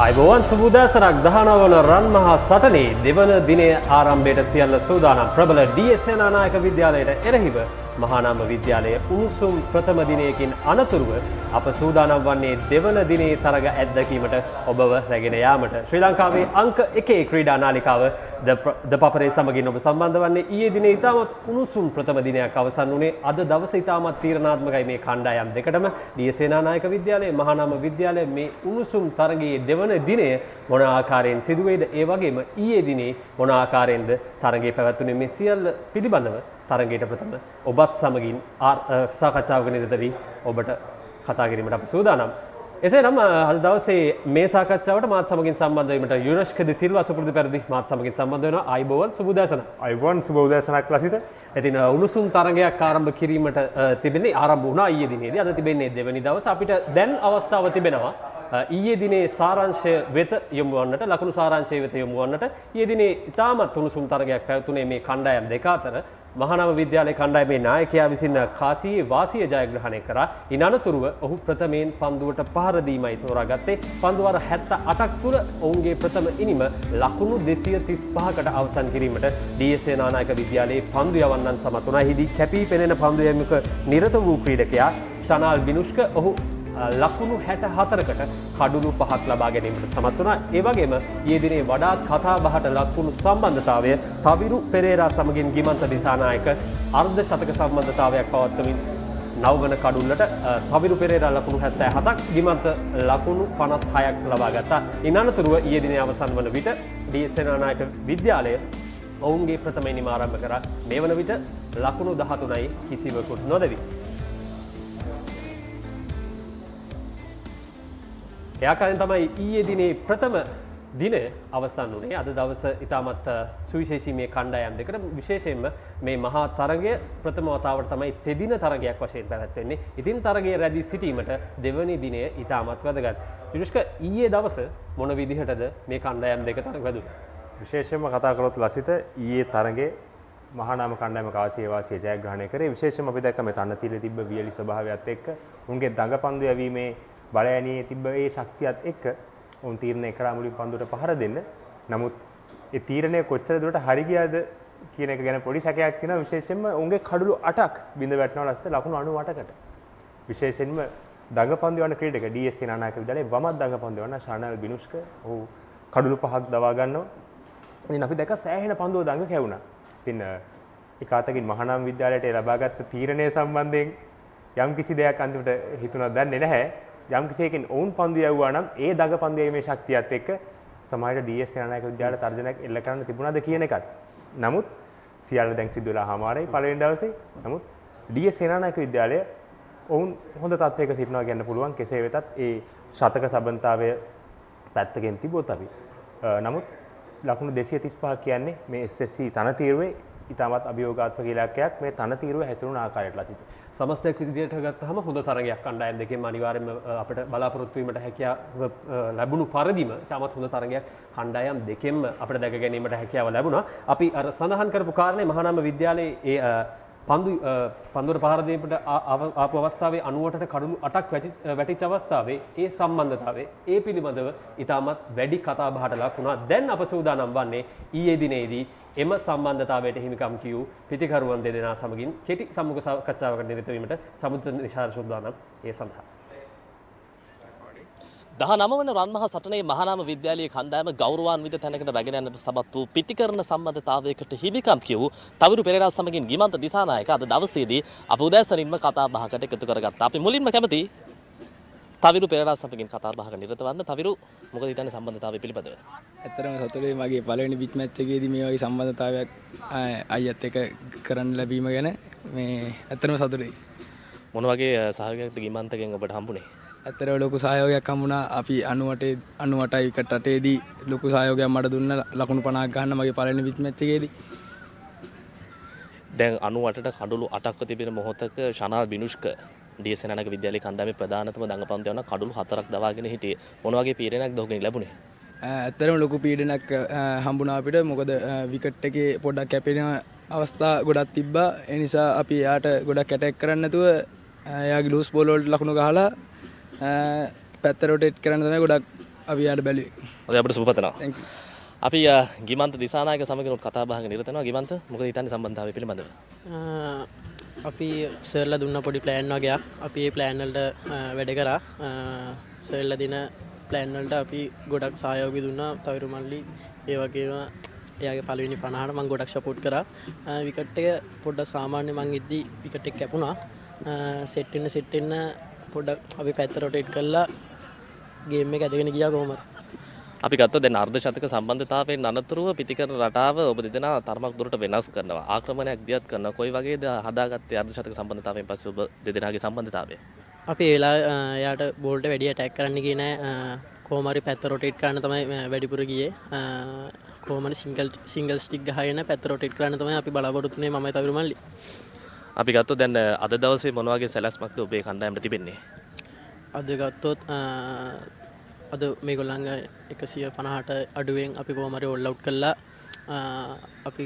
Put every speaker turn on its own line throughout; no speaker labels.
අයිබෝවන් සුබුදෑසනක් 19 වන රන්මහා සටනේ දෙවන දිනයේ ආරම්භයට සියල්ල සූදානම්. ප්‍රබල D.S සේනානායක විද්‍යාලයට එරෙහිව මහානාම විද්‍යාලයේ උණුසුම් ප්‍රථම දිනයකින් අනතුරුව අප සූදානම් වන්නේ දෙවන දිනයේ තරග අත්දැකීමට ඔබව රැගෙන යාමට. ශ්‍රී ලංකාවේ අංක 1 ක්‍රීඩා නාලිකාව ThePapare සමගින් ඔබ සම්බන්ධ වන්නේ ඊයේ දිනේ ඉතාමත් උණුසුම් ප්‍රථම දිනයක් අවසන් වුණේ. අද දවසේ ඉතාමත් තීරණාත්මකයි මේ කණ්ඩායම් දෙකටම. D.S සේනානායක විද්‍යාලය මහානාම විද්‍යාලය මේ උණුසුම් තරගයේ දෙවන දිනය මොන ආකාරයෙන් සිදු වෙයිද, ඒ වගේම ඊයේ දිනේ මොන ආකාරයෙන්ද තරගය පැවැත්වුනේ, මේ සියල්ල පිළිබඳව තරගයට ප්‍රථම ඔබත් සමගින් සාකච්ඡාවක නිරත වී ඔබට කතා කිරීමට අප සූදානම්. එසේනම් අද දවසේ මේ සාකච්ඡාවට මාත් සමගින් සම්බන්ධ වීමට යුරෂ්ක ද සිල්වා සුපුරුදු පරිදි මාත් සමගින් සම්බන්ධ වෙනවා. අයිබෝවන් සුබ උදෑසන.
අයිබෝවන් සුබ උදෑසනක් ලසිත.
ඉතින් උණුසුම් තරගයක් ආරම්භ කිරීමට තිබෙන්නේ ආරම්භ වුණා ඊයේ දිනේදී. අද තිබෙන්නේ දෙවැනි දවස. අපිට දැන් අවස්ථාව තිබෙනවා ඊයේ දිනේ සාරාංශය වෙත යොමු වන්නට, ලකුණු සාරාංශය වෙත යොමු වන්නට. ඊයේ දිනේ ඉතාමත් උණුසුම් තරගයක් පැවතුනේ මේ කණ්ඩායම් දෙක අතර. මහානාම විද්‍යාලයේ කණ්ඩායමේ නායකයා විසින් කාසියේ වාසිය ජයග්‍රහණය කරා. ඉන් අනතුරුව ඔහු ප්‍රථමයෙන් පන්දුවට පහර දීමයි තෝරාගත්තේ. පන්දු වාර 78ක් තුල ඔවුන්ගේ ප්‍රථම ඉනිම ලකුණු 235කට අවසන් කිරීමට D.S සේනානායක විද්‍යාලයේ පන්දු යවන්නන් සමත් වුණා. එහිදී කැපී පෙනෙන පන්දු යැවීමක නිරත වූ ක්‍රීඩකයා ශනාල් බිනුෂ්ක ඔහු ලකුණු 64කට කඩුළු 5ක් ලබා ගැනීමට සමත් වුණා. ඒ වගේම ඊයේ දිනේ වඩාත් කතා බහට ලකුණු සම්බන්ධතාවය තවිරු පෙරේරා සමගින් ගිමන්ත දිසානායක අර්ධ ශතක සම්බන්ධතාවයක් පවත්වමින් නවවන කඩුල්ලට තවිරු පෙරේරා ලකුණු 77ක්, ගිමන්ත ලකුණු 56ක් ලබා ගත්තා. ඉන් අනතුරුව ඊයේ දිනේ අවසන් වන විට D.S සේනානායක විද්‍යාලය ඔවුන්ගේ ප්‍රථම ඉනිම ආරම්භ කරා. මේ වන විට ලකුණු 13යි කිසිවකුත් නොදෙවි. ඒ ආකාරයෙන් තමයි ඊයේ දිනේ ප්‍රථම දින අවසන් වුණේ. අද දවස ඉතාමත් සුවිශේෂී මේ කණ්ඩායම් දෙකට, විශේෂයෙන්ම මේ මහා තරගය ප්‍රථම වතාවට තමයි තෙදින තරගයක් වශයෙන් පැවැත්වෙන්නේ. ඉතින් තරගයේ රැඳී සිටීමට දෙවැනි දිනය ඉතාමත් වැදගත්. යුෂ්ක, ඊයේ දවස මොන විදිහටද මේ කණ්ඩායම් දෙක තරග වැදුනේ?
විශේෂයෙන්ම කතා කරොත් ලසිත, ඊයේ තරගයේ මහානාම කණ්ඩායම කාසියේ වාසිය ජයග්‍රහණය කරේ. විශේෂයෙන්ම අපි දැක්ක මේ තනතිලේ තිබ්බ වියලි ස්වභාවයත් එක්ක උන්ගේ දඟපන්දු යැවීමේ බලයනියේ තිබ්බ ඒ ශක්තියත් එක්ක උන් තීරණය කරා මුලින් පන්දුවට පහර දෙන්න. නමුත් ඒ තීරණය කොච්චර දුරට හරි ගියාද කියන එක ගැන පොඩි සැකයක් තියෙනවා. විශේෂයෙන්ම උන්ගේ කඩළු 8ක් බිඳ වැටෙනවා ලස්ත ලකුණු 98කට. විශේෂයෙන්ම දඟපන්දු යන ක්‍රීඩක D.S සේනානායක විද්‍යාලයේ වමත් දඟපන්දු යන ශානල් බිනුෂ්ක ඔහු කඩළු 5ක් දවා ගන්නවා. ඉතින් අපි දැක්ක සෑහෙන පන්දුව දඟ කැවුණා. ඉතින් එක අතකින් මහානාම විද්‍යාලයට ලබාගත් තීරණය සම්බන්ධයෙන් යම් කිසි දෙයක් අන්තිමට හිතුණා දන්නේ නැහැ. යම් කිසියකින් ඔවුන් පන්දු යවුවා නම් ඒ දඟ පන්දු යීමේ ශක්තියත් එක්ක සමහරවිට D.S සේනානායක විද්‍යාලයට තර්ජනයක් එල්ල කරන්න තිබුණාද කියන එකත්. නමුත් සියල්ල දැන් සිදු වෙලා හමාරයි පළවෙනි දවසේ. නමුත් D.S සේනානායක විද්‍යාලය ඔවුන් හොඳ තත්ත්වයක සිටිනවා කියන්න පුළුවන්. කෙසේ වෙතත් ඒ ශතක සම්බන්ධතාවය පැත්තකින් තිබුණොත් අපි. නමුත් ලකුණු 235 කියන්නේ මේ SSC තනතිරුවේ ඉතාමත් අභියෝගාත්මක ඉලක්කයක්. මේ තනතිරුවේ හැසිරුණු ආකාරයට ලසිත.
සමස්තයක් විදිහට ගත්තහම හොඳ තරගයක් කණ්ඩායම් දෙකෙන් අනිවාර්යයෙන්ම අපිට බලාපොරොත්තු වීමට හැකියාව ලැබුණු පරිදිම ඉතාමත් හොඳ තරගයක් කණ්ඩායම් දෙකෙන්ම අපිට දැක ගැනීමට හැකියාව ලැබුණා. අපි අර සඳහන් කරපු කාරණේ මහානාම විද්‍යාලයේ ඒ පන්දුවට පහර දීමට ආපු අවස්ථාවේ 98ට කඩළු 8ක් වැටිච්ච අවස්ථාවේ ඒ සම්බන්ධතාවය ඒ පිළිබඳව ඉතාමත් වැඩි කතා බහට ලක් වුණා. දැන් අප සූදානම් වන්නේ ඊයේ දිනේදී එම සම්බන්ධතාවයට හිමිකම් කියූ පිතිකරුවන් දෙදෙනා සමගින් කෙටි සම්මුඛ සාකච්ඡාවකට නිරත වීමට සමුද්‍ර නිශාර සූදානම් ඒ සඳහා.
19 වන රන්මහා සටනේ මහානාම විද්‍යාලයේ කණ්ඩායම ගෞරවාන්විත තැනකට රැගෙන යන්නට සමත් වූ පිටිකරන සම්බන්ධතාවයකට හිමිකම් කියූ තවිරු පෙරේරා සමගින් ගිමන්ත දිසානායක අද දවසේදී අප උදෑසනින්ම කතා බහකට එකතු කරගත්තා. අපි මුලින්ම කැමති තවිරු පෙරේරා සමගින් කතා බහක නිරත වන්න. තවිරු, මොකද හිතන්නේ සම්බන්ධතාවය පිළිබඳව?
ඇත්තටම සතුටුයි මගේ පළවෙනි බිච් මැච් එකේදී මේ වගේ සම්බන්ධතාවයක් අයියත් එක්ක කරන්න ලැබීම ගැන මේ ඇත්තටම සතුටුයි.
මොන වගේ සහයෝගයක්ද ගිමන්තගෙන් ඔබට හම්බුනේ?
ඇත්තටම ලොකු සහයෝගයක් හම්බුණා. අපි 98යි විකට් 8ේදී ලොකු සහයෝගයක් මට දුන්න ලකුණු 50ක් ගන්න මගේ පළවෙනි බිච් මැච් එකේදී.
දැන් 98ට කඩළු 8ක්ව තිබෙන මොහොතක ශනාල් බිනුෂ්ක D.S සේනානායක විද්‍යාලයේ කණ්ඩායමේ ප්‍රධානතම දඟපන්දු යන කඩළු 4ක් දවාගෙන හිටියේ. මොන වගේ පීඩනයක්ද ඔහුගෙන් ලැබුණේ?
ඇත්තටම ලොකු පීඩනයක් හම්බුණා අපිට. මොකද විකට් එකේ පොඩ්ඩක් කැපෙන අවස්ථා ගොඩක් තිබ්බා. ඒ නිසා අපි එයාට ගොඩක් ඇටැක් කරන්න නැතුව එයාගේ ලූස් බෝල් වලට ලකුණු ගහලා පැත්ත රොටේට් කරන්න තමයි ගොඩක් අපි යාට බැලුවේ.
හොඳයි අපිට සුබ පතනවා.
Thank you.
අපි ගිමන්ත දිසානායක සමගින් කතා බහක නිරත වෙනවා. ගිමන්ත මොකද හිතන්නේ සම්බන්ධතාවය පිළිබඳව?
අපි සර්ලා දුන්න පොඩි ප්ලෑන් වගේක් අපි ඒ ප්ලෑන් වලට වැඩ කරා. සර්ලා දින ප්ලෑන් වලට අපි ගොඩක් සහයෝගය දුන්නා. තවිරු මල්ලි ඒ වගේම එයාගේ පළවෙනි 50ට මම ගොඩක් සපෝට් කරා. විකට් එක පොඩ්ඩක් සාමාන්‍ය මං ඉද්දි විකට් එක කැපුණා. සෙට් වෙන්න පොඩ්ඩක් අපි පැත්ත රොටේට් කරලා ගේම් එක ඇදගෙන ගියා කොහොමද?
අපි ගත්තොත් දැන් අර්ධ ශතක සම්බන්ධතාවයෙන් අනතුරුව පිටිකරන රටාව ඔබ දෙදෙනා තරමක් දුරට වෙනස් කරනවා. ආක්‍රමණයක් දියත් කරනවා. කොයි වගේද හදාගත්තේ අර්ධ ශතක සම්බන්ධතාවයෙන් පස්සේ ඔබ දෙදෙනාගේ සම්බන්ධතාවය? අපි
ඒලා එයාට බෝල්ට වැඩි ඇටැක් කරන්න ගියේ නෑ. කොහොම හරි පැත්ත රොටේට් කරන්න තමයි වැඩිපුර ගියේ. කොහොම හරි සිංගල් ස්ටික් ගහගෙන පැත්ත රොටේට් කරන්න තමයි අපි බලාපොරොත්තු වෙන්නේ මමයි තවිරු මල්ලි.
අපි ගත්තොත් දැන් අද දවසේ මොන වගේ සැලැස්මක්ද ඔබේ කණ්ඩායමට තිබෙන්නේ?
අද ගත්තොත් අද මේගොල්ලන්ගේ 150ට අඩුවෙන් අපි කොහොම හරි ඕල් අවුට් කළා. අපි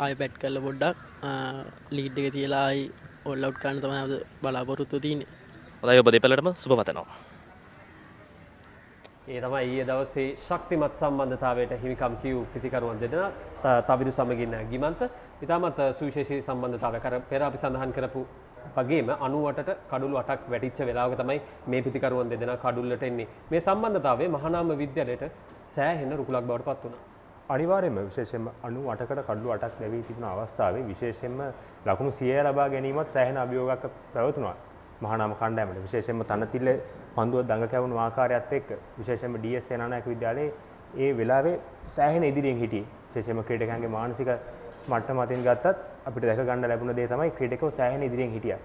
ආයෙ බැට් කරලා පොඩ්ඩක් ලීඩ් එක තියලා ආයෙ ඕල් අවුට් කරන්න තමයි අද බලාපොරොත්තු තියෙන්නේ.
හොඳයි ඔබ දෙපළටම සුබ පතනවා.
ඒ තමයි ඊයේ දවසේ ශක්තිමත් සම්බන්ධතාවයට හිමිකම් කියූ පිතිකරුවන් දෙදෙනා තවිරු සමගින් ගිමන්ත ඉතාමත් සුවිශේෂී සම්බන්ධතාවයක් අර පෙර අපි සඳහන් කරපු වගේම 98ට කඩුළු 8ක් වැටිච්ච වෙලාවක තමයි මේ පිතිකරුවන් දෙදෙනා කඩුල්ලට එන්නේ. මේ සම්බන්ධතාවය මහානාම විද්‍යාලයට සෑහෙන රුකුලක් බවට පත් වුණා.
අනිවාර්යයෙන්ම විශේෂයෙන්ම 98කට කඩුළු 8ක් ලැබී තිබුණ අවස්ථාවේ විශේෂයෙන්ම ලකුණු 100 ලබා ගැනීමත් සෑහෙන අභියෝගයක් පැවතුණා. මහානාම කණ්ඩායමට විශේෂයෙන්ම තනතිල්ල පන්දුව දඟ කැවුණු ආකාරයත් එක්ක විශේෂයෙන්ම D.S සේනානායක විද්‍යාලයේ ඒ වෙලාවේ සෑහෙන ඉදිරියෙන් හිටියේ. විශේෂයෙන්ම ක්‍රීඩකයන්ගේ මානසික මට්ටම අතින් ගත්තත් අපිට දැක ගන්න ලැබුණ දේ තමයි ක්‍රීඩකයෝ සෑහෙන ඉදිරියෙන් හිටියා.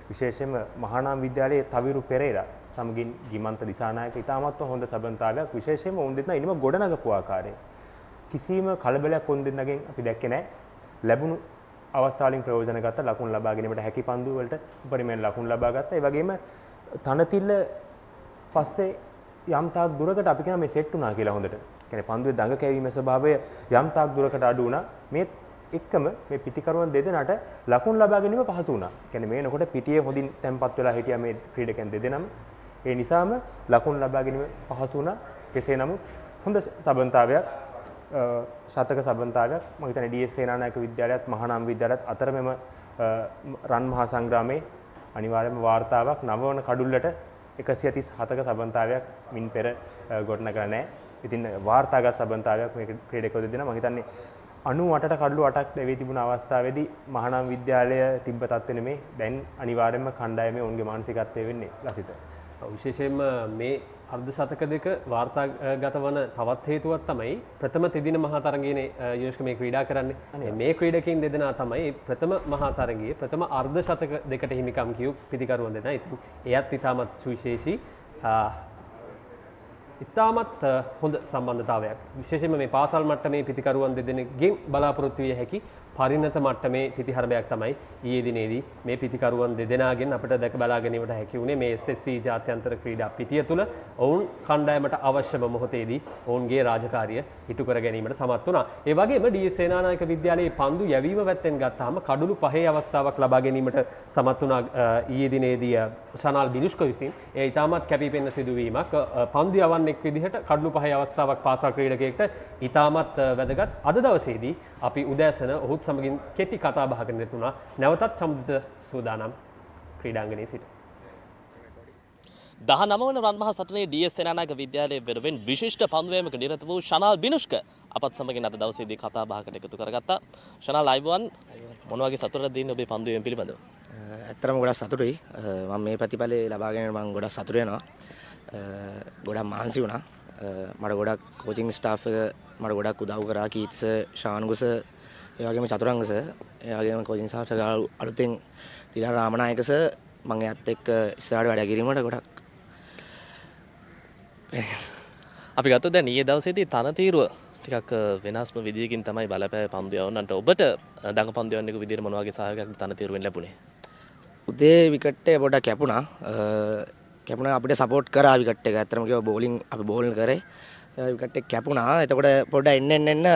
විශේෂයෙන්ම මහානාම විද්‍යාලයේ තවිරු පෙරේරා සමගින් ගිමන්ත දිසානායක ඉතාමත්ම හොඳ සම්බන්ධතාවයක් විශේෂයෙන්ම උන් දෙන්නා ඉනිම ගොඩනගපු ආකාරය කිසිම කලබලයක් උන් දෙන්නගෙන් අපි දැක්කේ නැහැ. ලැබුණු අවස්ථාවලින් ප්‍රයෝජන ගත්ත ලකුණු ලබා ගැනීමට හැකි පන්දු වලට උපරිමයෙන් ලකුණු ලබා ගත්තා. ඒ වගේම තනතිල්ල පස්සේ යම් තාක් දුරකට අපි කියන මේ සෙට් වුණා කියලා හොඳට. කියන්නේ පන්දුවේ දඟ කැවීමේ ස්වභාවය යම් තාක් දුරකට අඩු වුණා. මේ එක්කම මේ පිටිකරුවන් දෙදෙනාට ලකුණු ලබා ගැනීම පහසු වුණා. කියන්නේ මේනකොට පිටියේ හොඳින් තැම්පත් වෙලා හිටියා මේ ක්‍රීඩකයන් දෙදෙනාම. ඒ නිසාම ලකුණු ලබා ගැනීම පහසු වුණා. කෙසේ නමුත් හොඳ සම්බන්ධතාවයක් ශතක සම්බන්ධතාවයක් මම හිතන්නේ D.S සේනානායක විද්‍යාලයත් මහානාම විද්‍යාලයත් අතර මෙම රන් මහා සංග්‍රාමයේ අනිවාර්යයෙන්ම වාර්තාවක් නවවන කඩුල්ලට 137ක සම්බන්ධතාවයක් මින් පෙර ගොඩනගලා නැහැ. ඉතින් වාර්තාගත සම්බන්ධතාවයක් මේ ක්‍රීඩකයෝ දෙදෙනා මම හිතන්නේ 98ට කඩලු 8ක් ලැබී තිබුණ අවස්ථාවේදී මහානාම විද්‍යාලය තිබ්බ තත්ත්වෙ නෙමේ දැන් අනිවාර්යයෙන්ම කණ්ඩායමේ ඔවුන්ගේ මානසිකත්වය වෙන්නේ ලසිත.
විශේෂයෙන්ම මේ අර්ධ ශතක දෙක වාර්තාගත වන තවත් හේතුවක් තමයි ප්‍රථම තෙදින මහා තරගයේනේ යෝෂ්ක මේ ක්‍රීඩා කරන්නේ. මේ ක්‍රීඩකයින් දෙදෙනා තමයි ප්‍රථම මහා තරගයේ ප්‍රථම අර්ධ ශතක දෙකට හිමිකම් කියු පිතිකරුවන් දෙදෙනා. ඉතින් එයත් ඉතාමත් සුවිශේෂී ඉතාමත් හොඳ සම්බන්ධතාවයක්. විශේෂයෙන්ම මේ පාසල් මට්ටමේ පිතිකරුවන් දෙදෙනෙක්ගෙන් බලාපොරොත්තු විය හැකි පරිණත මට්ටමේ පිතිහරබයක් තමයි ඊයේ දිනේදී මේ පිතිකරුවන් දෙදෙනාගෙන් අපිට දැක බලා ගැනීමට හැකි වුණේ මේ SSC ජාත්‍යන්තර ක්‍රීඩා පිටිය තුළ ඔවුන් කණ්ඩායමට අවශ්‍යම මොහොතේදී ඔවුන්ගේ රාජකාරිය ඉටු කර ගැනීමට සමත් වුණා. ඒ වගේම D.S සේනානායක විද්‍යාලයේ පන්දු යැවීම පැත්තෙන් ගත්තාම කඩුළු 5 අවස්ථාවක් ලබා ගැනීමට සමත් වුණා ඊයේ දිනේදී ශනාල් බිනුෂ්ක විසින්. ඒ ඉතාමත් කැපිපෙනෙන සිදුවීමක් පන්දු යවන්නෙක් විදිහට කඩුළු 5 අවස්ථාවක් පාසල් ක්‍රීඩකයෙක්ට ඉතාමත් වැදගත්. අද දවසේදී අපි උදෑසන ඔහුත් සමගින් කෙටි කතා බහකට නිරත වුණා. නැවතත් සම්බන්ධ සූදානම් ක්‍රීඩාංගණයේ සිට
19 වන රන්මහා සටනේ D.S සේනානායක විද්‍යාලයේ වෙනුවෙන් විශිෂ්ට පන්දුවීමක නිරත වූ ශනාල් බිනුෂ්ක අපත් සමගින් අද දවසේදී කතා බහකට එකතු කරගත්තා. ශනාල් අයිබෝන් මොන වගේ සතුටක්ද දෙන්නේ ඔබේ පන්දුවීම පිළිබඳව?
ඇත්තටම ගොඩක් සතුටුයි. මම මේ ප්‍රතිඵලය ලබා ගැනීම මම ගොඩක් සතුටු වෙනවා. ගොඩක් මහන්සි වුණා. මට ගොඩක් කෝචින් ස්ටාෆ් එක මට ගොඩක් උදව් කරා. කීත්ස, ශානුගස, ඒ වගේම චතුරංගස, ඒ වගේම කෝචින් ස්ටාෆ් එක අලුතෙන් ඩිලන් රාමනායක සර් මම එයාත් එක්ක ඉස්සරහට වැඩ කිරීමට ගොඩක්
අපි ගත්තොත් දැන් ඊයේ දවසේදී තනතිරුව ටිකක් වෙනස්ම විදියකින් තමයි බලපෑ පන්දු යවන්නන්ට ඔබට දඟ පන්දු යවන්න එක විදියට මොන වගේ සහයෝගයක්ද තනතිරුවෙන් ලැබුණේ?
උදේ විකට් එක පොඩ්ඩක් කැපුණා. කැපුණා අපිට සපෝට් කරා විකට් එක. ඇත්තටම කිව්වා බෝලින් අපි බෝල් කරේ. විකට් එක කැපුණා. එතකොට පොඩ්ඩක් එන්න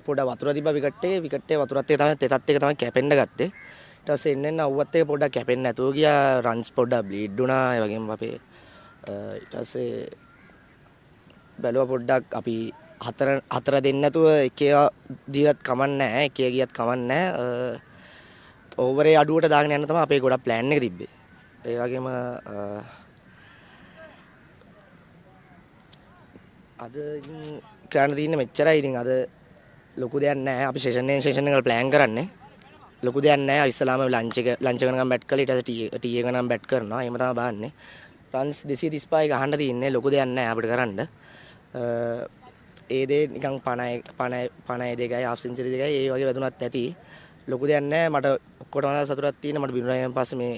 පොඩ්ඩක් වතුර තිබ්බා විකට් එකේ. විකට් එක වතුරත් එක තමයි තෙතත් එක තමයි කැපෙන්න ගත්තේ. ඊට පස්සේ එන්න අවුවත් එක පොඩ්ඩක් කැපෙන්න නැතුව ගියා. රන්ස් පොඩ්ඩක් බ්ලීඩ් වුණා. ඒ වගේම අපේ ඊට පස්සේ බැලුවා පොඩ්ඩක් අපි හතර දෙන්න නැතුව එකේ දියත් කමන්නේ නැහැ එකේ ගියත් කමන්නේ නැහැ ඕවරේ අඩුවට දාගෙන යන්න තමයි අපේ ගොඩක් ප්ලෑන් එක තිබ්බේ ඒ වගේම අද ඉතින් කරන්න තියෙන්නේ මෙච්චරයි ඉතින් අද ලොකු දෙයක් නැහැ අපි සෙෂන් එක ප්ලෑන් කරන්නේ ලොකු දෙයක් නැහැ ඉස්සලාම ලන්ච් එක ගනම් බැට් කරලා ඊට පස්සේ ටී එක ගනම් බැට් කරනවා එහෙම තමයි බාන්නේ රන්ස් 235 ගහන්න තියෙන්නේ ලොකු දෙයක් නැහැ අපිට කරන්න ඒ දේ නිකන් 52යි half century දෙකයි ඒ වගේ වැදුනත් ඇති ලොකු දෙයක් නැහැ මට ඔක්කොටම සතුටක් තියෙන මට බිනුරයන් පස්සේ මේ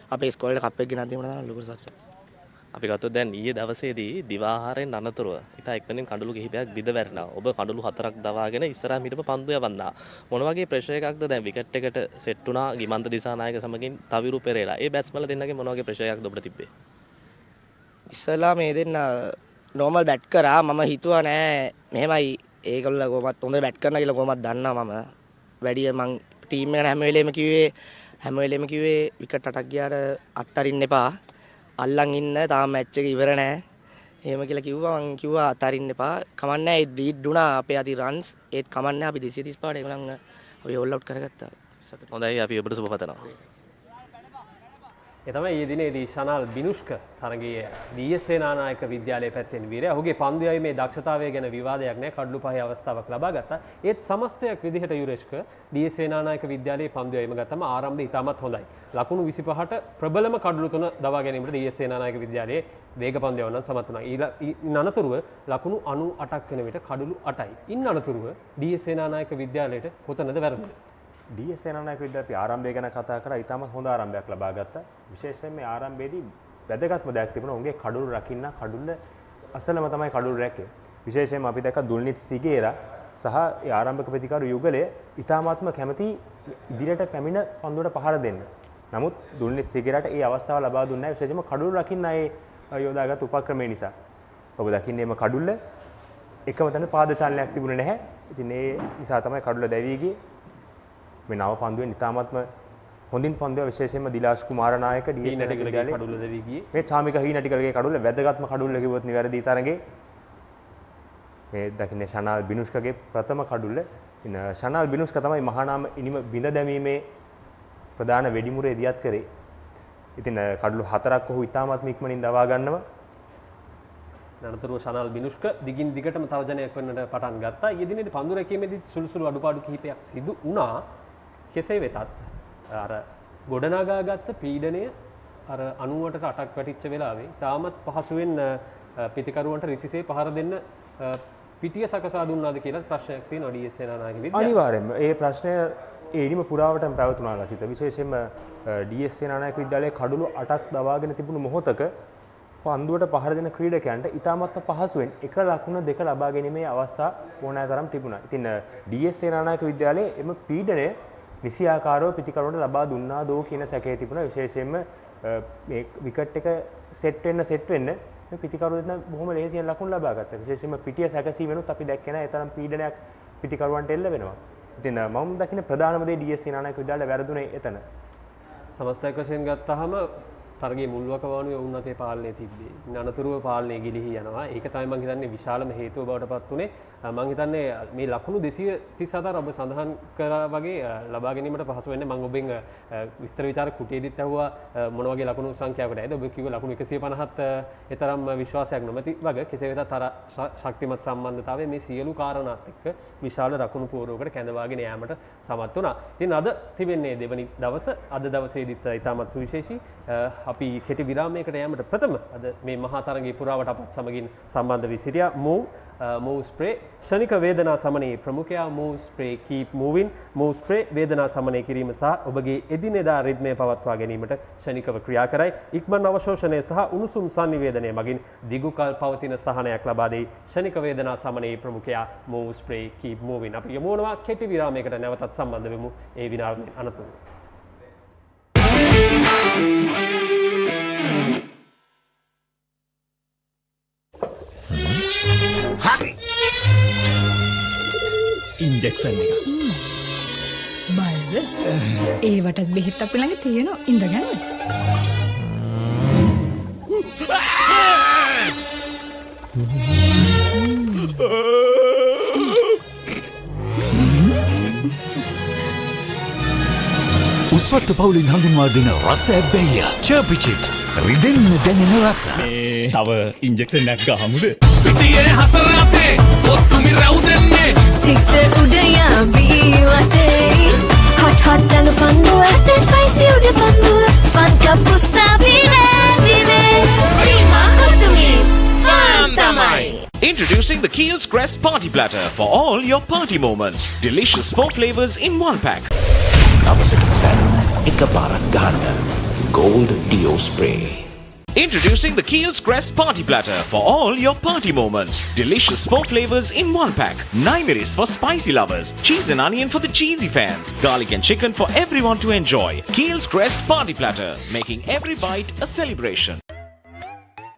අපේ ඉස්කෝලේ කප් එක ගෙනත් දීම තමයි ලොකු සතුටක්
අපි ගත්තොත් දැන් ඊයේ දවසේදී දිවාහාරයෙන් අනතුරුව ඉතා එක්තැනින් කඩළු කිහිපයක් බිඳ වැටෙනවා. ඔබ කඩළු 4ක් දවාගෙන ඉස්සරහා හිටපු පන්දු යවන්නා. මොන වගේ ප්‍රෙෂර් එකක්ද දැන් විකට් එකට සෙට් වුණා ගිමන්ත දිසානායක සමගින් තවිරු පෙරේරා. ඒ බැට්ස්මන්ලා දෙන්නගේ මොන වගේ ප්‍රෙෂර් එකක්ද ඔබට තිබ්බේ?
ඉස්සලා මේ දෙන්න නෝමල් බැට් කරා මම හිතුවා නෑ මෙහෙමයි ඒගොල්ලෝ කොහොමත් හොඳ බැට් කරනවා කියලා කොහොමත් දන්නවා මම. වැඩි මං ටීම් එකට හැම වෙලේම කිව්වේ විකට් 8ක් ගියාට අත්තරින්න එපා. අල්ලන් ඉන්න තාම මැච් එක ඉවර නෑ එහෙම කියලා කිව්වා මං කිව්වා අතාරින්න එපා කමන්නේ ඒ ලීඩ් දුනා අපේ අති රන්ස් ඒත් කමන්නේ අපි 235ට ඒගොල්ලන් අපි ඕල් අවුට් කරගත්තා
හොඳයි අපි ඔබට සුබ පතනවා
ඒ තමයි ඊයේ දිනේදී ශනල් බිනුෂ්ක තරගයේ D.S සේනානායක විද්‍යාලයේ පැත්තෙන් වීරයා ඔහුගේ පන්දු යැවීමේ දක්ෂතාවය ගැන විවාදයක් නැහැ කඩළු පහේ අවස්ථාවක් ලබා ගත්තා ඒත් සමස්තයක් විදිහට යුරේෂ්ක D.S සේනානායක විද්‍යාලයේ පන්දු යැවීම ගත්තම ආරම්භය ඉතාමත් හොඳයි ලකුණු 25ට ප්‍රබලම කඩළු 3 දවා ගැනීමට D.S සේනානායක විද්‍යාලයේ වේග පන්දු යවන්නත් සමත් වුණා ඉන් අනතුරුව ලකුණු 98ක් වෙන විට කඩළු 8යි ඉන් අනතුරුව D.S සේනානායක විද්‍යාලයට කොතනද වැරදුනේ
D.S Senanayake විද්‍යාලයේ අපි ආරම්භය ගැන කතා කරා. ඉතාමත් හොඳ ආරම්භයක් ලබා ගත්තා. විශේෂයෙන් මේ ආරම්භයේදී වැදගත්ම දෙයක් තිබුණා. උන්ගේ කඩුළු රකින්න කඩුල්ල අසලම තමයි කඩුළු රැකේ. විශේෂයෙන්ම අපි දැක්ක දුල්නිත් සිගේරා සහ ඒ ආරම්භක ප්‍රතිකාර යුගලය ඉතාමත්ම කැමති ඉදිරියට පැමිණ පන්දුවට පහර දෙන්න. නමුත් දුල්නිත් සිගේරාට ඒ අවස්ථාව ලබා දුන්නේ නැහැ. විශේෂයෙන්ම කඩුළු රකින්න ඒ යොදාගත් උපක්‍රමය නිසා. ඔබ දකින්නේ මේ කඩුල්ල එකම තැන පාද චලනයක් තිබුණේ නැහැ. ඉතින් ඒ නිසා තමයි කඩුල්ල දැවී ගියේ. මේ නව පන්දුවෙන් ඉතාමත්ම හොඳින් පන්දුව විශේෂයෙන්ම දිලාෂ් කුමාරනායක D.S විද්‍යාලයේ
කඩුල්ල දෙවි ගියේ
මේ චාමික හීනටිකල්ගේ කඩුල්ල වැදගත්ම කඩුල්ල කිව්වොත් නිවැරදි තරගේ මේ දකින්නේ ශනල් බිනුෂ්කගේ ප්‍රථම කඩුල්ල ඉතින් ශනල් බිනුෂ්ක තමයි මහානාම ඉනිම බිඳ දැමීමේ ප්‍රධාන වෙඩිමුරේ දියත් කරේ ඉතින් කඩුළු 4ක් ඔහු ඉතාමත්ම ඉක්මනින් දවා ගන්නවා
අනතුරුව ශනල් බිනුෂ්ක දිගින් දිගටම තර්ජනයක් වෙන්නට පටන් ගත්තා ඊයේ දිනේදී පන්දු රැකීමේදී සුළු අඩුපාඩු කිහිපයක් සිදු වුණා කෙසේ වෙතත් අර ගොඩනගාගත්ත පීඩනය අර 90ට 8ක් වැටිච්ච වෙලාවේ තාමත් පහසුවෙන් පිටිකරුවන්ට රිසිසේ පහර දෙන්න පිටිය සකසා දුන්නාද කියලා ප්‍රශ්නයක් තියෙනවා D.S සේනානායක විද්‍යාලය.
අනිවාර්යෙන්ම ඒ ප්‍රශ්නය ඒනිම පුරාවටම පැවතුණා ලසිත. විශේෂයෙන්ම D.S සේනානායක විද්‍යාලයේ කඩුළු 8ක් දවාගෙන තිබුණු මොහොතක පන්දුවට පහර දෙන ක්‍රීඩකයන්ට ඉතාමත්ම පහසුවෙන් එක ලකුණ දෙක ලබා ගැනීමේ අවස්ථා ඕනෑ තරම් තිබුණා. ඉතින් D.S සේනානායක විද්‍යාලයේ එම පීඩනය නිසියාකාරව පිටිකරුවන්ට ලබා දුන්නා දෝ කියන සැකය තිබුණා. විශේෂයෙන්ම මේ විකට් එක සෙට් වෙන්න මේ පිටිකරුවෝ දෙන්න බොහොම ලේසියෙන් ලකුණු ලබා ගත්තා. විශේෂයෙන්ම පිටිය සැකසීමෙනුත් අපි දැක්කේ නැහැ ඒ තරම් පීඩනයක් පිටිකරුවන්ට එල්ල වෙනවා. ඉතින් මම දකින්නේ ප්‍රධානම දේ D.S සේනානායක විද්‍යාලය වැරදුනේ එතන.
සමස්තයක් වශයෙන් ගත්තාම තරගයේ මුල්වකවානුවේ උන්නතේ පාලනය තිබ්බේ. අනතුරුව පාලනය ගිලිහි යනවා. ඒක තමයි මම හිතන්නේ විශාලම හේතුව බවට පත් උනේ. මම හිතන්නේ මේ ලකුණු 234 ඔබ සඳහන් කරා වගේ ලබා ගැනීමට පහසු වෙන්නේ. මම ඔබෙන් විස්තර විචාර කුටියේදීත් ඇහුවා මොන වගේ ලකුණු සංඛ්‍යාවකටද. ඔබ කිව්ව ලකුණු 150ත් ඒ තරම් විශ්වාසයක් නොමැති වගේ. කෙසේ වෙතත් අර ශක්තිමත් සම්බන්ධතාවය මේ සියලු කාරණාත් එක්ක විශාල ලකුණු පුවරුවකට කැඳවාගෙන යාමට සමත් වුණා. ඉතින් අද තිබෙන්නේ දෙවනි දවස. අද දවසේදීත් ඉතාමත් සුවිශේෂී අපි කෙටි විරාමයකට යෑමට ප්‍රථම අද මේ මහා තරගයේ පුරාවට අපත් සමගින් සම්බන්ධ වී සිටියා move spray ශනික වේදනා සමනයේ ප්‍රමුඛයා move spray keep moving move spray වේදනා සමනය කිරීම සහ ඔබගේ එදිනෙදා රිද්මය පවත්වා ගැනීමට ශනිකව ක්‍රියා කරයි ඉක්මන් අවශෝෂණය සහ උණුසුම් sannivedanaya මගින් දිගුකල් පවතින සහනයක් ලබා දෙයි ශනික වේදනා සමනයේ ප්‍රමුඛයා move spray keep moving අපි යමුනවා කෙටි විරාමයකට නැවතත් සම්බන්ධ වෙමු ඒ විනාඩියෙන් අනතුරුව
හරි ඉන්ජෙක්ෂන් එක
බයද ඒවටත් බෙහෙත් අපි ළඟ තියෙනවා ඉඳගන්න
උස්වත්තු පවුලින් හඳුන්වා දෙන රස ඇබ්බැහිය චර්පි චිප්ස් රිදෙන්න දැනෙන රස තව ඉන්ජෙක්ෂන් එකක් ගහමුද පිටියේ හතර අතේ ඔත්තුමි රැව් දෙන්නේ
සික්සර් උඩයා වී වටේ hot hot දඟ පන්දුව hot and spicy උඩ පන්දුව fun cup උසාවිනේ විවේ ප්‍රීමා කොතුමි fun තමයි.
Introducing the Kiehl's Crest Party Platter for all your party moments. Delicious 4 flavors in 1 pack.
Gold Dio Spray.
Introducing the Kiehl's Crest Party Platter for all your party moments. Delicious 4 flavors in 1 pack. Naimeris for spicy lovers. Cheese and onion for the cheesy fans. Garlic and chicken for everyone to enjoy. Kiehl's Crest Party Platter, making every bite a celebration.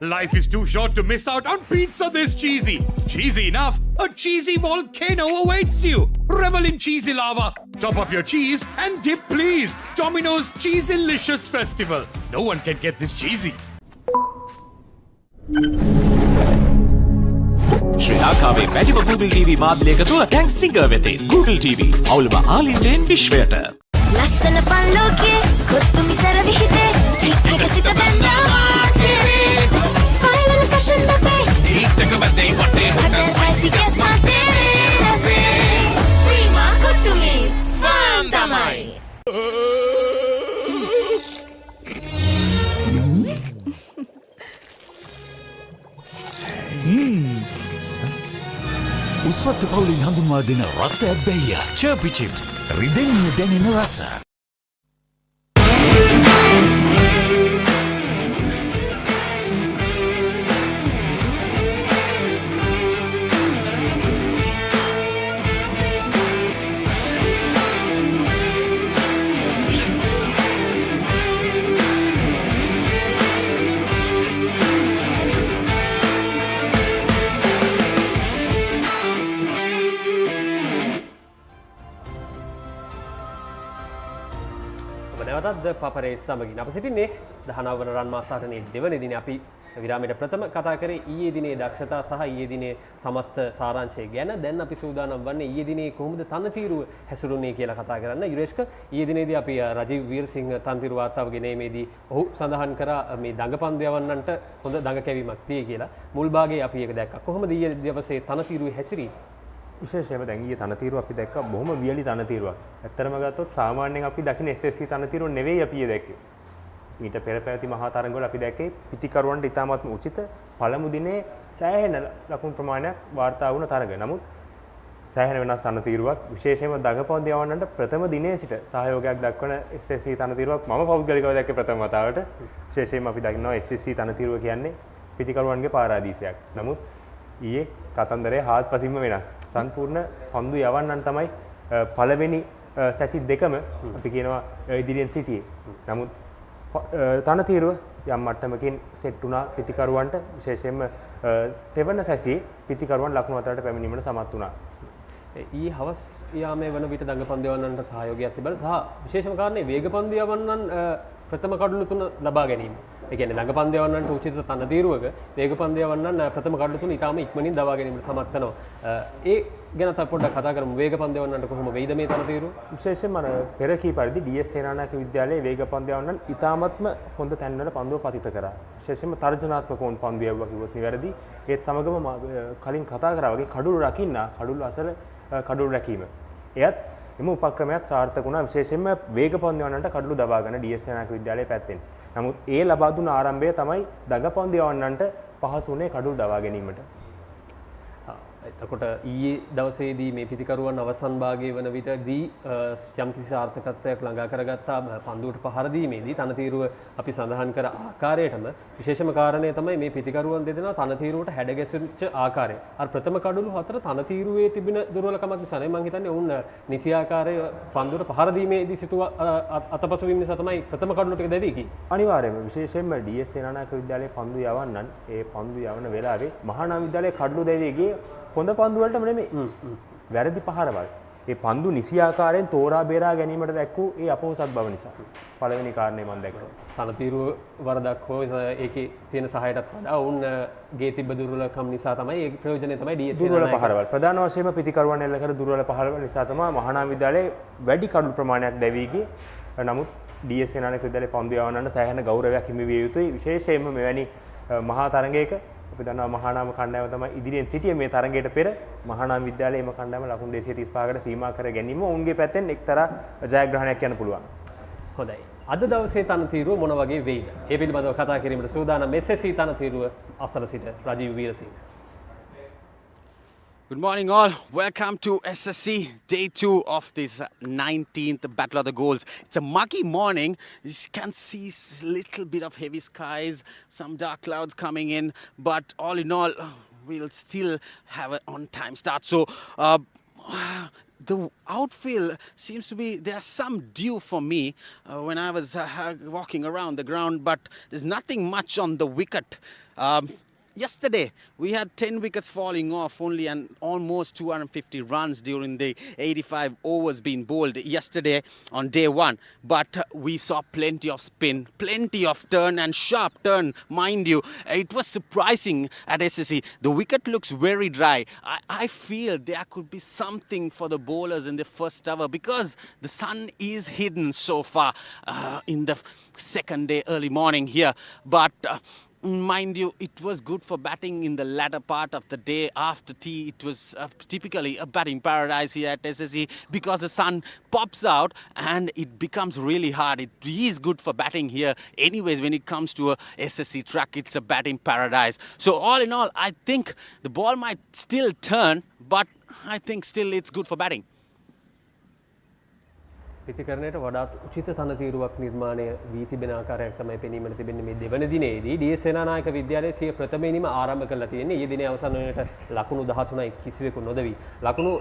Life is too short to miss out on pizza this cheesy. Cheesy enough, a cheesy volcano awaits you. Revel in cheesy lava. Top up your cheese and dip please. Domino's Cheesylicious Festival. No one can get this cheesy.
Sri Lankaවේ වැඩිම Google TV මාධ්‍යයක තුල දැන් singer වෙතින් Google TV අවුලම ආලින්දෙන් විශ්වයට.
ලස්සන පල්ලෝකේ කොත්තුමි සර විහිදේ එක්කට සිත බැඳා ෆයිවල් fashion දපේ
ඊටක බදේ වටේ
hot and spicy guess මාතේ රසේ ප්‍රීමා කොත්තුමි fun තමයි.
උස්වත්තු පවුලින් හඳුන්වා දෙන රස ඇබ්බැහිය චර්පි චිප්ස් රිදෙන්න දැනෙන රස
නැවතත් පපරේ සමගින් අප සිටින්නේ 19 වන රන් මාසාටනේ දෙවන දිනේ අපි විරාමයට ප්‍රථම කතා කරේ ඊයේ දිනේ දක්ෂතා සහ ඊයේ දිනේ සමස්ත සාරාංශය ගැන. දැන් අපි සූදානම් වන්නේ ඊයේ දිනේ කොහොමද තනතිරුව හැසිරුණේ කියලා කතා කරන්න. යුරේෂ්ක ඊයේ දිනේදී අපි රජීව් වීරසිංහ තනතිරු වාර්තාව ගෙනීමේදී ඔහු සඳහන් කරා මේ දඟපන්දු යවන්නන්ට හොඳ දඟ කැවීමක් තියෙයි කියලා. මුල් භාගයේ අපි ඒක දැක්කා. කොහොමද ඊයේ දවසේ තනතිරුවේ හැසිරී?
විශේෂයෙන්ම දැන් ඊයේ තනතිරුව අපි දැක්කා බොහොම වියලි තනතිරුවක්. ඇත්තටම ගත්තොත් සාමාන්‍යයෙන් අපි දකින SSC තනතිරුව නෙවෙයි අපි ඊයේ දැක්කේ. ඊට පෙර පැවති මහා තරඟවල අපි දැක්කේ පිටිකරුවන්ට ඉතාමත්ම උචිත පළමු දිනේ සෑහෙන ලකුණු ප්‍රමාණයක් වාර්තා වුණ තරඟ. නමුත් සෑහෙන වෙනස් තනතිරුවක් විශේෂයෙන්ම දඟපන්දු යවන්නන්ට ප්‍රථම දිනේ සිට සහයෝගයක් දක්වන SSC තනතිරුවක් මම පෞද්ගලිකව දැක්කේ ප්‍රථම වතාවට. විශේෂයෙන්ම අපි දකිනවා SSC තනතිරුව කියන්නේ පිටිකරුවන්ගේ පාරාදීසයක්. නමුත් ඊයේ කතන්දරේ හාත්පසින්ම වෙනස්. සම්පූර්ණ පන්දු යවන්නන් තමයි පළවෙනි සැසි දෙකම අපි කියනවා ඉදිරියෙන් සිටියේ. නමුත් තනතිරුව යම් මට්ටමකින් සෙට් වුණා පිටිකරුවන්ට. විශේෂයෙන්ම තෙවන සැසියේ පිටිකරුවන් ලකුණු අතරට පැමිණීමට සමත් වුණා.
ඊ හවස් යාමේ වන විට දඟපන්දු යවන්නන්ට සහයෝගයක් තිබෙන සහ විශේෂම කාරණේ වේගපන්දු යවන්නන් ප්‍රථම කඩලු තුන ලබා ගැනීම. ඒ කියන්නේ දඟපන්දු යවන්නන්ට උචිත තනතිරුවක වේගපන්දු යවන්නන් ප්‍රථම කඩලු තුන ඉතාම ඉක්මනින් දබා ගැනීමට සමත් වෙනවා. ඒ ගැන තව පොඩ්ඩක් කතා කරමු. වේගපන්දු යවන්නන්ට කොහොම වෙයිද මේ තනතිරුව?
විශේෂයෙන්ම පෙර කී පරිදි DS සේනානායක විද්‍යාලයේ වේගපන්දු යවන්නන් ඉතාමත්ම හොඳ තැන්වල පන්දුව පතිත කරා. විශේෂයෙන්ම තර්ජනාත්මක වුණ පන්දු යවුවා කිව්වොත් නිවැරදි. ඒත් සමගම කලින් කතා කරා වගේ කඩුළු රකින්න කඩුළු අසල කඩුළු රැකීම. එයත් එම උපක්‍රමයක් සාර්ථක වුණා. විශේෂයෙන්ම වේගපන්දු යවන්නන්ට කඩුළු දබා ගන්න DS සේනානායක විද්‍යාලයේ පැත්තෙන්. නමුත් ඒ ලබා දුන්න ආරම්භය තමයි දඟපන්දු යවන්නන්ට පහසු වුණේ කඩුළු දබා ගැනීමට.
එතකොට ඊයේ දවසේදී මේ පිටිකරුවන් අවසන් භාගයේ වන විටදී යම්කිසි සාර්ථකත්වයක් ළඟා කරගත්තා පන්දුවට පහර දීමේදී. තනතිරුව අපි සඳහන් කර ආකාරයටම විශේෂම කාරණය තමයි මේ පිටිකරුවන් දෙදෙනා තනතිරුවට හැඩ ගැසෙච්ච ආකාරය. අර ප්‍රථම කඩළු හතර තනතිරුවේ තිබෙන දුර්වලකමක් නිසා නේ මම හිතන්නේ වුන් නිසි ආකාරයේ පන්දුවට පහර දීමේදී සිටුව අතපසු වීම නිසා තමයි ප්‍රථම කඩළු ටික දැවි කි.
අනිවාර්යයෙන්ම විශේෂයෙන්ම DS සේනානායක විද්‍යාලයේ පන්දු යවන්නන් ඒ පන්දු යවන වෙලාවේ මහානාම විද්‍යාලයේ කඩළු දැවි ගියේ හොඳ පන්දු වලටම නෙමෙයි. වැරදි පහරවල්. ඒ පන්දු නිසි ආකාරයෙන් තෝරා බේරා ගැනීමට දැක්වූ ඒ අපොහොසත් බව නිසා. පළවෙනි කාරණේ මම දැක්කා.
තනතිරු වරදක් හෝ ඒකේ තියෙන සහයටත් වඩා ඔවුන්ගේ තිබ්බ දුර්වලකම් නිසා තමයි ඒ ප්‍රයෝජනය තමයි DS
දුර්වල පහරවල්. ප්‍රධාන වශයෙන්ම පිතිකරුවන් එල්ල කර දුර්වල පහරවල් නිසා තමයි මහානාම විද්‍යාලයේ වැඩි කඩළු ප්‍රමාණයක් දැවී ගියේ. නමුත් DS සේනානායක විද්‍යාලයේ පන්දු යවන්නට සෑහෙන ගෞරවයක් හිමි විය යුතුයි. විශේෂයෙන්ම මෙවැනි මහා තරගයක අපි දන්නවා මහානාම කණ්ඩායම තමයි ඉදිරියෙන් සිටියේ මේ තරගයට පෙර මහානාම විද්‍යාලයේ එම කණ්ඩායම ලකුණු 235කට සීමා කර ගැනීම ඔවුන්ගේ පැත්තෙන් එක්තරා ජයග්‍රහණයක් යන්න පුළුවන්.
හොඳයි. අද දවසේ තනතිරුව මොන වගේ වෙයිද? ඒ පිළිබඳව කතා කිරීමට සූදානම් SSC තනතිරුව අසල සිට Rajiv Weerasinghe.
Good morning all. Welcome to SSC day 2 of this 19th Battle of the Goals. It's a muggy morning. You can see a little bit of heavy skies, some dark clouds coming in, but all in all, we'll still have an on-time start. So, the outfield seems to be, there's some dew for me when I was walking around the ground, but there's nothing much on the wicket. Yesterday, we had 10 wickets falling off only and almost 250 runs during the 85 overs being bowled yesterday on day 1. But we saw plenty of spin, plenty of turn and sharp turn, mind you. It was surprising at SSC. The wicket looks very dry. I feel there could be something for the bowlers in the first over because the sun is hidden so far in the second day, early morning here. But mind you, it was good for batting in the latter part of the day after tea. It was typically a batting paradise here at SSC because the sun pops out and it becomes really hard. It is good for batting here. Anyways, when it comes to a SSC track, it's a batting paradise. So all in all, I think the ball might still turn, but I think still it's good for batting.
පිතිකරණයට වඩාත් උචිත තනතිරුවක් නිර්මාණය වී තිබෙන ආකාරයක් තමයි පෙනීමට තිබෙන්නේ මේ දෙවන දිනේදී DS Senanayake විද්‍යාලයේ සිය ප්‍රථම ඉනිම ආරම්භ කරලා තියෙන්නේ. ඊයේ දිනේ අවසන් වනට ලකුණු 13යි කිසිවෙකු නොදවි. ලකුණු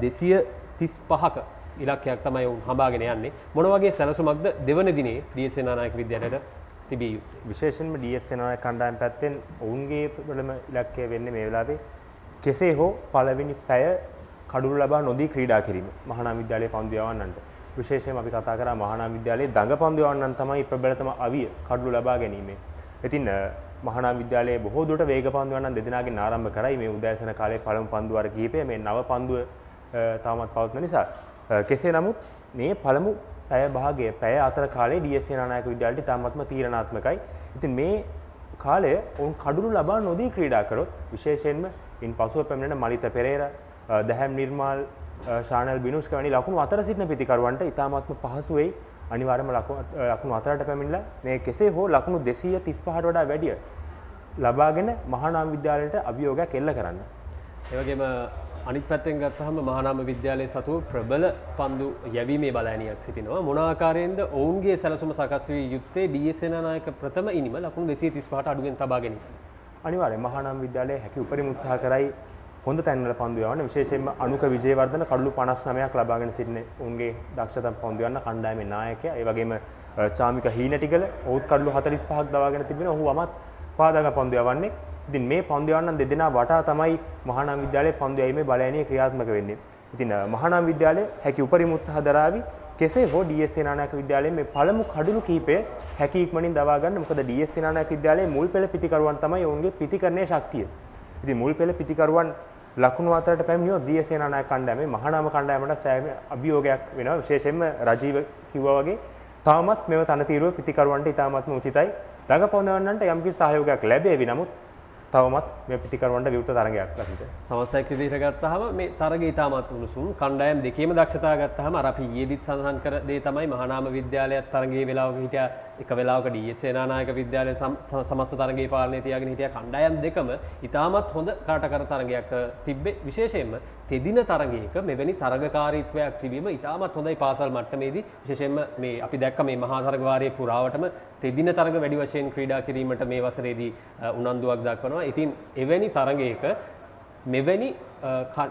235ක ඉලක්කයක් තමයි උන් හඹාගෙන යන්නේ. මොන වගේ සැලසුමක්ද දෙවන දිනේ DS සේනානායක විද්‍යාලයට තිබිය යුත්තේ?
විශේෂයෙන්ම DS සේනානායක කණ්ඩායම පැත්තෙන් ඔවුන්ගේ ප්‍රබලම ඉලක්කය වෙන්නේ මේ වෙලාවේ කෙසේ හෝ පළවෙනි පැය කඩළු ලබා නොදී ක්‍රීඩා කිරීම. මහානාම විද්‍යාලයේ පන්දු යවන්නන්ට විශේෂයෙන් අපි කතා කරා මහානාම විද්‍යාලයේ දඟපන්දු යවන්නන් තමයි ප්‍රබලතම අවිය කඩළු ලබා ගැනීම. ඉතින් මහානාම විද්‍යාලයේ බොහෝ දුරට වේග පන්දු යවන්නන් දෙදෙනාගෙන් ආරම්භ කරයි මේ උදෑසන කාලයේ පළමු පන්දු වර කිහිපය මේ නව පන්දුව තාමත් පවත්වන නිසා. කෙසේ නමුත් මේ පළමු පැය භාගයේ පැය අතර කාලේ DS සේනානායක විද්‍යාලයට තාමත්ම තීරණාත්මකයි. ඉතින් මේ කාලය ඔවුන් කඩළු ලබා නොදී ක්‍රීඩා කරොත් විශේෂයෙන්ම ඉන් පසුව පැමිණෙන මලිත පෙරේරා, දහැම් නිර්මාල්, ශානල් බිනුෂ්ක වැනි ලකුණු අතර සිටින පිතිකරුවන්ට ඉතාමත්ම පහසු වෙයි අනිවාර්යයෙන්ම ලකුණු අතරට පැමිණලා මේ කෙසේ හෝ ලකුණු 235ට වඩා වැඩි ලබාගෙන මහානාම විද්‍යාලයට අභියෝගයක් එල්ල කරන්න.
ඒ වගේම අනිත් පැත්තෙන් ගත්තහම මහානාම විද්‍යාලයේ සතු ප්‍රබල පන්දු යැවීමේ බලෑනියක් සිටිනවා. මොන ආකාරයෙන්ද ඔවුන්ගේ සැලසුම සකස් වී යුත්තේ DS සේනානායක ප්‍රථම ඉනිම ලකුණු 235ට අඩුවෙන් තබා ගැනීම?
අනිවාර්යයෙන් මහානාම විද්‍යාලයේ හැකි උපරිම උත්සාහ කරයි හොඳ තැන්වල පන්දු යවන්න. විශේෂයෙන්ම අනුක විජේවර්ධන කඩළු 59ක් ලබාගෙන සිටින උන්ගේ දක්ෂතා පන්දු යවන්න කණ්ඩායමේ නායකයා. ඒ වගේම චාමික හීනටිගල ඔහුත් කඩළු 45ක් දවාගෙන තිබෙනවා. ඔහු අමත් පාදක පන්දු යවන්නේ. ඉතින් මේ පන්දු යවන්නන් දෙදෙනා වටා තමයි මහානාම විද්‍යාලයේ පන්දු යැවීමේ බලෑනිය ක්‍රියාත්මක වෙන්නේ. ඉතින් මහානාම විද්‍යාලය හැකි උපරිම උත්සාහ දරාවි. කෙසේ හෝ DS සේනානායක විද්‍යාලයේ මේ පළමු කඩළු කීපය හැකි ඉක්මනින් දවා ගන්න. මොකද DS සේනානායක විද්‍යාලයේ මුල් පෙළ පිතිකරුවන් තමයි ඔවුන්ගේ පිතිකරණයේ ශක්තිය. ඉතින් මුල් පෙළ පිතිකරුවන් ලකුණු අතරට පැමිණියොත් DS සේනානායක කණ්ඩායමේ මහානාම කණ්ඩායමට සෑම අභියෝගයක් වෙනවා. විශේෂයෙන්ම රජීව කිව්වා වගේ තාමත් මෙව තනතිරුව පිතිකරුවන්ට ඉතාමත්ම උචිතයි. දඟපොනවන්නන්ට යම්කිසි සහයෝගයක් ලැබෙවි. නමුත් තවමත් මේ පිතිකරුවන්ට විවෘත තරගයක් ලසිත.
සමස්තයක් විදිහට ගත්තාම මේ තරගය ඉතාමත් උණුසුම්. කණ්ඩායම් දෙකේම දක්ෂතාව ගත්තාම අර අපි ඊයේදිත් සඳහන් කර දේ තමයි මහානාම විද්‍යාලයත් තරගයේ වෙලාවක හිටියා. එක වෙලාවක DS සේනානායක විද්‍යාලයේ සමස්ත තරගයේ පාලනය තියාගෙන හිටියා. කණ්ඩායම් දෙකම ඉතාමත් හොඳ කාටකර තරගයක් තිබ්බේ. විශේෂයෙන්ම තෙදින තරගයක මෙවැනි තරගකාරීත්වයක් තිබීම ඉතාමත් හොඳයි පාසල් මට්ටමේදී. විශේෂයෙන්ම මේ අපි දැක්ක මේ මහා තරග වාරයේ පුරාවටම තෙදින තරග වැඩි වශයෙන් ක්‍රීඩා කිරීමට මේ වසරේදී උනන්දුවක් දක්වනවා. ඉතින් එවැනි තරගයක මෙවැනි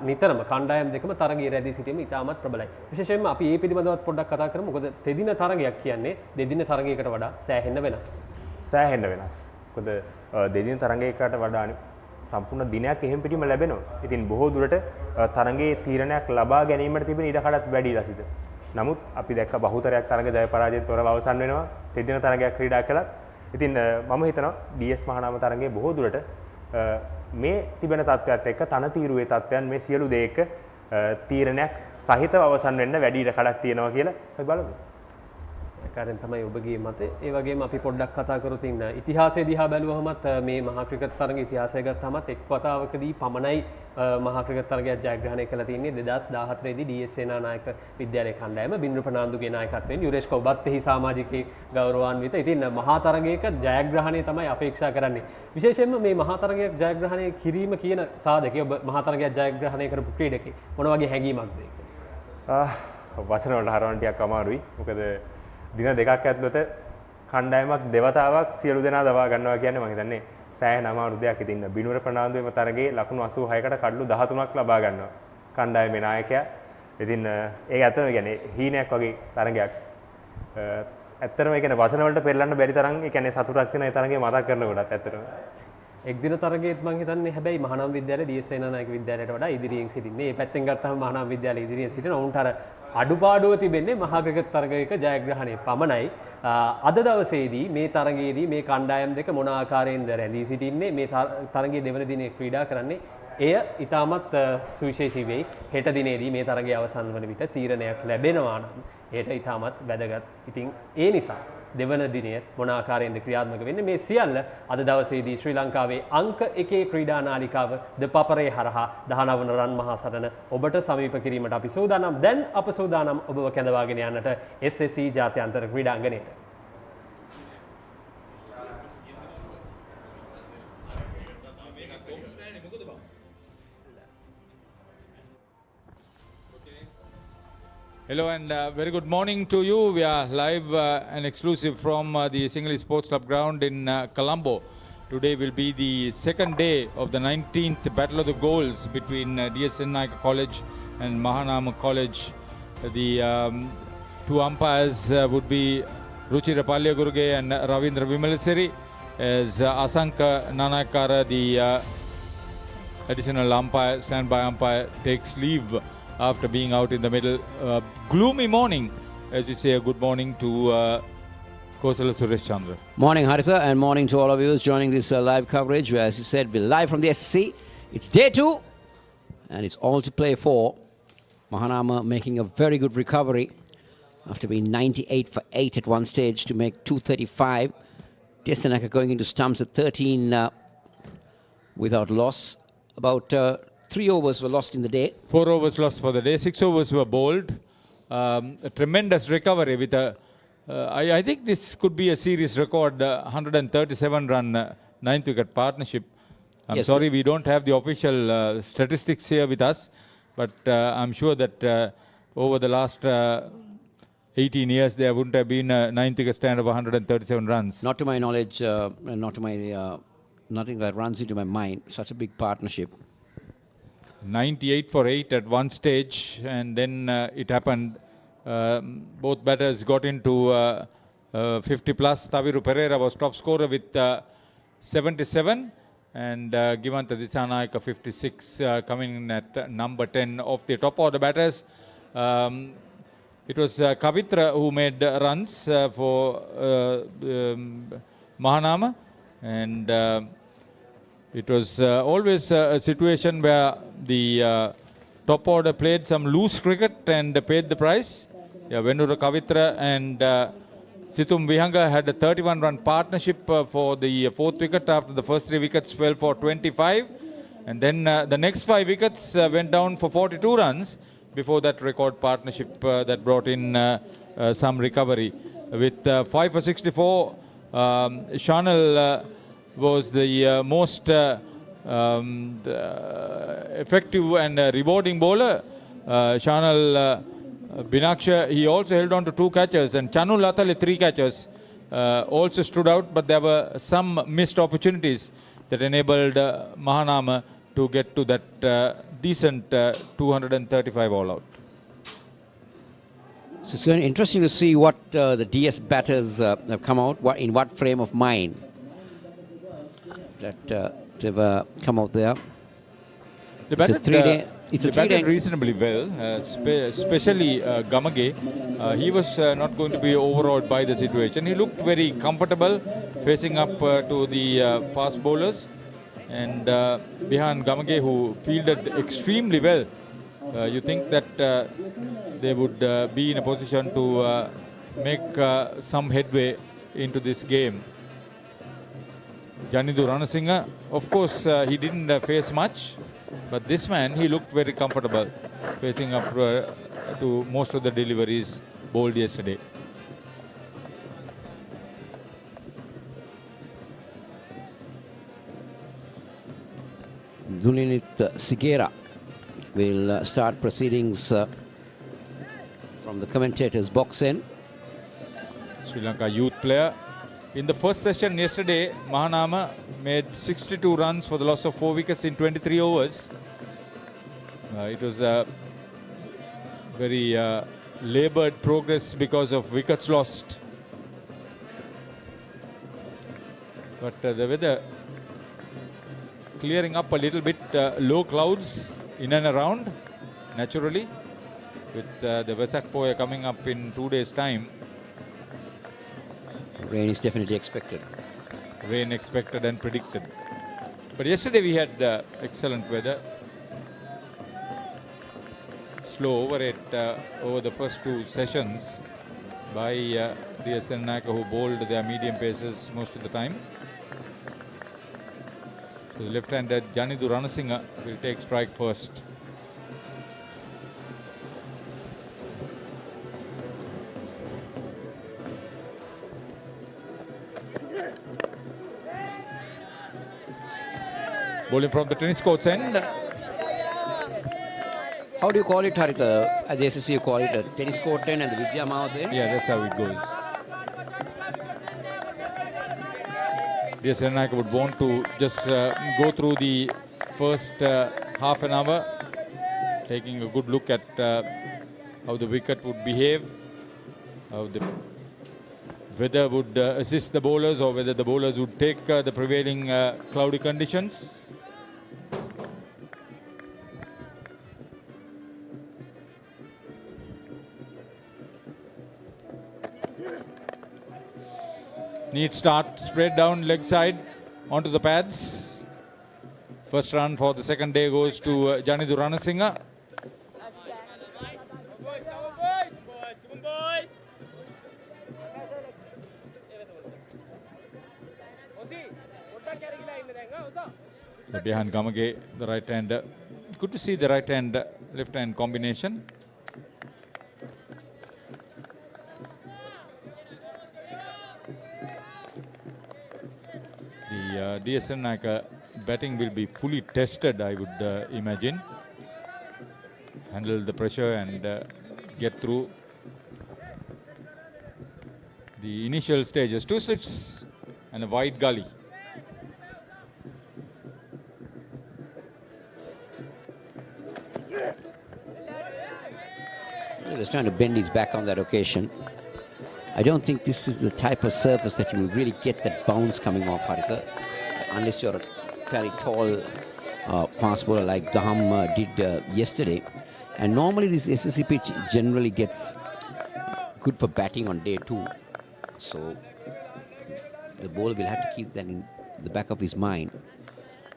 නිතරම කණ්ඩායම් දෙකම තරගයේ රැඳී සිටීම ඉතාමත් ප්‍රබලයි. විශේෂයෙන්ම අපි මේ පිළිබඳවත් පොඩ්ඩක් කතා කරමු. මොකද තෙදින තරගයක් කියන්නේ දෙදින තරගයකට වඩා සෑහෙන්න වෙනස්.
සෑහෙන්න වෙනස්. මොකද දෙදින තරගයකට වඩා සම්පූර්ණ දිනයක් එහෙම පිටිම ලැබෙනවා. ඉතින් බොහෝ දුරට තරඟයේ තීරණයක් ලබා ගැනීමට තිබෙන ඉඩකඩත් වැඩි ලසිත. නමුත් අපි දැක්ක බහුතරයක් තරඟ ජය පරාජයෙන් තොරව අවසන් වෙනවා. තෙදින තරඟයක් ක්‍රීඩා කළත්. ඉතින් මම හිතනවා DS මහානාම තරඟයේ බොහෝ දුරට මේ තිබෙන තත්ත්වයක් එක්ක තනතිරුවේ තත්ත්වයන් මේ සියලු දේ එක්ක තීරණයක් සහිතව අවසන් වෙන්න වැඩි ඉඩකඩක් තියෙනවා කියලා අපි බලමු.
කාරෙන් තමයි ඔබගේ මතය. ඒ වගේම අපි පොඩ්ඩක් කතා කරොත් ඉන්න ඉතිහාසය දිහා බැලුවහමත් මේ මහා ක්‍රිකට් තරඟ ඉතිහාසය ගත්තමත් එක් වතාවකදී පමණයි මහා ක්‍රිකට් තරගයක් ජයග්‍රහණය කළ තින්නේ 2014 දී DS සේනානායක විද්‍යාලය කණ්ඩායම බින්දු ප්‍රනාන්දුගේ නායකත්වයෙන් යුරේෂ් ඔබත් එහි සමාජිකේ ගෞරවාන්විත. ඉතින් මහා තරගයක ජයග්‍රහණය තමයි අපේක්ෂා කරන්නේ. විශේෂයෙන්ම මේ මහා තරගයක් ජයග්‍රහණය කිරීම කියන සාධකය ඔබ මහා තරගයක් ජයග්‍රහණය කරපු ක්‍රීඩකෙක් මොන වගේ හැඟීමක්ද ඒක?
වචන වලට හරවන්න ටිකක් අමාරුයි. මොකද දින දෙකක් ඇතුළත කණ්ඩායමක් දෙවතාවක් සියලු දෙනා දවා ගන්නවා කියන්නේ මම හිතන්නේ සෑහෙන අමාරු දෙයක්. ඉතින් බිනුවර ප්‍රනාන්දුවේම තරගයේ ලකුණු 86කට කඩලු 13ක් ලබා ගන්නවා කණ්ඩායමේ නායකයා. ඉතින් ඒක ඇත්තම කියන්නේ හීනයක් වගේ තරගයක්. ඇත්තටම ඒ කියන්නේ වචන වලට පෙරලන්න බැරි තරම් ඒ කියන්නේ සතුටක් වෙන ඒ තරගයේ මතක් කරනකොටත් ඇත්තටම
එක් දින තරගයේත් මම හිතන්නේ හැබැයි මහානාම විද්‍යාලයේ DS සේනානායක විද්‍යාලයට වඩා ඉදිරියෙන් සිටින්නේ. මේ පැත්තෙන් ගත්තම මහානාම විද්‍යාලයේ ඉදිරියෙන් සිටින උන්ට අර අඩුපාඩුව තිබෙන්නේ මහා ක්‍රිකට් තරගයක ජයග්‍රහණය පමණයි. අද දවසේදී මේ තරගයේදී මේ කණ්ඩායම් දෙක මොන ආකාරයෙන්ද රැඳී සිටින්නේ මේ තරගයේ දෙවන දිනේ ක්‍රීඩා කරන්නේ එය ඉතාමත් සුවිශේෂී වෙයි. හෙට දිනේදී මේ තරගය අවසන් වන විට තීරණයක් ලැබෙනවා නම් ඒට ඉතාමත් වැදගත්. ඉතින් ඒ නිසා දෙවන දිනය මොන ආකාරයෙන්ද ක්‍රියාත්මක වෙන්නේ මේ සියල්ල අද දවසේදී ශ්‍රී ලංකාවේ අංක 1 ක්‍රීඩා නාලිකාව ThePapare හරහා 19 වන රන් මහා සටන ඔබට සමීප කිරීමට අපි සූදානම්. දැන් අප සූදානම් ඔබව කැඳවාගෙන යන්නට SSC ජාත්‍යන්තර ක්‍රීඩාංගණයට.
Hello and very good morning to you. We are live and exclusive from the Sinhalese Sports Club ground in Colombo. Today will be the second day of the 19th Battle of the Goals between D.S Senanayake College and Mahanama College. The two umpires would be Ruchira Palyagurge and Ravindra Vimalasiri, as Asanka Nanakara, the additional umpire, standby umpire, takes leave after being out in the middle. Gloomy morning, as you say. A good morning to Kosala Suresh Chandra.
Morning, Haritha, and morning to all of you joining this live coverage. Where, as you said, we're live from the SSC. It's day 2, and it's all to play for. Mahanama making a very good recovery after being 98 for 8 at one stage to make 235. D.S Senanayake going into stumps at 13 without loss. About 3 overs were lost in the day.
4 overs lost for the day. 6 overs were bowled. A tremendous recovery with a... I think this could be a series record, 137 run 9th wicket partnership. I'm sorry we don't have the official statistics here with us, but I'm sure that over the last 18 years there wouldn't have been a 9th wicket stand of 137 runs.
Not to my knowledge, nothing that runs into my mind. Such a big partnership.
98 for 8 at one stage, and then it happened. Both batters got into 50 plus. Taviru Pereira was top scorer with 77, and Givanta Disanayake 56 coming in at number 10 of the top order batters. It was Kavitra who made runs for Mahanama, and it was always a situation where the top order played some loose cricket and paid the price. Yeah, Venura Kavitra and Situm Vihanga had a 31-run partnership for the 4th wicket after the first 3 wickets fell for 25. And then the next 5 wickets went down for 42 runs before that record partnership that brought in some recovery. With 5 for 64, Shanal was the most effective and rewarding bowler. Shanal Binaksha, he also held on to 2 catches, and Chanu Latale 3 catches also stood out, but there were some missed opportunities that enabled Mahanama to get to that decent 235 all out.
So it's going to be interesting to see what the DS batters have come out, in what frame of mind. That ever come out there.
They
It's a
batted,
three-day. It's a
they batted
three-day.
reasonably well, especially Gamage. He was not going to be overawed by the situation. He looked very comfortable facing up to the fast bowlers, and behind Gamage, who fielded extremely well. You think that they would be in a position to make some headway into this game. Janidu Ranasinghe, of course, he didn't face much, but this man, he looked very comfortable facing up to most of the deliveries bowled yesterday.
Zulinit Sigera will start proceedings from the commentator's box end.
Sri Lanka youth player. In the first session yesterday, Mahanama made 62 runs for the loss of 4 wickets in 23 overs. It was a very laboured progress because of wickets lost. But the weather clearing up a little bit, low clouds in and around, naturally, with the Vesak Poya coming up in 2 days' time.
Rain is definitely expected.
Rain expected and predicted. But yesterday we had excellent weather. Slow over it over the first 2 sessions by D.S Senanayake, who bowled their medium paces most of the time. So the left-hander Janidu Ranasinghe will take strike first. Bowling from the tennis court's end.
How do you call it, Haritha? At the SSC you call it a tennis court end and the Vidya Mouth end?
Yeah, that's how it goes. D.S Senanayake would want to just go through the first half an hour, taking a good look at how the wicket would behave, how the weather would assist the bowlers, or whether the bowlers would take the prevailing cloudy conditions. Neat start, spread down leg side onto the pads. First run for the second day goes to Janidu Ranasinghe. Behind Gamage, the right hand. Good to see the right hand, left hand combination. The D.S Senanayake batting will be fully tested, I would imagine. Handle the pressure and get through the initial stages. 2 slips and a wide gully.
He was trying to bend his back on that occasion. I don't think this is the type of surface that you will really get that bounce coming off, Haritha, unless you're a very tall fast bowler like Daham did yesterday. And normally this SSC pitch generally gets good for batting on day 2. So the bowler will have to keep that in the back of his mind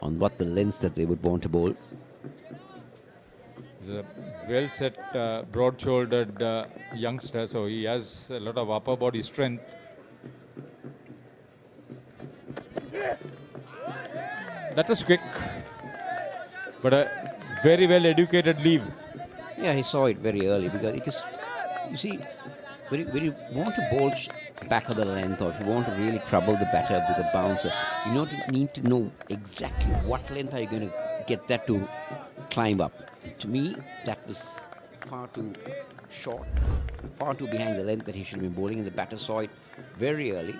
on what the lengths that they would want to bowl.
He's a well-set, broad-shouldered youngster, so he has a lot of upper body strength. That was quick, but a very well-educated leave.
Yeah, he saw it very early because it is, you see, when you want to bowl back of the length, or if you want to really trouble the batter with a bouncer, you need to know exactly what length are you going to get that to climb up. And to me, that was far too short, far too behind the length that he should have been bowling, and the batter saw it very early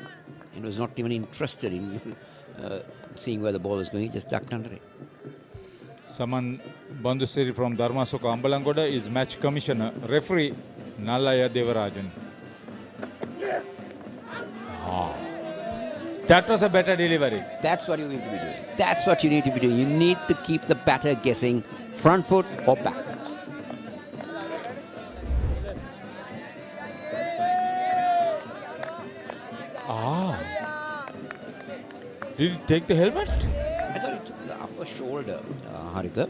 and was not even interested in seeing where the ball was going. He just ducked under it.
Saman Bandusiri from Dharmasoka Ambalangoda is match commissioner. Referee Nallaya Devarajan. That was a better delivery.
That's what you need to be doing. That's what you need to be doing. You need to keep the batter guessing front foot or back.
Did he take the helmet?
I thought he took the upper shoulder, Haritha.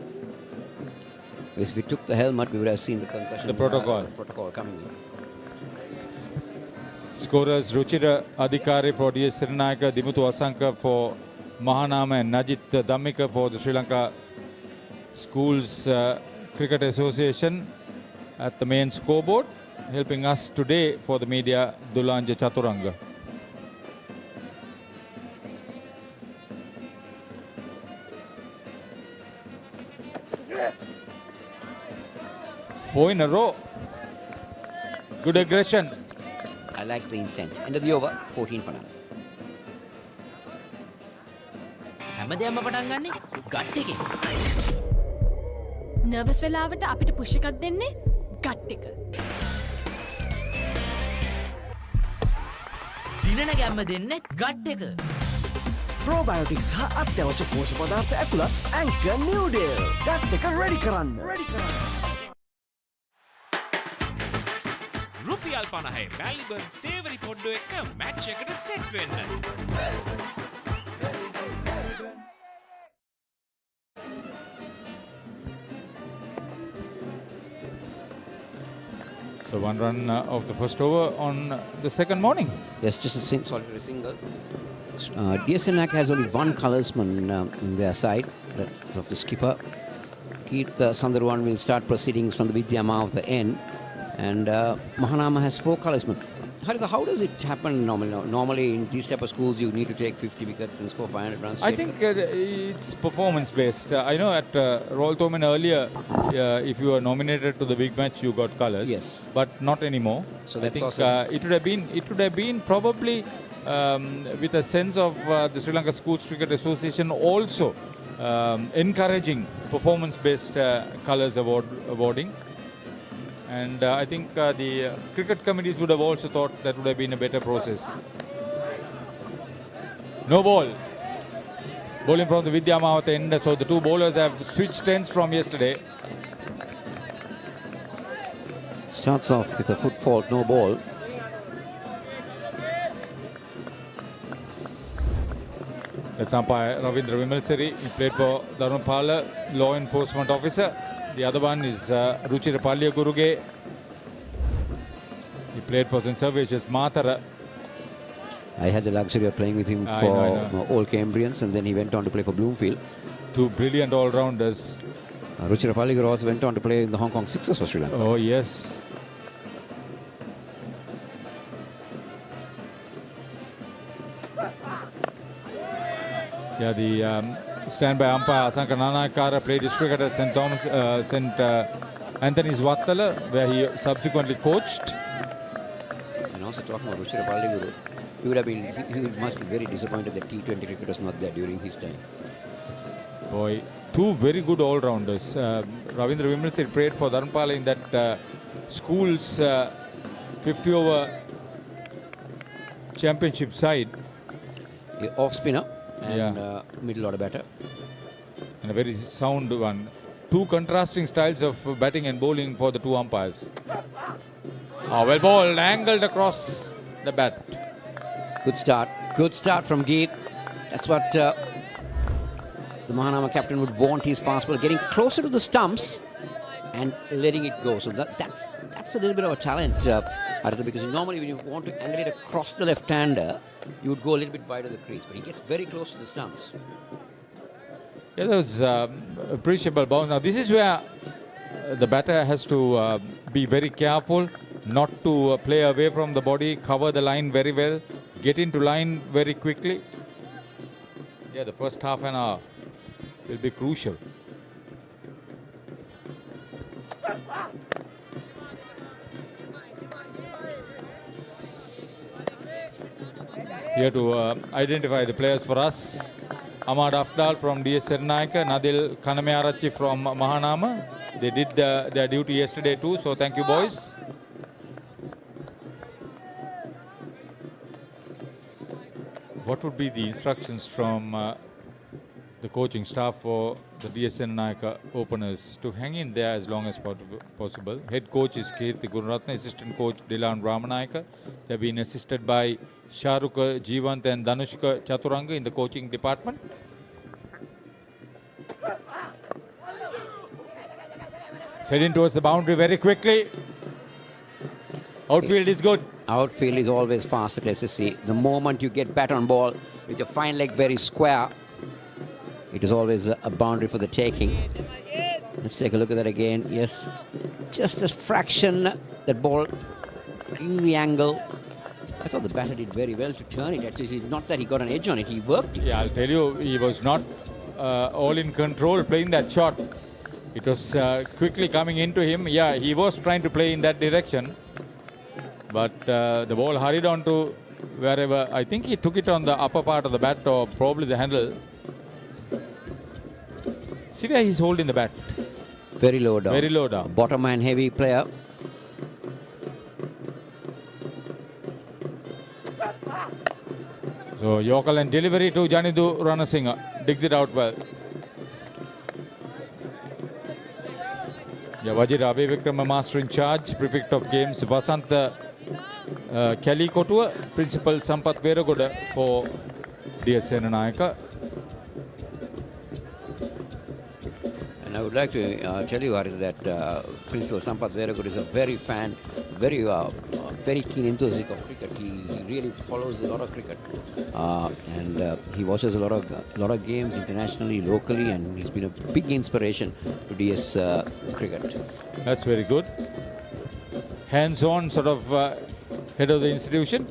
If we took the helmet, we would have seen the concussion.
The protocol.
Protocol coming in.
Scorers Ruchira Adhikari for D.S Senanayake, Dimutu Asanka for Mahanama and Najit Dhammika for the Sri Lanka Schools Cricket Association at the main scoreboard. Helping us today for the media, Dulanja Chaturanga. Four in a row. Good aggression.
I like the intent. End of the over, 14 for none.
හැමදේම පටන් ගන්නේ gut එකේ.
Nervous වෙලාවට අපිට push එකක් දෙන්නේ gut එක.
දිනන ගැම්ම දෙන්නේ ගට් එක.
ප්‍රෝබයොටික්ස් හා අත්‍යවශ්‍ය පෝෂක පදාර්ථ ඇතුළත් ඇන්කර් නිව්ඩේල් ගට් එක රෙඩි කරන්න.
රුපියල් 50 මැල්බර්න් සේවරි පොඩ්ඩෝ එක්ක මැච් එකට සෙට් වෙන්න.
So one run of the first over on the second morning.
Yes, just a solitary single. D.S Senanayake has only one colorsman in their side. That's of the skipper. Keith Sandharwan will start proceedings from the Vidyama of the end. And Mahanama has 4 colorsmen. Haritha, how does it happen normally? Normally in these type of schools you need to take 50 wickets and score 500 runs.
I think it's performance based. I know at Royal Thomond earlier, if you were nominated to the big match, you got colours.
Yes.
But not anymore.
So
I
that's
think
also
it would have been probably with a sense of the Sri Lanka Schools Cricket Association also encouraging performance based colours awarding. And I think the cricket committees would have also thought that would have been a better process. No ball. Bowling from the Vidyama at the end. So the two bowlers have switched ends from yesterday.
Starts off with a foot fault, no ball.
That's umpire Ravindra Vimalsari. He played for Darun Pala, law enforcement officer. The other one is Ruchira Guruge. He played for St. Salvatius Matara.
I had the luxury of playing with him for all Cambrians, and then he went on to play for Bloomfield.
Two brilliant all-rounders.
Ruchira Palliguru also went on to play in the Hong Kong Sixers for Sri Lanka.
Oh, yes. Yeah, the standby umpire Asanka Nanayakara played his cricket at St. Anthony's Wattala, where he subsequently coached.
And also talking about Ruchira Palliguru, he must be very disappointed that T20 cricket was not there during his time.
Boy, two very good all-rounders. Ravindra Vimalsari played for Dharanpala in that school's 50-over championship side.
Off spinner and middle order batter.
And a very sound one. Two contrasting styles of batting and bowling for the two umpires. Well bowled, angled across the bat.
Good start. Good start from Geet. That's what the Mahanama captain would want his fast ball, getting closer to the stumps and letting it go. So that's a little bit of a talent, Haritha, because normally when you want to angle it across the left-hander, you would go a little bit wide of the crease, but he gets very close to the stumps.
Yeah, that was appreciable bounce. Now this is where the batter has to be very careful not to play away from the body, cover the line very well, get into line very quickly. Yeah, the first half an hour will be crucial. Here to identify the players for us. Ahmad Afdal from D.S Senanayake, Nadil Kanamearachi from Mahanama. They did their duty yesterday too, so thank you boys. what would be the instructions from the coaching staff for the D.S Senanayake openers to hang in there as long as possible? Head coach is Kirti Gururatna, assistant coach Dilan Ramanayaka. They've been assisted by Sharuka Jeevant and Danushka Chaturanga in the coaching department. Heading towards the boundary very quickly. Outfield is good.
Outfield is always fast at SSC. The moment you get bat on ball with your fine leg very square, it is always a boundary for the taking. Let's take a look at that again. Yes, just a fraction, that ball in the angle. I thought the batter did very well to turn it. Actually, it's not that he got an edge on it, he worked it.
Yeah, I'll tell you, he was not all in control playing that shot. It was quickly coming into him. Yeah, he was trying to play in that direction. But the ball hurried on to wherever. I think he took it on the upper part of the bat or probably the handle. See where he's holding the bat.
Very low down.
Very low down.
Bottom and heavy player.
So Yorker and delivery to Janidu Ranasinghe. Digs it out well. Yeah, Wajir Abhivikrama master in charge, prefect of games Vasantha Kelly Kotua, principal Sampath Veragoda for D.S Senanayake.
And I would like to tell you, Haris, that Principal Sampath Veragoda is a very keen enthusiast of cricket. He really follows a lot of cricket, and he watches a lot of games internationally, locally, and he's been a big inspiration to DS cricket.
That's very good. Hands-on sort of head of the institution.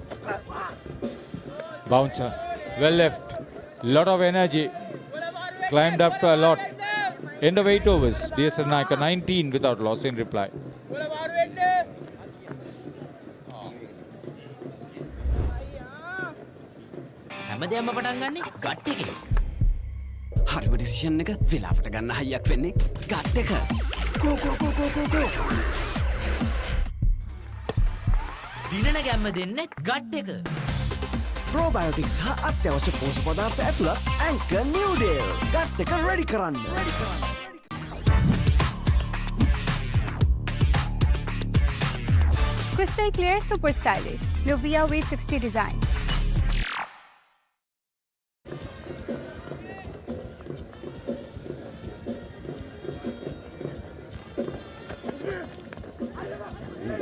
Bouncer, well left, lot of energy, climbed up a lot. End of 8 overs. D.S Senanayake 19 without loss in reply.
හැමදේම පටන් ගන්නේ gut එකේ.
හරිම decision එක වෙලාවට ගන්න හයියක් වෙන්නේ gut එක. go.
දිනන ගැම්ම දෙන්නේ ගට් එක.
Probiotics හා අත්‍යවශ්‍ය පෝෂක පදාර්ථ ඇතුළත් Anchor New Deal. ගට් එක ready කරන්න.
Crystal clear, super stylish. Luvia V60 design.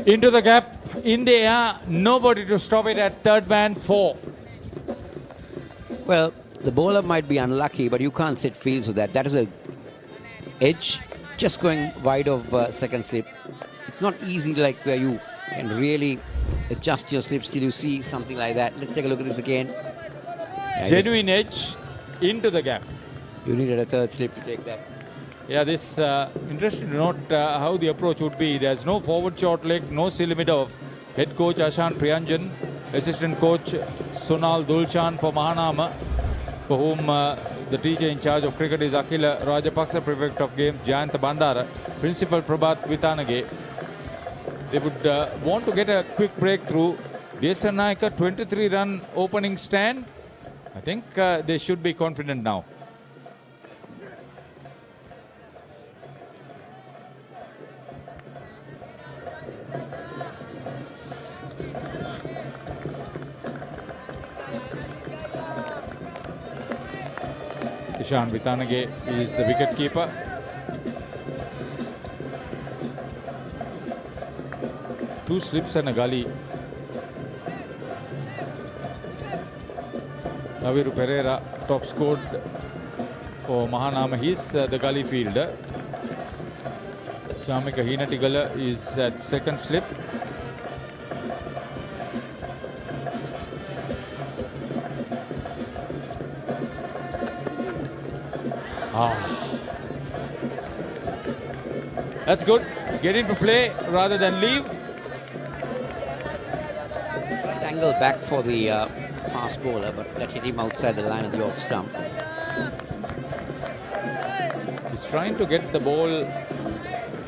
Into the gap, in the air, nobody to stop it at third man 4.
Well, the bowler might be unlucky, but you can't set fields with that. That is a edge just going wide of second slip. It's not easy like where you can really adjust your slips till you see something like that. Let's take a look at this again.
Genuine edge into the gap.
You needed a third slip to take that.
Yeah, this interesting to note how the approach would be. There's no forward short leg, no limit off. Head coach Ashan Priyanjan, assistant coach Sonal Dulchan for Mahanama, for whom the teacher in charge of cricket is Akila Rajapaksa, prefect of games Jayanta Bandara, principal Prabhat Vitanage. They would want to get a quick breakthrough. D.S Senanayake 23-run opening stand. I think they should be confident now. Ishan Vitanage is the wicket keeper. Two slips and a gully. Naviru Pereira top scored for Mahanama. He's the gully fielder. Chamika Hinatigala is at second slip. That's good. Get into play rather than leave.
Slight angle back for the fast bowler, but that hit him outside the line of the off stump.
He's trying to get the ball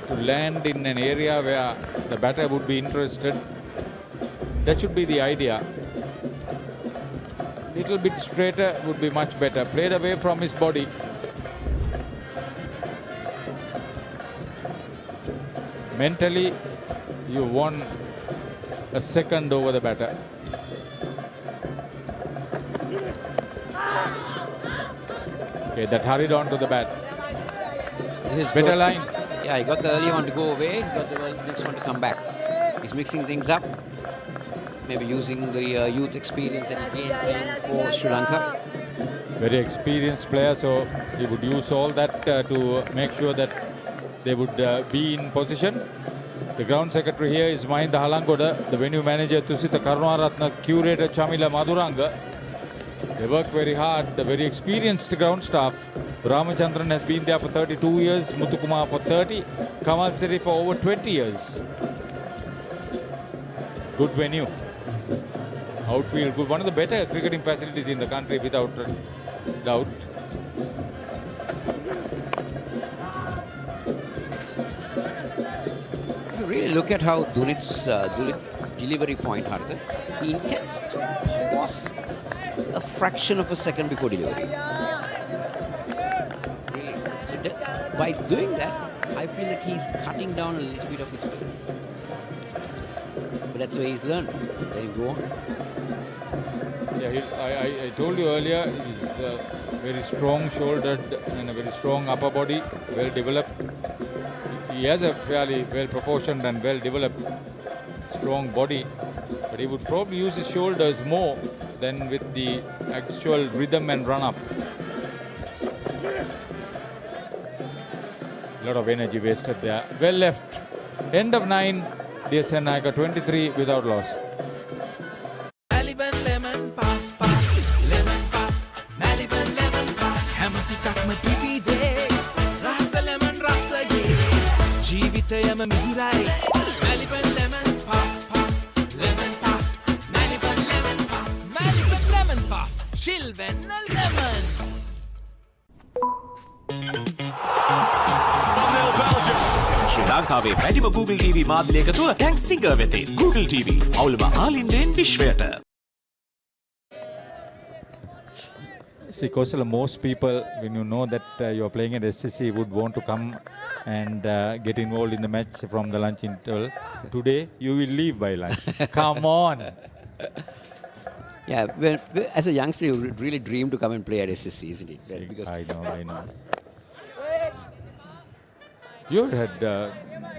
to land in an area where the batter would be interested. That should be the idea. little bit straighter would be much better. Played away from his body. Mentally, you won a second over the batter. Okay, that hurried on to the bat.
This is
better
good.
line.
Yeah, he got the early one to go away. He got the next one to come back. He's mixing things up. Maybe using the youth experience and again playing for Sri Lanka.
Very experienced player, so he would use all that to make sure that they would be in position. The ground secretary here is Mahinda Halangoda, the venue manager Tusita Karunaratna, curator Chamila Maduranga. They work very hard, the very experienced ground staff. Ramachandran has been there for 32 years, Muthukumar for 30, Kamal Seri for over 20 years. Good venue. Outfield good. One of the better cricketing facilities in the country without doubt.
You really look at how Dulit's delivery point, Hartha. He intends to pause a fraction of a second before delivery. Really. So by doing that, I feel that he's cutting down a little bit of his pace. But that's where he's learned. There you go.
Yeah, I told you earlier, he's very strong-shouldered and a very strong upper body, well developed. He has a fairly well-proportioned and well-developed strong body, but he would probably use his shoulders more than with the actual rhythm and run-up. A lot of energy wasted there. Well left. End of 9. D.S Senanayake 23 without loss.
ජීවිතයම මිහිරයි Maliban lemon puff puff lemon puff Maliban lemon puff Maliban lemon puff chill when a lemon
ශ්‍රී ලංකාවේ වැඩිම Google TV මාධ්‍ය එකතුව tank singer වෙතින් Google TV අවුලම ආලින්දෙන් විශ්වයට.
See, Kosala, most people, when you know that you are playing at SSC, would want to come and get involved in the match from the lunch interval. Today, you will leave by lunch. Come on.
Yeah, well, as a youngster, you really dream to come and play at SSC, isn't it? Because
I know. You had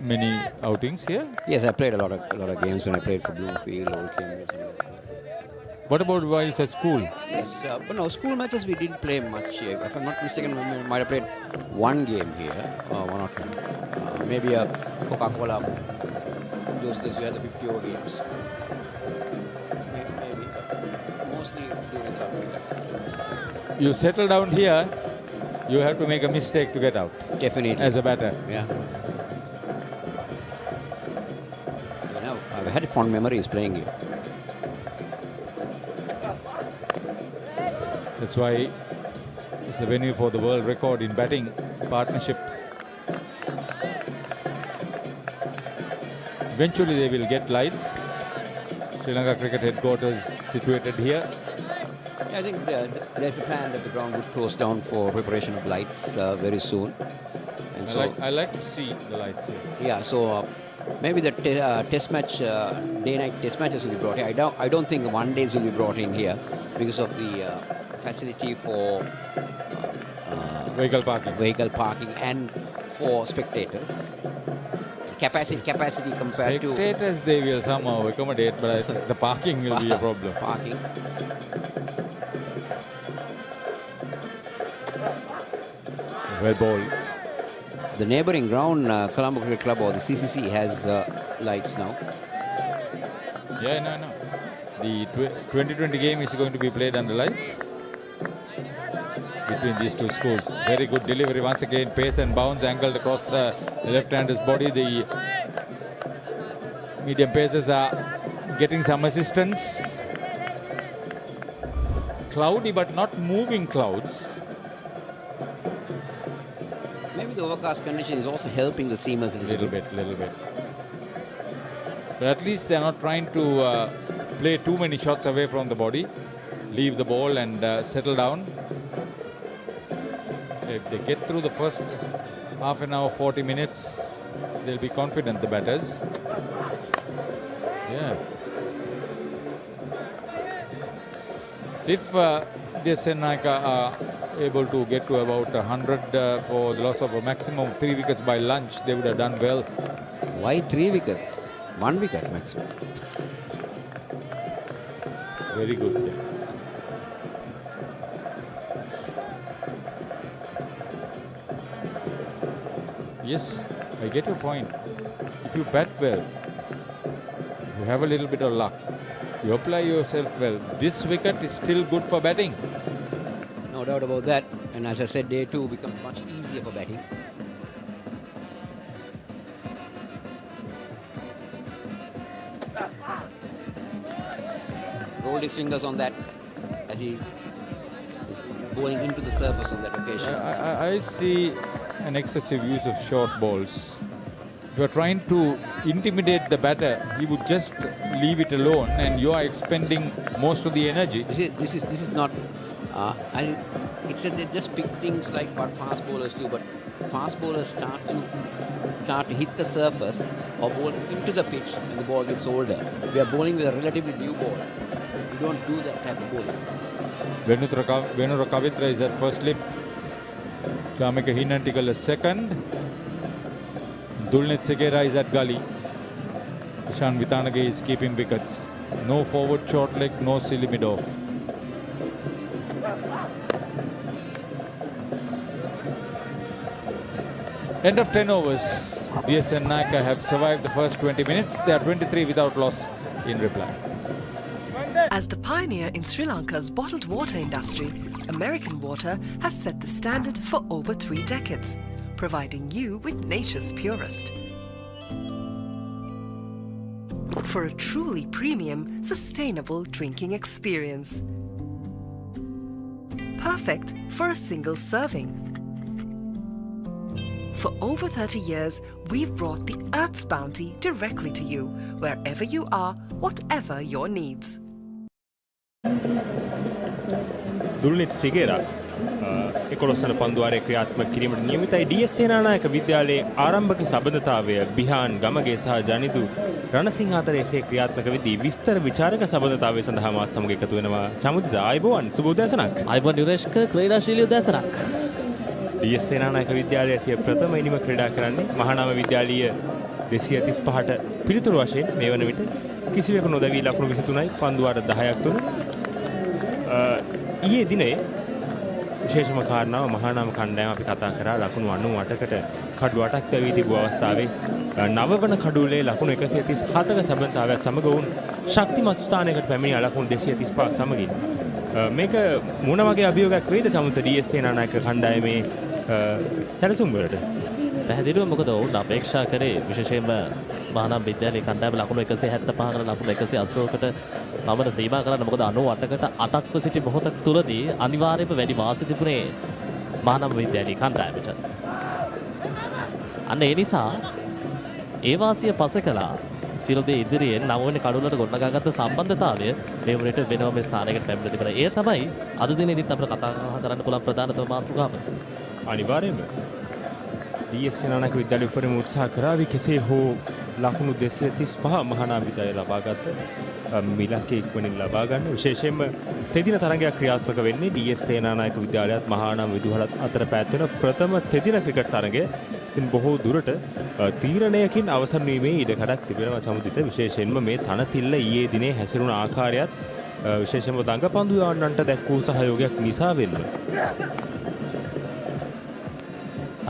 many outings here?
Yes, I played a lot of games when I played for Bloomfield, Old Cambridge.
What about while at school?
Yes, but no, school matches we didn't play much here. If I'm not mistaken, I might have played one game here, one or two. Maybe a Coca-Cola. Those days you had the 50-over games. Maybe. Mostly during summer.
You settle down here, you have to make a mistake to get out.
Definitely.
As a batter.
Yeah. You know, I've had fond memories playing here.
That's why it's a venue for the world record in batting partnership. Eventually they will get lights. Sri Lanka Cricket Headquarters situated here.
Yeah, I think there's a plan that the ground would close down for preparation of lights very soon. And
I like to see the lights here.
Yeah, so maybe the test match, day-night test matches will be brought here. I don't think the one-days will be brought in here because of the facility for
vehicle
parking and for spectators. Capacity compared to
spectators, they will somehow accommodate, but I think the parking will be a problem.
Parking.
Well bowled.
The neighbouring ground, Colombo Cricket Club or the CCC, has lights now.
Yeah, no. The 2020 game is going to be played under lights between these two schools. Very good delivery once again. Pace and bounce angled across the left-hander's body. The medium pacers are getting some assistance. Cloudy but not moving clouds.
Maybe the overcast condition is also helping the seamers a little bit.
But at least they are not trying to play too many shots away from the body. leave the ball and settle down. If they get through the first half an hour, 40 minutes, they'll be confident, the batters. Yeah. So if D.S Senanayake are able to get to about 100 for the loss of a maximum of 3 wickets by lunch, they would have done well.
Why 3 wickets? 1 wicket maximum.
Very good. Yes, I get your point. If you bat well, if you have a little bit of luck, you apply yourself well, this wicket is still good for batting.
No doubt about that. And as I said, day 2 becomes much easier for batting. Rolled his fingers on that as he is bowling into the surface on that occasion.
I see an excessive use of short balls. If you are trying to intimidate the batter, he would just leave it alone, and you are expending most of the energy.
This is not. It's that they just pick things like what fast bowlers do, but fast bowlers start to hit the surface or bowl into the pitch when the ball gets older. We are bowling with a relatively new ball. We don't do that type of bowling.
Venura Kavitra is at first slip. Chamika Hinantikal is second. Dulnet Segera is at gully. Ishan Vitanage is keeping wickets. No forward short leg, no silly mid-off. End of 10 overs. D.S Senanayake have survived the first 20 minutes. They are 23 without loss in reply.
As the pioneer in Sri Lanka's bottled water industry, American Water has set the standard for over 3 decades, providing you with nature's purest. For a truly premium, sustainable drinking experience. Perfect for a single serving. For over 30 years, we've brought the Earth's bounty directly to you, wherever you are, whatever your needs.
දුල්නෙත් සිගේරා 11 වන පන්දුවාරයේ ක්‍රියාත්මක කිරීමට නියමිතයි. D.S Senanayake විද්‍යාලයේ ආරම්භක සබඳතාවය බිහාන් ගමගේ සහ ජනිදු රණසිංහ අතර එසේ ක්‍රියාත්මක වෙදී විස්තර විචාරක සබඳතාවය සඳහා මාත් සමග එකතු වෙනවා චමුදිත. ආයුබෝවන් සුබ උදෑසනක්.
ආයුබෝවන් යුරේෂ්ක ක්‍රීඩාශීලී උදෑසනක්.
D.S සේනානායක විද්‍යාලයේ සිය ප්‍රථම ඉනිම ක්‍රීඩා කරන්නේ මහානාම විද්‍යාලීය 235ට පිළිතුරු වශයෙන් මේ වන විට කිසිවෙකු නොදැවී ලකුණු 23යි පන්දුවාර 10ක් තුන. ඊයේ දිනේ විශේෂම කාරණාව මහානාම කණ්ඩායම අපි කතා කරා ලකුණු 98කට කඩු 8ක් දැවී තිබූ අවස්ථාවේ නවවන කඩුල්ලේ ලකුණු 137ක සබඳතාවයක් සමග වුන් ශක්තිමත් ස්ථානයකට පැමිණි ලකුණු 235ක් සමගින් මේක මොන වගේ අභියෝගයක් වේද සමුත D.S සේනානායක කණ්ඩායමේ සැලසුම් වලට?
පැහැදිලිව මොකද ඔවුන් අපේක්ෂා කරේ විශේෂයෙන්ම මහානාම විද්‍යාලයේ කණ්ඩායම ලකුණු 175කට ලකුණු 180කට පමණ සීමා කරන්න. මොකද 98කට 8ක්ව සිටි මොහොතක් තුලදී අනිවාර්යයෙන්ම වැඩි වාසි තිබුණේ මහානාම විද්‍යාලයේ කණ්ඩායමට. අන්න ඒ නිසා ඒ වාසිය පස කළා සිරදේ ඉදිරියෙන් 9 වෙනි කඩුල්ලට ගොඩනගාගත්ත සම්බන්ධතාවය මේ වුණේට වෙනම ස්ථානයකට පැමිණ තිබුණා. ඒ තමයි අද දිනේදීත් අපිට කතා කරන්න පුළුවන් ප්‍රධානතම මාතෘකාව.
අනිවාර්යයෙන්ම D.S සේනානායක විද්‍යාලය උපරිම උත්සාහ කරාවි කෙසේ හෝ ලකුණු 235 මහානාම විද්‍යාලය ලබාගත්ත මිලක ඉක්මනින් ලබා ගන්න. විශේෂයෙන්ම තෙදින තරගයක් ක්‍රියාත්මක වෙන්නේ D.S සේනානායක විද්‍යාලයත් මහානාම විදුහලත් අතර පැවැත්වෙන ප්‍රථම තෙදින ක්‍රිකට් තරගය. ඉතින් බොහෝ දුරට තීරණයකින් අවසන් වීමේ ඉඩකඩක් තිබෙනවා සමුදිත. විශේෂයෙන්ම මේ තනතිල්ල ඊයේ දිනේ හැසිරුණ ආකාරයත් විශේෂයෙන්ම දඟපන්දු යවන්නන්ට දැක්වූ සහයෝගයක් නිසා වෙන්න.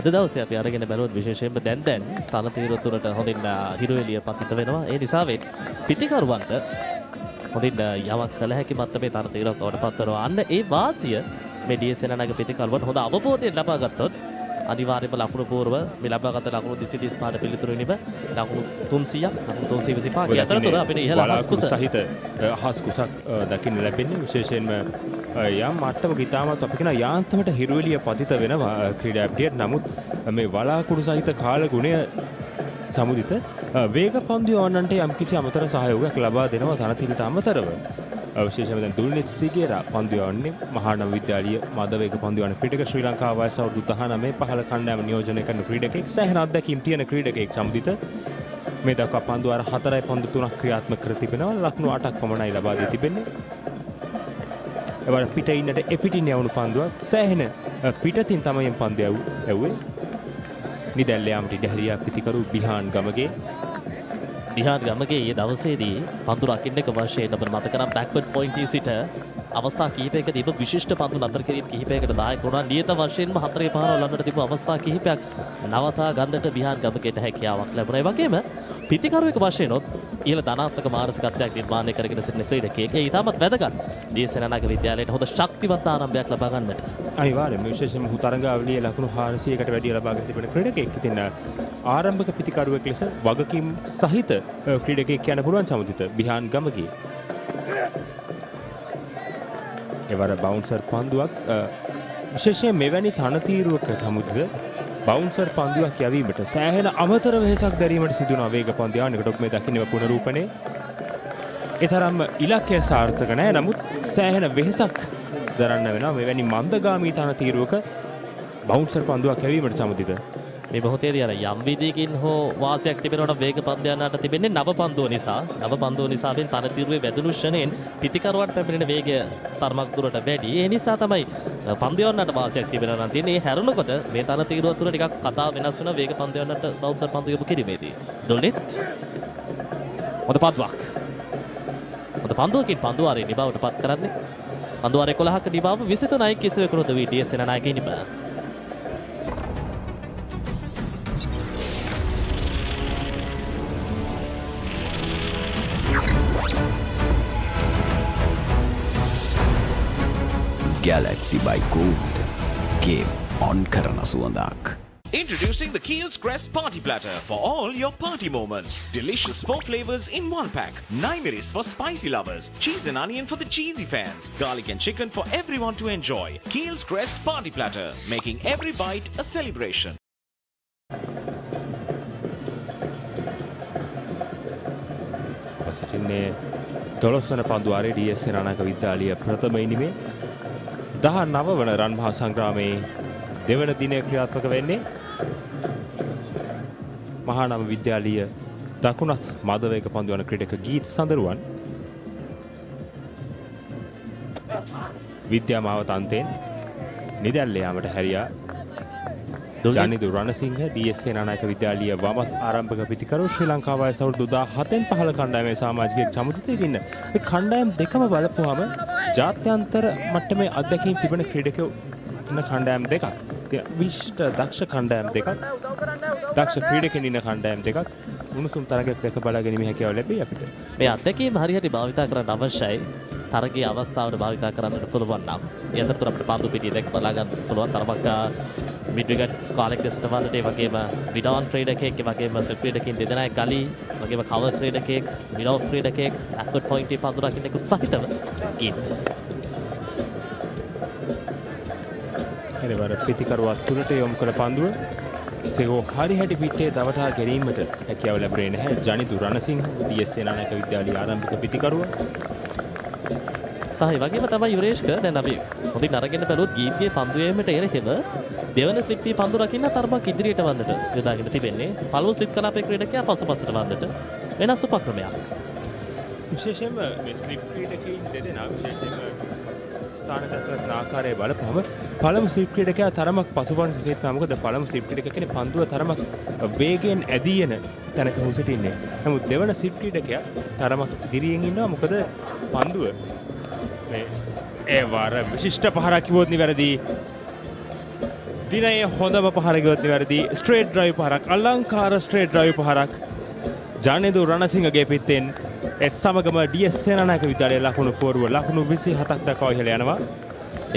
අද දවසේ අපි අරගෙන බැලුවොත් විශේෂයෙන්ම දැන් තනතිර තුරට හොඳින් හිරු එළිය පතිත වෙනවා. ඒ නිසා පිටිකරුවන්ට හොඳින් යමක් කළ හැකි මට්ටමේ තනතිරක් තවටපත් වෙනවා. අන්න ඒ වාසිය මේ D.S සේනානායක පිටිකරුවන් හොඳ අවබෝධයෙන් ලබා ගත්තොත් අනිවාර්යයෙන්ම ලකුණු පූර්ව මේ ලබාගත් ලකුණු 235ට පිළිතුරු වෙනිව ලකුණු 300ක් ලකුණු 325ක් අතරතුර අපිට ඉහළ හස්කුස
සහිත හස්කුසක් දකින්න ලැබෙන්නේ. විශේෂයෙන්ම යම් මට්ටමක ඉතාමත් අපි කියන යාන්ත්‍රමට හිරුවෙලිය පතිත වෙනවා ක්‍රීඩා අප්ඩේට්. නමුත් මේ වලාකුළු සහිත කාල ගුණය සමුදිත වේග පන්දු යවන්නන්ට යම්කිසි අමතර සහයෝගයක් ලබා දෙනවා තනතිරට අමතරව. විශේෂයෙන්ම දැන් දුල්නිත් සිගේරා පන්දු යවන්නේ මහානාම විද්‍යාලීය මදවේග පන්දු යවන ක්‍රීඩක ශ්‍රී ලංකාව වයස අවුරුදු 19 15 කණ්ඩායම නියෝජනය කරන ක්‍රීඩකෙක් සෑහෙන අත්දැකීම් තියෙන ක්‍රීඩකෙක් සම්මුදිත මේ දක්වා පන්දු අර 4යි පන්දු 3ක් ක්‍රියාත්මක කර තිබෙනවා ලකුණු 8ක් පමණයි ලබා දී තිබෙන්නේ එවර පිට ඉන්නට එපිටින් යවුණු පන්දුවක් සෑහෙන පිටතින් තමයි පන්දු යවුවේ නිදැල්ල යාමට ඉඩ හැරියා පිතිකරු බිහාන් ගමගේ
ඊයේ දවසේදී පන්දු රකින්නක වශයෙන් අපිට මතක නම් බෑක්වර්ඩ් පොයින්ට් සිට අවස්ථා කිහිපයකදී විශිෂ්ට පන්දු නතර කිරීම කිහිපයකට දායක වුණා. නියත වශයෙන්ම 4 5 ලන්නට තිබු අවස්ථා කිහිපයක් නවතා ගන්නට බිහාන් ගමකේට හැකියාවක් ලැබුණා. ඒ වගේම පිතිකරුවෙක් වශයෙන් ඉහළ ධනාත්මක මානසිකත්වයක් නිර්මාණය කරගෙන සිටින ක්‍රීඩකයෙක්. ඒ ඉතාමත් වැදගත්. D.S සෙනනායක විද්‍යාලයට හොඳ ශක්තිමත් ආරම්භයක් ලබා ගන්නට.
අනිවාර්යයෙන්ම විශේෂයෙන්ම තරඟාවලියේ ලකුණු 400කට වැඩි ලබාගෙන තිබෙන ක්‍රීඩකයෙක්. ඉතින් ආරම්භක පිතිකරුවෙක් ලෙස වගකීම් සහිත ක්‍රීඩකයෙක් කියන්න පුළුවන් සමුදිත බිහාන් ගමගේ. එවර බවුන්සර් පන්දුවක් විශේෂයෙන් මෙවැනි තනතිරුවක සමුදිත බවුන්සර් පන්දුවක් යැවීමට සෑහෙන අමතර වෙහෙසක් දැරීමට සිදුවන වේග පන්දු යවන්නකට මේ දකින්නේ පුනරූපණේ. ඒ තරම්ම ඉලක්කය සාර්ථක නැහැ. නමුත් සෑහෙන වෙහෙසක් දරන්න වෙනවා මෙවැනි මන්දගාමී තනතිරුවක බවුන්සර් පන්දුවක් යැවීමට සමුදිත.
මේ මොහොතේදී අර යම් විදියකින් හෝ වාසියක් තිබෙනකොට වේග පන්දු යනට තිබෙන්නේ නව පන්දුව නිසා වෙන තනතිරුවේ වැදුණු ෂණයෙන් පිටිකරුවට ලැබෙන වේගය තරමක් දුරට වැඩි. ඒ නිසා තමයි පන්දු යනට වාසියක් තිබෙනවා නම් තියෙන්නේ. ඒ හැරුණකොට මේ තනතිරුව තුළ ටිකක් කතා වෙනස් වෙන වේග පන්දු යනට බවුන්සර් පන්දු යොමු කිරීමේදී. දොල්නෙත් හොඳ පන්දුවක්. හොඳ පන්දුවකින් පන්දු ආරේ නිබවට පත් කරන්නේ. පන්දු ආරේ 11ක නිබව 23යි කිසිවෙකුට වී D.S සෙනනායක නිබ.
Galaxy by Gold. Game on කරන සුවඳක්.
Introducing the Kiehl's Crest Party Platter for all your party moments. Delicious 4 flavors in 1 pack. 9 miris for spicy lovers. Cheese and onion for the cheesy fans. Garlic and chicken for everyone to enjoy. Kiehl's Crest Party Platter, making every bite a celebration.
සිටින්නේ 12 වන පන්දු ආරේ D.S සෙනනායක විද්‍යාලීය ප්‍රථම ඉනිමේ 19 වන රන් මහා සංග්‍රාමයේ දෙවන දිනය ක්‍රියාත්මක වෙන්නේ මහානාම විද්‍යාලීය දකුණත් මදවේග පන්දු යන ක්‍රීඩක ගීත් සඳරුවන් විද්‍යාමාවත අන්තයෙන් නිදැල්ල යාමට හැරියා ජනිදු රණසිංහ D.S සේනානායක විද්‍යාලීය වමත් ආරම්භක පිතිකරු ශ්‍රී ලංකාව වයස අවුරුදු 17න් 15 කණ්ඩායමේ සමාජිකයෙක් සමුදිත ඉන්න මේ කණ්ඩායම් දෙකම බලපුවාම ජාත්‍යන්තර මට්ටමේ අත්දැකීම් තිබෙන ක්‍රීඩකයෝ ඉන්න කණ්ඩායම් දෙකක්. විශිෂ්ට දක්ෂ කණ්ඩායම් දෙකක්. දක්ෂ ක්‍රීඩකයන් ඉන්න කණ්ඩායම් දෙකක්. උණුසුම් තරගයක් දැක බලා ගැනීම හැකියාව ලැබෙයි අපිට.
මේ අත්දැකීම් හරියට භාවිතා කරන්න අවශ්‍යයි. තරගයේ අවස්ථාවට භාවිතා කරන්නට පුළුවන් නම් ඒ අතරතුර අපිට පන්දු පිටිය දැක බලා ගන්න පුළුවන් තරමක් මිඩ්විගට් ස්කාලෙක් දෙසට වලට ඒ වගේම විඩාන් ක්‍රීඩකයෙක් ඒ වගේම ස්ලිප් ක්‍රීඩකකින් දෙදෙනෙක් ගලී වගේම කවර් ක්‍රීඩකයෙක් මිඩ් ඔෆ් ක්‍රීඩකයෙක් බෑක්වර්ඩ් පොයින්ට් එක පන්දු රකින්න උත්සාහිතව ගීත්.
එනවර පිටිකරුවා තුනට යොමු කළ පන්දුව කෙසේහෝ හරි හැටි පිටේ දවටා ගැනීමට හැකියාව ලැබුණේ නැහැ. ජනිදු රණසිංහ D.S සේනානායක විද්‍යාලීය ආරම්භක පිටිකරුවා
සහ ඒ වගේම තමයි යුරේෂ්ක දැන් අපි හොඳින් අරගෙන බැලුවොත් ගීත්ගේ පන්දු යෑමට එරෙහිව දෙවන ස්ලිප් පී පන්දු රකින්න තරමක් ඉදිරියට වන්නට යොදාගෙන තිබෙන්නේ. පළමු ස්ලිප් කලාපයේ ක්‍රීඩකයා පසුපසට වන්නට වෙනස් උපක්‍රමයක්.
විශේෂයෙන්ම මේ ස්ලිප් ක්‍රීඩකයින් දෙදෙනා විශේෂයෙන්ම ස්ථානගත කරන ආකාරය බලපුවම පළමු ස්ලිප් ක්‍රීඩකයා තරමක් පසුබාහුව සිටිනවා. මොකද පළමු ස්ලිප් ක්‍රීඩකයා කියන්නේ පන්දුව තරමක් වේගයෙන් ඇදී එන තැනක හු සිටින්නේ. නමුත් දෙවන ස්ලිප් ක්‍රීඩකයා තරමක් ඉදිරියෙන් ඉන්නවා. මොකද පන්දුව මේ ඒ වාර විශිෂ්ට පහරක් කිව්වොත් නිවැරදි. දිනයේ හොඳම පහර කිව්වොත් නිවැරදි. ස්ට්‍රේට් ඩ්‍රයිව් පහරක්, අලංකාර ස්ට්‍රේට් ඩ්‍රයිව් පහරක් ජානේදු රණසිංහගේ පිටෙන් ඒත් සමගම D.S සේනානායක විද්‍යාලයේ ලකුණු පුවරුව ලකුණු 27ක් දක්වා ඉහළ යනවා.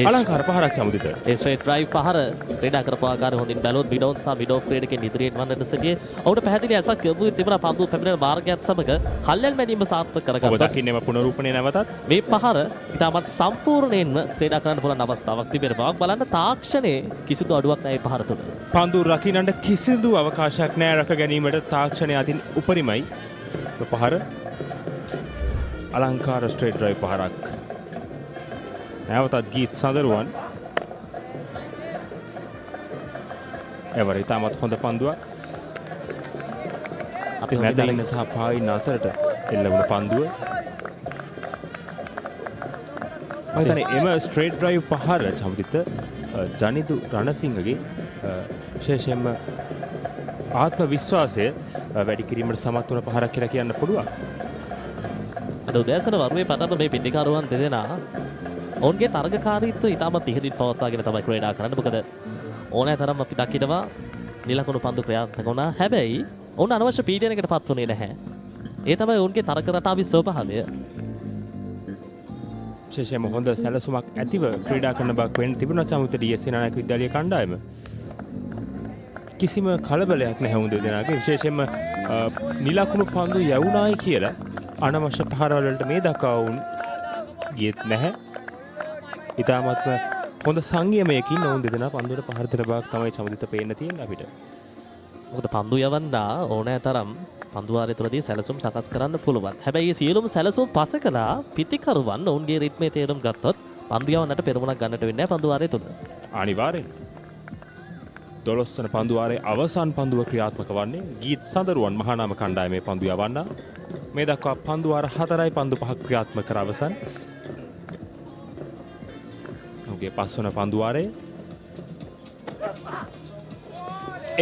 අලංකාර පහරක් සමුදිත.
ඒ ස්ට්‍රේට් ඩ්‍රයිව් පහර ක්‍රීඩා කරපු ආකාරය හොඳින් බැලුවොත් බිඩෝන් සහ මිඩ් ඔෆ් ක්‍රීඩකෙන් ඉදිරියට වන්නට සිටියේ. ඔහුට පැහැදිලි ඇසක් යොමු තිබුණා පන්දුව පැමිණෙන මාර්ගයත් සමග කල්යල් මැනීම සාර්ථක කරගත්තා.
ඔබ දකින්නේම පුනරූපණය නැවතත්
මේ පහර ඉතාමත් සම්පූර්ණයෙන්ම ක්‍රීඩා කරන්න පුළුවන් අවස්ථාවක් තිබෙන බවක් බලන්න තාක්ෂණයේ කිසිදු අඩුවක් නැහැ මේ පහර තුළ.
පන්දුව රකින්නට කිසිදු අවකාශයක් නැහැ රැක ගැනීමට තාක්ෂණය අතින් උපරිමයි. පහර අලංකාර ස්ට්‍රේට් ඩ්‍රයිව් පහරක්. නැවතත් ගීත් සඳරුවන්. එවර ඉතාමත් හොඳ පන්දුවක්.
අපි
මැදලින් සහ පායින් අතරට එල්ල වුණ පන්දුව. මම හිතන්නේ එම ස්ට්‍රේට් ඩ්‍රයිව් පහර චමිත ජනිදු රණසිංහගේ විශේෂයෙන්ම ආත්ම විශ්වාසය වැඩි කිරීමට සමත් වුණ පහරක් කියලා කියන්න පුළුවන්.
අද උදෑසන වරුවේ පටන් මේ පිටිකරුවන් දෙදෙනා ඔවුන්ගේ තරගකාරීත්වය ඉතාමත් ඉහළින් පවත්වාගෙන තමයි ක්‍රීඩා කරන්නේ. මොකද ඕනෑ තරම් අපි දකිනවා නිලකුණු පන්දු ක්‍රියාත්මක වුණා. හැබැයි ඔවුන් අනවශ්‍ය පීඩනයකට පත් වුණේ නැහැ. ඒ තමයි ඔවුන්ගේ තරග රටාවේ ස්වභාවය.
විශේෂයෙන්ම හොඳ සැලසුමක් ඇතිව ක්‍රීඩා කරන බවක් වෙන්න තිබුණා සමුද්‍ර D.S සේනානායක විද්‍යාලයේ කණ්ඩායම. කිසිම කලබලයක් නැහැ උන් දෙදෙනාගේ. විශේෂයෙන්ම නිලකුණු පන්දු යවුණායි කියලා අනවශ්‍ය පහරවල වලට මේ දක්වා වුන් ගියෙත් නැහැ. ඉතාමත්ම හොඳ සංයමයකින් ඔවුන් දෙදෙනා පන්දුවට පහර දෙන බවක් තමයි සමුදිත පේන්න තියෙන්නේ අපිට.
මොකද පන්දු යවන්නා ඕනෑ තරම් පන්දුවාරය තුළදී සැලසුම් සකස් කරන්න පුළුවන්. හැබැයි මේ සියලුම සැලසුම් පස කළා පිටිකරුවන් ඔවුන්ගේ රිද්මේ තේරුම් ගත්තොත් පන්දු යවන්නට පෙරමුණක් ගන්නට වෙන්නේ නැහැ පන්දුවාරය තුළ.
අනිවාර්යෙන්. 12 වන පන්දුවාරයේ අවසන් පන්දුව ක්‍රියාත්මක වන්නේ ගීත් සඳරුවන් මහානාම කණ්ඩායමේ පන්දු යවන්නා. මේ දක්වා පන්දුවාර 4යි පන්දු 5ක් ක්‍රියාත්මක කර අවසන්. ඔහුගේ 5 වන පන්දුවාරයේ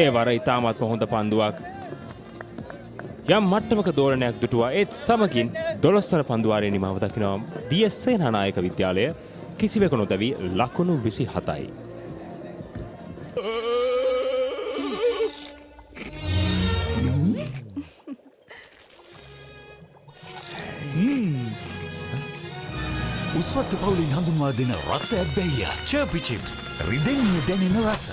ඒ වර ඉතාමත්ම හොඳ පන්දුවක්. යම් මට්ටමක දෝලනයක් දුටුවා. ඒත් සමගින් 12 වන පන්දුවාරයේ නිමාව දකිනවා D.S සේනානායක විද්‍යාලය කිසිවෙකු නොදැවි ලකුණු 27යි.
උස්වත්තු පවුලින් හඳුන්වා දෙන රස ඇබ්බැහිය චර්පි චිප්ස් රිදෙන්නේ දැනෙන රස.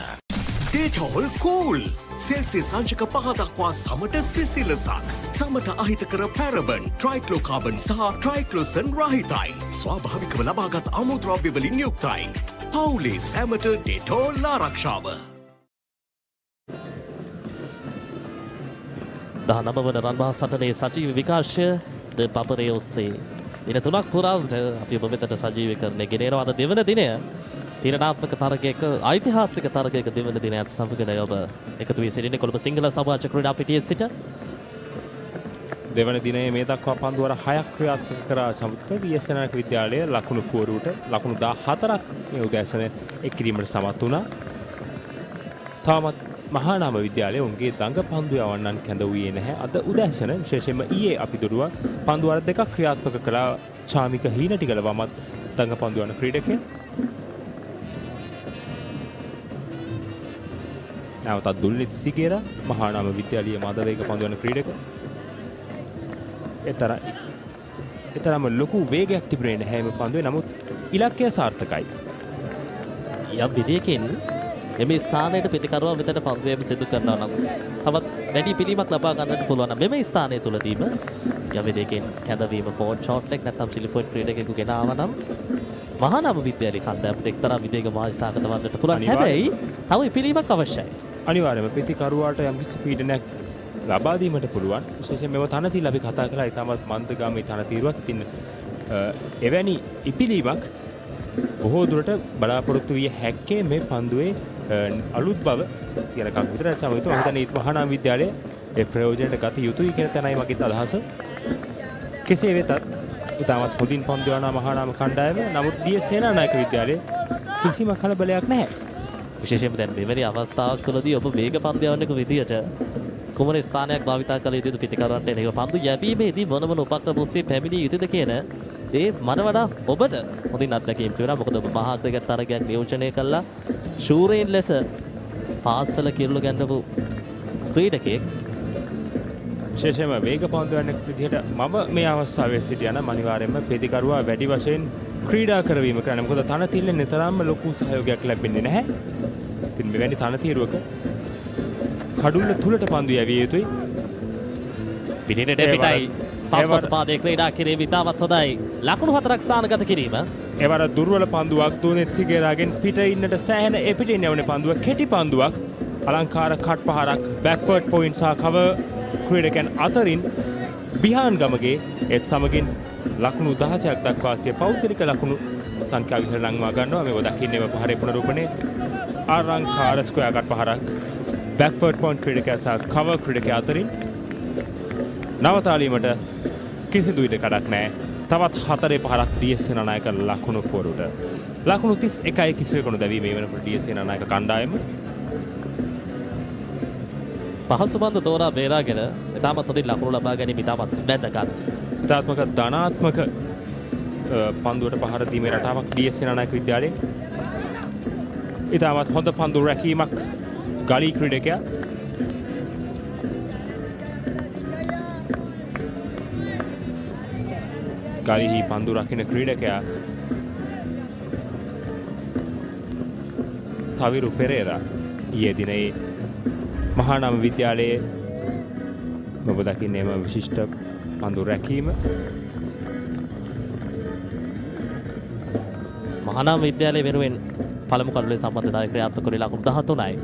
ඩේටෝල් කූල් සෙල්සියස් සංචක 5 දක්වා සමට සිසිලසක්. සමට අහිතකර පැරබන් ට්‍රයික්ලෝකාබන් සහ ට්‍රයික්ලෝසන් රහිතයි. ස්වාභාවිකව ලබාගත් අමුද්‍රව්‍ය වලින් යුක්තයි. පවුලේ සැමට ඩේටෝල් ආරක්ෂාව.
19 වන රන්මහා සටනේ සජීව විකාශය ThePapare ඔස්සේ දින 3ක් පුරාවට අපි ඔබ වෙතට සජීවීකරණය ගෙනෙනවා. අද දෙවන දිනය තීරණාත්මක තරගයක ඓතිහාසික තරගයක දෙවන දිනයත් සමගන ඔබ එකතු වී සිටින්නේ කොළඹ සිංහල සමාජ ක්‍රීඩා පිටියේ සිට.
දෙවන දිනයේ මේ දක්වා පන්දුවර 6ක් ක්‍රියාත්මක කරා සමුද්‍ර D.S සේනානායක විද්‍යාලය ලකුණු පුවරුවට ලකුණු 14ක් මේ උදෑසන එක් කිරීමට සමත් වුණා. තාමත් මහානාම විද්‍යාලය උන්ගේ දඟ පන්දු යවන්නන් කැඳ වූයේ නැහැ. අද උදෑසන විශේෂයෙන්ම ඊයේ අපි දුරුවා පන්දුවර දෙකක් ක්‍රියාත්මක කළා චාමික හීනටිගල වමත් දඟ පන්දු යන ක්‍රීඩකයා. නැවතත් දුල්නිත් සිගේර මහානාම විද්‍යාලීය මදවේග පන්දු යන ක්‍රීඩක. එතරම් ලොකු වේගයක් තිබුණේ නැහැ මේ පන්දුවේ. නමුත් ඉලක්කය සාර්ථකයි.
යම් විදියකින් එම ස්ථානයට පිටිකරුවා වෙතට පන්දුවේම සිදු කරනවා නම් තවත් වැඩි පිළිමක් ලබා ගන්නට පුළුවන් නම් මෙම ස්ථානය තුලදීම යම් විදියකින් කැඳවීම ෆෝන් ෂොට් එක නැත්නම් සිලිපොයින්ට් ක්‍රීඩකයෙකු ගෙන ආව නම් මහානාම විද්‍යාලයේ කණ්ඩායමට එක්තරා විදියක මහසාගත වන්නට පුළුවන්. හැබැයි තව පිළිමක් අවශ්‍යයි.
අනිවාර්යයෙන්ම පිටිකරුවාට යම්කිසි පීඩනයක් ලබා දීමට පුළුවන්. විශේෂයෙන් මෙව තනතිල අපි කතා කළා. ඊටමත් මන්දගාමී තනතිරුවක්. ඉතින් එවැනි ඉපිලීමක් බොහෝ දුරට බලාපොරොත්තු විය හැක්කේ මේ පන්දුවේ අලුත් බව කියන එකක් විතරයි සමහිත. මම හිතන්නේ මහානාම විද්‍යාලයේ ඒ ප්‍රයෝජනයට ගත යුතුයි කියන තැනයි මගේ අදහස. කෙසේ වෙතත් ඉතාමත් හොඳින් පන්දු යන මහානාම කණ්ඩායම. නමුත් D.S සේනානායක විද්‍යාලයේ කිසිම කලබලයක් නැහැ.
විශේෂයෙන්ම දැන් මෙවැනි අවස්ථාවක් තුළදී ඔබ වේග පන්දු යවන්නක විදියට කුමන ස්ථානයක් භාවිතා කළ යුතුද පිටිකරුවන්ට එන පන්දු යැවීමේදී මොන මොන උපක්‍රම ඔස්සේ පැමිණිය යුතුද කියන ඒ මන වඩා ඔබට හොඳින් අත්දැකීම් තිබුණා. මොකද ඔබ මහා ක්‍රිකට් තරගයක් නියෝජනය කළා. ශූරයින් ලෙස පාසල කිරුළු ගැන්වපු ක්‍රීඩකයෙක්.
විශේෂයෙන්ම වේග පන්දු යන විදිහට මම මේ අවස්ථාවේ සිටියා නම් අනිවාර්යයෙන්ම පිටිකරුවා වැඩි වශයෙන් ක්‍රීඩා කරවීම කරන්න. මොකද තනතිල්ලෙන් නිතරම ලොකු සහයෝගයක් ලැබෙන්නේ නැහැ. ඉතින් මෙවැනි තනතිරුවක කඩුල්ල තුලට පන්දු යැවිය යුතුයි.
පිටිනට පිටයි පස්පස් පාදයේ ක්‍රීඩා කිරීම ඉතාමත් හොඳයි. ලකුණු 4ක් ස්ථානගත කිරීම.
එවර දුර්වල පන්දුවක් දුනෙත් සිගේරාගෙන් පිට ඉන්නට සෑහෙන එපිටින් යවන පන්දුව කෙටි පන්දුවක්. අලංකාර කට් පහරක් බෑක්වර්ඩ් පොයින්ට් සහ කවර් ක්‍රීඩකයන් අතරින් බිහාන් ගමගේ ඒත් සමගින් ලකුණු 16ක් දක්වා සිය පෞද්ගලික ලකුණු සංඛ්‍යාව ඉහළ නංවා ගන්නවා. මේ දකින්නේම පහරේ පුනරුපණේ ආරංකාර ස්ක්වයර් පහරක් බෑක්වර්ඩ් පොයින්ට් ක්‍රීඩකයා සහ කවර් ක්‍රීඩකයා අතරින් නවතාලීමට කිසිදු ඉඩකඩක් නැහැ. තවත් 4 පහරක් DS සේනානායක ලකුණු පුවරුට. ලකුණු 31යි කිසිවෙකුණු දැවීම මේ වෙනකොට DS සේනානායක කණ්ඩායම.
පහසු බන්දු තෝරා බේරාගෙන ඉතාමත් හොඳින් ලකුණු ලබා ගැනීම ඉතාමත් වැදගත්.
ඉතාත්මක ධනාත්මක පන්දුවට පහර දීමේ රටාවක් DS සේනානායක විද්‍යාලයේ. ඉතාමත් හොඳ පන්දු රැකීමක් ගලී ක්‍රීඩකයා. ගලීහි පන්දු රකින්න ක්‍රීඩකයා තවිරු පෙරේරා ඊයේ දිනේ මහානාම විද්‍යාලයේ ඔබ දකින්නේම විශිෂ්ට පන්දු රැකීම.
මහානාම විද්‍යාලය වෙනුවෙන් පළමු කඩුවේ සම්බන්ධතාවය ක්‍රියාත්මක කරලා ලකුණු 13යි.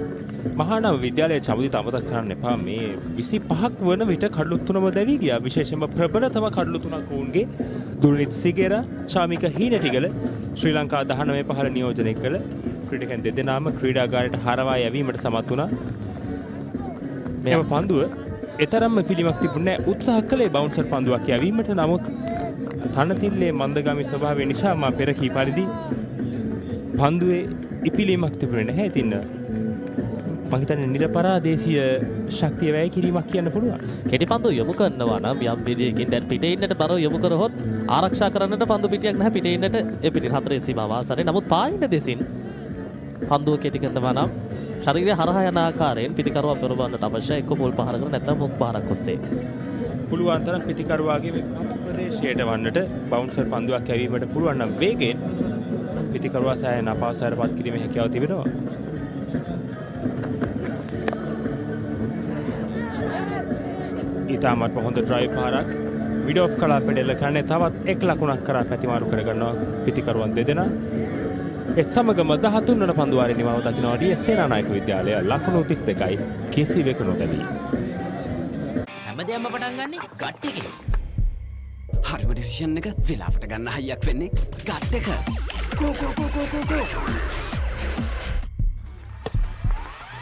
මහානාම විද්‍යාලයේ චමුදිත අමතක කරන්න එපා. මේ 25ක් වන විට කඩලු තුනම දැවී ගියා. විශේෂයෙන්ම ප්‍රබලතම කඩලු තුනක් වුන්ගේ දුල්නිත් සිගේරා, චාමික හීනටිගල ශ්‍රී ලංකා 19-15 නියෝජනය කළ ක්‍රීඩකයන් දෙදෙනාම ක්‍රීඩාගාරයට හරවා යැවීමට සමත් වුණා. මෙම පන්දුව එතරම්ම පිළිමක් තිබුණේ නැහැ. උත්සාහ කළේ බවුන්සර් පන්දුවක් යැවීමට. නමුත් තනතිල්ලේ මන්දගාමී ස්වභාවය නිසා මා පෙර කී පරිදි පන්දුවේ ඉපිලීමක් තිබුණේ නැහැ. ඉතින් මම හිතන්නේ නිරපරාදේශීය ශක්තිය වැය කිරීමක් කියන්න පුළුවන්.
කෙටි පන්දු යොමු කරනවා නම් යම් විදියකින් දැන් පිටේ ඉන්නට බරව යොමු කරහොත් ආරක්ෂා කරන්නට පන්දු පිටියක් නැහැ. පිටේ ඉන්නට ඒ පිටින් හතරේ සීමාව ආසරේ. නමුත් පායින දෙසින් පන්දුව කෙටි කරනවා නම් ශරීරය හරහා යන ආකාරයෙන් පිටිකරුවා පෙරවන්නට අවශ්‍ය එක්ක මුල් පහරකට නැත්නම් මුක් පහරක් ඔස්සේ.
පුළුවන් තරම් පිටිකරුවාගේ මේ ප්‍රදේශයට වන්නට බවුන්සර් පන්දුවක් යැවීමට පුළුවන් නම් වේගයෙන් පිටිකරුවා සෑහෙන අපහසුතාවයට පත් කිරීමේ හැකියාව තිබෙනවා. ඉතාමත් හොඳ ඩ්‍රයිව් පාරක් විඩ් ඔෆ් කලා පෙඩෙල්ල කරන්නේ තවත් එක් ලකුණක් කරා පැතිමාරු කරගන්නවා පිටිකරුවන් දෙදෙනා. ඒත් සමගම 13 වන පන්දුවාරේ නිමාව දකිනවා DS සේනානායක විද්‍යාලය ලකුණු 32යි කිසිවෙකු නොදැවී.
හැමදේම පටන් ගන්නේ ගට් එකේ.
හරිම ඩිසිෂන් එක වෙලාවට ගන්න හයියක් වෙන්නේ ගට් එක. කෝ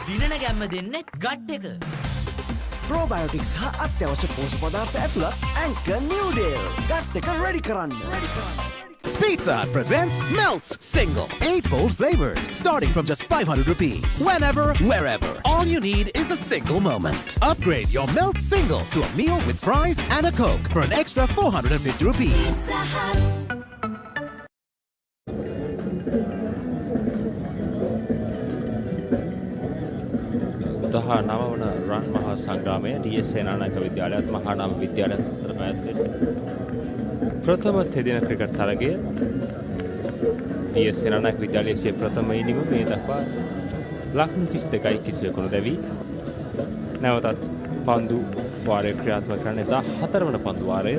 දිනන ගැම්ම දෙන්නේ ගට් එක.
ප්‍රෝබයෝටික්ස් හා අත්‍යවශ්‍ය පෝෂක පදාර්ථ ඇතුළත් ඇන්කර් නිව්ඩේල් ගට් එක රෙඩි කරන්න.
Pizza Hut presents Melts Single. 8 bold flavors starting from just 500 rupees. Whenever, wherever. All you need is a single moment. Upgrade your Melts Single to a meal with fries and a Coke for an extra 450 rupees.
Pizza Hut.
නවවන රන් මහා සංග්‍රාමය DS Senanayake විද්‍යාලයත් Mahanama විද්‍යාලයත් අතර පැවැත්වෙන ප්‍රථම තෙදින cricket තරගය DS Senanayake විද්‍යාලයේ සිය ප්‍රථම ඉනිම මේ දක්වා ලකුණු 32යි කිසිවෙකු නොදැවී නැවතත් පන්දු වාරය ක්‍රියාත්මක කරන්නේ 14 වන පන්දු වාරය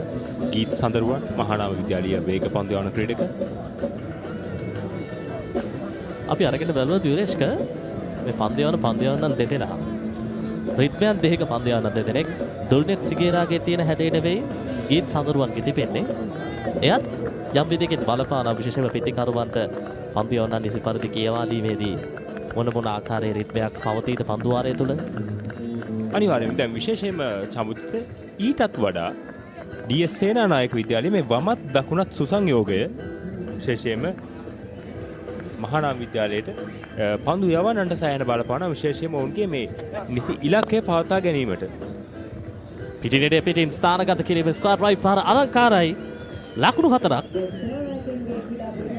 ගීත් සඳරුවන් මහානාම විද්‍යාලීය වේග පන්දු යවන ක්‍රීඩක.
අපි අරගෙන බලමු දිවේෂ්ක මේ පන්දු යවන දෙදෙනා රිද්මයන් දෙහික පන්දු යවන දෙදෙනෙක් දුල්නෙත් සිගේරාගේ තියෙන හැඩේ නෙවෙයි ගීත් සඳරුවන්ගේ තිබෙන්නේ. එයත් යම් විදිහකින් බලපාන විශේෂයෙන්ම පිටිකරුවන්ට පන්දු යවන නිසි පරිදි කියවාදීමේදී මොන ආකාරයේ රිද්මයක් පවතීද පන්දු වාරය තුල
අනිවාර්යයෙන්ම දැන් විශේෂයෙන්ම සමුදිත ඊටත් වඩා DS සේනානායක විද්‍යාලයේ මේ වමත් දකුණත් සුසංයෝගය විශේෂයෙන්ම මහානාම විද්‍යාලයට පන්දු යවන්නට සෑහෙන බලපාන විශේෂයෙන්ම ඔවුන්ගේ මේ නිසි ඉලක්කය පවත්වා ගැනීමට.
පිටිනෙඩේ පිටින් ස්ථානගත කිරීම ස්ක්වයර් රයිට් පාර අලංකාරයි. ලකුණු 4ක්.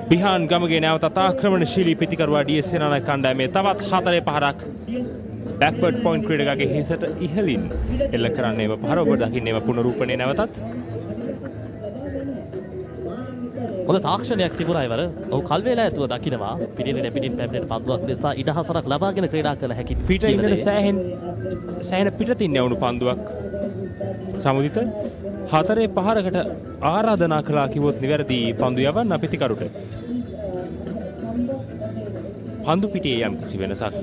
බිහාන් ගමගේ නැවතත් ආක්‍රමණශීලී පිටිකරුවා DS සේනානායක කණ්ඩායමේ තවත් 4 පහරක් බෑක්වර්ඩ් පොයින්ට් ක්‍රීඩකගේ හිසට ඉහළින් එල්ල කරන්නේම පහර ඔබ දකින්නේම පුනරූපණය නැවතත්.
හොඳ තාක්ෂණයක් තිබුණා ඉවර. ඔහු කල් වේලා ඇතුව දකින්නවා පිටිනෙඩ පිටින් පැමිණෙන පන්දුවක් නිසා ඉඩහසරක් ලබාගෙන ක්‍රීඩා කළ හැකි.
පිට ඉන්නට සෑහෙන පිටතින් යවුණු පන්දුවක් සමුදිත 4 පහරකට ආරාධනා කළා කිව්වොත් නිවැරදි පන්දු යවන්න පිටිකරුට. පන්දු පිටියේ යම් කිසි වෙනසක්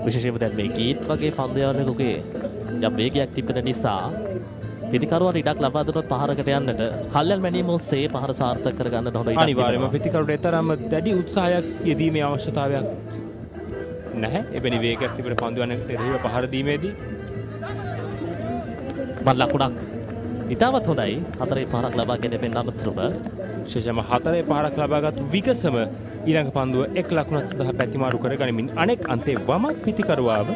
විශේෂයෙන්ම දැන් මේ ගීත් වගේ පන්දු යවන්නකගේ යම් වේගයක් තිබෙන නිසා පිතිකරුවන් ඉඩක් ලබා දුන්නොත් පහරකට යන්නට කල්යල් මැනීම ඔස්සේ පහර සාර්ථක කරගන්න හොඳ ඉඩක්
අනිවාර්යයෙන්ම පිතිකරුට තරම්ම දැඩි උත්සාහයක් යෙදීමේ අවශ්‍යතාවයක් නැහැ. එවැනි වේගයක් තිබෙන පන්දුවන්නට එරෙහිව පහර දීමේදී
මල් ලකුණක් ඉතාමත් හොඳයි. 4 පහරක් ලබා ගැනීමෙන් අමතරව
විශේෂයෙන්ම 4 පහරක් ලබාගත් විගසම ඊළඟ පන්දුව 1 ලකුණක් සඳහා පැතිමාරු කර ගනිමින් අනෙක් අන්තයේ වමත් පිතිකරුවාව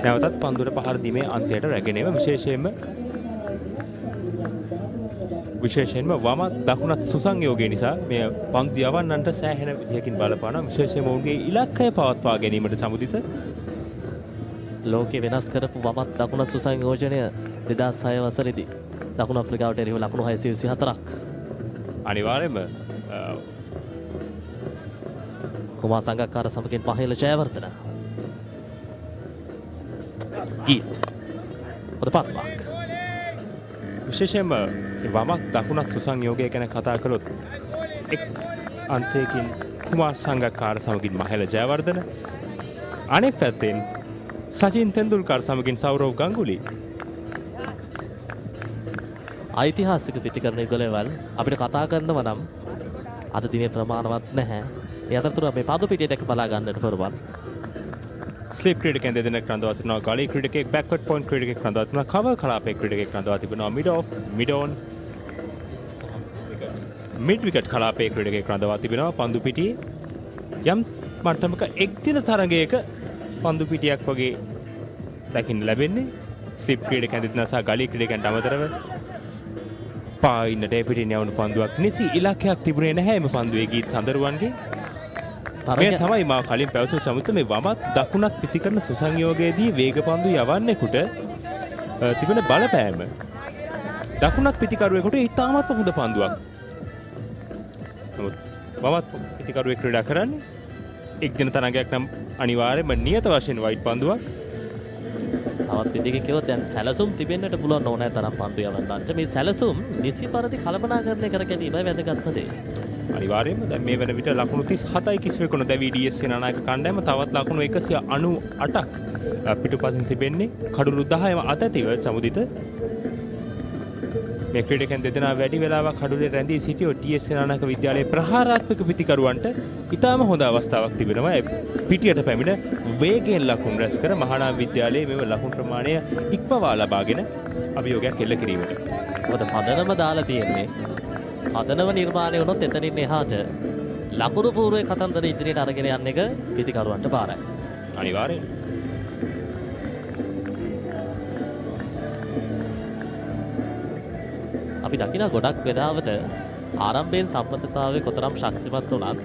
නැවතත් පන්දුවට පහර දීමේ අන්තයට රැගෙන ඒම විශේෂයෙන්ම වමත් දකුණත් සුසංයෝගය නිසා මේ පන්දු යවන්නන්ට සෑහෙන විදියකින් බලපානවා. විශේෂයෙන්ම ඔවුන්ගේ ඉලක්කය පවත්වා ගැනීමට සමුදිත
ලෝකේ වෙනස් කරපු වමත් දකුණත් සුසංයෝජනය 2006 වසරේදී දකුණු අප්‍රිකාවට එරෙහිව ලකුණු 624ක්
අනිවාර්යයෙන්ම
කුමාර සංගක්කාර සමගින් මහේල ජයවර්ධන ගීත් හොඳ පත්වක්.
විශේෂයෙන්ම වමක් දකුණක් සුසංයෝගය ගැන කතා කළොත් එක් අන්තයකින් කුමාර සංගක්කාර සමගින් මහේල ජයවර්ධන, අනෙක් පැත්තෙන් සචින් තෙන්දුල්කර් සමගින් සෞරව් ගංගුලි.
ඓතිහාසික පිතිකරණ යුගලවල් අපිට කතා කරනවා නම් අද දිනේ ප්‍රමාණවත් නැහැ. ඒ අතරතුර මේ පාදු පිටිය දැක බලා ගන්නට පුළුවන්.
ස්ලිප් ක්‍රීඩකයන් දෙදෙනෙක් රඳවා සිටිනවා. ගලී ක්‍රීඩකයෙක්, බෑක්වර්ඩ් පොයින්ට් ක්‍රීඩකයෙක් රඳවා තිබෙනවා. කවර් කලාපයේ ක්‍රීඩකයෙක් රඳවා තිබෙනවා. Mid off, mid on, mid wicket කලාපයේ ක්‍රීඩකයෙක් රඳවා තිබෙනවා. පන්දු පිටියේ යම් මට්ටමක එක් දින තරගයක පන්දු පිටියක් වගේ දකින්න ලැබෙන්නේ. ස්ලිප් ක්‍රීඩකයන් දෙදෙනා සහ ගලී ක්‍රීඩකයන්ට අමතරව පායින්නට පිටින් යවුණු පන්දුවක් නිසි ඉලක්කයක් තිබුණේ නැහැ මේ පන්දුවේ ගීත් සඳරුවන්ගේ. මේ තමයි මා කලින් පැවසූ චමුත මේ වමත් දකුණත් පිතිකරන සුසංයෝගයේදී වේග පන්දු යවන්නෙකුට තිබෙන බලපෑම දකුණත් පිතිකරුවෙකුට ඉතාමත් හොඳ පන්දුවක්. නමුත් වමත් පිතිකරුවෙක් ක්‍රීඩා කරන්නේ එක් දින තරගයක් නම් අනිවාර්යයෙන්ම නියත වශයෙන් වයිට් පන්දුවක්.
තවත් විදිහකින් කිව්වොත් දැන් සැලසුම් තිබෙන්නට පුළුවන් ඕනෑ තරම් පන්දු යවන්නට. මේ සැලසුම් නිසි පරිදි කළමනාකරණය කර ගැනීමයි වැදගත්ම දේ.
අනිවාර්යයෙන්ම දැන් මේ වෙන විට ලකුණු 37යි කිසිවෙකුට දැවි DS සේනානායක කණ්ඩායම තවත් ලකුණු 198ක් පිටුපසින් සිබෙන්නේ කඩුළු 10ම අතැතිව සමුදිත මේ ක්‍රීඩකයන් දෙදෙනා වැඩි වෙලාවක් කඩුලේ රැඳී සිටියෝ DS සේනානායක විද්‍යාලයේ ප්‍රහාරාත්මක පිතිකරුවන්ට ඉතාම හොඳ අවස්ථාවක් තිබෙනවා. පිටියට පැමිණ වේගයෙන් ලකුණු රැස් කර මහානාම විද්‍යාලයේ මෙව ලකුණු ප්‍රමාණය ඉක්මවා ලබාගෙන අභියෝගයක් එල්ල කිරීමට.
මොකද පදනම දාලා තියෙන්නේ පදනම නිර්මාණය වුණොත් එතනින් එහාට ලකුණු පූර්වයේ කතන්දර ඉදිරියට අරගෙන යන්න එක පිතිකරුවන්ට බාරයි.
අනිවාර්යයෙන්.
අපි දකින ගොඩක් වෙලාවට ආරම්භයෙන් සම්බන්ධතාවය කොතරම් ශක්තිමත් වුණත්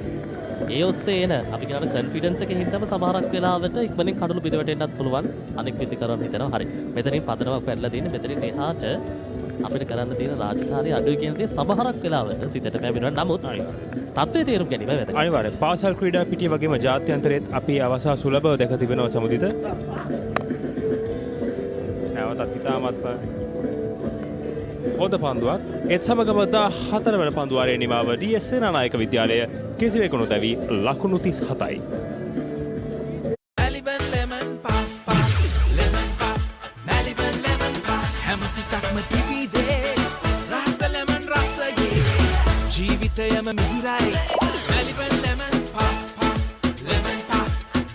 ඒ ඔස්සේ එන අපි කියන කොන්ෆිඩන්ස් එකේ හින්දාම සමහරක් වෙලාවට ඉක්මනින් කඩළු බිඳ වැටෙන්නත් පුළුවන්. අනෙක් පිතිකරුවන් හිතනවා හරි මෙතනින් පදනමක් පැනලා තියෙන්නේ මෙතනින් එහාට අපිට කරන්න තියෙන රාජකාරිය අඩුයි කියන දේ සමහරක් වෙලාවට සිතට පැමිණෙනවා. නමුත් තත්ත්වයේ තේරුම් ගැනීම වැදගත්.
අනිවාර්යයෙන් පාසල් ක්‍රීඩා පිටිය වගේම ජාත්‍යන්තරයේත් අපි අවසා සුලභව දැක තිබෙනවා සමුදිත. නැවතත් ඉතාමත්ම හොඳ පන්දුවක්. ඒත් සමගම 14 වන පන්දු වාරයේ නිමාව DS සේනානායක විද්‍යාලය කිසිවෙකුට දැවි ලකුණු 37යි.
ජීවිතයම මිහිරයි Maliban lemon puff puff lemon puff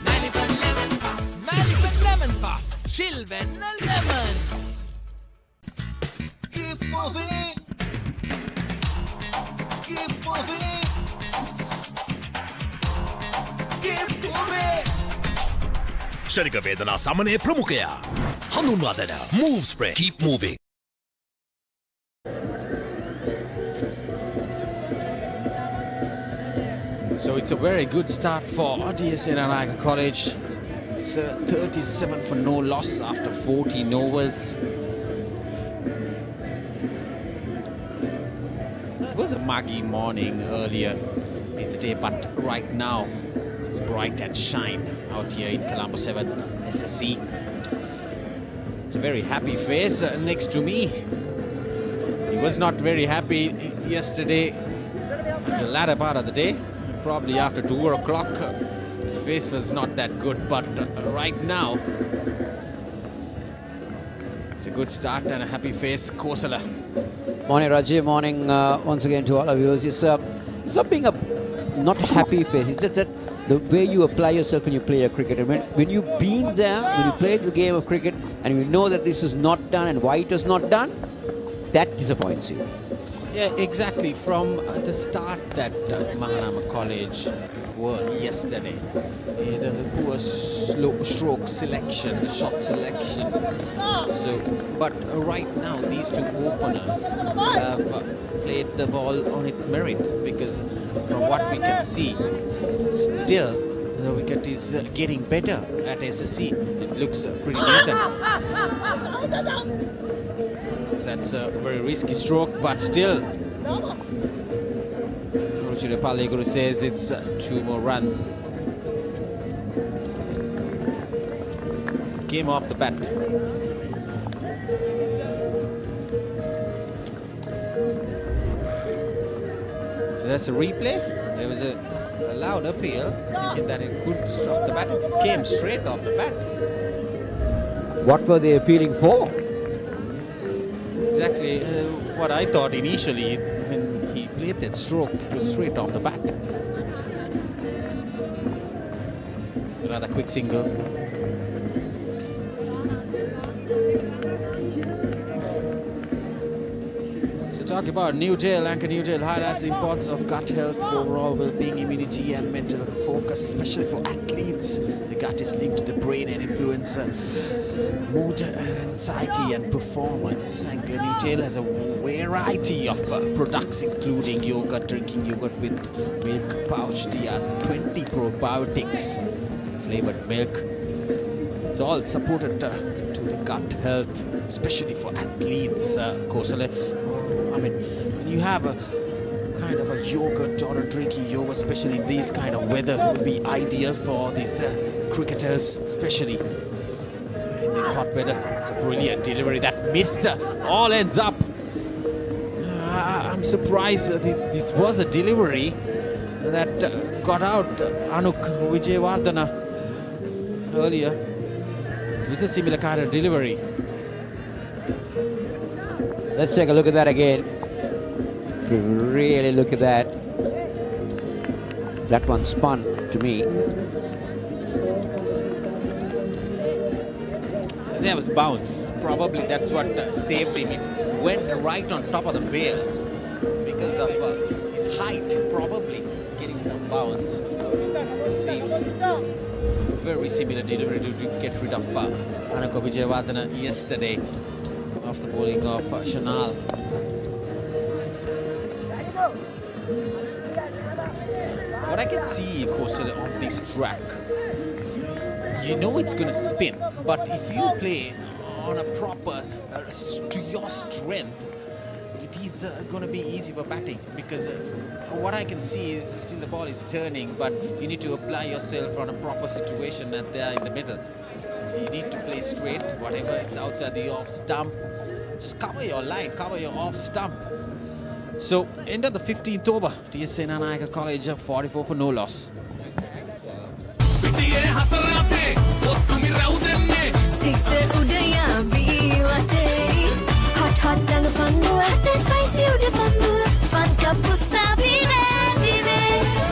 Maliban lemon puff Maliban lemon puff chill වෙන්න lemon keep moving keep moving keep moving
ශනික වේදනා සමනය ප්‍රමුඛයා හඳුන්වා දෙන move spray keep moving.
So it's a very good start for D.S Senanayake College. It's 37 for no loss after 14 overs. It was a muggy morning earlier in the day, but right now it's bright and shine out here in Colombo 7 SSC. It's a very happy face next to me. He was not very happy yesterday, the latter part of the day. Probably after 2 o'clock, his face was not that good, but right now good start and a happy face, Kosala.
Morning, Rajiv. Morning once again to all of you. It's not being a not happy face. It's just that the way you apply yourself when you play a cricket. When you've been there, when you played the game of cricket, and you know that this is not done and why it was not done, that disappoints you.
Yeah, exactly. From the start that Mahanama College were yesterday, the poor stroke selection, the shot selection. So, but right now these two openers have played the ball on its merit, because from what we can see, still the wicket is getting better at SSC. It looks pretty decent. That's a very risky stroke, but still Ruchira Paleguru says it's 2 more runs. It came off the bat. So that's a replay. There was a loud appeal thinking that it could struck the bat. It came straight off the bat.
What were they appealing for?
Exactly what I thought initially when he played that stroke. It was straight off the bat. Another quick single. So talk about Newdale, Anchor Newdale highlights the importance of gut health for overall well-being, immunity and mental focus, especially for athletes. The gut is linked to the brain and influence mood, anxiety and performance. Anchor Newdale has a variety of products including yogurt, drinking yogurt with milk pouch, DR20 probiotics, flavored milk. It's all supported to the gut health, especially for athletes. Kosale, I mean, when you have a kind of a yogurt or a drinking yogurt, especially in these kind of weather, it would be ideal for these cricketers, especially in this hot weather. It's a brilliant delivery that missed. All ends up. I'm surprised this was a delivery that got out Anuk Vijayawardena earlier. It was a similar kind of delivery.
Let's take a look at that again. If you really look at that, that one spun to me.
There was bounce. Probably that's what saved him. It went right on top of the bails because of his height, probably getting some bounce. See, very similar delivery to get rid of Anako Vijayawardena yesterday after bowling of Chanal. What I can see, Kosala, on this track, you know it's going to spin, but if you play on a proper, to your strength, it is going to be easy for batting, because what I can see is still the ball is turning, but you need to apply yourself on a proper situation and there in the middle. You need to play straight, whatever it's outside the off stump, just cover your line, cover your off stump. So, end of the 15th over, D.S Senanayake College 44 for no loss.
Sixer udaya ViU App. Hot hot danga panduwa, hot spicy uda panduwa. Fun kapusa vive.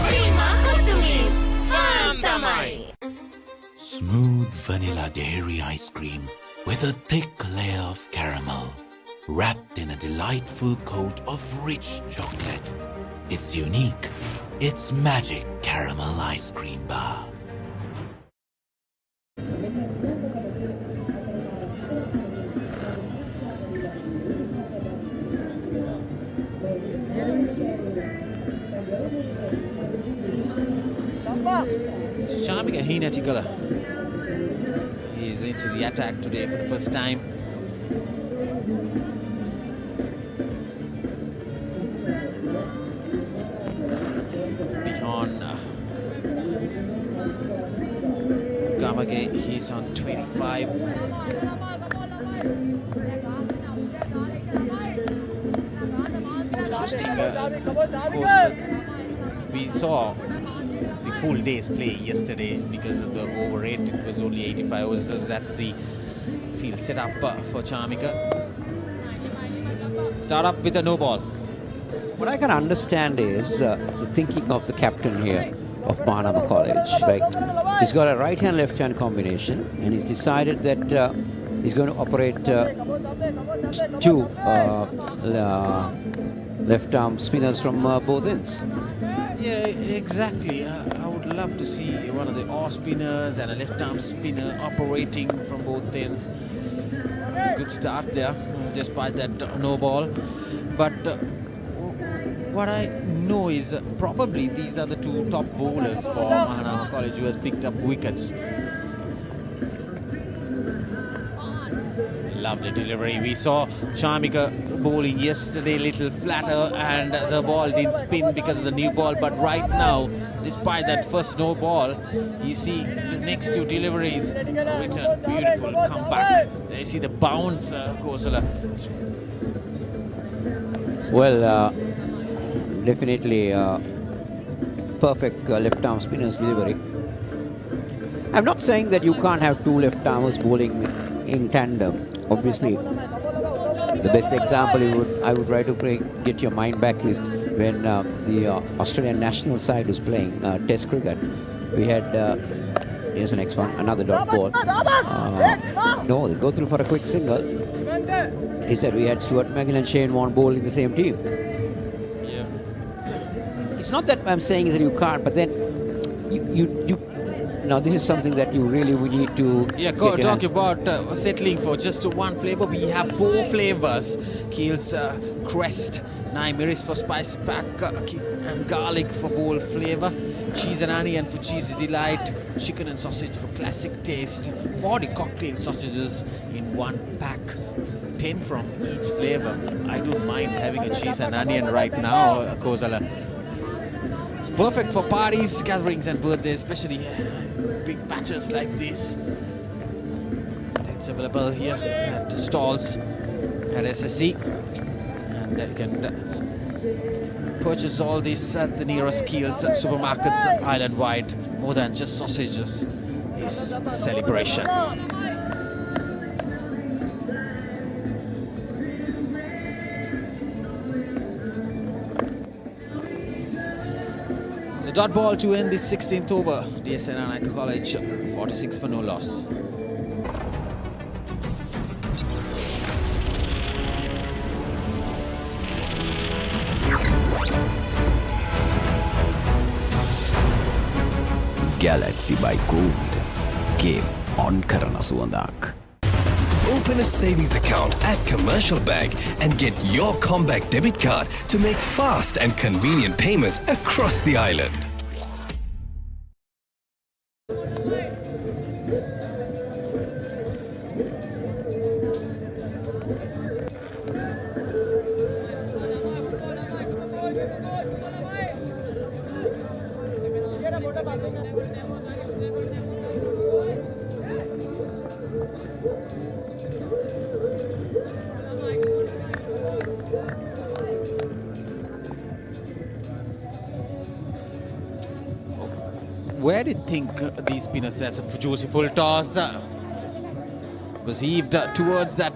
Prima kutumi, fun tamai.
Smooth vanilla dairy ice cream with a thick layer of caramel, wrapped in a delightful coat of rich chocolate. It's unique. It's magic caramel ice cream bar.
Charming Ahina Tigala. He's into the attack today for the first time. Behind Gamage, he's on 25. Interesting. Of course, we saw the full day's play yesterday because of the over 8. It was only 85 hours. That's the field set up for Charmika. Start up with a no ball.
What I can understand is the thinking of the captain here of Mahanama College. Like, he's got a right-hand, left-hand combination, and he's decided that he's going to operate two left-arm spinners from both ends.
Yeah, exactly. I would love to see one of the off spinners and a left-arm spinner operating from both ends. Good start there, despite that no ball. But what I know is probably these are the two top bowlers for Mahanama College who has picked up wickets. Lovely delivery. We saw Charmika bowling yesterday, little flatter, and the ball didn't spin because of the new ball. But right now, despite that first no ball, you see the next two deliveries return. Beautiful comeback. There you see the bounce, Kosala.
Well, definitely perfect left-arm spinner's delivery. I'm not saying that you can't have two left-armers bowling in tandem. Obviously, the best example I would try to get your mind back is when the Australian national side was playing Test cricket. We had, here's the next one, another dot ball. No, they go through for a quick single. Is that we had Stuart Magan and Shane Warne bowling the same team.
Yeah.
It's not that I'm saying that you can't, but then you now this is something that you really need to.
Yeah, talk about settling for just one flavor. We have 4 flavors: Keel's Crest, 9 Miris for spicy pack, and garlic for bold flavor, cheese and onion for cheesy delight, chicken and sausage for classic taste, 40 cocktail sausages in one pack, 10 from each flavor. I don't mind having a cheese and onion right now, Kozala. It's perfect for parties, gatherings and birthdays, especially big batches like this. It's available here at stalls at SSC, and you can purchase all these at the nearest Keel's supermarkets island-wide. More than just sausages is a celebration. Dot ball to end this 16th over. D.S Senanayake College, 46 for no loss.
Galaxy by Gold. Game on karana suwandak.
Open a savings account at Commercial Bank and get your Comback debit card to make fast and convenient payments across the island.
Where do you think these spinners, that's a juicy full toss, was heaved towards that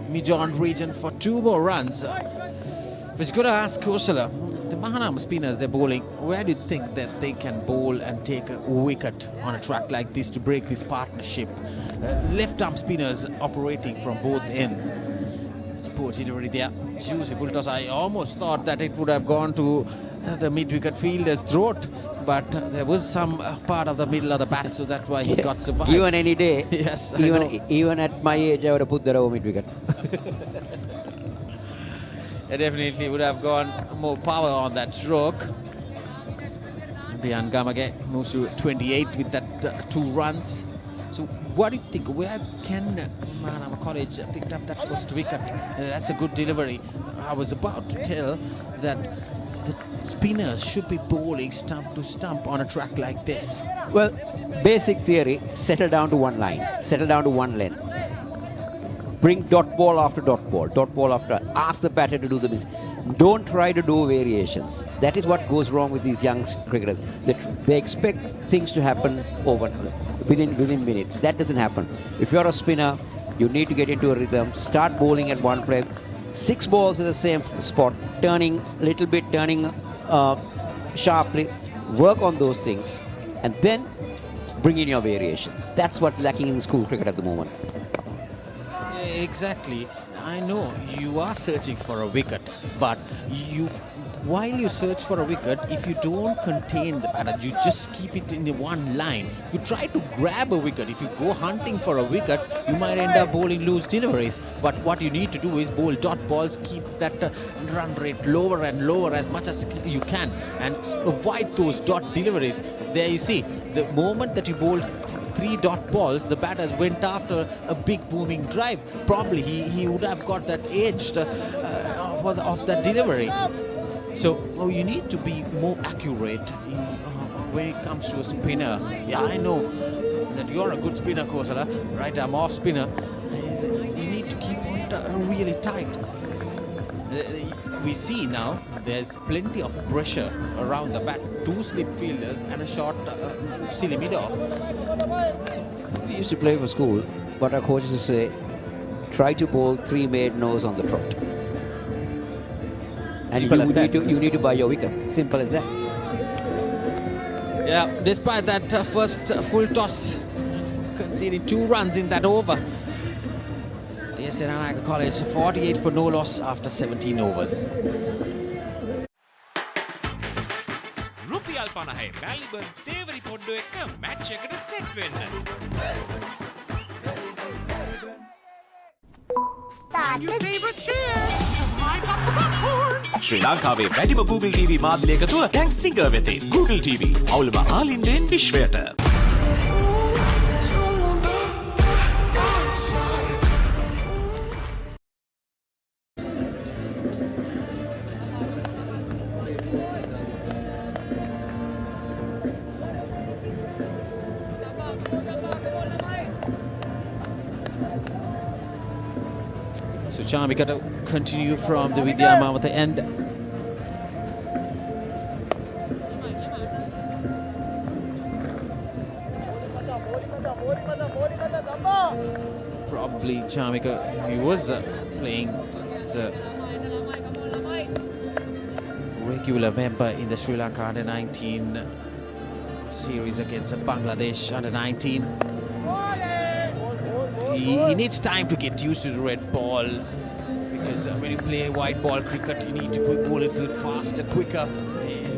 mid-on region for 2 more runs. We're going to ask Kosala, the Mahanama spinners they're bowling, where do you think that they can bowl and take a wicket on a track like this to break this partnership? Left-arm spinners operating from both ends. Poor delivery there. Juicy full toss. I almost thought that it would have gone to the mid-wicket fielder's throat, but there was some part of the middle of the bat, so that's why he got survived.
Even any day.
Yes,
even at my age, I would have put that over mid-wicket.
It definitely would have gone more power on that stroke. Bian Gamage moves to 28 with that 2 runs. So what do you think? Where can Mahanama College picked up that first wicket? That's a good delivery. I was about to tell that the spinners should be bowling stump to stump on a track like this.
Well, basic theory, settle down to one line, settle down to one length. Bring dot ball after dot ball after. Ask the batter to do the business. Don't try to do variations. That is what goes wrong with these young cricketers. They expect things to happen overnight. within minutes. That doesn't happen. If you're a spinner, you need to get into a rhythm, start bowling at one place, 6 balls in the same spot, turning sharply, work on those things, and then bring in your variations. That's what's lacking in school cricket at the moment.
Exactly. I know you are searching for a wicket, but while you search for a wicket, if you don't contain the batter, you just keep it in one line. If you try to grab a wicket, if you go hunting for a wicket, you might end up bowling loose deliveries. But what you need to do is bowl dot balls, keep that run rate lower and lower as much as you can, and avoid those dot deliveries. There you see, the moment that you bowl 3 dot balls, the batters went after a big booming drive. Probably he would have got that edge of that delivery. So you need to be more accurate when it comes to a spinner. Yeah, I know that you're a good spinner, Kosala. Right arm off spinner. You need to keep on really tight. We see now there's plenty of pressure around the bat. 2 slip fielders and a short silly mid-off.
We used to play for school, but our coaches used to say, try to bowl 3 made-nos on the trot. And you need to buy your wicket. Simple as that.
Yeah, despite that first full toss, conceding 2 runs in that over. D.S Senanayake College 48 for no loss after 17 overs.
රුපියල් 50 මැල්බර්න් සේවරි පොඩ්ඩෝ එක්ක match එකට set වෙන්න. ශ්‍රී ලංකාවේ වැඩිම Google TV මාධ්‍ය එකතුව tank singer වෙතින් Google TV අවුලම ආලින්දෙන් විශ්වයට.
So Chamika to continue from the Vidyama at the end. Probably Chamika, he was playing as a regular member in the Sri Lanka Under-19 series against Bangladesh Under-19. He needs time to get used to the red ball, because when you play white ball cricket, you need to bowl it a little faster, quicker.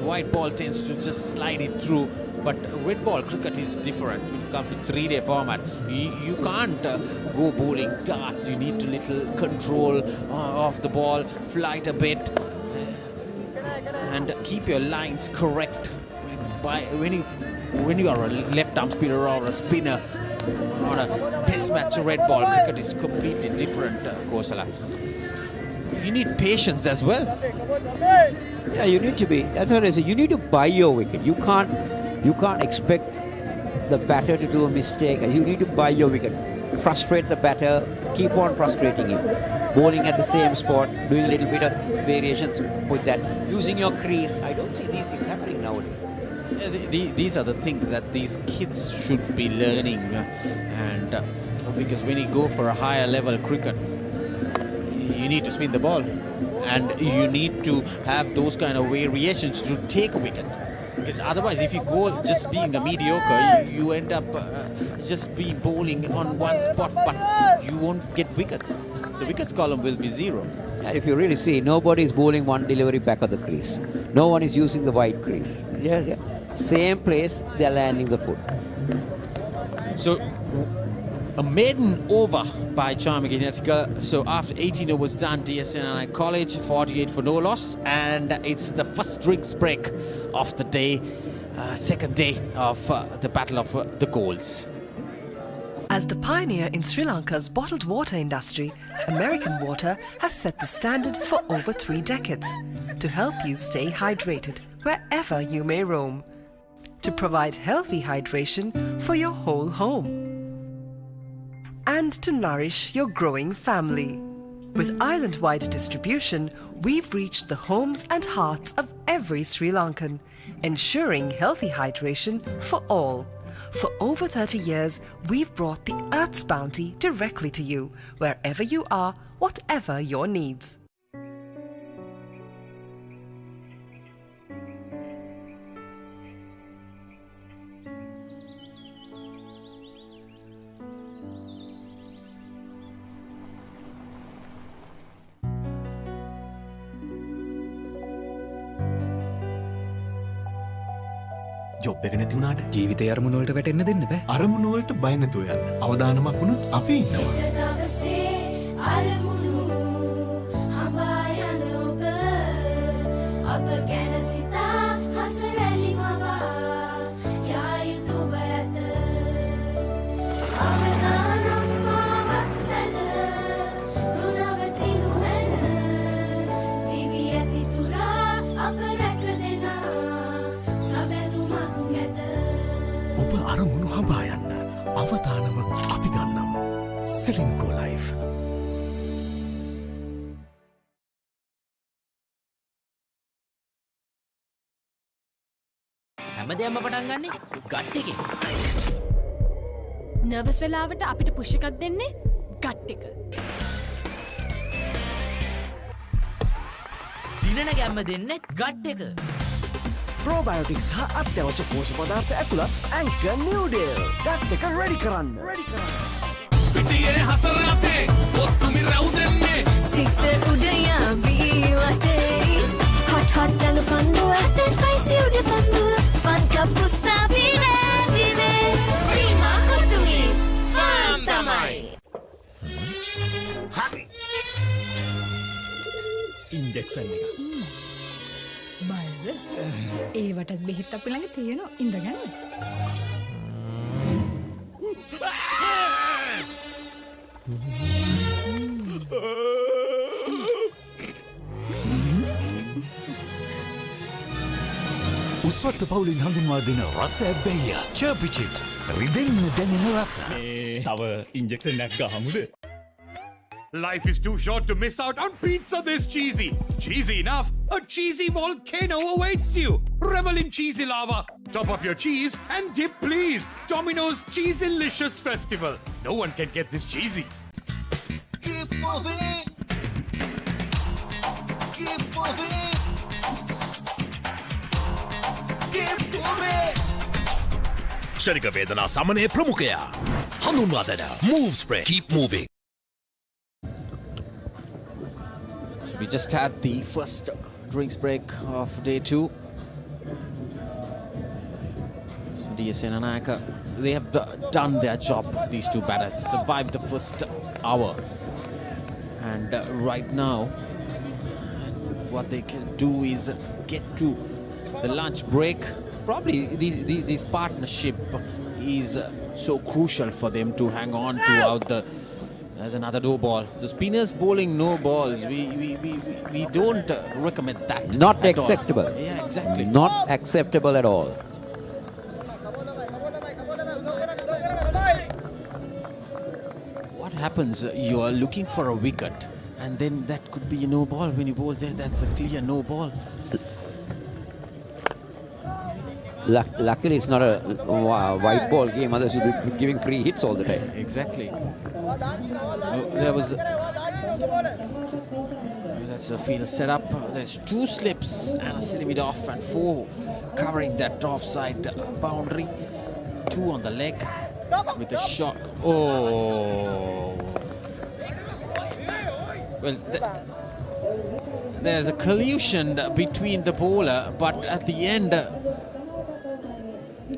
White ball tends to just slide it through, but red ball cricket is different. When it comes to 3-day format, you can't go bowling darts. You need to little control of the ball, flight a bit, and keep your lines correct. When you are a left arm spinner or a spinner on a test match, red ball cricket is completely different, Kosala. You need patience as well.
Yeah, you need to be. That's what I say. You need to buy your wicket. You can't expect the batter to do a mistake. You need to buy your wicket. Frustrate the batter. Keep on frustrating him. Bowling at the same spot, doing a little bit of variations with that. Using your crease. I don't see these things happening nowadays.
These are the things that these kids should be learning, and because when you go for a higher level cricket, you need to spin the ball, and you need to have those kind of variations to take a wicket, because otherwise if you go just being a mediocre, you end up just be bowling on one spot, but you won't get wickets. The wickets column will be 0.
If you really see, nobody is bowling one delivery back of the crease. No one is using the wide crease. Yeah. Same place, they are landing the foot.
So, a maiden over by Chamika Genetica. So, after 18 overs done, D.S Senanayake College, 48 for no loss. And it's the first drinks break of the day, second day of the Battle of the Goals.
As the pioneer in Sri Lanka's bottled water industry, American Water has set the standard for over 3 decades to help you stay hydrated wherever you may roam, to provide healthy hydration for your whole home, and to nourish your growing family. With island-wide distribution, we've reached the homes and hearts of every Sri Lankan, ensuring healthy hydration for all, For over 30 years, we've brought the Earth's bounty directly to you, wherever you are, whatever your needs.
Job එක නැති වුණාට ජීවිතේ අරමුණු වලට වැටෙන්න දෙන්න බෑ. අරමුණු වලට බය නැතුව යන්න. අවදානමක් වුණොත් අපි ඉන්නවා. අරමුණු හඹා යන්න. අවදානම අපි ගන්නම්. Selingo Life.
හැමදේම පටන් ගන්නේ ගට් එකේ.
නර්වස් වෙලාවට අපිට පුෂ් එකක් දෙන්නේ ගට් එක.
දිනන ගැම්ම දෙන්නේ ගට් එක.
Probiotics හා අත්‍යවශ්‍ය පෝෂක පදාර්ථ ඇතුළත් Anchor New Deal. ගට් එක ready කරන්න.
පිටියේ හතර අතේ ඔත්තුමි රැව් දෙන්නේ.
Sixer udaya ViU App. Hot dang panduwa, spicy uda panduwa. Fun kapusa vire vire. Prima kottumi. Fun tamai.
හරි. ඉන්ජෙක්ෂන් එක.
බයද? ඒවටත් බෙහෙත් අපි ළඟ තියෙනවා. ඉඳගන්න.
උස්වත්ත පවුලින් හඳුන්වා දෙන රස ඇබ්බැහිය චර්පි චිප්ස් රිදෙන්න දැනෙන රස.
තව ඉන්ජෙක්ෂන් එකක් ගහමුද? Life is too short to miss out on pizza this cheesy. Cheesy enough, a cheesy volcano awaits you. Revel in cheesy lava. Top up your cheese and dip please. Domino's Cheeselicious Festival. No one can get this cheesy.
Keep moving. Keep moving. Keep moving.
ශනික වේදනා සමනය ප්‍රමුඛයා. හඳුන්වා දෙන Move Spray. Keep moving.
So we just had the first drinks break of day 2. So D.S Senanayake, they have done their job. These two batters survived the first hour, and right now what they can do is get to the lunch break. Probably this partnership is so crucial for them to hang on to out the. There's another no ball. The spinners bowling no balls. We don't recommend that.
Not
at
acceptable.
all. Yeah, exactly.
Not acceptable at all.
What happens? You are looking for a wicket, and then that could be a no ball. When you bowl there, that's a clear no ball.
Luckily, it's not a white ball game. Others will be giving free hits all the time.
Exactly. There was. That's a field set up. There's 2 slips and a silly mid off, and 4 covering that offside boundary. 2 on the leg with a shot. Oh. Well, there's a collusion between the bowler, but at the end,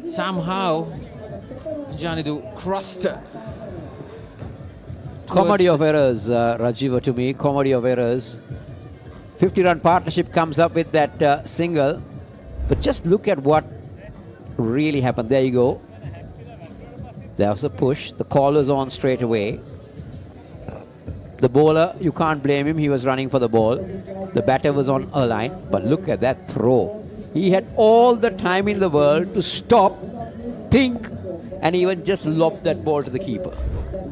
somehow Janidu crossed.
Comedy of errors, Rajiva, to me. Comedy of errors. 50-run partnership comes up with that single. But just look at what really happened. There you go. There was a push. The call was on straight away. The bowler, you can't blame him. He was running for the ball. The batter was on a line. But look at that throw. He had all the time in the world to stop, think, and even just lob that ball to the keeper.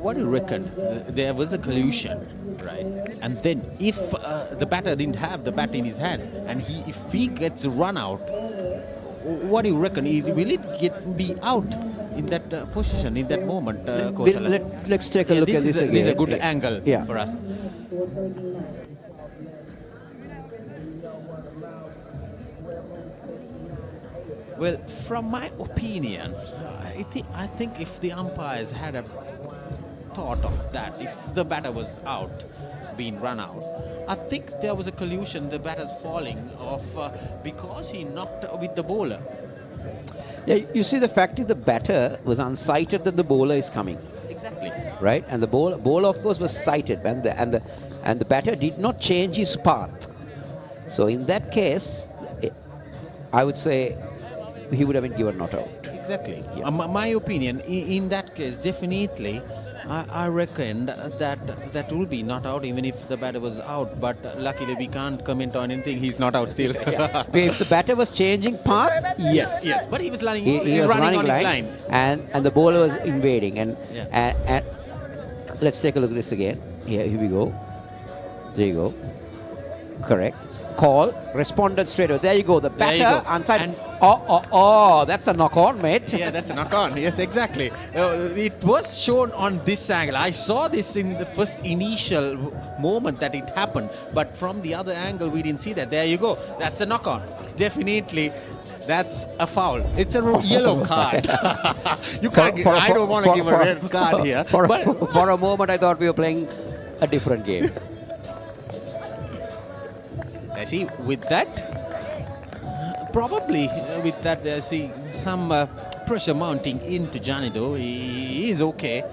What do you reckon? There was a collusion, right? And then if the batter didn't have the bat in his hand, and if he gets run out, what do you reckon? Will it be out?
in that position, in that moment, Kosala.
Let's take a look at this again.
This is a good angle for us. Well, from my opinion, I think if the umpires had a thought of that, if the batter was out, being run out, I think there was a collusion, the batter's falling off because he knocked with the bowler.
Yeah, you see, the fact is the batter was unsighted that the bowler is coming.
Exactly.
Right, and the bowler of course was sighted, and the batter did not change his path. So in that case, I would say he would have been given not out.
Exactly. Yeah. My opinion, in that case, definitely, I reckon that will be not out even if the batter was out. But luckily, we can't comment on anything. He's not out still.
Yeah. If the batter was changing path, yes.
Yes, but he was running.
He was running
on his line,
and the bowler was invading. And let's take a look at this again. Here we go. There you go. Correct. Call responded straight away. There you go. The batter unsighted. That's a knock on, mate.
Yeah, that's a knock on. Yes, exactly. It was shown on this angle. I saw this in the first initial moment that it happened, but from the other angle we didn't see that. There you go. That's a knock on. Definitely. That's a foul. It's a yellow card. You can't. I don't want to give a red card here.
For a moment, I thought we were playing a different game.
I see. With that, probably with that, I see some pressure mounting into Janido. He is okay.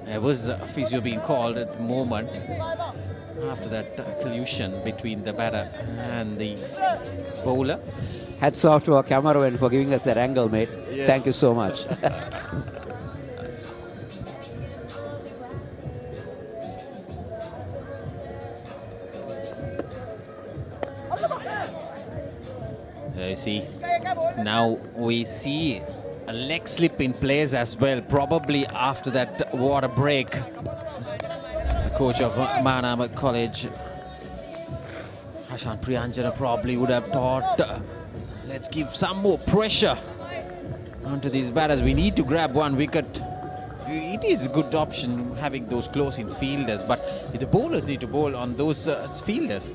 There was a physio being called at the moment after that collusion between the batter and the bowler.
Hats off to our cameraman for giving us that angle, mate. Yes. Thank you so much.
You see, now we see a leg slip in place as well, probably after that water break. The coach of Mahanama College, Hashan Priyanjana, probably would have thought, let's give some more pressure onto these batters. We need to grab one wicket. It is a good option having those close-in fielders, but the bowlers need to bowl on those fielders.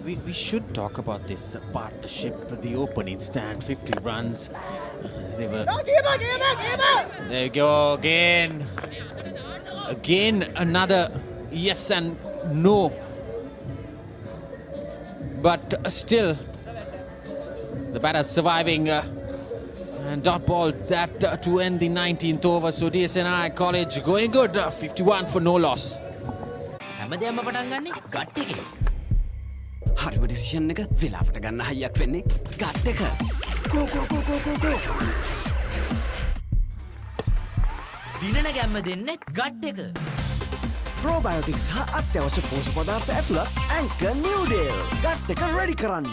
We should talk about this partnership, the opening stand, 50 runs. They were... There you go again. Again, another yes and no. But still, the batter's surviving. And dot ball that to end the 19th over. So D.S Senanayake College going good. 51 for no loss.
හැමදේම පටන් ගන්නේ gut එකේ.
හරිම decision එක වෙලාවට ගන්න හයියක් වෙන්නේ gut එක. go.
දිනන ගැම්ම දෙන්නේ ගට් එක.
Probiotics හා අත්‍යවශ්‍ය පෝෂක පදාර්ථ ඇතුළත් Anchor New Deal. ගට් එක ready කරන්න.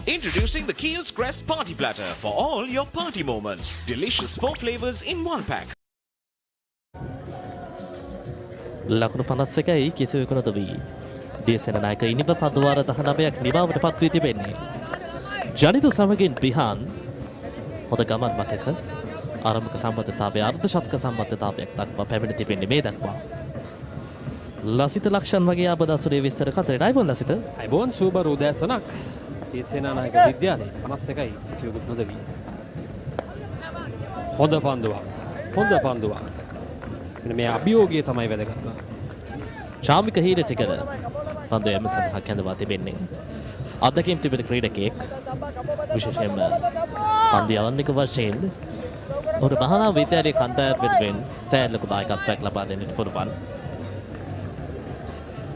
Introducing the Keel's Crest Party Platter for all your party moments. Delicious 4 flavors in 1 pack.
ලකුණු 51යි කිසිවෙකු නොදවි. D.S Senanayake ඉනිබ පදවාර 19ක් නිමාවට පත් වී තිබෙන්නේ. ජනිතු සමගින් පිහාන් හොඳ ගමන් මතක ආරම්භක සම්බන්ධතාවය අර්ධ ශතක සම්බන්ධතාවයක් දක්වා පැමිණ තිබෙන්නේ මේ දක්වා. ලසිත ලක්ෂන් වගේ ආබදාසුරේ විස්තර කතරේ ඩයිබෝන් ලසිත.
අයිබෝන් සුබ උදෑසනක්. D.S Senanayake විද්‍යාලයේ 51යි කිසිවෙකුත් නොදවි. හොඳ පන්දුවක්. මෙන්න මේ අභියෝගය තමයි වැදගත්.
ශාමික හීරටිකර පන්දු යම සඳහා කැඳවා තිබෙන්නේ. අත්දැකීම් තිබෙන ක්‍රීඩකයෙක් විශේෂයෙන්ම පන්දු යවන්නක වශයෙන් ඔහුට මහානාම විද්‍යාලයේ කණ්ඩායම් වෙනුවෙන් සෑහෙන දායකත්වයක් ලබා දෙන්නට පුළුවන්.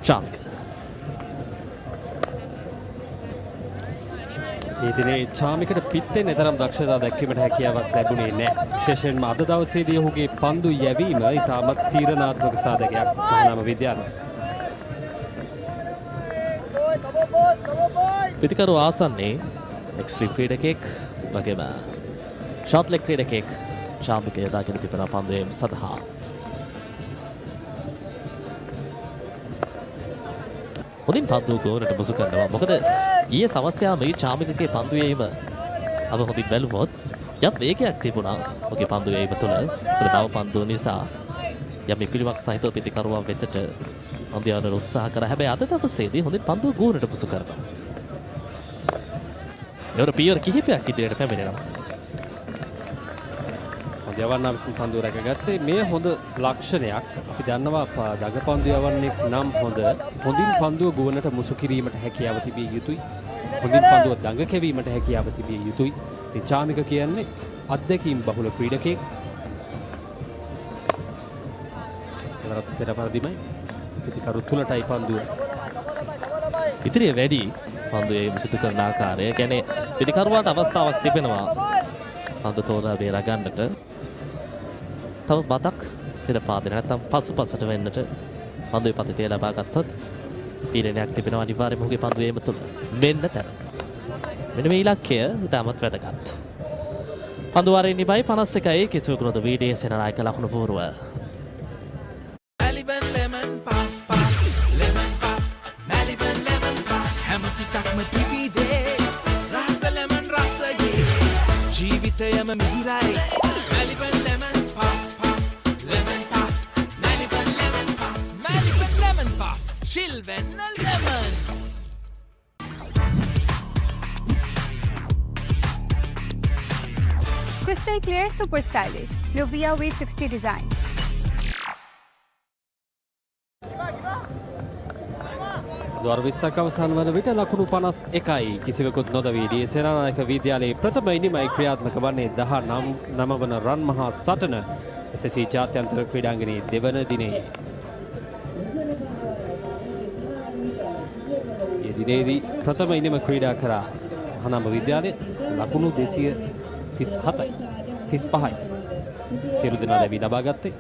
ශාමික
මේ දිනේ චාමිකට පිත්තෙන් තරම් දක්ෂතා දැක්වීමට හැකියාවක් ලැබුණේ නැහැ. විශේෂයෙන්ම අද දවසේදී ඔහුගේ පන්දු යැවීම ඉතාමත් තීරණාත්මක සාධකයක් මහානාම විද්‍යාලය.
පිතිකරු ආසන්නේ එක්ස්ට්‍රීම් ක්‍රීඩකෙක් වගේම ෂොට් ලෙග් ක්‍රීඩකෙක් චාම්පික යොදාගෙන තිබෙන පන්දුවේම සඳහා හොඳින් පන්දුව ගෝනට මුසු කරනවා. මොකද ඊයේ සමස්යා මේ චාම්පිකගේ පන්දුවේම අප හොඳින් බැලුවොත් යම් වේගයක් තිබුණා ඔහුගේ පන්දුවේම තුළ. නව පන්දුව නිසා යම් ඉපිලිමක් සහිතව පිතිකරුවා වෙතට අන්තිමට උත්සාහ කරා. හැබැයි අද දවසේදී හොඳින් පන්දුව ගෝනට මුසු කරනවා. ඒවර පියවර කිහිපයක් ඉදිරියට පැමිණෙනවා.
යවන්නා විසින් පන්දුව රැකගත්තේ මේ හොඳ ලක්ෂණයක්. අපි දන්නවා දඟපන්දු යවන්නෙක් නම් හොඳින් පන්දුව ගුවනට මුසු කිරීමට හැකියාව තිබිය යුතුයි. හොඳින් පන්දුව දඟ කැවීමට හැකියාව තිබිය යුතුයි. ඉතින් චාමික කියන්නේ අත්දැකීම් බහුල ක්‍රීඩකෙක්. තෙර පරිදිමයි පිටිකරු තුලටයි පන්දුව
ඉදිරිය වැඩි. පන්දුවේ විසිතු කරන ආකාරය කියන්නේ පිටිකරුවාට අවස්ථාවක් තිබෙනවා පන්දු තෝරා බේරා ගන්නට. තව බතක් පෙර පාදේ නැත්නම් පසුපසට වෙන්නට පන්දුවේ පතිතේ ලබා ගත්තොත් පීඩනයක් තිබෙනවා අනිවාර්යයෙන්ම ඔහුගේ පන්දුවේම තුල මෙන්න තැන. මෙන්න මේ ඉලක්කය ඉතාමත් වැදගත්. පන්දු වාරයේ නිබයි 51යි කිසිවෙකු නොද වීඩිය සෙනනායක ලකුණු පූර්ව.
ජීවිතයම මිහිරයි Maliban lemon puff puff lemon puff Maliban lemon puff Maliban lemon puff chill වෙන්න lemon.
Crystal clear, super stylish. Luvia V60 design.
ද්වාර 20ක් අවසන් වන විට ලකුණු 51යි කිසිවෙකුත් නොදවී D.S සේනානායක විද්‍යාලයේ ප්‍රථම ඉනිමයි ක්‍රියාත්මක වන්නේ 19 වන රන් මහා සටන SSC ජාත්‍යන්තර ක්‍රීඩාංගණයේ දෙවන දිනයේ. මේ දිනේදී ප්‍රථම ඉනිම ක්‍රීඩා කරා මහානාම විද්‍යාලයේ ලකුණු 237යි 35යි සියලු දෙනා ලැබී ලබා ගත්තේ.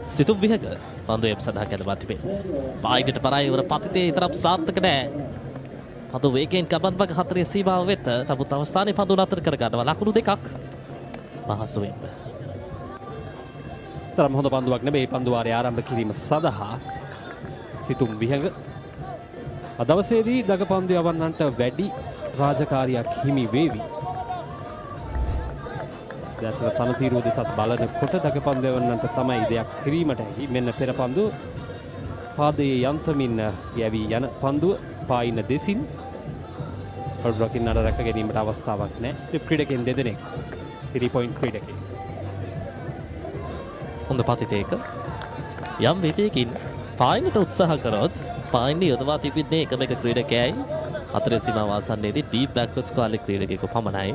සිතුම් විහක පන්දුවේම සඳහා කැඳවා තිබේ. පායිඩට පරායි වර පතිතේ තරම් සාර්ථක නෑ. පන්දු වේගයෙන් ගමන් මග හතරේ සීමාව වෙත නමුත් අවස්ථාවේ පන්දු නතර කර ගන්නවා ලකුණු දෙකක් මහසුවෙන්.
තරම් හොඳ පන්දුවක් නෙමෙයි පන්දු වාරය ආරම්භ කිරීම සඳහා සිතුම් විහඟ අදවසේදී දගපන්දු යවන්නන්ට වැඩි රාජකාරියක් හිමි වේවි. දැසල තනතිරුව දෙසත් බලනකොට දගපන්දු යවන්නන්ට තමයි දෙයක් කිරීමට හැකි. මෙන්න පෙර පන්දු පාදයේ යන්තමින් යැවී යන පන්දුව පායින දෙසින් පොඩ්රකින් නඩ රැක ගැනීමට අවස්ථාවක් නැහැ. ස්ලිප් ක්‍රීඩකෙන් දෙදෙනෙක් සිරි පොයින්ට් ක්‍රීඩකෙක්.
හොඳ පතිතේක යම් විදියකින් පායිනට උත්සාහ කරොත් පායින යොදවා තිබෙන්නේ එකම එක ක්‍රීඩකයයි. හතරේ සීමාව ආසන්නයේදී ඩීප් බෑක්වර්ඩ්ස් කාලේ ක්‍රීඩකයෙකු පමණයි.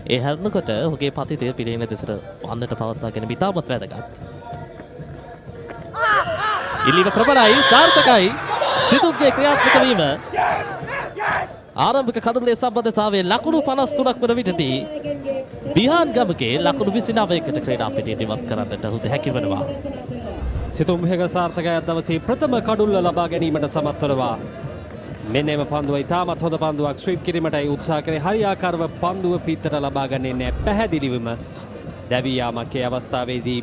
ඒ හැරෙනකොට ඔහුගේ පතිතය පිළිෙන දෙසට වන්නට පවත්වා ගැනීම ඉතාමත් වැදගත්. ඉල්ලීම ප්‍රබලයි සාර්ථකයි. සිතුම්ගේ ක්‍රියාත්මක වීම ආරම්භක කඩුල්ලේ සම්බන්ධතාවයේ ලකුණු 53ක් වන විටදී බිහාන් ගමගේ ලකුණු 29කට ක්‍රීඩා පිටියෙන් ඉවත් කරන්නට ඔහුට හැකි වෙනවා.
සිතුම් විහඟ සාර්ථකයි දවසේ ප්‍රථම කඩුල්ල ලබා ගැනීමට සමත් වෙනවා. මෙන්නම පන්දුව ඉතාමත් හොඳ පන්දුවක් ස්වීප් කිරීමටයි උත්සාහ කරේ. හරියාකාරව පන්දුව පිටට ලබා ගන්නේ නැහැ. පැහැදිලිවම දැවී යාමක් ඒ අවස්ථාවේදී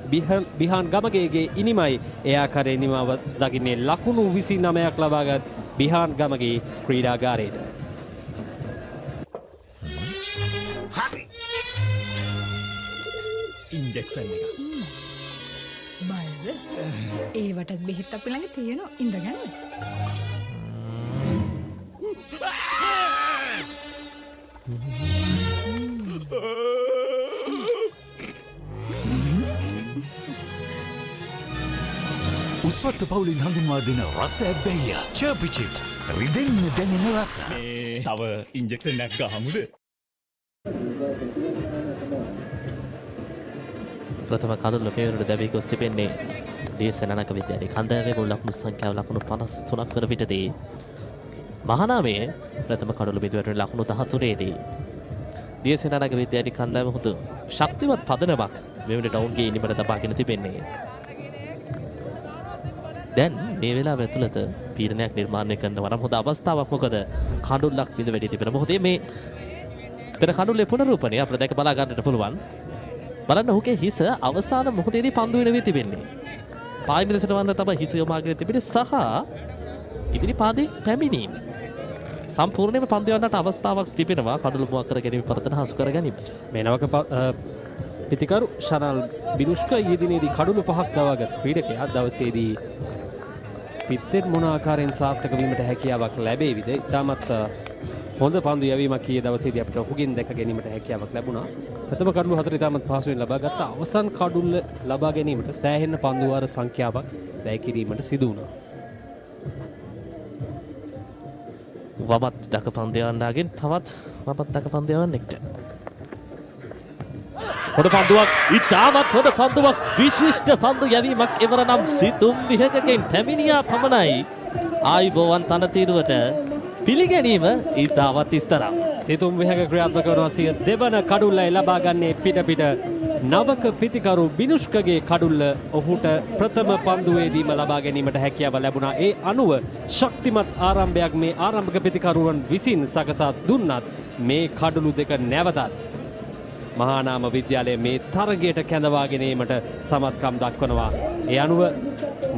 බිහාන් ගමගේගේ ඉනිමයි ඒ ආකාරයේ නිමාව දකින්නේ ලකුණු 29ක් ලබාගත් බිහාන් ගමගේ ක්‍රීඩාගාරයට.
හරි. ඉන්ජෙක්ෂන් එක.
බයද? ඒවටත් බෙහෙත් අපි ළඟ තියෙනවා. ඉඳගන්න.
උස්වත්ත පවුලින් හඳුන්වා දෙන රස ඇබ්බැහිය චර්පි චිප්ස් රිදෙන්න දැනෙන රස.
තව ඉන්ජෙක්ෂන් එකක් ගහමුද?
ප්‍රථම කඩුල්ල පෙරට දැවී ගොස් තිබෙන්නේ D.S සෙනනායක විද්‍යාලයේ කණ්ඩායමේ ගෝල් ලකුණු සංඛ්‍යාව ලකුණු 53ක් වන විටදී මහානාමයේ ප්‍රථම කඩුල්ල බිඳුවට ලකුණු 13දී D.S සෙනනායක විද්‍යාලයේ කණ්ඩායම හුදු ශක්තිමත් පදනමක් මෙවැනි ඩවුන්ගේ ඉනිමට දබාගෙන තිබෙන්නේ. දැන් මේ වෙලාව ඇතුළත පීඩනයක් නිර්මාණය කරනවා නම් හොඳ අවස්ථාවක්. මොකද කඳුල්ලක් විඳ වැඩි තිබෙන මොහොතේ මේ පෙර කඳුල්ලේ පුනරූපණය අපිට දැක බලා ගන්නට පුළුවන්. බලන්න ඔහුගේ හිස අවසාන මොහොතේදී පන්දු වෙන වී තිබෙන්නේ. පායි මිදසට වන්න තමයි හිස යොමාගෙන තිබෙන්නේ සහ ඉදිරි පාදේ පැමිණීම. සම්පූර්ණයෙන්ම පන්දු යන්නට අවස්ථාවක් තිබෙනවා කඳුළු මුවක් කර ගැනීම පරතන හසු කර ගැනීමට.
මේ නවක පිතිකරු ශනල් බිනුෂ්ක ඊයේ දිනේදී කඩුළු 5ක් දවාගත් ක්‍රීඩකයා දවසේදී පිත්තෙන් මොන ආකාරයෙන් සාර්ථක වීමට හැකියාවක් ලැබෙයිද? ඉතාමත් හොඳ පන්දු යැවීමක් ඊයේ දවසේදී අපිට ඔහුගෙන් දැක ගැනීමට හැකියාවක් ලැබුණා. ප්‍රථම කඩුළු 4 ඉතාමත් පහසුවෙන් ලබා ගත්තා. අවසන් කඩුල්ල ලබා ගැනීමට සෑහෙන පන්දු වාර සංඛ්‍යාවක් වැය කිරීමට සිදු වුණා.
වමත් දක පන්දයවන්නාගෙන් තවත් වමත් දක පන්දයවන්නෙක්ට. හොඳ පන්දුවක්, ඉතාමත් හොඳ පන්දුවක්, විශිෂ්ට පන්දු යැවීමක් එවර නම් සිතුම් විහකකින් පැමිණියා පමණයි. ආයිබෝවන් තනතිරුවට පිළිගැනීම ඉතාමත් ඉස්තරම්.
සිතුම් විහක ක්‍රියාත්මක වනවා සිය දෙවන කඩුල්ලයි ලබා ගන්නේ පිට නවක පිතිකරු බිනුෂ්කගේ කඩුල්ල ඔහුට ප්‍රථම පන්දුවේදීම ලබා ගැනීමට හැකියාව ලැබුණා. ඒ අනුව ශක්තිමත් ආරම්භයක් මේ ආරම්භක පිතිකරුවන් විසින් සකසා දුන්නත් මේ කඩුළු දෙක නැවතත් මහානාම විද්‍යාලය මේ තරගයට කැඳවා ගැනීමට සමත්කම් දක්වනවා. ඒ අනුව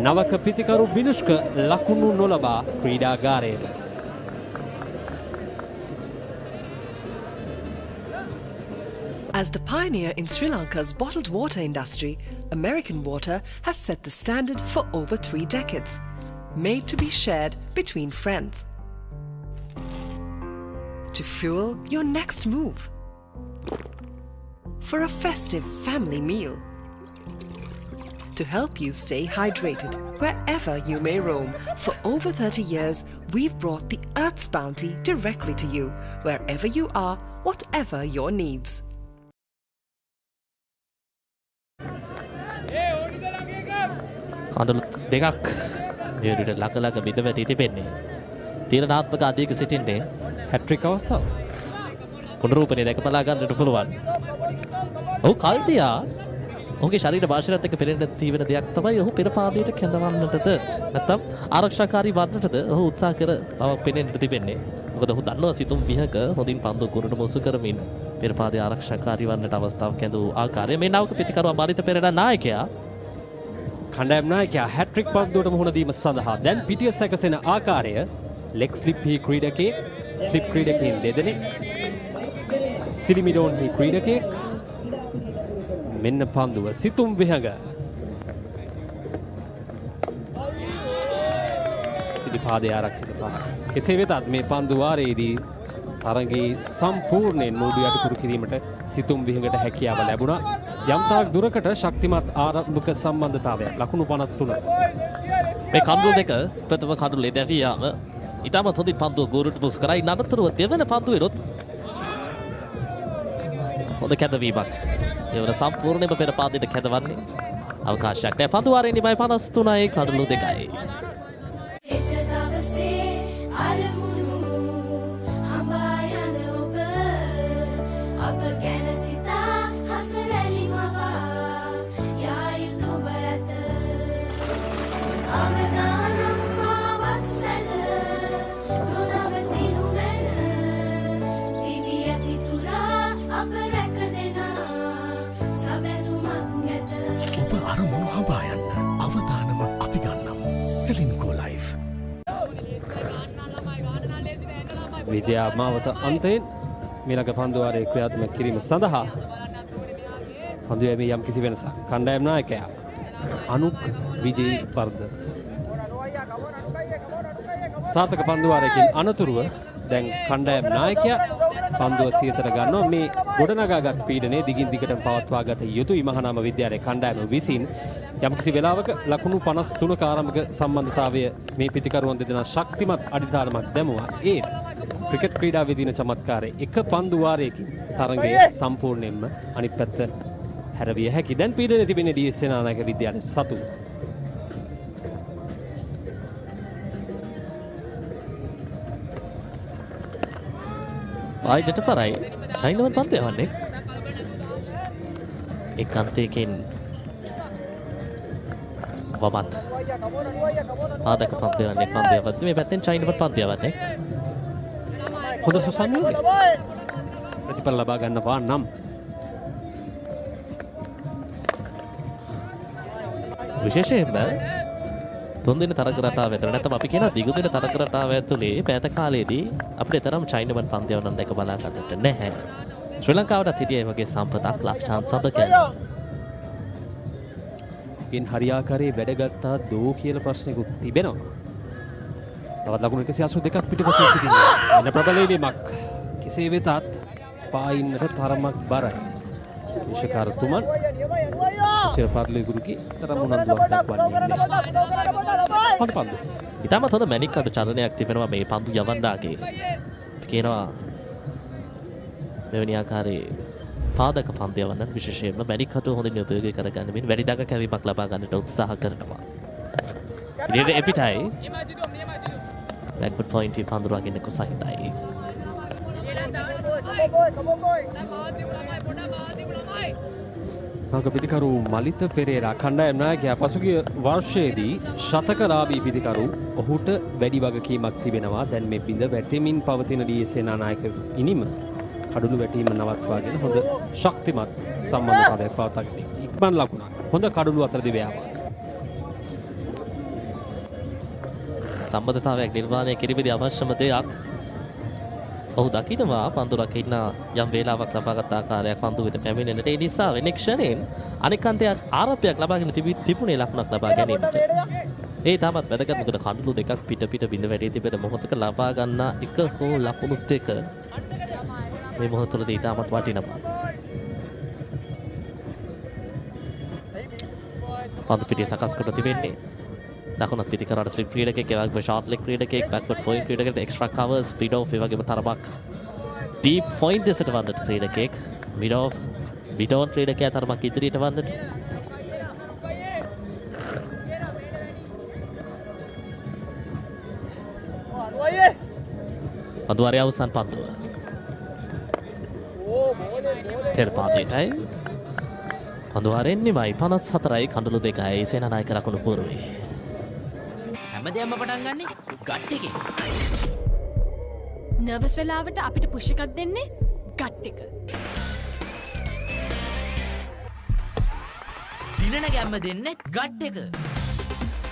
නවක පිතිකරු බිනුෂ්ක ලකුණු නොලබා ක්‍රීඩාගාරයට.
As the pioneer in Sri Lanka's bottled water industry, American Water has set the standard for over 3 decades, made to be shared between friends. To fuel your next move. For a festive family meal. To help you stay hydrated wherever you may roam. For over 30 years, we've brought the Earth's bounty directly to you, wherever you are, whatever your needs.
කඳුළු දෙකක් මෙහෙට ළඟ බිඳ වැටි තිබෙන්නේ. තීරණාත්මක අධික සිටින්නේ
හැට්‍රික් අවස්ථාව.
පුනරූපණය දැක බලා ගන්නට පුළුවන්. ඔහු කල්තියා ඔහුගේ ශරීර භාෂණයත් එක්ක පෙරෙන්න තීවන දෙයක් තමයි ඔහු පෙර පාදයට කැඳවන්නටද නැත්නම් ආරක්ෂාකාරී වන්නටද ඔහු උත්සාහ කර බවක් පෙනෙන්නට තිබෙන්නේ. මොකද ඔහු දන්නවා සිතුම් විහක හොඳින් පන්දු කුරුට මොසු කරමින් පෙර පාදයේ ආරක්ෂාකාරී වන්නට අවස්ථාවක් ඇඳූ ආකාරය. මේ නවක පිතිකරු අමාරිත පෙරේරා නායකයා
කණ්ඩායම් නායකයා හැට්‍රික් පන්දුවට මුහුණ දීම සඳහා දැන් පිටිය සැකසෙන ආකාරය ලෙග් ස්ලිප් හි ක්‍රීඩකේ ස්ලිප් ක්‍රීඩකයන් දෙදෙනෙක් සිලිමිඩෝන් හි ක්‍රීඩකෙක් මෙන්න පන්දුව සිතුම් විහඟ පිටිපාදයේ ආරක්ෂිත පහ. කෙසේ වෙතත් මේ පන්දු වාරයේදී තරගයේ සම්පූර්ණයෙන් මෝඩු යටිකුරු කිරීමට සිතුම් විහඟට හැකියාව ලැබුණා. යම්තාක් දුරකට ශක්තිමත් ආරම්භක සම්බන්ධතාවයක් ලකුණු 53.
මේ කඳුළු දෙක ප්‍රථම කඳුළේ දැවී යාම ඉතාමත් හොඳින් පන්දුව ගෝරුට පුස් කරයි. නඩතරුව දෙවන පන්දුවේනොත් හොඳ කැඳවීමක්. ඒවල සම්පූර්ණයෙන්ම පෙර පාදයට කැඳවන්නේ අවකාශයක් නැහැ. පන්දු වාරයේ නිමයි 53යි කඳුළු දෙකයි.
විද්‍යා මාවත අන්තයෙන් මීළඟ පන්දු වාරයේ ක්‍රියාත්මක කිරීම සඳහා පන්දු යැමේ යම් කිසි වෙනසක්. කණ්ඩායම් නායකයා අනුක් විජේ වර්ධ සාර්ථක පන්දු වාරයකින් අනතුරුව දැන් කණ්ඩායම් නායකයා පන්දුව සියතට ගන්නවා. මේ ගොඩනගාගත් පීඩනය දිගින් දිගටම පවත්වා ගත යුතුයි. මහානාම විද්‍යාලයේ කණ්ඩායම විසින් යම්කිසි වෙලාවක ලකුණු 53ක ආරම්භක සම්බන්ධතාවය මේ පිතිකරුවන් දෙදෙනා ශක්තිමත් අඩිතාලමක් දැමුවා. ඒ ක්‍රිකට් ක්‍රීඩාවේ දින චමත්කාරය එක පන්දු වාරයකින් තරගය සම්පූර්ණයෙන්ම අනිත් පැත්ත හැරවිය හැකි. දැන් පීඩනයේ තිබෙන්නේ D.S Senanayake විද්‍යාලය සතු.
ආයිඩට පරයි චයිනාවන් පන්දු යවන්නේ. එක් අන්තයකින් වමත් ආදක පන්තියවන්නේ පන්තියවත් මේ පැත්තෙන් චයිනපත් පන්තියවන්නේ
හොඳ සුසන්විය ප්‍රතිඵල ලබා ගන්නවා නම්
විශේෂයෙන්ම තුන්දින තරග රටාව ඇතුළේ නැත්නම් අපි කියන දිගුදින තරග රටාව ඇතුළේ පැත කාලයේදී අපිට තරම් චයිනපත් පන්තියවන්න එක බලා ගන්නට නැහැ. ශ්‍රී ලංකාවටත් හිටියේ වගේ සම්පතක් ලක්ෂාන් සඳකන.
ඉන් හරියාකාරයේ වැඩගත්තා දෝ කියලා ප්‍රශ්නයකුත් තිබෙනවා. තවත් ලකුණු 182ක් පිටපසින් සිටිනවා. එන ප්‍රබලීමක් කෙසේ වෙතත් පායින්නට තරමක් බරයි. විශේෂකාරතුමන් ශිරපාර්ලේ ගුරුගේ තරම් උනන්දුවක් දක්වන්නේ නැහැ. හොඳ පන්දු.
ඊටමත් හොඳ මැණික් කඩු චලනයක් තිබෙනවා මේ පන්දු යවන්නාගේ. කියනවා මෙවැනි ආකාරයේ පාදක පන්දු යවන්න විශේෂයෙන්ම මැණික් කඩු හොඳින් උපයෝගී කරගන්න මෙන් වැඩි දඟ කැවීමක් ලබා ගන්නට උත්සාහ කරනවා. ඉතින් එපිටයි බැක්වර්ඩ් පොයින්ට් පන්දු රකින්න කුසහිතයි.
නාග පිතිකරු මලිත පෙරේරා කණ්ඩායම් නායකයා පසුගිය වර්ෂයේදී ශතකලාභී පිතිකරු ඔහුට වැඩි වගකීමක් තිබෙනවා. දැන් මේ බිඳ වැටෙමින් පවතින D.S සේනානායක ඉනිම කඩළු වැටීම නවත්වාගෙන හොඳ ශක්තිමත් සම්බන්ධතාවයක් පවත්වාගෙන ඉක්මන් ලකුණක්. හොඳ කඩළු අතර දිවයාමක්.
සම්බන්ධතාවයක් නිර්මාණය කිරීමේදී අවශ්‍යම දෙයක් ඔහු දකිනවා පන්දුරක් ඉන්න යම් වේලාවක් ලබාගත් ආකාරයක් පන්දු වෙත පැමිණෙන්නට ඒ නිසා වෙන ක්ෂණයෙන් අනෙක් අන්තයේ ආරම්භයක් ලබාගෙන තිබුණේ ලකුණක් ලබා ගැනීමට. ඒ තාමත් වැදගත් මොකද කඩළු දෙකක් පිට බිඳ වැටී තිබෙන මොහොතක ලබා ගන්නා එක හෝ ලකුණු දෙක මේ මොහොත තුළදී තාමත් වටිනවා. පන්දු පිටිය සකස් කොට තිබෙන්නේ දකුණත් පිටිකරට ස්ලිප් ක්‍රීඩකයෙක් ඒ වගේම ෂෝට් ලෙග් ක්‍රීඩකයෙක් බැක්වර්ඩ් පොයින්ට් ක්‍රීඩකයෙක් එක්ස්ට්‍රා කවර්ස් ස්පීඩ් ඔෆ් ඒ වගේම තරමක් ඩීප් පොයින්ට් දෙසට වන්නට ක්‍රීඩකයෙක් මිඩ් ඔෆ් බිටෝන් ක්‍රීඩකයා තරමක් ඉදිරියට වන්නට පන්දුවාරය අවසන් පන්දුව තෙරපාතයටයි පන්දුවාරෙන්නෙමයි 54යි කඳුළු 2යි සේනානායක ලකුණු පූර්වේ
හැමදේම පටන් ගන්නේ ගට් එකේ.
නර්වස් වෙලාවට අපිට පුෂ් එකක් දෙන්නේ ගට් එක.
දිනන ගැම්ම දෙන්නේ ගට් එක.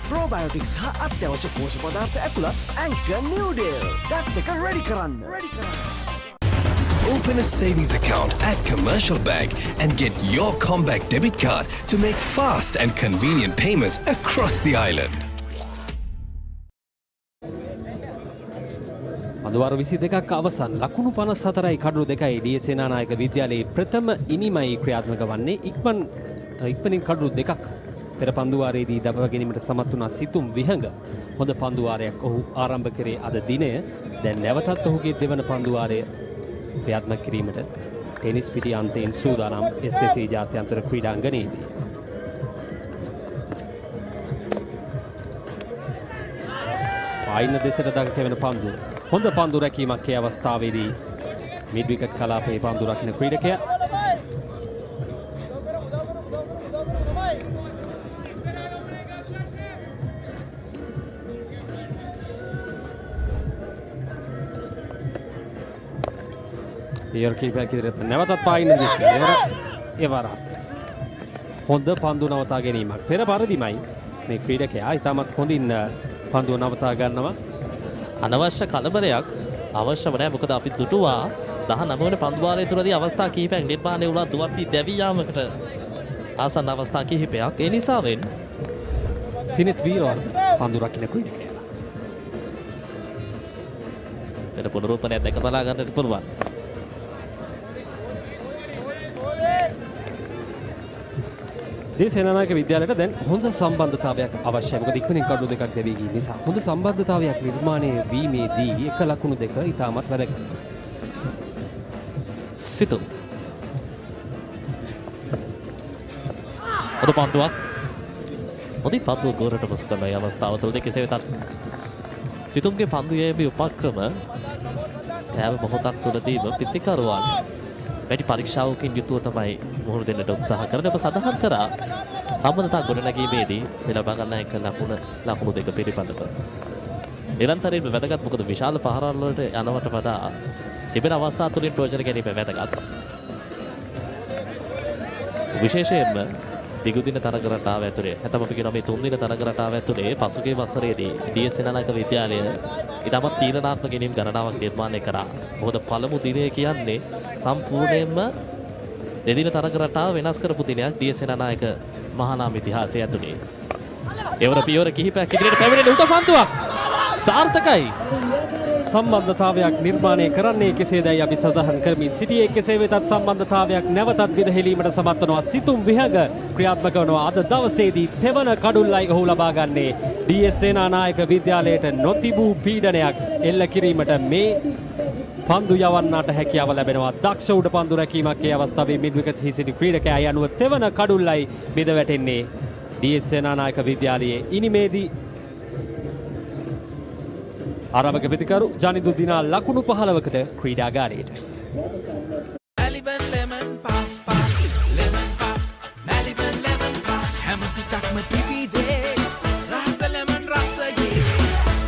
ප්‍රෝබයෝටික්ස් හා අත්‍යවශ්‍ය පෝෂක පදාර්ථ ඇතුළත් ඇන්කර් නිව්ඩේල්. ගට් එක රෙඩි කරන්න.
Open a savings account at Commercial Bank and get your Comback debit card to make fast and convenient payments across the island.
අදවාර 22ක් අවසන් ලකුණු 54යි කඩළු 2යි D.S සේනානායක විද්‍යාලයේ ප්‍රථම ඉනිමයි ක්‍රියාත්මක වන්නේ ඉක්මනින් කඩළු 2ක් පෙර පන්දුවාරයේදී දබා ගැනීමට සමත් වුණා සිතුම් විහඟ. හොඳ පන්දුවාරයක් ඔහු ආරම්භ කරේ අද දිනය. දැන් නැවතත් ඔහුගේ දෙවන පන්දුවාරය ක්‍රියාත්මක කිරීමට ටෙනිස් පිටි අන්තයෙන් සූදානම් SSC ජාත්‍යන්තර ක්‍රීඩාංගණයේදී. ආයින දෙසට දඟ කෙවෙන පන්දුව. හොඳ පන්දු රැකීමක් ඒ අවස්ථාවේදී මිඩ් විකට් කලාපයේ පන්දු රකින්න ක්‍රීඩකයා. ඊයර් කීපයක් ඉදිරියට නැවතත් පායින දිශේ. එවරත් හොඳ පන්දු නවතා ගැනීමක්. පෙර පරිදිමයි මේ ක්‍රීඩකයා ඉතාමත් හොඳින් පන්දුව නවතා ගන්නවා.
අනවශ්‍ය කලබලයක් අවශ්‍යම නැහැ. මොකද අපි දුටුවා 19 වෙනි පන්දුවාරය තුරදී අවස්ථා කිහිපයක් නිර්මාණය වුණා දුවත්ති දැවි යාමකට ආසන්න අවස්ථා කිහිපයක්. ඒ නිසාවෙන්
සිනිත් වීරවර්ධන පන්දු රකින්න ක්‍රීඩකයා.
වෙන පුනරුත්පන්නයක් දැක බලා ගන්නට පුළුවන්.
D.S සේනානායක විද්‍යාලයට දැන් හොඳ සම්බන්ධතාවයක් අවශ්‍යයි. මොකද ඉක්මනින් කඩළු දෙකක් දැවී ගිය නිසා හොඳ සම්බන්ධතාවයක් නිර්මාණය වීමේදී එක ලකුණු දෙක ඉතාමත් වැදගත්.
සිතුම්. අද පන්දුවක්. හොඳින් පන්දුව ගෝරට මුසු කරන අවස්ථාව තුළදී කෙසේ වෙතත් සිතුම්ගේ පන්දු යෑමේ උපක්‍රම සෑම මොහොතක් තුළදීම පිතිකරුවන් වැඩි පරීක්ෂාවකින් යුතුව තමයි මුහුණ දෙන්නට උත්සාහ කරන්නේ. ඔබ සඳහන් කරා සම්බන්ධතා ගොඩනැගීමේදී මේ ලබා ගන්න එක ලකුණු දෙක පිළිබඳව. නිරන්තරයෙන්ම වැදගත්. මොකද විශාල පහරවල් වලට යනවට වඩා තිබෙන අවස්ථා තුලින් ප්‍රයෝජන ගැනීම වැදගත්. විශේෂයෙන්ම දිගුදින තරග රටාව ඇතුලේ නැත්නම් අපි කියනවා මේ තුන්දින තරග රටාව ඇතුලේ පසුගිය වසරේදී D.S සෙනනායක විද්‍යාලය ඊටමත් තීරණාත්මක ගැනීම් ගණනාවක් නිර්මාණය කරා. මොකද පළමු දිනය කියන්නේ සම්පූර්ණයෙන්ම දෙදින තරග රටාව වෙනස් කරපු දිනයක් D.S සෙනනායක මහානාම ඉතිහාසය ඇතුලේ. එවර පියවර කිහිපයක් ඉදිරියට පැමිණෙන උඩ පන්දුවක් සාර්ථකයි. සම්බන්ධතාවයක් නිර්මාණය කරන්නේ කෙසේදයි අපි සඳහන් කරමින් සිටියේ. කෙසේ වෙතත් සම්බන්ධතාවයක් නැවතත් විදහෙලීමට සමත් වනවා. සිතුම් විහඟ ක්‍රියාත්මක වනවා. අද දවසේදී තෙවන කඩුල්ලයි ඔහු ලබා ගන්නේ D.S සේනානායක විද්‍යාලයට නොතිබූ පීඩනයක් එල්ල කිරීමට මේ පන්දු යවන්නට හැකියාව ලැබෙනවා. දක්ෂ උඩ පන්දු රැකීමක් ඒ අවස්ථාවේ මිඩ්විකට් හිසිටි ක්‍රීඩකයා යනුව තෙවන කඩුල්ලයි බිඳ වැටෙන්නේ D.S සේනානායක විද්‍යාලයේ ඉනිමේදී ආරම්භක ප්‍රතිකරු ජනිදු දිනා ලකුණු 15කට ක්‍රීඩාගාරයට.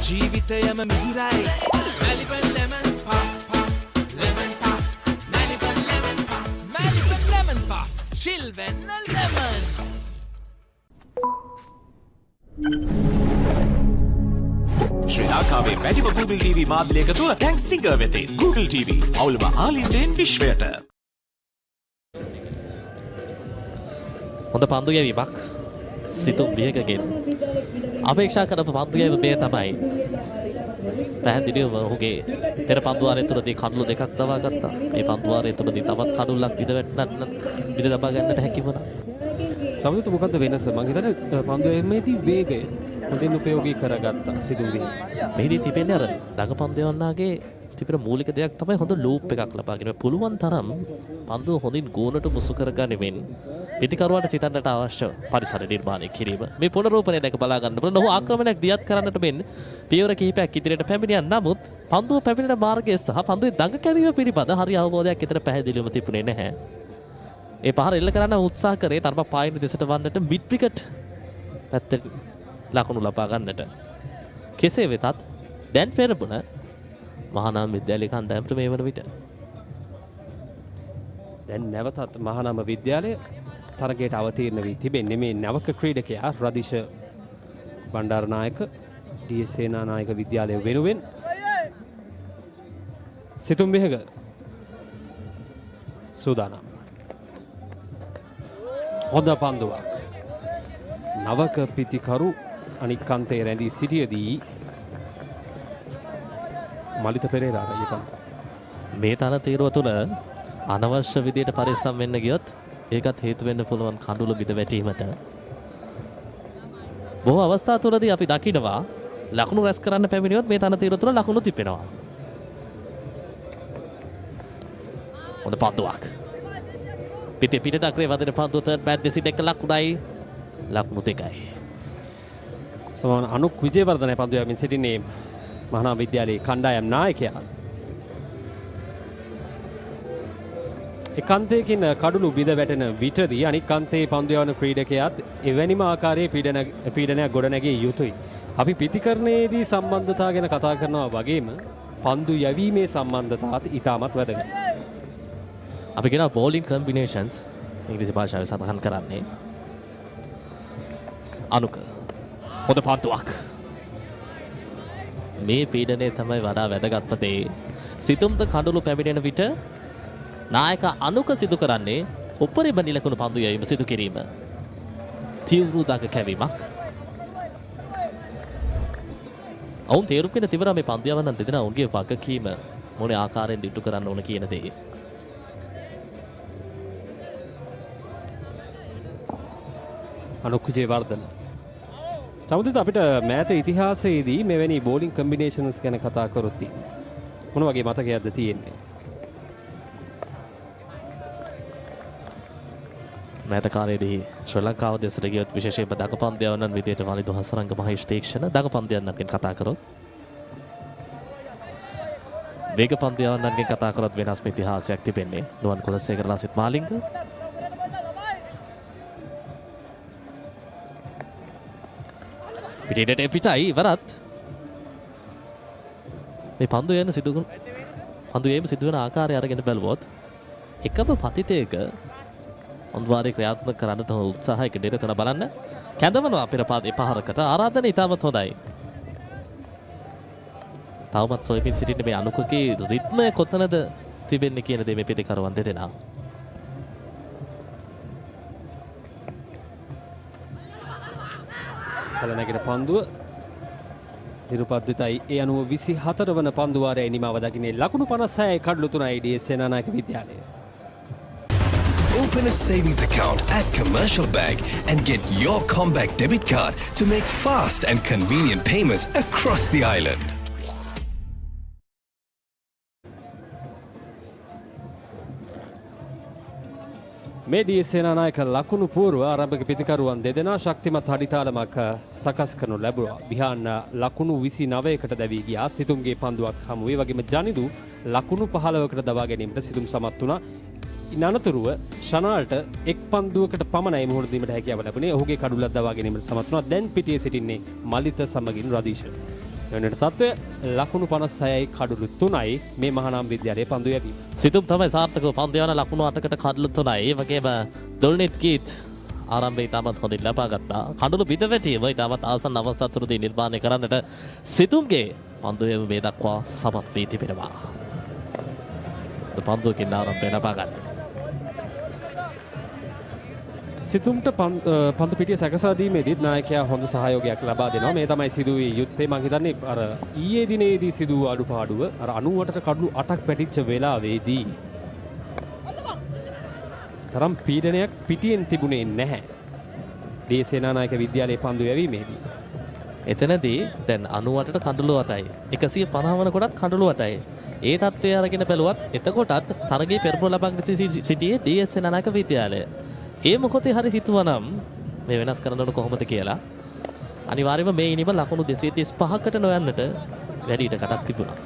ජීවිතයම මිහිරයි Maliban lemon puff puff lemon puff Maliban lemon puff Maliban lemon puff chill වෙන්න ලෙමන්.
ශ්‍රී ලංකාවේ වැඩිම Google TV මාධ්‍ය එකතුව දැන් සිංගර් වෙතින් Google TV අවුලම ආලින්දෙන් විශ්වයට.
හොඳ පන්දු ගැවීමක් සිතුම් විහකගෙන් අපේක්ෂා කරපු පන්දු ගැවීම මේ තමයි. පැහැදිලිවම ඔහුගේ පෙර පන්දු වාරය තුලදී කඩලු දෙකක් දවා ගත්තා. මේ පන්දු වාරය තුලදී තවත් කඩුල්ලක් විද ලබා ගන්නට හැකි වුණා.
සමහරවිට මොකද්ද වෙනස? මම හිතන්නේ පන්දු ගැවීමේදී වේගය හොඳින් උපයෝගී කරගත්තා සිතුම් විහඟ.
මෙහිදී තිබෙන්නේ අර දඟපන්දු යවන්නාගේ තිබෙන මූලික දෙයක් තමයි හොඳ ලූප් එකක් ලබාගෙන පුළුවන් තරම් පන්දුව හොඳින් ගෝනට මුසු කරගනිමින් පිටිකරුවාට සිතන්නට අවශ්‍ය පරිසර නිර්මාණය කිරීම. මේ පුනරූපණය දැක බලා ගන්න බලන ඔහු ආක්‍රමණයක් දියත් කරන්නට මෙන් පියවර කිහිපයක් ඉදිරියට පැමිණියා. නමුත් පන්දුව පැමිණෙන මාර්ගය සහ පන්දුවේ දඟ කැවීම පිළිබඳ හරි අවබෝධයක් විතර පැහැදිලිවම තිබුණේ නැහැ. ඒ පහර එල්ල කරන්න උත්සාහ කරේ තරම පායින් දෙසට වන්නට මිඩ් විකට් පැත්තට ලකුණු ලබා ගන්නට. කෙසේ වෙතත් දැන් පෙරමුණ මහානාම විද්‍යාලය කණ්ඩායමට මේ වන විට
දැන් නැවතත් මහානාම විද්‍යාලය තරගයට අවතීර්ණ වී තිබෙන්නේ මේ නවක ක්‍රීඩකයා රදිශ බණ්ඩාරනායක D.S සේනානායක විද්‍යාලය වෙනුවෙන්. සිතුම් විහඟ සූදානම්. හොඳ පන්දුවක්. නවක පිතිකරු අනික් අන්තයේ රැඳී සිටියදී මලිත පෙරේරාගේ පන්දු.
මේ තනතිරුව තුළ අනවශ්‍ය විදියට පරිස්සම් වෙන්න ගියොත් ඒකත් හේතු වෙන්න පුළුවන් කඳුළු බිඳ වැටීමට. බොහෝ අවස්ථා තුළදී අපි දකිනවා ලකුණු රැස් කරන්න පැමිණියොත් මේ තනතිරුව තුළ ලකුණු තිබෙනවා. හොඳ පන්දුවක්. පිට දක්රේ වදින පන්දුව තර්ඩ් බෑට් දෙසින් එක ලකුණයි ලකුණු දෙකයි.
සමාන අනුක් විජේවර්ධන පන්දු යමින් සිටින්නේ මහානාම විද්‍යාලයේ කණ්ඩායම් නායකයා. එකාන්තයකින් කඩුළු බිඳ වැටෙන විටදී අනික් අන්තයේ පන්දු යවන ක්‍රීඩකයාත් එවැනිම ආකාරයේ පීඩනයක් ගොඩනැගිය යුතුයි. අපි පිතිකරණයේදී සම්බන්ධතාව ගැන කතා කරනවා වගේම පන්දු යැවීමේ සම්බන්ධතාවත් ඉතාමත් වැදගත්.
අපි කියනවා බෝලින් කම්බිනේෂන්ස් ඉංග්‍රීසි භාෂාවේ සඳහන් කරන්නේ. අනුක හොඳ පන්දුවක්. මේ පීඩනය තමයි වඩා වැදගත්ම දේ. සිතුම්ද කඩුළු පැමිණෙන විට නායක අනුක සිදු කරන්නේ උපරිම නිලකුණු පන්දු යැවීම සිදු කිරීම. තීව්‍ර දඟ කැවීමක්. ඔවුන් තේරුම් ගෙන තිබෙනවා මේ පන්දු යවන්න දෙදෙනා ඔවුන්ගේ වගකීම මොන ආකාරයෙන් දිට්ටු කරන්න ඕන කියන දේ.
අනුක් විජේවර්ධන. සමුදිත අපිට මෑත ඉතිහාසයේදී මෙවැනි බෝලිං කම්බිනේෂන්ස් ගැන කතා කරොත් මොන වගේ මතකයක්ද තියෙන්නේ?
මෑත කාලයේදී ශ්‍රී ලංකාව දෙසට ගියොත් විශේෂයෙන්ම දඟපන්දු යවන්නන් විදියට වලිදු හසරංග මහේෂ් තීක්ෂණ දඟපන්දු යන්නන් ගැන කතා කරොත් වේග පන්දු යවන්නන්ගෙන් කතා කරොත් වෙනස්ම ඉතිහාසයක් තිබෙන්නේ. නුවන් කුලසේකර ලසිත් මාලිංග. පිටේට පිටයි ඉවරත්. මේ පන්දු යන පන්දු යෑම සිදු වෙන ආකාරය අරගෙන බැලුවොත් එකම පතිතයක අන්වාරේ ක්‍රියාත්මක කරන්නට උත්සාහයක දෙරතන බලන්න කැඳවනවා පෙරපාදේ පහරකට ආරාධනය ඉතාමත් හොඳයි. තවමත් සොයමින් සිටින මේ අනුකගේ රිද්මය කොතනද තිබෙන්නේ කියන දේ මේ පිටිකරුවන් දෙදෙනා.
කලනැගෙන පන්දුව නිරුපද්විතයි ඒ අනුව 24 වන පන්දු වාරයේ නිමාව දකින්නේ ලකුණු 56යි කඩලු 3යි D.S Senanayake Vidyalaya.
Open a savings account at Commercial Bank and get your Comback debit card to make fast and convenient payments across the island.
මේ D.S සේනානායක ලකුණු පූර්ව ආරම්භක පිතිකරුවන් දෙදෙනා ශක්තිමත් හඩිතාලමක් සකස් කරනු ලැබුවා. විහාන ලකුණු 29කට දැවී ගියා. සිතුම්ගේ පන්දුවක් හමු ඒ වගේම ජනිදු ලකුණු 15කට දවා ගැනීමට සිතුම් සමත් වුණා. ඉනනතුරුව ශනාල්ට එක් පන්දුවකට පමණයි මුහුණ දීමට හැකියාව ලැබුණේ. ඔහුගේ කඩුල්ලක් දවා ගැනීමට සමත් වුණා. දැන් පිටියේ සිටින්නේ මලිත සමගින් රදීෂ. වෙනට තත්ත්වය ලකුණු 56යි කඩුළු 3යි මේ මහානාම විද්‍යාලයේ පන්දු යැවීම.
සිතුම් තමයි සාර්ථකව පන්දු යන ලකුණු 8කට කඩලු 3යි. ඒ වගේම දොල්නිත් කීත් ආරම්භයේ ඉතාමත් හොඳින් ලබා ගත්තා. කඩලු බිඳවැටීම ඉතාමත් ආසන්න අවස්ථා තුරදී නිර්මාණය කරන්නට සිතුම්ගේ පන්දු යැවීම මේ දක්වා සමත් වී තිබෙනවා. පන්දුවකින් ආරම්භය ලබා ගන්න.
සිතුම්ට පන්දු පිටිය සැකසා දීමේදීත් නායකයා හොඳ සහයෝගයක් ලබා දෙනවා. මේ තමයි සිදුවේ යුත්තේ. මම හිතන්නේ අර ඊයේ දිනේදී සිදු අඩුපාඩුව අර 98ට කඩලු 8ක් පැටිච්ච වෙලාවේදී තරම් පීඩනයක් පිටියෙන් තිබුණේ නැහැ. D.S සේනානායක විද්‍යාලයේ පන්දු යැවීමේදී.
එතනදී දැන් 98ට කඩලු 8යි. 150 වන කොටත් කඩලු 8යි. ඒ තත්ත්වය අරගෙන බැලුවත් එතකොටත් තරගයේ පෙරමුණ ලබාගෙන සිටියේ D.S සේනානායක විද්‍යාලය. ඒ මොහොතේ හරි හිතුවනම් මේ වෙනස් කරන්න ඕන කොහොමද කියලා අනිවාර්යයෙන්ම මේ ඉනිම ලකුණු 235කට නොයන්නට වැඩි ඉඩකඩක් තිබුණා.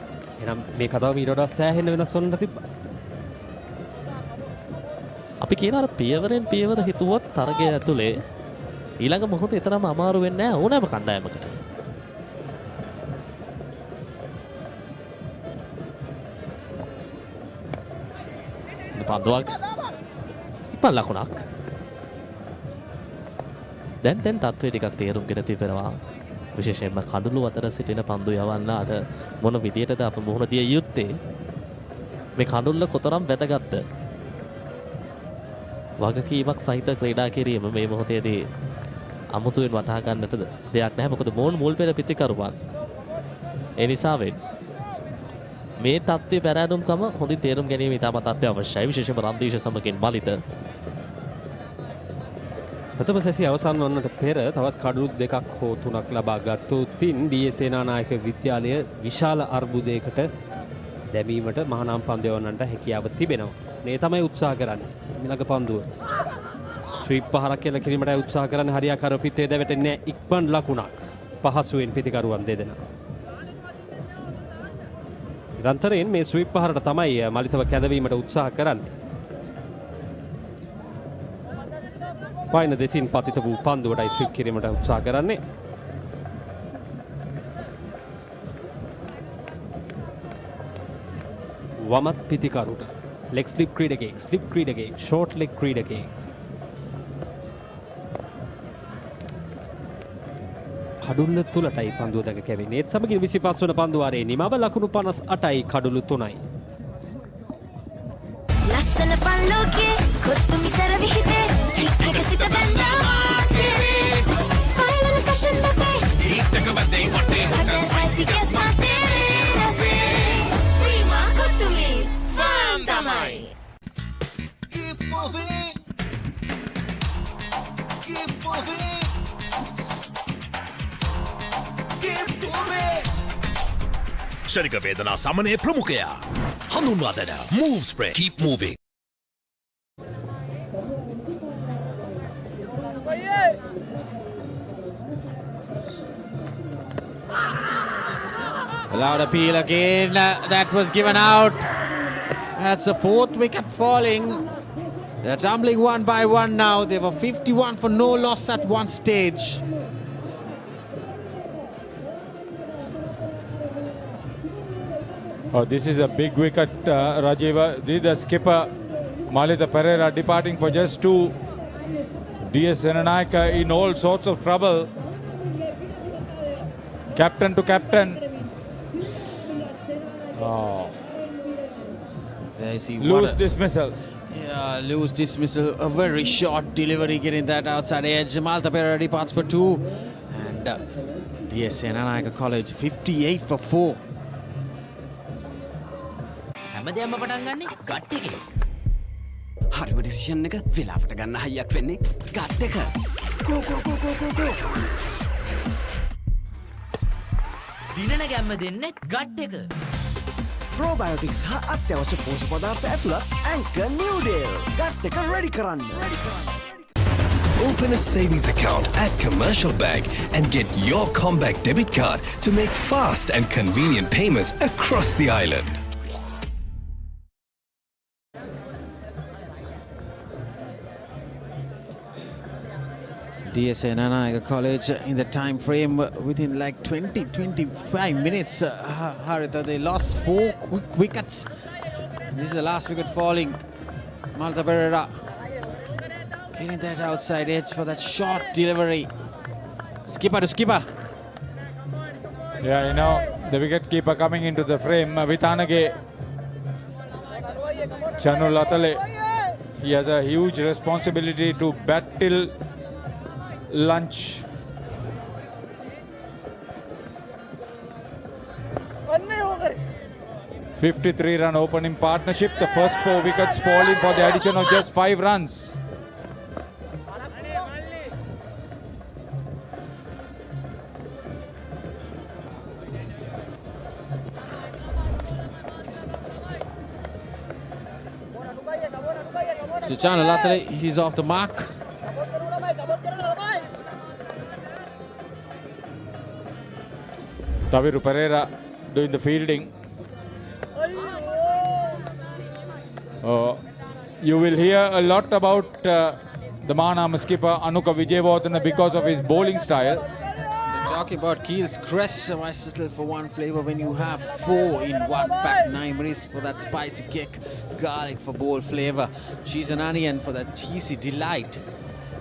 එහෙනම් මේ කතාව ඊට වඩා සෑහෙන වෙනස් වන්න තිබ්බා.
අපි කියන අර පියවරෙන් පියවර හිතුවොත් තරගය ඇතුලේ ඊළඟ මොහොතේ තරම අමාරු වෙන්නේ නැහැ ඕනෑම කණ්ඩායමකට. පන්දුවක් ඉපන් ලකුණක්. දැන් තත්ත්වය ටිකක් තේරුම්ගෙන තිබෙනවා. විශේෂයෙන්ම කඩලු අතර සිටින පන්දු යවන්න අර මොන විදියටද අප මුහුණ දිය යුත්තේ. මේ කඩුල්ල කොතරම් වැදගත්ද? වගකීමක් සහිත ක්‍රීඩා කිරීම මේ මොහොතේදී අමුතුවෙන් වටහා ගන්නට දෙයක් නැහැ. මොකද මොවුන් මුල් පෙර පිතිකරුවන්. ඒ නිසාවෙන් මේ තත්ත්වයේ පැරැදුම්කම හොඳින් තේරුම් ගැනීම ඉතාමත් අත්‍යවශ්‍යයි. විශේෂයෙන්ම රන්දීෂ සමගින් මලිත.
ප්‍රථම සැසිය අවසන් වන්නට පෙර තවත් කඩලු 2ක් හෝ 3ක් ලබා ගත්තොතින් D.S සේනානායක විද්‍යාලය විශාල අර්බුදයකට දැමීමට මහානාම පන්දු යවන්නට හැකියාව තිබෙනවා. මේ තමයි උත්සාහ කරන්නේ. ඊළඟ පන්දුව ස්වීප් පහරක් කියලා කිරීමටයි උත්සාහ කරන්නේ. හරියාකාරව පිටේ දැවෙන්නේ නැහැ. ඉක්මන් ලකුණක් පහසුවෙන් පිටිකරුවන් දෙදෙනා. නිරන්තරයෙන් මේ ස්වීප් පහරට තමයි මලිතව කැඳවීමට උත්සාහ කරන්නේ. පයින් දෙසින් පතිත වූ පන්දුවටයි ස්විප් කිරීමට උත්සාහ කරන්නේ. වමත් පිතිකරුට ලෙග් ස්ලිප් ක්‍රීඩකයෙක් ෂෝට් ලෙග් ක්‍රීඩකයෙක්. කඩුල්ල තුලටයි පන්දුව දැක කැවෙන්නේ. ඒත් සමගින් 25 වන පන්දු වාරයේ නිමව ලකුණු 58යි කඩුළු 3යි.
ලස්සන පල්ලෝකේ කොත්තු මිසර විහිදේ හිටක සිට බැඳා ෆයිනල් ෆැෂන් බබේ හිටක බදේ වටේ හොටල් ස්පයිසි කස් මාතේ රසේ ප්‍රීමා කොත්තුමි ෆාම් තමයි keep moving
ශරික වේදනා සමනය ප්‍රමුඛයා හඳුන්වා දෙන move spray keep moving.
Loud appeal again. That was given out. That's the fourth wicket falling. They're tumbling one by one now. They were 51 for no loss at one stage.
Oh, this is a big wicket, Rajiva. This is the skipper, Malita Pereira, departing for just 2. D.S Senanayake in all sorts of trouble. Captain to captain. Oh.
There you see
loose dismissal.
Yeah, loose dismissal. A very short delivery getting that outside edge. Malta Pereira departs for 2. And D.S Senanayake College 58 for 4.
හැමදේම පටන් ගන්නේ gut එකේ.
හරිම decision එක වෙලාවට ගන්න හයියක් වෙන්නේ gut එක. Go go go go go go.
දිනන ගැම්ම දෙන්නේ ගට් එක.
Probiotics හා අත්‍යවශ්‍ය පෝෂක පදාර්ථ ඇතුළත් Anchor New Deal. ගට් එක ready කරන්න.
Open a savings account at Commercial Bank and get your Combank debit card to make fast and convenient payments across the island.
D.S Senanayake College in the time frame within like 20-25 minutes. Haritha, they lost 4 quick wickets. This is the last wicket falling. Malta Pereira getting that outside edge for that short delivery. Skipper to skipper.
Yeah, you know, the wicket keeper coming into the frame. Vitanage Chanu Latale. He has a huge responsibility to bat till lunch. (53-run opening partnership. The first 4 wickets falling for the addition of just 5 runs.
So Chanu Latale, he's off the mark.
Taviru Pereira doing the fielding. You will hear a lot about the Mahanama skipper Anuka Vijayawardena because of his bowling style.
So talking about Keel's crest, why settle for one flavor when you have 4 in one pack? 9 minutes for that spicy kick, garlic for bold flavor, cheese and onion for that cheesy delight,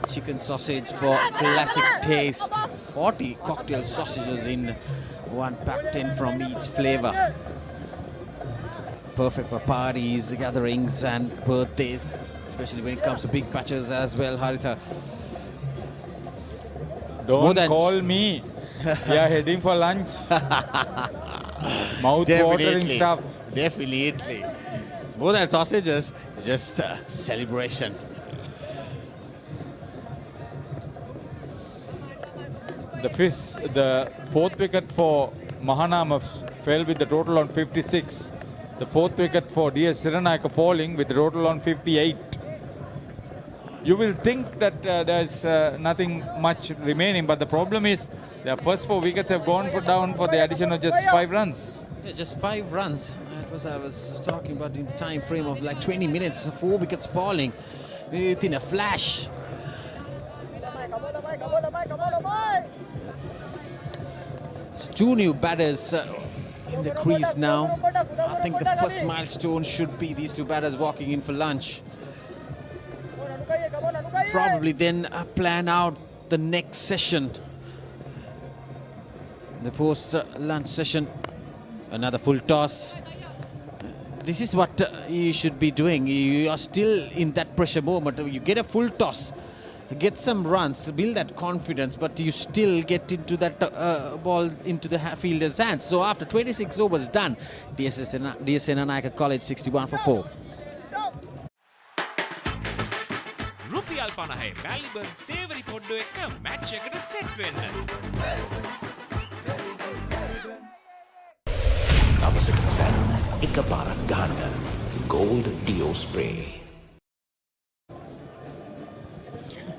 chicken sausage for classic taste, 40 cocktail sausages in one pack, 10 from each flavor. Perfect for parties, gatherings and birthdays, especially when it comes to big batches as well, Haritha.
Don't call me. We are heading for lunch. Mouth-watering stuff.
Definitely. It's more than sausages, it's just a celebration.
The 4th wicket for Mahanama fell with the total on 56. The 4th wicket for D.S Senanayake falling with the total on 58. You will think that there's nothing much remaining, but the problem is the first 4 wickets have gone down for the addition of just 5 runs.
Yeah, just 5 runs. That was I was talking about in the time frame of like 20 minutes. 4 wickets falling within a flash. It's 2 new batters in the crease now. I think the first milestone should be these 2 batters walking in for lunch. Probably then plan out the next session. The post-lunch session, another full toss. This is what you should be doing. You are still in that pressure moment. You get a full toss, get some runs, build that confidence, but you still get into that ball into the fielder's hands. So after 26 overs done, D.S Senanayake College 61 for 4.
රුපියල් 50 මැල්බර්න් සේවරි පොඩ්ඩෝ එක්ක match එකට set වෙන්න.
දවසකට දැනන්න එකපාරක් ගන්න Gold Dio Spray.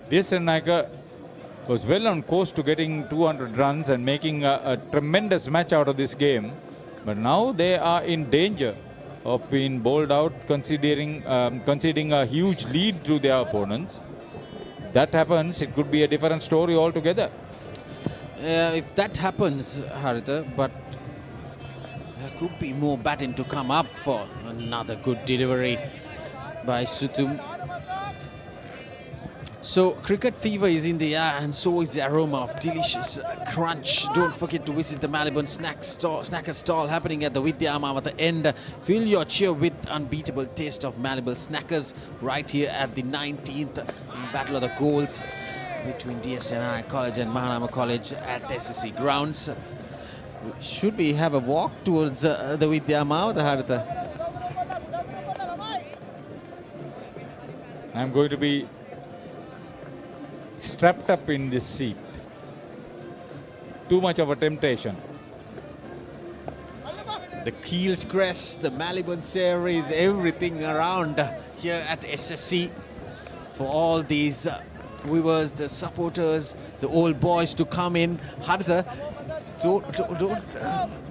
D.S Senanayake was well on course to getting 200 runs and making a tremendous match out of this game. But now they are in danger of being bowled out, conceding a huge lead to their opponents. That happens, it could be a different story altogether.
If that happens, Haritha, but there could be more batting to come up for another good delivery by Sutum. So cricket fever is in the air, and so is the aroma of delicious crunch. Don't forget to visit the Maliban snacker stall happening at the Vidyamam at the end. Fill your cheer with unbeatable taste of Maliban snackers right here at the 19th Battle of the Goals between D.S Senanayake College and Mahanama College at SSC Grounds. Should we have a walk towards the Vidyamam, Haritha?
I'm going to be strapped up in this seat. Too much of a temptation.
The Keels crest, the Maliban series, everything around here at SSC. For all these viewers, the supporters, the old boys to come in. Haritha, don't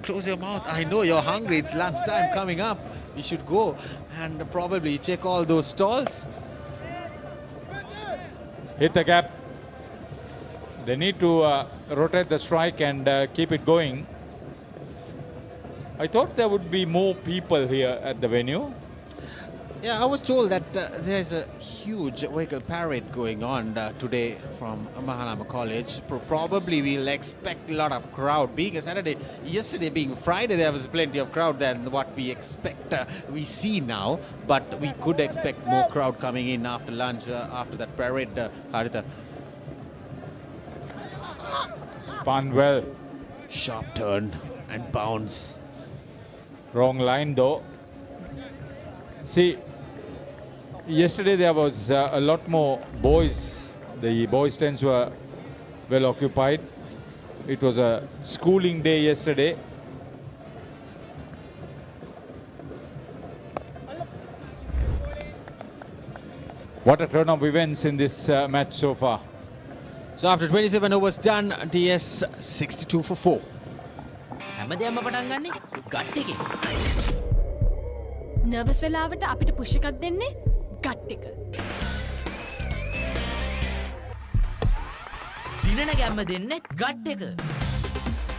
close your mouth. I know you're hungry. It's lunchtime coming up. You should go and probably check all those stalls.
Hit the gap. They need to rotate the strike and keep it going. I thought there would be more people here at the venue.
Yeah, I was told that there's a huge vehicle parade going on today from Mahanama College. Probably we'll expect a lot of crowd. Being a Saturday, yesterday being Friday, there was plenty of crowd than what we expect. We see now, but we could expect more crowd coming in after lunch, after that parade, Haritha.
Spun well.
Sharp turn and bounce.
Wrong line though. See, yesterday there was a lot more boys. The boys' stands were well occupied. It was a schooling day yesterday. What a turn of events in this match so far.
So after 27 overs done, DS 62 for 4.
හැමදේම පටන් ගන්නේ gut එකේ.
Nervous වෙලාවට අපිට push එකක් දෙන්නේ gut එක.
දිනන ගැම්ම දෙන්නේ ගට් එක.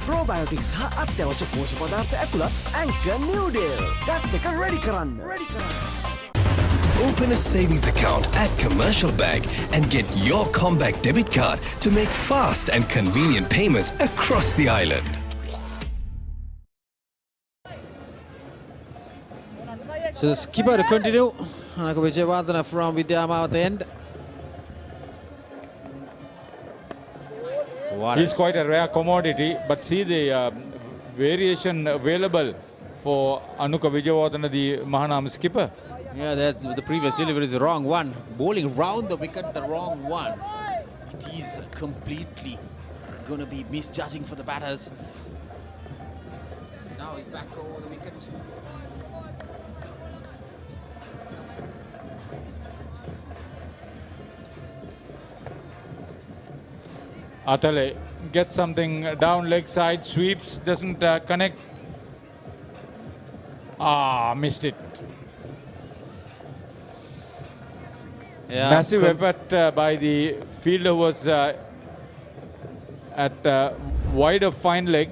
Probiotics හා අත්‍යවශ්‍ය පෝෂක පදාර්ථ ඇතුළත් Anchor Noodle. ගට් එක ready කරන්න.
Open a savings account at Commercial Bank and get your Combank debit card to make fast and convenient payments across the island.
So the skipper to continue. Mahanama Vijayawardena from Vidyamam at the end.
He's quite a rare commodity, but see the variation available for Anuka Vijayawardena, the Mahanama skipper.
Yeah, that's the previous delivery is the wrong one. Bowling round the wicket, the wrong one. It is completely going to be misjudging for the batters. Now he's back over the wicket.
Atale gets something down leg side, sweeps, doesn't connect. Missed it.
Yeah,
massive effort by the fielder was at wide of fine leg.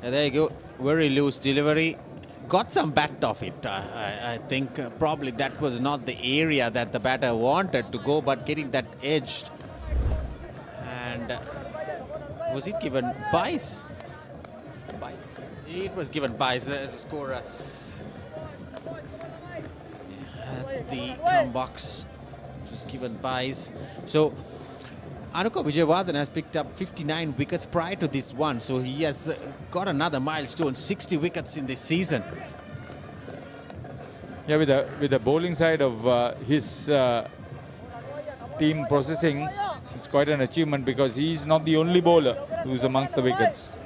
Yeah, there you go. Very loose delivery. Got some bat off it. I think probably that was not the area that the batter wanted to go, but getting that edge. And was it given Bice? It was given Bice as a scorer. At the come box. It was given Bice. So Anuka Vijayawardena has picked up 59 wickets prior to this one. So he has got another milestone, 60 wickets in this season.
Yeah, with the bowling side of his team processing, it's quite an achievement because he's not the only bowler who's amongst the wickets.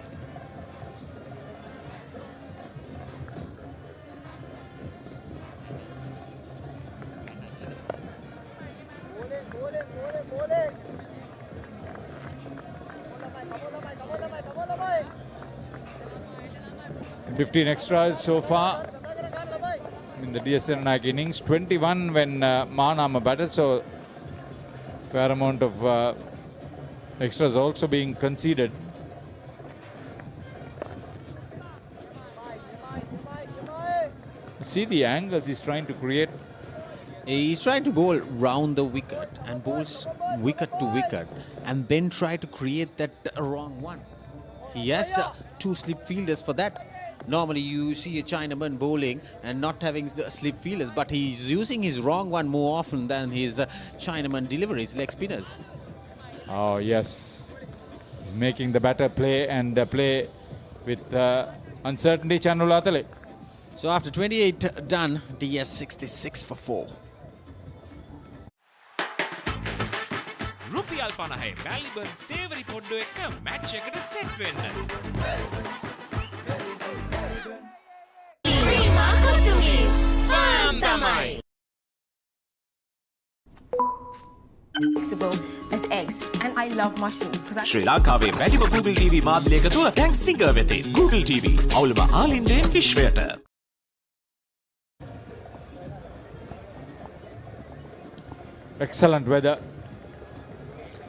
15 extras so far in the D.S Senanayake innings. 21 when Mahanama batted, so fair amount of extras also being conceded. See the angles he's trying to create.
He's trying to bowl round the wicket and bowls wicket to wicket and then try to create that wrong one. He has two slip fielders for that. Normally you see a Chinaman bowling and not having the slip fielders, but he's using his wrong one more often than his Chinaman deliveries, leg spinners.
Oh yes, he's making the batter play and play with uncertainty. Channulatale.
So after 28 done, DS 66 for 4.
රුපියල් 50 මැලිබන් සේවරි පොඩ්ඩෝ එක්ක match එකට set වෙන්න.
Flexible as eggs, and I love mushrooms because
ශ්‍රී ලංකාවේ වැඩිම Google TV මාධ්‍ය එකතුව දැන් Singer වෙතේ. Google TV අවුලම ආලින්දෙන් විශ්වයට.
Excellent weather.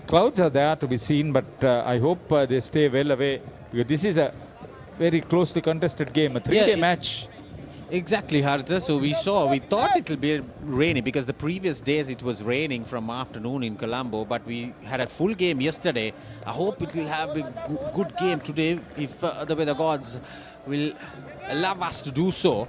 Clouds are there to be seen, but I hope they stay well away, because this is a very closely contested game, a three-day match.
Exactly, Haritha. So we thought it will be rainy because the previous days it was raining from afternoon in Colombo, but we had a full game yesterday. I hope it will have a good game today if the weather gods will allow us to do so.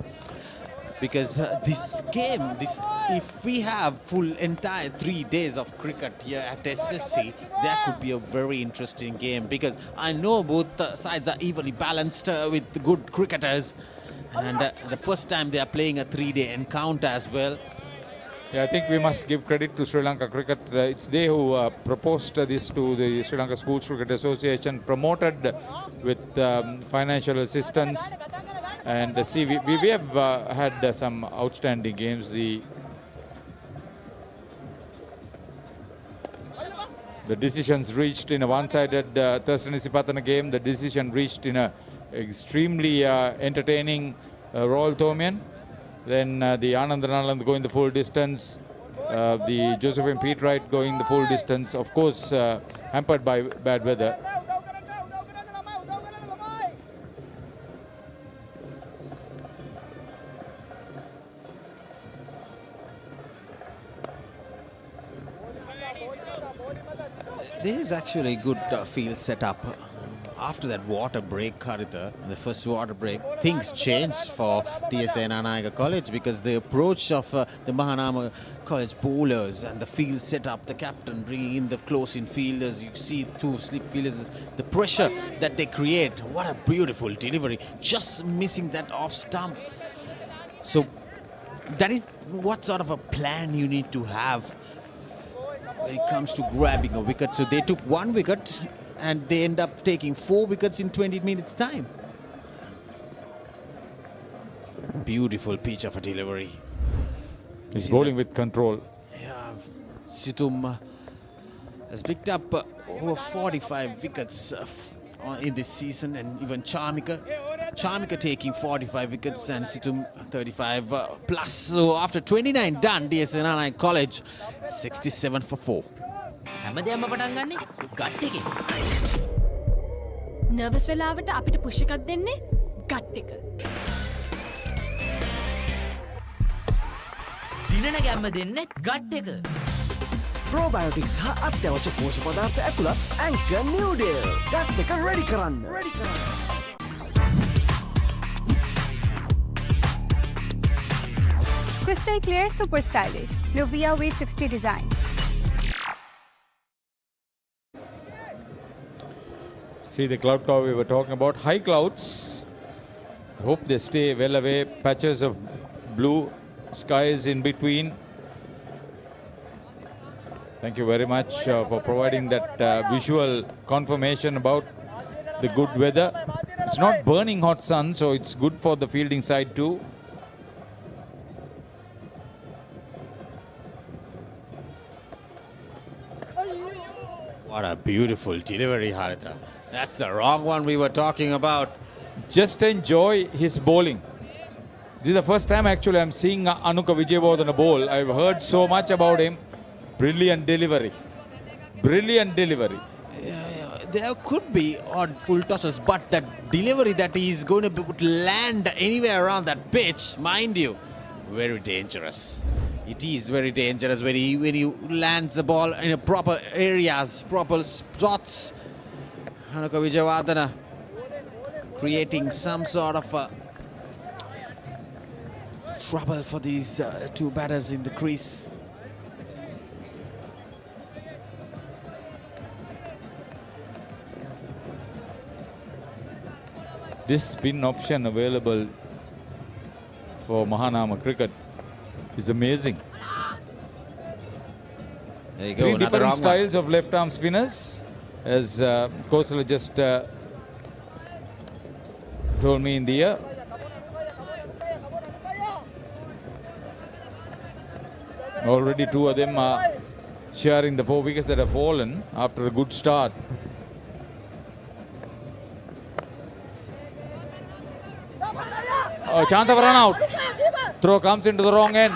Because this game, if we have full entire 3 days of cricket here at SSC, that could be a very interesting game, because I know both sides are evenly balanced with good cricketers, and the first time they are playing a 3-day encounter as well.
Yeah, I think we must give credit to Sri Lanka Cricket. It's they who proposed this to the Sri Lanka Schools Cricket Association, promoted with financial assistance. And see, we have had some outstanding games. The decisions reached in a one-sided Thursday Nisipatana game. The decision reached in a extremely entertaining Royal Thomian. Then the Anand going the full distance. The Josephine Peterite going the full distance. Of course, hampered by bad weather.
This is actually a good field setup. After that water break, Haritha, the first water break, things changed for D.S Senanayake College, because the approach of the Mahanama College bowlers and the field setup, the captain bringing in the close-in fielders, you see two slip fielders, the pressure that they create. What a beautiful delivery, just missing that off stump. So that is what sort of a plan you need to have when it comes to grabbing a wicket. So they took 1 wicket and they end up taking 4 wickets in 20 minutes time. Beautiful pitch of a delivery.
He's bowling with control.
Yeah, Situm has picked up over 45 wickets in this season, and even Charmika taking 45 wickets and Situm 35 plus. So after 29 done, D.S Senanayake College 67 for 4.
හැමදේම පටන් ගන්නේ gut එකේ.
Nervous වෙලාවට අපිට push එකක් දෙන්නේ gut එක.
දිනන ගැම්ම දෙන්නේ ගට් එක.
Probiotics හා අත්‍යවශ්‍ය පෝෂක පදාර්ථ ඇතුළත් Anchor Noodle. ගට් එක ready කරන්න.
Crystal clear, super stylish. Luvia V60 design.
See the cloud cover we were talking about. High clouds. Hope they stay well away. Patches of blue skies in between. Thank you very much for providing that visual confirmation about the good weather. It's not burning hot sun, so it's good for the fielding side too.
What a beautiful delivery, Haritha. That's the wrong one we were talking about.
just enjoy his bowling. This is the first time actually I'm seeing Anuka Vijayawardena bowl. I've heard so much about him. Brilliant delivery. Brilliant delivery.
There could be odd full tosses, but that delivery that he's going to land anywhere around that pitch, mind you, very dangerous. It is very dangerous when he lands the ball in a proper areas, proper spots. Anuka Vijayawardena creating some sort of trouble for these two batters in the crease.
This spin option available for Mahanama cricket is amazing.
There you go.
Three different styles of left arm spinners, as Kosala just told me in the air. Already two of them are sharing the 4 wickets that have fallen after a good start. Oh, chance of run out. Throw comes into the wrong end.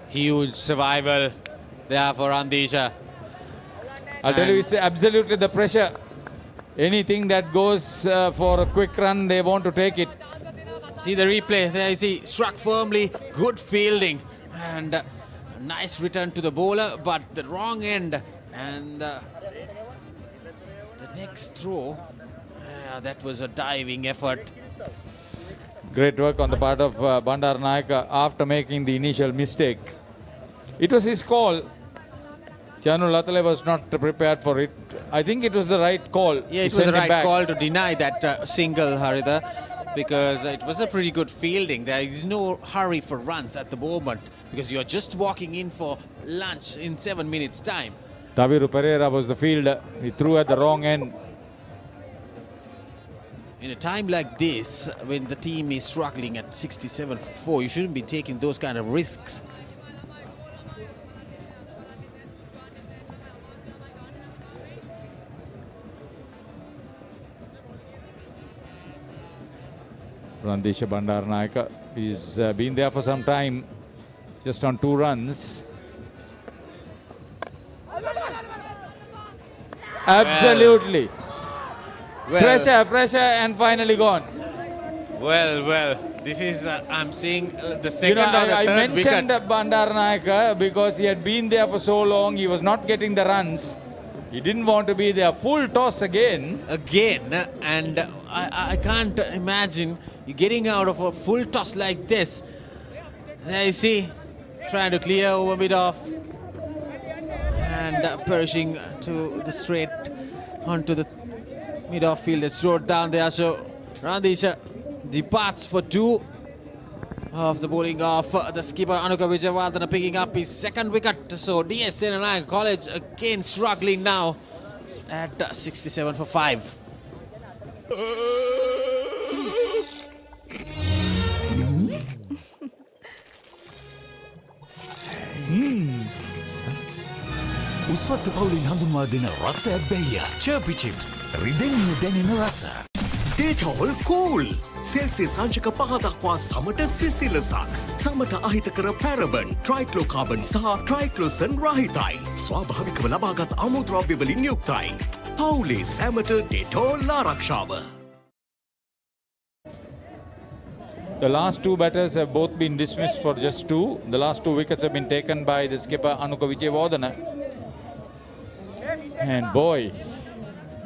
Huge survival there for Andisha.
I'll tell you, it's absolutely the pressure. Anything that goes for a quick run, they want to take it.
See the replay. There you see, struck firmly, good fielding, and a nice return to the bowler, but the wrong end. And the next throw, that was a diving effort.
Great work on the part of Bandaranaike after making the initial mistake. It was his call. Chanu Latale was not prepared for it. I think it was the right call.
Yeah, it was the right call to deny that single, Haritha, because it was a pretty good fielding. There is no hurry for runs at the moment because you're just walking in for lunch in 7 minutes' time.
Taviru Pereira was the fielder. He threw at the wrong end.
In a time like this, when the team is struggling at 67 for 4, you shouldn't be taking those kind of risks.
Randisha Bandaranaike is been there for some time, just on 2 runs. Absolutely.
Well,
pressure, and finally gone.
Well, this is, I'm seeing the second or the
I
third
mentioned
wicket.
Bandaranaike because he had been there for so long, he was not getting the runs. He didn't want to be there. Full toss again.
And I can't imagine you getting out of a full toss like this. There you see, trying to clear over mid-off and perishing to the straight onto the mid-off field. It's thrown down there, so Randisha departs for 2 of the bowling of the skipper Anuka Vijayawardena, picking up his second wicket. So D.S Senanayake College again struggling now at 67 for 5.
උස්වත්ත පවුලින් හඳුන්වා දෙන රස ඇබ්බැහිය චර්පි chips රිදෙන්නේ දැනෙන රස ඩේටෝල් cool Celsius අංශක 5 දක්වා සමට සිසිලසක් සමට අහිතකර පැරබන් ට්‍රයික්ලෝකාබන් සහ ට්‍රයික්ලෝසන් රහිතයි ස්වාභාවිකව ලබාගත් අමුද්‍රව්‍ය වලින් යුක්තයි පවුලේ සැමට ඩේටෝල් ආරක්ෂාව.
The last 2 batters have both been dismissed for just 2. The last 2 wickets have been taken by the skipper Anuka Vijayawardena. And boy,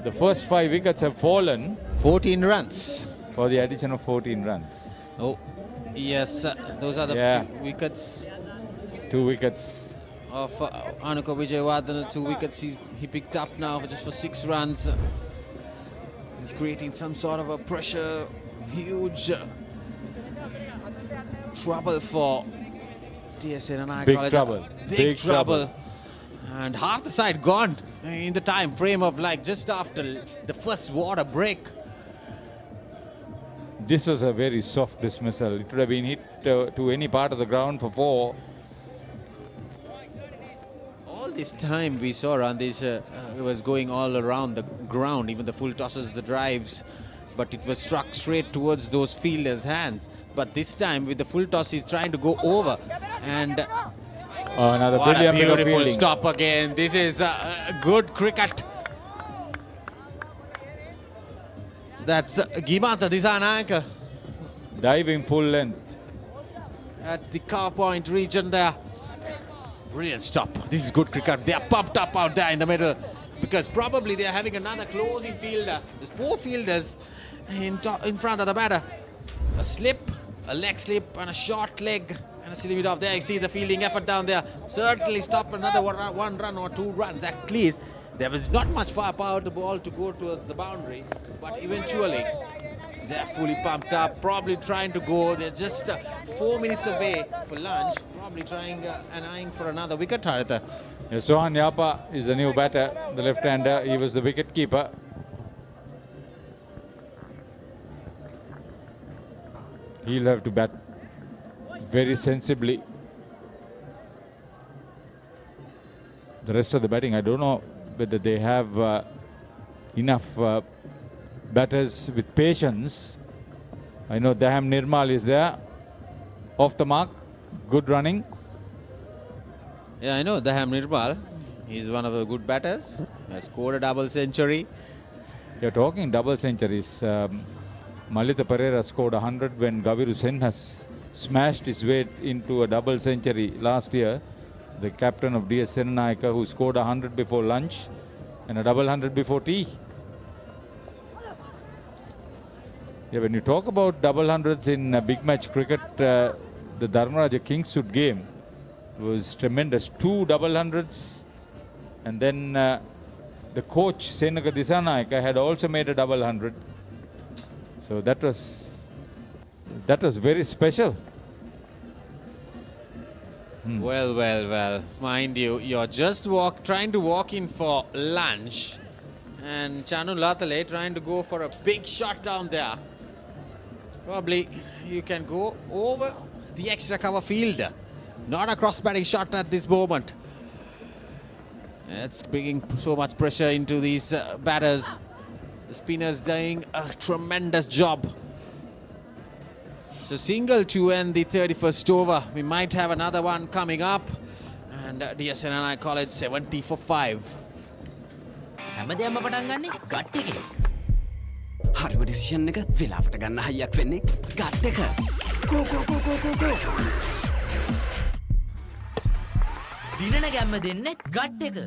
the first 5 wickets have fallen.
14 runs.
For the addition of 14 runs.
Oh, yes, those are the wickets.
2 wickets.
Of Anuka Vijayawardena, 2 wickets he picked up now just for 6 runs. He's creating some sort of a pressure, huge trouble for D.S Senanayake College.
Trouble.
Big trouble. And half the side gone in the time frame of like just after the first water break.
This was a very soft dismissal. It would have been hit to any part of the ground for 4.
all this time we saw Randish was going all around the ground, even the full tosses, the drives, but it was struck straight towards those fielders' hands. But this time with the full toss, he's trying to go over, and
another
what a
brilliant bit of
beautiful
fielding.
stop again. This is good cricket. That's Gimanta Disanayake
Diving full length.
at the cover point region there. Brilliant stop. This is good cricket. They are pumped up out there in the middle because probably they are having another closing fielder. There's 4 fielders in front of the batter. A slip, a leg slip, and a short leg, and a silly bit off there. You see the fielding effort down there. Certainly stop another one run or 2 runs at least. There was not much firepower the ball to go towards the boundary, but eventually they're fully pumped up, probably trying to go. They're just 4 minutes away for lunch, probably trying and eyeing for another wicket, Haritha.
Sohan Yapa is the new batter, the left-hander. He was the wicket keeper. He'll have to bat very sensibly. The rest of the batting, I don't know whether they have enough batters with patience. I know Daham Nirmal is there. Off the mark. Good running.
Yeah, I know Daham Nirmal. He's one of the good batters. He has scored a double century.
You're talking double centuries. Malita Pereira scored 100 when Gaviru Sen has smashed his way into a double century last year. The captain of D.S Senanayake, who scored 100 before lunch and a double 100 before tea. Yeah, when you talk about double hundreds in big match cricket, the Dharmaraja Kingswood game was tremendous. 2 double hundreds, and then the coach Senaka Disanayake had also made a double 100. So that was very special.
Well. Mind you, you're just trying to walk in for lunch, and Chanu Latale trying to go for a big shot down there. Probably you can go over the extra cover fielder. Not a cross-batting shot at this moment. It's bringing so much pressure into these batters. The spinners doing a tremendous job. So single to end the 31st over. We might have another one coming up. And D.S Senanayake College 70 for 5.
හැමදේම පටන් ගන්නේ gut එකේ.
හරිම decision එක වෙලාවට ගන්න හයියක් වෙන්නේ gut එක. Go.
දිනන ගැම්ම දෙන්නේ ගට් එක.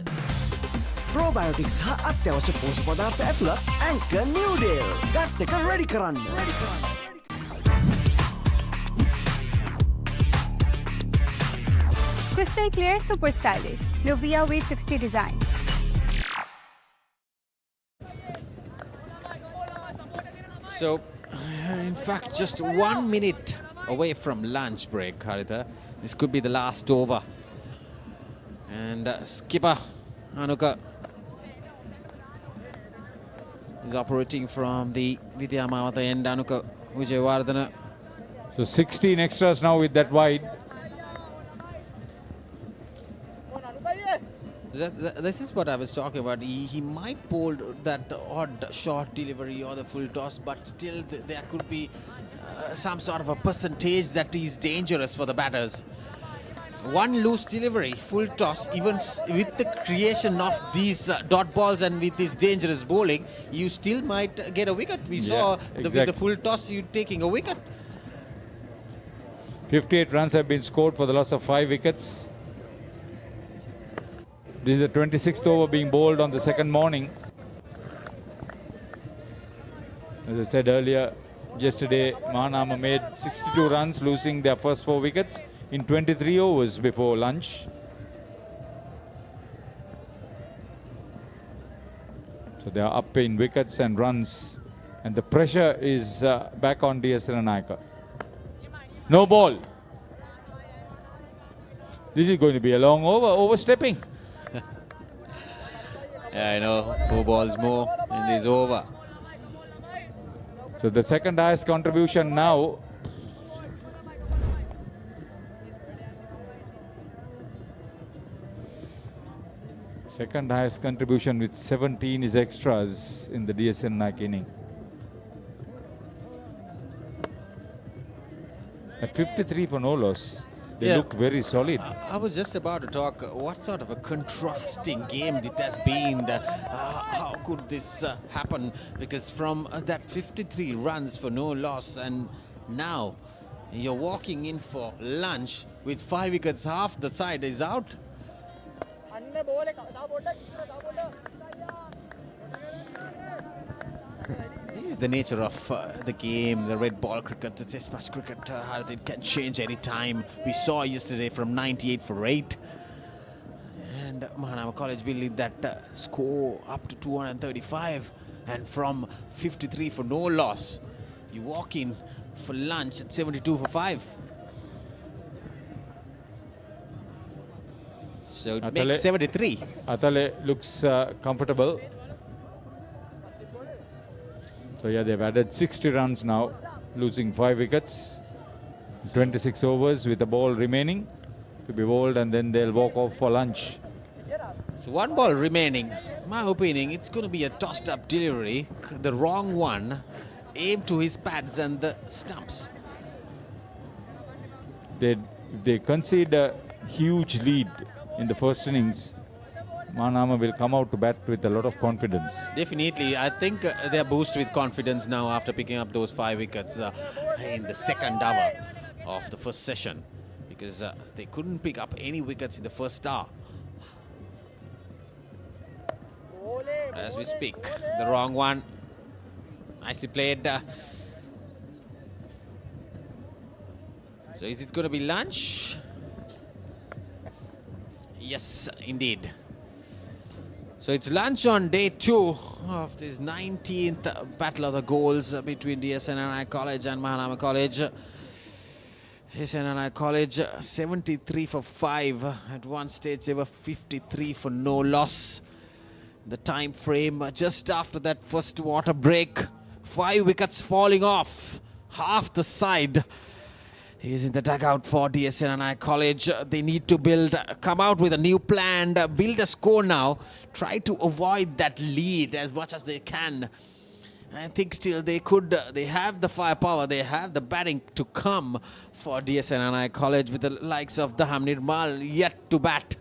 Probiotics හා අත්‍යවශ්‍ය පෝෂක පදාර්ථ ඇතුළත් Anchor New Deal. ගට් එක ready කරන්න.
Crystal clear, super stylish. Luvia V60 design.
So, in fact, just 1 minute away from lunch break, Haritha. This could be the last over. And skipper Anuka is operating from the Vidya Mawata end. Anuka Vijayawardana.
So 16 extras now with that wide.
This is what I was talking about. He might bowl that odd short delivery or the full toss, but still there could be some sort of a percentage that is dangerous for the batters. One loose delivery, full toss, even with the creation of these dot balls and with this dangerous bowling, you still might get a wicket. We saw with the full toss, you taking a wicket.
58 runs have been scored for the loss of 5 wickets. This is the 26th over being bowled on the second morning. As I said earlier, yesterday Mahanama made 62 runs, losing their first 4 wickets in 23 overs before lunch. So they are up in wickets and runs, and the pressure is back on D.S Senanayake. No ball. This is going to be a long over, overstepping.
Yeah, I know. 4 balls more in this over.
So the second highest contribution now. Second highest contribution with 17 is extras in the D.S Senanayake inning. At 53 for no loss, they look very solid.
I was just about to talk, what sort of a contrasting game it has been. How could this happen? Because from that 53 runs for no loss, and now you're walking in for lunch with 5 wickets, half the side is out. This is the nature of the game, the red ball cricket, the test match cricket, it can change any time. We saw yesterday from 98 for 8. And Mahanama College will lead that score up to 235. And from 53 for no loss, you walk in for lunch at 72 for 5. So it makes 73.
Atale looks comfortable. So yeah, they've added 60 runs now, losing 5 wickets, 26 overs with a ball remaining to be bowled, and then they'll walk off for lunch.
So 1 ball remaining. My opinion, it's going to be a tossed up delivery. The wrong one, aimed to his pads and the stumps.
They concede a huge lead in the first innings. Mahanama will come out to bat with a lot of confidence.
Definitely. I think they are boosted with confidence now after picking up those 5 wickets in the second hour of the first session, because they couldn't pick up any wickets in the first hour. As we speak, the wrong one. Nicely played. So is it going to be lunch? Yes, indeed. So it's lunch on day 2 of this 19th Battle of the Goals between D.S Senanayake College and Mahanama College. D.S Senanayake College 73 for 5. At one stage they were 53 for no loss. The time frame just after that first water break. 5 wickets falling off. Half the side is in the dugout for D.S Senanayake College. They need to come out with a new plan, build a score now, try to avoid that lead as much as they can. I think still they have the firepower, they have the batting to come for D.S Senanayake College with the likes of Daham Nirmal yet to bat.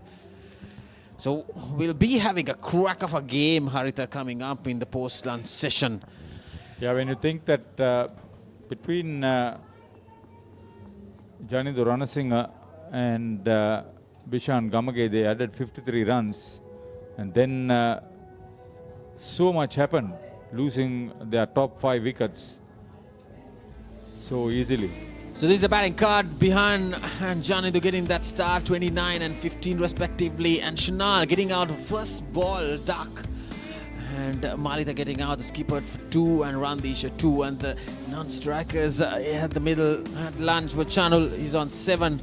So we'll be having a crack of a game, Haritha, coming up in the post-lunch session.
Yeah, when you think that between Janidu Ranasinghe and Bishan Gamage, they added 53 runs, and then so much happened, losing their top 5 wickets so easily.
So this is the batting card behind, and Janidu getting that start, 29 and 15 respectively, and Shanal getting out first ball duck, and Malita getting out the skipper for 2, and Randisha 2, and the non-strikers at the middle at lunch with Chanul. He's on 7,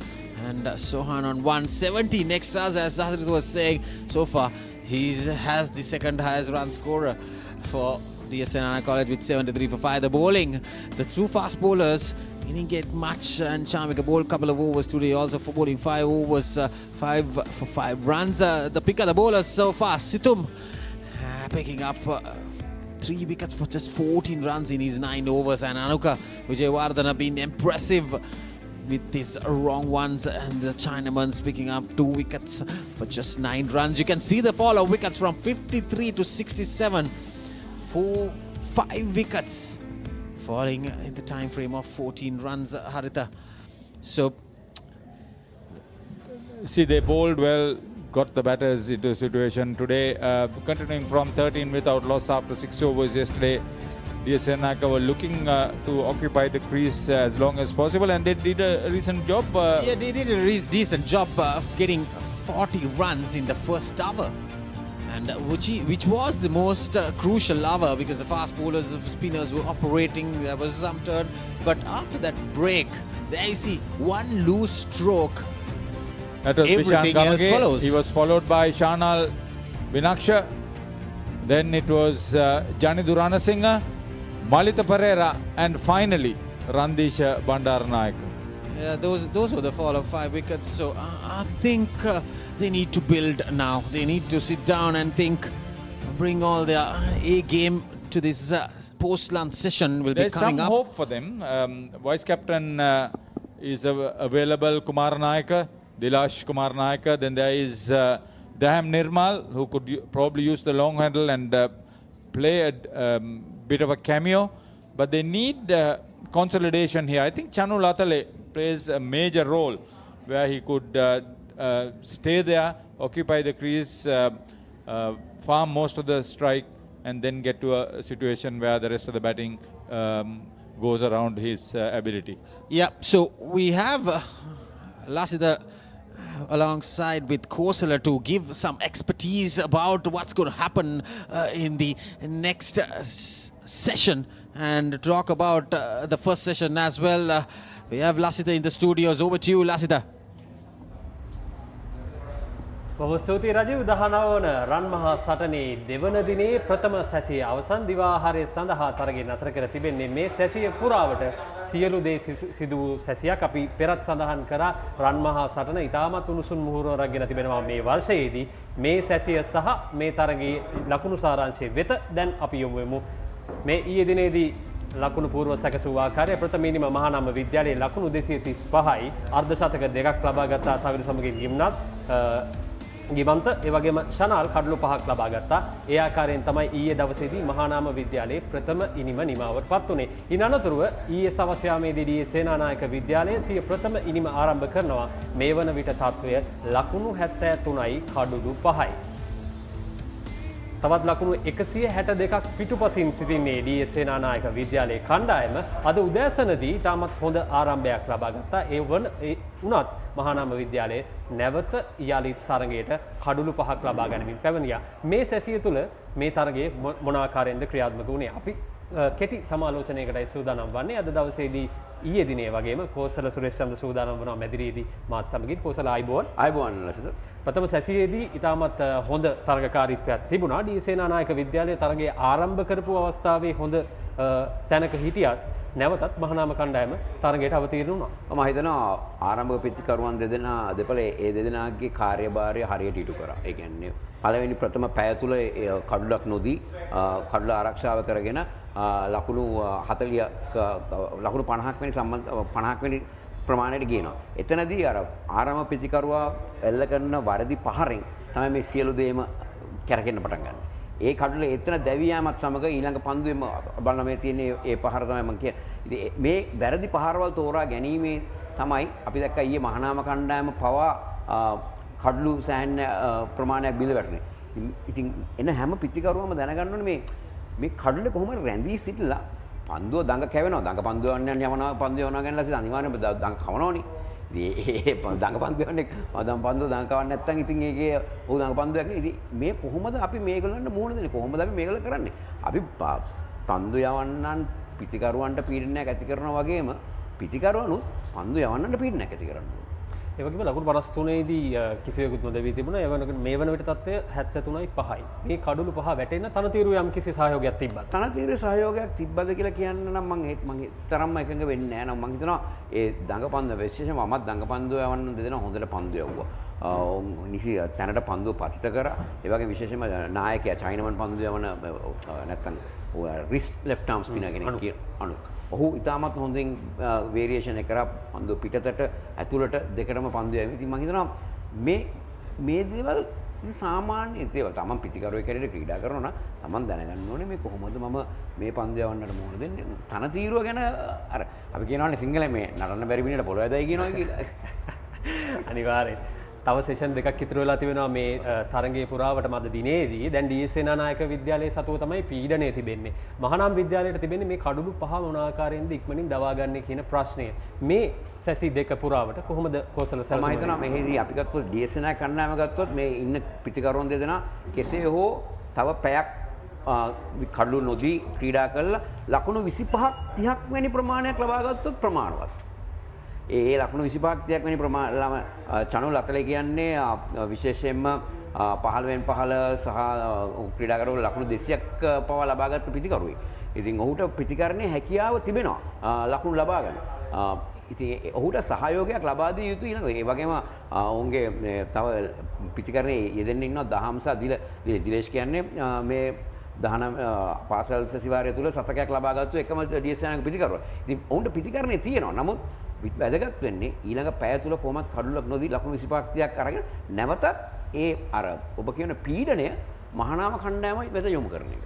and Sohan on 1. 17 extras, as Zahrid was saying. So far, he has the second highest run scorer for D.S Senanayake College with 73 for 5. The bowling, the 2 fast bowlers, he didn't get much, and Chamika bowled a couple of overs today also for bowling 5 overs, 5 for 5 runs. The pick of the bowlers so far, Situm picking up 3 wickets for just 14 runs in his 9 overs, and Anuka Vijayawardena been impressive with his wrong ones, and the Chinamans picking up 2 wickets for just 9 runs. You can see the fall of wickets from 53 to 67. 5 wickets falling in the time frame of 14 runs, Haritha. So
see, they bowled well, got the batters into a situation today, continuing from 13 without loss after 6 overs yesterday. D.S Senanayake were looking to occupy the crease as long as possible, and they did a recent job.
Yeah, they did a decent job getting 40 runs in the first hour, and which was the most crucial hour, because the fast bowlers, the spinners were operating. There was some turn, but after that break, there you see 1 loose stroke.
That was
Everything else follows.
He was followed by Shanal Vinaksha. Then it was Janidu Ranasinghe, Malita Pereira, and finally Randisha Bandaranaike.
Yeah, those were the fall of 5 wickets. So I think they need to build now. They need to sit down and think, bring all their A game to this post-lunch session will
There's
be coming
some
up.
hope for them. Vice captain is available, Kumar Nayaka, Dilash Kumar Nayaka. Then there is Daham Nirmal, who could probably use the long handle and play a bit of a cameo. But they need consolidation here. I think Chanu Latale plays a major role where he could stay there, occupy the crease, farm most of the strike, and then get to a situation where the rest of the batting goes around his ability.
Yeah, so we have Lasida alongside with Kosala to give some expertise about what's going to happen in the next session and talk about the first session as well. We have Lasida in the studios. Over to you, Lasida.
බොහොම ස්තුතියි රජීව් 19 වන රන්මහා සටනේ දෙවන දිනේ ප්‍රථම සැසිය අවසන් දිවාහාරය සඳහා තරගය නතර කර තිබෙන්නේ මේ සැසිය පුරාවට සියලු දේ සිදු වූ සැසියක් අපි පෙරත් සඳහන් කරා රන්මහා සටන ඉතාමත් උණුසුම් මුහුරක් ගෙන තිබෙනවා මේ වර්ෂයේදී මේ සැසිය සහ මේ තරගයේ ලකුණු සාරාංශය වෙත දැන් අපි යොමු වෙමු මේ ඊයේ දිනේදී ලකුණු පූර්ව සැකසූ ආකාරය ප්‍රථම ඉනිම මහානාම විද්‍යාලයේ ලකුණු 235යි අර්ධ ශතක දෙකක් ලබා ගත්තා සවිරු සමගින් ගිම්නත් ගිමන්ත ඒ වගේම ශනාල් කඩලු පහක් ලබා ගත්තා. ඒ ආකාරයෙන් තමයි ඊයේ දවසේදී මහානාම විද්‍යාලයේ ප්‍රථම ඉනිම නිමාවටපත් වුණේ. ඉන් අනතුරුව ඊයේ සවස් යාමේදී D.S සේනානායක විද්‍යාලය සිය ප්‍රථම ඉනිම ආරම්භ කරනවා. මේ වන විට තත්වය ලකුණු 73යි කඩලු 5යි. තවත් ලකුණු 162ක් පිටුපසින් සිටින්නේ D.S සේනානායක විද්‍යාලයේ කණ්ඩායම අද උදෑසනදී තාමත් හොඳ ආරම්භයක් ලබා ගත්තා. ඒ වුණත් මහානාම විද්‍යාලයේ නැවත යාලි තරගයට කඩලු 5ක් ලබා ගැනීමෙන් පැවණියා. මේ සැසිය තුළ මේ තරගයේ මොන ආකාරයෙන්ද ක්‍රියාත්මක වුණේ? අපි කෙටි සමාලෝචනයකටයි සූදානම් වන්නේ. අද දවසේදී ඊයේ දිනේ වගේම කෝසල සුරේෂ් චන්ද්‍ර සූදානම් වුණා මැදිරියේදී මාත් සමගින්. කෝසල ආයිබෝන් ලසිත. ප්‍රථම සැසියේදී ඉතාමත් හොඳ තරගකාරීත්වයක් තිබුණා. D.S සේනානායක විද්‍යාලයේ තරගය ආරම්භ කරපු අවස්ථාවේ හොඳ තැනක හිටියත් නැවතත් මහානාම කණ්ඩායම තරගයට අවතීර්ණ වුණා.
මම හිතනවා ආරම්භක පිටිකරුවන් දෙපළේ ඒ දෙදෙනාගේ කාර්යභාරය හරියට ඉටු කරා. ඒ කියන්නේ පළවෙනි ප්‍රථම පැය තුල කඩුලක් නොදී කඩුල ආරක්ෂාව කරගෙන ලකුණු 40ක ලකුණු 50ක් වෙනි ප්‍රමාණයට ගියනවා. එතනදී අර ආරම්භ පිටිකරුවා එල්ල කරන වරදි පහරෙන් තමයි මේ සියලු දේම කැරකෙන්න පටන් ගන්නේ. ඒ කඩුල එතන දැවි යාමත් සමග ඊළඟ පන්දුවේම බලන මේ තියෙන ඒ පහර තමයි මම කියන්නේ. ඉතින් මේ වැරදි පහරවල් තෝරා ගැනීමේ තමයි අපි දැක්කා ඊයේ මහානාම කණ්ඩායම පවා කඩලු සෑහෙන ප්‍රමාණයක් බිඳ වැටුනේ. ඉතින් එන හැම පිටිකරුවම දැනගන්න ඕනේ මේ කඩුල කොහොමද රැඳී සිටලා පන්දුව දඟ කැවෙනවා. දඟ පන්දුව යනවා පන්දුව යනවා ගැනලා අනිවාර්යයෙන්ම දඟ කවනෝනේ. ඉතින් දඟ පන්දුව යන්නේ පන්දුව දඟ කවන්න නැත්නම් ඉතින් ඒකේ ඔහු දඟ පන්දුවක් නේ. ඉතින් මේ කොහොමද අපි මේගොල්ලන්ට මුහුණ දෙන්නේ? කොහොමද අපි මේගොල්ලෝ කරන්නේ? අපි පන්දු යවන්නන් පිටිකරුවන්ට පීඩනයක් ඇති කරනවා වගේම පිටිකරුවනුත් පන්දු යවන්නන්ට පීඩනයක් ඇති කරනවා.
ඒ වගේම ලකුණු 53ේදී කිසිවෙකුත් නොදැවී තිබුණා. මේ වන විට තත්ත්වය 73.5යි. මේ කඩලු 5 වැටෙන්න තනතිරු යම් කිසි සහයෝගයක් තිබ්බත්.
තනතිරු සහයෝගයක් තිබ්බද කියලා කියන්න නම් මම තරම්ම එකඟ වෙන්නේ නැහැ. මම හිතනවා ඒ දඟපන්දු විශේෂයෙන්ම මමත් දඟපන්දුව යවන්න දෙදෙනා හොඳට පන්දු යවුවා. නිසි තැනට පන්දුව පතිත කරා. ඒ වගේ විශේෂයෙන්ම නායකයා චයිනමන් පන්දු යවන නැත්තම් රිස්ට් ලෙෆ්ට් ආර්ම් ස්පිනර් කෙනෙක් කියන අනුක්. ඔහු ඉතාමත් හොඳින් වේරියේෂන් එක කරා පන්දුව පිටතට ඇතුළට දෙකටම පන්දු යවීම. ඉතින් මම හිතනවා මේ දේවල් සාමාන්‍ය දේවල්. තමන් පිටිකරුවෙක් හැටියට ක්‍රීඩා කරනවා නම් තමන් දැනගන්න ඕනේ මේ කොහොමද මම මේ පන්දු යවන්නට මොන දෙන්නේ. තනතිරුව ගැන අර අපි කියනවානේ සිංහලෙන් මේ නරන්න බැරි මිනිහට පොළොව ඇදයි කියනවා කියලා.
අනිවාර්යෙන්. තව සෙෂන් දෙකක් ඉතුරු වෙලා තිබෙනවා මේ තරගයේ පුරාවට මද දිනේදී. දැන් D.S සේනානායක විද්‍යාලයේ සතුව තමයි පීඩනය තිබෙන්නේ. මහානාම විද්‍යාලයට තිබෙන්නේ මේ කඩලු 5 මොන ආකාරයෙන්ද ඉක්මනින් දවා ගන්න කියන ප්‍රශ්නය. මේ සැසි දෙක පුරාවට කොහොමද කෝසල සැලසුම?
මම හිතනවා මෙහිදී අපි ගත්තොත් D.S සේනානායක කණ්ඩායම ගත්තොත් මේ ඉන්න පිටිකරුවන් දෙදෙනා කෙසේ හෝ තව පැයක් කඩලු නොදී ක්‍රීඩා කළා ලකුණු 25ක් 30ක් වැනි ප්‍රමාණයක් ලබා ගත්තොත් ප්‍රමාණවත්. ඒ ලකුණු 25ක් 30ක් වැනි චනු ලතලේ කියන්නේ විශේෂයෙන්ම 15න් 15 සහ ක්‍රීඩාකරුවෝ ලකුණු 200ක් පවා ලබාගත් පිටිකරුවෙක්. ඉතින් ඔහුට ප්‍රතිකරණයේ හැකියාව තිබෙනවා ලකුණු ලබා ගන්න. ඉතින් ඔහුට සහයෝගයක් ලබා දිය යුතු ඊළඟ ඒ වගේම ඔවුන්ගේ තව පිටිකරණේ යෙදෙන්න ඉන්නවා දහම්සා දිලේෂ් කියන්නේ මේ 19 පාසල් සැසිවාරය තුල සතකයක් ලබාගත්තු එකම DS සෙනනායක පිටිකරුවා. ඉතින් ඔවුන්ට පිටිකරණේ තියෙනවා. නමුත් වැදගත් වෙන්නේ ඊළඟ පැය තුල කොහොමත් කඩුලක් නොදී ලකුණු 25ක් 30ක් අරගෙන නැවතත් ඒ අර ඔබ කියන පීඩනය මහානාම කණ්ඩායම වෙත යොමු කරන එක.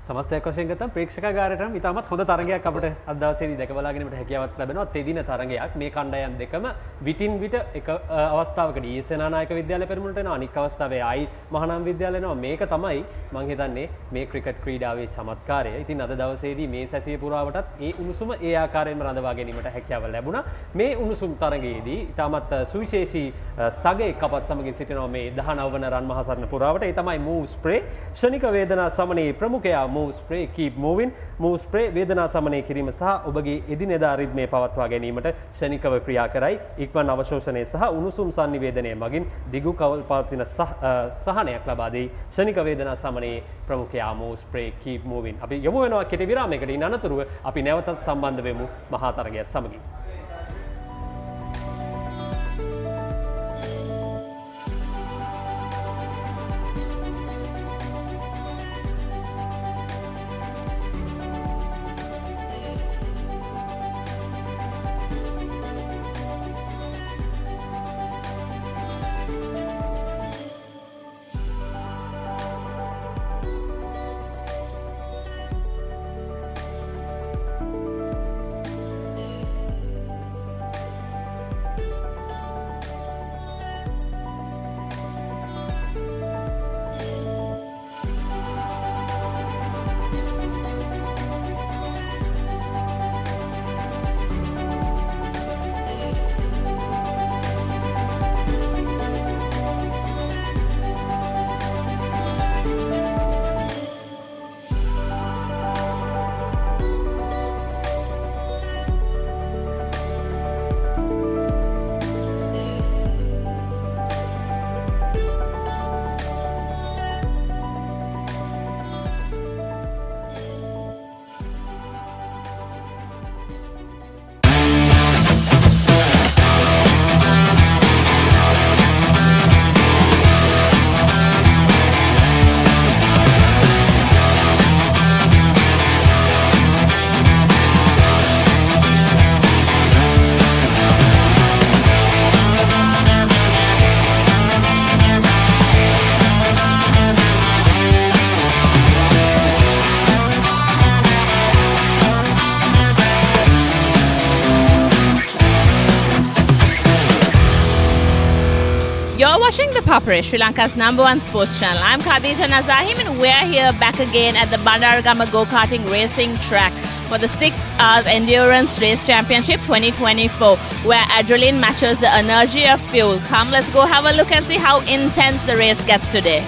සමස්තයක් වශයෙන් ගත්තම ප්‍රේක්ෂකාගාරයටම ඉතාමත් හොඳ තරගයක් අපිට අද දවසේදී දැක බලා ගැනීමට හැකියාවක් ලැබෙනවා. තෙදින තරගයක් මේ කණ්ඩායම් දෙකම විටින් විට එක අවස්ථාවකදී D.S සෙනානායක විද්‍යාලය පෙරමුණට එනවා. අනික් අවස්ථාවේ ආයි මහානාම විද්‍යාලය එනවා. මේක තමයි මම හිතන්නේ මේ ක්‍රිකට් ක්‍රීඩාවේ චමත්කාරය. ඉතින් අද දවසේදී මේ සැසිය පුරාවටත් ඒ උණුසුම ඒ ආකාරයෙන්ම රඳවා ගැනීමට හැකියාව ලැබුණා. මේ උණුසුම් තරගයේදී ඉතාමත් සුවිශේෂී සගයෙක් අපත් සමගින් සිටිනවා මේ 19 වන රන් මහසරණ පුරාවට. ඒ තමයි මූව් ස්ප්‍රේ ශනික වේදනා සමනයේ ප්‍රමුඛයා move spray keep moving move spray වේදනා සමනය කිරීම සහ ඔබගේ එදිනෙදා රිද්මේ පවත්වා ගැනීමට ශනිකව ක්‍රියා කරයි. ඉක්මන් අවශෝෂණය සහ උණුසුම් සංනිවේදනය මගින් දිගු කවල් පවතින සහනයක් ලබා දෙයි. ශනික වේදනා සමනයේ ප්‍රමුඛයා move spray keep moving. අපි යමු වෙනවා කෙටි විරාමයකට. ඉන් අනතුරුව අපි නැවතත් සම්බන්ධ වෙමු මහා තරගයත් සමගින්.
You're watching ThePapare, Sri Lanka's #1 sports channel. I'm Khadija Nazahim and we're here back again at the Bandaragama Go-Karting Racing Track for the 6 Hours Endurance Race Championship 2024, where adrenaline matches the energy of fuel. Come, let's go have a look and see how intense the race gets today.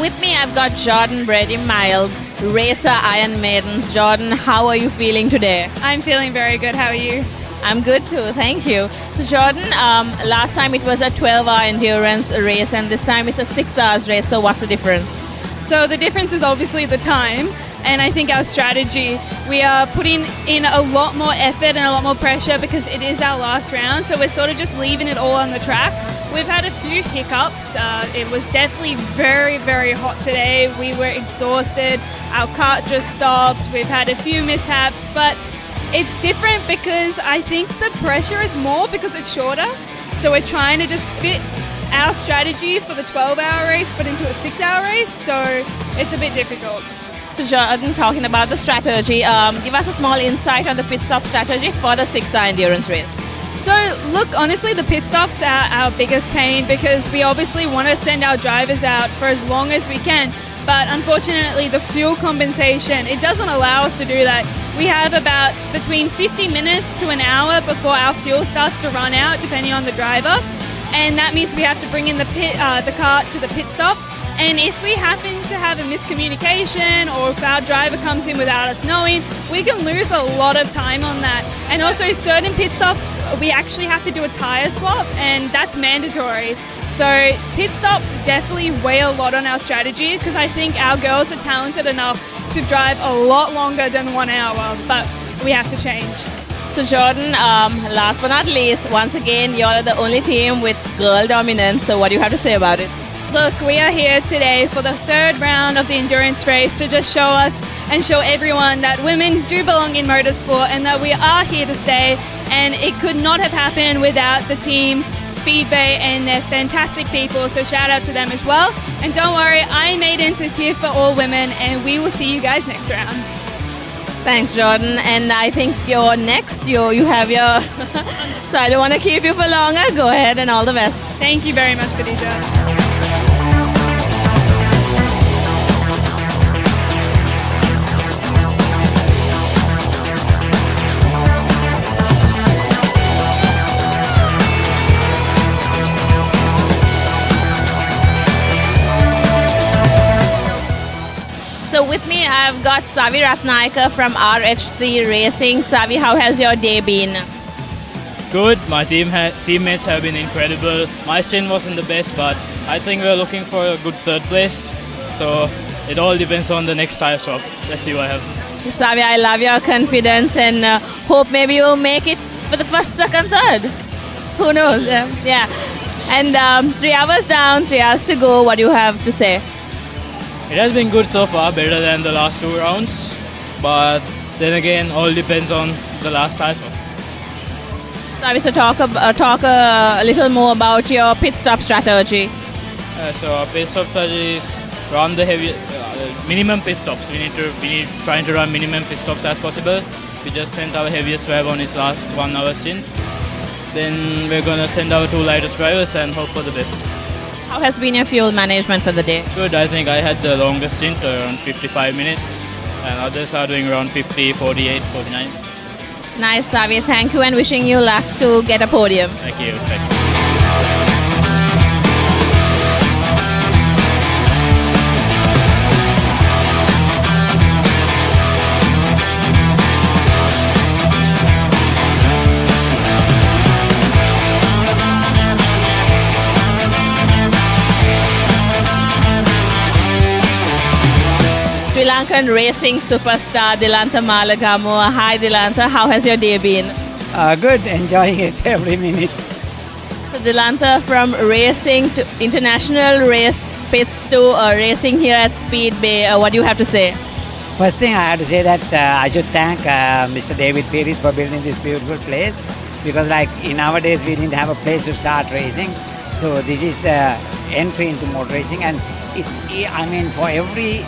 with me, I've got Jordan Brady Miles, racer Iron Maidens. Jordan, how are you feeling today?
I'm feeling very good. How are you?
I'm good too, thank you. So Jordan, last time it was a 12-hour endurance race and this time it's a 6 hours race. So what's the difference?
So the difference is obviously the time, and I think our strategy. We are putting in a lot more effort and a lot more pressure because it is our last round, so we're sort of just leaving it all on the track. We've had a few hiccups. It was definitely very, very hot today. We were exhausted. Our cart just stopped. We've had a few mishaps, but it's different because I think the pressure is more because it's shorter. So we're trying to just fit our strategy for the 12-hour race but into a 6-hour race, so it's a bit difficult.
So Jordan, talking about the strategy, give us a small insight on the pit stop strategy for the 6-hour endurance race.
So look, honestly, the pit stops are our biggest pain because we obviously want to send our drivers out for as long as we can. But unfortunately, the fuel compensation, it doesn't allow us to do that. We have about between 50 minutes to an hour before our fuel starts to run out, depending on the driver. And that means we have to bring in the cart to the pit stop. And if we happen to have a miscommunication or if our driver comes in without us knowing, we can lose a lot of time on that. And also certain pit stops, we actually have to do a tyre swap, and that's mandatory. So pit stops definitely weigh a lot on our strategy because I think our girls are talented enough to drive a lot longer than 1 hour, but we have to change.
So Jordan, last but not least, once again, you are the only team with girl dominance. So what do you have to say about it?
Look, we are here today for the 3rd round of the endurance race to just show us and show everyone that women do belong in motorsport and that we are here to stay. And it could not have happened without the team, Speedway, and they're fantastic people. So shout out to them as well. And don't worry, Iron Maidens is here for all women, and we will see you guys next round.
Thanks, Jordan. And I think you're next. You have your... So I don't want to keep you for longer. Go ahead and all the best.
Thank you very much, Khadija.
So with me, I've got Savi Ratnayaka from RHC Racing. Savi, how has your day been?
Good. My teammates have been incredible. My stint wasn't the best, but I think we're looking for a good 3rd place. So it all depends on the next tyre swap. Let's see what happens.
Savi, I love your confidence and hope maybe you'll make it for the 1st, 2nd, 3rd. Who knows? Yeah. And 3 hours down, 3 hours to go. What do you have to say?
It has been good so far, better than the last 2 rounds. But then again, all depends on the last tyre swap.
So talk a little more about your pit stop strategy.
So our pit stop strategy is run the heavy minimum pit stops. We need trying to run minimum pit stops as possible. We just sent our heaviest driver on his last 1 hour stint. Then we're gonna send our 2 lightest drivers and hope for the best.
How has been your fuel management for the day?
Good. I think I had the longest stint, around 55 minutes, and others are doing around 50, 48, 49.
Nice, Savi. Thank you and wishing you luck to get a podium.
Thank you. Thank you.
Sri Lankan racing superstar Dilantha Malagamo. Hi Dilantha, how has your day been?
Good, enjoying it every minute.
So Dilantha, from racing to international race pits to racing here at Speedway, what do you have to say?
First thing I have to say that I should thank Mr. David Pieris for building this beautiful place, because like in our days we didn't have a place to start racing. So this is the entry into motor racing, and it's, I mean, for every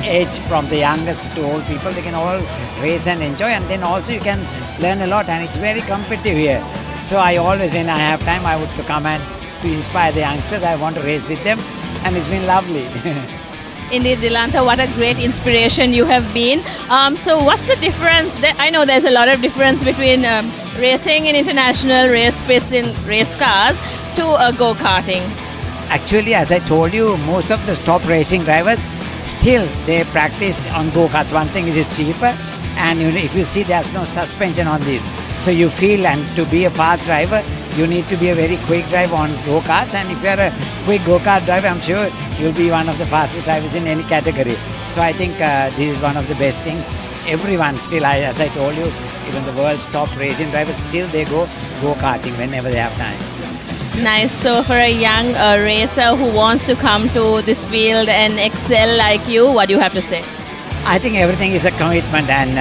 age, from the youngest to old people, they can all race and enjoy, and then also you can learn a lot, and it's very competitive here. So I always, when I have time, I would come and to inspire the youngsters. I want to race with them, and it's been lovely.
Indeed, Dilantha, what a great inspiration you have been. So what's the difference? I know there's a lot of difference between racing in international race pits in race cars to go-karting.
actually, as I told you, most of the top racing drivers still they practice on go-karts. One thing is it's cheaper, and if you see there's no suspension on this, so you feel, and to be a fast driver you need to be a very quick driver on go-karts, and if you're a quick go-kart driver, I'm sure you'll be one of the fastest drivers in any category. So I think this is one of the best things. Everyone still, as I told you, even the world's top racing drivers, still they go-karting whenever they have time.
Nice. So for a young racer who wants to come to this field and excel like you, what do you have to say?
I think everything is a commitment, and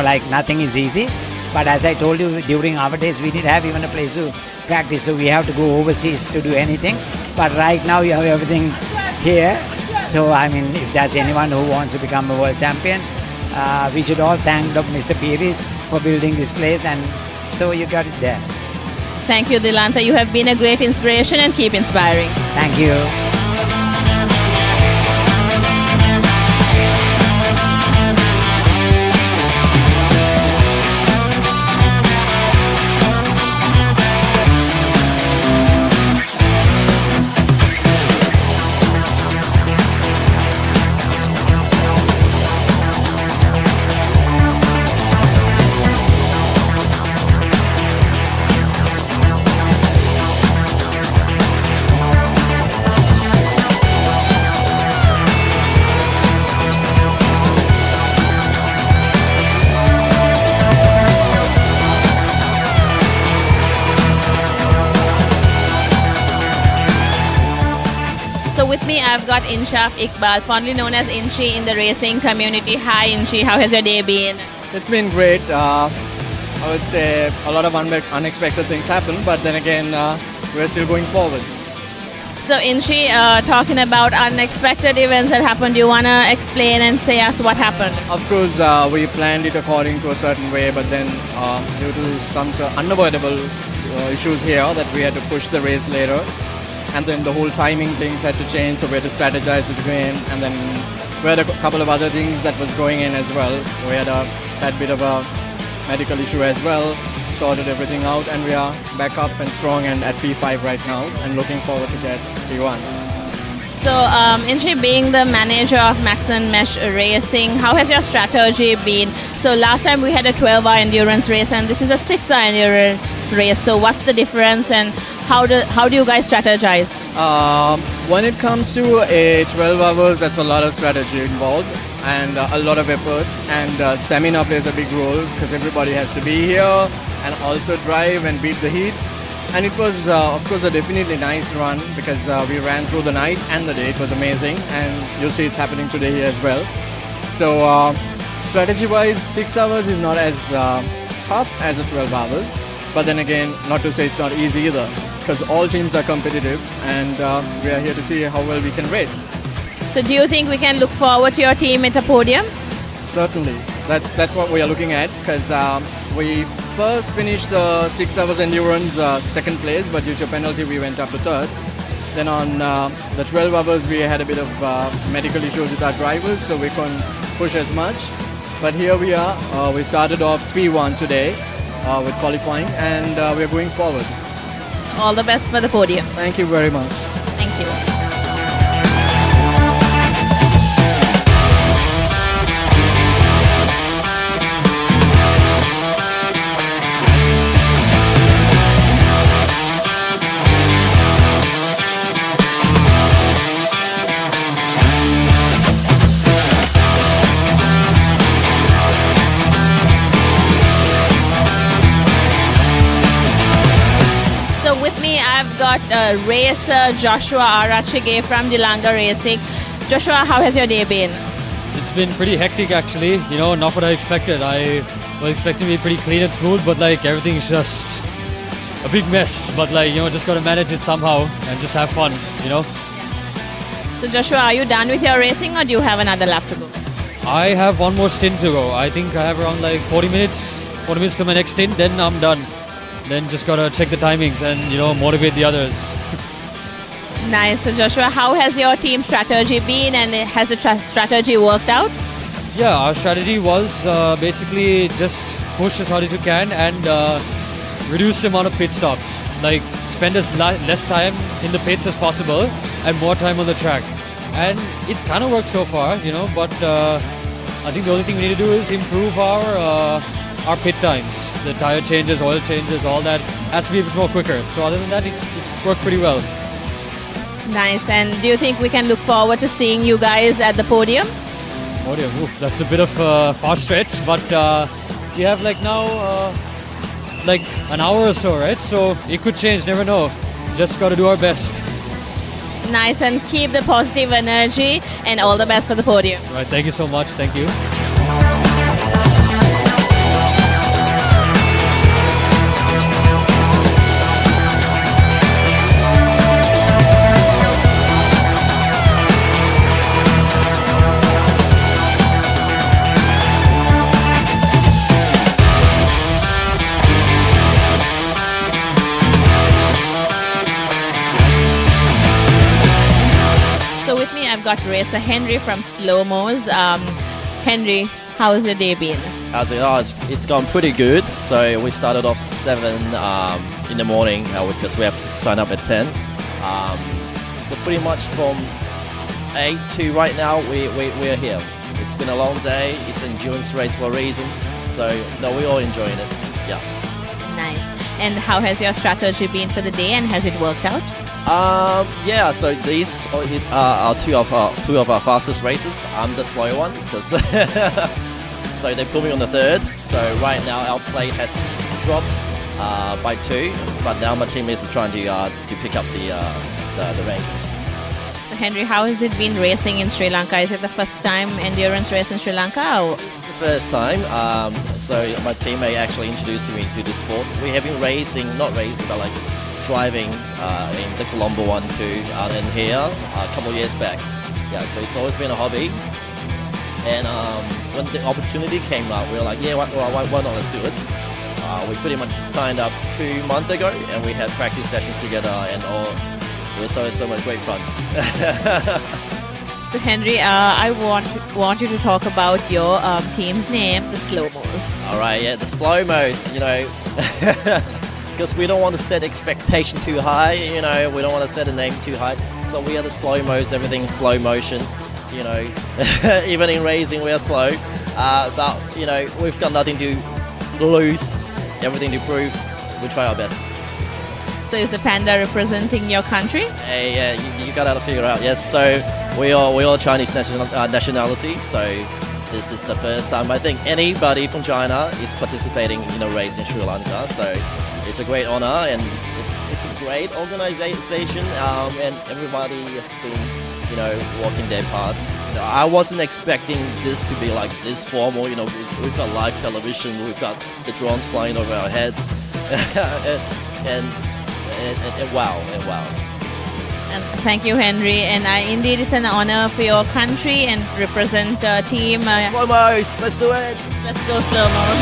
like nothing is easy. But as I told you, during our days, we didn't have even a place to practice, so we have to go overseas to do anything. But right now, you have everything here. So, I mean, if there's anyone who wants to become a world champion, we should all thank Mr. Pires for building this place, and so you got it there.
Thank you, Dilanta. You have been a great inspiration, and keep inspiring.
Thank you.
So with me, I've got Inshaf Iqbal, fondly known as Inchi in the racing community. Hi, Inchi. How has your day been?
It's been great. I would say a lot of unexpected things happen, but then again, we're still going forward.
So Inchi, talking about unexpected events that happened, do you want to explain and say us what happened?
Of course, we planned it according to a certain way, but then due to some unavoidable issues here that we had to push the race later. And then the whole timing things had to change, so we had to strategize it again. And then we had a couple of other things that was going in as well. We had that bit of a medical issue as well, sorted everything out, and we are back up and strong and at P5 right now, and looking forward to get P1.
So, Inchi, being the manager of Max and Mesh Racing, how has your strategy been? So last time we had a 12-hour endurance race, and this is a 6-hour endurance race. So what's the difference, and how do you guys strategize?
When it comes to a 12 hours, that's a lot of strategy involved and a lot of effort, and stamina plays a big role because everybody has to be here and also drive and beat the heat. And it was, of course, a definitely nice run because we ran through the night and the day. It was amazing, and you'll see it's happening today here as well. So strategy-wise, 6 hours is not as tough as the 12 hours. But then again, not to say it's not easy either, because all teams are competitive, and we are here to see how well we can race.
So do you think we can look forward to your team at the podium?
Certainly. That's what we are looking at, because we first finished the 6 hours endurance second place, but due to a penalty we went up to third. Then on the 12 hours we had a bit of medical issues with our drivers, so we couldn't push as much. But here we are. We started off P1 today with qualifying, and we're going forward.
All the best for the podium.
Thank you very much.
Thank you. With me, I've got racer Joshua Arachige from Dilanga Racing. Joshua, how has your day been?
It's been pretty hectic actually, not what I expected. I was expecting to be pretty clean and smooth, but everything's just a big mess. But just got to manage it somehow and just have fun,
So Joshua, are you done with your racing, or do you have another lap to go?
I have one more stint to go. I think I have around 40 minutes to my next stint, then I'm done. Then just gotta check the timings and motivate the others.
Nice. So Joshua, how has your team strategy been, and has the strategy worked out?
Yeah, our strategy was basically just push as hard as you can and reduce the amount of pit stops. Spend as less time in the pits as possible and more time on the track. And it's kind of worked so far, but I think the only thing we need to do is improve our pit times. The tire changes, oil changes, all that has to be a bit more quicker. So other than that, it's worked pretty well.
Nice. And do you think we can look forward to seeing you guys at the podium?
Podium, that's a bit of a far stretch, but we have now an hour or so, right? So it could change, never know. Just got to do our best.
Nice, and keep the positive energy and all the best for the podium.
Right, thank you so much. Thank you.
I've got racer Henry from Slow Mos. Henry, how's your day been?
How's it? Oh, it's gone pretty good. So we started off 7 in the morning because we have to sign up at 10. So pretty much from 8 to right now, we're here. It's been a long day. It's an endurance race for a reason. So no, we're all enjoying it. Yeah.
Nice. And how has your strategy been for the day, and has it worked out?
Yeah, so these are two of our fastest races. I'm the slow one, because so they put me on the 3rd. So right now our plate has dropped by 2, but now my teammates are trying to pick up the rankings.
So Henry, how has it been racing in Sri Lanka? Is it the first time endurance race in Sri Lanka? Or?
It's the first time. So my teammate actually introduced me to the sport. We have been but driving in the Colombo 1, 2, and here a couple of years back. Yeah, so it's always been a hobby. And when the opportunity came up, we were like, yeah, why not, let's do it. We pretty much signed up 2 months ago, and we had practice sessions together, and it was so much great fun.
So Henry, I want you to talk about your team's name, the Slow Mos.
All right, yeah, the Slow Mos, because we don't want to set expectation too high, we don't want to set a name too high. So we are the Slow Mos, everything slow motion, even in racing we are slow. But, we've got nothing to lose, everything to prove. We try our best.
So is the panda representing your country?
Yeah, you got to figure out, yes. So we are Chinese nationality, so this is the first time I think anybody from China is participating in a race in Sri Lanka. So it's a great honor, and it's a great organization, and everybody has been, walking their paths. I wasn't expecting this to be like this formal. We've got live television, we've got the drones flying over our heads, and wow.
And thank you, Henry. And indeed, it's an honor for your country and represent team.
Slow Mos, let's do it.
Let's go Slow Mos.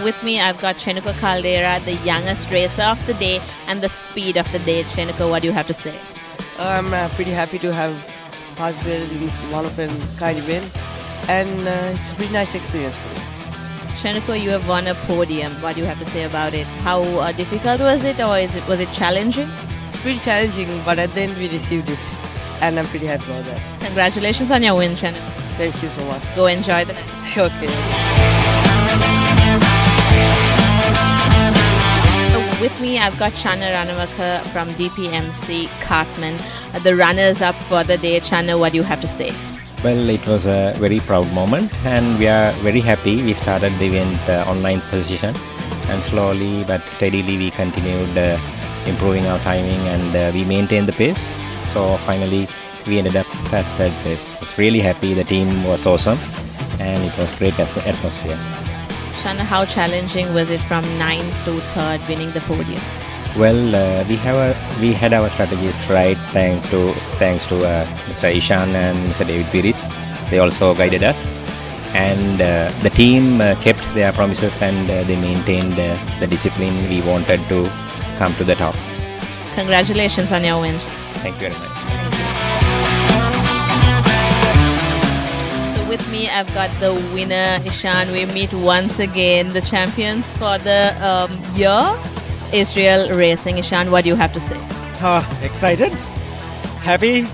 with me, I've got Chenuka Caldera, the youngest racer of the day and the speed of the day. Chenuka, what do you have to say?
I'm pretty happy to have participated in one of a kind event, and it's a pretty nice experience for me.
Chenuka, you have won a podium. What do you have to say about it? How difficult was it, or was it challenging?
It's pretty challenging, but at the end we received it, and I'm pretty happy about that.
Congratulations on your win, Chenuka.
Thank you so much.
Go enjoy the night.
Okay.
With me, I've got Channa Ranawaka from DPMC Cartman, the runners-up for the day. Channa, what do you have to say?
Well, it was a very proud moment, and we are very happy. We started the event on 9th position, and slowly but steadily we continued improving our timing, and we maintained the pace. So finally, we ended up at 3rd place. I was really happy. The team was awesome, and it was great atmosphere.
Channa, how challenging was it from 9th to 3rd, winning the podium?
Well, we had our strategies right thanks to Mr. Ishan and Mr. David Piris. They also guided us, and the team kept their promises, and they maintained the discipline we wanted to come to the top.
Congratulations on your win.
Thank you very much.
So with me, I've got the winner, Ishan. We meet once again the champions for the year. Israel Racing. Ishan, what do you have to say?
Excited, happy,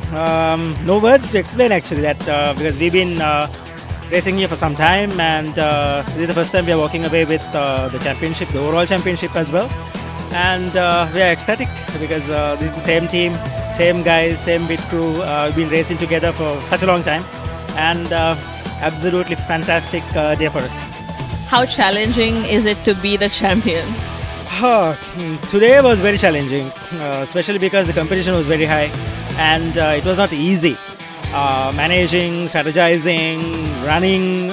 no words to explain actually that because we've been racing here for some time, and this is the first time we are walking away with the championship, the overall championship as well, and we are ecstatic because this is the same team, same guys, same bit crew. We've been racing together for such a long time, and absolutely fantastic day for us.
How challenging is it to be the champion?
Today was very challenging, especially because the competition was very high, and it was not easy. Managing, strategizing, running,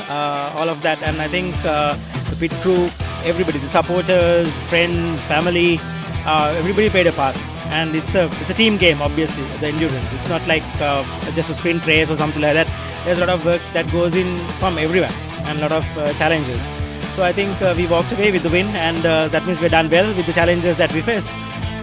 all of that, and I think the pit crew, everybody, the supporters, friends, family, everybody played a part. And it's a team game, obviously, the endurance. It's not like just a sprint race or something like that. There's a lot of work that goes in from everywhere, and a lot of challenges. So I think we walked away with the win, and that means we've done well with the challenges that we faced.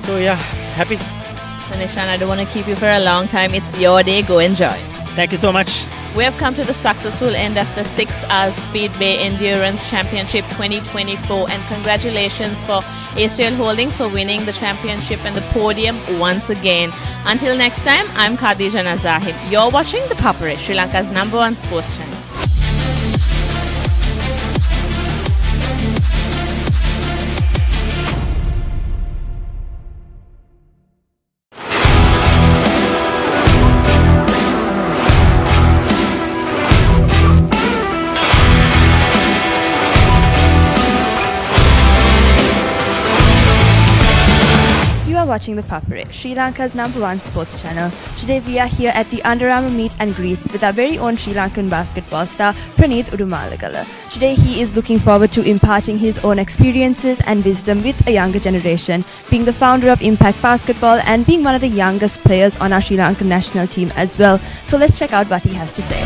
So yeah, happy.
So Nishan, I don't want to keep you for a long time. It's your day. Go enjoy.
Thank you so much.
We have come to the successful end of the 6 Hours Speedway Endurance Championship 2024, and congratulations for ASTL Holdings for winning the championship and the podium once again. Until next time, I'm Khadija Nazahim. You're watching ThePapare, Sri Lanka's #1 sports channel.
Watching ThePapare, Sri Lanka's #1 sports channel. Today we are here at the Under Armour meet and greet with our very own Sri Lankan basketball star Praneeth Udumalagala. Today he is looking forward to imparting his own experiences and wisdom with a younger generation, being the founder of Impact Basketball and being one of the youngest players on our Sri Lankan national team as well. So let's check out what he has to say.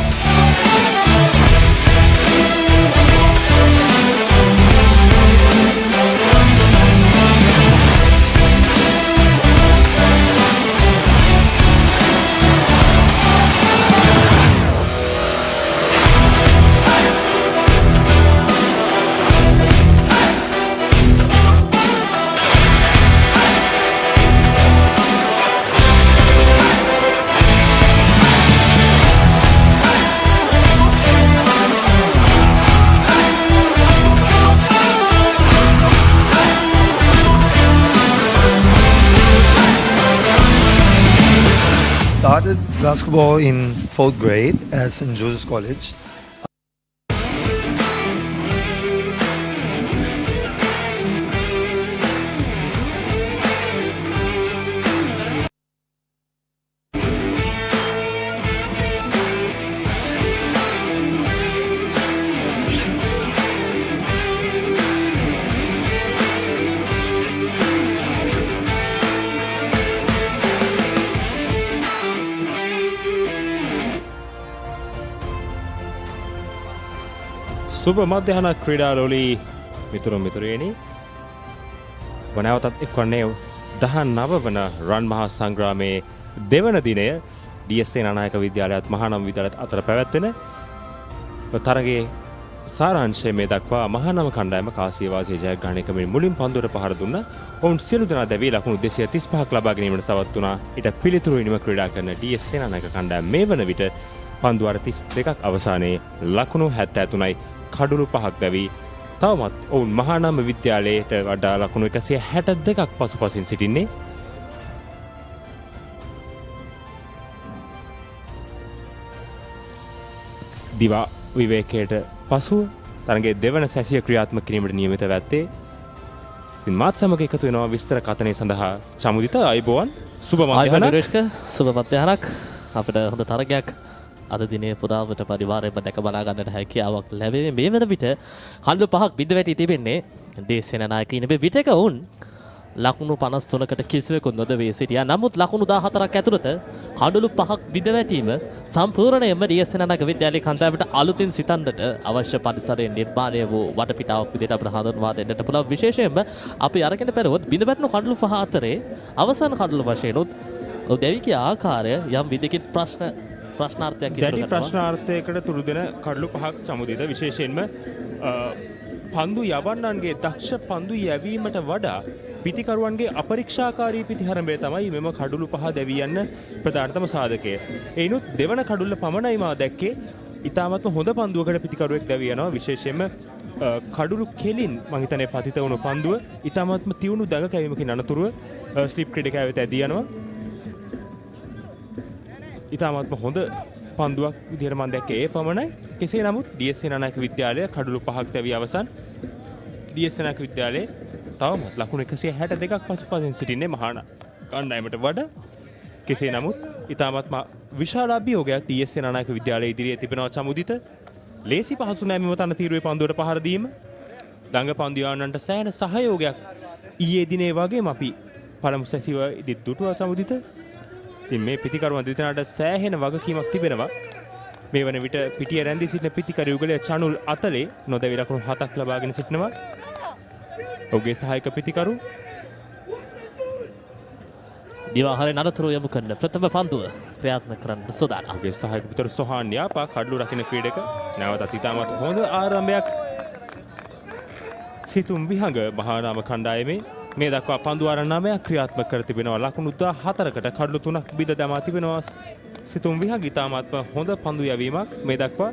Started basketball in 4th grade at St. Joseph's College.
සුබ මධ්‍යහන ක්‍රීඩාලෝලී
මිතුරු මිතුරියනි වනවතත් එක්වන්නේ 19 වන රන් මහා සංග්‍රාමයේ දෙවන දිනය D.S Senanayake විද්‍යාලයත් Mahanama විද්‍යාලයත් අතර පැවැත්වෙන තරගයේ සාරාංශය මේ දක්වා මහානාම කණ්ඩායම කාසියවාසී ජයග්‍රහණය කරමින් මුලින් පන්දුවට පහර දුන්නා. ඔවුන් සියලු දෙනා දැවී ලකුණු 235ක් ලබා ගැනීමට සමත් වුණා. ඊට පිළිතුරු වෙනම ක්‍රීඩා කරන D.S Senanayake කණ්ඩායම මේ වන විට පන්දු වාර 32ක් අවසානයේ ලකුණු 73යි කඩුළු 5ක් දැවී තවමත් ඔවුන් මහානාම විද්‍යාලයට වඩා ලකුණු 162ක් පසුපසින් සිටින්නේ. දිවා විවේකයට පසුව තරගයේ දෙවන සැසිය ක්‍රියාත්මක කිරීමට නියමිත වැත්තේ. ඉතින් මාත් සමග එකතු වෙනවා විස්තර කතනය සඳහා චමුදිත අයබෝවන් සුබ මධ්‍යහනක්.
සුබ මධ්‍යහනක්. අපිට හොඳ තරගයක් අද දිනේ පුරාවට පරිවාරයෙන්ම දැක බලා ගන්නට හැකියාවක් ලැබෙන්නේ. මේ වෙන විට කඩළු 5ක් බිඳ වැටී තිබෙන්නේ D.S Senanayake ඉන්නේ විටක වුන් ලකුණු 53කට කිසිවෙකු නොදවී සිටියා. නමුත් ලකුණු 14ක් ඇතුළත කඩළු 5ක් බිඳ වැටීම සම්පූර්ණයෙන්ම D.S Senanayake විද්‍යාලයේ කණ්ඩායමට අලුතින් සිතන්නට අවශ්‍ය පරිසරයෙන් නිර්මාණය වූ වටපිටාවක් විදිහට අපට හඳුන්වා දෙන්නට පුළුවන්. විශේෂයෙන්ම අපි අරගෙන පෙරුවොත් බිඳ වැටුණු කඩළු 5 අතරේ අවසාන කඩළු වශයෙන් දැවිකේ ආකාරය යම් විදිහකින් ප්‍රශ්නාර්ථයක් ඉදිරි කරනවා.
ප්‍රශ්නාර්ථයකට තුරු දෙන කඩළු 5ක් චමුදිත විශේෂයෙන්ම පන්දු යවන්නන්ගේ දක්ෂ පන්දු යැවීමට වඩා පිතිකරුවන්ගේ අපරීක්ෂාකාරී පිතිහරඹය තමයි මෙම කඩුළු 5 දැවී යන්න ප්‍රධානතම සාධකය. එයිනුත් දෙවන කඩුල්ල පමණයි මා දැක්කේ ඉතාමත්ම හොඳ පන්දුවකට පිතිකරුවෙක් දැවී යනවා. විශේෂයෙන්ම කඩුළු කෙලින් මං හිතන්නේ පතිත වුණු පන්දුව ඉතාමත්ම තියුණු දඟ කැවීමකින් අනතුරුව ස්ලිප් ක්‍රීඩකයා වෙත ඇදී යනවා. ඉතාමත්ම හොඳ පන්දුවක් විදිහට මම දැක්කේ ඒ පමණයි. කෙසේ නමුත් D.S Senanayake විද්‍යාලය කඩුළු 5ක් දැවී අවසන්. D.S Senanayake විද්‍යාලයේ තවමත් ලකුණු 162ක් පසුපසින් සිටින්නේ මහානාම කණ්ඩායමට වඩා. කෙසේ නමුත් ඉතාමත්ම විශාල අභියෝගයක් D.S Senanayake විද්‍යාලයේ ඉදිරියේ තිබෙනවා චමුදිත. ලේසි පහසු නෑ මෙම තනතිරුවේ පන්දුවට පහර දීම. දඟ පන්දු යවන්නන්ට සෑහෙන සහයෝගයක් ඊයේ දිනේ වගේම අපි පළමු සැසිව ඉදිත් දුටුවා චමුදිත. ඉතින් මේ පිතිකරුවන් දෙදෙනාට සෑහෙන වගකීමක් තිබෙනවා. මේ වන විට පිටිය රැඳී සිටින පිතිකරු යුගලයේ චනුල් අතලේ නොදැවි ලකුණු 7ක් ලබාගෙන සිටිනවා. ඔහුගේ සහායක පිතිකරු
දිවාහාරේ නඩතුරු යොමු කරන ප්‍රථම පන්දුව ක්‍රියාත්මක කරන්න සූදානම්.
ඔහුගේ සහායක පිතිකරු සොහාන් යාපා කඩළු රකින්න ක්‍රීඩක නැවතත් ඉතාමත් හොඳ ආරම්භයක් සිතුම් විහඟ මහානාම කණ්ඩායමේ මේ දක්වා පන්දු වාර 9ක් ක්‍රියාත්මක කර තිබෙනවා. ලකුණු 14කට කඩළු 3ක් බිඳ දමා තිබෙනවා. සිතුම් විහඟ ඉතාමත්ම හොඳ පන්දු යැවීමක් මේ දක්වා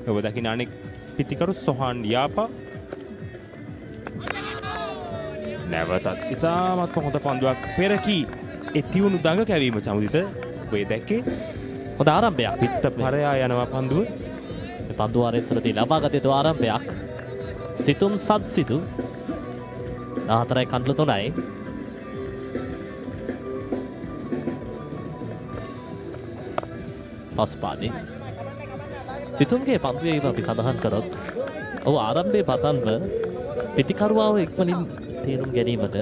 ඔබ දකින අනෙක් පිතිකරු සොහාන් යාපා නැවතත් ඉතාමත්ම හොඳ පන්දුවක් පෙරකී ඒ තියුණු දඟ කැවීම චමුදිත ඔය දැක්කේ
හොඳ ආරම්භයක්.
පිත්ත පරයා යනවා පන්දුව.
මේ පන්දු වාරයේ තුලදී ලබාගත යුතු ආරම්භයක්. සිතුම් සත්සිතු 14යි කඩළු 3යි. පස්පානේ සිතුම්ගේ පන්දුවේ අපි සඳහන් කරොත් ඔහු ආරම්භයේ පටන්ම පිතිකරුවාව ඉක්මනින් තේරුම් ගැනීමට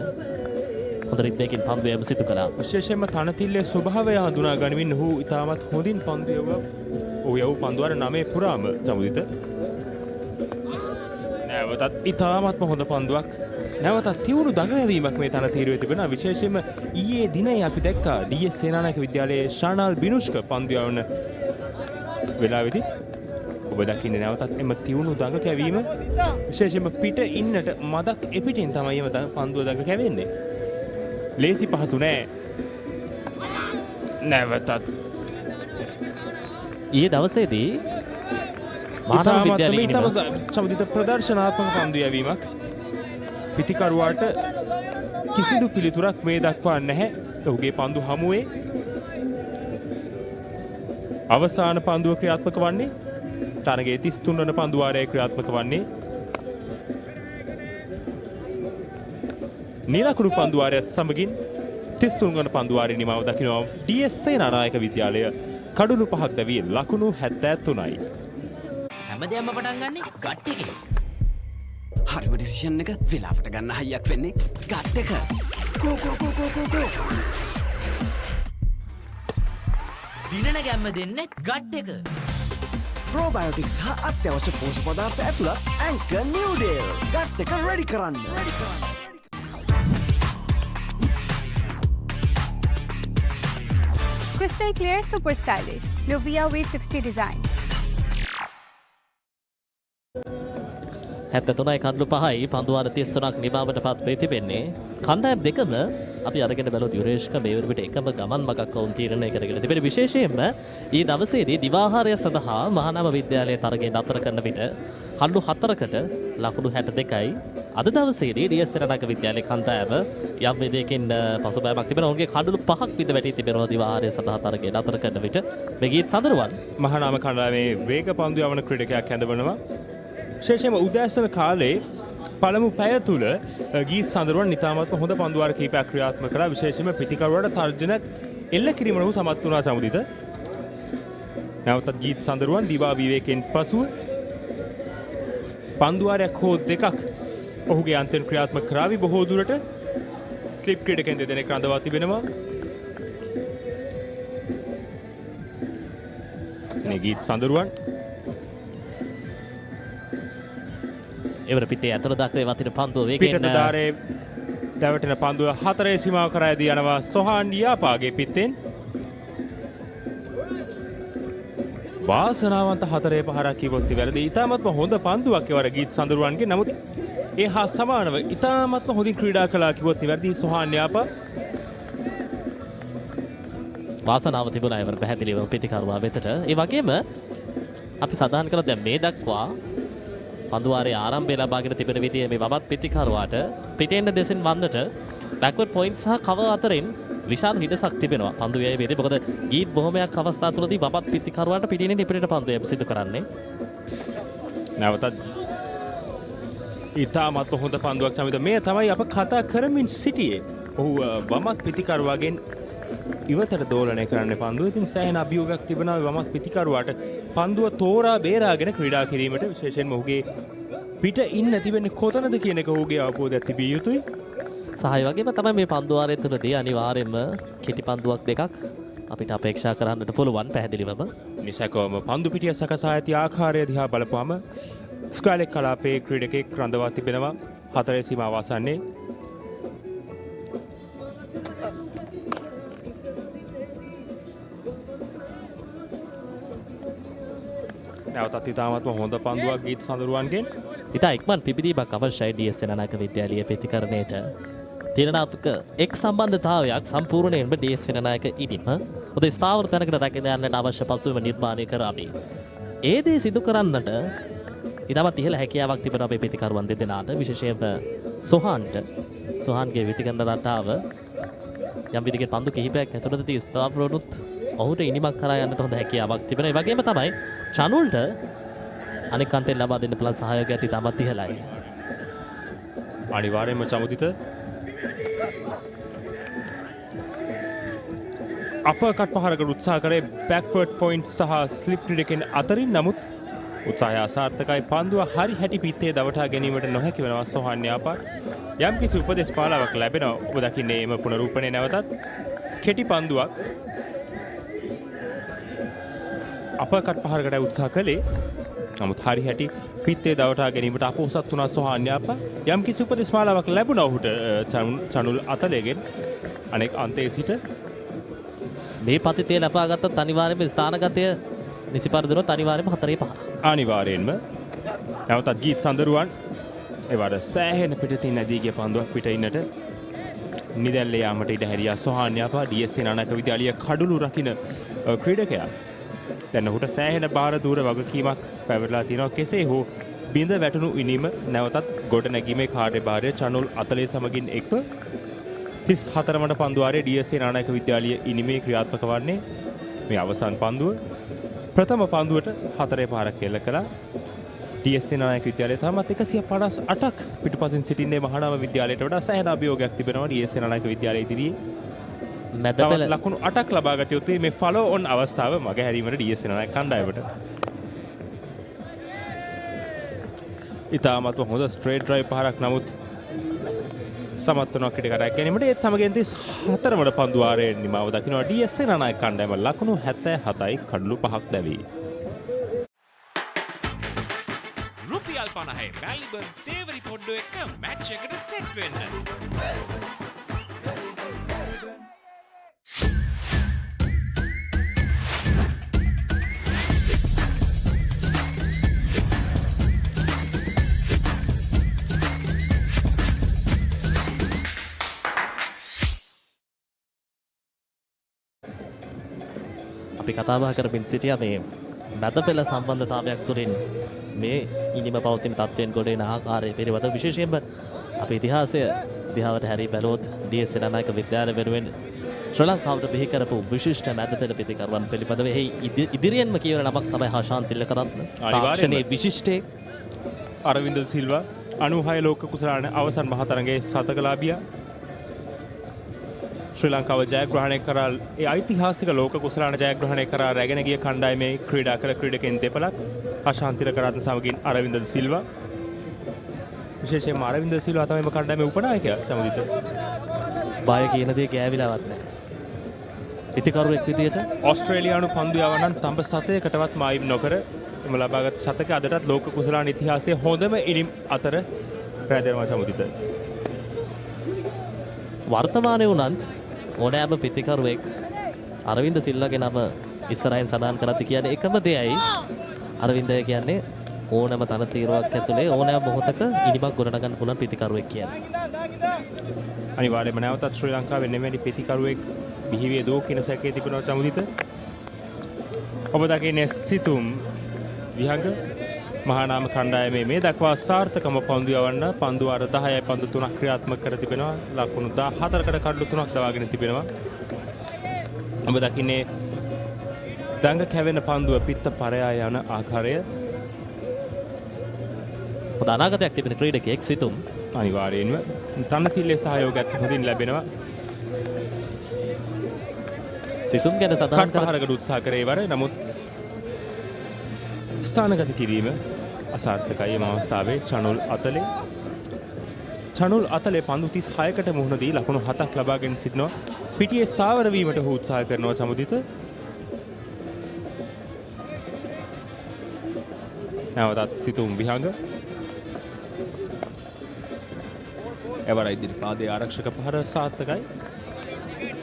හොඳ රිද්මයකින් පන්දුවේම සිදු කළා.
විශේෂයෙන්ම තනතිල්ලේ ස්වභාවය හඳුනා ගනිමින් ඔහු ඉතාමත් හොඳින් පන්දුව ඔහු යවූ පන්දු වාර 9 පුරාම චමුදිත නැවතත් ඉතාමත්ම හොඳ පන්දුවක් නැවතත් තියුණු දඟවීමක් මේ තනතිරුවේ තිබෙනවා. විශේෂයෙන්ම ඊයේ දිනේ අපි දැක්කා D.S Senanayake විද්‍යාලයේ ශානාල් බිනුෂ්ක පන්දු යවන වෙලාවේදී ඔබ දකින්නේ නැවතත් එම තියුණු දඟ කැවීම. විශේෂයෙන්ම පිට ඉන්නට මදක් එපිටින් තමයි එම පන්දුව දඟ කැවෙන්නේ. ලේසි පහසු නෑ. නැවතත්
ඊයේ දවසේදී මහානාම විද්‍යාලයේ
සමුදිත ප්‍රදර්ශනාත්මක පන්දු යැවීමක් පිතිකරුවාට කිසිදු පිළිතුරක් මේ දක්වා නැහැ. ඔහුගේ පන්දු හමුවේ අවසාන පන්දුව ක්‍රියාත්මක වන්නේ තරගයේ 33 වන පන්දු වාරයේ ක්‍රියාත්මක වන්නේ නිලකුණු පන්දු වාරයත් සමගින් 33 වන පන්දු වාරයේ නිමාව දකිනවා D.S Senanayake විද්‍යාලය කඩුළු 5ක් දැවී ලකුණු 73යි.
හැමදේම පටන් ගන්නේ ගට් එකේ.
හරිම ඩිසිෂන් එක වෙලාවට ගන්න හයියක් වෙන්නේ ගට් එක. කෝ කෝ කෝ කෝ කෝ කෝ.
දිනන ගැම්ම දෙන්නේ ගට් එක.
probiotics සහ අත්‍යවශ්‍ය පෝෂක පදාර්ථ ඇතුළත් Anchor New Deal. ගට් එක ready කරන්න.
Crystal clear, super stylish. Luvia V60 design.
73යි කඩලු 5යි පන්දුවාර 33ක් නිමාවට පත් වෙ තිබෙන්නේ. කණ්ඩායම් දෙකම අපි අරගෙන බැලුවොත් යුරේෂ්ක මේ වරුවට එකම ගමන් මගක් වුන් තීරණය කරගෙන තිබෙන විශේෂයෙන්ම ඊ දවසේදී දිවාහාරය සඳහා මහානාම විද්‍යාලයේ තරගය නතර කරන විට කඩලු 4කට ලකුණු 62යි. අද දවසේදී D.S Senanayake විද්‍යාලයේ කණ්ඩායම යම් විදියකින් පසුබෑමක් තිබෙනවා. ඔවුන්ගේ කඩලු 5ක් විතර වැටී තිබෙනවා දිවාහාරය සඳහා තරගය නතර කරන විට. මේ ගීත් සඳරුවන්
මහානාම කණ්ඩායමේ වේග පන්දු යවන ක්‍රීඩකයෙක් හැඳවනවා. විශේෂයෙන්ම උදෑසන කාලේ පළමු පැය තුල ගීත් සඳරුවන් නිතාමත්ම හොඳ පන්දුවාර කීපයක් ක්‍රියාත්මක කරා. විශේෂයෙන්ම පිටිකරුවට තර්ජනයක් එල්ල කිරීමට ඔහු සමත් වුණා සමුදිත. නැවතත් ගීත් සඳරුවන් දිවා විවේකයෙන් පසුව පන්දුවාරයක් හෝ දෙකක් ඔහුගේ අන්තයෙන් ක්‍රියාත්මක කරાવી. බොහෝ දුරට ස්ලිප් ක්‍රීඩකයන් දෙදෙනෙක් රඳවා තිබෙනවා. මේ ගීත් සඳරුවන්
එවර පිටේ අතර දක්වේ වතින පන්දුව වේගයෙන්
පිටත ධාරයේ දැවටෙන පන්දුව 4 සීමාව කරා යදී යනවා සොහාන් යාපාගේ පිටෙන්. වාසනාවන්ත 4 පහරක් කිව්වොත් ඉවරදී. ඊටමත්ම හොඳ පන්දුවක් ඒවර ගීත් සඳරුවන්ගේ. නමුත් ඒ හා සමානව ඊටමත්ම හොඳින් ක්‍රීඩා කළා කිව්වොත් ඉවරදී සොහාන් යාපා.
වාසනාව තිබුණා ඒවර පැහැදිලිව පිටිකරුවා වෙතට. ඒ වගේම අපි සඳහන් කළා දැන් මේ දක්වා පන්දුවාරයේ ආරම්භය ලබාගෙන තිබෙන විදිය මේ වමත් පිටිකරුවාට පිටෙන්න දෙසින් වන්නට බෑක්වර්ඩ් පොයින්ට් සහ කවර් අතරින් විශාල හිඩසක් තිබෙනවා පන්දුවේ වේදී. මොකද ගීත් බොහොමයක් අවස්ථා තුලදී වමත් පිටිකරුවාට පිටින් ඉපිරට පන්දුව සිදු කරන්නේ.
නැවතත් ඊටමත් හොඳ පන්දුවක් සමිත මේ තමයි අප කතා කරමින් සිටියේ. ඔහු වමත් පිටිකරුවාගෙන් ඉවතට දෝලනය කරන්න පන්දුව. ඉතින් සෑහෙන අභියෝගයක් තිබෙනවා වමත් පිටිකරුවාට පන්දුව තෝරා බේරාගෙන ක්‍රීඩා කිරීමට. විශේෂයෙන්ම ඔහුගේ පිට ඉන්න තිබෙන්නේ කොතනද කියන එක ඔහුගේ අවබෝධයක් තිබිය යුතුයි.
සහය වගේම තමයි මේ පන්දුවාරය තුලදී අනිවාර්යයෙන්ම කෙටි පන්දුවක් දෙකක් අපිට අපේක්ෂා කරන්නට පුළුවන් පැහැදිලිවම.
නිසකවම පන්දු පිටිය සකසා ඇති ආකාරය දිහා බලපුවම ස්ක්වැලෙක් කලාපයේ ක්‍රීඩකෙක් රඳවා තිබෙනවා 4 සීමාව ආසන්නයේ. නැවතත් ඉතාමත්ම හොඳ පන්දුවක් ගීත් සඳරුවන්ගෙන්.
ඉතා ඉක්මන් පිබිදීමක් අවශ්‍යයි D.S Senanayake විද්‍යාලීය ප්‍රතිකරණයට. තීරණාත්මක එක් සම්බන්ධතාවයක් සම්පූර්ණයෙන්ම D.S Senanayake ඉදිම උද ස්ථාවර තැනකට රැගෙන යන්නට අවශ්‍ය පසුබිම නිර්මාණය කරાવી. ඒ දේ සිදු කරන්නට ඉතාමත් ඉහළ හැකියාවක් තිබෙන අපේ ප්‍රතිකරුවන් දෙදෙනාට. විශේෂයෙන්ම සොහාන්ගේ විතිකරණ රටාව යම් විදිහක පන්දු කිහිපයක් ඇතුළතදී ස්ථාවරවුත් ඔහුට ඉනිමක් කරා යන්නට හොඳ හැකියාවක් තිබෙනවා. ඒ වගේම තමයි චනුල්ට අනෙක් අන්තයෙන් ලබා දෙන්න පුළුවන් සහයෝගයක් ඉතාමත් ඉහළයි.
අනිවාර්යයෙන්ම සමුදිත අපකට් පහරකට උත්සාහ කරේ බෑක්වර්ඩ් පොයින්ට් සහ ස්ලිප් ක්‍රීඩකයන් අතරින්. නමුත් උත්සාහය අසාර්ථකයි. පන්දුව හරි හැටි පිටේ දවටා ගැනීමට නොහැකි වෙනවා සොහාන් යාපාට. යම්කිසි උපදෙස් පාලාවක් ලැබෙනවා. ඔබ දකින්නේ එම පුනරූපණය නැවතත් කෙටි පන්දුවක් අපකට් පහරකට උත්සාහ කළේ. නමුත් හරි හැටි පිත්තේ දවටා ගැනීමට අපොහසත් වුණා සොහාන් යාපා. යම්කිසි උපදෙස් මාලාවක් ලැබුණා ඔහුට චනුල් අතලයෙන් අනෙක් අන්තයේ සිට.
මේ පතිතේ ලබාගත්තත් අනිවාර්යයෙන්ම ස්ථානගතය නිසි පරිදිනොත් අනිවාර්යයෙන්ම 4 පහර.
අනිවාර්යෙන්ම නැවතත් ගීත් සඳරුවන් ඒවර සෑහෙන පිටතින් නැදී ගිය පන්දුවක් පිට ඉන්නට නිදැල්ලේ යාමට ඉඩ හැරියා සොහාන් යාපා. D.S Senanayake විද්‍යාලීය කඩලු රකින්න ක්‍රීඩකයා. දැන් ඔහුට සෑහෙන බාර දූර වගකීමක් පැවරලා තියෙනවා. කෙසේ හෝ බිඳ වැටුණු ඉනිම නැවතත් ගොඩ නැගීමේ කාර්යභාරය චනුල් අතලේ සමගින් එක්ව 34 වන පන්දුවාරයේ D.S Senanayake විද්‍යාලීය ඉනිමේ ක්‍රියාත්මක වන්නේ මේ අවසන් පන්දුව. ප්‍රථම පන්දුවට 4 පාරක් එල්ල කළා. D.S Senanayake විද්‍යාලයේ තාමත් 158ක් පිටුපසින් සිටින්නේ මහානාම විද්‍යාලයට වඩා සෑහෙන අභියෝගයක් තිබෙනවා D.S Senanayake විද්‍යාලයේ ඉදිරියේ. තවත් ලකුණු 8ක් ලබා ගත යුතුයි මේ ෆලෝ ඔන් අවස්ථාව මගහැරීමට D.S Senanayake කණ්ඩායමට. ඉතාමත්ම හොඳ ස්ට්‍රේට් ඩ්‍රයිව් පහරක් නමුත් සමත් වුණා ක්‍රීඩක රැක ගැනීමට. ඒත් සමගින් 34 වන පන්දුවාරයේ නිමාව දකිනවා D.S Senanayake කණ්ඩායම ලකුණු 77යි කඩලු 5ක් දැවී.
රුපියල් 50යි වැලිබන් සේවරි පොඩ්ඩෝ එක මැච් එකට සෙට් වෙන්න.
අපි කතා බහ කරමින් සිටියා මේ මැද පෙළ සම්බන්ධතාවයක් තුළින් මේ ඉනිම පවතින තත්ත්වයෙන් ගොඩ එන ආකාරය පිළිබඳ විශේෂයෙන්ම අපේ ඉතිහාසය දිහාවට හැරී බැලුවොත් D.S සෙනනායක විද්‍යාලය වෙනුවෙන් ශ්‍රී ලංකාවට බිහි කරපු විශිෂ්ට මැද පෙළ පිතිකරුවන් පිළිබඳව එහි ඉදිරියෙන්ම කියවන නමක් තමයි හෂාන් තිලකරත්න. තාක්ෂණයේ විශිෂ්ටයේ
අරවින්ද සිල්වා 96 ලෝක කුසලාන අවසන් මහතරඟයේ සතකලාභියා ශ්‍රී ලංකාව ජයග්‍රහණය කරා ඒ ඓතිහාසික ලෝක කුසලාන ජයග්‍රහණය කරා රැගෙන ගිය කණ්ඩායමේ ක්‍රීඩා කළ ක්‍රීඩකයන් දෙපළක් අශාන්තිර කරාත්න සමගින් අරවින්ද සිල්වා විශේෂයෙන්ම අරවින්ද සිල්වා තමයි මේ කණ්ඩායමේ උපනායකයා සමගිත
බය කියන දේ ගෑවිලාවත් නැහැ. පිතිකරුවෙක් විදියට
ඕස්ට්‍රේලියානු පන්දු යවන්නන් තඹ සතයකටවත් මායිම් නොකර එම ලබාගත් ශතක අදටත් ලෝක කුසලාන ඉතිහාසයේ හොඳම ඉනිම් අතර රැඳෙනවා සමගිත.
වර්තමානයේ උනන්ත් ඕනෑම පිතිකරුවෙක් අරවින්ද සිල්වාගේ නම ඉස්සරහින් සඳහන් කරද්දී කියන්නේ එකම දෙයයි අරවින්දය කියන්නේ ඕනෑම තනතිරුවක් ඇතුලේ ඕනෑම මොහොතක ඉනිමක් ගොඩනගන්න පුළුවන් පිතිකරුවෙක් කියන්නේ.
අනිවාර්යයෙන්ම නැවතත් ශ්‍රී ලංකාවේ නෙමෙයි පිතිකරුවෙක් බිහිවිය දෝ කියන සැකේ තිබෙනවා සමුදිත. ඔබ දකින්නේ සිතුම් විහංග මහානාම කණ්ඩායමේ මේ දක්වා සාර්ථකම පන්දු යවන්න පන්දු අර 10යි පන්දු 3ක් ක්‍රියාත්මක කර තිබෙනවා. ලකුණු 14කට කඩලු 3ක් දවාගෙන තිබෙනවා. ඔබ දකින්නේ දඟ කැවෙන පන්දුව පිත්ත පරයා යන ආකාරය.
හොඳ අනාගතයක් තිබෙන ක්‍රීඩකයෙක් සිතුම්
අනිවාර්යයෙන්ම තනතිල්ලේ සහයෝගයත් හොඳින් ලැබෙනවා.
සිතුම් ගැන සඳහන්
කරකට උත්සාහ කරේ වර නමුත් ස්ථානගත කිරීම අසාර්ථකයි. එම අවස්ථාවේ චනුල් අතලේ පන්දු 36කට මුහුණ දී ලකුණු 7ක් ලබාගෙන සිටිනවා. පිටියේ ස්ථාවර වීමට ඔහු උත්සාහ කරනවා සමුදිත. නැවතත් සිතුම් විහංග එවර ඉදිරිපාදයේ ආරක්ෂක පහර සාර්ථකයි.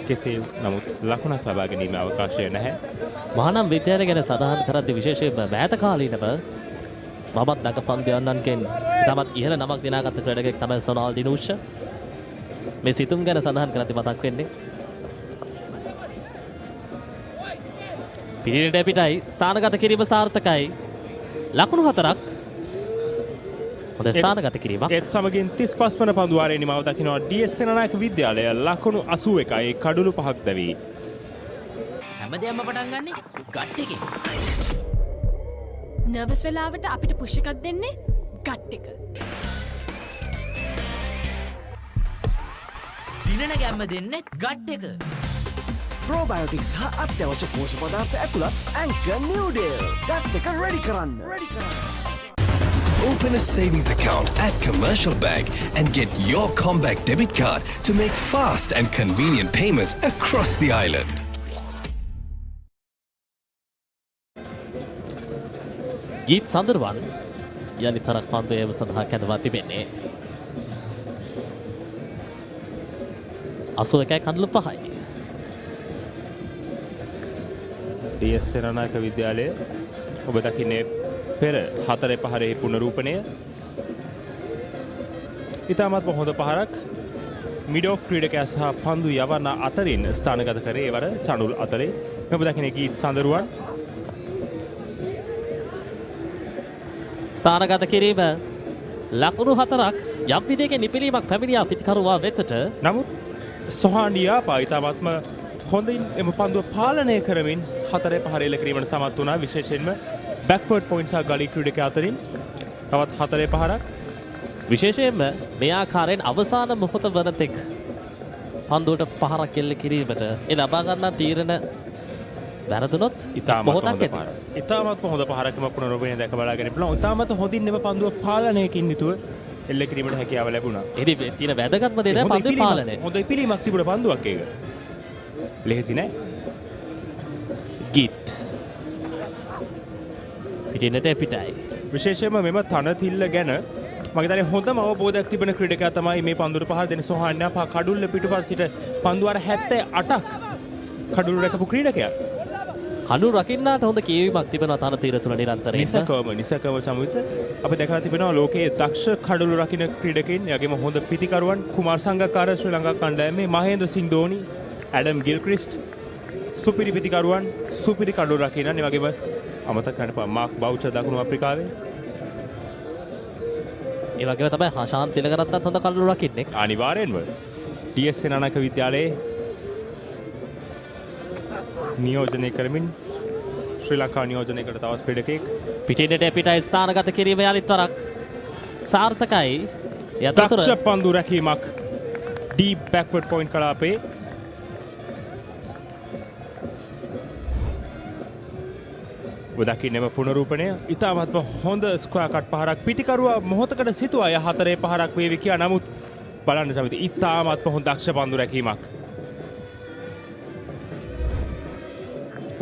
කෙසේ නමුත් ලකුණක් ලබා ගැනීම අවකාශය නැහැ.
මහානම් විද්‍යාලය ගැන සඳහන් කරද්දී විශේෂයෙන්ම මෑත කාලීනව මමත් දඟ පන්දු යන්නන්ගෙන් තමත් ඉහළ නමක් දිනාගත්ත ක්‍රීඩකයෙක් තමයි සොනාල් දිනූෂ. මේ සිතුම් ගැන සඳහන් කරද්දී මතක් වෙන්නේ පිළිවෙලට පිටයි ස්ථානගත කිරීම සාර්ථකයි. ලකුණු 4ක් හොඳ ස්ථානගත කිරීමක්.
ඒත් සමගින් 35 වන පන්දු වාරයේ නිමාව දකිනවා D.S සෙනනායක විද්‍යාලය ලකුණු 81යි කඩලු 5ක් දැවි.
හැමදේම පටන් ගන්නේ ගට් එකේ.
නර්වස් වෙලාවට අපිට පුෂ් එකක් දෙන්නේ ගට් එක.
දිනන ගැම්ම දෙන්නේ ගට් එක.
ප්‍රෝබයෝටික්ස් හා අත්‍යවශ්‍ය පෝෂක පදාර්ථ ඇතුළත් ඇන්කර් නිව්ඩේල් ගට් එක රෙඩි කරන්න.
Open a savings account at Commercial Bank and get your Combank debit card to make fast and convenient payments across the island.
Geeth Sandaruwan යලි තරක් පන්දු ඒව සඳහා කැඳවා තිබෙන්නේ 81යි කඩලු 5යි.
D.S සෙනනායක විද්‍යාලය ඔබ දකින්නේ පෙර 4 පහරේ පුනරූපණය. ඉතාමත්ම හොඳ පහරක් මිඩ් ඔෆ් ක්‍රීඩකයා සහ පන්දු යවන අතරින් ස්ථානගත කරේ එවර චනුල් අතරේ. ඔබ දකින්නේ ගීත් සඳරුවන්
ස්ථානගත කිරීම ලකුණු 4ක් යම් විදිහක නිපිලීමක් පැමිණියා පිටිකරුවා වෙතට.
නමුත් සොහානියා පායිතාවත්ම හොඳින් එම පන්දුව පාලනය කරමින් 4 පහරේ එල්ල කිරීමට සමත් වුණා. විශේෂයෙන්ම බැක්වර්ඩ් පොයින්ට්ස් සහ ගලී ක්‍රීඩකයා අතරින් තවත් 4 පහරක්.
විශේෂයෙන්ම මේ ආකාරයෙන් අවසාන මොහොත වනතෙක් පන්දුවට පහරක් එල්ල කිරීමට ඒ ලබා ගන්නා තීරණ වැරදුනොත්
ඉතාමත් හොඳ පහරකම පුනරුපණය දැක බලාගෙන පුළුවන්. ඉතාමත් හොඳින් එම පන්දුව පාලනයකින් යුතුව එල්ල කිරීමට හැකියාව ලැබුණා.
එහි තියෙන වැදගත්ම දේ තමයි පන්දුවේ පාලනය.
හොඳ පිළීමක් තිබුණ පන්දුවක් ඒක. ලෙහෙසි නෑ.
ගීත් පිටිනට පිටයි.
විශේෂයෙන්ම මෙම තනතිල්ල ගැන මම හිතන්නේ හොඳම අවබෝධයක් තිබෙන ක්‍රීඩකයා තමයි මේ පන්දුවට පහර දෙන සොහාන්යා කඩුල්ල පිටුපස් සිට පන්දු අර 78ක් කඩුල්ල රැකපු ක්‍රීඩකයා.
කඩුල්ල රකින්නාට හොඳ කියවීමක් තිබෙනවා තනතිර තුල නිරන්තරයෙන්.
නිසකම සමුවිත අපි දැකලා තිබෙනවා ලෝකයේ දක්ෂ කඩුල්ල රකින්න ක්‍රීඩකයින් යගේම හොඳ පිතිකරුවන් කුමාර් සංගක්කාර ශ්‍රී ලංකා කණ්ඩායමේ මහේන්ද්‍ර සිං ධෝනි, ඇඩම් ගිල්ක්‍රිස්ට් සුපිරි පිතිකරුවන් සුපිරි කඩුල්ල රකින්න ඒ වගේම අමතක කරන්න මාක් බවුචර් දකුණු අප්‍රිකාවේ
ඒ වගේම තමයි හෂාන් තිලකරත්නත් හොඳ කඩුල්ල රකින්නේ.
අනිවාර්යෙන්ම DS සේනානායක විද්‍යාලයේ නියෝජනය කරමින් ශ්‍රී ලංකා නියෝජනය කළ තවත් ක්‍රීඩකෙක්
පිටිනට පිටයි ස්ථානගත කිරීම යලිත් වරක් සාර්ථකයි.
දක්ෂ පන්දු රැකීමක් ඩීප් බෑක්වර්ඩ් පොයින්ට් කලාපේ දකින්නම පුනරූපණය ඉතාමත්ම හොඳ ස්ක්වයර් කට් පහරක් පිටිකරුවා මොහොතකට සිතුවා ය හතරේ පහරක් වේවි කියලා. නමුත් බලන්න සමිති ඉතාමත්ම හොඳ දක්ෂ පන්දු රැකීමක්.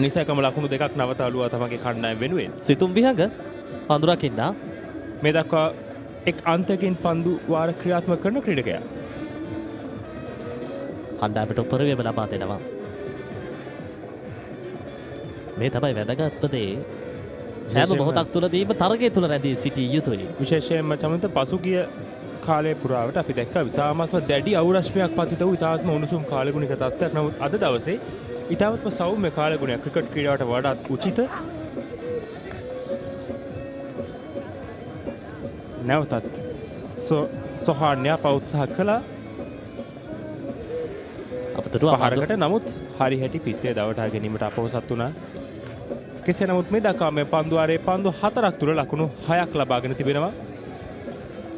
නිසකම ලකුණු දෙකක් නවතාලුවා තමගේ කණ්ඩායම වෙනුවෙන්.
සිතුම් විහඟ පන්දු රකින්න
මේ දක්වා එක් අන්තකින් පන්දු වාර ක්‍රියාත්මක කරන ක්‍රීඩකයා.
කණ්ඩායමට උපරිම ලබා දෙනවා. මේ තමයි වැදගත්ම දේ. සෑම මොහොතක් තුළදීම තරගය තුළ රැඳී සිටිය යුතුයි.
විශේෂයෙන්ම චමිත පසුගිය කාලය පුරාවට අපි දැක්කා ඉතාමත්ම දැඩි අවුරශ්මියක් පතිත වූ ඉතාමත්ම උණුසුම් කාලගුණික තත්ත්වයක්. නමුත් අද දවසේ ඉතාමත්ම සෞම්‍ය කාලගුණයක් ක්‍රිකට් ක්‍රීඩාවට වඩාත් උචිත. නැවතත් සොහාන්යා පෞත්සාහ කළා පහරකට. නමුත් හරි හැටි පිත්තේ දවටා ගැනීමට අපොහොසත් වුණා. කෙසේ නමුත් මේ දක්වා මේ පන්දුවාරයේ පන්දු 4ක් තුල ලකුණු 6ක් ලබාගෙන තිබෙනවා.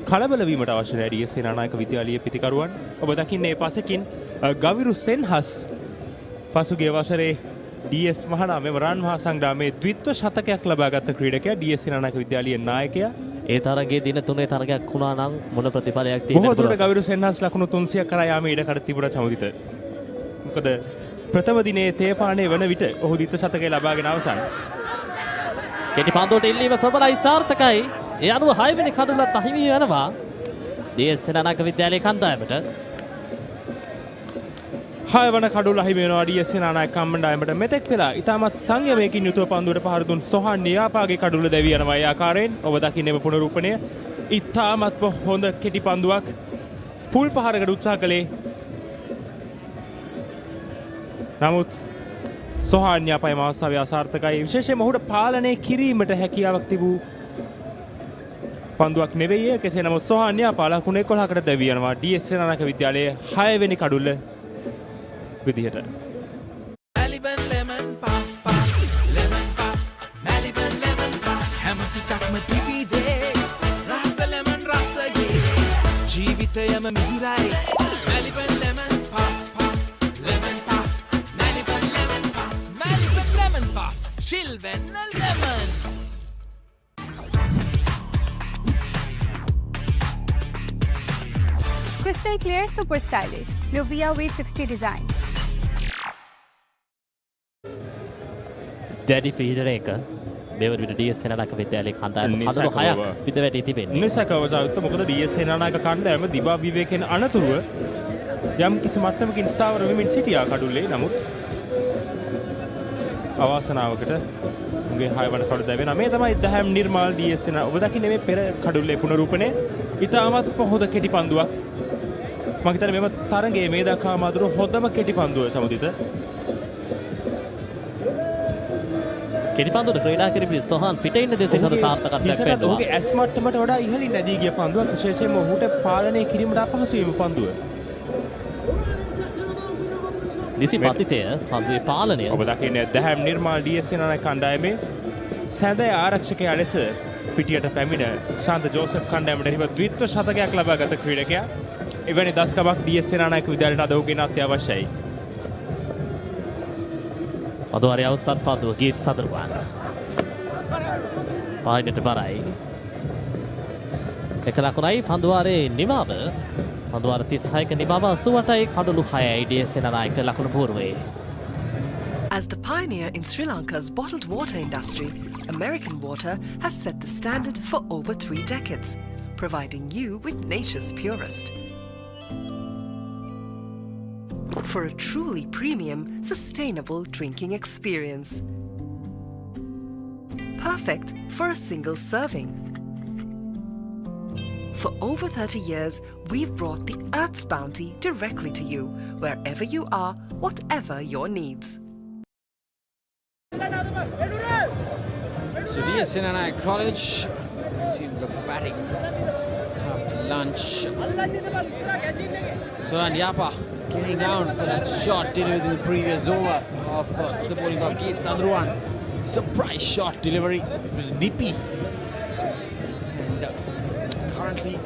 කලබල වීමට අවශ්‍ය නැහැ DS සේනානායක විද්‍යාලීය පිතිකරුවන්. ඔබ දකින්නේ මේ පසකින් ගවිරු සෙන්හස් පසුගිය වසරේ DS මහානාමේ රන් මහා සංග්‍රාමයේ ද්විත්ව ශතකයක් ලබාගත් ක්‍රීඩකයා DS සේනානායක විද්‍යාලීය නායකයා.
ඒ තරගයේ දින 3 තරගයක් වුණා නම් මොන ප්‍රතිඵලයක් තියෙනවද?
බොහෝ දුරට ගවිරු සෙන්හස් ලකුණු 300ක් කරා යාමේ ඉඩකඩ තිබුණා සමුදිත. මොකද ප්‍රථම දිනේ තේපානේ වන විට ඔහු ද්විත්ව ශතකය ලබාගෙන අවසන්.
කෙටි පන්දුවට ඉල්ලීම ප්‍රබලයි සාර්ථකයි. ඒ අනුව 6 වෙනි කඩුලත් අහිමි වෙනවා DS සේනානායක විද්‍යාලයේ කණ්ඩායමට.
6 වන කඩුල අහිමි වෙනවා DS සේනානායක කණ්ඩායමට. මෙතෙක් වෙලා ඉතාමත් සංයමයකින් යුතුව පන්දුවට පහර දුන් සොහාන් නියාපාගේ කඩුල දැවී යනවා. ඒ ආකාරයෙන් ඔබ දකින්නේ මේ පුනරූපණය ඉතාමත්ම හොඳ කෙටි පන්දුවක් පුල් පහරකට උත්සාහ කළේ. නමුත් සොහාන්යා පයම අවස්ථාවේ අසාර්ථකයි. විශේෂයෙන්ම ඔහුට පාලනය කිරීමට හැකියාවක් තිබූ පන්දුවක් නෙවෙයි. කෙසේ නමුත් සොහාන්යා පාලකුණ 11කට දැවී යනවා DS සේනානායක විද්‍යාලයේ 6 වෙනි කඩුල්ල විදිහට.
Maliban lemon puff puff lemon puff Maliban lemon puff හැම සිතක්ම පිපිදේ රස lemon රසයේ ජීවිතයම මිහිරයි Maliban lemon puff puff lemon puff Maliban lemon puff Maliban lemon puff chill when lemon
Crystal clear, super stylish. Luvia V60 design.
දැඩි පීඩනයක මෙවර විට DS Senanayake විද්‍යාලයේ කණ්ඩායම කඩලු 6ක් පිට වැටී තිබෙන්නේ.
නිසකව සාවිත මොකද DS සේනානායක කණ්ඩායම දිබා විවේකයෙන් අනතුරුව යම් කිසි මට්ටමකින් ස්ථාවර වෙමින් සිටියා කඩුල්ලේ. නමුත් අවාසනාවකට උගේ 6 වන කඩුල දැවෙනවා. මේ තමයි දහම් නිර්මාල් DS සේනා. ඔබ දකින්නේ මේ පෙර කඩුල්ලේ පුනරූපණය ඉතාමත් හොඳ කෙටි පන්දුවක්. මම හිතන්නේ මෙම තරගයේ මේ දක්වා මාදුරු හොඳම කෙටි පන්දුව සමුදිත.
කෙටි පන්දුවට ක්‍රීඩා කිරීමේ සොහාන් පිටේ ඉන්න දෙසින් හොඳ සාර්ථකත්වයක් පෙන්වනවා.
ඔහුගේ ඇස් මට්ටමට වඩා ඉහළින් නැදී ගිය පන්දුවක්. විශේෂයෙන්ම ඔහුට පාලනය කිරීමට අපහසු වීම පන්දුව.
නිසි පතිතය පන්දුවේ පාලනය.
ඔබ දකින්නේ දහම් නිර්මාල් DS සේනානායක කණ්ඩායමේ සැඳෑ ආරක්ෂකයා ලෙස පිටියට පැමිණ ශාන්ත ජෝසප් කණ්ඩායමට එහිම ද්විත්ව ශතකයක් ලබාගත් ක්‍රීඩකයා. එවැනි දස්කමක් DS සේනානායක විද්‍යාලයට අද ඔහුගෙන් අත්‍යවශ්‍යයි.
අදවාරය අවසත් පන්දුව ගීත් සදරුවන් පායිනට බරයි. එක ලකුණයි පන්දුවාරේ නිමාව. පන්දුවාර 36ක නිමාව 88යි කඩලු 6යි DS සේනානායක ලකුණු පූර්වයේ.
As the pioneer in Sri Lanka's bottled water industry, American water has set the standard for over 3 decades, providing you with nature's purest. For a truly premium, sustainable drinking experience. Perfect for a single serving. For over 30 years, we've brought the Earth's bounty directly to you, wherever you are, whatever your needs.
So D.S Senanayake College seems to be batting after lunch. So Yapa getting down for that shot delivered in the previous over of the bowling of Keith Sandruan. Surprise shot delivery. It was nippy. And currently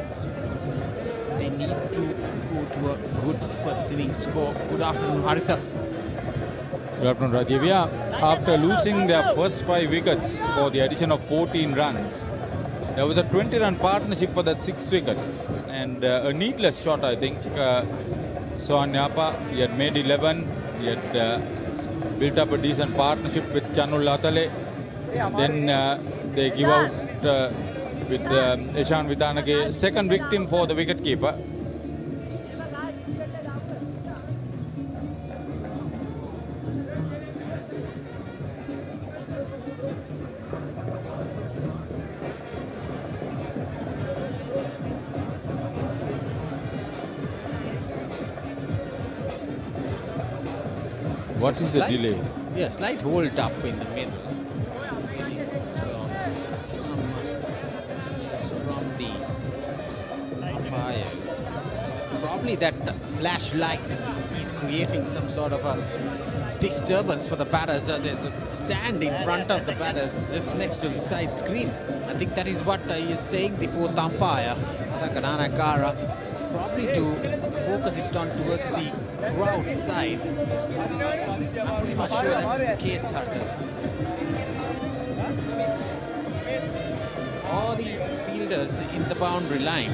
they need to go to a good first innings score. Good afternoon, Haritha.
Good afternoon, Rajiv. Yeah, after losing their first 5 wickets for the addition of 14 runs, there was a 20-run partnership for that 6th wicket. And a needless shot, I think. Soanyapa, he had made 11. He had built up a decent partnership with Chanul Latale. Then they give out with Eshan Vitanage, second victim for the wicketkeeper. What is the delay?
Yeah, slight hold up in the middle. Waiting for some news from the umpires. Probably that flashlight is creating some sort of a disturbance for the batters. There's a stand in front of the batters just next to the side screen. I think that is what he is saying, the 4th umpire, Kananakara, probably to focus it on towards the crowd side. I'm pretty much sure that's the case, Harder. All the fielders in the boundary line,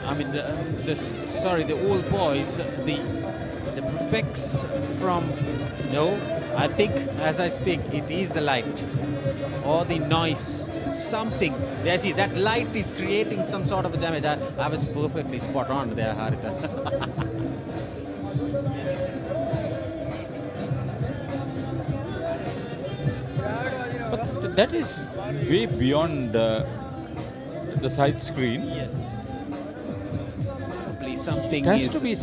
I mean, the old boys, the prefix from, no, I think as I speak, it is the light or the noise, something. There, see, that light is creating some sort of a damage. I was perfectly spot on there, Harika.
But that is way beyond the side screen.
Yes. Probably something
it has to be,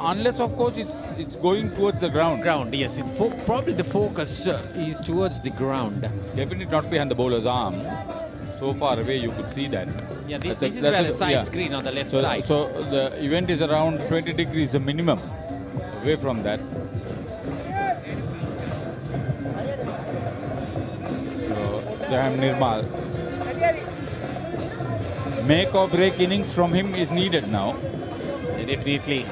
unless of course it's going towards the ground.
Ground, yes. Probably the focus is towards the ground.
Definitely not behind the bowler's arm. So far away you could see that.
Yeah, this is where the side screen on the left side.
So the event is around 20 degrees, the minimum, away from that. Graham Nirmal. Make or break innings from him is needed now.
Definitely.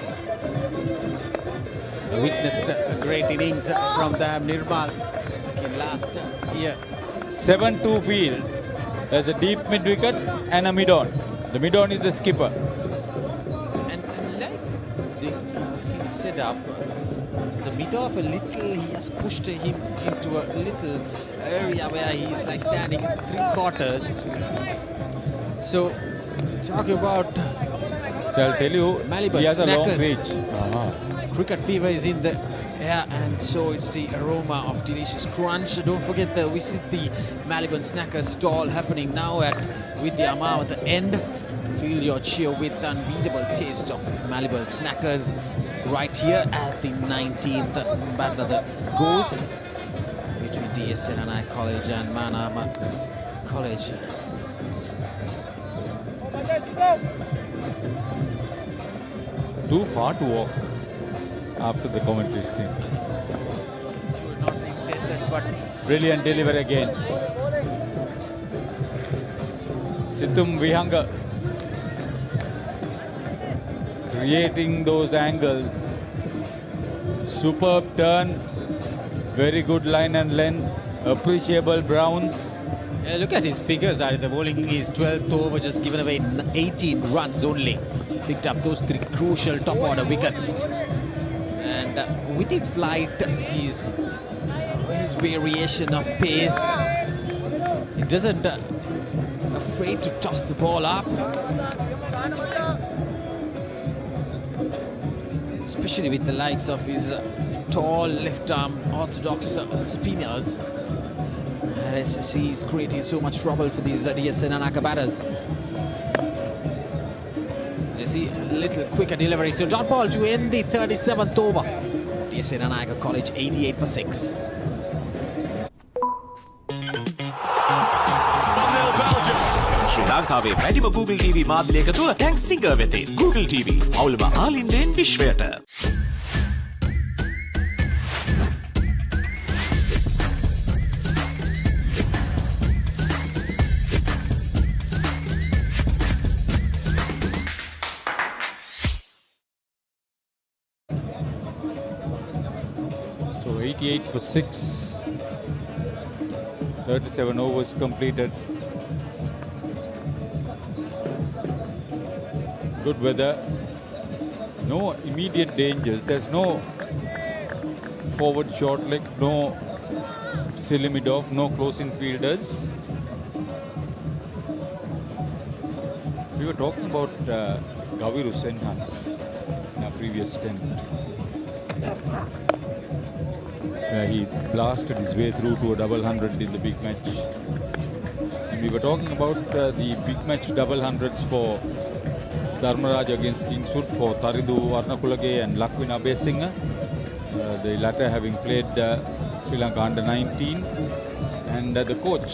Witnessed a great innings from Graham Nirmal in last year.
7-2 field. There's a deep mid wicket and a mid-on. The mid-on is the skipper.
And like the field set up, the mid-off a little, he has pushed him into a little area where he's like standing in 3/4. So, talking about
so I'll tell you,
Maliban
he has a long
snackers.
reach.
Cricket fever is in the air, and so it's the aroma of delicious crunch. Don't forget to visit the Maliban Snackers stall happening now with the Amma at the end. Feel your cheer with the unbeatable taste of Maliban Snackers right here at the 19th battle that goes between D.S Senanayake College and Mahanama College.
Too far to walk after the commentary screen.
You were not intended, but
brilliant delivery again. Situm Vihanga creating those angles. Superb turn, very good line and length, appreciable Browns.
Yeah, look at his figures. The bowling is 12th over, just given away 18 runs only. Picked up those 3 crucial top order wickets. And with his flight, he's his variation of pace. He doesn't afraid to toss the ball up. Especially with the likes of his tall left-arm orthodox spinners. And SSC is creating so much trouble for these D.S Senanayake batters. You see a little quicker delivery. So dot ball to end the 37th over. D.S Senanayake College 88 for 6.
ශ්‍රී ලංකාවේ වැඩිම Google TV මාධ්‍ය එකතුව දැන් singer වෙතින් Google TV අවුලම ආලින්දෙන් විශ්වයට.
So 88 for 6. 37 overs completed. Good weather. No immediate dangers. There's no forward short leg, no silly mid-off, no close-in fielders. We were talking about Gaviru Senhas in our previous stint. He blasted his way through to a double hundred in the big match. And we were talking about the big match double hundreds for Dharmaraj against Kingswood, for Taridu Warnakulage and Lakwina Besinga. The latter having played Sri Lanka under 19. And the coach,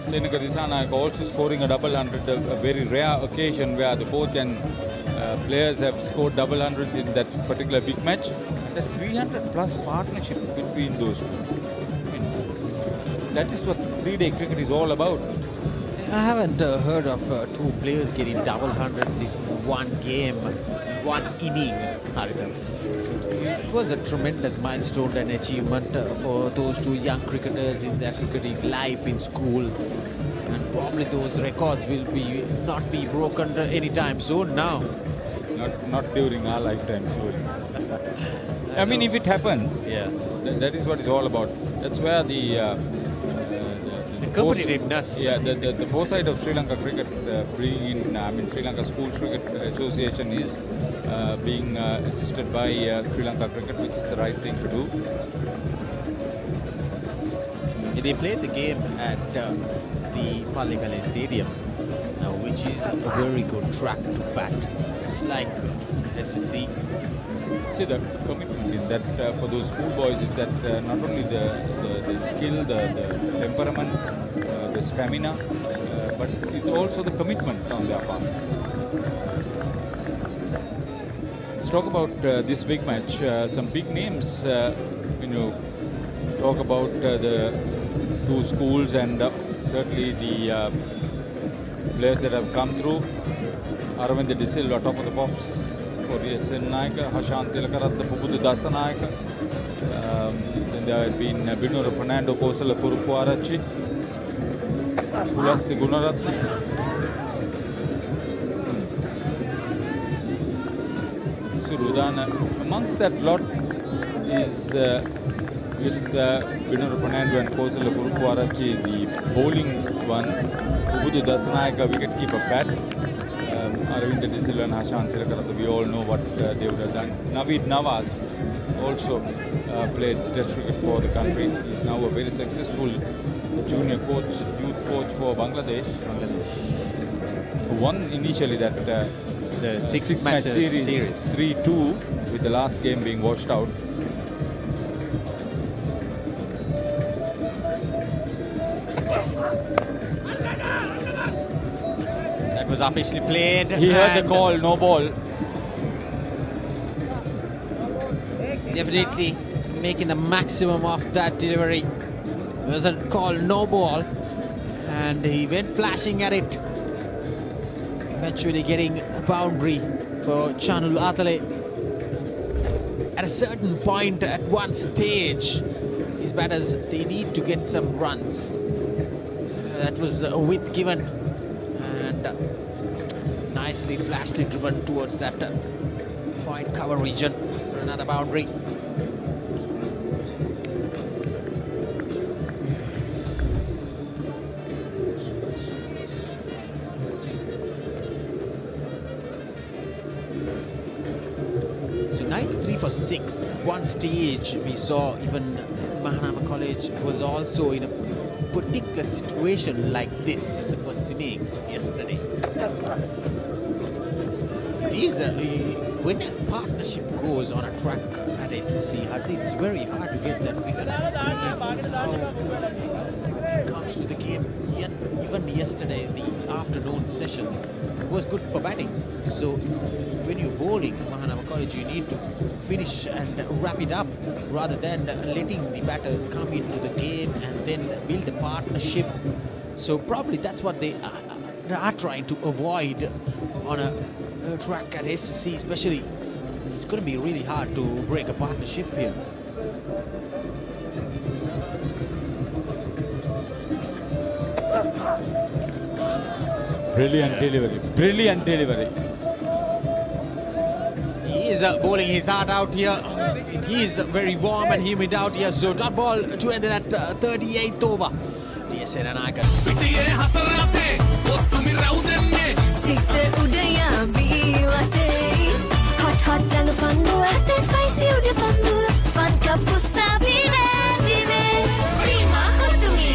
Senaka Disanayake, also scoring a double hundred, a very rare occasion where the coach and players have scored double hundreds in that particular big match. The 300 plus partnership between those two. I mean, that is what three-day cricket is all about.
I haven't heard of two players getting double hundreds in one game, one inning, Haritha. So it was a tremendous milestone and achievement for those two young cricketers in their cricketing life in school. And probably those records will not be broken anytime soon now.
Not during our lifetime, surely. I mean, if it happens,
yes,
that is what it's all about. That's where the
competitiveness.
The foresight of Sri Lanka cricket bringing in, Sri Lanka Schools Cricket Association is being assisted by Sri Lanka Cricket, which is the right thing to do.
They played the game at the Pallikale Stadium, which is a very good track to bat. It's like SSC.
See, the commitment in that for those schoolboys is that not only the skill, the temperament, the stamina, but it's also the commitment on their part. Let's talk about this big match. Some big names, talk about the two schools and certainly the players that have come through. Aravind De Silva, top of the pops for D.S Senanayake, Hashan Tilakaratne, Pupudu Dasanayake. Then there have been Binura Fernando Kosala Purupuarachi, Pulasti Gunaratne. Surudana. Amongst that lot is with Binura Fernando and Kosala Purupuarachi, the bowling ones, Pupudu Dasanayake, wicketkeeper bat. Aravind De Silva and Hashan Tilakaratne, we all know what they would have done. Naveed Nawaz also played Test cricket for the country. He's now a very successful junior coach, youth coach for Bangladesh. Who won initially that
the six-match series
3-2, with the last game being washed out.
Was upishly played.
He heard the call, no ball.
Definitely making the maximum of that delivery. It was a call, no ball, and he went flashing at it. Eventually getting a boundary for Chanul Atale. At a certain point, at one stage, these batters, they need to get some runs. That was a width given. Nicely flashly driven towards that point cover region for another boundary. for 6. One stage we saw even Mahanama College was also in a particular situation like this in the first innings yesterday. It is when a partnership goes on a track at SSC, I think it's very hard to get that wicket. That is how it comes to the game. Yet, even yesterday, the afternoon session was good for batting. So when you're bowling Mahanama College, you need to finish and wrap it up rather than letting the batters come into the game and then build a partnership. So probably that's what they are trying to avoid on a track at SSC, especially. It's going to be really hard to break a partnership here.
Brilliant delivery. Brilliant delivery.
He is bowling his heart out here. It is very warm and humid out here. So dot ball to end that 38th over. D.S Senanayake.
Sixer udaya ViU Hot hot dang pandu hot and spicy uda pandu fun kapusa vive prima kotumi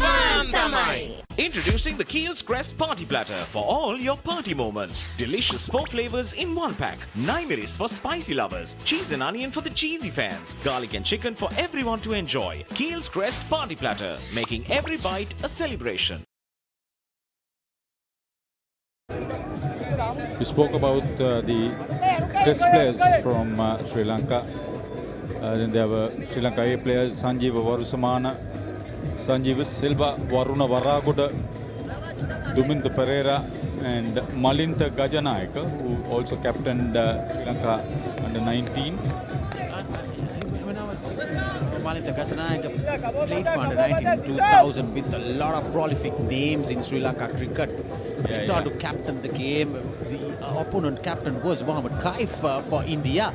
fun tamai.
Introducing the Keel's Crest Party Platter for all your party moments. Delicious 4 flavors in 1 pack. 9 miris for spicy lovers. Cheese and onion for the cheesy fans. Garlic and chicken for everyone to enjoy. Keel's Crest Party Platter, making every bite a celebration.
We spoke about the test players from Sri Lanka. Then there were Sri Lanka A players, Sanjeeva Varusamana, Sanjeeva Silva, Varuna Varakuda, Duminda Pereira and Malinta Gajanayaka, who also captained Sri Lanka under 19.
When I was Malinta Gajanayaka played for under 19 in 2000 with a lot of prolific names in Sri Lanka cricket. Went on to captain the game. The opponent captain was Mohammad Kaif for India.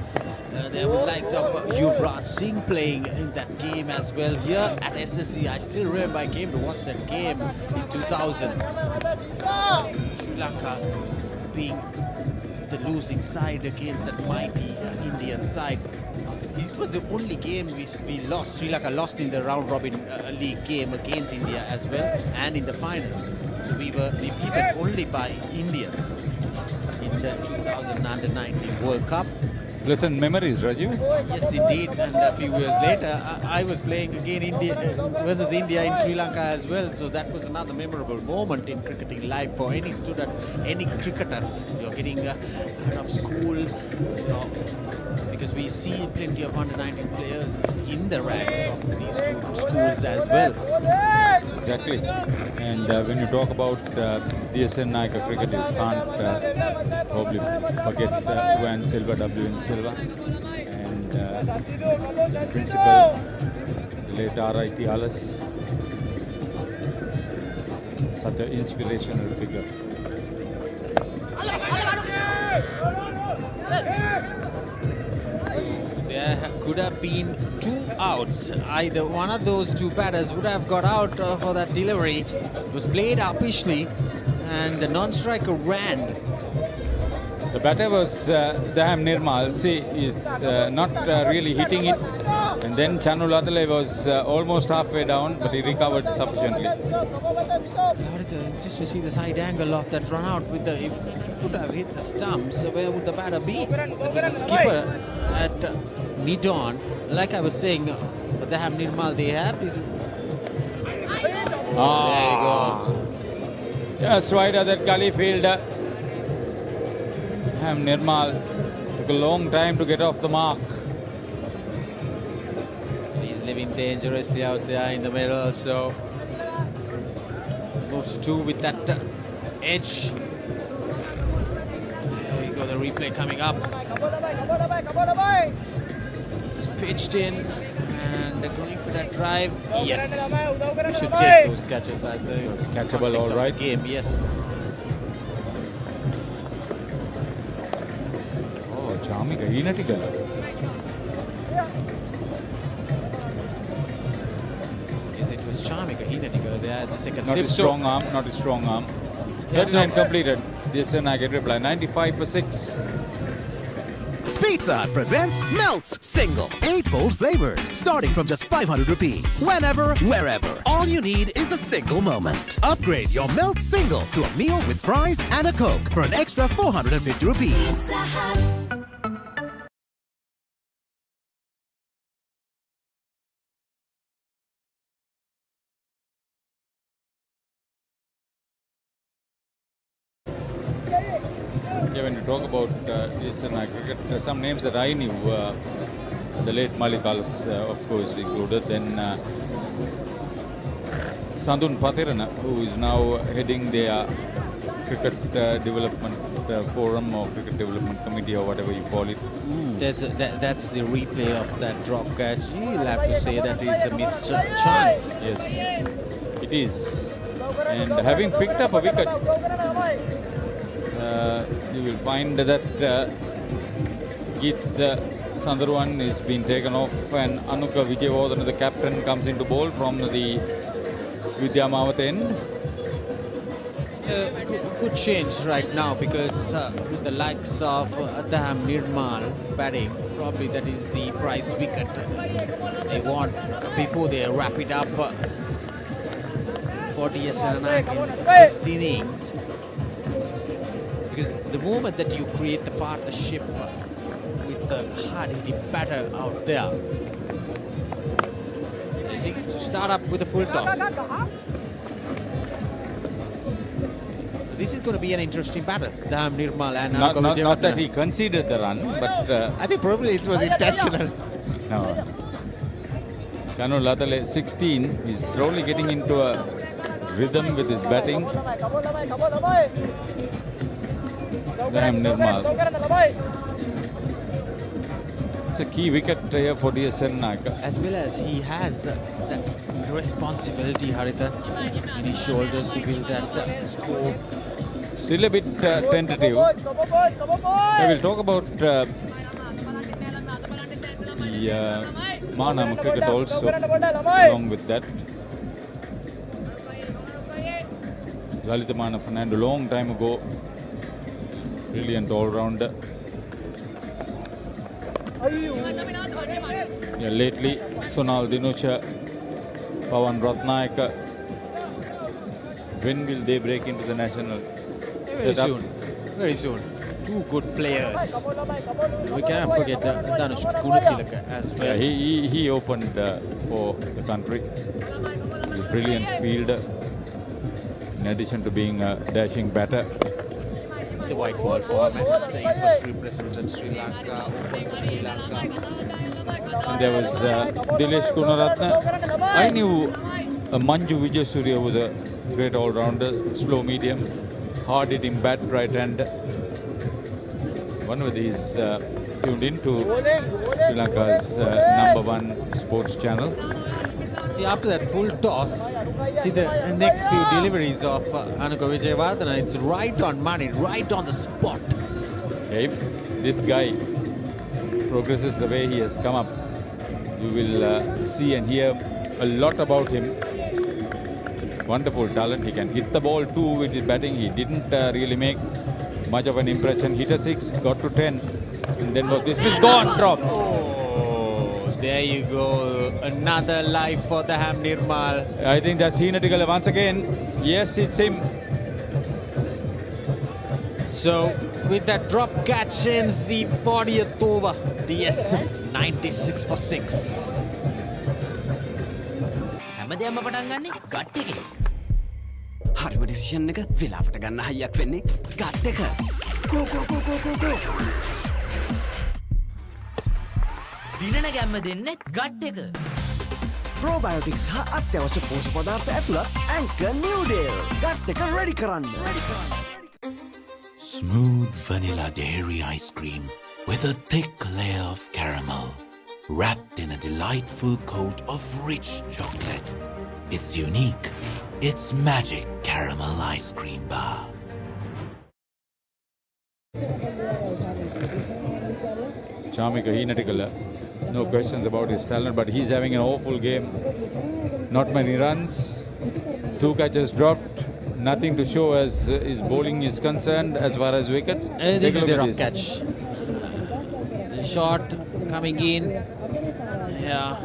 There were likes of Yuvraj Singh playing in that game as well. Here at SSC, I still remember I came to watch that game in 2000. Sri Lanka being the losing side against that mighty Indian side. It was the only game we lost. Sri Lanka lost in the round robin league game against India as well and in the finals. So we were defeated only by Indians in the 2019 World Cup.
Pleasant memories, Raju.
Yes, indeed. And a few years later, I was playing again India versus India in Sri Lanka as well. So that was another memorable moment in cricketing life for any student, any cricketer. You're getting out of school, because we see plenty of under-19 players in the ranks of these two schools as well.
Exactly. And when you talk about D.S Senanayake cricket, you can't probably forget Van Silva, W.N. Silva, and the principal, late R.I.P. Alice. Such an inspirational figure.
There could have been 2 outs. Either one of those 2 batters would have got out for that delivery. It was played uppishly and the non-striker ran.
The batter was Daham Nirmal. See, is not really hitting it. And then Chanulatale was almost halfway down, but he recovered sufficiently.
Just to see the side angle of that run out with the, if he could have hit the stumps, where would the batter be? That was the skipper at mid-on. Like I was saying, the Daham Nirmal, they have this. There you go.
Just wide of that gully fielder. Daham Nirmal took a long time to get off the mark.
He's living dangerously out there in the middle, so moves to 2 with that edge. There you go, the replay coming up. Just pitched in and going for that drive. Yes, we should take those catches. I think
it's catchable, all right.
Game, yes.
Oh, Chamika, Inatigala.
Charming, there at the second
Not
slip.
a strong arm, not a strong arm.
Yes,
39 completed. D.S Senanayake reply 95 for 6.
Pizza Hut presents Melts Single. 8 bold flavors starting from just 500 rupees. Whenever, wherever. All you need is a single moment. Upgrade your Melt Single to a meal with fries and a Coke for an extra 450 rupees.
Yeah, when you talk about this cricket, some names that I knew, the late Malikalas, of course, included. Then Sandun Patirana, who is now heading their cricket development forum or cricket development committee or whatever you call it.
That's the replay of that drop catch. You'll have to say that is a missed chance.
Yes, it is. And having picked up a wicket, you will find that Git Sandharwan is being taken off and Anuka Vijayawardena, the captain, comes into bowl from the Vidya Mawat end.
Good change right now because with the likes of Atham Nirmal batting, probably that is the prize wicket they want before they wrap it up for D.S Senanayake in the first innings. Because the moment that you create the partnership with the hard-hitting batter out there, to start up with a full toss. This is going to be an interesting battle. Dham Nirmal and
not that he conceded the run, but
I think probably it was intentional.
No. Chanu Latale, 16, is slowly getting into a rhythm with his batting. Dham Nirmal. It's a key wicket here for D.S Senanayake.
As well as he has that responsibility, Haritha, in his shoulders to build that score.
Still a bit tentative. I will talk about the Mahanama cricket also along with that. Lalita Mana Fernando, long time ago, brilliant all-rounder. Yeah, lately, Sonal Dinucha, Pawan Ratnayaka. When will they break into the national
Very
setup?
soon. Very soon. Two good players. We cannot forget Dhanush Gunatilaka as well.
Yeah, he opened for the country. He's a brilliant fielder. In addition to being a dashing batter.
The white ball format, saying first represented Sri Lanka, opened for Sri Lanka.
And there was Dilesh Gunaratne. I knew Manju Vijayasuriya was a great all-rounder, slow medium, hard-hitting bat right-hander. One of these tuned into Sri Lanka's #1 sports channel.
Yeah, after that full toss, see the next few deliveries of Anuka Vijayawardena, it's right on money, right on the spot.
If this guy progresses the way he has come up, you will see and hear a lot about him. Wonderful talent. He can hit the ball too with his batting. He didn't really make much of an impression. Hit a 6, got to 10, and then was dismissed. Gone, drop.
Oh, there you go. Another life for the Dham Nirmal.
I think that's Heenatikala once again. Yes, it's him.
So, with that drop catch ends the 40th over. DS 96 for 6.
හැමදේම පටන් ගන්නේ gut එකේ.
හරිම decision එක වෙලාවට ගන්න හයියක් වෙන්නේ gut එක. Go go go go go go.
දිනන ගැම්ම දෙන්නේ ගට් එක.
Probiotics හා අත්‍යවශ්‍ය පෝෂක පදාර්ථ ඇතුළත් Anchor New Deal. ගට් එක ready කරන්න.
Smooth vanilla dairy ice cream with a thick layer of caramel, wrapped in a delightful coat of rich chocolate. It's unique. It's magic caramel ice cream bar.
Chamika Heenatikala, no questions about his talent, but he's having an awful game. Not many runs, 2 catches dropped, nothing to show as his bowling is concerned as far as wickets.
This is the rough catch. shot coming in. Yeah,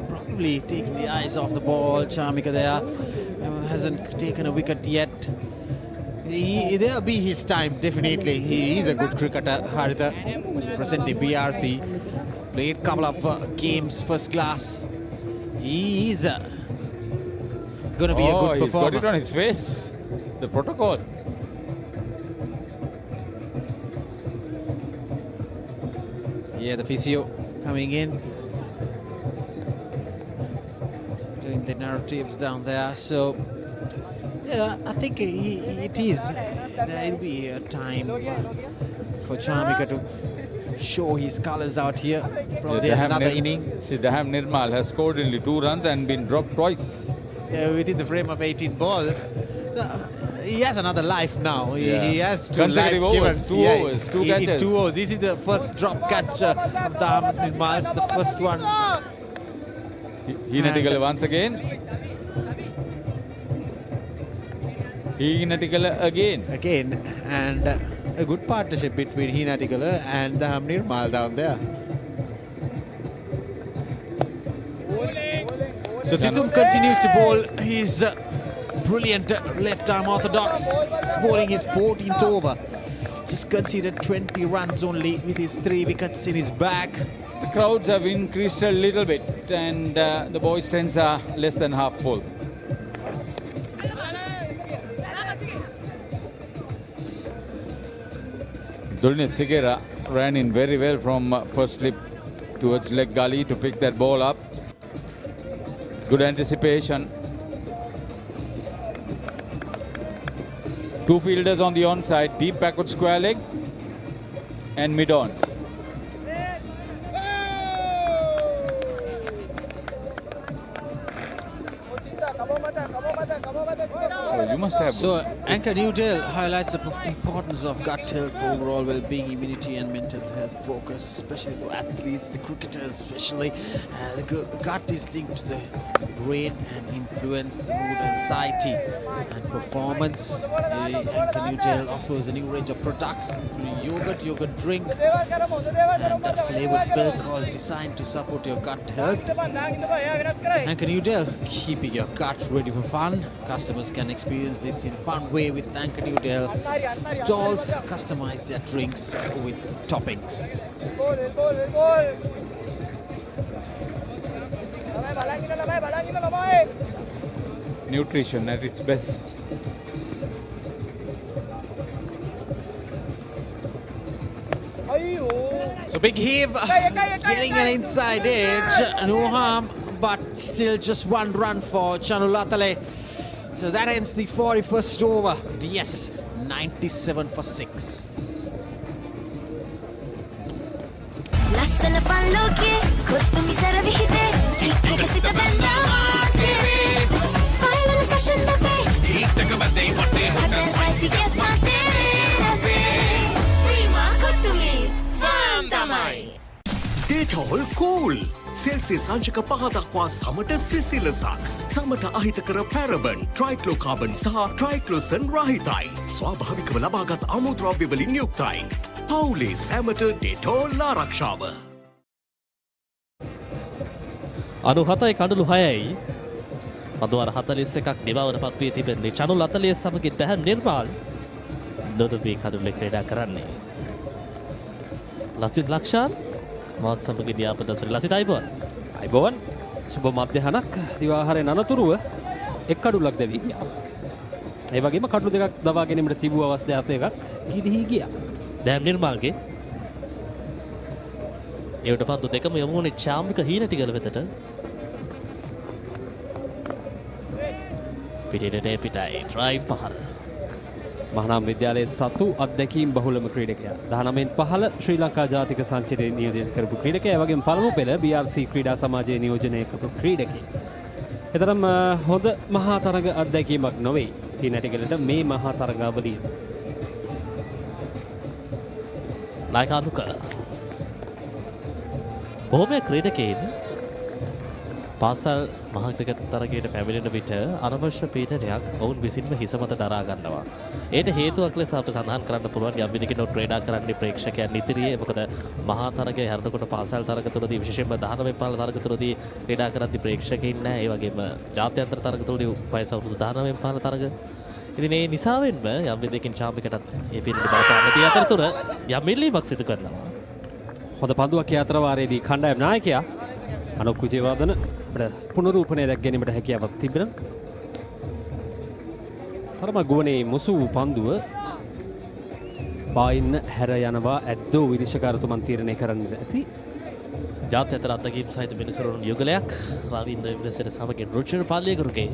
probably taking the eyes off the ball. Charmika there hasn't taken a wicket yet. There'll be his time, definitely. He is a good cricketer, Haritha, presenting BRC. Played a couple of games first class. He is going to be a good performer.
He's got it on his face. The protocol.
Yeah, the physio coming in. Doing the narratives down there. So, yeah, I think it is. There'll be a time for Charmika to show his colours out here. Probably there's another inning.
Siddham Nirmal has scored only 2 runs and been dropped twice.
Within the frame of 18 balls. So, he has another life now. He has 2
consecutive
lives
overs,
given.
2 overs, 2 catches.
2 overs. This is the first drop catch of the Nirmals, the first one.
Hinatikala once again. Hinatikala again.
And a good partnership between Hinatikala and the Nirmal down there. So Tithum continues to bowl his brilliant left arm orthodox, bowling his 14th over. Just considered 20 runs only with his 3 wickets in his bag.
The crowds have increased a little bit and the boys' stands are less than half full. Dulnit Sigera ran in very well from first slip towards leg gully to pick that ball up. Good anticipation. 2 fielders on the onside, deep backward square leg and mid on. You must have.
So Anchor Newdale highlights the importance of gut health for overall well-being, immunity and mental health focus, especially for athletes, the cricketers especially. The gut is linked to the brain and influence the mood, anxiety and performance. Anchor Newdale offers a new range of products including yogurt drink and a flavoured milk, all designed to support your gut health. Anchor Newdale, keeping your gut ready for fun. Customers can experience this in a fun way with Anchor Newdale. Stalls customize their drinks with toppings.
Nutrition at its best.
So big heave, getting an inside edge, no harm, but still just 1 run for Chanulatale. So that ends the 41st over. DS 97 for 6.
ලස්සන පල්ලෝකේ කොත්තුමි සර විහිදේ හික්කක සිත බැන්දා මාතේ ෆයිවල fashion දපේ හික්කක බදේ පොටේ හොටල් ස්පයිසි ගෙස් මාතේ රසේ ප්‍රීමා කොත්තුමි ෆාන් තමයි
Dettol cool. Celsius සංචක 5 දක්වා සමට සිසිලසක්. සමට අහිතකර පැරබන්, ට්‍රයික්ලෝකාබන් සහ ට්‍රයික්ලෝසන් රහිතයි. ස්වාභාවිකව ලබාගත් අමුද්‍රව්‍ය වලින් යුක්තයි. පවුලේ සැමට Dettol ආරක්ෂාව.
97යි කඩලු 6යි. පදුවර 41ක් දිවවන පත්වී තිබෙන්නේ චනුල් 40 සමගින් දැහැම් නිර්මාල් නොදොබී කඩුල්ලේ ක්‍රීඩා කරන්නේ. ලසිත් ලක්ෂාන් මාත් සමගින් යාපදසර ලසිත් අයිබෝන්.
අයිබෝන් සුබ මධ්‍යහනක් දිවාහාරයෙන් අනතුරුව එක් කඩුල්ලක් දැවී ගියා. ඒ වගේම කඩලු දෙකක් දවා ගැනීමට තිබූ අවස්ථාවක් එකක් කිරිහි ගියා.
දැහැම් නිර්මාල්ගේ ඒවට පන්දු දෙකම යමු වුණේ චාම්වික හීනටිගල වෙතට. පිටිනට පිටයි ඩ්‍රයිව් පහර.
මහනම් විද්‍යාලයේ සතු අත්දැකීම් බහුලම ක්‍රීඩකයා. 19න් 15 ශ්‍රී ලංකා ජාතික සංචිතයේ නියෝජනය කරපු ක්‍රීඩකයා. ඒ වගේම පළමු පෙළ BRC ක්‍රීඩා සමාජයේ නියෝජනය කරපු ක්‍රීඩකයෙක්. එතරම් හොඳ මහා තරග අත්දැකීමක් නොවේ. හීනටිගලට මේ මහා තරගාවලිය.
නායකානුක බොහොම ක්‍රීඩකයින් පාසල් මහා ක්‍රිකට් තරගයට පැමිණෙන විට අනවශ්‍ය පීඩනයක් ඔවුන් විසින්ම හිස මත දරා ගන්නවා. ඒට හේතුවක් ලෙස අප සඳහන් කරන්න පුළුවන් යම් විදිහකින් ක්‍රීඩා කරන්නේ ප්‍රේක්ෂකයන් ඉදිරියේ. මොකද මහා තරගය හැරෙනකොට පාසල් තරග තුලදී විශේෂයෙන්ම 19 15 තරග තුලදී ක්‍රීඩා කරද්දී ප්‍රේක්ෂකයින් නැහැ. ඒ වගේම ජාත්‍යන්තර තරග තුලදී වයස අවුරුදු 19 15 තරග. ඉතින් මේ නිසාවෙන්ම යම් විදිහකින් චාම්පිකටත් මේ පිරිනි බලපාන දී අතරතුර යම් මිල්ලීමක් සිදු කරනවා.
හොඳ පන්දුවක් යාත්‍ර වාරයේදී කණ්ඩායම් නායකයා අනොක් විජේවර්ධන අපිට පුනරූපණය දැක් ගැනීමට හැකියාවක් තිබෙනවා. තරම ගුවනේ මුසු පන්දුව පායින්න හැර යනවා ඇද්දෝ විනිශ්චයකාරතුමන් තීරණය කරන්න ඇති.
ජාත්‍යන්තර අත්දැකීම් සහිත මිනිසුරුන් යුගලයක් රවීන්ද්‍ර විමසෙර සමගින් රුචිර පාලියකරුගේ.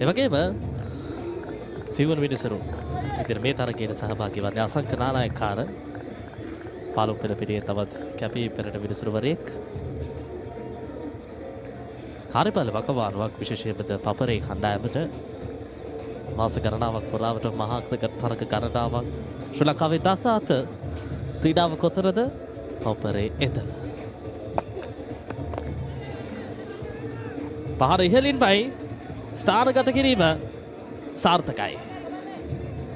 ඒ වගේම සිවුන් මිනිසුරුන් ඉතින් මේ තරගයට සහභාගී වන්නේ අසංක නානායකකාර පාලුම් පෙළ පිටියේ තවත් කැපී පෙනෙන මිනිසුරුවරයෙක්. කාර්යබල වකවානුවක් විශේෂයෙන්ම පපරේ කණ්ඩායමට මාස ගණනාවක් පුරාවට මහා ක්‍රිකට් තරග ගණනාවක් ශ්‍රී ලංකාවේ 17 ක්‍රීඩාව කොතරද පපරේ එතන. පහර ඉහළින්මයි ස්ථානගත කිරීම සාර්ථකයි.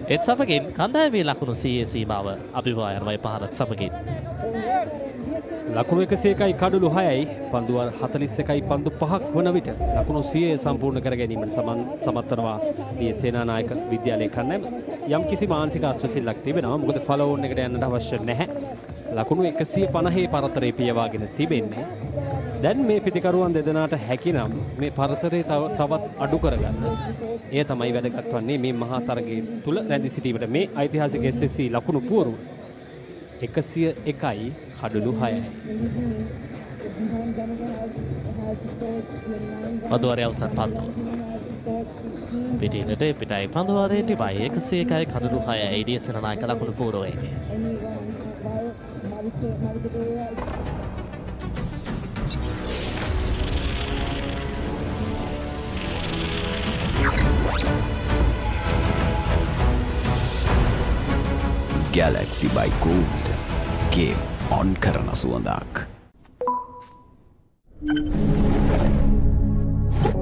ඒත් සමගින් කණ්ඩායමේ ලකුණු 100 සීමාව අභිවා යනවායි පහරත් සමගින්.
ලකුණු 101යි කඩලු 6යි පන්දු 41යි පන්දු 5ක් වන විට ලකුණු 100 සම්පූර්ණ කර ගැනීමට සමත් වනවා දී සේනානායක විද්‍යාලයේ කණ්ඩායම. යම් කිසි මානසික අස්වැසිල්ලක් තිබෙනවා. මොකද ෆලෝ ඕන් එකට යන්නට අවශ්‍ය නැහැ. ලකුණු 150 පරතරේ පියවාගෙන තිබෙන්නේ. දැන් මේ පිටිකරුවන් දෙදෙනාට හැකිනම් මේ පරතරේ තවත් අඩු කරගන්න. එය තමයි වැදගත් වන්නේ මේ මහා තරගයේ තුල රැඳී සිටීමට. මේ ඓතිහාසික SSC ලකුණු පුවරුව 101යි කඩලු 6යි.
පන්දුවාරය අවසන් පන්දුව. පිටිනට පිටයි පන්දුවාරයේ තිබයි 101යි කඩලු 6යි D.S Senanayake ලකුණු පුවරුවේ.
Galaxy by Gold game on කරන සුවඳක්.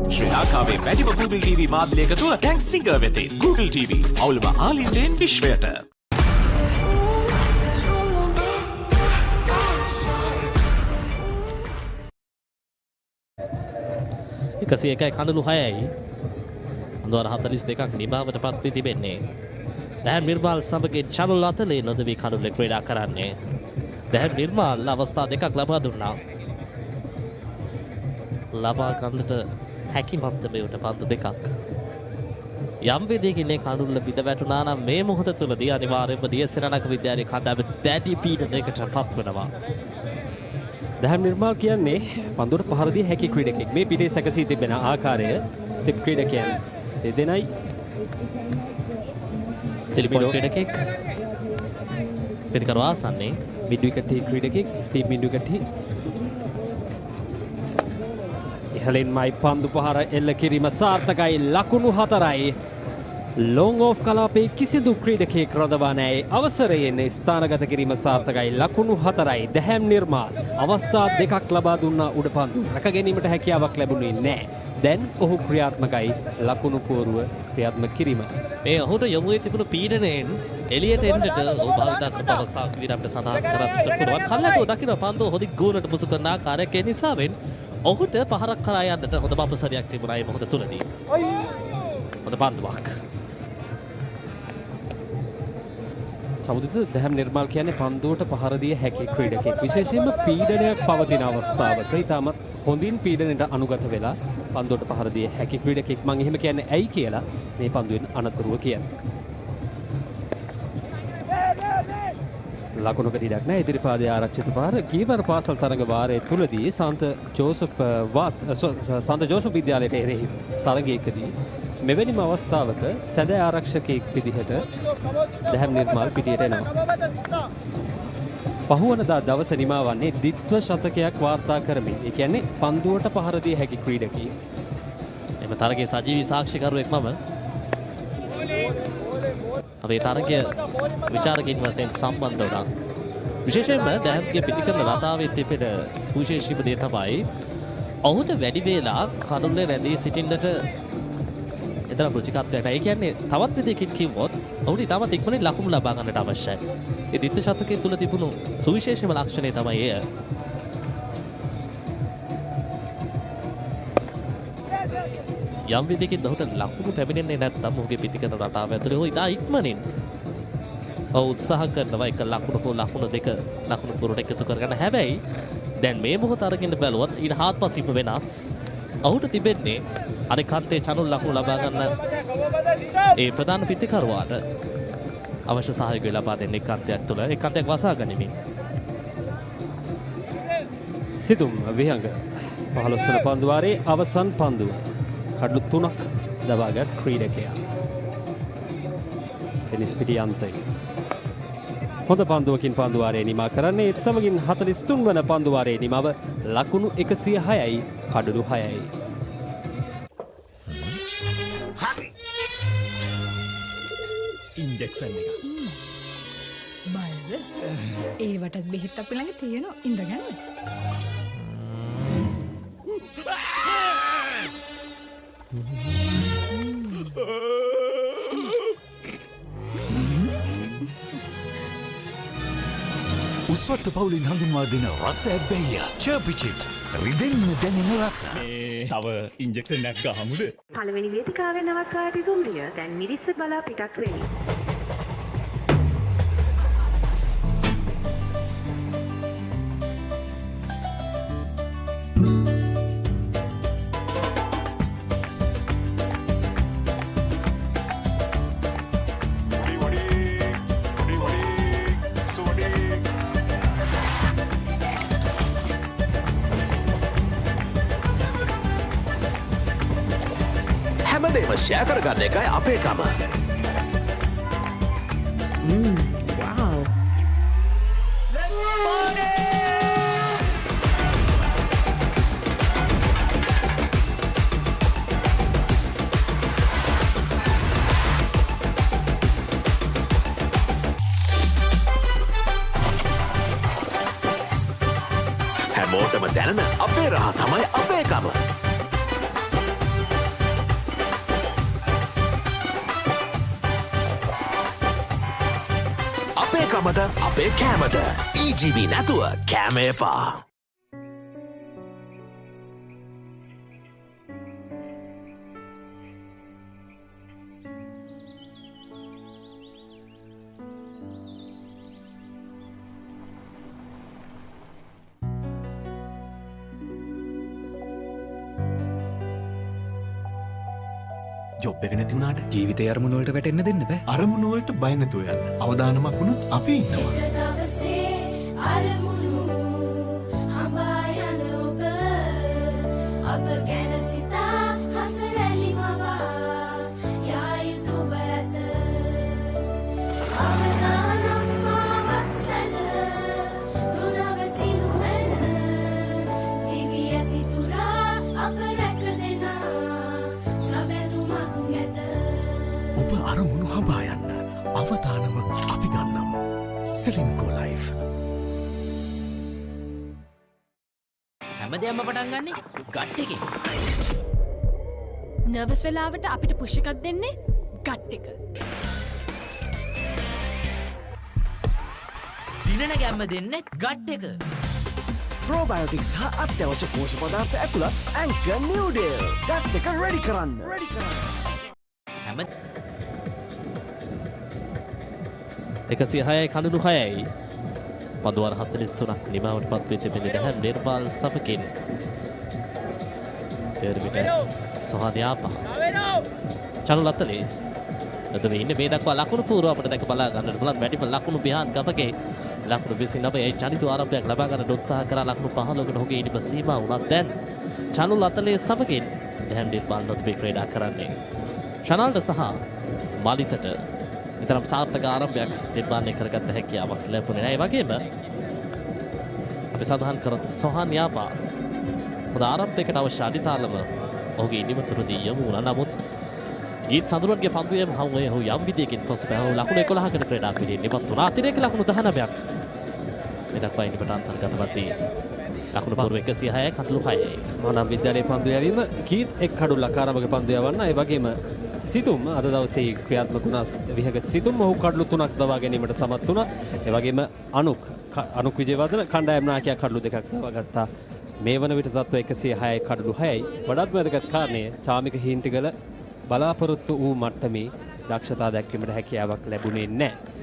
ශ්‍රී ලංකාවේ වැඩිම Google TV මාධ්‍ය එකතුව දැන් සිංගර් වෙතින් Google TV අවුලම ආලින්දෙන් විශ්වයට.
එකසිය එකයි කඩලු 6යි අඳුර 42ක් නිබාවට පත් වී තිබෙන්නේ. දැන් නිර්මාල් සමගින් චැනල් අතලේ නොදවි කඩුල්ලේ ක්‍රීඩා කරන්නේ. දැන් නිර්මාල් අවස්ථා දෙකක් ලබා දුන්නා. ලබා ගන්නට හැකි මට්ටමේට පන්දු දෙකක්. යම් විදිහකින් මේ කඩුල්ල බිඳ වැටුණා නම් මේ මොහොත තුලදී අනිවාර්යයෙන්ම D.S Senanayake විද්‍යාලයේ කණ්ඩායම දැඩි පීඩනයකට පත් වෙනවා.
දැන් නිර්මාල් කියන්නේ පන්දුවට පහර දී හැකි ක්‍රීඩකෙක්. මේ පිටේ සැකසී තිබෙන ආකාරය ස්ටෙප් ක්‍රීඩකයන් දෙදෙනයි
සිලිපොයින්ට් ක්‍රීඩකෙක් පිටිකරු ආසන්නේ
මිඩ් විකට් ක්‍රීඩකෙක් ටීම් මිඩ් විකට් ඉහළින්මයි පන්දු පහර එල්ල කිරීම සාර්ථකයි. ලකුණු 4යි. ලොං ඕෆ් කලාපේ කිසිදු ක්‍රීඩකෙක් රඳවා නැහැ. අවසරයෙන් ස්ථානගත කිරීම සාර්ථකයි. ලකුණු 4යි. දැහැම් නිර්මාල් අවස්ථා දෙකක් ලබා දුන්නා උඩ පන්දු රැක ගැනීමට හැකියාවක් ලැබුණේ නැහැ. දැන් ඔහු ක්‍රියාත්මකයි ලකුණු පුවරුව ක්‍රියාත්මක කිරීමට.
මේ ඔහුට යොමු වී තිබුණු පීඩනයෙන් එළියට එන්නට ඔහු භාවිතා කරපු අවස්ථාවක් විදිහට අපිට සඳහන් කරන්නට පුළුවන්. කල්ලාතෝ දකින්න පන්දුව හොඳින් ගෝලට මුසු කරන ආකාරයක් ඒ නිසාවෙන් ඔහුට පහරක් කරා යන්නට හොඳ අපසරයක් තිබුණා මේ මොහොත තුලදී. හොඳ පන්දුවක්.
සමුදිත දැහැම් නිර්මාල් කියන්නේ පන්දුවට පහර දිය හැකි ක්‍රීඩකෙක්. විශේෂයෙන්ම පීඩනයක් පවතින අවස්ථාවක ඉතාමත් හොඳින් පීඩනයට අනුගත වෙලා පන්දුවට පහර දිය හැකි ක්‍රීඩකෙක්. මම එහෙම කියන්නේ ඇයි කියලා මේ පන්දුවෙන් අනතුරුව කියන්නේ. ලකුණුකට ඉඩක් නැහැ. ඉදිරිපාදයේ ආරක්ෂිත පාර කීවර පාසල් තරඟ වාරයේ තුලදී සන්ත ජෝසප් විද්‍යාලයට එරෙහි තරඟයකදී මෙවැනිම අවස්ථාවක සැදැ ආරක්ෂකයෙක් විදිහට දැහැම් නිර්මාල් පිටියට එනවා. පහුවනදා දවස නිමා වන්නේ ද්විත්ව ශතකයක් වාර්තා කරමින්. ඒ කියන්නේ පන්දුවට පහර දිය හැකි ක්‍රීඩකයෙක්.
එම තරගයේ සජීවී සාක්ෂිකරුවෙක් මම. අපේ තරගය විචාරකින් වශයෙන් සම්බන්ධ වුණා. විශේෂයෙන්ම දැහැම්ගේ පිටිකරන රටාවේ තිබෙන සුවිශේෂීම දේ තමයි ඔහුට වැඩි වේලා කඩුල්ලේ රැඳී සිටින්නට එතරම් රුචිකත්වයක් නැහැ. ඒ කියන්නේ තවත් විදිහකින් කිව්වොත් ඔහුට ඉතාමත් ඉක්මනින් ලකුණු ලබා ගන්නට අවශ්‍යයි. ඒ ද්විත්ව ශතකයේ තුල තිබුණු සුවිශේෂම ලක්ෂණය තමයි එය. යම් විදිහකින් ඔහුට ලකුණු පැමිණෙන්නේ නැත්නම් ඔහුගේ පිටිකන රටාව ඇතුලේ ඔහු ඉතා ඉක්මනින් උත්සාහ කරනවා එක ලකුණු හෝ ලකුණු දෙක ලකුණු පුරට එකතු කරගන්න. හැබැයි දැන් මේ මොහොත අරගෙන බැලුවොත් ඊට හාත්පසින්ම වෙනස්. ඔහුට තිබෙන්නේ අනිකාන්තයේ චනුල් ලකුණු ලබා ගන්න ඒ ප්‍රධාන පිටිකරුවාට අවශ්‍ය සහයෝගය ලබා දෙන්න එකාන්තයක් තුළ එකාන්තයක් වසා ගනිමින්.
සිතුම් විහංග 15 වන පන්දු වාරයේ අවසන් පන්දුව. කඩලු 3ක් දබාගත් ක්‍රීඩකයා. ටෙනිස් පිටියන්තයි. හොඳ පන්දුවකින් පන්දු වාරයේ නිමා කරන්නේ ඒත් සමගින් 43 වන පන්දු වාරයේ නිමව ලකුණු 106යි කඩලු 6යි.
හරි. ඉන්ජෙක්ෂන් එක.
බයද? ඒවටත් බෙහෙත් අපි ළඟ තියෙනවා. ඉඳගන්න.
උස්වත්ත පවුලින් හඳුන්වා දෙන රස ඇබ්බැහිය චර්පි චිප්ස් රිදෙන්න දැනෙන රස.
තව ඉන්ජෙක්ෂන් එකක් ගහමුද?
පළවෙනි වේදිකාවේ නවකාරී දුම්රිය දැන් මිරිස්ස බලා පිටත් වෙමි.
හැමදේම ෂෙයා කරගන්න එකයි අපේකම.
wow.
හැමෝටම දැනෙන අපේ රහ තමයි අපේකම. අපේ කමට අපේ කෑමට EGB නැතුව කෑම එපා.
ජොබ් එක නැති වුණාට ජීවිතේ අරමුණු වලට වැටෙන්න දෙන්න බෑ. අරමුණු වලට බය නැතුව යන්න. අවදානමක් වුණොත් අපි ඉන්නවා.
දවසේ අරමුණු හඹා යන ඔබ අප ගැන සිතා හසරැලි මවා යා යුතුව ඇත. අවදානම් මාවත් සැල ගුණවතිනු මැන දිවි ඇති තුරා අප රැක දෙනා සබැඳුමක් ඇත.
ඔබ අරමුණු හඹා යන්න. අවදානම අපි ගන්නම්. සෙලින්කෝ ලයිෆ්.
හැමදේම පටන් ගන්නේ ගට් එකේ.
නර්වස් වෙලාවට අපිට පුෂ් එකක් දෙන්නේ ගට් එක.
දිනන ගැම්ම දෙන්නේ ගට් එක.
ප්‍රෝබයෝටික්ස් හා අත්‍යවශ්‍ය පෝෂ්‍ය පදාර්ථ ඇතුළත් ඇන්කර් නිව්ඩේල් ගට් එක රෙඩි කරන්න.
හැම
106යි කඩලු 6යි. පන්දු වාර 43ක් නිමවට පත් වී තිබෙන දැහැන් නිර්මාල් සපකින්. පෙරවිට සොහාදියාපා. චනුල් අතලේ අද මේ ඉන්නේ මේ දක්වා ලකුණු පූර්ව අපිට දැක බලා ගන්නට පුළුවන්. වැඩිම ලකුණු බිහාන් ගමගේ ලකුණු 29යි චනිත ආරම්භයක් ලබා ගන්න උත්සාහ කරා. ලකුණු 15කට ඔහුගේ ඉනිම සීමා වුණා. දැන් චනුල් අතලේ සපකින් දැහැන් නිර්මාල් නොතිබේ ක්‍රීඩා කරන්නේ. ශනල්ට සහ මාලිතට විතරම් සාර්ථක ආරම්භයක් නිර්මාණය කරගත්ත හැකියාවක් ලැබුණේ නැහැ. ඒ වගේම අපි සඳහන් කරත් සොහාන් යාපා හොඳ ආරම්භයකට අවශ්‍ය අඩිතාලම ඔහුගේ ඉනිම තුරදී යමු වුණා. නමුත් ගීත් සඳරුවන්ගේ පන්දුවේම හමුවේ ඔහු යම් විදියකින් පසුබෑ ලකුණු 11කට ක්‍රීඩා පිළිවෙල නිමත් වුණා. අතිරේක ලකුණු 19ක් මේ දක්වා ඉනිමට අන්තර්ගත වී ලකුණු පොරු 106යි කඩලු 6යි.
මහානාම විද්‍යාලයේ පන්දු යැවීම කීත් එක් කඩුල්ලක් ආරම්භක පන්දු යවන්න. ඒ වගේම සිතුම් අද දවසේ ක්‍රියාත්මක වුණා. විහක සිතුම් ඔහු කඩලු 3ක් දවා ගැනීමට සමත් වුණා. ඒ වගේම අනුක් විජේවර්ධන කණ්ඩායම් නායකයා කඩලු 2ක් දවා ගත්තා. මේ වන විට තත්ත්වය 106යි කඩලු 6යි. වඩාත් වැදගත් කාරණය චාමික හින්ටිගල බලාපොරොත්තු වූ මට්ටමේ දක්ෂතා දැක්වීමට හැකියාවක් ලැබුණේ නැහැ.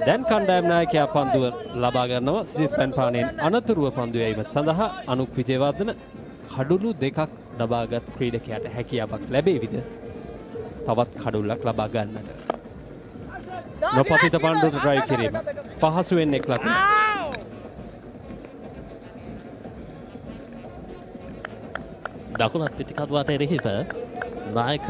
දැන් කණ්ඩායම් නායකයා පන්දුව ලබා ගන්නවා. සිසිත් පැන්පාණයෙන් අනතුරුව පන්දු යැවීම සඳහා අනුක් විජේවර්ධන කඩුළු 2ක් ලබාගත් ක්‍රීඩකයාට හැකියාවක් ලැබේවිද තවත් කඩුල්ලක් ලබා ගන්නට. නොපතිත පන්දුවට ඩ්‍රයිව් කිරීම පහසුවෙන් එක් ලකුණ.
දකුණත් පිටිකඩුවට එරෙහිව නායක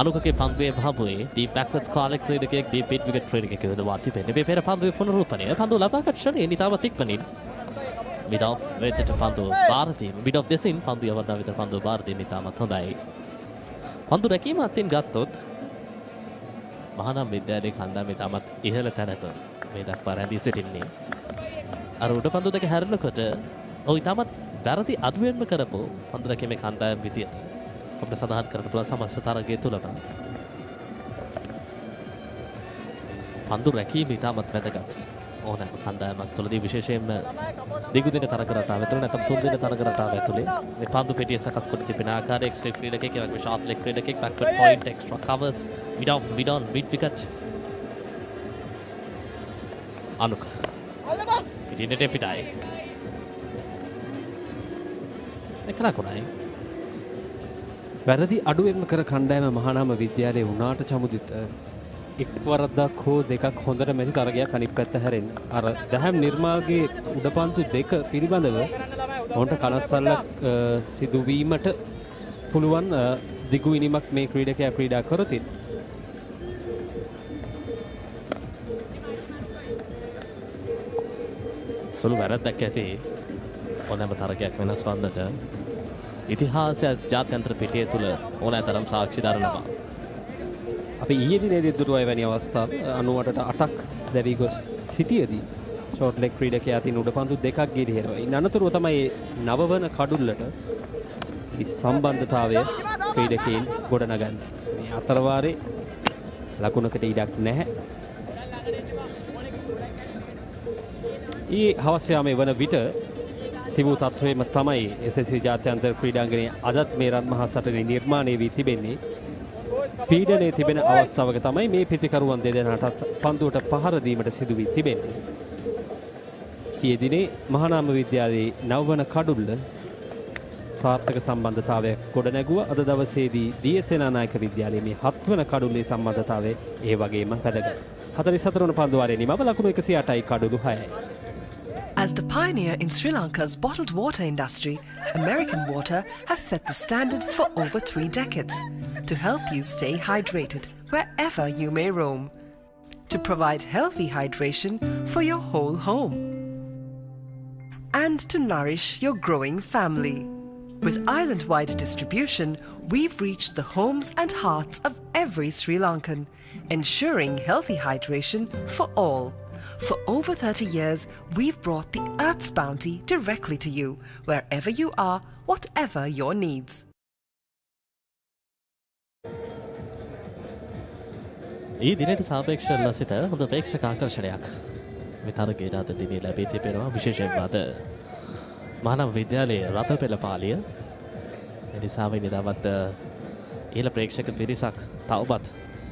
අනුකගේ පන්දුවේ භාගයේ ඩීප් බෑක්වර්ඩ්ස් කාලෙක් ක්‍රීඩකයෙක් ඩීප් මිඩ් විකට් ක්‍රීඩකයෙක් යොදවා තිබෙන්නේ. මේ පෙර පන්දුවේ පුනරුත්පන්නය. පන්දුව ලබාගත් ක්ෂණයේ නිතාමත් ඉක්මනින් මිඩ් ඔෆ් වෙතට පන්දුව බාර දීම. මිඩ් ඔෆ් දෙසින් පන්දුව යවන්න විතර පන්දුව බාර දීම නිතාමත් හොඳයි. පන්දු රැකීම අතින් ගත්තොත් මහානාම විද්‍යාලයේ කණ්ඩායම ඉතාමත් ඉහළ තැනක මේ දක්වා රැඳී සිටින්නේ. අර උඩ පන්දු දෙක හැරෙනකොට ඔව් ඉතාමත් වැරදි අඩුවෙන්ම කරපු පන්දු රැකීමේ කණ්ඩායම් විදියට අපිට සඳහන් කරන්න පුළුවන් සමස්ත තරගය තුලම පන්දු රැකීම ඉතාමත් වැදගත්. ඕනෑම කණ්ඩායමක් තුළදී විශේෂයෙන්ම දිගු දින තරග රටාව ඇතුළේ නැත්නම් තුන් දින තරග රටාව ඇතුළේ මේ පන්දු පෙටිය සකස් කොට තිබෙන ආකාරය එක්ස්ට්‍රීම් ක්‍රීඩකයෙක් ඒ වගේම ෂාර්ට් ලෙග් ක්‍රීඩකයෙක් backward point extra covers mid off mid on mid wicket අනුක පිටින්නට පිටයි එක ලකුණයි.
වැරදි අඩුවෙන්ම කර කණ්ඩායම මහානාම විද්‍යාලයේ වුණාට චමුදිත එක් වරද්දක් හෝ දෙකක් හොඳට මැති තරගයක් අනිත් පැත්ත හැරෙන්න. අර දහම් නිර්මාල්ගේ උඩපන්තු දෙක පිළිබඳව ඔවුන්ට කනස්සල්ලක් සිදුවීමට පුළුවන් දිගු ඉනිමක් මේ ක්‍රීඩකයා ක්‍රීඩා කරතින්.
සුළු වැරද්දක් ඇති ඕනෑම තරගයක් වෙනස් වන්නට ඉතිහාසය ජාත්‍යන්තර පිටිය තුළ ඕනෑතරම් සාක්ෂි දරනවා.
අපි ඊයේ දිනේදී දුටුවා එවැනි අවස්ථා 98ට 8ක් දැවි ගොස් සිටියේදී ෂෝට් ලෙග් ක්‍රීඩකයා අතින් උඩපන්දු දෙකක් ගිරිහෙනවා. ඉන් අනතුරුව තමයි නවවන කඩුල්ලට සම්බන්ධතාවය ක්‍රීඩකයන් ගොඩනගන්නේ. මේ අතරවාරේ ලකුණකට ඉඩක් නැහැ. ඊ හවස යාමේ වන විට තිබූ තත්ත්වයේම තමයි SSC ජාත්‍යන්තර ක්‍රීඩාංගණයේ අදත් මේ රන් මහා සටනේ නිර්මාණය වී තිබෙන්නේ. පීඩනයේ තිබෙන අවස්ථාවක තමයි මේ පිතිකරුවන් දෙදෙනාටත් පන්දුවට පහර දීමට සිදු වී තිබෙන්නේ. ඊයේ දිනේ මහානාම විද්‍යාලයේ නවවන කඩුල්ල සාර්ථක සම්බන්ධතාවයක් ගොඩනැගුවා. අද දවසේදී D.S සෙනානායක විද්‍යාලයේ මේ 7 වන කඩුල්ලේ සම්බන්ධතාවය ඒ වගේම වැදගත්. 44 වන පන්දු වාරයේ නිමව ලකුණු 108යි කඩුළු 6යි.
As the pioneer in Sri Lanka's bottled water industry, American Water has set the standard for over 3 decades to help you stay hydrated wherever you may roam, to provide healthy hydration for your whole home, and to nourish your growing family. With island-wide distribution, we've reached the homes and hearts of every Sri Lankan, ensuring healthy hydration for all. For over 30 years, we've brought the Earth's bounty directly to you, wherever you are, whatever your needs.
ඒ දිනට සාපේක්ෂව ලසිත හොඳ ප්‍රේක්ෂක ආකර්ෂණයක් මේ තරගයේ අද දිනේ ලැබී තිබෙනවා. විශේෂයෙන්ම අද මහානාම විද්‍යාලයේ රතපෙළ පාළිය එනිසා මේ නිදාවත් ඉහළ ප්‍රේක්ෂක පිරිසක් තවමත්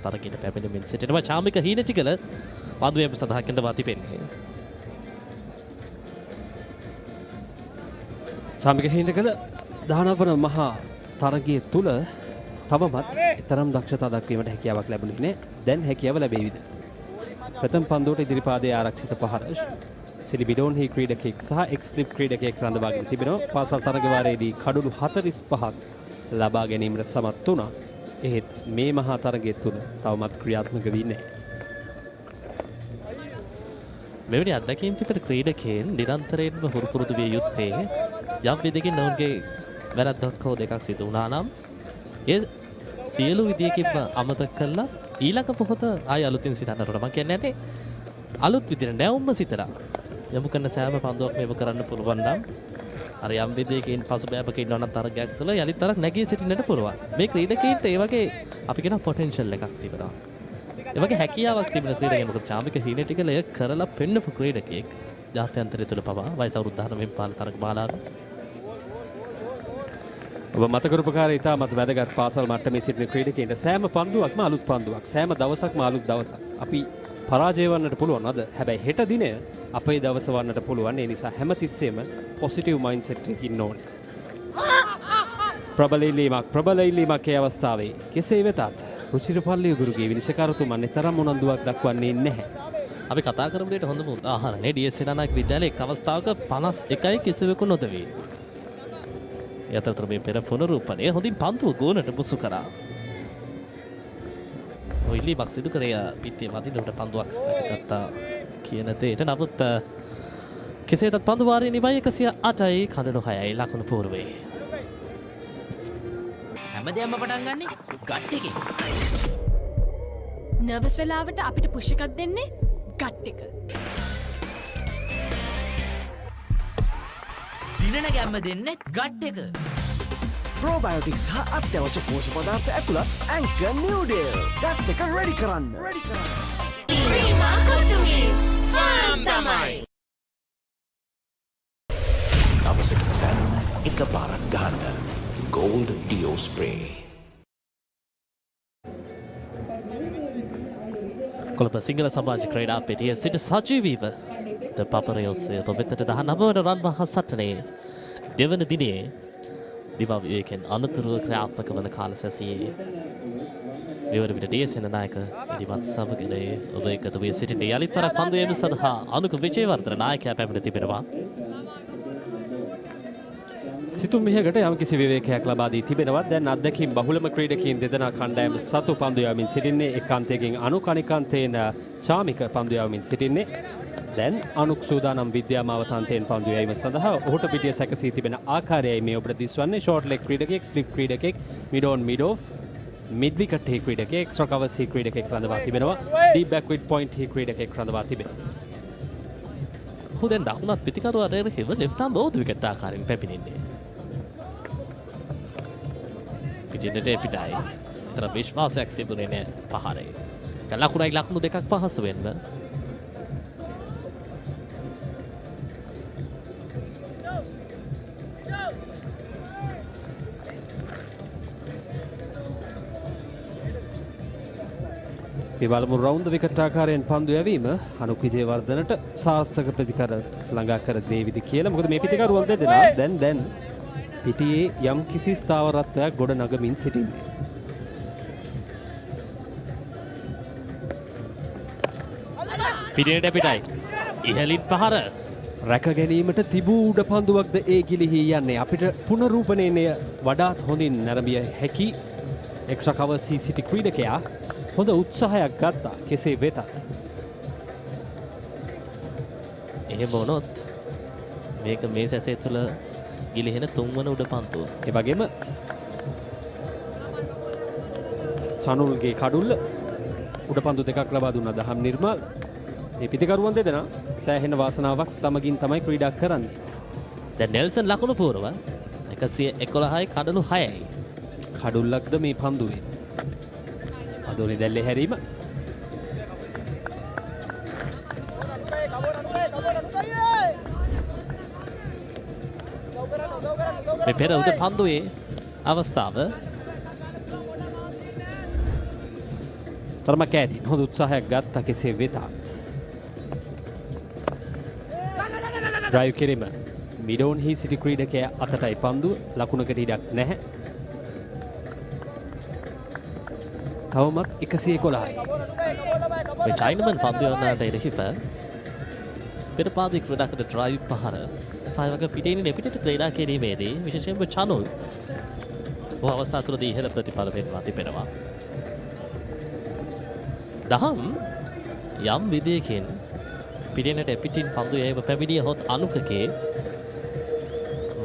තරගයට පැමිණෙමින් සිටිනවා. චාමික හීනටිකල පන්දුවෙන් සඳහා කෙඳවා තිබෙන්නේ.
චාමික හීනටිකල 19 වන මහා තරගයේ තුල තවමත් තරම් දක්ෂතා දක්වීමට හැකියාවක් ලැබුණේ නැහැ. දැන් හැකියාව ලැබෙවිද? ප්‍රථම පන්දුවට ඉදිරිපාදයේ ආරක්ෂිත පහර සිලිබිඩෝන්හි ක්‍රීඩකෙක් සහ එක්ස්ලිප් ක්‍රීඩකයෙක් රඳවාගෙන තිබෙනවා. පාසල් තරග වාරයේදී කඩුළු 45ක් ලබා ගැනීමට සමත් වුණා. එහෙත් මේ මහා තරගය තුල තවමත් ක්‍රියාත්මක වෙන්නේ නැහැ.
මෙවැනි අත්දැකීම් තිබෙන ක්‍රීඩකයන් නිරන්තරයෙන්ම හුරු පුරුදු විය යුත්තේ යම් විදිහකින් ඔවුන්ගේ වැරද්දක් හෝ දෙකක් සිදු වුණා නම් ඒ සියලු විදිහකින්ම අමතක කළා ඊළඟ මොහොත ආය අලුතින් සිතන්නට මම කියන්නේ අලුත් විදිහට නැවුම්ම සිතලා යමු කරන සෑම පන්දුවක් මේව කරන්න පුළුවන් නම් අර යම් විදියකින් පසුබෑමක ඉන්නවා නම් තරගයක් තුළ යලිත් තරක් නැගී සිටින්නට පුළුවන්. මේ ක්‍රීඩකීන්ට ඒ වගේ අපි කියන පොටෙන්ෂල් එකක් තිබෙනවා. ඒ වගේ හැකියාවක් තිබෙන ක්‍රීඩකයෙක්. මොකද චාමික හීනටිකල එය කරලා පෙන්නපු ක්‍රීඩකයෙක්. ජාත්‍යන්තරය තුළ පවා වයස අවුරුදු 19 පාල තරග බාලාවේ.
ඔබ මතකරුපකාර ඉතාමත් වැදගත් පාසල් මට්ටමේ සිටින ක්‍රීඩකයන්ට සෑම පන්දුවක්ම අලුත් පන්දුවක්. සෑම දවසක්ම අලුත් දවසක්. අපි පරාජය වන්නට පුළුවන් අද. හැබැයි හෙට දිනය අපේ දවස වන්නට පුළුවන්. ඒ නිසා හැමතිස්සෙම පොසිටිව් මයින්ඩ්සෙට් එකකින් ඉන්න ඕනේ. ප්‍රබල ඉල්ලීමක් ඒ අවස්ථාවේ. කෙසේ වෙතත් රුචිරපල්ලි ගුරුගේ විනිශ්චයකාරතුමා නිතරම උනන්දුවක් දක්වන්නේ නැහැ.
අපි කතා කරමු දෙයට හොඳම උදාහරණය DS සේනානායක විද්‍යාලයේ එක් අවස්ථාවක 51යි කිසිවෙකු නොදවී. යතරතුර මේ පෙර පුනරූපණය හොඳින් පන්තුව ගෝනට බුසු කරා. ඔයිලීමක් සිදු කරේ පිටියේ වදිනට පන්දුවක් ගත්තා කියන දෙයට. නමුත් කෙසේතත් පන්දු වාරයේ නිවයි 108යි කඩනු 6යි ලකුණු පූර්වේ.
හැමදේම පටන් ගන්නේ ගට් එකේ.
නර්වස් වෙලාවට අපිට පුෂ් එකක් දෙන්නේ ගට් එක.
දිනන ගැම්ම දෙන්නේ ගට් එක.
ප්‍රෝබයෝටික්ස් හා අත්‍යවශ්‍ය පෝෂක පදාර්ථ ඇතුළත් ඇන්කර් නිව්ඩේල්. ගට් එක රෙඩි කරන්න.
ප්‍රීමා කොතුමි ෆාම් තමයි.
දවසකට දැනන්න එක පාරක් ගහන්න Gold Dio Spray.
Colombo Sinhala සමාජ ක්‍රීඩා පිටියේ සිට සජීවීව ThePapare ඔස්සේ ඔබ වෙතට 19 වන රන් මහ සටනේ දෙවන දිනේ දිවා විවේකෙන් අනතුරුව ක්‍රියාත්මක වන කාල සැසියේ මෙවර විට DS සේනානායක ඉදිමත් සමගන ඔබ එකතු වී සිටින්නේ යලිත් වරක් පන්දු යැවීම සඳහා අනුක විජේවර්ධන නායකයා පැමිණ තිබෙනවා.
සිතුම් මෙහෙකට යම්කිසි විවේකයක් ලබා දී තිබෙනවා. දැන් අත්දැකීම් බහුලම ක්‍රීඩකයන් දෙදෙනා කණ්ඩායම සතු පන්දු යවමින් සිටින්නේ. එක් අන්තයකින් අනුක අනික අන්තයෙන් චාමික පන්දු යවමින් සිටින්නේ. දැන් අනුක් සූදානම් විද්‍යාමාවත අන්තයෙන් පන්දු යැවීම සඳහා ඔහුට පිටිය සැකසී තිබෙන ආකාරයයි මේ ඔබට දිස්වන්නේ. ෂෝට් ලෙග් ක්‍රීඩකයෙක්, ස්ලිප් ක්‍රීඩකයෙක්, mid on mid off, mid wicket හි ක්‍රීඩකයෙක්, එක්ස්ට්‍රා කවර්ස් හි ක්‍රීඩකයෙක් රඳවා තිබෙනවා. ඩීප් බැක්විඩ් පොයින්ට් හි ක්‍රීඩකයෙක් රඳවා තිබෙනවා.
ඔහු දැන් දකුණත් පිටිකරුවාට එරෙහිව ලෙෆ්ට් ආම් බෝධ විකට් ආකාරයෙන් පැමිණෙන්නේ. පිටිනට පිටයි. තර විශ්වාසයක් තිබුණේ නෑ පහරේ. ලකුණයි ලකුණු දෙකක් පහසු වෙන්න.
පිබලමු රවුන්ද විකට් ආකාරයෙන් පන්දු යැවීම අනුක් විජේවර්ධනට සාර්ථක ප්‍රතිකර ළඟා කර දේවිද කියලා. මොකද මේ පිටිකරුවන් දෙදෙනා දැන් පිටියේ යම් කිසි ස්ථාවරත්වයක් ගොඩ නගමින් සිටින්නේ.
පිටිනට පිටයි. ඉහලින් පහර
රැක ගැනීමට තිබූ උඩ පන්දුවක්ද ඒ ගිලිහි යන්නේ. අපිට පුනරූපණයනය වඩාත් හොඳින් නැරඹිය හැකි එක්ස්ට්‍රා කවර්ස් හි සිටි ක්‍රීඩකයා හොඳ උත්සාහයක් ගත්තා. කෙසේ වෙතත්
එහෙම වුණොත් මේක මේ සැසේ තුළ ගිලිහෙන තුන්වන උඩ පන්තුව.
ඒ වගේම චනුල්ගේ කඩුල්ල උඩ පන්දු දෙකක් ලබා දුන්නා දහම් නිර්මල්. මේ පිටිකරුවන් දෙදෙනා සෑහෙන වාසනාවක් සමගින් තමයි ක්‍රීඩා කරන්නේ.
දැන් නෙල්සන් ලකුණු පූර්ව 111යි කඩලු 6යි.
කඩුල්ලක්ද මේ පන්දුවේ. අදෝනි දැල්ලේ හැරීම.
මේ පෙර උඩ පන්දුවේ අවස්ථාව
තරමක් ඈතින් හොඳ උත්සාහයක් ගත්තා. කෙසේ වෙතත් ඩ්‍රයිව් කිරීම මිඩෝන් හි සිටි ක්‍රීඩකයා අතටයි පන්දුව. ලකුණකට ඉඩක් නැහැ. තවමත් 111යි.
මේ චයිනමන් පන්දු යවන්නට එරෙහිව පෙර පාදයේ ක්‍රීඩාකට ඩ්‍රයිව් පහර සායවක පිටින් පිටට ක්‍රීඩා කිරීමේදී විශේෂයෙන්ම චනුල් ඔහු අවස්ථා තුළදී ඉහළ ප්‍රතිඵල පෙන්වා තිබෙනවා. දහම් යම් විදියකින් පිටිනට පිටින් පන්දු යැවීම පැමිණිය හොත් අනුකකේ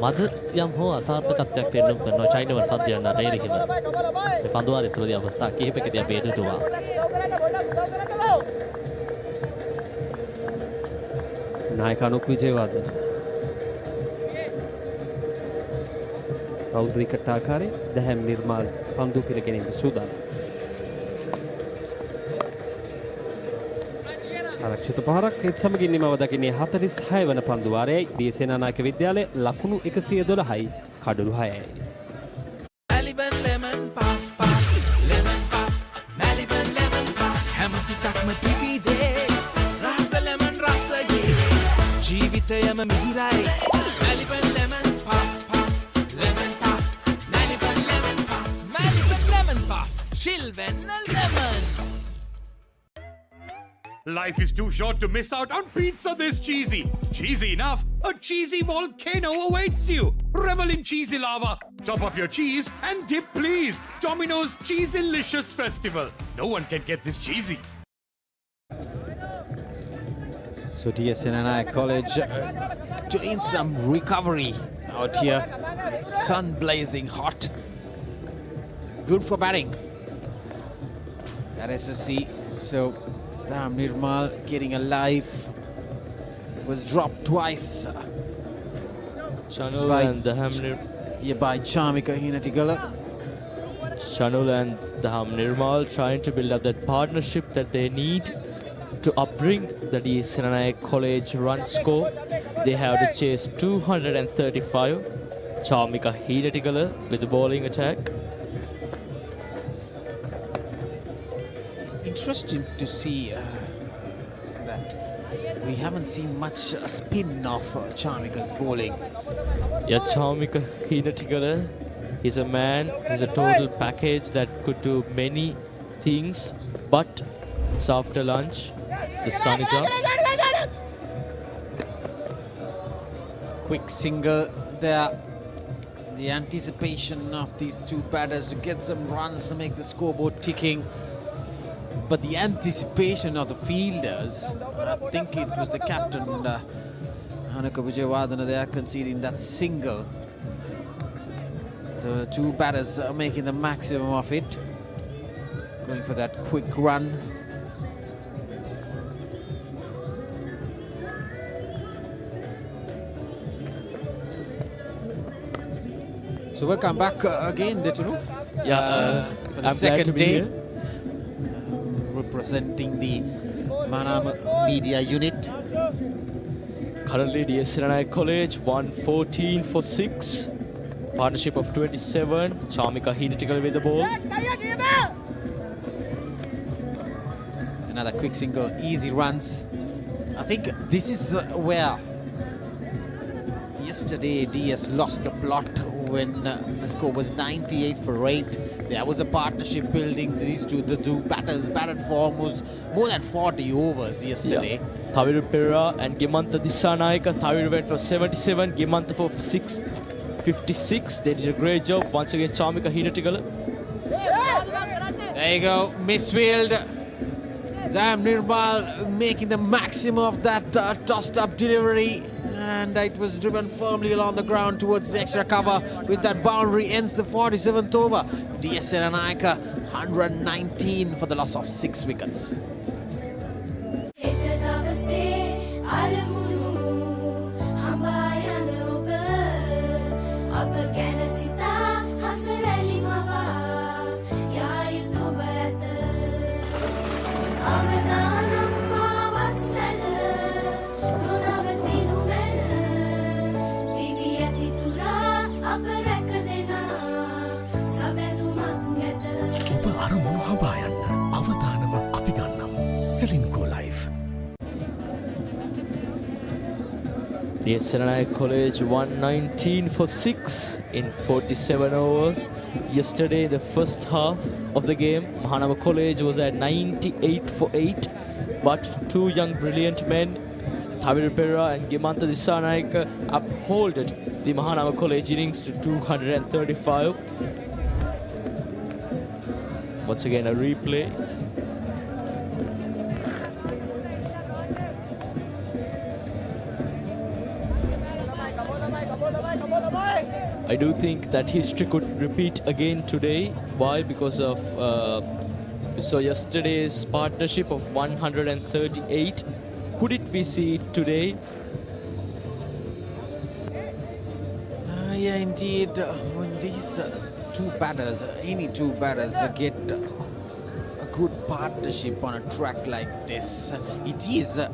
මද යම් හෝ අසාර්ථකත්වයක් පෙන්නුම් කරනවා චයිනමන් පන්දු යවන්නට එරෙහිව. මේ පන්දු වාරය තුළදී අවස්ථා කිහිපයකදී අපි එදුතුවා.
නායක අනුක් විජේවර්ධන රෞද්‍රික ආකාරයේ දහම් නිර්මාල් පන්දු පිළිගැනීම සූදානම්. ආරක්ෂිත පහරක් ඒත් සමගින් නිමව දකින්නේ 46 වන පන්දු වාරයයි ඩී.එස් සේනානායක විද්‍යාලය ලකුණු 112යි කඩලු 6යි.
Maliban lemon puff puff, lemon puff, Maliban lemon puff. හැම සිතක්ම පිපිදේ, රස lemon රසයේ. ජීවිතයම මිහිරයි. Maliban lemon puff puff, lemon puff, Maliban lemon puff, Maliban lemon puff. Chill when lemon.
Life is too short to miss out on pizza this cheesy. Cheesy enough, a cheesy volcano awaits you. Revel in cheesy lava. Top up your cheese and dip please. Domino's Cheeselicious Festival. No one can get this cheesy.
So D.S Senanayake College doing some recovery out here. It's sun blazing hot. Good for batting at SSC. So Nirmal getting a life. Was dropped twice.
Chanul and Daham
by Chamika Hinatigala.
Chanul and Daham Nirmal trying to build up that partnership that they need to upbring the D.S Senanayake College run score. They have to chase 235. Chamika Hinatigala with the bowling attack.
Interesting to see that we haven't seen much spin of Chamika's bowling.
Yeah, Chamika Hinatigala is a man, he's a total package that could do many things, but it's after lunch, the sun is up.
Quick single there. The anticipation of these two batters to get some runs to make the scoreboard ticking. But the anticipation of the fielders, I think it was the captain, Hanaka Vijayawardena, they are conceding that single. The two batters are making the maximum of it, going for that quick run. So welcome back again, Detunu.
Yeah,
for the
I'm
second
glad to be
day.
here.
Representing the Mahanama Media Unit.
Currently D.S Senanayake College 114 for 6. Partnership of 27. Chamika Hinatigala with the ball.
Another quick single, easy runs. I think this is where yesterday DS lost the plot when the score was 98 for 8. There was a partnership building. The two batters batted for almost more than 40 overs yesterday.
Yeah. Thaviru Perera and Gimantha Dissanayaka. Thaviru went for 77, Gimantha for 56. They did a great job. Once again, Chamika Hinatigala.
There you go, misfield. Dam Nirmal making the maximum of that tossed up delivery. And it was driven firmly along the ground towards the extra cover. With that boundary ends the 47th over. D.S Senanayake 119 for the loss of 6 wickets.
D.S Senanayake College 119 for 6 in 47 overs. Yesterday, the first half of the game, Mahanama College was at 98 for 8. But two young brilliant men, Thaviru Perera and Gimantha Dissanayaka, upholded the Mahanama College innings to 235. Once again, a replay. I do think that history could repeat again today. Why? Because of we saw yesterday's partnership of 138. Could it be seen today?
Yeah, indeed, when these two batters, any two batters get a good partnership on a track like this, it is a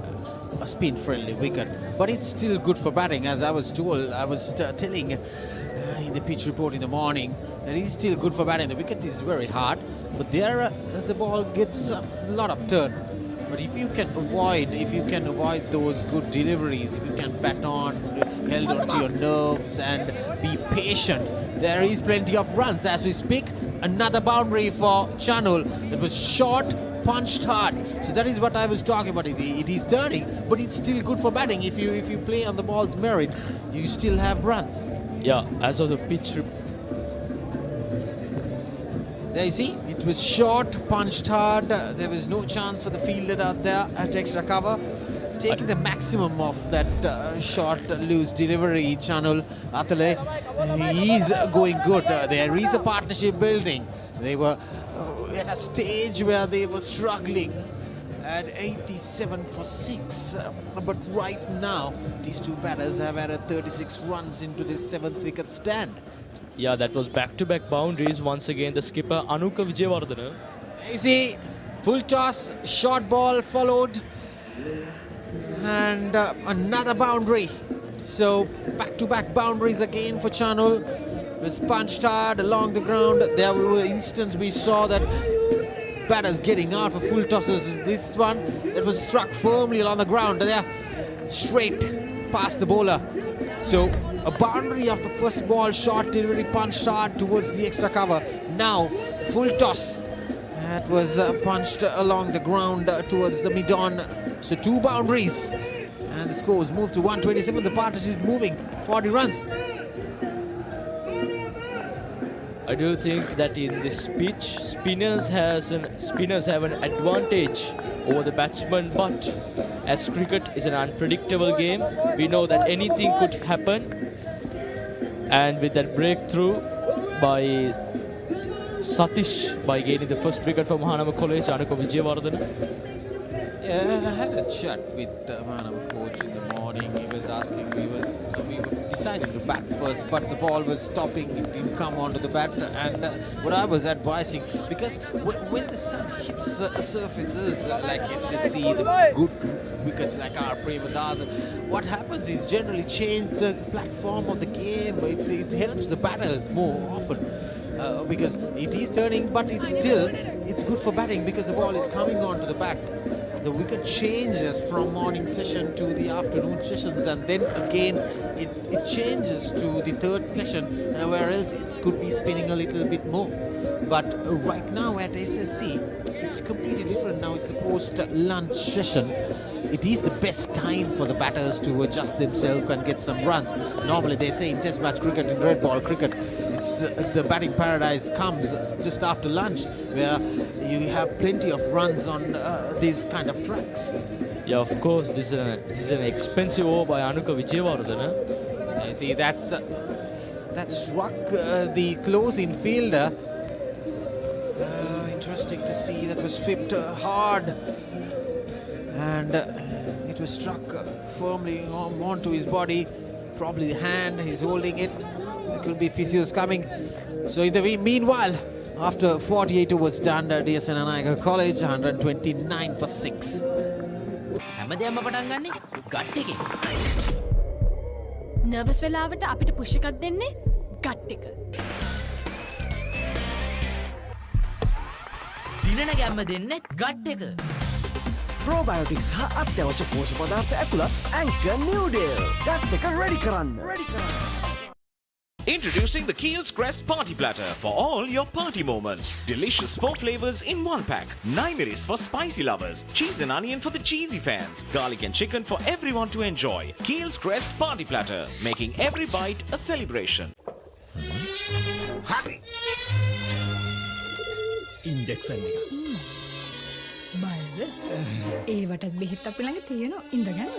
spin-friendly wicket, but it's still good for batting. As I was told, I was telling in the pitch report in the morning that it's still good for batting. The wicket is very hard, but there the ball gets a lot of turn. But if you can avoid those good deliveries, if you can bat on, held onto your nerves and be patient, there is plenty of runs. As we speak, another boundary for Chanul. It was short, punched hard. So that is what I was talking about. It is turning, but it's still good for batting. If you play on the ball's merit, you still have runs.
Yeah, as of the pitch.
There you see, it was short, punched hard. There was no chance for the fielder out there at extra cover. Taking the maximum of that short, loose delivery, Chanul Atale. He is going good. There is a partnership building. They were at a stage where they were struggling at 87 for 6. But right now, these two batters have added 36 runs into this 7th wicket stand.
Yeah, that was back-to-back boundaries. Once again, the skipper Anuka Vijayawardena.
You see, full toss, short ball followed, and another boundary. So back-to-back boundaries again for Chanul. It was punched hard along the ground. There were instances we saw that batters getting out for full tosses. This one that was struck firmly along the ground. There, straight past the bowler. So a boundary of the first ball, short delivery, punched hard towards the extra cover. Now full toss. That was punched along the ground towards the mid-on. So two boundaries. And the score is moved to 127. The partnership is moving 40 runs.
I do think that in this pitch, spinners have an advantage over the batsman, but as cricket is an unpredictable game, we know that anything could happen. And with that breakthrough by Satish by gaining the first wicket for Mahanama College, Anuka Vijayawardena.
Yeah, I had a chat with Mahanama coach in the morning. He was asking, we were deciding to bat first, but the ball was stopping. It didn't come onto the bat. And what I was advising, because when the sun hits the surfaces like SSC, the good wickets like our Premadas, what happens is generally change the platform of the game. It helps the batters more often. Because it is turning, but it's good for batting because the ball is coming onto the bat. The wicket changes from morning session to the afternoon sessions, and then again it changes to the third session, where else it could be spinning a little bit more. But right now at SSC, it's completely different. Now it's the post-lunch session. It is the best time for the batters to adjust themselves and get some runs. Normally they say in test match cricket, in red ball cricket, it's the batting paradise comes just after lunch, where you have plenty of runs on these kind of tracks.
Yeah, of course, this is an expensive over by Anuka Vijayawardena.
You see, that struck the close-in fielder. Interesting to see. That was whipped hard, and it was struck firmly onto his body. Probably the hand, he's holding it. There could be physios coming. So in the meanwhile, after 48 overs done, D.S Senanayake College 129 for 6.
හැමදේම පටන් ගන්නේ gut එකෙන්.
Nervous වෙලාවට අපිට push එකක් දෙන්නේ gut එක.
දිනන ගැම්ම දෙන්නේ ගට් එක.
Probiotics හා අත්‍යවශ්‍ය පෝෂක පදාර්ථ ඇතුළත් Anchor Noodle. ගට් එක ready කරන්න.
Introducing the Keel's Crest Party Platter for all your party moments. Delicious 4 flavors in 1 pack. Naimeris for spicy lovers. Cheese and onion for the cheesy fans. Garlic and chicken for everyone to enjoy. Keel's Crest Party Platter, making every bite a celebration.
Injection එක. බයද? ඒවටත් බෙහෙත් අපි ළඟ තියෙනවා. ඉඳගන්න.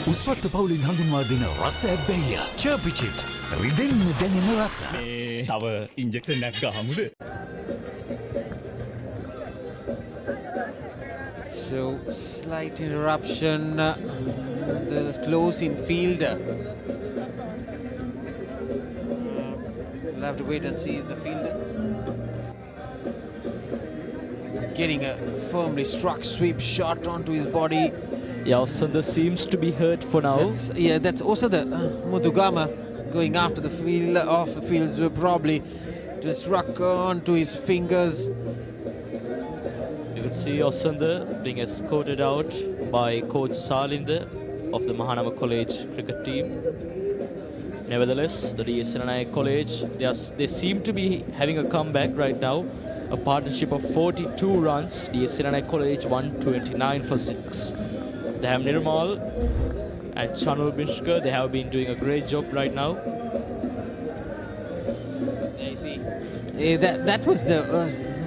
උස්වත්ත පවුලින් හඳුන්වා දෙන රස ඇබ්බැහිය චර්පි chips රිදෙන්න දැනෙන රස
තව ඉන්ජෙක්ෂන් එකක් ගහමුද?
So, slight interruption. The close in field. We'll have to wait and see the fielder getting a firmly struck sweep shot onto his body.
Yausanda seems to be hurt for now.
That's also the Mudugama going after the field off the fields will probably just struck onto his fingers.
You can see Yausanda being escorted out by Coach Salinda of the Mahanama College cricket team. Nevertheless, the D.S Senanayake College, they seem to be having a comeback right now. A partnership of 42 runs. D.S Senanayake College 129 for 6. Dham Nirmal and Chanul Binshka, they have been doing a great job right now.
There you see, that was the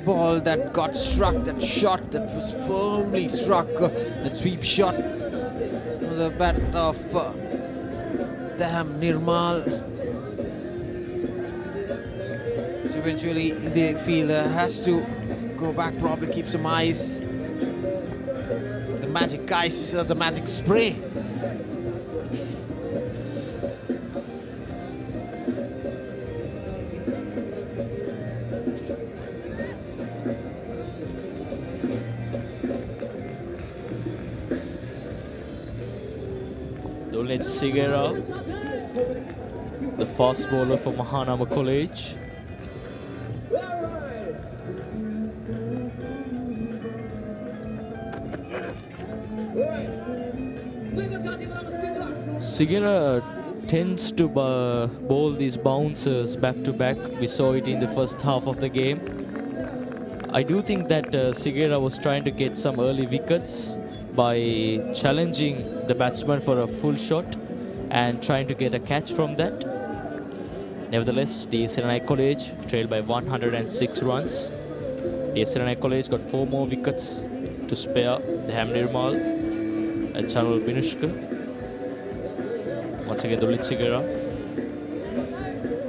ball that got struck, that shot that was firmly struck, that sweep shot. The bat of Dham Nirmal. So eventually the fielder has to go back, probably keep some ice. The magic ice, the magic spray.
Dolet Sigera, the fast bowler for Mahanama College. Sigera tends to bowl these bouncers back to back. We saw it in the first half of the game. I do think that Sigera was trying to get some early wickets by challenging the batsman for a full shot and trying to get a catch from that. Nevertheless, D.S Senanayake College trailed by 106 runs. D.S Senanayake College got 4 more wickets to spare. Dham Nirmal and Chanul Binushka. Once again, Dolit Sigera.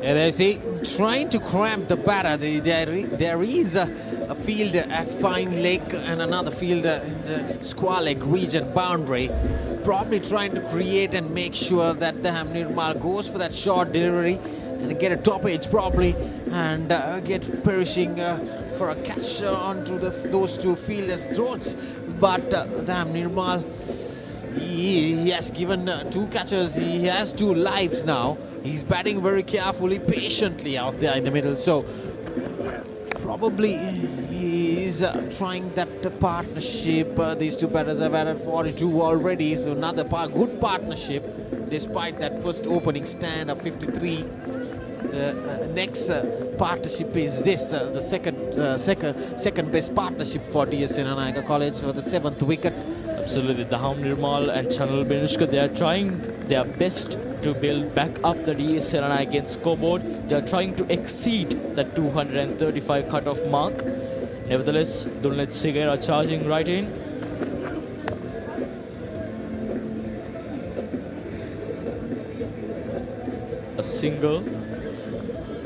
Yeah, there you see, trying to cramp the batter. There is a fielder at fine leg and another fielder in the square leg region boundary. Probably trying to create and make sure that Dham Nirmal goes for that short delivery and get a top edge probably and get perishing for a catch onto those two fielders' throats. But Dham Nirmal, he has given 2 catches. He has 2 lives now. He's batting very carefully, patiently out there in the middle. So probably he's trying that partnership. These 2 batters have added 42 already. So another good partnership despite that first opening stand of 53. The next partnership is this, the second best partnership for D.S Senanayake College for the 7th wicket.
Absolutely, Dham Nirmal and Chanul Binushka, they are trying their best to build back up the D.S Senanayake scoreboard. They are trying to exceed the 235 cut-off mark. Nevertheless, Dolet Sigera charging right in. A single.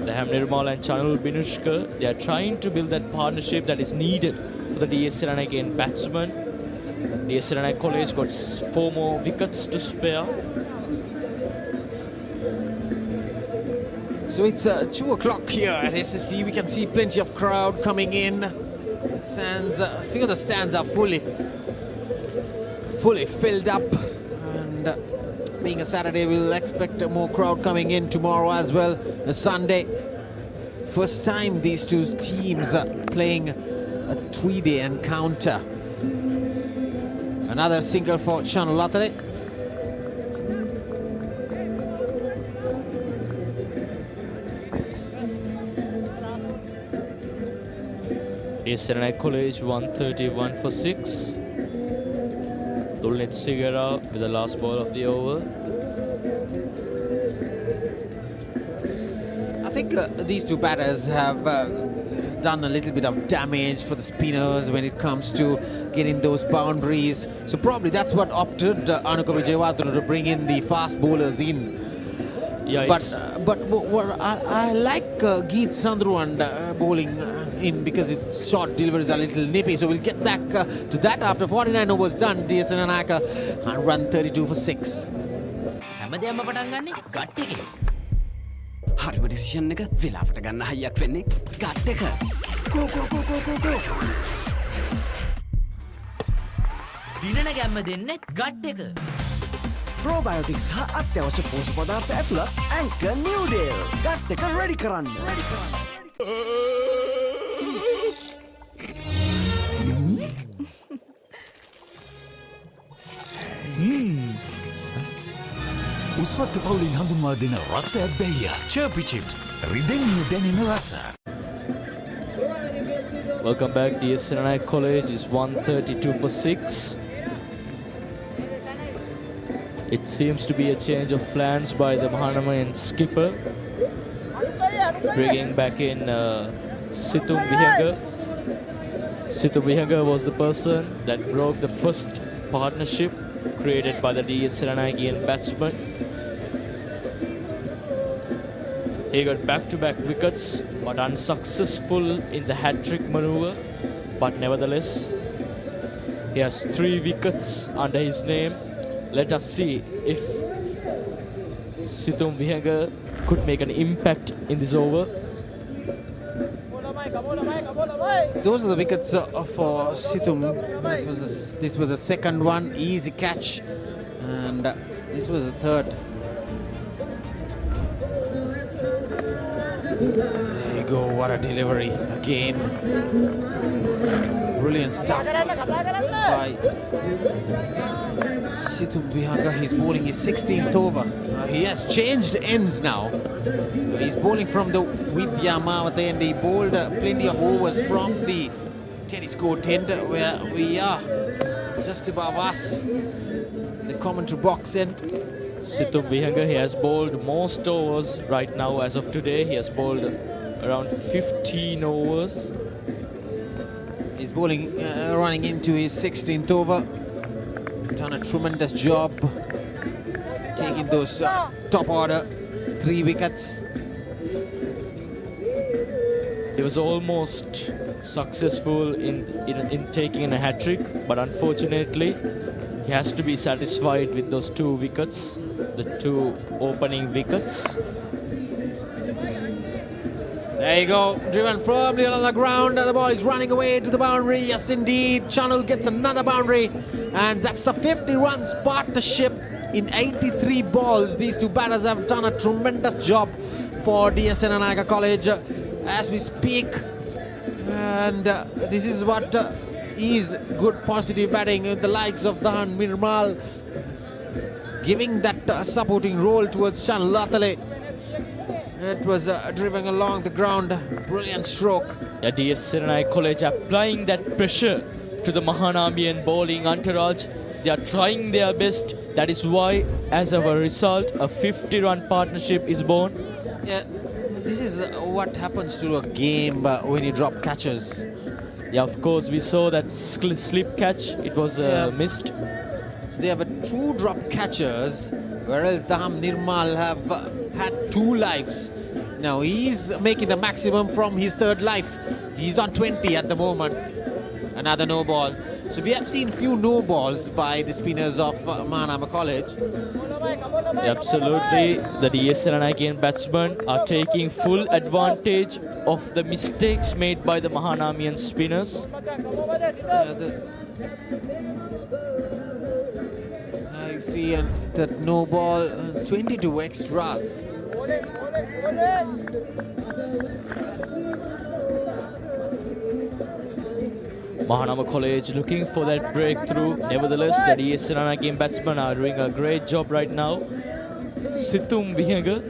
Dham Nirmal and Chanul Binushka, they are trying to build that partnership that is needed for the D.S Senanayake batsman. D.S Senanayake College got 4 more wickets to spare.
So it's 2 o'clock here at SSC. We can see plenty of crowd coming in. Stands, a few of the stands are fully filled up. And being a Saturday, we'll expect more crowd coming in tomorrow as well. A Sunday. First time these 2 teams are playing a 3-day encounter. Another single for Chanul Latale.
D.S Senanayake College 131 for 6. Dolet Sigera with the last ball of the over.
I think these 2 batters have done a little bit of damage for the spinners when it comes to getting those boundaries. So probably that's what opted Anuka Vijayawardene to bring in the fast bowlers in.
Yeah,
but what I like Geet Sandruan bowling in because its short deliveries are a little nippy. So we'll get back to that after 49 overs done. D.S Senanayake and run 32 for 6.
හැමදේම පටන් ගන්නේ gut එකේ.
හරිම decision එක වෙලාවට ගන්න හයියක් වෙන්නේ gut එක. Go go go go go go.
දිනන ගැම්ම දෙන්නේ ගට් එක.
Probiotics හා අත්‍යවශ්‍ය පෝෂක පදාර්ථ ඇතුළත් Anchor Noodle. ගට් එක ready කරන්න.
උස්වත්ත පවුලින් හඳුන්වා දෙන රස ඇබ්බැහිය චර්පි චිප්ස් රිදෙන්නේ දැනෙන රස.
Welcome back. D.S Senanayake College is 132 for 6. It seems to be a change of plans by the Mahanama skipper, bringing back in Situm Vihanga. Situm Vihanga was the person that broke the first partnership created by the D.S Senanakean batsman. He got back-to-back wickets, but unsuccessful in the hat-trick maneuver. But nevertheless, he has 3 wickets under his name. Let us see if Situm Vihanga could make an impact in this over.
Those are the wickets for Situm. This was the second one, easy catch, and this was the third. There you go, what a delivery again. Brilliant stuff by Situm Vihanga. He's bowling his 16th over. He has changed ends now. He's bowling from the Vidyamavate and he bowled plenty of overs from the tennis court end where we are just above us, the commentary box end.
Situm Vihanga, he has bowled most overs right now as of today. He has bowled around 15 overs.
He's bowling, running into his 16th over. Done a tremendous job taking those top order 3 wickets.
He was almost successful in taking a hat-trick, but unfortunately he has to be satisfied with those 2 wickets, the 2 opening wickets.
There you go, driven firmly on the ground. The ball is running away to the boundary. Yes, indeed. Channel gets another boundary, and that's the 50 runs partnership in 83 balls. These 2 batters have done a tremendous job for D.S Senanayake College as we speak, and this is what is good positive batting with the likes of Dhawan Nirmal giving that supporting role towards Channel Latale. It was driven along the ground. Brilliant stroke.
Yeah, D.S Senanayake College applying that pressure to the Mahanamian bowling entourage. They are trying their best. That is why, as of a result, a 50-run partnership is born.
Yeah, this is what happens to a game when you drop catches.
Yeah, of course, we saw that slip catch. It was missed.
So they have 2 drop catchers, whereas Dhawan Nirmal have had 2 lives. Now he's making the maximum from his 3rd life. He's on 20 at the moment. Another no ball. So we have seen few no balls by the spinners of Mahanama College.
Absolutely, the D.S Senanakean batsmen are taking full advantage of the mistakes made by the Mahanamian spinners.
I see that no ball, 22 extras.
Mahanama College looking for that breakthrough. Nevertheless, the D.S Senanakean batsmen are doing a great job right now. Situm Vihanga.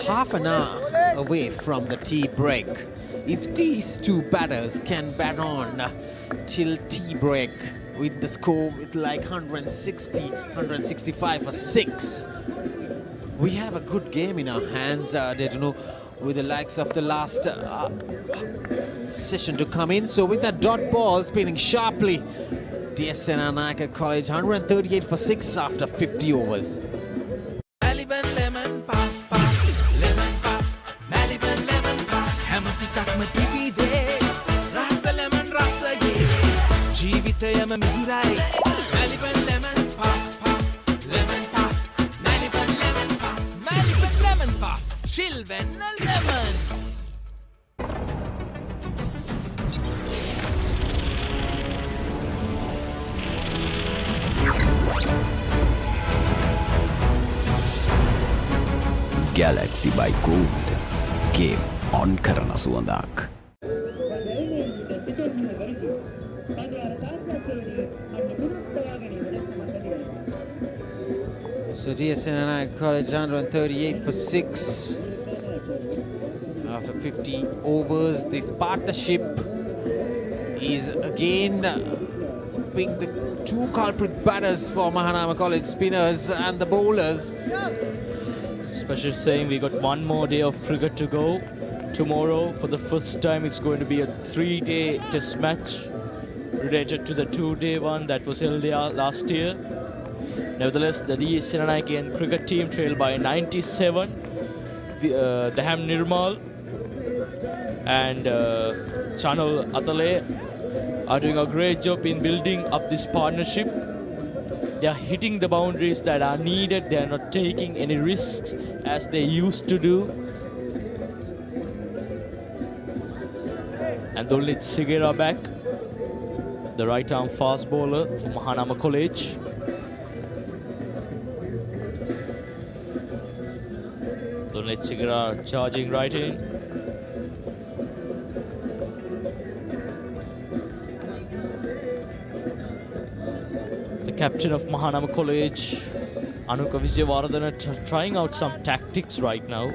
Half an hour away from the tea break. If these 2 batters can bat on till tea break with the score with like 160, 165 for 6, we have a good game in our hands, with the likes of the last session to come in. So with that dot ball spinning sharply, D.S Senanayake College 138 for 6 after 50 overs.
Maliban lemon puff puff, lemon puff, Maliban lemon puff. Hamasitakma pipide, rasa lemon rasa ye. Jeevithayama mihirai, Maliban lemon puff puff, lemon puff, Maliban lemon puff, Maliban lemon puff, children lemon.
Galaxy by Gold. Game on කරන සුවඳක්.
So D.S Senanayake College 138 for 6 after 50 overs. This partnership is again being the two culprit batters for Mahanama College spinners and the bowlers.
Especially saying we got one more day of cricket to go. Tomorrow, for the first time, it's going to be a 3-day test match related to the 2-day one that was held last year. Nevertheless, the D.S Senanayake cricket team trailed by 97. The Ham Nirmal and Channel Atale are doing a great job in building up this partnership. They are hitting the boundaries that are needed. They are not taking any risks as they used to do. And Dulnit Sigera back, the right arm fast bowler for Mahanama College. Dulnit Sigera charging right in. Captain of Mahanama College, Anuka Vijayawardena, trying out some tactics right now.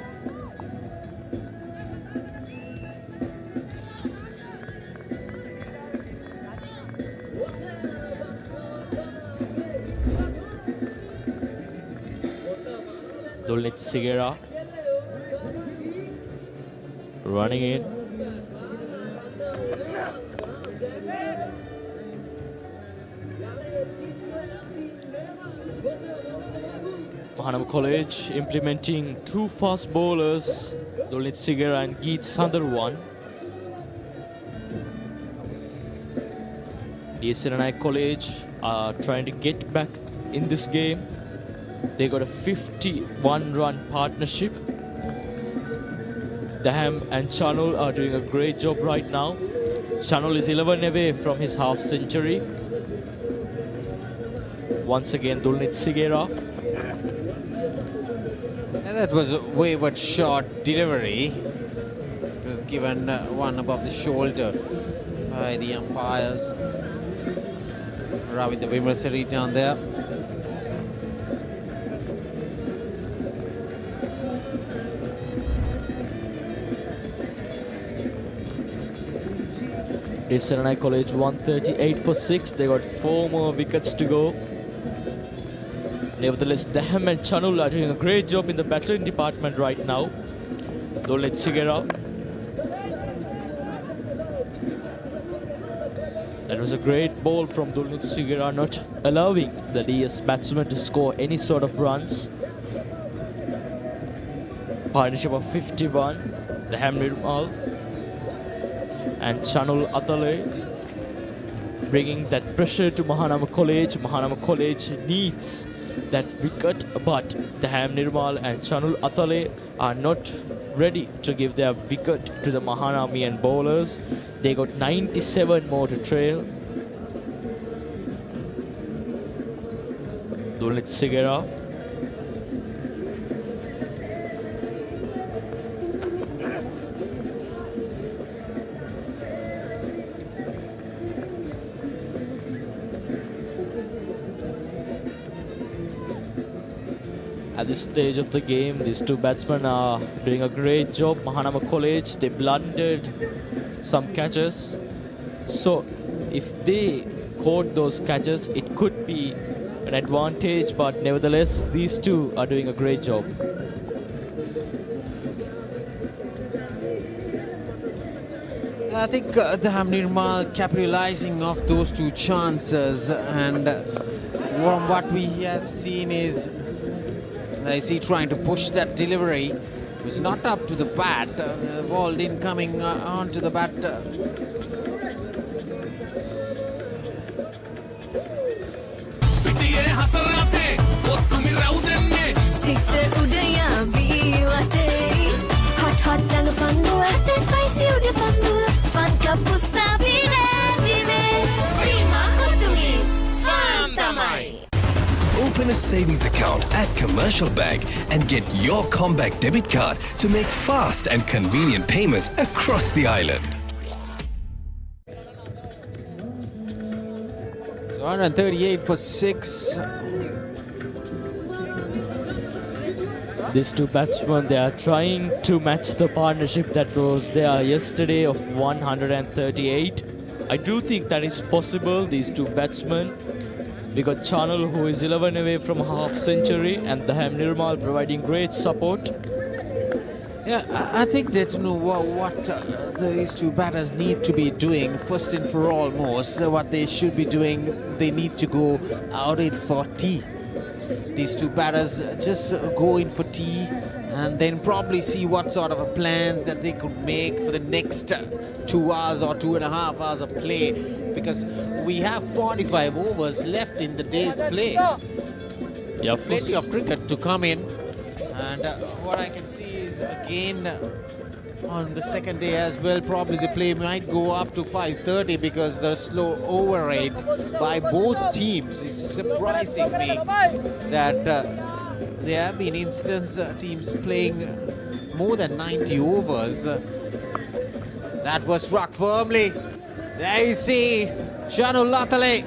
Dulnit Sigera running in. Mahanama College implementing two fast bowlers, Dulnit Sigera and Geet Sandarwan. D.S Senanayake College are trying to get back in this game. They got a 51-run partnership. Daham and Chanul are doing a great job right now. Chanul is 11 away from his half century. Once again, Dulnit Sigera.
And that was a wayward short delivery. It was given one above the shoulder by the umpires. Ravindra Vimarsari down there.
D.S Senanayake College 138 for 6. They got 4 more wickets to go. Nevertheless, Daham and Chanul are doing a great job in the battering department right now. Dulnit Sigera. That was a great ball from Dulnit Sigera, not allowing the DS batsman to score any sort of runs. Partnership of 51. Daham Nirmal and Chanul Atale bringing that pressure to Mahanama College. Mahanama College needs that wicket, but Daham Nirmal and Chanul Atale are not ready to give their wicket to the Mahanamian bowlers. They got 97 more to trail. Dulnit Sigera. At this stage of the game, these two batsmen are doing a great job. Mahanama College, they blundered some catches. So if they caught those catches, it could be, an advantage, but nevertheless, these two are doing a great job.
I think the Nirmal capitalizing of those two chances, and from what we have seen is I see trying to push that delivery. It was not up to the bat. The ball didn't coming onto the bat.
Sixer udaya ViU App. Hot hot dang panduwa, hot spicy uda panduwa. Fun kapusa vire vire. Prima kutumi, fun tamai.
Open a savings account at Commercial Bank and get your Comback debit card to make fast and convenient payments across the island.
138 for 6.
These two batsmen, they are trying to match the partnership that was there yesterday of 138. I do think that is possible, these two batsmen. We got Channel, who is 11 away from half century, and the Nirmal providing great support.
Yeah, I think that what these two batters need to be doing first and for all, what they should be doing, they need to go out it for tea. These two batters just go in for tea and then probably see what sort of plans that they could make for the next 2 hours or 2.5 hours of play, because we have 45 overs left in the day's play.
Yeah, of
plenty of cricket to come in, and what I can see is again on the second day as well, probably the play might go up to 5:30 because the slow over rate by both teams is surprising me that there have been teams playing more than 90 overs. That was struck firmly. There you see Shanu Latale,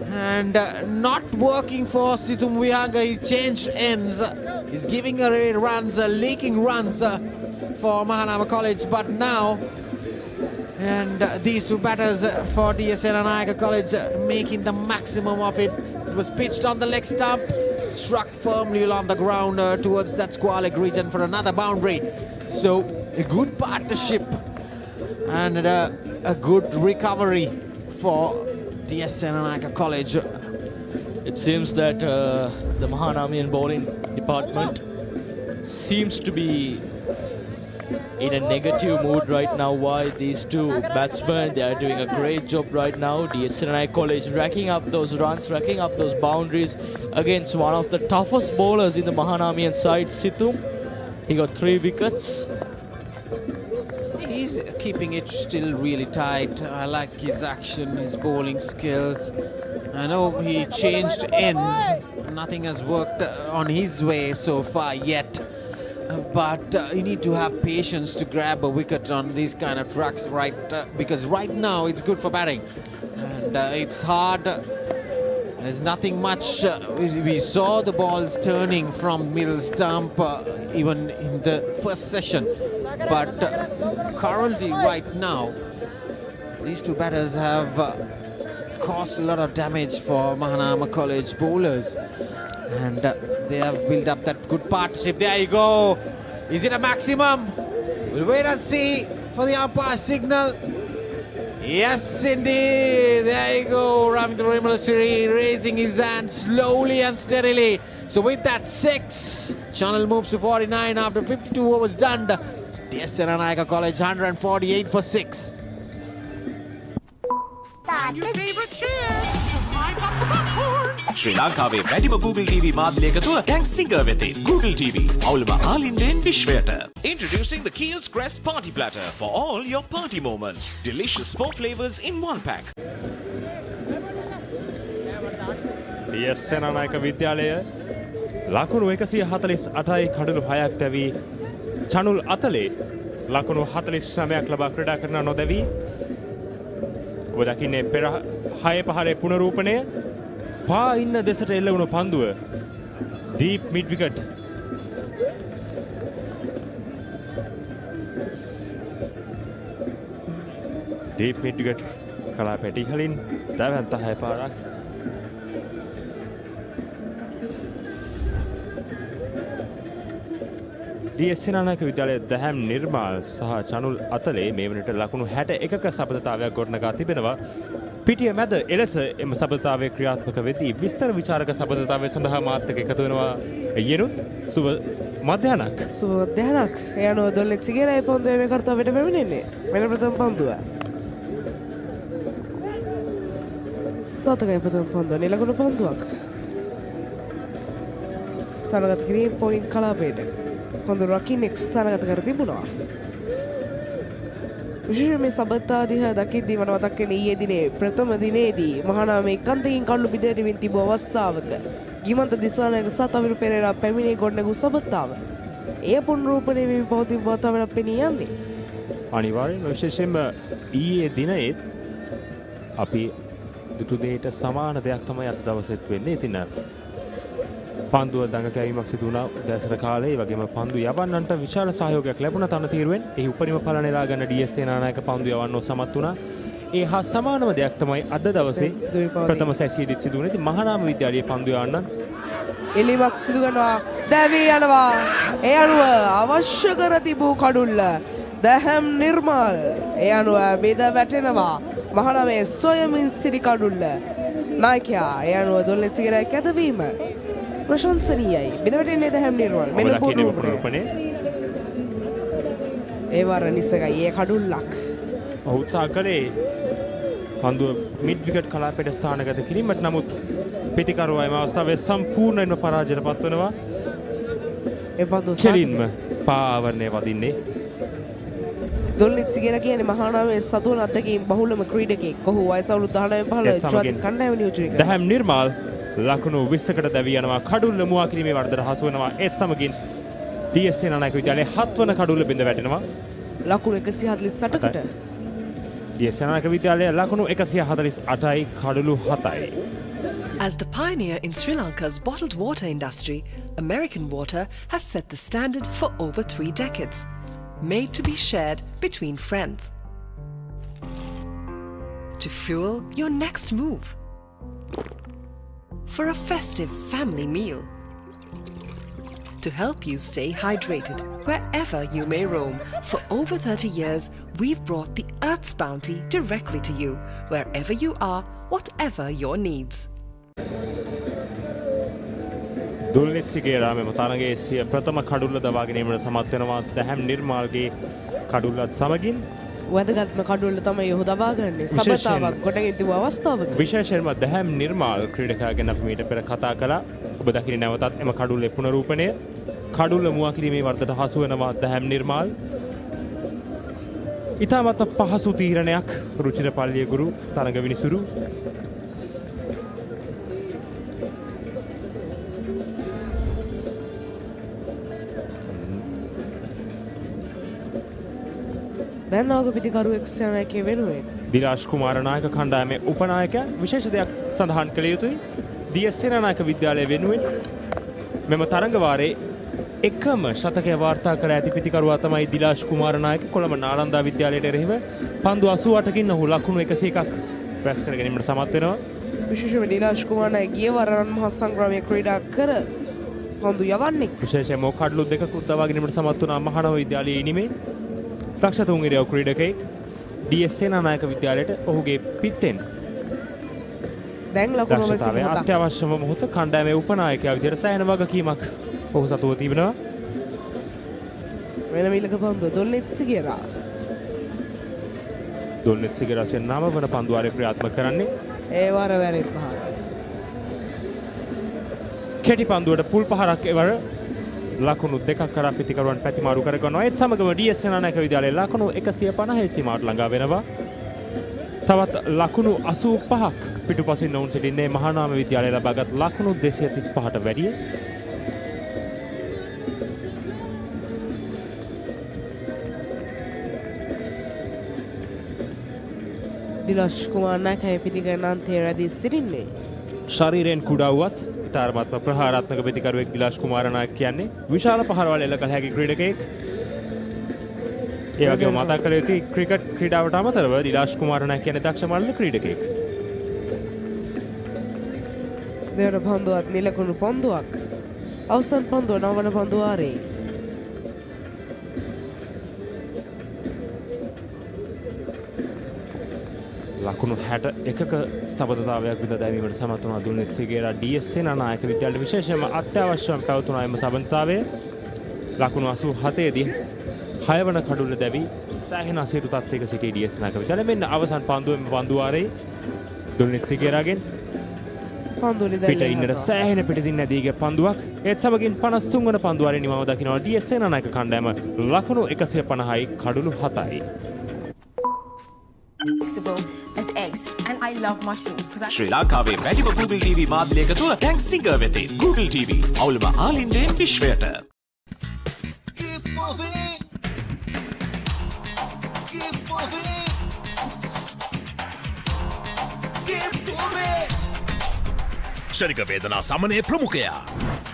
and not working for Situm Vihanga. He changed ends. He's giving away runs, leaking runs for Mahanama College, but now, and these two batters for D.S Senanayake College making the maximum of it. It was pitched on the leg stump, struck firmly along the ground towards that squalic region for another boundary. So a good partnership and a good recovery for D.S Senanayake College.
It seems that the Mahanamian bowling department seems to be in a negative mood right now. Why? These two batsmen, they are doing a great job right now. D.S Senanayake College racking up those runs, racking up those boundaries against one of the toughest bowlers in the Mahanamian side, Situm. He got 3 wickets.
He's keeping it still really tight. I like his action, his bowling skills. I know he changed ends. Nothing has worked on his way so far yet. But you need to have patience to grab a wicket on these kind of tracks, right? Because right now it's good for batting. And it's hard. There's nothing much. We saw the balls turning from middle stump even in the first session. But currently, right now, these two batters have caused a lot of damage for Mahanama College bowlers. And they have built up that good partnership. There you go. Is it a maximum? We'll wait and see for the umpire signal. Yes, indeed. There you go. Ravindra Vimalasiri raising his hand slowly and steadily. So with that 6, Channel moves to 49 after 52 overs done. D.S Senanayake College 148 for 6.
Your favorite chair. Sri Lankaවේ වැඩිම Google TV මාධ්‍ය එකතුව දැන් Singer වෙතේ. Google TV. අවුලම ආලින්දෙන් විශ්වයට. Introducing the Keel's Crest Party Platter for all your party moments. Delicious 4 flavors in 1 pack.
D.S Senanayake විද්‍යාලය ලකුණු 148යි කඩලු 6ක් දැවි චනුල් අතලේ ලකුණු 49ක් ලබා ක්‍රීඩා කරන නොදැවි ඔබ දකින්නේ පෙර 6 පහරේ පුනරූපණය පා ඉන්න දෙසට එල්ල වුණු පන්දුව deep mid wicket කලා පැටි කලින් දැවන්ත 6 පාරක් D.S Senanayake විද්‍යාලයේ දහම් නිර්මාල් සහ චනුල් අතලේ මේ වනට ලකුණු 61ක සබඳතාවයක් ගොඩනගා තිබෙනවා. පිටිය මැද එලෙස එම සබඳතාවය ක්‍රියාත්මක වෙදී විස්තර විචාරක සබඳතාවය සඳහා මාත් එක්ක එකතු වෙනවා. යෙනුත් සුබ මධ්‍යහනක්.
සුබ මධ්‍යහනක්. ඒ අනුව දොල්නෙත් සිගේරයි පොන්දුවේ මේ කර්තව්‍යයට පැමිණෙන්නේ. මෙන්න ප්‍රථම පන්දුව. සතකයි ප්‍රථම පන්දුව නිලකුණු පන්දුවක්. ස්ථානගත කිරීම පොයින්ට් කලාපයට. පන්දුව රකින්නෙක් ස්ථානගත කර තිබුණා. විශේෂයෙන් මේ සබත්තා දිහා දකිද්දී මට මතක් වෙන ඊයේ දිනේ ප්‍රථම දිනේදී මහානාමේ කන්දකින් කල්ලු බිඳෙමින් තිබූ අවස්ථාවක ගිමන්ත දිසානායක සහ තවිරු පෙරේරා පැමිණේ ගොඩනැගූ සබත්තාව. එය පුනරුත්පන්න වී පවතින වාතාවරණයක් පෙනී යන්නේ.
අනිවාර්යෙන්ම විශේෂයෙන්ම ඊයේ දිනේත් අපි දුටු දෙයට සමාන දෙයක් තමයි අද දවසෙත් වෙන්නේ. ඉතින් පන්දුව දඟ කැවීමක් සිදු වුණා උදෑසන කාලේ. ඒ වගේම පන්දු යවන්නන්ට විශාල සහයෝගයක් ලැබුණා තනතිරුවෙන්. එහි උපරිම ඵල නෙලා ගන්න D.S Senanayake පන්දු යවන්න සමත් වුණා. ඒ හා සමානම දෙයක් තමයි අද දවසේ ප්‍රථම සැසියේදීත් සිදු වුණේ. ඉතින් මහානාම විද්‍යාලයේ පන්දු යවන්න
එලිමක් සිදු කරනවා. දැවී යනවා. ඒ අනුව අවශ්‍ය කර තිබූ කඩුල්ල දහම් නිර්මාල්. ඒ අනුව බෙද වැටෙනවා. මහානාමේ සොයමින් සිටි කඩුල්ල. නායකයා ඒ අනුව දොල්නෙත් සිගරයි කැදවීම ප්‍රශංසනීයයි. බෙද වැටෙන්නේ දහම් නිර්මාල්. මෙන්න පුනරුත්පනේ. ඒ වර නිසගයි ඒ කඩුල්ලක්.
ඔහු උත්සාහ කළේ පන්දුව මිඩ් විකට් කලාපයට ස්ථානගත කිරීමට. නමුත් පිතිකරුවා එම අවස්ථාවේ සම්පූර්ණයෙන්ම පරාජයට පත්වනවා. කෙලින්ම පාවරණය වදින්නේ.
දොල්නෙත් සිගේර කියන්නේ මහානාමේ සතුන් අත්දැකීම් බහුලම ක්‍රීඩකයෙක්. ඔහු වයස අවුරුදු 19 15 ජාතික කණ්ඩායම නියෝජනය කරනවා.
දහම් නිර්මාල් ලකුණු 20කට දැවී යනවා. කඩුල්ල මුවා කිරීමේ වරදට හසු වෙනවා. ඒත් සමගින් D.S Senanayake විද්‍යාලයේ 7 වන කඩුල්ල බිඳ වැටෙනවා.
ලකුණු 148කට.
D.S Senanayake විද්‍යාලයේ ලකුණු 148යි කඩුළු 7යි.
As the pioneer in Sri Lanka's bottled water industry, American Water has set the standard for over 3 decades, made to be shared between friends. To fuel your next move. For a festive family meal. To help you stay hydrated wherever you may roam. For over 30 years, we've brought the Earth's bounty directly to you, wherever you are, whatever your needs.
දොල්නෙත් සිගේරා මෙම තරගයේ සිය ප්‍රථම කඩුල්ල දවා ගැනීමට සමත් වෙනවා. දහම් නිර්මාල්ගේ කඩුල්ලත් සමගින්
වැදගත්ම කඩුල්ල තමයි ඔහු දබා ගන්නේ. සබතාවක් ගොඩගෙන තිබූ අවස්ථාවක.
විශේෂයෙන්ම දහම් නිර්මාල් ක්‍රීඩකයා ගැන අපි මීට පෙර කතා කළා. ඔබ දකින්නේ නැවතත් එම කඩුල්ලේ පුනරූපණය. කඩුල්ල මුවා කිරීමේ වරදට හසු වෙනවා දහම් නිර්මාල්. ඉතාමත්ම පහසු තීරණයක් රුචිර පල්ලිය ගුරු තරඟ විනිසුරු.
දැන් නාග පිටිකරුවෙක් Senanayake වෙනුවෙන්
දිලාෂ් කුමාරනායක කණ්ඩායමේ උපනායකයා විශේෂ දෙයක් සඳහන් කළ යුතුයි. D.S Senanayake විද්‍යාලය වෙනුවෙන් මෙම තරඟ වාරයේ එකම ශතකය වාර්තා කර ඇති පිටිකරුවා තමයි දිලාෂ් කුමාරනායක. කොළඹ නාලන්දා විද්‍යාලයට එරෙහිව පන්දු 88කින් ඔහු ලකුණු 101ක් රැස් කර ගැනීමට සමත් වෙනවා.
විශේෂයෙන්ම දිලාෂ් කුමාරනායක ගිය වර රන් මහ සංග්‍රාමයේ ක්‍රීඩා කර පන්දු යවන්නේ.
විශේෂයෙන්ම කඩලු දෙකකුත් දවා ගැනීමට සමත් වුණා මහානාම විද්‍යාලයේ ඉනිමේ. දක්ෂ තුන් ඉරියව් ක්‍රීඩකයෙක් D.S Senanayake විද්‍යාලයට ඔහුගේ පිටෙන්
දැන් ලකුණු
89 අත්‍යවශ්‍යම මොහොත කණ්ඩායමේ උපනායකයා විදිහට සෑහෙන වගකීමක් ඔහු සතුව තිබෙනවා.
වෙන මිලක පන්දුව දොල්නෙත් සිගේරා.
දොල්නෙත් සිගේරා සෙන් නම වන පන්දු වාරය ක්‍රියාත්මක කරන්නේ.
ඒ වර වැරෙත් පහර.
කෙටි පන්දුවට පුල් පහරක් එවර ලකුණු දෙකක් කරා පිටිකරුවන් පැතිමාරු කරගන්නවා. ඒත් සමගම D.S Senanayake විද්‍යාලයේ ලකුණු 150 සීමාවට ළඟා වෙනවා. තවත් ලකුණු 85ක් පිටුපසින් වුන් සිටින්නේ මහානාම විද්‍යාලයේ ලබාගත් ලකුණු 235ට වැඩිය.
දිලාෂ් කුමාරනායක පිටිකරනාන්තයේ රැඳී සිටින්නේ.
ශරීරයෙන් කුඩා වුවත් ඉතාමත්ම ප්‍රහාරාත්මක පිටිකරුවෙක් දිලාෂ් කුමාරනායක කියන්නේ. විශාල පහරවල් එල්ල කළ හැකි ක්‍රීඩකයෙක්. ඒ වගේම මතක් කළ යුතුයි ක්‍රිකට් ක්‍රීඩාවට අමතරව දිලාෂ් කුමාරනායක කියන්නේ දක්ෂ මල්ල ක්‍රීඩකයෙක්.
දෙවන පන්දුවත් නිලකුණු පන්දුවක්. අවසන් පන්දුව නවන පන්දු වාරේ.
ලකුණු 61ක සබඳතාවයක් විතර දැමීමට සමත් වුණා දුල්නෙත් සිගේරා DS සේනානායක විද්‍යාලයට විශේෂයෙන්ම අත්‍යවශ්‍යම පැවතුණා එම සබඳතාවය. ලකුණු 87 දී 6 වන කඩුල්ල දැවි සෑහෙන අසීරු තත්ත්වයක සිටි DS සේනානායක විද්‍යාලය මෙන්න අවසන් පන්දුවෙම පන්දුවාරේ දුල්නෙත් සිගේරාගෙන් පිට ඉන්නට සෑහෙන පිටින් නැදීගේ පන්දුවක් ඒත් සමගින් 53 වන පන්දුවාරේ නිමව දකිනවා DS සේනානායක කණ්ඩායම ලකුණු 150යි කඩුළු 7යි.
as eggs and I love mushrooms because
ශ්‍රී ලංකාවේ වැඩිම Google TV මාධ්‍යයක තුල දැන් සිංගර් වෙතේ Google TV අවුලම ආලින්දයෙන් විශ්වයට.
ශනික වේදනා සමනයේ ප්‍රමුඛයා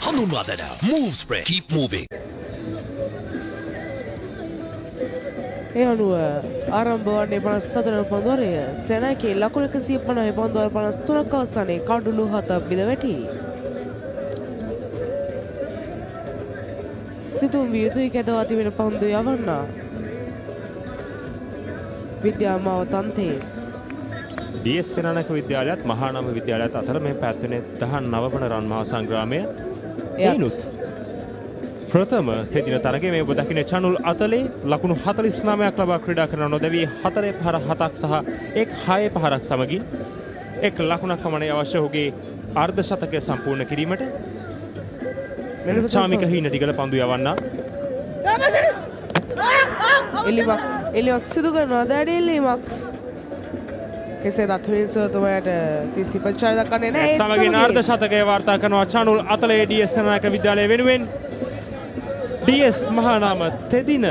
හඳුන්වා දෙන Move Spray Keep Moving.
ඒ අනුව ආරම්භ වන්නේ 54 වන පන්දුවරය සෙනනායකේ ලකුණු 150 පන්දුවර 53ක් අවසානයේ කඩුළු 7ක් බිඳ වැටි. සිතුම් විය යුතුයි කැදවා තිබෙන පන්දු යවන්නා විද්‍යාමාව තන්තේ
DS සේනානායක විද්‍යාලයත් මහානාම විද්‍යාලයත් අතර මේ පැවැත්වෙන 19 වන රන් මහා සංග්‍රාමය එයිනුත් ප්‍රථම තෙදින තරගයේ මේ ඔබ දකින්නේ චනුල් අතලේ ලකුණු 49ක් ලබා ක්‍රීඩා කරන නොදැවී 4 පහර 7ක් සහ 6 පහරක් සමගින් එක් ලකුණක් පමණ අවශ්‍ය ඔහුගේ අර්ධ ශතකය සම්පූර්ණ කිරීමට චාමික හීනටිගල පන්දු යවන්නා
එලිමක් සිදු කරනවා දැඩි එලිමක් කෙසේ දත්වින්සතුමයට කිසි ප්‍රචාර දක්වන්නේ නැහැ
සමගින් අර්ධ ශතකය වාර්තා කරනවා චනුල් අතලේ DS සේනානායක විද්‍යාලය වෙනුවෙන් DS මහානාම තෙදින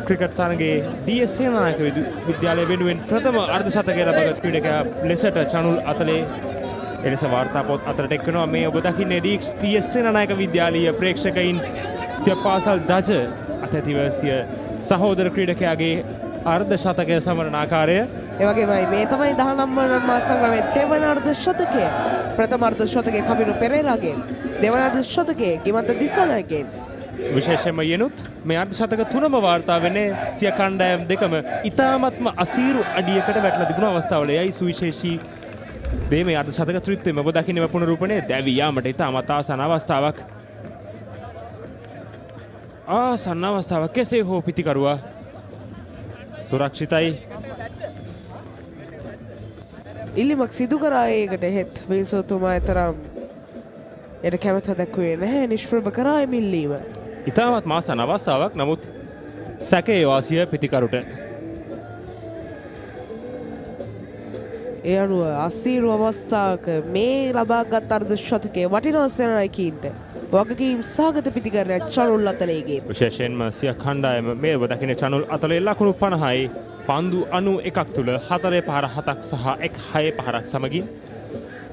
ක්‍රිකට් තරගයේ DS සේනානායක විද්‍යාලය වෙනුවෙන් ප්‍රථම අර්ධ ශතකය ලබාගත් ක්‍රීඩකයා ලෙසට චනුල් අතලේ එලෙස වාර්තා පොත් අතරට එක්වනවා මේ ඔබ දකින්නේ DS සේනානායක විද්‍යාලීය ප්‍රේක්ෂකයින් සිය පාසල් දජ අතැතිව සිය සහෝදර ක්‍රීඩකයාගේ අර්ධ ශතකය සමරන ආකාරය
ඒ වගේමයි මේ තමයි 19 වන මහා සංග්‍රාමයේ දෙවන අර්ධ ශතකය ප්‍රථම අර්ධ ශතකයේ කමිනු පෙරේරාගෙන් දෙවන අර්ධ ශතකයේ ගිමන්ත දිසානායකෙන්
විශේෂයෙන්ම යනුත් මේ අර්ධ ශතක තුනම වාර්තා වෙන්නේ සිය කණ්ඩායම් දෙකම ඉතාමත්ම අසීරු අඩියකට වැටලා තිබුණු අවස්ථාවල එයයි සුවිශේෂී දේ මේ අර්ධ ශතක ත්‍රිත්වයම ඔබ දකින්නේ පුනරුපණය දැවි යාමට ඉතාමත් ආසන්න අවස්ථාවක් කෙසේ හෝ පිතිකරුවා සුරක්ෂිතයි
ඉල්ලීමක් සිදු කරා ඒකට හෙත් වින්සෝතුමා තරම් එයට කැමැත්ත දක්වුවේ නැහැ නිෂ්ප්‍රභ කරා එම ඉල්ලීම.
ඉතාමත් මාසන අවස්ථාවක් නමුත් සැකේ වාසිය පිතිකරුට.
ඒ අනුව අසීරු අවස්ථාවක මේ ලබාගත් අර්ධ ශතකයේ වටිනා සේනානායකයින්ට වගකීම් සහගත පිතිකරණයක් චනුල් අතලේගේ.
විශේෂයෙන්ම සිය කණ්ඩායම මේ ඔබ දකින චනුල් අතලේ ලකුණු 50යි පන්දු 91ක් තුල 4 පහර 7ක් සහ 6 පහරක් සමගින්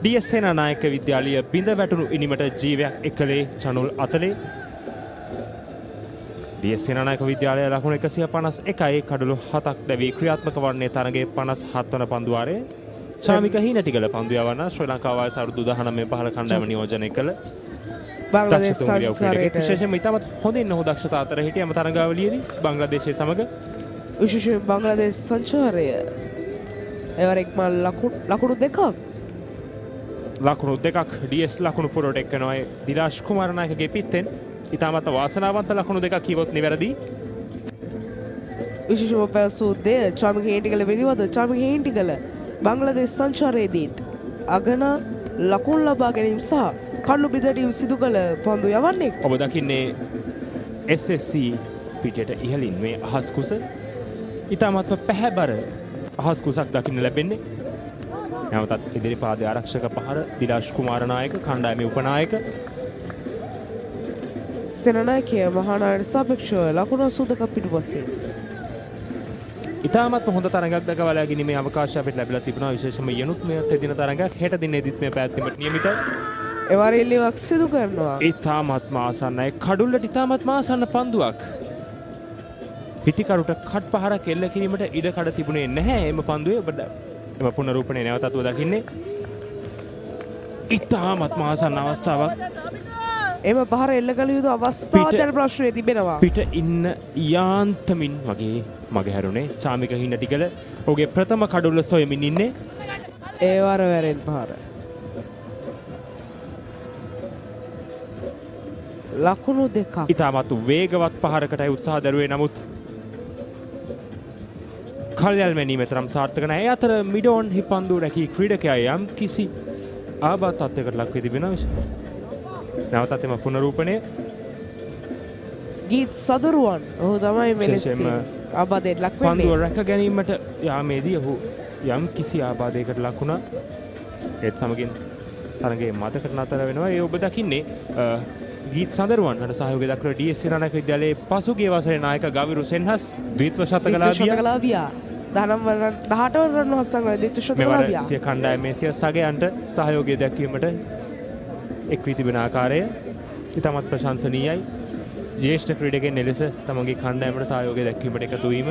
DS සේනානායක විද්‍යාලීය බිඳ වැටුණු ඉනිමට ජීවයක් එකලේ චනුල් අතලේ DS සේනානායක විද්‍යාලය ලකුණු 151යි කඩලු 7ක් දැවී ක්‍රියාත්මක වන්නේ තරගයේ 57 වන පන්දුවාරයේ චාමික හීනටිගල පන්දු යවන ශ්‍රී ලංකාව වයස අවුරුදු 19 15 කණ්ඩායම නියෝජනය කළ
බංග්ලාදේශ සංචාරයට
විශේෂයෙන්ම ඉතාමත් හොඳින් ඔහු දක්ෂතා අතර හිටියම තරගාවලියේදී බංග්ලාදේශයේ සමග
විශේෂයෙන් බංග්ලාදේශ සංචාරය එවරෙක් මල් ලකුණු දෙකක්
DS ලකුණු පුරවට එක්කනවා දිලාශ් කුමාරනායකගේ පිත්තෙන් ඉතාමත් වාසනාවන්ත ලකුණු දෙකක් කිව්වොත් නිවැරදි.
විශේෂම පැවසූ දෙය චාමික හේන්ටිගල පිළිබඳ චාමික හේන්ටිගල බංග්ලාදේශ සංචාරයේදීත් අගනා ලකුණු ලබා ගැනීම සහ කඩලු බිඳවීම සිදු කළ පන්දු යවන්නේ.
ඔබ දකින්නේ SSC පිටට ඉහළින් මේ අහස් කුස ඉතාමත්ම පැහැබර අහස් කුසක් දකින්න ලැබෙන්නේ. නැවතත් ඉදිරි පාදයේ ආරක්ෂක පහර දිලාශ් කුමාරනායක කණ්ඩායමේ උපනායක
සෙනනායකය මහානායට සාපේක්ෂව ලකුණු 82ක් පිටුපස්සේ.
ඉතාමත්ම හොඳ තරගයක් දක්වලා ගැනීමේ අවකාශය අපිට ලැබිලා තිබුණා. විශේෂයෙන්ම යනුත් මේ තෙදින තරගයක් හෙට දිනේදීත් මේ පැවැත්වීමට නියමිතයි.
එවර ඉල්ලීමක් සිදු කරනවා.
ඉතාමත්ම ආසන්නයි. කඩුල්ලට ඉතාමත්ම ආසන්න පන්දුවක්. පිතිකරුට කට් පහරක් එල්ල කිරීමට ඉඩ කඩ තිබුණේ නැහැ එම පන්දුවේ. ඔබ එම පුනරූපණය නැවතත් ඔබ දකින්නේ ඉතාමත්ම ආසන්න අවස්ථාවක්.
එම පහර එල්ල කළ යුතු අවස්ථාව දැන් ප්‍රශ්නය තිබෙනවා.
පිට ඉන්න යාන්තමින් මගේ හැරුණේ චාමික හින්න ටිකල ඔහුගේ ප්‍රථම කඩුල්ල සොයමින් ඉන්නේ.
ඒ වර වැරෙන් පහර. ලකුණු දෙකක්.
ඉතාමත් වේගවත් පහරකටයි උත්සාහ දරුවේ නමුත් කල්යල් මැනීම තරම් සාර්ථක නැහැ. අතර මිඩෝන් හිපන්දු රැකී ක්‍රීඩකයා යම් කිසි ආබාධ තත්ත්වයකට ලක් වී තිබෙනවා. නැවතත් එම පුනරූපණය
ගීත් සදරුවන් ඔහු තමයි මෙලෙස ආබාධයට ලක් වෙන්නේ.
පන්දුව රැක ගැනීමට යාමේදී ඔහු යම් කිසි ආබාධයකට ලක් වුණා. ඒත් සමගින් තරගයේ මතකට නතර වෙනවා. ඒ ඔබ දකින්නේ ගීත් සඳරුවන් හට සහයෝගය දක්වන DS සේනානායක විද්‍යාලයේ පසුගිය වසරේ නායක ගවිරු සෙන්හස් ද්විත්ව ශතකලාභියා 18 වන රන් හස්සන් වල ද්විත්ව ශතකලාභියා සිය කණ්ඩායමේ සිය සගයන්ට සහයෝගය දැක්වීමට එක් වී තිබෙන ආකාරය ඉතාමත් ප්‍රශංසනීයයි. ජ්‍යෙෂ්ඨ ක්‍රීඩකයන් එලෙස තමන්ගේ කණ්ඩායමට සහයෝගය දැක්වීමට එකතු වීම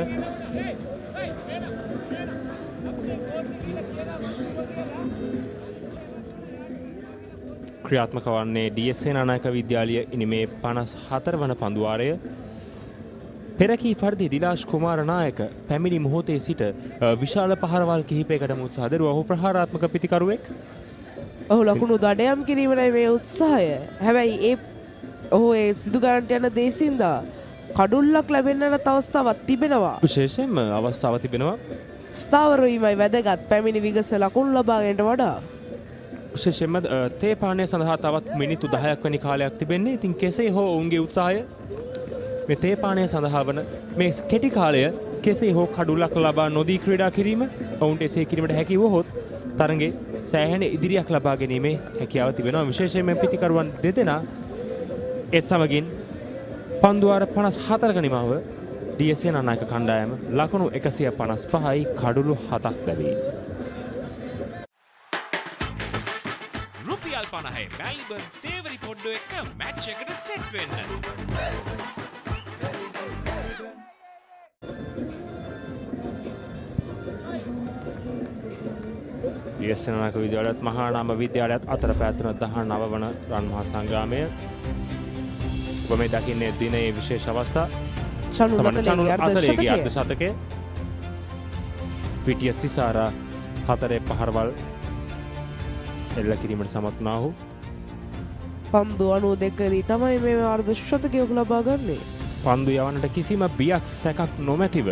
ක්‍රියාත්මක වන්නේ DS සේනානායක විද්‍යාලය ඉනිමේ 54 වන පන්දුවාරය. පෙරකී පරිදි දිලාෂ් කුමාර නායක පැමිණි මොහොතේ සිට විශාල පහරවල් කිහිපයකටම උත්සාහ දරුවා. ඔහු ප්‍රහාරාත්මක පිතිකරුවෙක්.
ඔහු ලකුණු දඩයම් කිරීමයි මේ උත්සාහය. හැබැයි ඔහු ඒ සිදු ගන්නට යන දේසින්දා කඩුල්ලක් ලැබෙන්නට අවස්ථාවක් තිබෙනවා.
විශේෂයෙන්ම අවස්ථාවක් තිබෙනවා.
ස්ථාවර වීමයි වැදගත් පැමිණි විගස ලකුණු ලබා ගැනීමට වඩා.
විශේෂයෙන්ම තේ පානය සඳහා තවත් මිනිත්තු 10ක් වැනි කාලයක් තිබෙන්නේ. ඉතින් කෙසේ හෝ ඔවුන්ගේ උත්සාහය මේ තේ පානය සඳහා වන මේ කෙටි කාලය කෙසේ හෝ කඩුල්ලක් ලබා නොදී ක්‍රීඩා කිරීම ඔවුන්ට එසේ කිරීමට හැකි වුවහොත් තරඟේ සෑහෙන ඉදිරියක් ලබා ගැනීමේ හැකියාව තිබෙනවා. විශේෂයෙන්ම පිතිකරුවන් දෙදෙනා ඒත් සමගින් පන්දුවාර 54ක නිමාව DS සේනානායක කණ්ඩායම ලකුණු 155යි කඩුළු 7ක් ලැබේ.
රුපියල් 50යි මැල්බන් සේවරි පොඩ්ඩෝ එක මැච් එකට සෙට් වෙන්න.
DS සේනානායක විද්‍යාලයත් මහානාම විද්‍යාලයත් අතර පැවැත්වෙන 19 වන රන් මහා සංග්‍රාමය. ඔබ මේ දකින්නේ දිනයේ විශේෂ අවස්ථා. චනුල් අතලේගේ අර්ධ ශතකය. පිටිය සිසාරා හතරේ පහරවල් එල්ල කිරීමට සමත් වුණා ඔහු.
පන්දු 92 දී තමයි මේ අර්ධ ශතකයක් ලබා ගන්නේ.
පන්දු යවන්නට කිසිම බියක් සැකක් නොමැතිව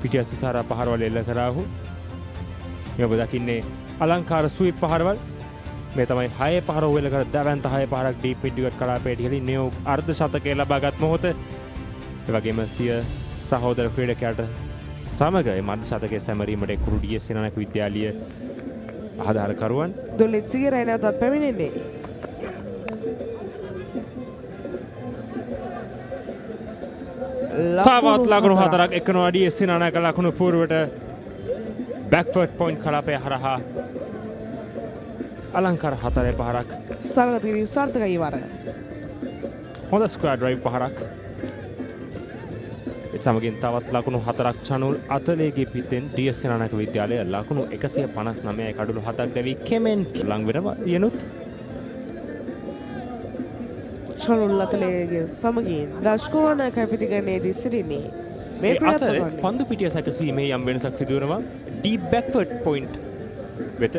පිටිය සිසාරා පහරවල් එල්ල කරා ඔහු. මේ ඔබ දකින්නේ අලංකාර ස්වීප් පහරවල්. මේ තමයි 6 පහර ඔහු එල්ල කර දවැන්ත 6 පහරක් ඩීප් මිඩ් විකට් කලාපයට ඉහළින් මේ අර්ධ ශතකය ලබාගත් මොහොත. ඒ වගේම සිය සහෝදර ක්‍රීඩකයාට සමග මේ මධ්‍ය ශතකයේ සැමරීමට එක්කුරු DS සේනානායක විද්‍යාලය ආධාරකරුවන්
දොලිත්සිගේ රැණවතත් පැමිණෙන්නේ.
තවත් ලකුණු 4ක් එක්කනවා DS සේනානායක ලකුණු පූර්වට බෑක්වර්ඩ් පොයින්ට් කලාපය හරහා අලංකාර 4 පහරක්
ස්ථානගත කිරීම සාර්ථකයි වර.
හොඳ ස්ක්වයර් ඩ්‍රයිව් පහරක්. ඒ සමගින් තවත් ලකුණු 4ක් චනුල් අතලේගේ පිටෙන් DS සේනානායක විද්‍යාලය ලකුණු 159යි කඩුළු 7ක් දැවි කෙමෙන් ලඟ වෙනවා යනුත්
චනුල් අතලේගේ සමගින් දශකෝනායක පිටිගන්නේදී සිටින්නේ. මේ ක්‍රියාත්මක
පන්දු පිටිය සැකසීමේ යම් වෙනසක් සිදු වෙනවා. ඩීප් බෑක්වර්ඩ් පොයින්ට් වෙත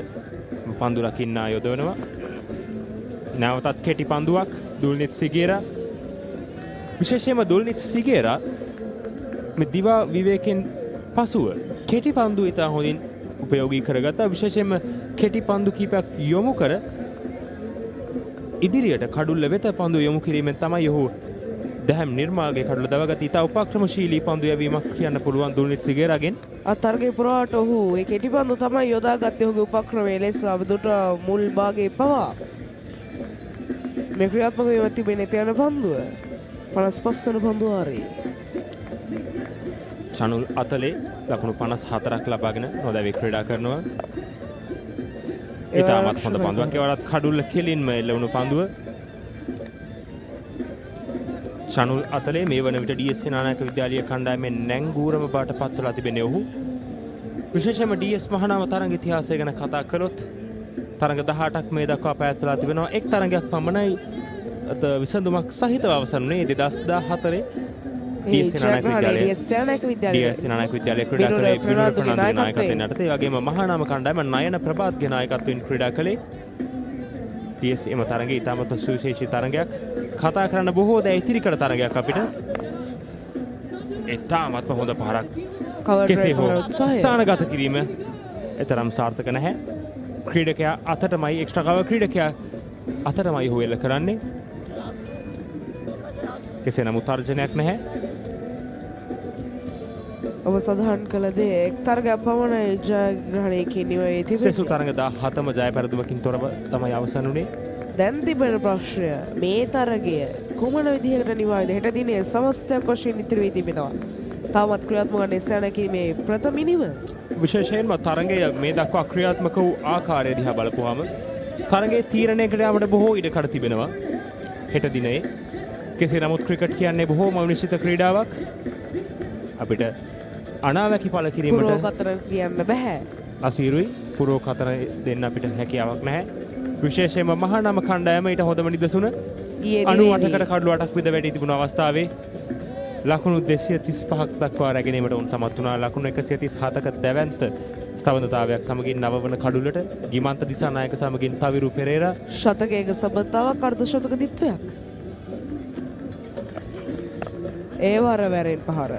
පන්දු ලකින්න යොදවනවා. නැවතත් කෙටි පන්දුවක් දුල්නිත් සිගේරා. විශේෂයෙන්ම දුල්නිත් සිගේරා මේ දිවා විවේකෙන් පසුව කෙටි පන්දු ඉතා හොඳින් උපයෝගී කරගත්තා. විශේෂයෙන්ම කෙටි පන්දු කීපයක් යොමු කර ඉදිරියට කඩුල්ල වෙත පන්දු යොමු කිරීමෙන් තමයි ඔහු දැහැම් නිර්මාල්ගේ කඩුල්ල දවගත් ඉතා උපක්‍රමශීලී පන්දු යැවීමක් කියන්න පුළුවන් දුල්නිත් සිගේරාගෙන්.
අතරගේ පුරාට ඔහු ඒ කෙටි පන්දු තමයි යොදාගත්තේ ඔහුගේ උපක්‍රමයේ ලෙස අවදුට මුල් භාගයේ පවා. මේ ක්‍රියාත්මක වීම තිබෙන යන පන්දුව 55 වන පන්දුවාරයේ
චනුල් අතලේ ලකුණු 54ක් ලබාගෙන නොදැවී ක්‍රීඩා කරනවා. ඉතාමත් හොඳ පන්දුවක්. ඒ වරත් කඩුල්ල කෙලින්ම එල්ල වුණු පන්දුව. චනුල් අතලේ මේ වන විට DS සේනානායක විද්‍යාලීය කණ්ඩායමේ නැංගූරම බාට පත් වෙලා තිබෙන්නේ ඔහු. විශේෂයෙන්ම DS මහානාම තරඟ ඉතිහාසය ගැන කතා කළොත් තරඟ 18ක් මේ දක්වා පැවැත්වලා තිබෙනවා. එක් තරඟයක් පමණයි විසඳුමක් සහිතව අවසන් වුණේ 2014
DS සේනානායක
විද්‍යාලයේ ක්‍රීඩා කළේ ප්‍රනාන්දු නායකත්වයෙන් යටතේ. ඒ වගේම මහානාම කණ්ඩායම නයන ප්‍රභාත්ගේ නායකත්වයෙන් ක්‍රීඩා කළේ. DS එම තරගයේ ඉතාමත් සුවිශේෂී තරගයක්. කතා කරන්න බොහෝ දෑ ඉතිරි කළ තරගයක් අපිට. ඉතාමත්ම හොඳ පහරක්. කෙසේ හෝ ස්ථානගත කිරීම එතරම් සාර්ථක නැහැ. ක්‍රීඩකයා අතටමයි එක්ස්ට්‍රා කවර් ක්‍රීඩකයා අතරමයි හොයල කරන්නේ. කෙසේ නමුත් තර්ජනයක් නැහැ.
ඔබ සඳහන් කළ දේ එක් තරගයක් පමණ ජයග්‍රහණයකින් නිම වී තිබෙනවා.
සෙසු තරග 17ම ජය පෙරදුමකින් තොරව තමයි අවසන් වුණේ.
දැන් තිබෙන ප්‍රශ්නය මේ තරගය කුමන විදිහකට නිවායිද? හෙට දිනේ සමස්තයක් වශයෙන් ඉතිරි වී තිබෙනවා. තාමත් ක්‍රියාත්මක වන්නේ සෑනකීමේ ප්‍රථම නිම.
විශේෂයෙන්ම තරගය මේ දක්වා ක්‍රියාත්මක වූ ආකාරය දිහා බලපුවාම තරගයේ තීරණයකට යාමට බොහෝ ඉඩකඩ තිබෙනවා හෙට දිනේ. කෙසේ නමුත් ක්‍රිකට් කියන්නේ බොහෝම අනිශ්චිත ක්‍රීඩාවක්. අපිට අනාවැකි ඵල කිරීමට
පුරෝකතර කියන්න බෑ.
අසීරුයි. පුරෝකතර දෙන්න අපිට හැකියාවක් නැහැ. විශේෂයෙන්ම මහානාම කණ්ඩායම ඊට හොඳම නිදසුන 98කට කඩලු 8ක් විතර වැඩි තිබුණු අවස්ථාවේ ලකුණු 235ක් දක්වා රැගෙනීමට උන් සමත් වුණා. ලකුණු 137ක දැවැන්ත සබඳතාවයක් සමගින් නවවන කඩුලට ගිමන්ත දිසානායක සමගින් තවිරු පෙරේරා
ශතකයක සබඳතාවක් අර්ධ ශතක දිත්වයක්. ඒ වර වැරෙන් පහර.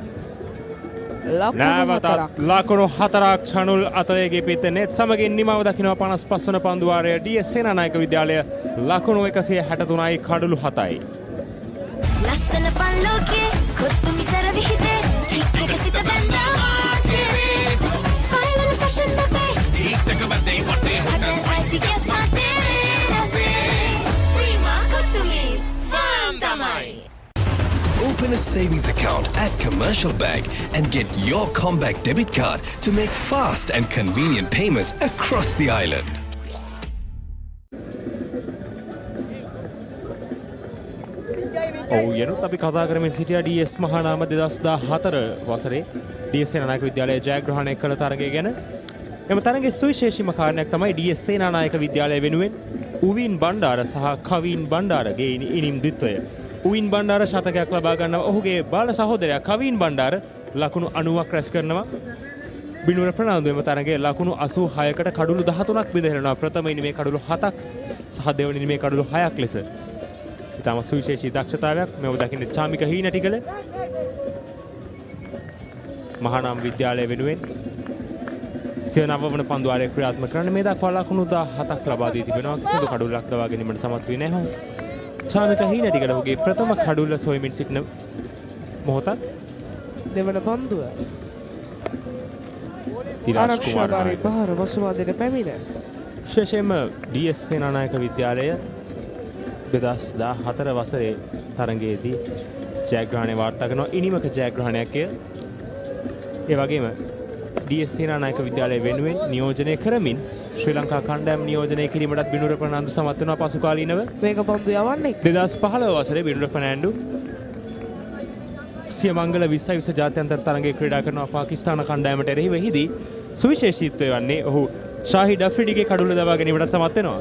නැවතත් ලකුණු 4ක් චනුල් අතලේගේ පිට නෙත් සමගින් නිමව දකිනවා 55 වන පන්දු වාරය DS සේනානායක විද්‍යාලය ලකුණු 163යි කඩලු 7යි.
ලස්සන පල්ලෝකේ කොත්තු මිසර විහිදේ හික්කක සිට බැන්දා තෙරේ ෆයිනල් ෆැෂන් අපේ හික්කක බද්දේ පොටේ හොටල් ස්පයිසි ගස් මාතේ රසේ ප්‍රීමා කොත්තුමි ෆාම් තමයි.
Open a savings account at Commercial Bank and get your Comback debit card to make fast and convenient payments across the island.
යනුත් අපි කතා කරමින් සිටියා DS මහානාම 2014 වසරේ DS සේනානායක විද්‍යාලය ජයග්‍රහණය කළ තරගය ගැන. එම තරගයේ සුවිශේෂීම කාරණයක් තමයි DS සේනානායක විද්‍යාලය වෙනුවෙන් උවින් බණ්ඩාර සහ කවින් බණ්ඩාරගේ ඉනිම් ද්විත්වය. උවින් බණ්ඩාර ශතකයක් ලබා ගන්නවා. ඔහුගේ බාල සහෝදරයා කවින් බණ්ඩාර ලකුණු 90ක් රැස් කරනවා. බිනුර ප්‍රනාන්දු එම තරගයේ ලකුණු 86කට කඩලු 13ක් බිඳ ප්‍රථම ඉනිමේ කඩලු 7ක් සහ දෙවන ඉනිමේ කඩලු 6ක් ලෙස. ඉතාම සුවිශේෂී දක්ෂතාවයක්. මෙව දකින්නේ චාමික හීනටිගල මහානාම විද්‍යාලය වෙනුවෙන් 99 වන පන්දු වාරයේ ක්‍රියාත්මක කරන මේ දක්වා ලකුණු 17ක් ලබා දී තිබෙනවා. කිසිදු කඩුල්ලක් ලබා ගැනීමට සමත් වී නැහැ. චාමික හීනටිගල ඔහුගේ ප්‍රථම කඩුල්ල සොයමින් සිටින මොහොතක්.
දෙවන පන්දුව
ආරක්ෂාකාරී
පහර වසවාදයට පැමිණ.
විශේෂයෙන්ම DS සේනානායක විද්‍යාලය 2014 වසරේ තරගයේදී ජයග්‍රහණය වාර්තා කරනවා. ඉනිමක ජයග්‍රහණයක් එය. ඒ වගේම DS සේනානායක විද්‍යාලය වෙනුවෙන් නියෝජනය කරමින් ශ්‍රී ලංකා කණ්ඩායම් නියෝජනය කිරීමටත් බිනුර ප්‍රනාන්දු සමත් වෙනවා පසු කාලීනව.
මේක පන්දු යවන්නේ
2015 වසරේ බිනුර ප්‍රනාන්දු සිය මංගල 2020 ජාත්‍යන්තර තරගයේ ක්‍රීඩා කරනවා පාකිස්තාන කණ්ඩායමට එරෙහිව. එහිදී සුවිශේෂීත්වය වන්නේ ඔහු ෂාහිඩ් අෆ්රිඩිගේ කඩුල්ල දවා ගැනීමට සමත් වෙනවා.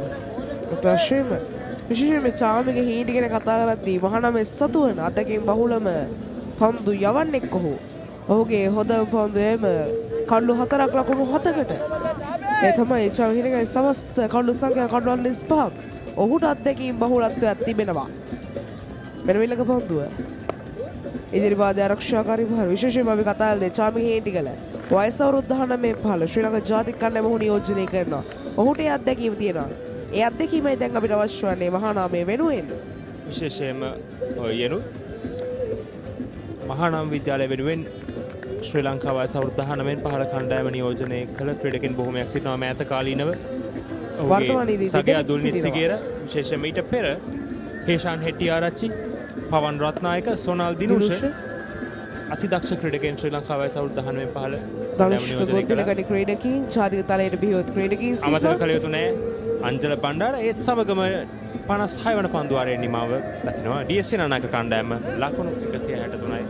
විශේෂයෙන්ම චාමික හීටි ගැන කතා කරද්දී මහානාමේ සතු වන අතකින් බහුලම පන්දු යවන්නෙක් ඔහු. ඔහුගේ හොඳම පන්දුවේම කඩලු 4ක් ලකුණු 7කට. ඒ තමයි චාමිකගේ සමස්ත කඩලු සංඛ්‍යාව කඩලු 45ක්. ඔහුට අත්දැකීම් බහුලත්වයක් තිබෙනවා. මෙරවිලක පන්දුව. ඉදිරිපාදයේ ආරක්ෂාකාරී භාර විශේෂයෙන්ම අපි කතා කළේ චාමික හීටිගල. වයස අවුරුදු 19 15 ශ්‍රී ලංකා ජාතික කණ්ඩායම ඔහු නියෝජනය කරනවා. ඔහුට ඒ අත්දැකීම් තියෙනවා. ඒ අත්දැකීමයි දැන් අපිට අවශ්‍ය වන්නේ මහානාමයේ වෙනුවෙන්.
විශේෂයෙන්ම යනු මහානාම විද්‍යාලය වෙනුවෙන් ශ්‍රී ලංකා වයස අවුරුදු 19 15 කණ්ඩායම නියෝජනය කළ ක්‍රීඩකයන් බොහෝමයක් සිටිනවා මෑත කාලීනව.
වර්තමානයේදී
සගයා දුල්නිත් සිගේර විශේෂයෙන්ම ඊට පෙර හේෂාන් හෙට්ටිආරච්චි, පවන් රත්නායක, සොනල් දිනුෂ අතිදක්ෂ ක්‍රීඩකයන් ශ්‍රී ලංකා වයස අවුරුදු 19 15
දනුෂ්ක ගොඩනගන ක්‍රීඩකයන් ජාතික තලයට බිහිවූ ක්‍රීඩකයන්
අමතක කළ යුතු නෑ. අංජල බණ්ඩාර ඒත් සමගම 56 වන පන්දු වාරයේ නිමාව දකිනවා. DS සේනානායක කණ්ඩායම ලකුණු 163යි.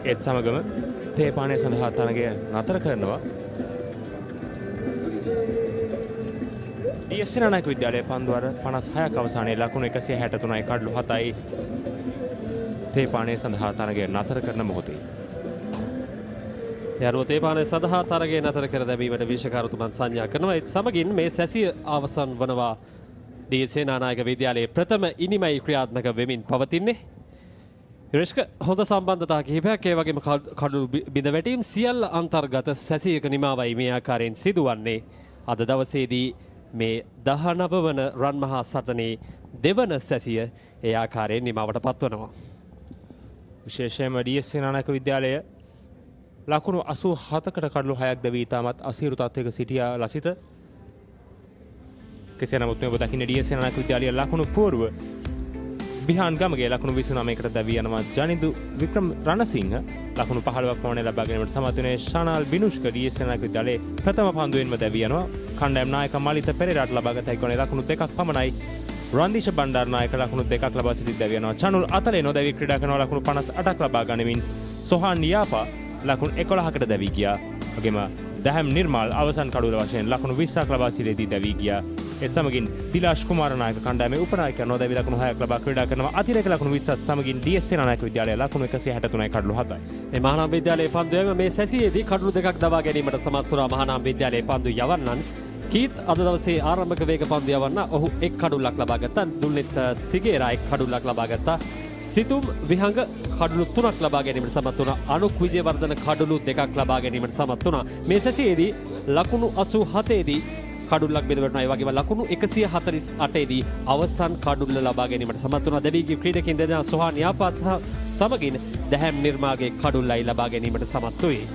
ඒත් සමගම තේපානය සඳහා තරගය නතර කරනවා. DS සේනානායක විද්‍යාලයේ පන්දුවර 56ක් අවසානයේ ලකුණු 163යි කඩලු 7යි තේපානේ සඳහා තරගය නතර කරන මොහොතේ.
යනුව තේපානේ සඳහා තරගය නතර කර දැමීමට විශේෂකාරතුමන් සංඥා කරනවා. ඒත් සමගින් මේ සැසිය අවසන් වනවා. DS සේනානායක විද්‍යාලයේ ප්‍රථම ඉනිමයි ක්‍රියාත්මක වෙමින් පවතින්නේ. ඉරෂ්ක හොඳ සම්බන්ධතා කිහිපයක් ඒ වගේම කඩලු බිඳවැටීම් සියල්ල අන්තර්ගත සැසියක නිමාවයි මේ ආකාරයෙන් සිදුවන්නේ. අද දවසේදී මේ 19 වන රන්මහා සටනේ දෙවන සැසිය ඒ ආකාරයෙන් නිමාවට පත්වනවා.
විශේෂයෙන්ම DS සේනානායක විද්‍යාලය ලකුණු 87කට කඩලු 6ක් දැවී ඉතාමත් අසීරු තත්ත්වයක සිටියා ලසිත. කෙසේ නමුත් මේ ඔබ දකින්නේ DS සේනානායක විද්‍යාලයේ ලකුණු පුවරුව බිහාන් ගමගේ ලකුණු 29කට දැවී යනවා. ජනිදු වික්‍රම රණසිංහ ලකුණු 15ක් පමණ ලබා ගැනීමට සමත් වුණේ. ශානාල් බිනුෂ්ක DS සේනානායක විද්‍යාලයේ ප්‍රථම පන්දුවෙන්ම දැවී යනවා. කණ්ඩායම් නායක මලිත පෙරේරාට ලබාගත හැකි වන ලකුණු 2ක් පමණයි. රන්දිෂ බණ්ඩාර නායක ලකුණු 2ක් ලබා සිටි දැවී යනවා. චනුල් අතලේ නොදැවී ක්‍රීඩා කරන ලකුණු 58ක් ලබා ගනිමින් සොහාන් යාපා ලකුණු 11කට දැවී ගියා. වගේම දහම් නිර්මාල් අවසන් කඩුවල වශයෙන් ලකුණු 20ක් ලබා සිටීදී දැවී ගියා. ඒත් සමගින් දිලාෂ් කුමාරනායක කණ්ඩායමේ උපනායකයා නොදැවී ලකුණු 6ක් ලබා ක්‍රීඩා කරනවා. අතිරේක ලකුණු 20ත් සමගින් DS සේනානායක විද්‍යාලය ලකුණු 163යි කඩලු 7යි.
මේ මහානාම විද්‍යාලයේ පන්දුවේම මේ සැසියේදී කඩලු දෙකක් දබා ගැනීමට සමත් වුණා මහානාම විද්‍යාලයේ පන්දු යවන්නන්. කීත් අද දවසේ ආරම්භක වේග පන්දු යවන්න ඔහු එක් කඩුල්ලක් ලබා ගත්තා. දුල්නෙත් සිගේරා එක් කඩුල්ලක් ලබා ගත්තා. සිතුම් විහඟ කඩුළු 3ක් ලබා ගැනීමට සමත් වුණා. අනුක් විජේවර්ධන කඩුළු 2ක් ලබා ගැනීමට සමත් වුණා. මේ සැසියේදී ලකුණු 87 දී කඩුල්ලක් බෙද වැටුණා. ඒ වගේම ලකුණු 148 දී අවසන් කඩුල්ල ලබා ගැනීමට සමත් වුණා. දෙවීගේ ක්‍රීඩකයන් දෙදෙනා සොහාන් යාපා සහ සමගින් දැහැම් නිර්මාගේ කඩුල්ලයි ලබා ගැනීමට සමත් වුණේ.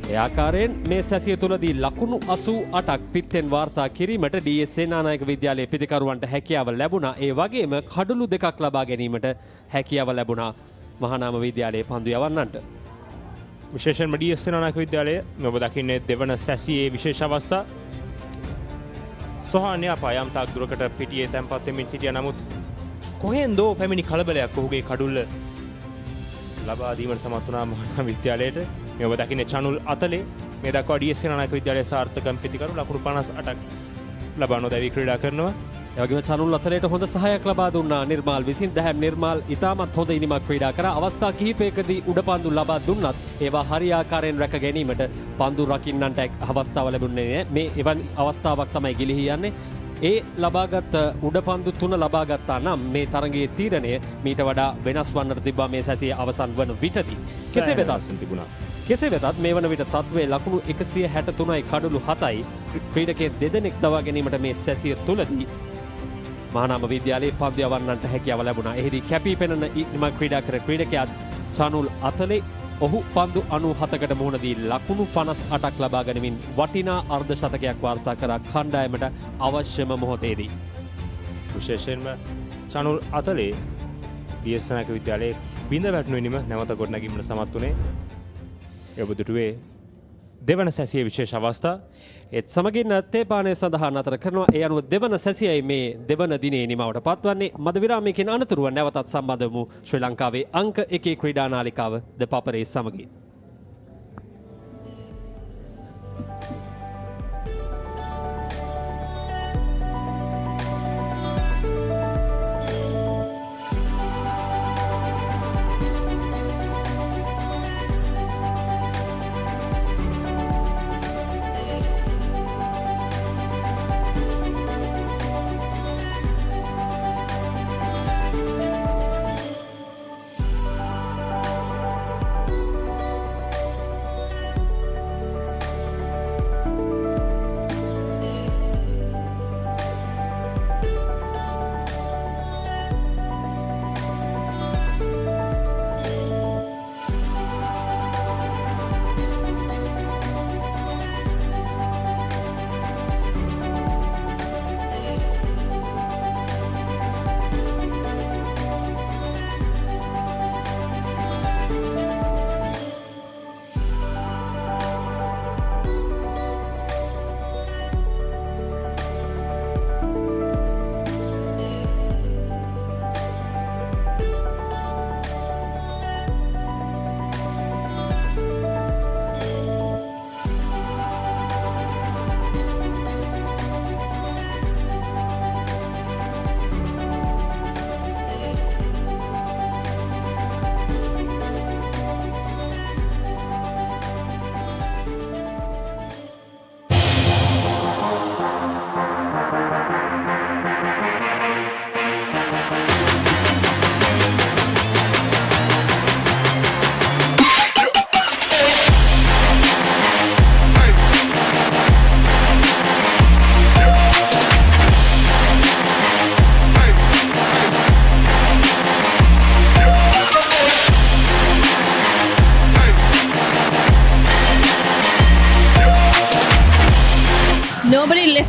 ඒ ආකාරයෙන් මේ සැසිය තුලදී ලකුණු 88ක් පිත්තෙන් වාර්තා කිරීමට DS සේනානායක විද්‍යාලයේ පිතිකරුවන්ට හැකියාව ලැබුණා. ඒ වගේම කඩුළු දෙකක් ලබා ගැනීමට හැකියාව ලැබුණා මහානාම විද්‍යාලයේ පන්දු යවන්නන්ට.
විශේෂයෙන්ම DS සේනානායක විද්‍යාලය ඔබ දකින්නේ දෙවන සැසියේ විශේෂ අවස්ථා. සොහාන් යාපා යම් තාක් දුරකට පිටියේ තැන්පත් වෙමින් සිටියා. නමුත් කොහෙන්දෝ පැමිණි කලබලයක් ඔහුගේ කඩුල්ල ලබා දීමට සමත් වුණා මහානාම විද්‍යාලයට. මේ ඔබ දකින්නේ චනුල් අතලේ මේ දක්වා DS සේනානායක විද්‍යාලයේ සාර්ථකම් පිතිකරු ලකුණු 58ක් ලබා නොදැවී ක්‍රීඩා කරනවා.
ඒ වගේම චනුල් අතලේට හොඳ සහායක් ලබා දුන්නා නිර්මාල් විසින්. දැහැම් නිර්මාල් ඉතාමත් හොඳ ඉනිමක් ක්‍රීඩා කරා. අවස්ථා කිහිපයකදී උඩ පන්දු ලබා දුන්නත් ඒවා හරි ආකාරයෙන් රැක ගැනීමට පන්දු රකින්නන්ට අවස්ථාව ලැබුණේ නැහැ. මේ එවන් අවස්ථාවක් තමයි ගිලිහී යන්නේ. ඒ ලබාගත් උඩ පන්දු 3 ලබා ගත්තා නම් මේ තරගයේ තීරණය මීට වඩා වෙනස් වන්නට තිබ්බා මේ සැසිය අවසන් වන විටදී. කෙසේ වෙතත් තිබුණා. කෙසේ වෙතත් මේ වන විට තත්ත්වයේ ලකුණු 163යි කඩලු 7යි ක්‍රීඩකයන් දෙදෙනෙක් දවා ගැනීමට මේ සැසිය තුලදී මහානාම විද්‍යාලයේ පන්දු යවන්නන්ට හැකියාව ලැබුණා. එහිදී කැපී පෙනෙන ඉනිමක් ක්‍රීඩා කර ක්‍රීඩකයා චනුල් අතලේ ඔහු පන්දු 97කට මුහුණ දී ලකුණු 58ක් ලබා ගැනීමෙන් වටිනා අර්ධ ශතකයක් වාර්තා කර කණ්ඩායමට අවශ්‍යම මොහොතේදී.
විශේෂයෙන්ම චනුල් අතලේ DS සේනානායක විද්‍යාලයේ බිඳ වැටුණු ඉනිම නැවත ගොඩනැගීමට සමත් වුණේ. ඔබ දුටුවේ දෙවන සැසියේ විශේෂ අවස්ථා.
ඒත් සමගින් තේපානේ සඳහා නතර කරනවා. ඒ අනුව දෙවන සැසියයි මේ දෙවන දිනේ නිමවට පත්වන්නේ. මද විරාමයකින් අනතුරුව නැවතත් සම්බන්ධ වමු ශ්‍රී ලංකාවේ අංක 1 ක්‍රීඩා නාලිකාව ThePapare සමගින්.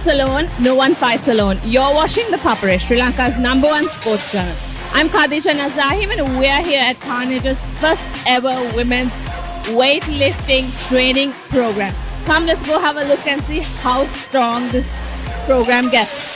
lives alone, no one fights alone. You're watching the Papare, Sri Lanka's #1 sports channel. I'm Khadija Nazahim and we're here at Carnage's first ever women's weightlifting training program. Come, let's go have a look and see how strong this program gets.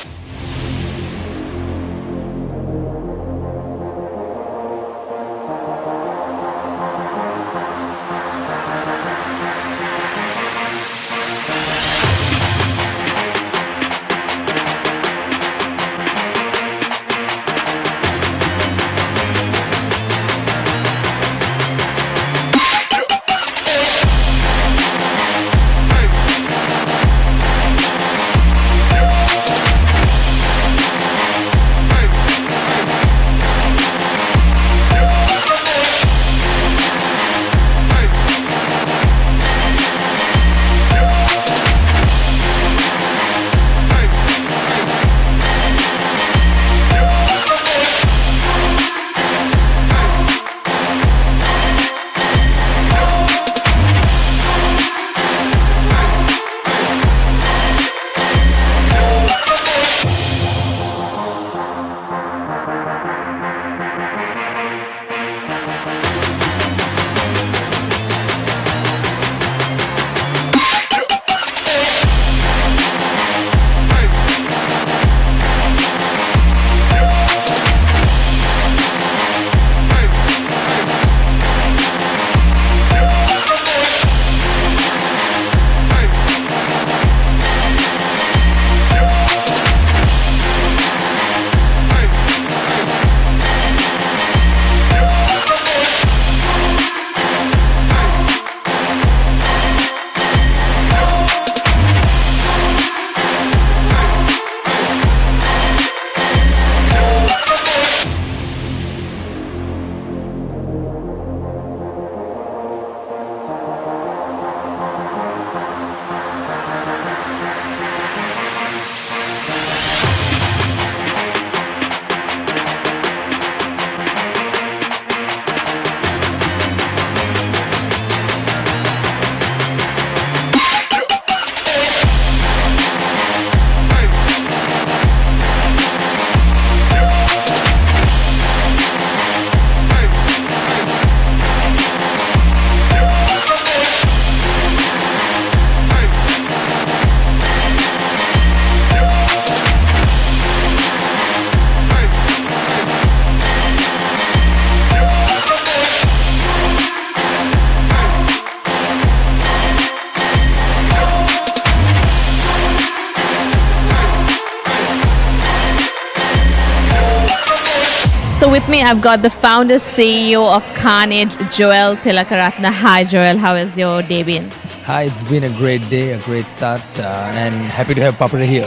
So with me, I've got the founder, CEO of Carnage, Joel Tilakaratna. Hi, Joel. How has your day been?
Hi, it's been a great day, a great start, and happy to have Papare here.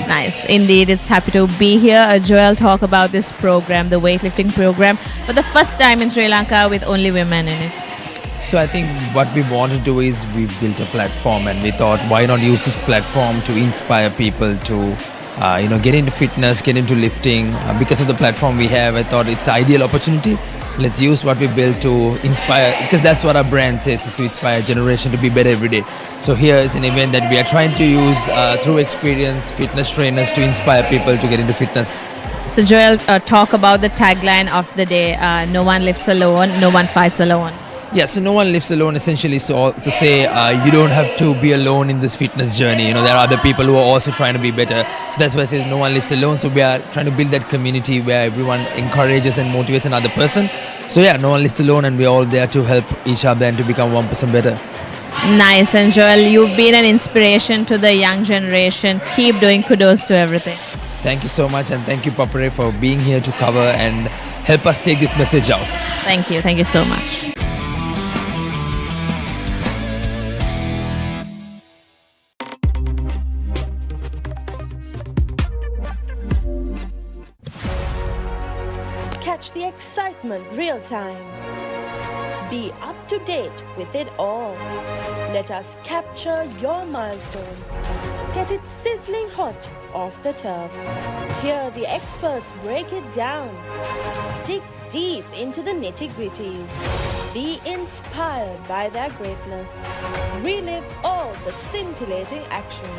Nice. Indeed, it's happy to be here. Joel, talk about this program, the weightlifting program, for the first time in Sri Lanka with only women in it.
So I think what we want to do is we built a platform, and we thought, why not use this platform to inspire people to get into fitness, get into lifting. Because of the platform we have, I thought it's an ideal opportunity. Let's use what we built to inspire, because that's what our brand says, is to inspire a generation to be better every day. So here is an event that we are trying to use through experience, fitness trainers, to inspire people to get into fitness.
So Joel, talk about the tagline of the day, no one lifts alone, no one fights alone.
Yeah, so no one lives alone, essentially. So to say you don't have to be alone in this fitness journey. You know, there are other people who are also trying to be better. So that's why it says no one lives alone. So we are trying to build that community where everyone encourages and motivates another person. So yeah, no one lives alone, and we're all there to help each other and to become 1% better.
Nice. And Joel, you've been an inspiration to the young generation. Keep doing, kudos to everything.
Thank you so much, and thank you, Papare, for being here to cover and help us take this message out.
Thank you. Thank you so much.
Catch the excitement real time. Be up to date with it all. Let us capture your milestones. Get it sizzling hot off the turf. Hear the experts break it down. Dig deep into the nitty-gritties. Be inspired by their greatness. Relive all the scintillating action.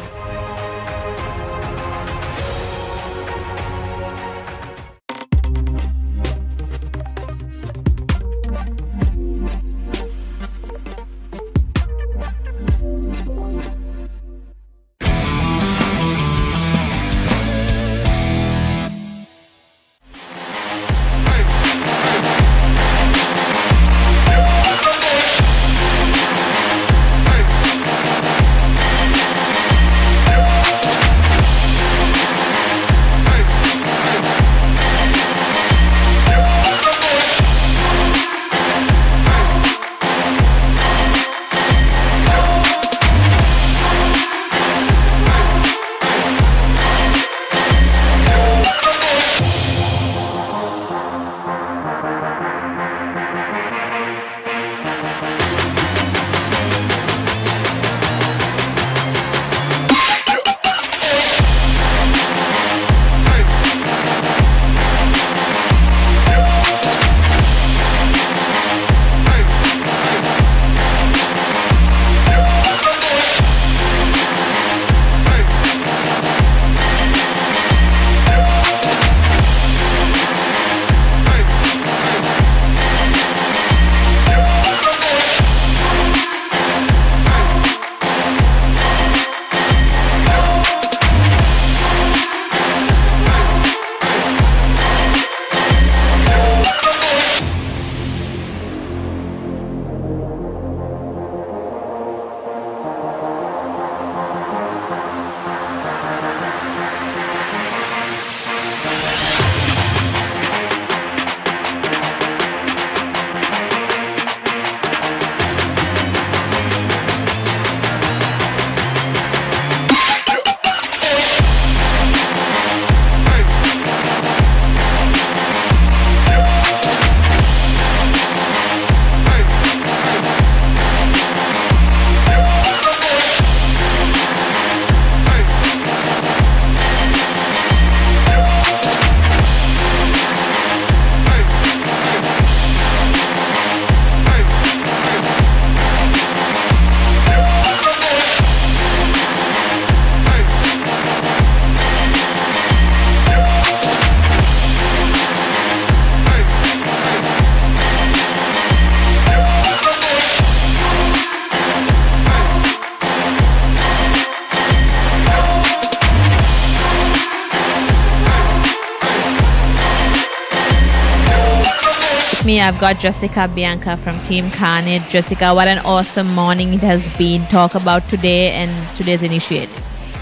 Me, I've got Jessica Bianca from Team Carnage. Jessica, what an awesome morning it has been. Talk about today and today's initiative.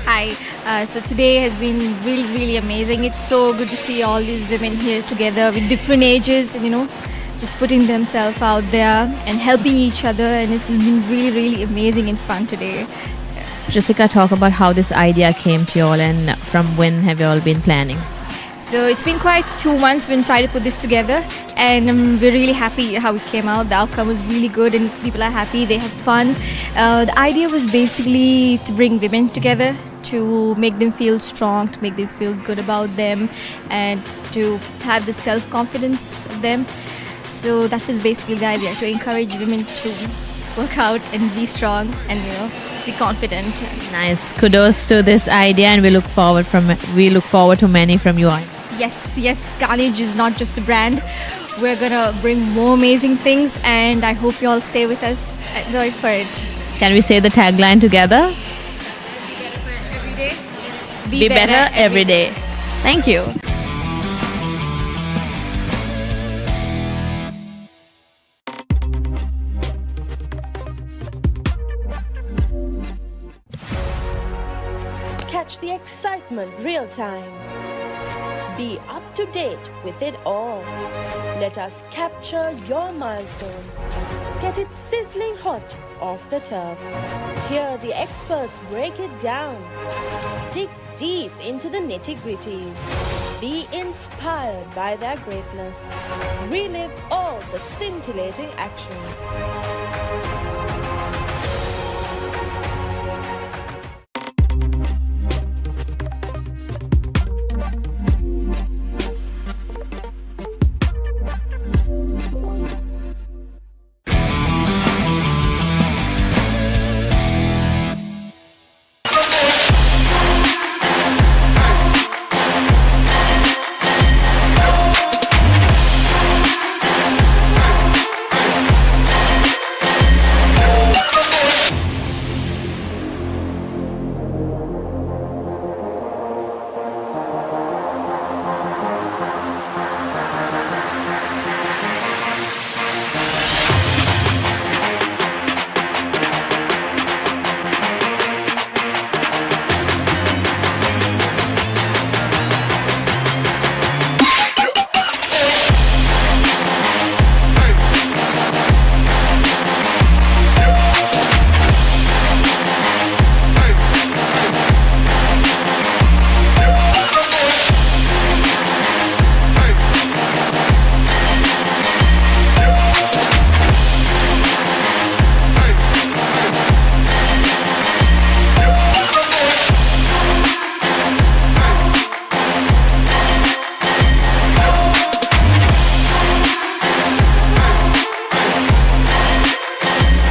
Hi. So today has been really, really amazing. It's so good to see all these women here together with different ages, and, just putting themselves out there and helping each other. And it's been really, really amazing and fun today.
Jessica, talk about how this idea came to you all and from when have you all been planning?
So it's been quite 2 months when we tried to put this together, and we're really happy how it came out. The outcome was really good and people are happy, they have fun. The idea was basically to bring women together, to make them feel strong, to make them feel good about them, and to have the self-confidence of them. So that was basically the idea, to encourage women to work out and be strong and, be confident.
Nice. Kudos to this idea, and we look forward to many from you all.
Yes, Carnage is not just a brand. We're gonna bring more amazing things, and I hope you all stay with us. Enjoy for it.
Can we say the tagline together?
Every day. Yes,
be better every day. Thank you.
Catch the excitement real time. Be up to date with it all. Let us capture your milestones. Get it sizzling hot off the turf. Hear the experts break it down. Dig deep into the nitty-gritties. Be inspired by their greatness. Relive all the scintillating action.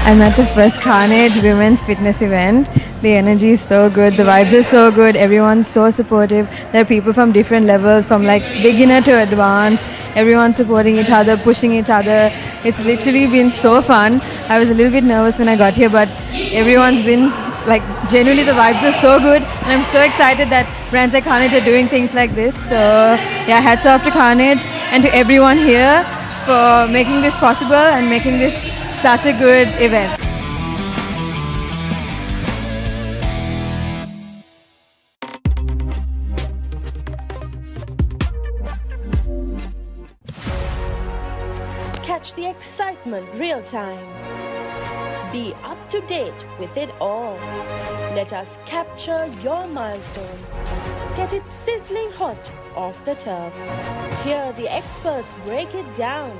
I'm at the first Carnage Women's Fitness event. The energy is so good, the vibes are so good, everyone's so supportive. There are people from different levels, from like beginner to advanced, everyone's supporting each other, pushing each other. It's literally been so fun. I was a little bit nervous when I got here, but everyone's been like, genuinely the vibes are so good, and I'm so excited that brands like Carnage are doing things like this. So yeah, hats off to Carnage and to everyone here for making this possible and making this such a good event.
Catch the excitement real time. Be up to date with it all. Let us capture your milestones. Get it sizzling hot off the turf. Hear the experts break it down.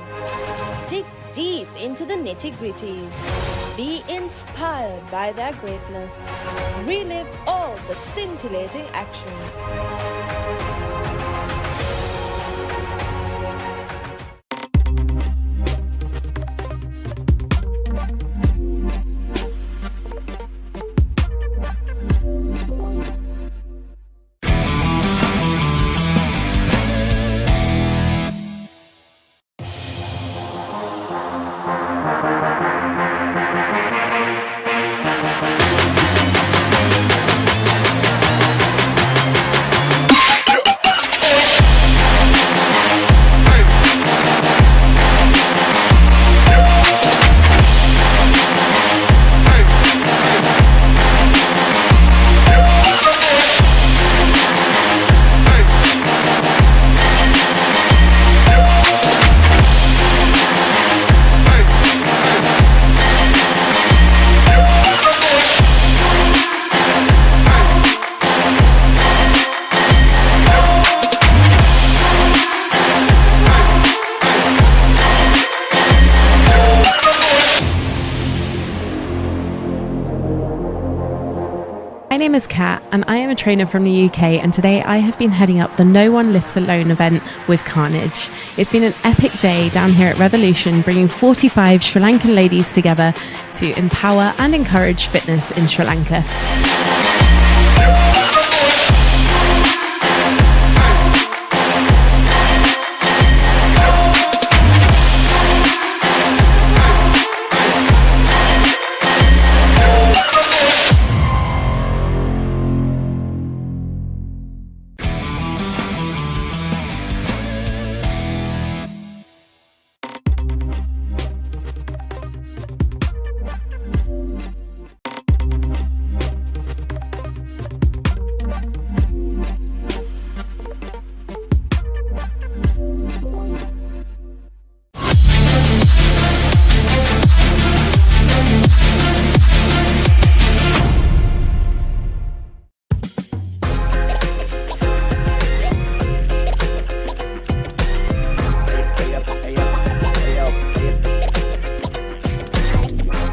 Dig deep into the nitty-gritties. Be inspired by their greatness. Relive all the scintillating action.
My name is Kat and I am a trainer from the UK, and today I have been heading up the No One Lifts Alone event with Carnage. It's been an epic day down here at Revolution, bringing 45 Sri Lankan ladies together to empower and encourage fitness in Sri Lanka.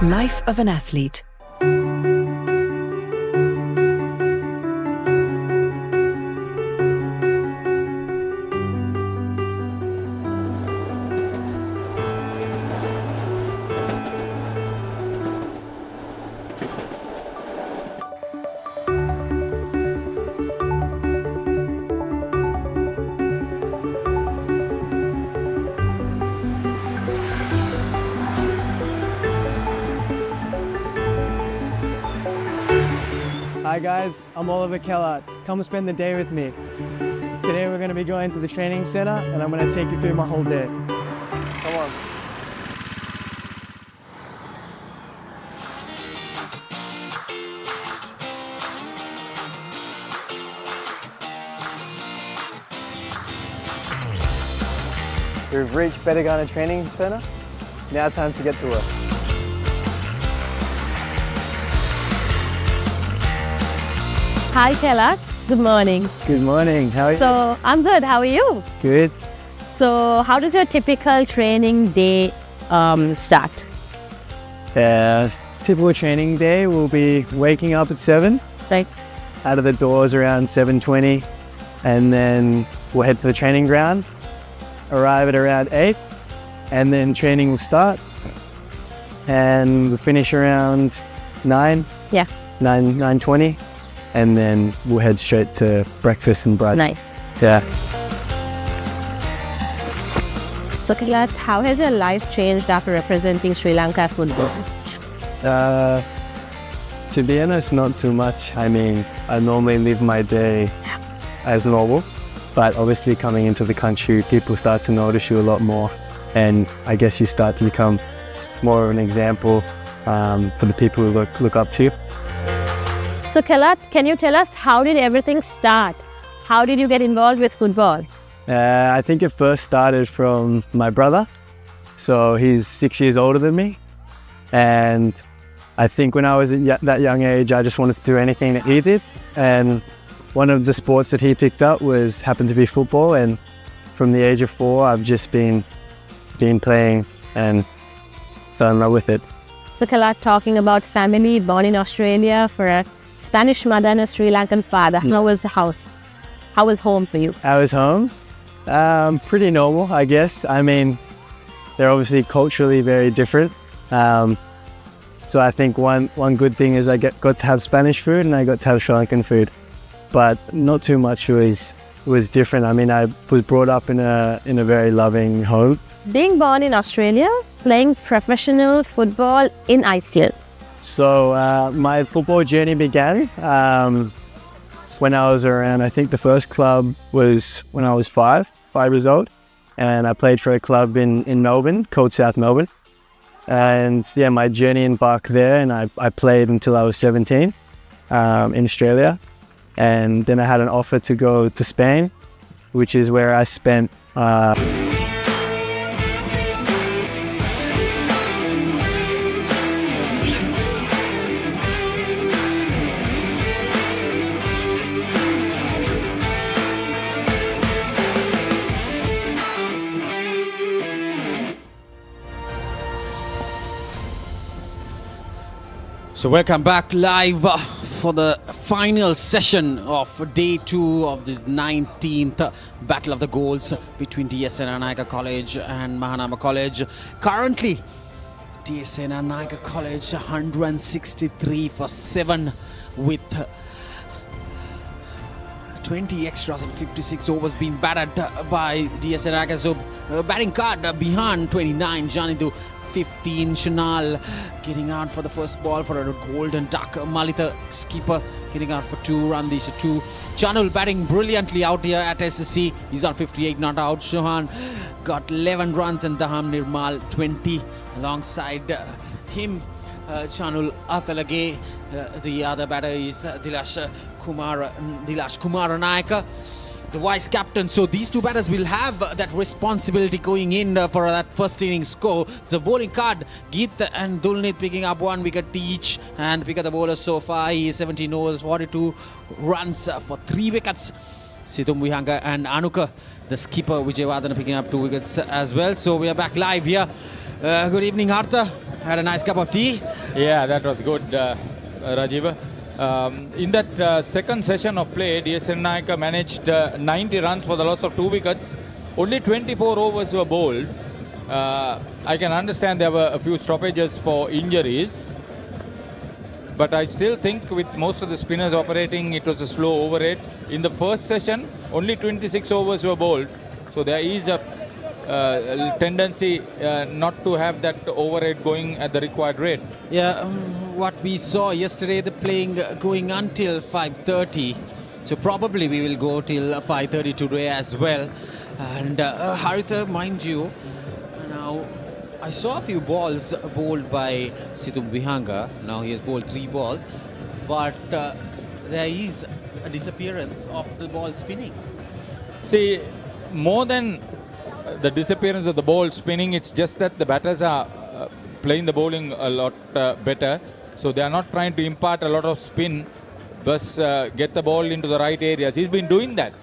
Life of an athlete.
Hi guys, I'm Oliver Kellard. Come spend the day with me. Today we're going to be going to the training center and I'm going to take you through my whole day. Come on. We've reached Betagana Training Center. Now time to get to work.
Hi Kailash, good morning.
Good morning, how are you?
So, I'm good, how are you?
Good.
So, how does your typical training day start?
Typical training day will be waking up at 7.
Right.
Out of the doors around 7:20, and then we'll head to the training ground, arrive at around 8, and then training will start. and we finish around 9.
Yeah.
9:20, and then we'll head straight to breakfast and brunch.
Nice.
Yeah.
So Kilat, how has your life changed after representing Sri Lanka at football?
To be honest, not too much. I mean, I normally live my day as normal, but obviously coming into the country, people start to notice you a lot more, and I guess you start to become more of an example for the people who look up to you.
So Kilat, can you tell us how did everything start? How did you get involved with football?
I think it first started from my brother. So he's 6 years older than me, and I think when I was at that young age, I just wanted to do anything that he did. And one of the sports that he picked up happened to be football. And from the age of 4, I've just been playing and fell in love with it.
So Kilat, talking about family, born in Australia for a Spanish mother and a Sri Lankan father. How was the house? How was home for you?
How was home? Pretty normal, I guess. I mean, they're obviously culturally very different. So I think one good thing is I got to have Spanish food and I got to have Sri Lankan food, but not too much was different. I mean, I was brought up in a very loving home.
Being born in Australia, playing professional football in Iceland.
So my football journey began when I was around, I think the first club was when I was 5 years old, and I played for a club in Melbourne called South Melbourne. And yeah, my journey embarked there, and I played until I was 17 in Australia. And then I had an offer to go to Spain, which is where I spent
So welcome back live for the final session of day 2 of the 19th Battle of the Goals between D.S Senanayake College and Mahanama College. Currently, D.S Senanayake College 163 for 7 with 20 extras and 56 overs being batted by D.S Senanayake. So batting card behind 29 Janidu. 15 Chanal getting out for the first ball for a golden duck. Malita skipper getting out for 2 run. These are 2. Chanul batting brilliantly out here at SSC. He's on 58, not out. Shohan got 11 runs and Daham Nirmal 20 alongside him. Chanul Atalage. The other batter is Dilash Kumar Naika, the vice captain. So these 2 batters will have that responsibility going in for that first inning score. The bowling card, Geet and Dulnit picking up 1 wicket each, and pick up the bowlers so far. He is 17 overs, 42 runs for 3 wickets. Sidum Vihanga and Anuka, the skipper Vijayavardhana, picking up 2 wickets as well. So we are back live here. Good evening, Arthur. Had a nice cup of tea.
Yeah, that was good, Rajiv. In that second session of play, D.S Senanayake managed 90 runs for the loss of 2 wickets. Only 24 overs were bowled. I can understand there were a few stoppages for injuries, but I still think with most of the spinners operating, it was a slow over rate. In the first session, only 26 overs were bowled, so there is a tendency not to have that over rate going at the required rate.
Yeah, what we saw yesterday, the playing going until 5:30. So probably we will go till 5:30 today as well. And Haritha, mind you, now I saw a few balls bowled by Sidum Vihanga. Now he has bowled 3 balls, but there is a disappearance of the ball spinning.
See, more than the disappearance of the ball spinning, it's just that the batters are playing the bowling a lot better. So they are not trying to impart a lot of spin, but get the ball into the right areas. He's been doing that.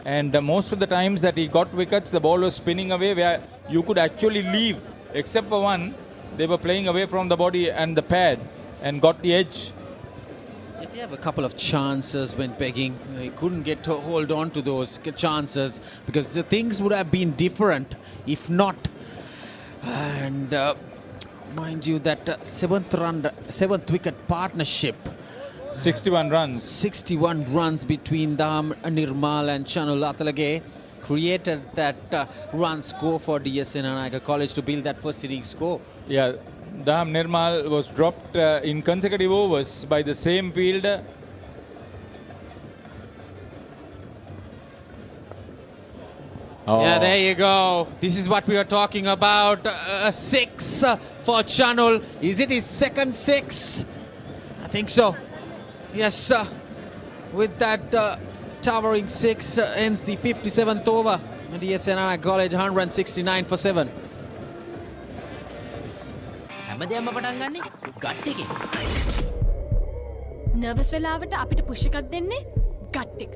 And most of the times that he got wickets, the ball was spinning away where you could actually leave. Except for one, they were playing away from the body and the pad and got the edge.
They have a couple of chances when pegging. He couldn't get to hold on to those chances because the things would have been different if not. And Mind you, that seventh wicket partnership.
61 runs.
61 runs between Daham Nirmal and Chanul Atalage created that run score for D.S Senanayake College to build that first inning score.
Yeah, Daham Nirmal was dropped in consecutive overs by the same fielder. Oh.
Yeah, there you go. This is what we are talking about. A 6 for Chanul. Is it his second 6? I think so. Yes, with that towering 6 ends the 57th over. D.S Senanayake College 169 for 7.
හැමදේම පටන් ගන්නේ gut එකේ. Nervous වෙලාවට අපිට push එකක් දෙන්නේ gut එක.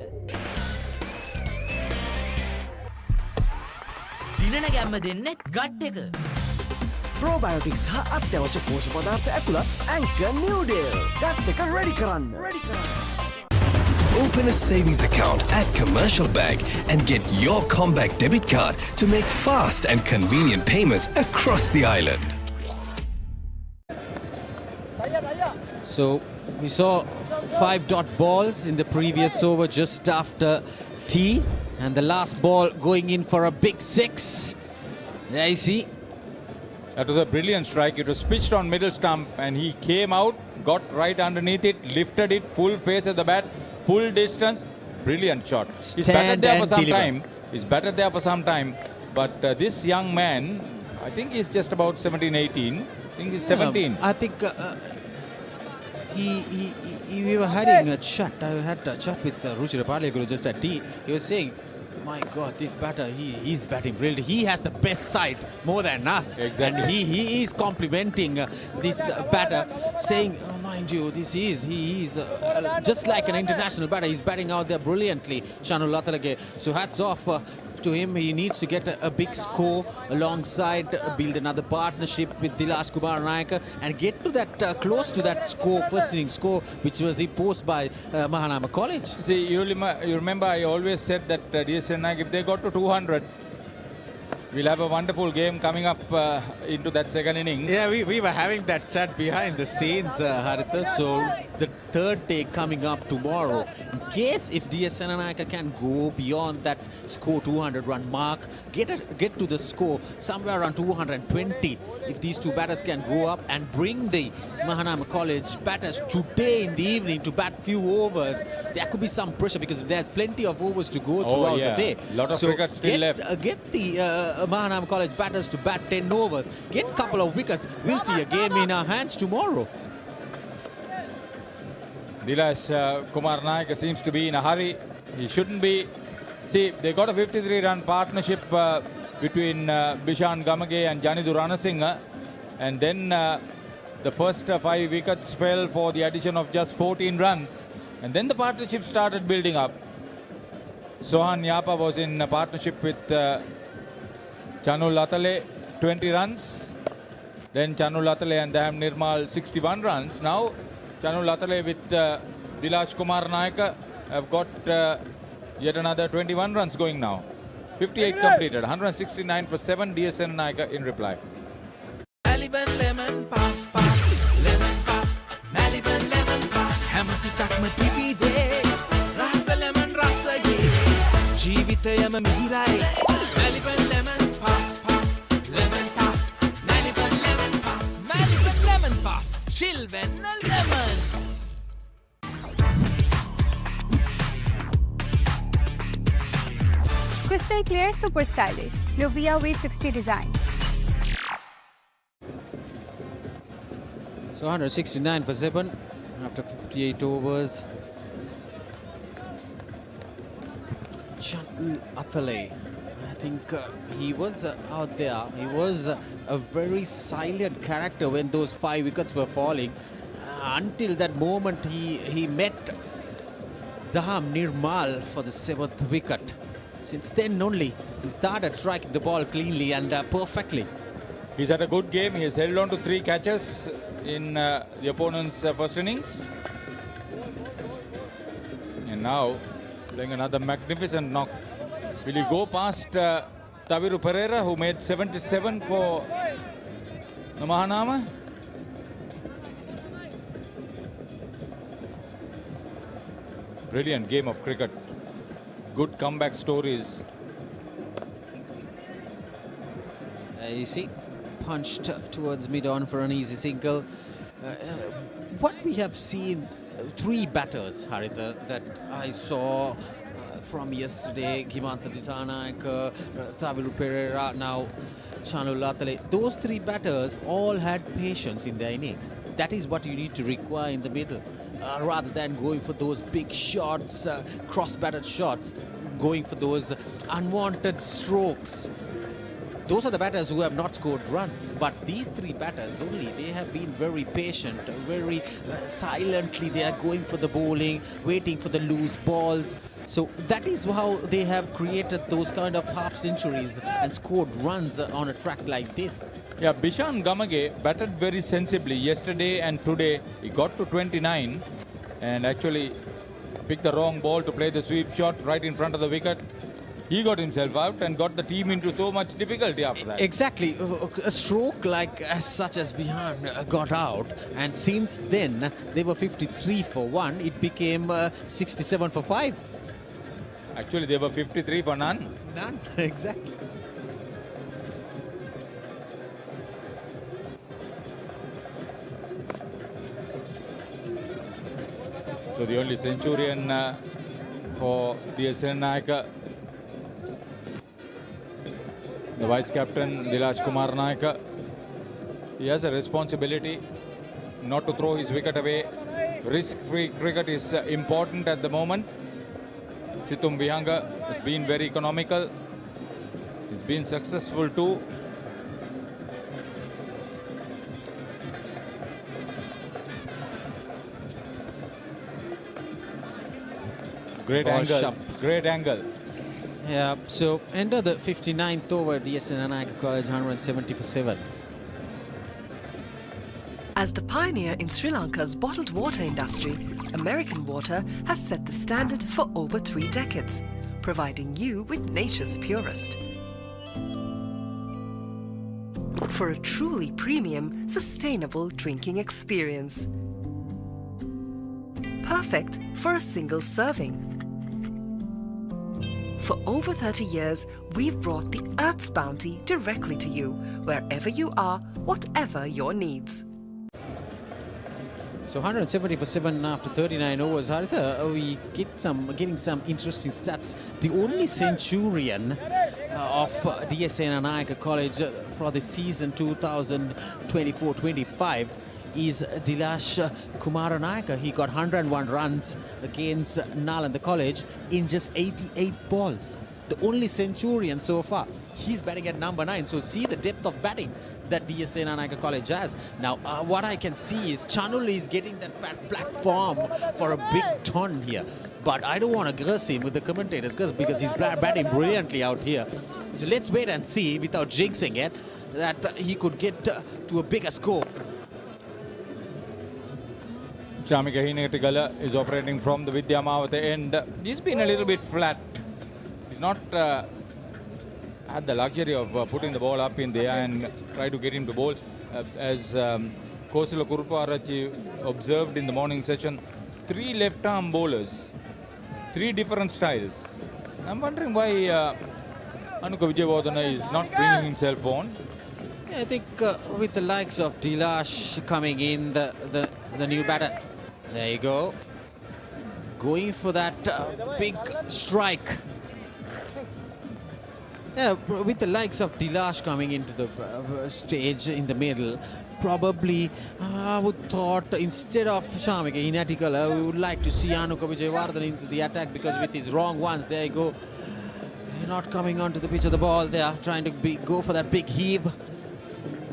දිනන ගැම්ම දෙන්නේ ගට් එක.
ප්‍රෝබයොටික්ස් හා අත්‍යවශ්‍ය පෝෂක පදාර්ථ ඇතුළත් ඇන්කර් නිව්ඩේල් ගට් එක රෙඩි කරන්න.
Open a savings account at Commercial Bank and get your Comback debit card to make fast and convenient payments across the island.
So we saw 5 dot balls in the previous over just after tea, and the last ball going in for a big 6. There you see.
That was a brilliant strike. It was pitched on middle stump and he came out, got right underneath it, lifted it, full face at the bat, full distance. Brilliant shot. He's batted there for some time. He's batted there for some time. But this young man, I think he's just about 17, 18. I think he's 17.
I think we were having a chat. I had a chat with Ruchira Palekuru just at tea. He was saying, my God, this batter, he's batting brilliant. He has the best side more than us.
Exactly.
And he is complimenting this batter, saying, oh, mind you, he is just like an international batter. He's batting out there brilliantly, Chanul Atalage. So hats off to him. He needs to get a big score alongside, build another partnership with Dilash Kumar Nayak and get to that close to that score, first inning score, which was imposed by Mahanama College.
See, you remember I always said that D.S Senanayake, if they got to 200, we'll have a wonderful game coming up into that second innings.
Yeah, we were having that chat behind the scenes, Haritha. So the third day coming up tomorrow. In case if D.S Senanayake can go beyond that score 200 run mark, get to the score somewhere around 220. If these two batters can go up and bring the Mahanama College batters today in the evening to bat few overs, there could be some pressure because there's plenty of overs to go throughout the day.
Lot of cricket still left.
Get the Mahanama College batters to bat 10 overs, get a couple of wickets. We'll see a game in our hands tomorrow.
Dilash Kumar Nayak seems to be in a hurry. He shouldn't be. See, they got a 53-run partnership between Bishan Gamage and Janidu Ranasinghe. And then the first 5 wickets fell for the addition of just 14 runs. And then the partnership started building up. Sohan Yapa was in a partnership with Chanul Atale, 20 runs. Then Chanul Atale and Daham Nirmal, 61 runs. Now, Chanul Atale with Dilash Kumar Nayak have got yet another 21 runs going now. 58 completed, 169 for 7. D.S Senanayake in reply.
Maliban lemon puff puff, lemon puff, Maliban lemon puff. Hamasitakma pipide, rasa lemon rasa ye. Jeevithayama mihirai. Maliban lemon puff puff, lemon puff, Maliban lemon puff, Maliban lemon puff. Chilven lemon.
Crystal clear, super stylish. Luvia V60 design.
So 169 for 7 after 58 overs. Chanul Atale, I think he was out there. He was a very silent character when those 5 wickets were falling. Until that moment he met Daham Nirmal for the 7th wicket. Since then only, he started striking the ball cleanly and perfectly.
He's had a good game. He has held on to 3 catches in the opponent's first innings. And now, playing another magnificent knock. Will he go past Taviru Pereira, who made 77 for Mahanama. Brilliant game of cricket. Good comeback stories.
You see, punched towards mid-on for an easy single. What we have seen, three batters, Haritha, that I saw from yesterday, Gimanta Disanayake, Taviru Pereira, now Chanul Latale. Those three batters all had patience in their innings. That is what you need to require in the middle. Rather than going for those big shots, cross-batted shots, going for those unwanted strokes. Those are the batters who have not scored runs. But these three batters only, they have been very patient, very silently they are going for the bowling, waiting for the loose balls. So that is how they have created those kind of half centuries and scored runs on a track like this.
Yeah, Bishan Gamage batted very sensibly yesterday and today. He got to 29 and actually picked the wrong ball to play the sweep shot right in front of the wicket. He got himself out and got the team into so much difficulty after that.
Exactly. A stroke like such as Bihan got out, and since then they were 53 for 1. It became 67 for 5.
Actually, they were 53 for none.
None, exactly.
So the only centurion for D.S Senanayake, the vice captain Dilash Kumar Naik, he has a responsibility not to throw his wicket away. Risk-free cricket is important at the moment. Situm Vihanga has been very economical. He's been successful too. Great angle.
Sharp.
Great angle.
Yeah, so enter the 59th over, D.S Senanayake College, 170 for 7.
As the pioneer in Sri Lanka's bottled water industry, American Water has set the standard for over 3 decades, providing you with nature's purest. For a truly premium, sustainable drinking experience. Perfect for a single serving. For over 30 years, we've brought the Earth's bounty directly to you, wherever you are, whatever your needs.
So 170 for 7 after 39 overs. Haritha, we getting some interesting stats. The only centurion of D.S Senanayake College for the season 2024-25 is Dilash Kumar Naik. He got 101 runs against Nalanda College in just 88 balls. The only centurion so far. He's batting at number 9. So see the depth of batting that D.S Senanayake College has. Now, what I can see is Chanul is getting that platform for a big ton here. But I don't want to curse him with the commentators because he's batting brilliantly out here. So let's wait and see, without jinxing it, that he could get to a bigger score.
Chamika Hinektigala is operating from the Vidyamawata end. He's been a little bit flat. He's not had the luxury of putting the ball up in there and try to get him to bowl. As Kosila Kuruparachi observed in the morning session, 3 left-arm bowlers, 3 different styles. I'm wondering why Anuka Vijayawardena is not bringing himself on.
I think with the likes of Dilash coming in, the new batter. There you go. Going for that big strike. Yeah, with the likes of Dilash coming into the stage in the middle, probably I would thought instead of Chamika Hinektigala, we would like to see Anuka Vijayawardena into the attack, because with his wrong ones, there you go. Not coming onto the pitch of the ball. They are trying to go for that big heave.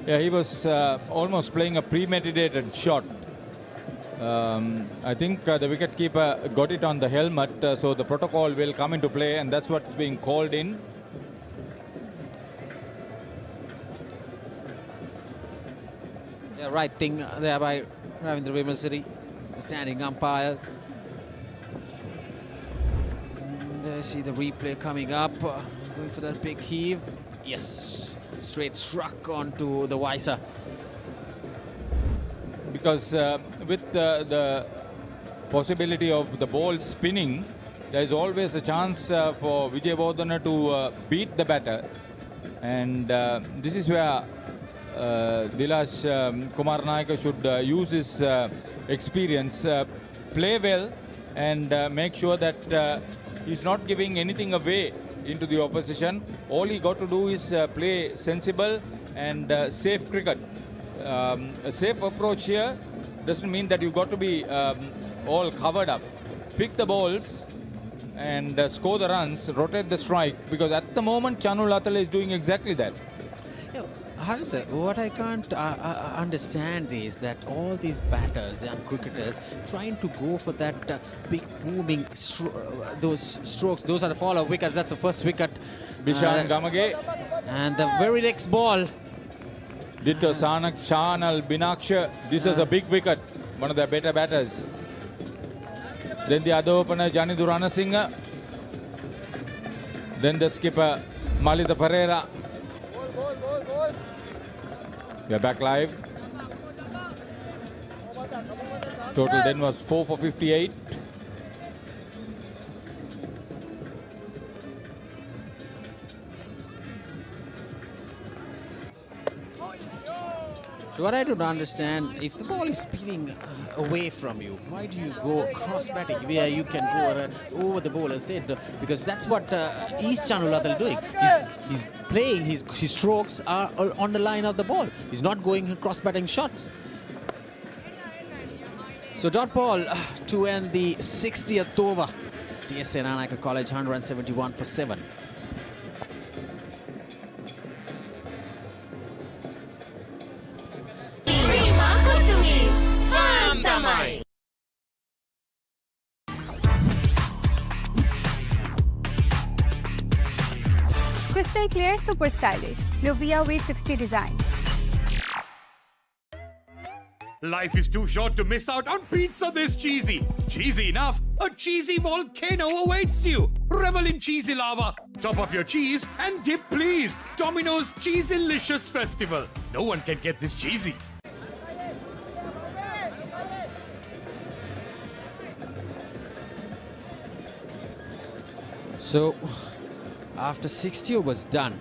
Yeah, he was almost playing a premeditated shot. I think the wicketkeeper got it on the helmet, so the protocol will come into play, and that's what's being called in.
Yeah, right thing there by Ravindra Vimalsiri, standing umpire. There, see the replay coming up, going for that big heave. Yes, straight struck onto the visor.
because with the possibility of the ball spinning, there is always a chance for Vijay Bodhana to beat the batter. And this is where Dilash Kumar Nayaka should use his experience, play well, and make sure that he's not giving anything away into the opposition. All he got to do is play sensible and safe cricket. A safe approach here doesn't mean that you've got to be all covered up. Pick the balls and score the runs, rotate the strike, because at the moment Chanul Atale is doing exactly that.
Haritha, what I can't understand is that all these batters and cricketers trying to go for that big booming those strokes. Those are the follow wickets. That's the first wicket.
Bishan Gamage.
And the very next ball.
Ditto Sanak Chanal Binaksha. This is a big wicket. One of the better batters. Then the other opener Jani Duranasinghe. Then the skipper Malita Pereira. We are back live. Total then was 4 for 58.
So what I don't understand, if the ball is spinning away from you, why do you go cross-batting where you can go over the bowler's head? Because that's what East Chanul Atale doing. He's playing, his strokes are on the line of the ball. He's not going cross-batting shots. So dot ball to end the 60th over. D.S Senanayake College 171 for 7.
Crystal clear, super stylish. Luvia V60 design.
Life is too short to miss out on pizza this cheesy. Cheesy enough, a cheesy volcano awaits you. Revel in cheesy lava. Top up your cheese and dip please. Domino's Cheesylicious Festival. No one can get this cheesy.
So, after 60 overs done,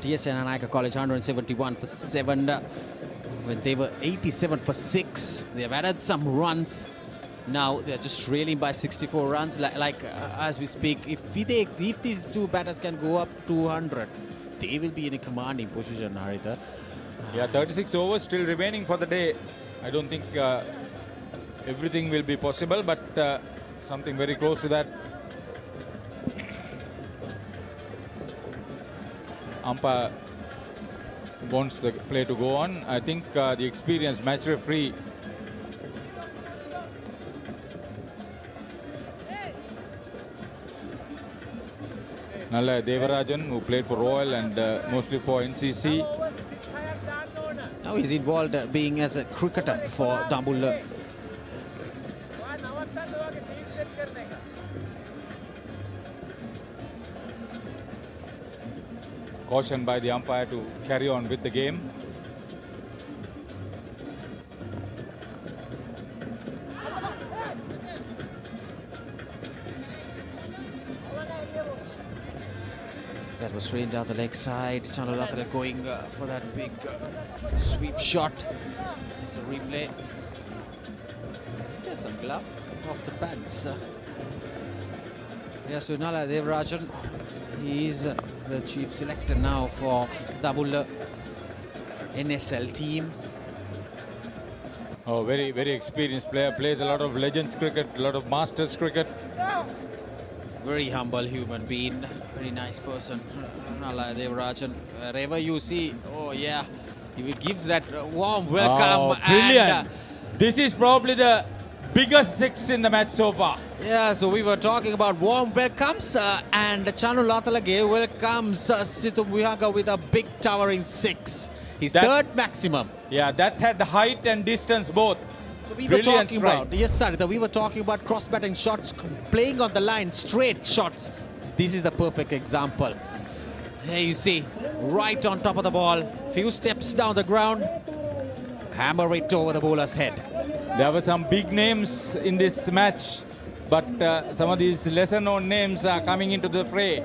D.S Senanayake College 171 for 7. When they were 87 for 6, they have added some runs. Now they're just trailing by 64 runs. As we speak, if these two batters can go up 200, they will be in a commanding position, Haritha.
Yeah, 36 overs still remaining for the day. I don't think everything will be possible, but something very close to that. Umpire wants the play to go on. I think the experienced match referee Nalla Devarajan, who played for Royal and mostly for NCC.
Now he's involved being as a cricketer for Dambulla.
Caution by the umpire to carry on with the game.
That was straight down the leg side. Chanul Atale going for that big sweep shot. It's a replay. There's some glove off the pads. Yes, Nalla Devarajan. He is the chief selector now for double NSL teams.
Oh, very, very experienced player. Plays a lot of Legends cricket, a lot of Masters cricket.
Very humble human being. Very nice person. Nalla Devarajan. Wherever you see, oh yeah, he gives that warm welcome.
Oh, brilliant.
And,
this is probably the biggest 6 in the match so far.
Yeah, so we were talking about warm welcomes and Chanul Atale welcomes Situm Vihaga with a big towering 6. His third maximum.
Yeah, that had height and distance both.
So we were talking about, yes Sarita, we were talking about cross-batting shots, playing on the line, straight shots. This is the perfect example. Here you see, right on top of the ball, few steps down the ground. hammer it over the bowler's head.
There were some big names in this match, but some of these lesser known names are coming into the fray.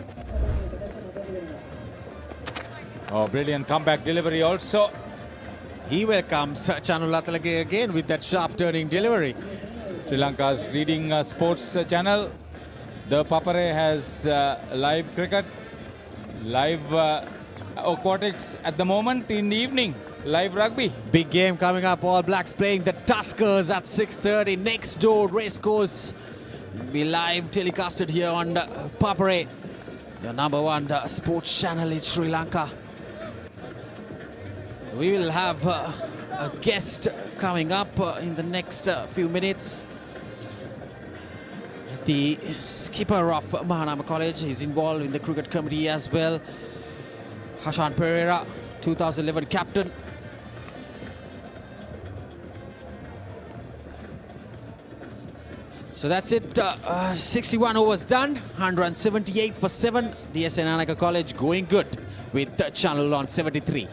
Oh, brilliant comeback delivery also.
He welcomes Chanul Atalage again with that sharp turning delivery.
Sri Lanka's leading sports channel. ThePapare has live cricket, live aquatics at the moment in the evening, live rugby.
Big game coming up. All Blacks playing the Tuskers at 6:30 next door racecourse. Be live telecasted here on Papare, the #1 sports channel in Sri Lanka. We will have a guest coming up in the next few minutes. The skipper of Mahanama College is involved in the cricket committee as well. Hashan Pereira, 2011 captain. So that's it. 61 overs done. 178 for 7. D.S Senanayake College going good with the channel on 73.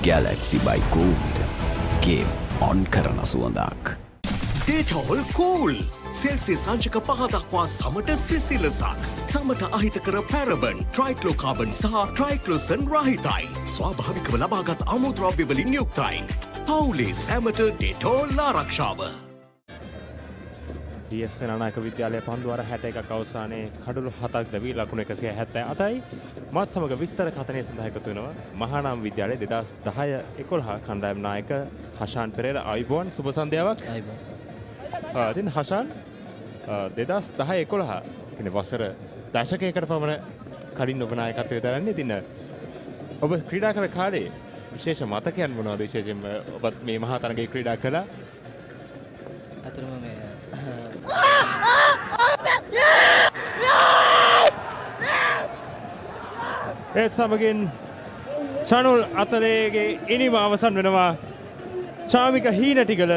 Galaxy by Gold. Game on කරන සුවඳක්.
Data hol cool. Celsius සංචක 5 දක්වා සමට සිසිලසක්. සමට අහිතකර පැරබන්, ට්‍රයික්ලෝකාබන් සහ ට්‍රයික්ලෝසන් රහිතයි. ස්වාභාවිකව ලබාගත් අමුද්‍රව්‍ය වලින් යුක්තයි. පවුලේ සැමට ඩෙටෝල් ආරක්ෂාව.
DS සේනානායක විද්‍යාලය පන්දු අර 61ක් අවසානයේ කඩළු 7ක් දැවි ලකුණු 178යි. මාත් සමග විස්තර කතනය සඳහා එකතු වෙනවා මහානාම විද්‍යාලයේ 2010-11 කණ්ඩායම් නායක හෂාන් පෙරේරා. ආයුබෝවන් සුබ සන්ධ්‍යාවක්. ආයුබෝවන්. ඉතින් හෂාන් 2010-11 කියන්නේ වසර දශකයකට පමණ කලින් ඔබ නායකත්වයේ දරන්නේ. ඉතින් ඔබ ක්‍රීඩා කර කාලේ විශේෂ මතකයන් මොනවද? විශේෂයෙන්ම ඔබත් මේ මහා තරගයේ ක්‍රීඩා කළා.
අතරම මේ
ඒත් සමගින් චනුල් අතලේගේ ඉනිම අවසන් වෙනවා. චාමික හීනටිගල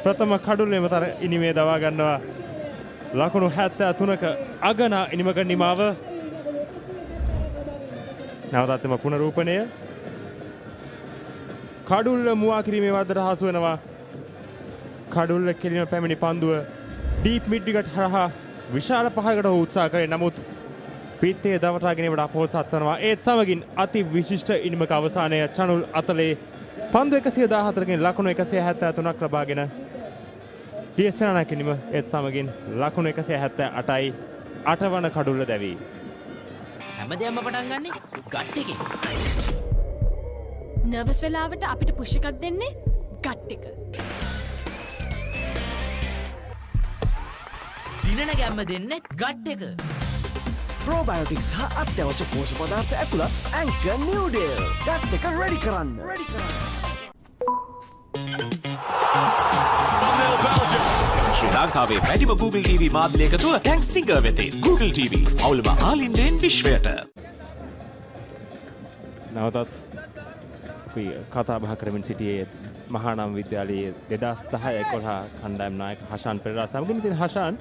ප්‍රථම කඩුල්ලේම තර ඉනිමේ දවා ගන්නවා. ලකුණු 73ක අගනා ඉනිමක නිමාව. නැවතත් එම පුනරූපණය. කඩුල්ල මුවා කිරීමේ වර්ධනයට හසු වෙනවා. කඩුල්ල කෙලින පැමිණි පන්දුව ඩීප් මිඩ් විකට් හරහා විශාල පහරකට උත්සාහ කරේ. නමුත් පිත්තේ දවටා ගැනීමට අපොහොසත් වනවා. ඒත් සමගින් අති විශිෂ්ට ඉනිමක අවසානය චනුල් අතලේ පන්දු 114කින් ලකුණු 173ක් ලබාගෙන DS සේනානායක ඉනිම ඒත් සමගින් ලකුණු 178යි 8 වන කඩුල්ල දැවි.
හැමදේම පටන් ගන්නේ ගට් එකේ. නර්වස් වෙලාවට අපිට පුෂ් එකක් දෙන්නේ ගට් එක.
දිනන ගැම්ම දෙන්නේ ගට් එක.
Probiotics හා අත්‍යවශ්‍ය පෝෂක පදාර්ථ ඇතුළත් ඇන්කර් නිව්ඩේල්. ගට් එක රෙඩි කරන්න.
ශ්‍රී ලංකාවේ වැඩිම Google TV මාධ්‍ය එකතුව දැන් සිංගර් වෙතින්. Google TV අවුලම ආලින්දෙන් විශ්වයට.
නැවතත් අපි කතා බහ කරමින් සිටියේ මහානාම විද්‍යාලයේ 2010-11 කණ්ඩායම් නායක හෂාන් පෙරේරා සමගින්. ඉතින් හෂාන්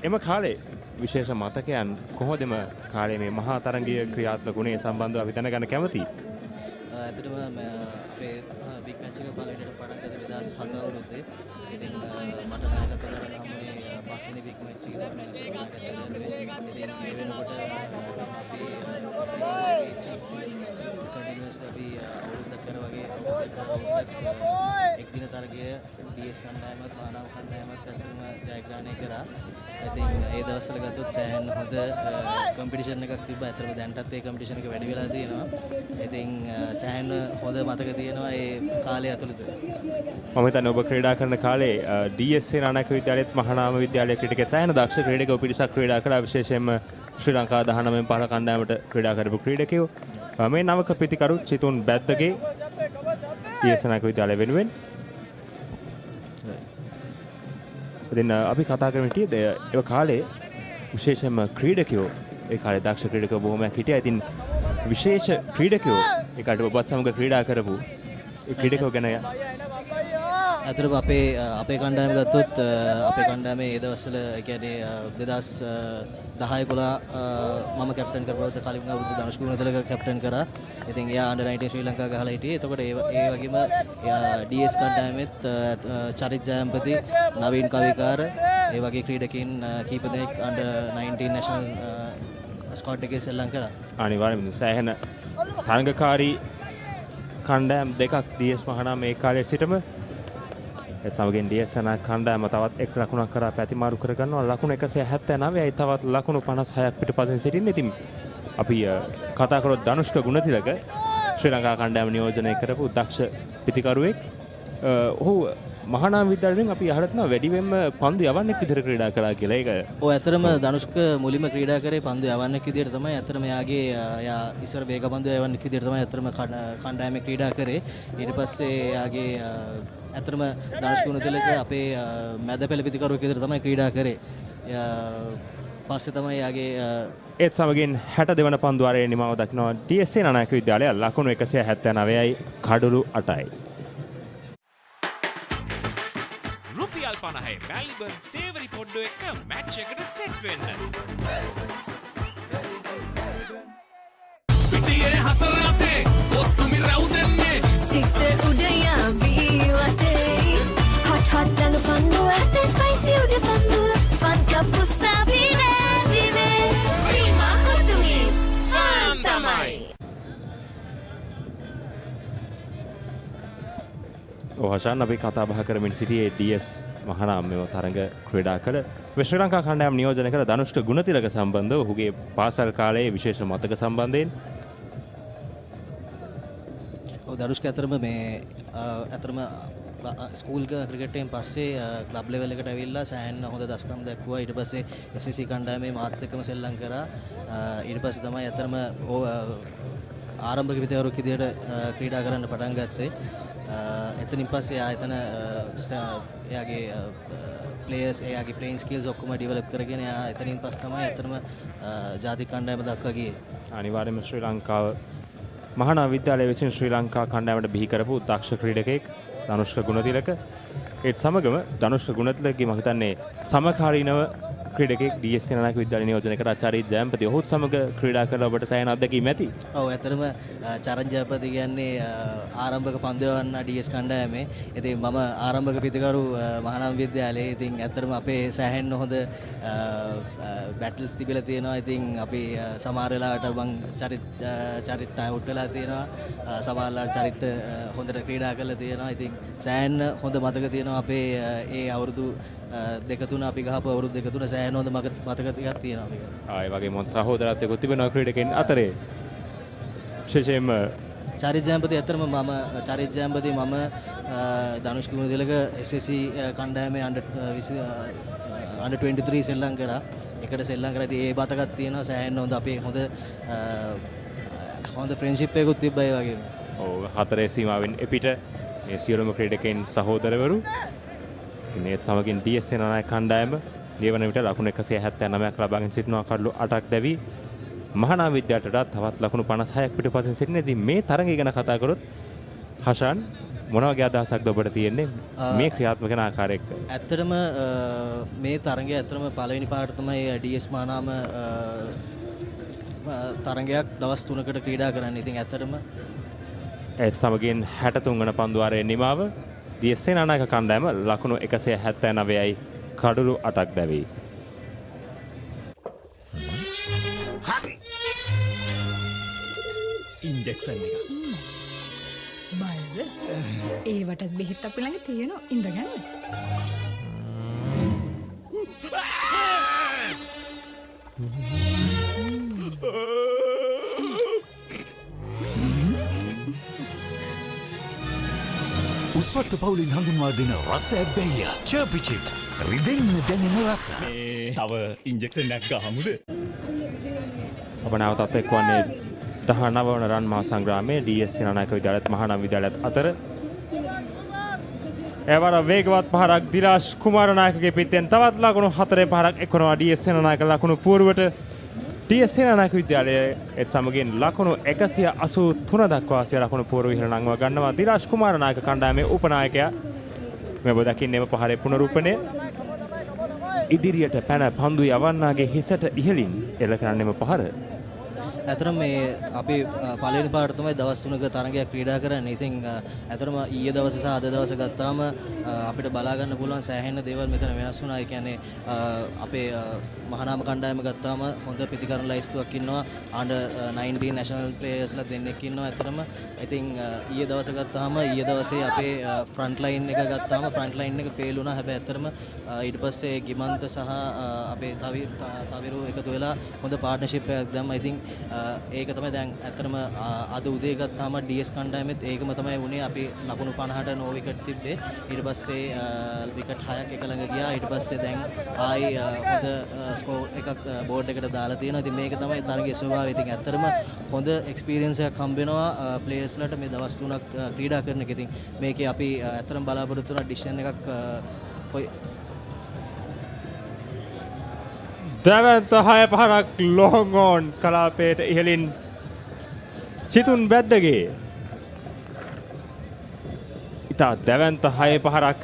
එම කාලේ විශේෂ මතකයන් කොහොමද එම කාලේ මේ මහා තරංගීය ක්‍රියාත්මක වුණේ සම්බන්ධව අපි දැනගන්න කැමතියි.
ඇත්තටම අපේ බිග් මැච් එක පළවෙනිට පටන් ගත්තේ 2007 අවුරුද්දේ. ඉතින් මට නායකත්වය ගන්න හම්බුනේ පස්වෙනි බිග් මැච් එකේ මම නායකත්වය ගන්නවා. ඉතින් ඒ වෙනකොට අපි කන්ටිනියස්ලි අපි අවුරුද්දක් කරා වගේ එක් දින තරගය DS සම්දායමත් මානව කණ්ඩායමත් අතරම ජයග්‍රහණය කරා. ඉතින් ඒ දවස්වල ගත්තොත් සෑහෙන හොඳ කම්පිටිෂන් එකක් තිබ්බා. අතරම දැන්ටත් ඒ කම්පිටිෂන් එක වැඩි වෙලා තියෙනවා. ඉතින් සෑහෙන හොඳ මතක තියෙනවා ඒ කාලය ඇතුළත.
මම හිතන්නේ ඔබ ක්‍රීඩා කරන කාලේ DS සේනානායක විද්‍යාලයේත් මහානාම විද්‍යාලයේ ක්‍රීඩකයෙක් සෑහෙන දක්ෂ ක්‍රීඩකයෝ පිරිසක් ක්‍රීඩා කළා. විශේෂයෙන්ම ශ්‍රී ලංකා 19 පහළ කණ්ඩායමට ක්‍රීඩා කරපු ක්‍රීඩකයෝ. මේ නවක පිතිකරු චිතුන් බැද්දගේ DS සේනානායක විද්‍යාලය වෙනුවෙන් ඉතින් අපි කතා කරමින් හිටියේ ඒ කාලේ විශේෂයෙන්ම ක්‍රීඩකයෝ ඒ කාලේ දක්ෂ ක්‍රීඩකයෝ බොහොමයක් හිටියා. ඉතින් විශේෂ ක්‍රීඩකයෝ ඒ කාලේ ඔබත් සමග ක්‍රීඩා කරපු ඒ ක්‍රීඩකයෝ ගැන
ඇතරම අපේ කණ්ඩායම ගත්තොත් අපේ කණ්ඩායමේ ඒ දවස්වල කියන්නේ 2010 මම කැප්ටන් කරපුවත් කලින් අවුරුදු ධනුෂ් ගුණතිලක කැප්ටන් කරා. ඉතින් එයා අnder 19 ශ්‍රී ලංකා ගහලා හිටියේ. එතකොට ඒ වගේම DS කණ්ඩායමෙත් චරිත් ජයම්පති, නවීන් කවිකාර, ඒ වගේ ක්‍රීඩකයන් කීප දෙනෙක් අnder 19 නැෂනල් ස්ක්වොඩ් එකේ සෙල්ලම් කරා.
අනිවාර්යයෙන්ම සෑහෙන තරඟකාරී කණ්ඩායම් දෙකක් DS මහානාම මේ කාලයේ සිටම ඒත් සමගින් DS සෙනනායක කණ්ඩායම තවත් එක් ලකුණක් කරා පැතිමාරු කර ගන්නවා. ලකුණු 179යි තවත් ලකුණු 56ක් පිටපසින් සිටින්නේ. ඉතින් අපි කතා කරොත් ධනුෂ්ක ගුණතිලක ශ්‍රී ලංකා කණ්ඩායම නියෝජනය කරපු දක්ෂ පිතිකරුවෙක්. ඔහු මහානාම විද්‍යාලයෙන් අපි අහලා තියෙනවා වැඩිවෙන්ම පන්දු යවන්නෙක් විදිහට ක්‍රීඩා කළා කියලා. ඒක
ඔව් ඇත්තටම ධනුෂ්ක මුලින්ම ක්‍රීඩා කරේ පන්දු යවන්නෙක් විදිහට තමයි. ඇත්තටම එයා ඉස්සර වේග පන්දු යවන්නෙක් විදිහට තමයි ඇත්තටම කණ්ඩායමේ ක්‍රීඩා කරේ. ඊට පස්සේ එයාගේ ඇත්තටම ධනුෂ් ගුණතිලක අපේ මැද පෙළ පිතිකරුවෙක් විදිහට තමයි ක්‍රීඩා කරේ. පස්සේ තමයි එයාගේ
ඒත් සමගින් 62 වන පන්දු වාරයේ නිමාව දක්වනවා DS සේනානායක විද්‍යාලය. ලකුණු 179යි කඩලු 8යි.
රුපියල් 50යි මැල්බර්න් සේවරි පොඩ්ඩෝ එක මැච් එකට සෙට් වෙන්න.
පිටියේ හතර අතේ ඔත්තුමි රැව් දෙන්නේ
සික්සර් උඩයා වී වටේ හොට් හොට් දඟ පන්දුව හටේ ස්පයිසි උඩ පන්දුව ෆන් කප්පුසා විනේ විනේ ප්‍රීමා ඔත්තුමි ෆන් තමයි.
හෂාන් අපි කතා බහ කරමින් සිටියේ DS මහානාමයේ තරඟ ක්‍රීඩා කළ ශ්‍රී ලංකා කණ්ඩායම නියෝජනය කළ ධනුෂ්ක ගුණතිලක සම්බන්ධව ඔහුගේ පාසල් කාලයේ විශේෂ මතක සම්බන්ධයෙන්
ධනුෂ්ක ඇතරම මේ ඇතරම ස්කූල් ක්‍රිකට් එකෙන් පස්සේ ක්ලබ් ලෙවල් එකට ඇවිල්ලා සෑහෙන හොඳ දස්කම් දැක්වුවා. ඊට පස්සේ SSC ග්‍රවුන්ඩ්ස් මාත් එක්කම සෙල්ලම් කරා. ඊට පස්සේ තමයි ඇතරම ආරම්භක විද්‍යාවරුක් විදියට ක්‍රීඩා කරන්න පටන් ගත්තේ. එතනින් පස්සේ එතන එයාගේ ප්ලේයර්ස් එයාගේ ප්ලේයින් ස්කිල්ස් ඔක්කොම ඩෙවලොප් කරගෙන එයා එතනින් පස්සේ තමයි ඇත්තටම ජාතික කණ්ඩායම දක්වා ගියේ.
අනිවාර්යයෙන්ම ශ්‍රී ලංකාව මහානාම විද්‍යාලය විසින් ශ්‍රී ලංකා කණ්ඩායමට බිහි කරපු දක්ෂ ක්‍රීඩකයෙක් ධනුෂ්ක ගුණතිලක. ඒත් සමගම ධනුෂ්ක ගුණතිලකගේ මම හිතන්නේ සමකාලීනව ක්‍රීඩකයෙක් DS සේනානායක විද්‍යාලය නියෝජනය කර චරිත් ජයම්පති ඔහුත් සමග ක්‍රීඩා කරලා ඔබට සෑහෙන අත්දැකීම් ඇති.
ඔව් ඇත්තටම චරිත් ජයම්පති කියන්නේ ආරම්භක පන්දු යවන්න DS කණ්ඩායමේ. ඉතින් මම ආරම්භක පිතිකරු මහානාම විද්‍යාලයේ. ඉතින් ඇත්තටම අපේ සෑහෙන හොඳ බැටල්ස් තිබිලා තියෙනවා. ඉතින් අපි සමහර වෙලාවට මං චරිත් අවුට් වෙලා තියෙනවා. සමහර වෙලාවට චරිත් හොඳට ක්‍රීඩා කරලා තියෙනවා. ඉතින් සෑහෙන හොඳ මතක තියෙනවා අපේ ඒ අවුරුදු දෙක තුන අපි ගහපු අවුරුදු දෙක තුන සෑහෙන හොඳ මතක ටිකක් තියෙනවා.
ඒ වගේම සහෝදරත්වයක් තිබෙනවා ක්‍රීඩකයන් අතරේ. විශේෂයෙන්ම
චරිත් ජයම්පති ඇත්තටම මම චරිත් ජයම්පති මම ධනුෂ් ගුණතිලක SSC කණ්ඩායමේ under 23 සෙල්ලම් කරා. එකට සෙල්ලම් කරලා ඉතින් ඒ බතකක් තියෙනවා සෑහෙන හොඳ අපේ හොඳ ෆ්‍රෙන්ඩ්ෂිප් එකකුත් තිබ්බා ඒ වගේම.
ඔව් හතරේ සීමාවෙන් එපිට මේ සියලුම ක්‍රීඩකයන් සහෝදරවරු. මේ සමගින් DS සේනානායක කණ්ඩායම ලියවන විට ලකුණු 179ක් ලබාගෙන සිටිනවා කඩලු 8ක් දැවි. මහානාම විද්‍යාලයට තවත් ලකුණු 56ක් පිටපසින් සිටින. ඉතින් මේ තරඟය ගැන කතා කරොත් හෂාන් මොන වගේ අදහසක්ද ඔබට තියෙන්නේ මේ ක්‍රියාත්මක වෙන ආකාරය එක්ක?
ඇත්තටම මේ තරඟය ඇත්තටම පළවෙනි පාට තමයි DS මහානාම තරඟයක් දවස් 3කට ක්‍රීඩා කරන්නේ. ඉතින් ඇත්තටම
ඒත් සමගින් 63 වන පන්දු වාරයේ නිමාව DS සේනානායක කණ්ඩායම ලකුණු 179යි කඩලු 8ක් දැවේ.
හරි. ඉන්ජෙක්ෂන් එක.
බයද? ඒවට බෙහෙත් අපි ළඟ තියෙනවා. ඉඳගන්න.
උස්වත්ත පවුලින් හඳුන්වා දෙන රස ඇබ්බැහිය චර්පි චිප්ස් රිදෙන්න දැනෙන රස.
තව ඉන්ජෙක්ෂන් එකක් ගහමුද?
අප නැවතත් එක්වන්නේ 19 වන රන් මහා සංග්‍රාමයේ DS සේනානායක විද්‍යාලයත් මහානාම විද්‍යාලයත් අතර. එවර වේගවත් පහරක් දිලාෂ් කුමාරනායකගේ පිටෙන් තවත් ලකුණු 4 පහරක් එක්වනවා DS සේනානායක ලකුණු පුවරුවට. DS සේනානායක විද්‍යාලයේ එත් සමගින් ලකුණු 183 දක්වා සිය ලකුණු පුවරු ඉහළ නංවා ගන්නවා. දිලාෂ් කුමාරනායක කණ්ඩායමේ උපනායකයා මේ ඔබ දකින්නේම පහරේ පුනරූපණය. ඉදිරියට පැන පන්දු යවන්නාගේ හිසට ඉහළින් එල්ල කරන්නෙම පහර.
ඇතරම මේ අපි පළවෙනි පාට තමයි දවස් 3ක තරගයක් ක්‍රීඩා කරන්නේ. ඉතින් ඇතරම ඊයේ දවසේ සහ අද දවසේ ගත්තාම අපිට බලා ගන්න පුළුවන් සෑහෙන දේවල් මෙතන වෙනස් වුණා. ඒ කියන්නේ අපේ මහානාම කණ්ඩායම ගත්තාම හොඳ ප්‍රතිකරණ ලයිස්තුවක් ඉන්නවා. under 19 national players ලා දෙන්නෙක් ඉන්නවා. ඇතරම ඉතින් ඊයේ දවසේ ගත්තාම ඊයේ දවසේ අපේ front line එක ගත්තාම front line එක fail වුණා. හැබැයි ඇතරම ඊට පස්සේ ගිමන්ත සහ අපේ තවිරු එකතු වෙලා හොඳ partnership එකක් දැම්මා. ඉතින් ඒක තමයි දැන් ඇත්තටම අද උදේ ගත්තාම DS කණ්ඩායමෙත් ඒකම තමයි වුණේ. අපි ලකුණු 50ට නෝ විකට් තිබ්බේ. ඊට පස්සේ විකට් 6ක් එක ළඟ ගියා. ඊට පස්සේ දැන් ආයි හොඳ ස්කෝර් එකක් බෝඩ් එකට දාලා තියෙනවා. ඉතින් මේක තමයි තරගයේ ස්වභාවය. ඉතින් ඇත්තටම හොඳ එක්ස්පීරියන්ස් එකක් හම්බ වෙනවා ප්ලේයර්ස්ලාට මේ දවස් 3ක් ක්‍රීඩා කරන එක. ඉතින් මේකේ අපි ඇත්තටම බලාපොරොත්තු වෙන ඩිසිෂන් එකක්
දැවන්ත 6 පහරක් ලොං ඔන් කලාපයට ඉහළින් චිතුන් බැද්දගේ ඉතා දැවන්ත 6 පහරක්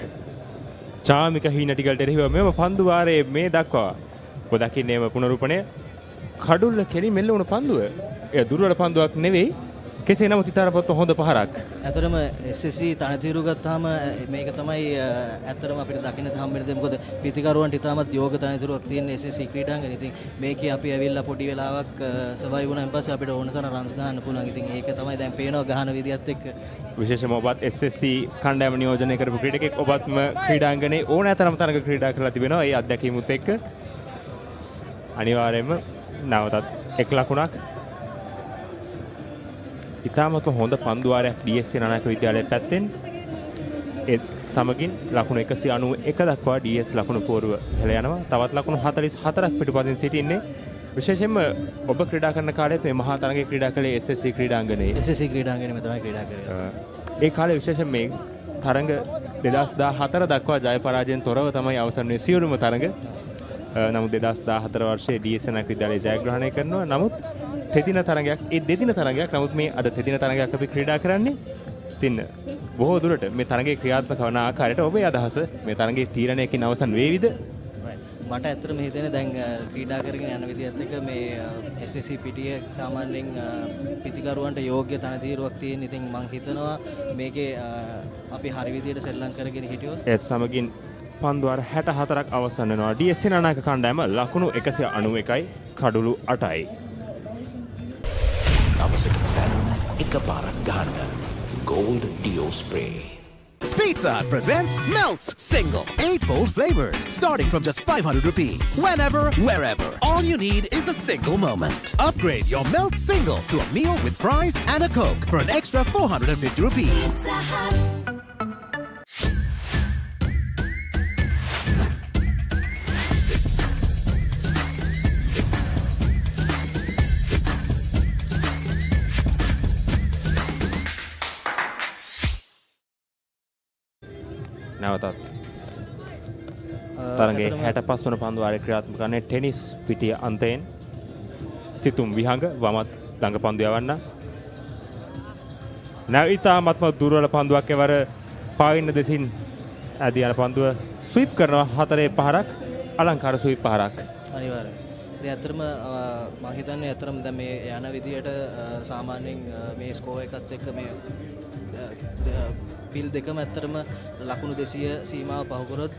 චාමික හීනටිගලට එරෙහිව මෙම පන්දු වාරයේ මේ දක්වා ඔබ දකින්නේම පුනරූපණය කඩුල්ල කෙලින් මෙල්ල වුණ පන්දුව. එය දුර්වල පන්දුවක් නෙවෙයි. කෙසේ නමුත් ඉතාරපොත් හොඳ පහරක්.
ඇතරම SSC තනතිරු ගත්තාම මේක තමයි ඇතරම අපිට දකින්න හම්බෙන්නේ. මොකද පිතිකරුවන්ට ඉතාමත් යෝග තනතිරුවක් තියෙන SSC ක්‍රීඩාංගණය. ඉතින් මේකේ අපි ඇවිල්ලා පොඩි වෙලාවක් සර්වයිව් වුණාන් පස්සේ අපිට ඕන තරම් රන්ස් ගහන්න පුළුවන්. ඉතින් ඒක තමයි දැන් පේනවා ගහන විදියත් එක්ක.
විශේෂම ඔබත් SSC කණ්ඩායම නියෝජනය කරපු ක්‍රීඩකෙක්. ඔබත්ම ක්‍රීඩාංගණයේ ඕනෑතරම් තරග ක්‍රීඩා කරලා තිබෙනවා. ඒ අත්දැකීමුත් එක්ක අනිවාර්යයෙන්ම නැවතත් එක් ලකුණක්. ඉතාමත්ම හොඳ පන්දුවාරයක් DS සේනානායක විද්‍යාලයේ පැත්තෙන්. ඒ සමගින් ලකුණු 191 දක්වා DS ලකුණු පෝරුව හෙළ යනවා. තවත් ලකුණු 44ක් පිටුපසින් සිටින්නේ. විශේෂයෙන්ම ඔබ ක්‍රීඩා කරන කාලෙත් මේ මහා තරගයේ ක්‍රීඩා කළේ SSC ක්‍රීඩාංගණයේ.
SSC ක්‍රීඩාංගණයේ තමයි ක්‍රීඩා කරේ.
ඒ කාලේ විශේෂයෙන් මේ තරඟ 2014 දක්වා ජය පරාජයෙන් තොරව තමයි අවසන් වුනේ සියලුම තරඟ. නමුත් 2014 වර්ෂයේ DS සේනානායක විද්‍යාලය ජයග්‍රහණය කරනවා. නමුත් තෙදින තරගයක් ඒ දෙදින තරගයක්. නමුත් මේ අද තෙදින තරගයක් අපි ක්‍රීඩා කරන්නේ. ඉතින් බොහෝ දුරට මේ තරගයේ ක්‍රියාත්මක වන ආකාරයට ඔබේ අදහස මේ තරගයේ තීරණයකින් අවසන් වේවිද?
මට ඇත්තටම හිතෙන්නේ දැන් ක්‍රීඩා කරගෙන යන විදිහත් එක්ක මේ SSC පිටිය සාමාන්‍යයෙන් පිතිකරුවන්ට යෝග්‍ය තනතිරුවක් තියෙන. ඉතින් මම හිතනවා මේකේ අපි හරි විදිහට සෙල්ලම් කරගෙන හිටියොත්
ඒත් සමගින් පන්දුවාර 64ක් අවසන් වෙනවා. DS සේනානායක කණ්ඩායම ලකුණු 191යි කඩුළු 8යි.
අවසකට පැරන්න එක පාරක් ගහන්න Gold Dio Spray.
Pizza Hut presents Melts Single. 8 bold flavors starting from just 500 rupees. Whenever, wherever. All you need is a single moment. Upgrade your Melt Single to a meal with fries and a Coke for an extra 450 rupees.
Pizza Hut.
නැවතත් තරගයේ 65 වන පන්දුවාරයේ ක්‍රියාත්මක කරන්නේ tennis පිටිය අන්තයෙන් සිතුම් විහඟ වමත් ළඟ පන්දු යවන්න. නැවිතාමත්ම දුර්වල පන්දුවක් එවර පාවින්න දෙසින් ඇදී යන පන්දුව ස්විප් කරනවා. 4 පහරක් අලංකාර ස්විප් පහරක්.
අනිවාර්යයෙන්. ඉතින් ඇත්තටම මම හිතන්නේ ඇත්තටම දැන් මේ යන විදියට සාමාන්‍යයෙන් මේ ස්කෝර් එකත් එක්ක මේ පිල් දෙකම ඇත්තටම ලකුණු 200 සීමාව පහු කරොත්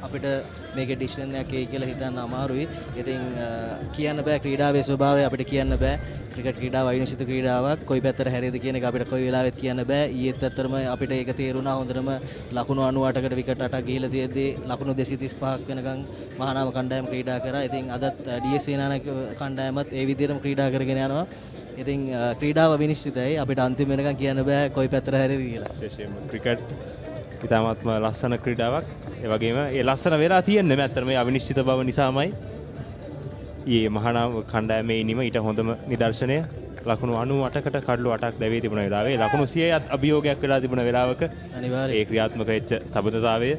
අපිට මේකේ ඩිසිෂන් එකක් එයි කියලා හිතන්න අමාරුයි. ඉතින් කියන්න බෑ ක්‍රීඩාවේ ස්වභාවය අපිට කියන්න බෑ. ක්‍රිකට් ක්‍රීඩාව අවිනිශ්චිත ක්‍රීඩාවක්. කොයි පැත්තට හැරෙයිද කියන එක අපිට කොයි වෙලාවෙත් කියන්න බෑ. ඊයේත් ඇත්තටම අපිට ඒක තේරුණා හොඳටම ලකුණු 98කට විකට් 8ක් ගිහිලා තියෙද්දී ලකුණු 235ක් වෙනකන් මහානාම කණ්ඩායම ක්‍රීඩා කරා. ඉතින් අදත් DS සේනානායක කණ්ඩායමත් ඒ විදිහටම ක්‍රීඩා කරගෙන යනවා. ඉතින් ක්‍රීඩාව විනිශ්චිතයි. අපිට අන්තිම වෙනකන් කියන්න බෑ කොයි පැත්තට හැරෙයිද කියලා.
විශේෂයෙන්ම ක්‍රිකට් ඉතාමත්ම ලස්සන ක්‍රීඩාවක්. ඒ වගේම ඒ ලස්සන වෙලා තියෙන්නේ ඇත්තට මේ අවිනිශ්චිත බව නිසාමයි. ඊයේ මහානාම කණ්ඩායමේ ඉනිම ඊට හොඳම නිදර්ශනය ලකුණු 98කට කඩලු 8ක් දැවී තිබුණ වෙලාවේ ලකුණු 100ක් අභියෝගයක් වෙලා තිබුණ වෙලාවක
අනිවාර්යයෙන්
ඒ ක්‍රියාත්මක වෙච්ච සබඳතාවය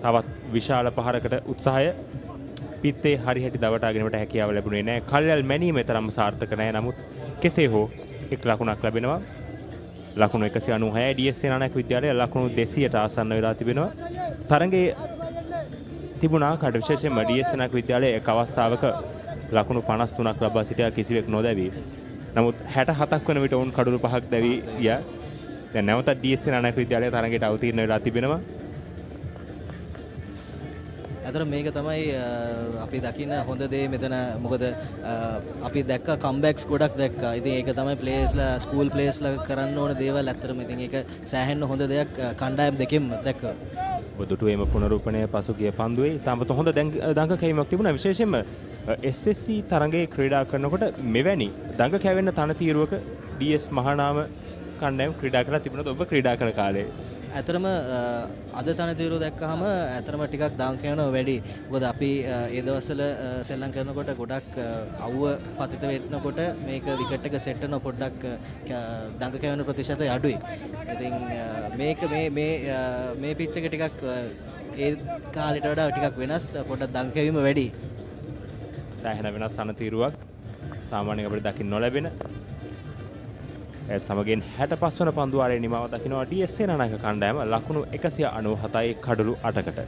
තවත් විශාල පහරකට උත්සාහය පිත්තේ හරිහැටි දවටාගෙනට හැකියාව ලැබුණේ නැහැ. කල්යල් මැනීමේ තරම් සාර්ථක නැහැ. නමුත් කෙසේ හෝ එක් ලකුණක් ලැබෙනවා. ලකුණු 196 DS සේනානායක විද්‍යාලය ලකුණු 200ට ආසන්න වෙලා තිබෙනවා. තරඟයේ තිබුණා කඩ විශේෂයෙන්ම DS සේනානායක විද්‍යාලයේ එක් අවස්ථාවක ලකුණු 53ක් ලබා සිටියා කිසිවෙක් නොදැවි. නමුත් 67ක් වන විට ඔවුන් කඩලු 5ක් දැවි ගියා. දැන් නැවතත් DS සේනානායක විද්‍යාලය තරඟයට අවතීර්ණ වෙලා තිබෙනවා.
අතර මේක තමයි අපි දකින්න හොඳ දේ මෙතන මොකද අපි දැක්ක කම්බැක්ස් ගොඩක් දැක්කා. ඉතින් ඒක තමයි ප්ලේයර්ස්ලා ස්කූල් ප්ලේයර්ස්ලා කරන්න ඕන දේවල් ඇත්තටම. ඉතින් ඒක සෑහෙන්න හොඳ දෙයක් කණ්ඩායම් දෙකෙන්ම දැක්කා.
දුටුවේම පුනරුපණය පසුගිය පන්දුවේ තාමත් හොඳ දඟ කැවීමක් තිබුණා. විශේෂයෙන්ම SSC තරඟයේ ක්‍රීඩා කරනකොට මෙවැනි දඟ කැවෙන්න තනතිරුවක DS මහානාම කණ්ඩායම් ක්‍රීඩා කරලා තිබුණාද ඔබ ක්‍රීඩා කරන කාලේ?
ඇතරම අද තනතිරු දැක්කහම ඇතරම ටිකක් දාංක යනවා වැඩි. මොකද අපි ඒ දවස්වල සෙල්ලම් කරනකොට ගොඩක් අවුව පතිත වෙන්නකොට මේක විකට් එක සෙට් වෙන පොඩ්ඩක් දඟ කැවෙන ප්‍රතිශතය අඩුයි. ඉතින් මේක මේ පිච් එක ටිකක් ඒ කාලෙට වඩා ටිකක් වෙනස්, පොඩ්ඩක් දඟ කැවීම වැඩි.
සෑහෙන වෙනස් තනතිරුවක් සාමාන්‍යයෙන් අපිට දකින්න නොලැබෙන. ඒත් සමගින් 65 වන පන්දු වාරයේ නිමාව දකිනවා DS සේනානායක කණ්ඩායම ලකුණු 197යි කඩලු 8කට.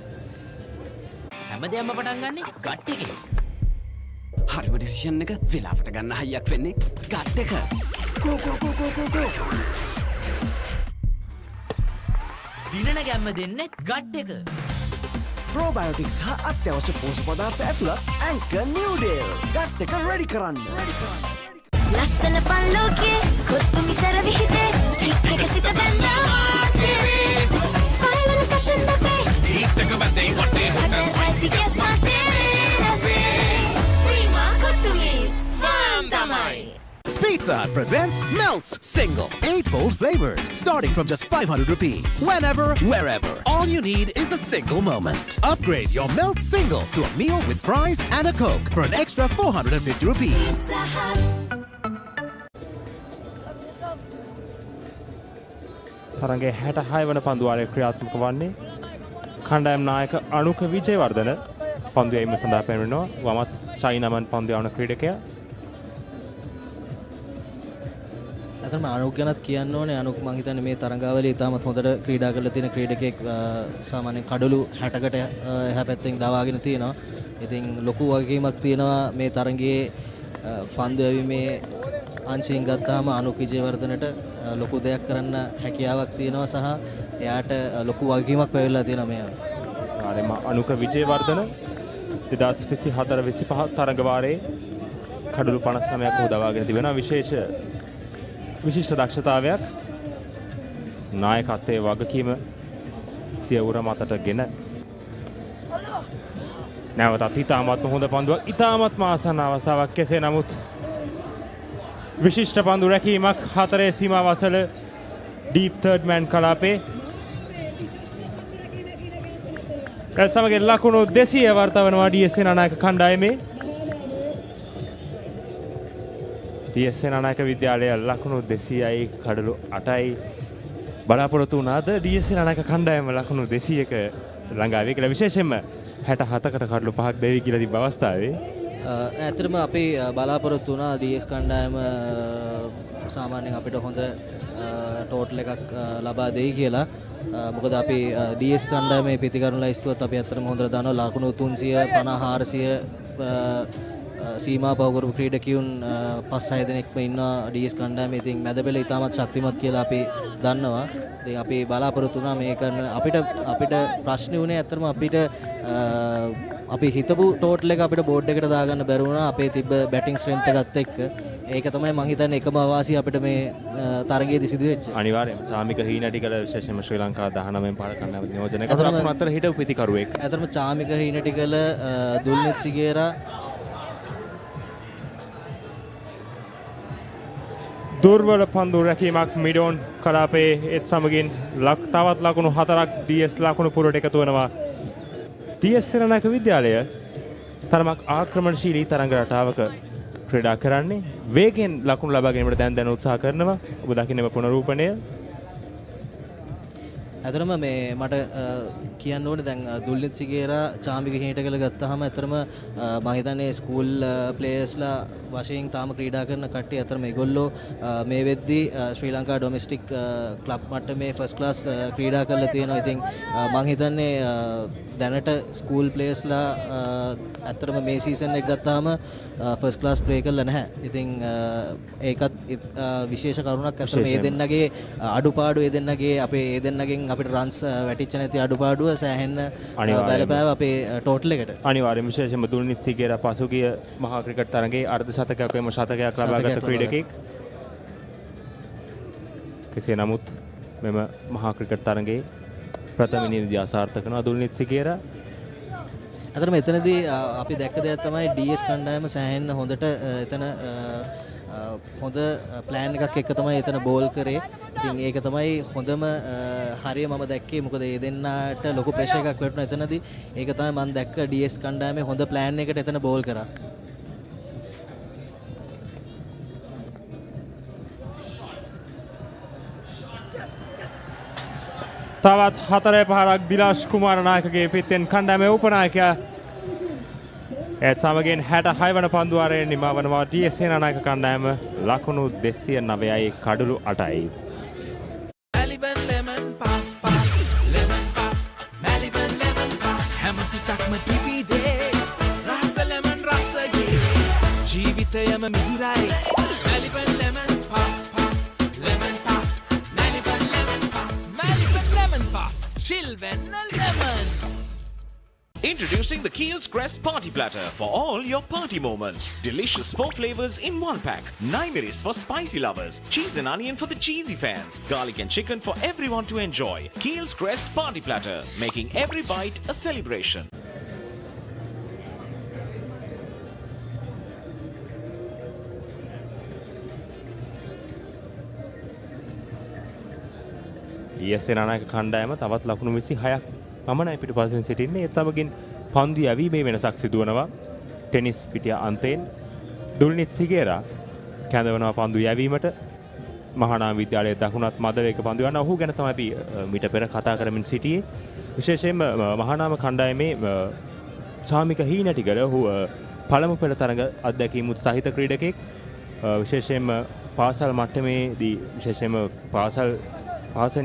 හැමදේම පටන් ගන්නෙ ගට් එකේ. හරිම ඩිසිෂන් එක වෙලාවට ගන්න හයියක් වෙන්නේ ගට් එක. කෝ. දිනන ගැම්ම දෙන්නේ ගට් එක.
ප්‍රෝබයෝටික්ස් හා අත්‍යවශ්‍ය පෝෂක පදාර්ථ ඇතුළත් ඇන්කර් නිව්ඩේල්. ගට් එක රෙඩි කරන්න.
ලස්සන පල්ලෝකේ කොත්තු මිසර විහිදේ හික් එක සිත බැඳා ෆයිවර ෆැෂන් දපේ හිට් එක බැඳේ වටේ හොටල් ස්පයිසි කෙස් මාතේ රසේ ප්‍රීමා කොත්තුමි ෆන් තමයි.
Pizza Hut presents Melts Single 8 bold flavors starting from just 500 rupees. Whenever, wherever. All you need is a single moment. Upgrade your Melt Single to a meal with fries and a Coke for an extra 450 rupees.
Pizza Hut.
තරඟයේ 66 වන පන්දු වාරයේ ක්‍රියාත්මක වන්නේ කණ්ඩායම් නායක අනුක විජේවර්ධන පන්දු යැවීම සඳහා පැමිණෙනවා. වමත් චයිනාමන් පන්දු යවන ක්‍රීඩකයා.
අතන අනුක් ගැනත් කියන්න ඕනේ. අනුක් මං හිතන්නේ මේ තරඟාවලිය ඉතාමත් හොඳට ක්‍රීඩා කරලා තියෙන ක්‍රීඩකෙක්. සාමාන්‍යයෙන් කඩලු 60කට එහා පැත්තෙන් දවාගෙන තියෙනවා. ඉතින් ලොකු වගකීමක් තියෙනවා මේ තරඟයේ පන්දු යැවීමේ අංශයෙන් ගත්තාම අනුක් විජේවර්ධනට ලොකු දෙයක් කරන්න හැකියාවක් තියෙනවා සහ එයාට ලොකු වගකීමක් පැවරලා තියෙනවා මෙයා.
ආරෙම අනුක විජේවර්ධන 2024-25 තරඟ වාරයේ කඩලු 59ක් උදවාගෙන තිබෙනවා. විශිෂ්ට දක්ෂතාවයක් නායකත්වයේ වගකීම සියවුර මතටගෙන නැවතත් ඉතාමත්ම හොඳ පන්දුවක් ඉතාමත්ම ආසන්න අවස්ථාවක්. කෙසේ නමුත් විශිෂ්ට පන්දු රැකීමක් හතරේ සීමාව අසල ඩීප් තර්ඩ් මෑන් කලාපේ. ඒ සමගින් ලකුණු 200 වර්තවනවා DS සේනානායක කණ්ඩායමේ. DS සේනානායක විද්‍යාලය ලකුණු 200යි කඩලු 8යි බලාපොරොත්තු වුණාද DS සේනානායක කණ්ඩායම ලකුණු 200ක ළඟා වේ කියලා. විශේෂයෙන්ම 67කට කඩලු 5ක් දෙවි කියලා තිබ්බ අවස්ථාවේ
ඇත්තටම අපි බලාපොරොත්තු වුණා DS කණ්ඩායම සාමාන්‍යයෙන් අපිට හොඳ ටෝටල් එකක් ලබා දෙයි කියලා. මොකද අපි DS කණ්ඩායමේ පිටිකරුණු ලයිස්තුවත් අපි ඇත්තටම හොඳට දන්නවා. ලකුණු 350 400 සීමා පව කරපු ක්‍රීඩකයන් 5-6 දෙනෙක්ම ඉන්නවා DS කණ්ඩායමේ. ඉතින් මැද පෙළ ඉතාමත් ශක්තිමත් කියලා අපි දන්නවා. ඉතින් අපි බලාපොරොත්තු වුණා මේක අපිට ප්‍රශ්නේ උනේ ඇත්තටම අපි හිතපු ටෝටල් එක අපිට බෝඩ් එකට දාගන්න බැරි වුණා අපේ තිබ්බ බැටිං ස්ට්‍රෙන්ත් එකත් එක්ක. ඒක තමයි මම හිතන්නේ එකම අවාසිය අපිට මේ තරගයේදී සිදු වෙච්ච.
අනිවාර්යයෙන්ම චාමික හීනටිකල විශේෂයෙන්ම ශ්‍රී ලංකා 19 පාර කණ්ඩායම නියෝජනය කරන අතර හිටපු පිටිකරුවෙක්.
ඇත්තටම චාමික හීනටිකල දුල්නිත් සිගේරා
දුර්වල පන්දු රැකීමක් මිඩෝන් කලාපේ. ඒත් සමගින් තවත් ලකුණු 4ක් DS ලකුණු පුරට එකතු වෙනවා. DS සේනානායක විද්‍යාලය තරමක් ආක්‍රමණශීලී තරඟ රටාවක ක්‍රීඩා කරන්නේ. වේගෙන් ලකුණු ලබා ගැනීමට දැන් උත්සාහ කරනවා. ඔබ දකින්නේ පුනරූපණය.
ඇතරම මේ මට කියන්න ඕනේ දැන් දුල්නිත් සිගේරා චාමික හිණටකල ගත්තාම ඇතරම මම හිතන්නේ ස්කූල් ප්ලේයර්ස්ලා වශයෙන් තාම ක්‍රීඩා කරන කට්ටිය ඇතරම ඒගොල්ලෝ මේ වෙද්දී ශ්‍රී ලංකා ඩොමෙස්ටික් ක්ලබ් මට්ටමේ ෆස්ට් ක්ලාස් ක්‍රීඩා කරලා තියෙනවා. ඉතින් මම හිතන්නේ දැනට ස්කූල් ප්ලේයර්ස්ලා ඇත්තටම මේ සීසන් එක ගත්තාම ෆස්ට් ක්ලාස් ප්ලේ කරලා නැහැ. ඉතින් ඒකත් විශේෂ කරුණක්. ඇත්තටම මේ දෙන්නගේ අඩුපාඩු ඒ දෙන්නගේ අපේ ඒ දෙන්නගෙන් අපිට රන්ස් වැටිච්ච නැති අඩුපාඩුව සෑහෙන්න බලපෑව අපේ ටෝටල් එකට.
අනිවාර්යයෙන්ම විශේෂයෙන්ම දුල්නිත් සිගේරා පසුගිය මහා ක්‍රිකට් තරගයේ අර්ධ ශතකයක් වෙම ශතකයක් ලබාගත් ක්‍රීඩකෙක්. කෙසේ නමුත් මෙම මහා ක්‍රිකට් තරගයේ ප්‍රථම ඉනිංග්ස් අසාර්ථක කරන දුල්නිත් සිගේරා.
අතරම එතනදී අපි දැක්ක දෙයක් තමයි DS කණ්ඩායම සෑහෙන්න හොඳට එතන හොඳ ප්ලෑන් එකක් එක්ක තමයි එතන බෝල් කරේ. ඉතින් ඒක තමයි හොඳම හරිය මම දැක්කේ. මොකද ඒ දෙන්නට ලොකු ප්‍රෙෂර් එකක් වැටුණා එතනදී. ඒක තමයි මම දැක්ක DS කණ්ඩායමේ හොඳ ප්ලෑන් එකකට එතන බෝල් කරා.
තවත් 4-5ක් දිලාෂ් කුමාර නායකගේ පිටෙන් කණ්ඩායමේ උපනායකයා ඒත් සමගින් 66 වන පන්දුවාරයේ නිමවනවා DS සේනානායක කණ්ඩායම ලකුණු 209යි කඩලු 8යි.
Maliban lemon puff puff lemon puff Maliban lemon puff හැම සිතක්ම පිපිදේ රස lemon රසයේ ජීවිතයම මිහිරයි Maliban lemon puff puff lemon puff Maliban lemon puff Maliban lemon puff chill when lemon.
Introducing the Keel's Crest Party Platter for all your party moments. Delicious 4 flavors in 1 pack. Naimeris for spicy lovers. Cheese and onion for the cheesy fans. Garlic and chicken for everyone to enjoy. Keel's Crest Party Platter, making every bite a celebration.
DS Senanayake කණ්ඩායම තවත් ලකුණු 26ක් පමණයි පිටුපසින් සිටින්නේ. ඒත් සමගින් පන්දු යැවීමේ වෙනසක් සිදුවනවා. Tennis පිටිය අන්තයෙන් දුල්නිත් සිගේරා කැඳවනවා පන්දු යැවීමට. මහානාම විද්‍යාලයේ දකුණත් මද වේග පන්දු යනවා. ඔහු ගැන තමයි අපි මීට පෙර කතා කරමින් සිටියේ. විශේෂයෙන්ම මහානාම කණ්ඩායමේ චාමික හීනටිගල ඔහු පළමු පෙළ තරඟ අත්දැකීමුත් සහිත ක්‍රීඩකෙක්. විශේෂයෙන්ම පාසල් මට්ටමේදී විශේෂයෙන්ම පාසල්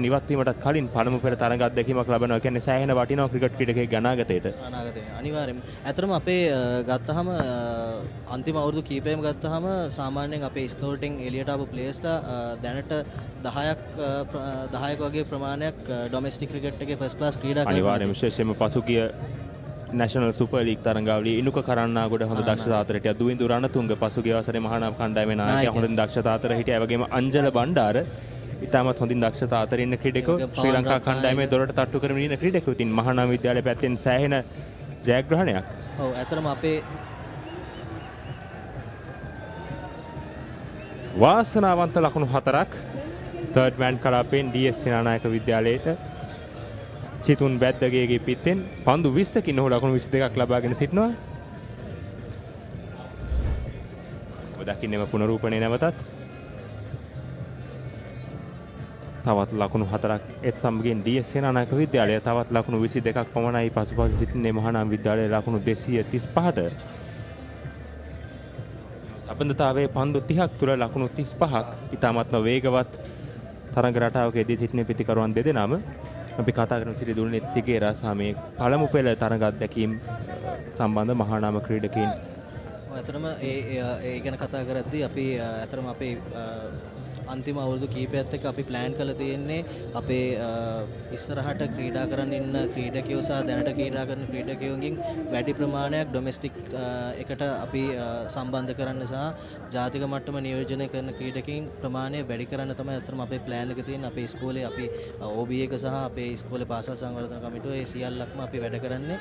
නිවත් වීමටත් කලින් පළමු පෙර තරඟ අත්දැකීමක් ලබනවා. කියන්නේ සෑහෙන වටිනා ක්‍රිකට් ක්‍රීඩකයෙක් අනාගතයට.
අනිවාර්යයෙන්ම. ඇත්තටම අපේ ගත්තාම අන්තිම අවුරුදු කීපෙම ගත්තාම සාමාන්‍යයෙන් අපේ ස්කෝටින් එලියට ආපු ප්ලේයර්ස්ලා දැනට 10ක් වගේ ප්‍රමාණයක් ඩොමෙස්ටික් ක්‍රිකට් එකේ ෆස්ට් ක්ලාස් ක්‍රීඩා කරනවා.
අනිවාර්යයෙන්ම විශේෂයෙන්ම පසුගිය නැෂනල් සුපර් ලීග් තරඟාවලියේ ඉනුක කරන්නාගොඩ හොඳ දක්ෂතා අතර හිටියා. දුවින්දු රණතුංග පසුගිය වසරේ මහානාම කණ්ඩායමේ නායකයා හොඳින් දක්ෂතා අතර හිටියා. ඒ වගේම අංජල බණ්ඩාර ඉතාමත් හොඳින් දක්ෂතා අතර ඉන්න ක්‍රීඩකෝ ශ්‍රී ලංකා කණ්ඩායමේ දොරට තට්ටු කරමින් ඉන්න ක්‍රීඩකෝ. ඉතින් මහානාම විද්‍යාලය පැත්තෙන් සෑහෙන ජයග්‍රහණයක්.
ඔව් ඇත්තටම අපේ
වාසනාවන්ත ලකුණු 4ක් තර්ඩ් මෑන් කලාපෙන් DS සේනානායක විද්‍යාලයට චිතුන් බැද්දගේගේ පිටෙන් පන්දු 20කින් ඔහු ලකුණු 22ක් ලබාගෙන සිටිනවා. ඔබ දකින්නම පුනරූපණය නැවතත් තවත් ලකුණු 4ක් එත් සමගින් DS සේනානායක විද්‍යාලය තවත් ලකුණු 22ක් පමණයි පසුපස සිටින්නේ මහානාම විද්‍යාලයේ ලකුණු 235ට. සම්බන්ධතාවයේ පන්දු 30ක් තුල ලකුණු 35ක් ඉතාමත්ම වේගවත් තරඟ රටාවකදී සිටින පිටිකරුවන් දෙදෙනාම අපි කතා කරන සිටි දුල්නිත් සිගේරා සහ මේ පළමු පෙළ තරඟ අත්දැකීම් සම්බන්ධ මහානාම ක්‍රීඩකයින්.
ඇත්තටම ඒ ගැන කතා කරද්දී අපි ඇත්තටම අපේ අන්තිම අවුරුදු කීපයත් එක්ක අපි ප්ලෑන් කරලා තියෙන්නේ අපේ ඉස්සරහට ක්‍රීඩා කරන්න ඉන්න ක්‍රීඩකයෝ සහ දැනට ක්‍රීඩා කරන ක්‍රීඩකයෝගෙන් වැඩි ප්‍රමාණයක් ඩොමෙස්ටික් එකට අපි සම්බන්ධ කරන්න සහ ජාතික මට්ටම නියෝජනය කරන ක්‍රීඩකයින් ප්‍රමාණය වැඩි කරන්න තමයි අතරම අපේ ප්ලෑන් එක තියෙන්නේ. අපේ ඉස්කෝලේ අපි OB එක සහ අපේ ඉස්කෝලේ පාසල් සංවර්ධන කමිටුව ඒ සියල්ලක්ම අපි වැඩ කරන්නේ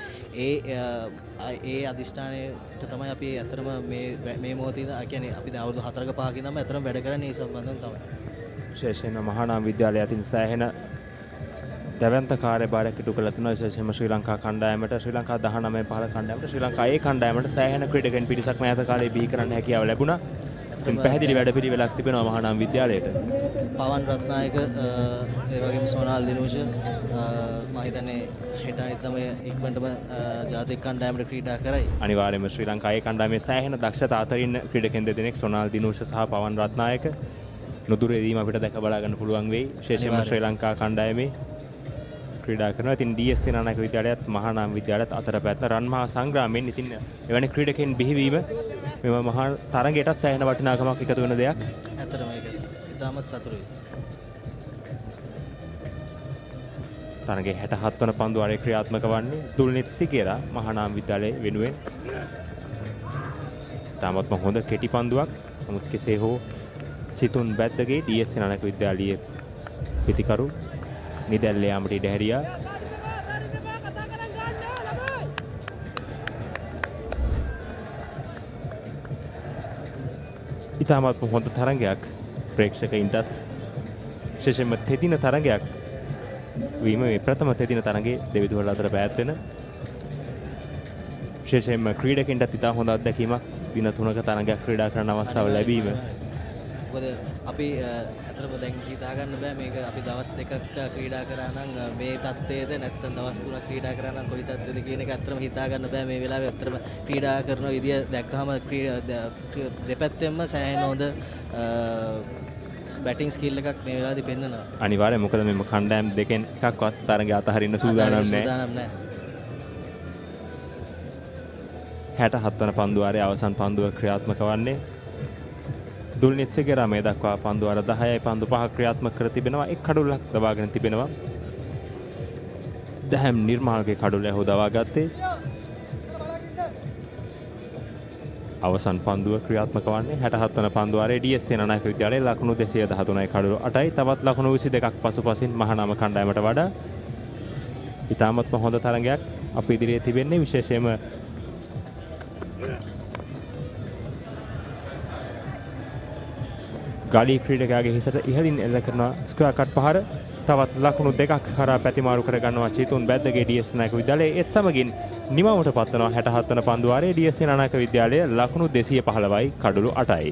ඒ අධිෂ්ඨානයට තමයි අපි අතරම මේ මොහොතේ කියන්නේ අපි දැන් අවුරුදු 4ක 5ක ඉඳන්ම අතරම වැඩ කරන්නේ ඒ සම්බන්ධව තමයි.
විශේෂයෙන්ම මහානාම විද්‍යාලය අතින් සෑහෙන දැවැන්ත කාර්යභාරයක් ඉටු කළ තුන. විශේෂයෙන්ම ශ්‍රී ලංකා කණ්ඩායමට ශ්‍රී ලංකා 19 15 කණ්ඩායමට ශ්‍රී ලංකා ඒ කණ්ඩායමට සෑහෙන ක්‍රීඩකයන් පිරිසක් මෑත කාලේ බිහි කරන්න හැකියාව ලැබුණා. පැහැදිලි වැඩපිළිවෙලක් තිබෙනවා මහානාම විද්‍යාලයට.
පවන් රත්නායක ඒ වගේම සෝනාල් දිනෝෂ මම හිතන්නේ හෙට අනිත් තමයි ඉක්මනටම ජාතික කණ්ඩායමට ක්‍රීඩා කරයි.
අනිවාර්යයෙන්ම ශ්‍රී ලංකාවේ කණ්ඩායමේ සෑහෙන දක්ෂතා අතරින් ක්‍රීඩකයන් දෙදෙනෙක් සෝනාල් දිනෝෂ සහ පවන් රත්නායක නුදුරේදීම අපිට දැක බලා ගන්න පුළුවන් වෙයි. විශේෂයෙන්ම ශ්‍රී ලංකා කණ්ඩායමේ ක්‍රීඩා කරනවා. ඉතින් DS සේනානායක විද්‍යාලයත් මහානාම විද්‍යාලයත් අතර පැත්ත රන් මහා සංග්‍රාමයෙන් ඉතින් එවැනි ක්‍රීඩකයන් බිහිවීම මෙම මහා තරගයටත් සෑහෙන වටිනාකමක් එකතු වෙන දෙයක්.
ඇත්තටම ඒක ඉතාමත් සතුටුයි.
තරගයේ 67 වන පන්දු වාරයේ ක්‍රියාත්මක වන්නේ දුල්නිත් සිගේරා මහානාම විද්‍යාලයේ වෙනුවෙන්. තාමත්ම හොඳ කෙටි පන්දුවක්. නමුත් කෙසේ හෝ චිතුන් බැද්දගේ DS සේනානායක විද්‍යාලයේ පිතිකරු නිදැල්ල යාමට ඉඩ හැරියා. ඉතාමත් හොඳ තරගයක් ප්‍රේක්ෂකයින්ටත් විශේෂයෙන්ම තෙදින තරගයක් වීම මේ ප්‍රථම තෙදින තරගයේ දෙවිදුවල අතර පැවැත්වෙන විශේෂයෙන්ම ක්‍රීඩකයින්ටත් ඉතා හොඳ අත්දැකීමක් දින 3ක තරගයක් ක්‍රීඩා කරන අවස්ථාව ලැබීම.
මොකද අපි අතරම දැන් හිතා ගන්න බෑ මේක අපි දවස් දෙකක් ක්‍රීඩා කරා නම් මේ තත්ත්වයේද නැත්නම් දවස් 3ක් ක්‍රීඩා කරා නම් කොයි තත්ත්වෙද කියන එක අතරම හිතා ගන්න බෑ මේ වෙලාවේ අතරම ක්‍රීඩා කරන විදිය දැක්කම දෙපැත්තෙන්ම සෑහෙන හොඳ බැටිං ස්කිල් එකක් මේ වෙලාවේදී පෙන්නනවා.
අනිවාර්යයෙන් මොකද මේ කණ්ඩායම් දෙකෙන් එකක්වත් තරගය අතහරින්න සූදානම් නැහැ. 67 වන පන්දු වාරයේ අවසන් පන්දුව ක්‍රියාත්මක වන්නේ දුල්නිත් සිගේරා මේ දක්වා පන්දු වාර 10යි පන්දු 5ක් ක්‍රියාත්මක කර තිබෙනවා. එක් කඩුල්ලක් දබාගෙන තිබෙනවා. දහම් නිර්මාල්ගේ කඩුල්ල ඔහු දවා ගත්තේ. අවසන් පන්දුව ක්‍රියාත්මක වන්නේ 67 වන පන්දු වාරයේ DS සේනානායක විද්‍යාලයේ ලකුණු 213යි කඩුළු 8යි. තවත් ලකුණු 22ක් පසුපසින් මහානාම කණ්ඩායමට වඩා ඉතාමත්ම හොඳ තරගයක් අප ඉදිරියේ තිබෙන්නේ. විශේෂයෙන්ම ගලී ක්‍රීඩකයාගේ හිසට ඉහළින් එල්ල කරන ස්ක්වයර් කට් පහර තවත් ලකුණු දෙකක් කරා පැතිමාරු කර ගන්නවා චේතුන් බැද්දගේ DS සේනානායක විද්‍යාලයේ. ඒත් සමගින් නිමවුමට පත්වනවා 67 වන පන්දු වාරයේ DS සේනානායක විද්‍යාලය ලකුණු 215යි කඩලු 8යි.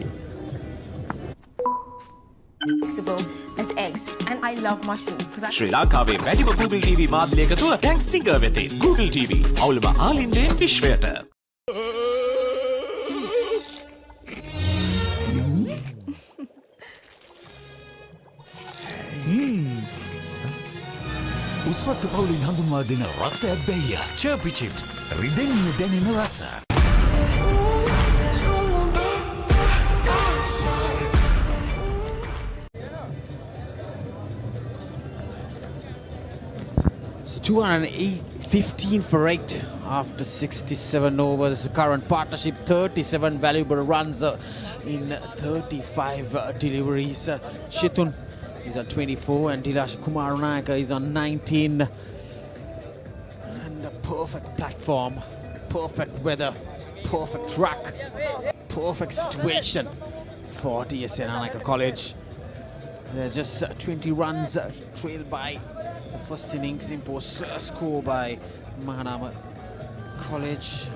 as eggs and I love mushrooms
ශ්‍රී ලංකාවේ වැඩිම Google TV මාධ්‍ය එකතුව දැන් සිංගර් වෙතින් Google TV අවුලම ආලින්දෙන් විශ්වයට.
උස්වත්ත පවුලින් හඳුන්වා දෙන රසයක් බැయ్య චර්පි චිප්ස් රිදෙන්නේ දැනෙන රස.
So 15 for 8 after 67 overs. Current partnership 37 valuable runs in 35 deliveries. Shitun is on 24 and Dilash Kumarunaka is on 19. And a perfect platform, perfect weather, perfect track, perfect situation for D.S Senanayake College. They're just 20 runs trailed by the first innings imposed score by Mahanama College.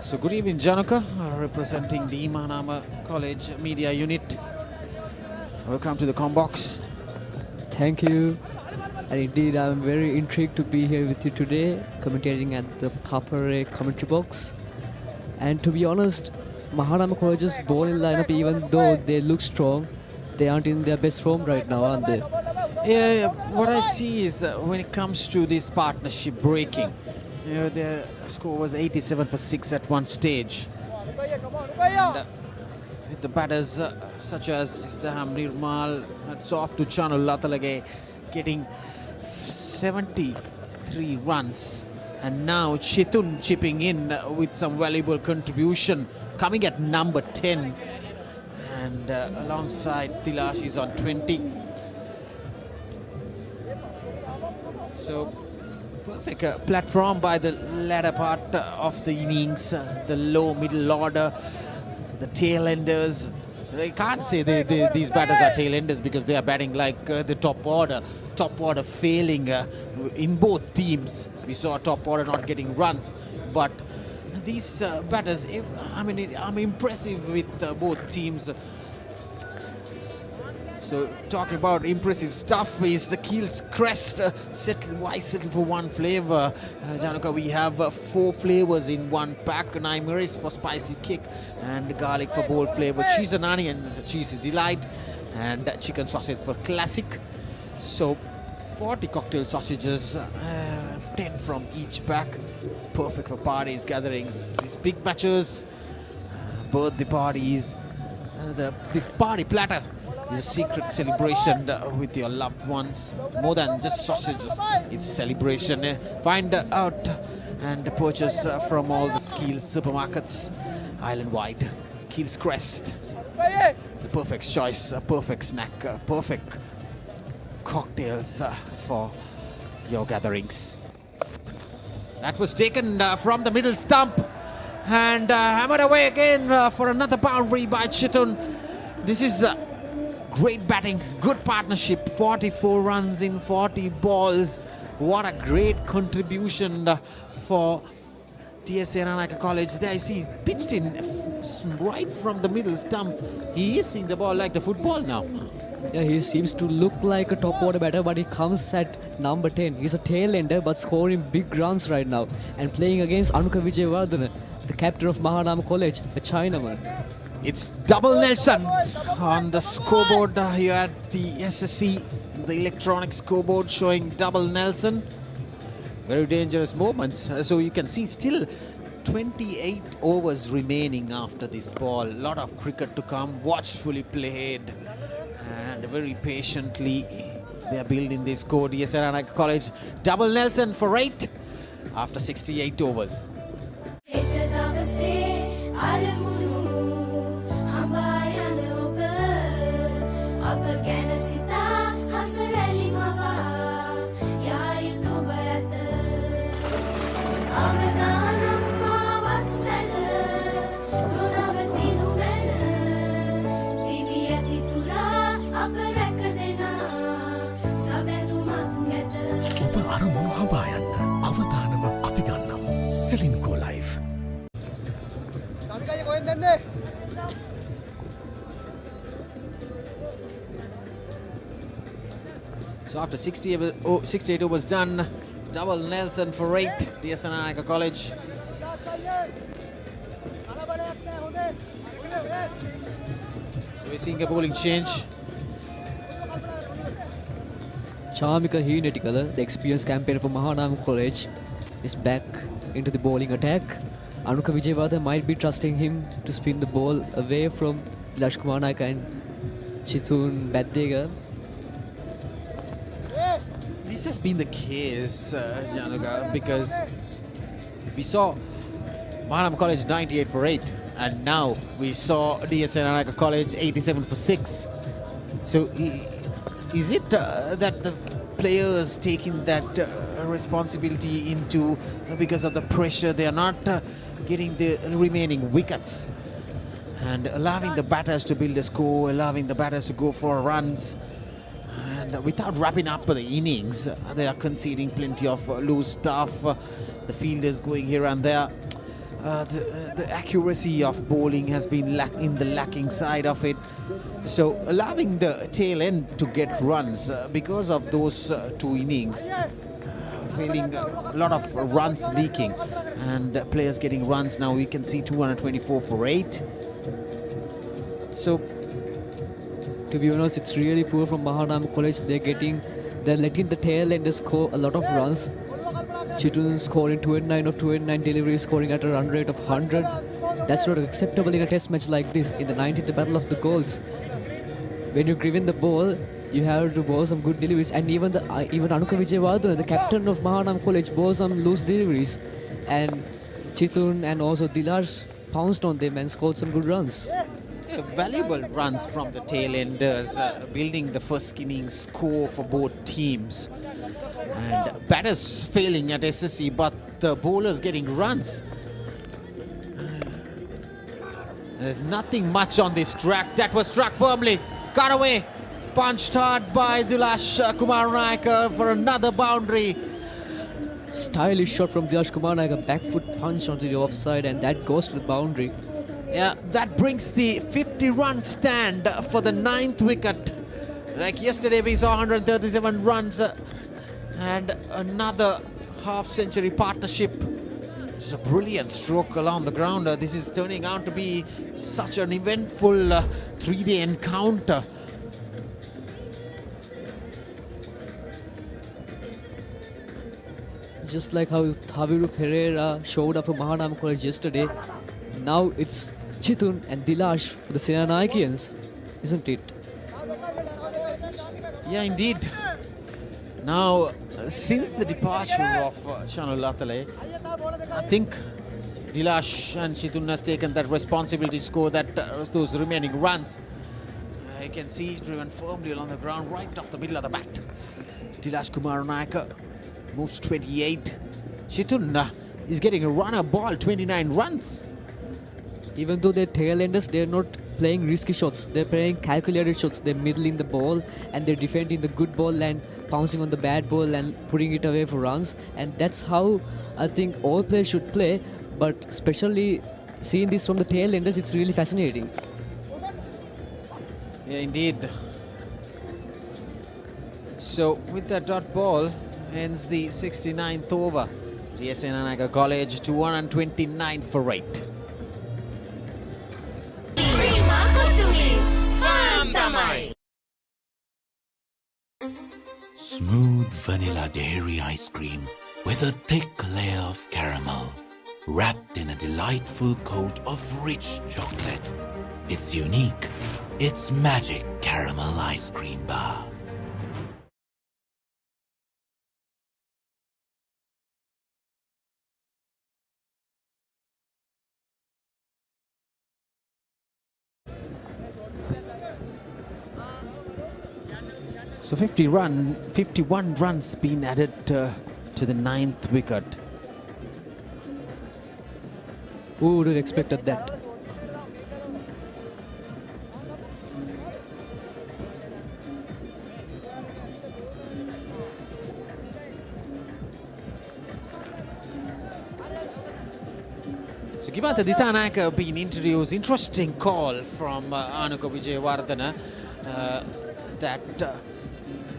So good evening, Janaka, representing the Mahanama College media unit. Welcome to the Combox.
Thank you. And indeed, I'm very intrigued to be here with you today, commentating at the Papare commentary box. And to be honest, Mahanama College's bowling lineup, even though they look strong, they aren't in their best form right now, aren't they?
Yeah, what I see is when it comes to this partnership breaking, you know, their score was 87 for 6 at one stage. And, with the batters such as Daham Nirmal, hats off to Chanu Latalage, getting 73 runs. And now Chitun chipping in with some valuable contribution, coming at number 10. And alongside Tilash is on 20. So perfect platform by the latter part of the innings, the low middle order, the tail enders. They can't say these batters are tail enders because they are batting like the top order failing in both teams. We saw top order not getting runs, but these batters, I'm impressive with both teams. So talking about impressive stuff is the Keel's Crest. Why settle for one flavor? Januka, we have 4 flavors in one pack. Naimeris for spicy kick and garlic for bold flavor. Cheese and onion for cheesy delight, and chicken sausage for classic. So 40 cocktail sausages, 10 from each pack. Perfect for parties, gatherings, these big matches, birthday parties. This party platter is a secret celebration with your loved ones. More than just sausages, it's celebration. Find out and purchase from all the Keel's supermarkets island-wide. Keel's Crest, the perfect choice, a perfect snack, perfect cocktails for your gatherings. That was taken from the middle stump and hammered away again for another boundary by Chitun. This is great batting, good partnership, 44 runs in 40 balls. What a great contribution for D.S Senanayake College. There I see pitched in right from the middle stump. He is seeing the ball like the football now.
Yeah, he seems to look like a top order batter, but he comes at number 10. He's a tail ender, but scoring big runs right now and playing against Anuka Vijayawardena, the captain of Mahanama College, a Chinaman.
It's double Nelson on the scoreboard here at the SSC, the electronic scoreboard showing double Nelson. Very dangerous moments. So you can see still 28 overs remaining after this ball. A lot of cricket to come, watchfully played, and very patiently they are building this score. D.S Senanayake College, double Nelson for 8 after 68 overs.
Life.
So after 68 overs done, double Nelson for 8, D.S Senanayake College. So we're seeing a bowling change.
Charmika Hinetikala, the experienced campaigner for Mahanama College, is back into the bowling attack. Anuka Vijayawardena might be trusting him to spin the ball away from Lashkumar Naik and Chithun Baddega.
This has been the case, Januga, because we saw Mahanama College 98 for 8, and now we saw D.S Senanayake College 87 for 6. So is it that the players taking that responsibility into because of the pressure, they are not getting the remaining wickets and allowing the batters to build a score, allowing the batters to go for runs, and without wrapping up the innings, they are conceding plenty of loose stuff. The fielders going here and there. The accuracy of bowling has been in the lacking side of it. So allowing the tail end to get runs because of those 2 innings, feeling a lot of runs leaking and players getting runs. Now we can see 224 for 8. So
to be honest, it's really poor from Mahanama College. They're letting the tail end score a lot of runs. Chitun scoring 209 of 209 deliveries, scoring at a run rate of 100. That's not acceptable in a test match like this, in the 90th battle of the goals. When you're given the ball, you have to bowl some good deliveries, and even Anuka Vijayawardena, the captain of Mahanama College, bowled some loose deliveries, and Chitun and also Dilaj pounced on them and scored some good runs.
Yeah, valuable runs from the tail enders, building the first innings score for both teams. And batters failing at SSC, but the bowlers getting runs. There's nothing much on this track. That was struck firmly, cut away, punched hard by Dilash Kumar Naik for another boundary.
stylish shot from Dilash Kumarnaike, a back foot punch onto the offside, and that goes to the boundary.
Yeah, that brings the 50-run stand for the 9th wicket. Like yesterday, we saw 137 runs and another half-century partnership. It's a brilliant stroke along the ground. This is turning out to be such an eventful three-day encounter.
Just like how Thaviru Pereira showed up for Mahanama College yesterday, now it's Chitun and Dilash for the Senanaikeans, isn't it?
Yeah, indeed. Now, since the departure of Chanul Atale, I think Dilash and Chitun has taken that responsibility to score those remaining runs. You can see driven firmly along the ground, right off the middle of the bat. Dilash Kumarnaike moves 28. Chitun is getting a runner ball, 29 runs.
Even though they're tail-enders, they're not playing risky shots. They're playing calculated shots. They're middling the ball and they're defending the good ball and pouncing on the bad ball and putting it away for runs. And that's how I think all players should play. But especially seeing this from the tail-enders, it's really fascinating.
Yeah, indeed. So with that dot ball, ends the 69th over. D.S Senanayake College 229 for 8.
Smooth vanilla dairy ice cream with a thick layer of caramel, wrapped in a delightful coat of rich chocolate. It's unique. It's magic caramel ice cream bar.
So 51 runs been added to the 9th wicket.
Who would have expected that?
So Gimantha Disanayake being introduced. Interesting call from Anuka Vijayawardena that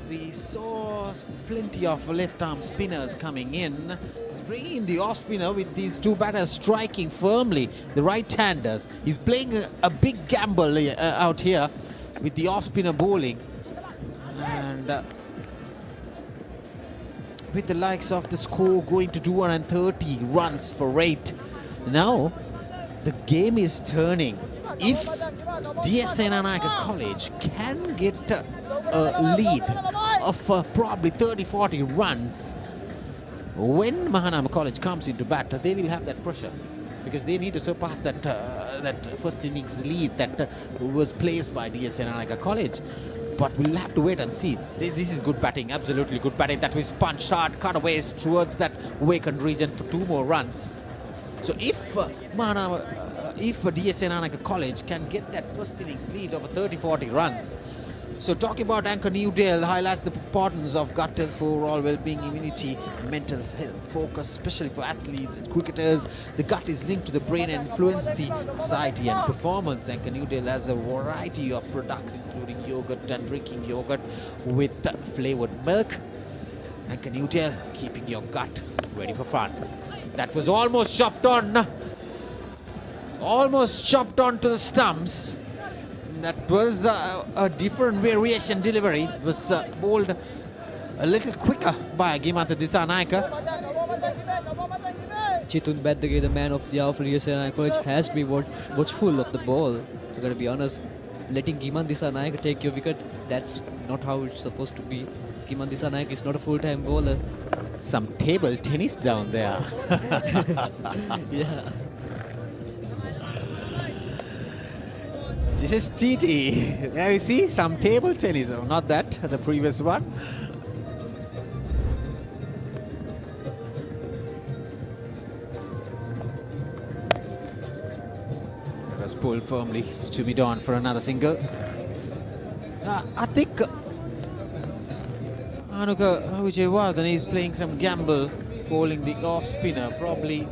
we saw plenty of left-arm spinners coming in. He's bringing in the off-spinner with these two batters striking firmly, the right-handers. He's playing a big gamble out here with the off-spinner bowling. And with the likes of the score going to 230 runs for 8. Now, the game is turning. If D.S Senanayake College can get a lead of probably 30-40 runs, when Mahanama College comes into bat, they will have that pressure because they need to surpass that first innings lead that was placed by D.S Senanayake College. But we'll have to wait and see. This is good batting, absolutely good batting. That was punched hard, cutaways towards that vacant region for 2 more runs. So if D.S Senanayake College can get that first innings lead of 30-40 runs. So talking about Anchor Newdale highlights the importance of gut health for overall well-being, immunity, mental health focus, especially for athletes and cricketers. The gut is linked to the brain and influences the anxiety and performance. Anchor Newdale has a variety of products including yogurt and drinking yogurt with flavored milk. Anchor Newdale, keeping your gut ready for fun. That was almost chopped on to the stumps. That was a different variation delivery. It was bowled a little quicker by Gimantha Disanayake.
Chitun Badage, the man of the hour for D.S Senanayake College, has to be watchful of the ball. You gotta be honest, letting Gimantha Disanayake take your wicket, that's not how it's supposed to be. Gimantha Disanayake is not a full-time bowler.
Some table tennis down there.
Yeah.
This is TT. There you see some table tennis. Oh, not that, the previous one. It was pulled firmly to be done for another single. I think Anuka Vijayawardena is playing some gamble bowling the off spinner. Probably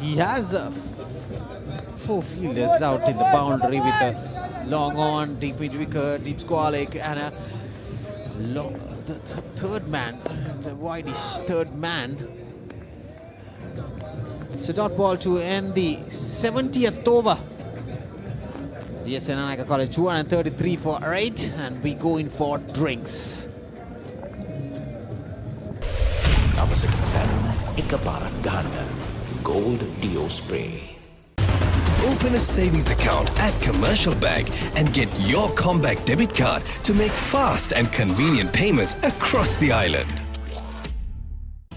he has 4 fielders out in the boundary with a long on, deep mid wicket, deep square leg, and a third man, the wideish third man. So dot ball to end the 70th over. D.S Senanayake College 233 for 8, and we go in for drinks.
Gold Dio Spray. Open a savings account at Commercial Bank and get your comeback debit card to make fast and convenient payments across the island.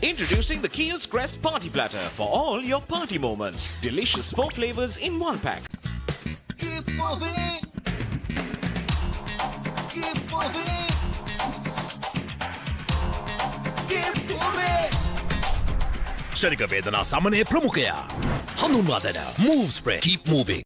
Introducing the Kiehl's Crest Party Platter for all your party moments. Delicious 4 flavors in 1 pack.
Keep moving. Keep moving. Keep moving.
ශනික වේදනා සමනය ප්‍රමුඛයා හඳුන්වා දෙන Move Spray. Keep moving.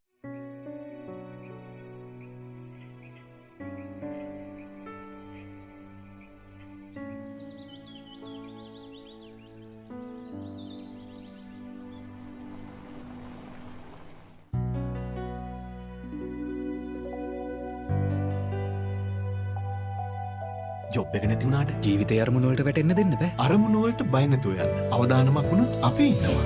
Job එක නැති වුණාට ජීවිතේ අරමුණු වලට වැටෙන්න දෙන්න බෑ. අරමුණු වලට බය නැතුව යන්න. අවදානමක් වුණොත් අපි ඉන්නවා.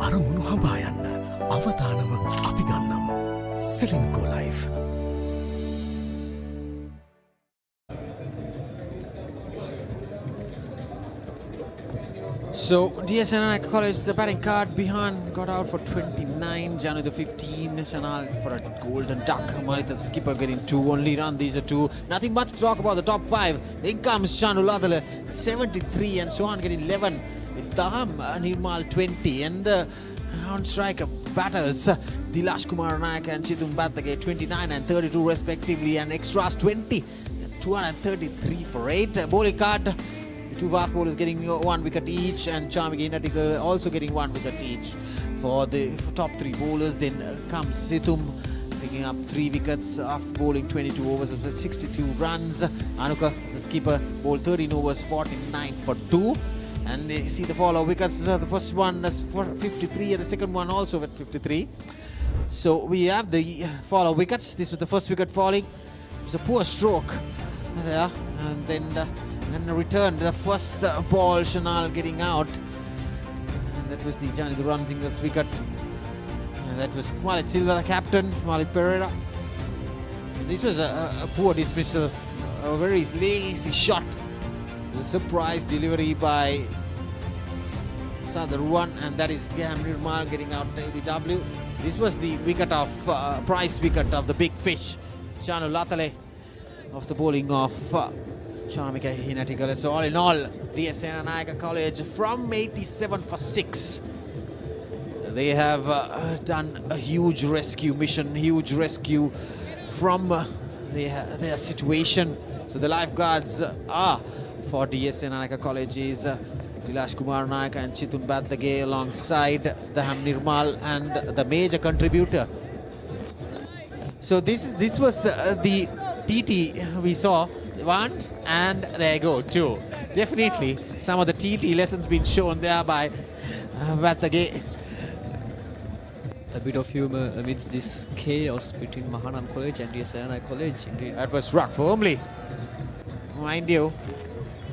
අරමුණු හඹා යන්න අවදානම අපි ගන්නම් Selingo Life.
So D.S Senanayake College, the batting card behind got out for 29. January the 15th, Chanal for a golden duck. Malit the skipper getting 2 only run. These are 2. Nothing much to talk about the top 5. In comes Chanul Adala 73 and Sohan getting 11. With Daham Nirmal 20 and the on striker batters Dilash Kumar Nayak and Chitum Bathage 29 and 32 respectively, and extras 20, 233 for 8. Bowling card, the 2 fast bowlers getting 1 wicket each, and Charmige Inatikal also getting 1 wicket each for the top 3 bowlers. Then comes Situm picking up 3 wickets after bowling 22 overs of 62 runs. Anuka, the skipper, bowled 13 overs 49 for 2. And you see the follow wickets. The first one is for 53 and the second one also at 53. So we have the follow wickets. This was the first wicket falling. It was a poor stroke there. And then and return the first ball, Chanal getting out. And that was the Johnny the Run Singles wicket. And that was Kmalit Silva, the captain, Kmalit Pereira. And this was a poor dismissal, a very lazy shot. A surprise delivery by Sadar Ruan, and that is Nirmal getting out ABW. This was the wicket of prize wicket of the big fish, Shanu Latale, of the bowling of Charmika Hinatikala. So all in all, D.S Senanayake College from 87 for 6. They have done a huge rescue mission, huge rescue from their situation. So the lifeguards are for D.S Senanayake College is Dilash Kumar Nayak and Chitun Bathage alongside the Ham Nirmal and the major contributor. So this was the TT we saw, 1 and there you go 2. Definitely some of the TT lessons been shown there by Bathage.
A bit of humour amidst this chaos between Mahanama College and D.S Senanayake College. Indeed.
That was struck firmly. Mind you,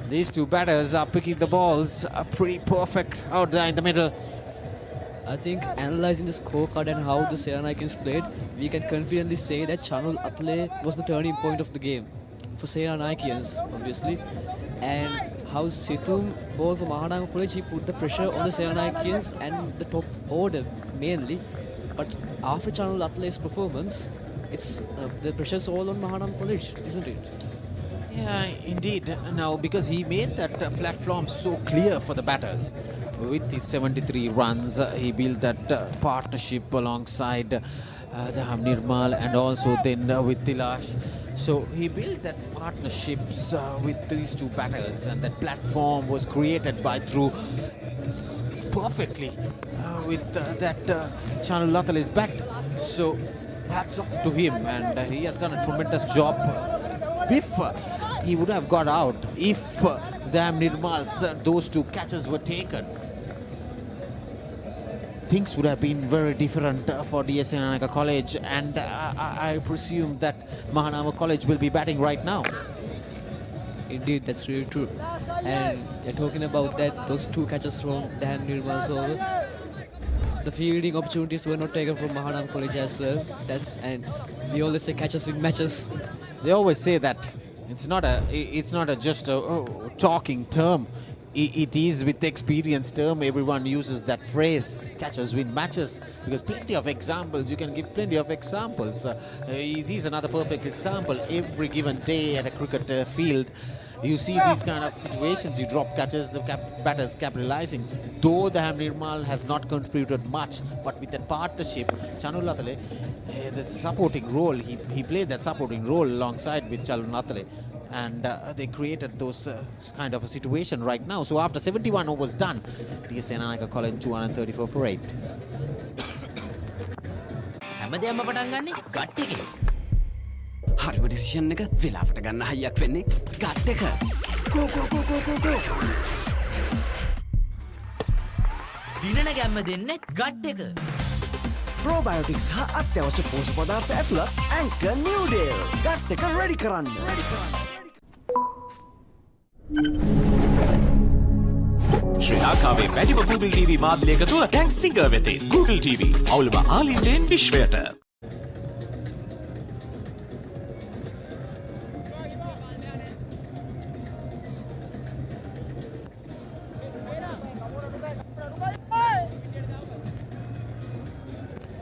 these 2 batters are picking the balls pretty perfect out there in the middle.
I think analysing the scorecard and how the Senanayakans played, we can confidently say that Chanul Atle was the turning point of the game for Senanayakans, obviously. And how Situm bowled for Mahanama College, he put the pressure on the Senanayakans and the top order mainly. But after Chanul Atle's performance, it's the pressure's all on Mahanama College, isn't it?
Yeah, indeed. Now, because he made that platform so clear for the batters. with his 73 runs. He built that partnership alongside Daham Nirmal and also then with Dilash. So he built that partnerships with these two batters, and that platform was created by through perfectly with that Chanu Latale's bat. So hats off to him, and he has done a tremendous job. If he would have got out, if Daham Nirmal's those two catches were taken, things would have been very different for D.S Senanayake College, and I presume that Mahanama College will be batting right now.
Indeed, that's really true. And you're talking about that, those two catches from Dan Nirmal's over. The fielding opportunities were not taken from Mahanama College as well. And we always say catches in matches.
They always say that it's not just a talking term. It is with experience term. Everyone uses that phrase, catches win matches, because plenty of examples, you can give plenty of examples. It is another perfect example. Every given day at a cricket field, you see these kind of situations. You drop catches, the batters capitalizing. Though Daham Nirmal has not contributed much, but with that partnership, Chanu Latale, that supporting role, he played that supporting role alongside with Chanu Latale. And they created those kind of a situation right now. So after 71 overs done, D.S Senanayake College 234 for 8.
හැමදේම පටන් ගන්නේ gut එකේ. හරිම decision එක වෙලාවට ගන්න හයියක් වෙන්නේ gut එක. Go go go go go go. දිනන ගැම්ම දෙන්නේ ගට් එක.
Probiotics හා අත්‍යවශ්‍ය පෝෂක පදාර්ථ ඇතුළත් Anchor New Deal. ගට් එක ready කරන්න.
ශ්‍රී ලංකාවේ වැඩිම Google TV මාධ්‍යයක තුල දැන් සිංගර් වෙතේ Google TV අවුලම ආලින්දෙන් විශ්වයට.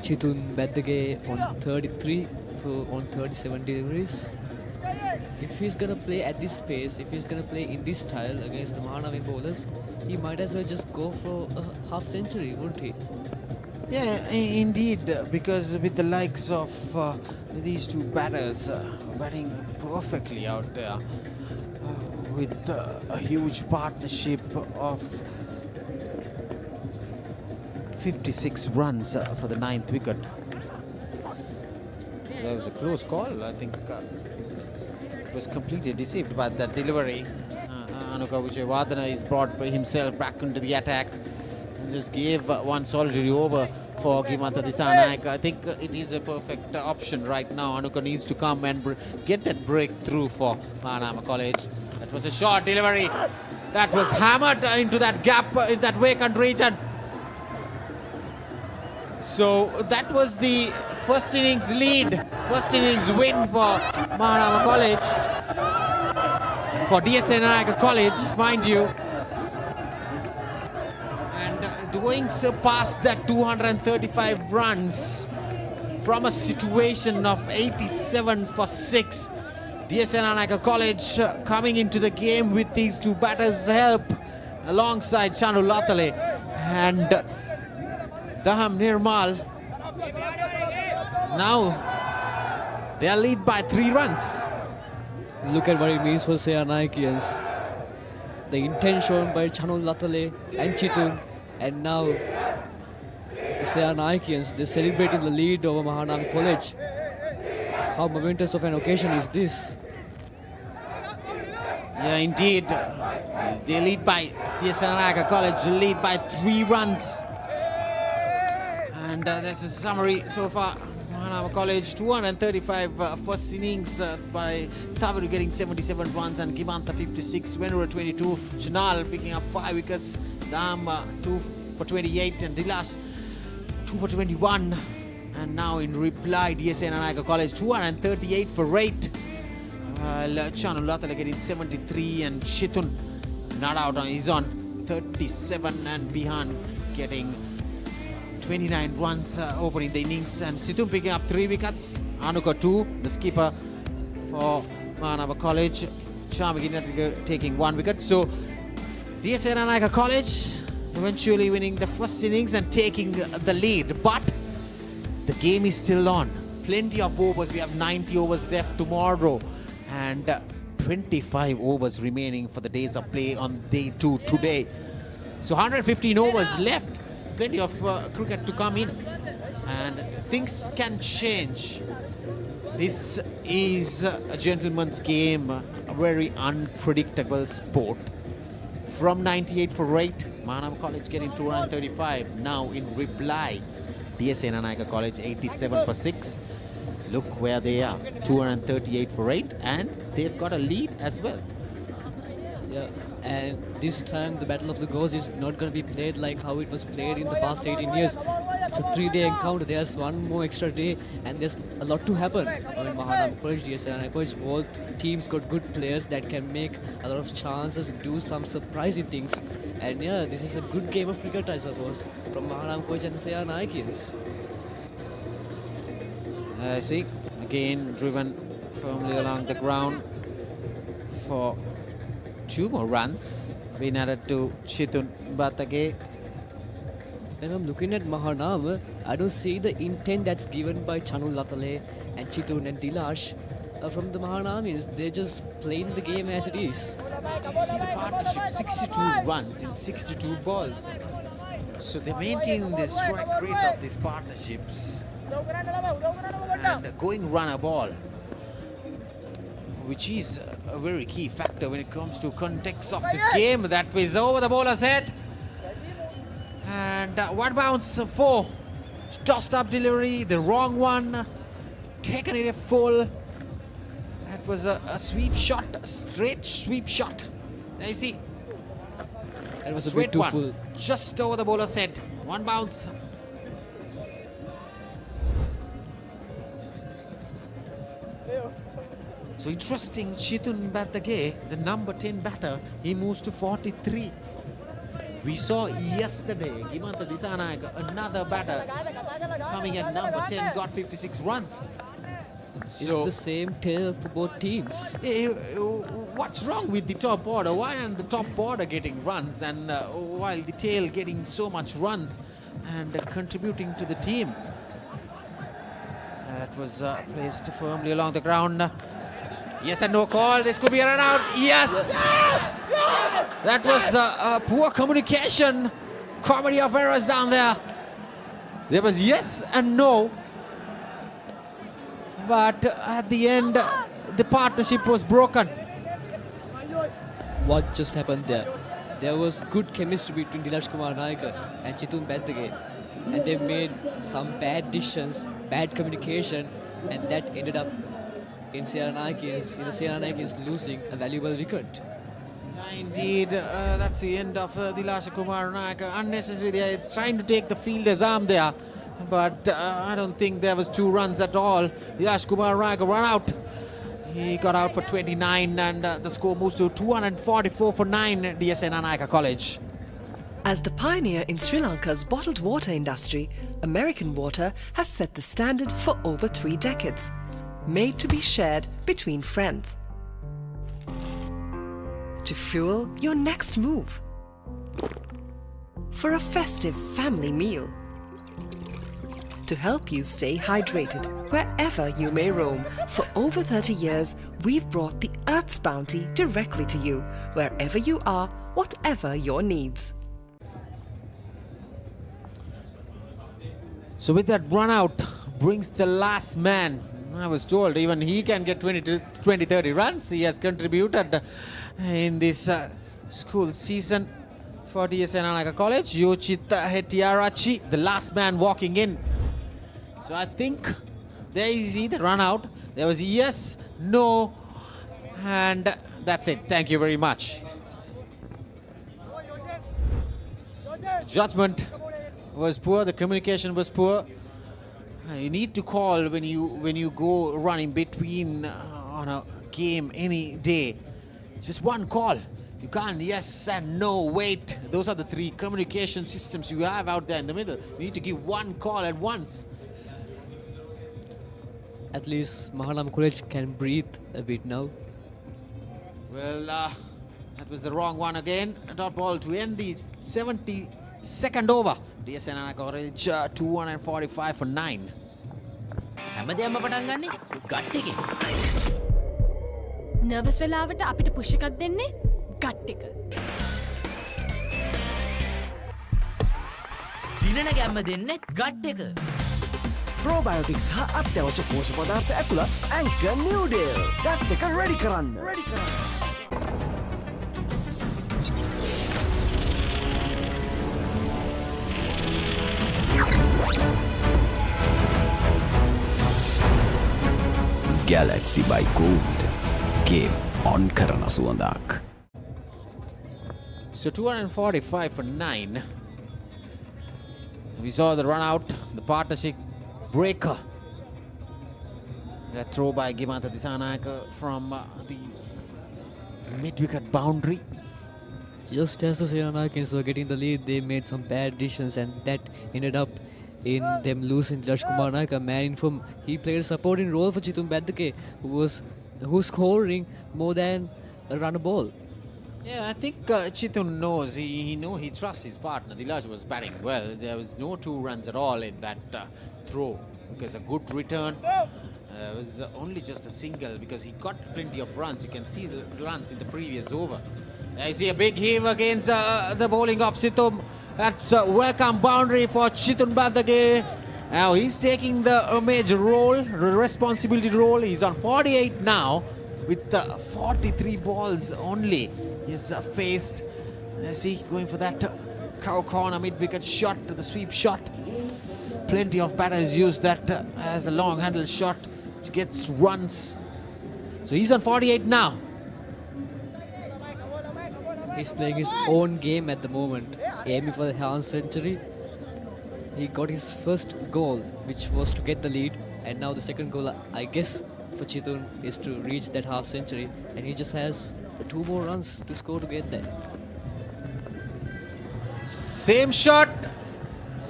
Chitun Badage on 33 on 37 deliveries. If he's gonna play at this pace, if he's gonna play in this style against the Mahanama bowlers, he might as well just go for a half century, wouldn't he?
Yeah, indeed, because with the likes of these two batters batting perfectly out there, with a huge partnership of 56 runs for the 9th wicket. That was a close call. I think it was completely deceived by that delivery. Anuka Vijayawardena is brought by himself back into the attack and just gave one solitary over for Gimanta Disanayake. I think it is a perfect option right now. Anuka needs to come and get that breakthrough for Mahanama College. That was a short delivery that was hammered into that gap in that vacant region. So that was the first innings lead, first innings win for Mahanama College, for D.S Senanayake College, mind you. And doing surpassed that 235 runs from a situation of 87 for 6. D.S Senanayake College coming into the game with these two batters' help alongside Chanu Latale and Daham Nirmal. Now they are lead by 3 runs.
Look at what it means for Senanakeans. The intent shown by Chanu Latale and Chitun, and now the Senanakeans, they're celebrating the lead over Mahanama College. How momentous of an occasion is this?
Yeah, indeed. They lead by D.S Senanayake College, lead by 3 runs. And there's a summary so far. Mahanama College 235 first innings by Taviru getting 77 runs and Gimanta 56, Venura 22, Janal picking up 5 wickets, Dam 2 for 28 and Dilash 2 for 21. And now in reply, D.S Senanayake College 238 for 8. Chanu Latale getting 73 and Chitun not out on, he's on 37 and Bihan getting 29 runs opening the innings, and Situm picking up 3 wickets. Anuka 2, the skipper for Mahanama College. Shamagina taking 1 wicket. So D.S Senanayake College eventually winning the first innings and taking the lead. But the game is still on. Plenty of overs. We have 90 overs left tomorrow and 25 overs remaining for the days of play on day 2 today. So 115 overs left. Plenty of cricket to come in and things can change. This is a gentleman's game, a very unpredictable sport. From 98 for 8, Mahanama College getting 235. Now in reply, D.S Senanayake College 87 for 6. Look where they are, 238 for 8, and they've got a lead as well.
Yeah, and this time the Battle of the Goals is not going to be played like how it was played in the past 18 years. It's a 3-day encounter. There's one more extra day, and there's a lot to happen. Mahanama College, D.S Senanayake College, both teams got good players that can make a lot of chances, do some surprising things. And yeah, this is a good game of cricket, I suppose, from Mahanama College and the Senanayakans.
See, again driven firmly along the ground for 2 more runs being added to Chitun Batage.
When I'm looking at Mahanama, I don't see the intent that's given by Chanul Latale and Chitun and Dilash. From the Mahanamis, they're just playing the game as it is.
You see the partnership, 62 runs in 62 balls. So they're maintaining the strike rate of these partnerships and going run a ball, which is a very key factor when it comes to context of this game. That is over the bowler's head. And one bounce for tossed up delivery, the wrong one, taken it full. That was a sweep shot, a straight sweep shot. There you see.
That was a bit too full.
Just over the bowler's head. One bounce. So interesting, Chitun Batage, the number 10 batter, he moves to 43. We saw yesterday, Gimantha Disanayake, another batter, coming at number 10, got 56 runs.
It's the same tale for both teams.
What's wrong with the top order? Why aren't the top order getting runs and while the tail getting so much runs and contributing to the team? That was placed firmly along the ground. Yes and no call. This could be a run out. Yes! That was a poor communication. Comedy of errors down there. There was yes and no. But at the end, the partnership was broken.
What just happened there? There was good chemistry between Dilash Kumar Naika and Chitun Batage. And they made some bad decisions, bad communication, and that ended up in the Senanayakans losing a valuable wicket.
Indeed, that's the end of Dilash Kumar Naika. Unnecessary there. It's trying to take the fielder's arm there. But I don't think there was 2 runs at all. Dilash Kumar Naika run out. He got out for 29 and the score moves to 244 for 9 D.S Senanayake College.
As the pioneer in Sri Lanka's bottled water industry, American Water has set the standard for over 3 decades. Made to be shared between friends. To fuel your next move. For a festive family meal. To help you stay hydrated wherever you may roam. For over 30 years, we've brought the Earth's bounty directly to you, wherever you are, whatever your needs.
So with that run out brings the last man. I was told even he can get 20-30 runs. He has contributed in this school season for D.S Senanayake College. Yochita Hetiarachi, the last man walking in. So I think there is the run out. There was yes, no, and that's it. Thank you very much. Judgment was poor. The communication was poor. You need to call when you go running between on a game any day. Just one call. You can't yes and no, wait. Those are the 3 communication systems you have out there in the middle. You need to give one call at once.
At least Mahanama College can breathe a bit now.
Well, that was the wrong one again. A dot ball to end the second over. DS Senanayake College 245 for 9.
හැමදේම පටන් ගන්නේ gut එකේ.
Nervous වෙලාවට අපිට push එකක් දෙන්නේ gut එක.
දිනන ගැම්ම දෙන්නේ ගට් එක.
ප්‍රෝබයෝටික්ස් හා අත්‍යවශ්‍ය පෝෂක පදාර්ථ ඇතුළත් ඇන්කර් නිව්ඩේල්. ගට් එක රෙඩි කරන්න.
Galaxy by Gold. Game on කරන සුවඳක්.
So 245 for 9. We saw the run out, the partnership breaker. That throw by Gimantha Disanayake from the mid-wicket boundary.
Just as the Senanayakes were getting the lead, they made some bad decisions, and that ended up in them losing. Dilash Kumar Naik, a man in form, he played a supporting role for Chitun Badake, who's scoring more than a run a ball.
Yeah, I think Chitun knows, he trusts his partner. Dilash was batting well. There was no 2 runs at all in that throw, because a good return. It was only just a single, because he got plenty of runs. You can see the runs in the previous over. I see a big heave against the bowling of Situm. That's a welcome boundary for Chitun Badage. Now he's taking the major role, responsibility role. He's on 48 now with 43 balls only. He's faced, see, going for that cow corner mid-wicket shot, the sweep shot. Plenty of batters use that as a long handle shot to get runs. So he's on 48 now.
He's playing his own game at the moment, aiming for the half century. He got his first goal, which was to get the lead, and now the second goal, I guess, for Chitun is to reach that half century, and he just has 2 more runs to score to get there.
Same shot.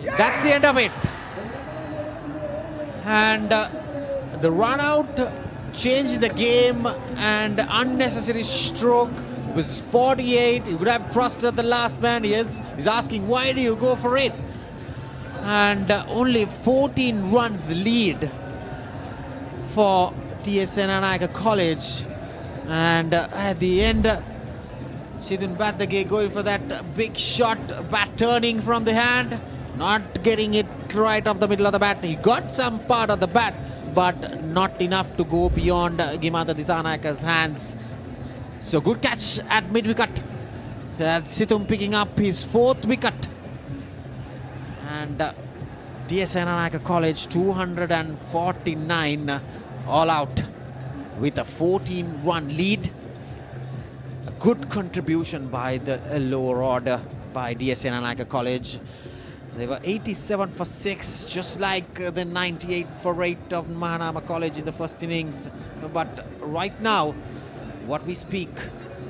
That's the end of it. And the run out changed the game, and unnecessary stroke was 48. He would have trusted the last man. Yes, he's asking, why do you go for it? And only 14 runs lead for D.S Senanayake College. And at the end, Chitun Badage going for that big shot, bat turning from the hand, not getting it right off the middle of the bat. He got some part of the bat, but not enough to go beyond Gimantha Disanayake's hands. So good catch at mid-wicket. Situm picking up his 4th wicket. And D.S Senanayake College 249 all out with a 14-run lead. A good contribution by the lower order by D.S Senanayake College. They were 87 for 6, just like the 98 for 8 of Mahanama College in the first innings. But right now, what we speak,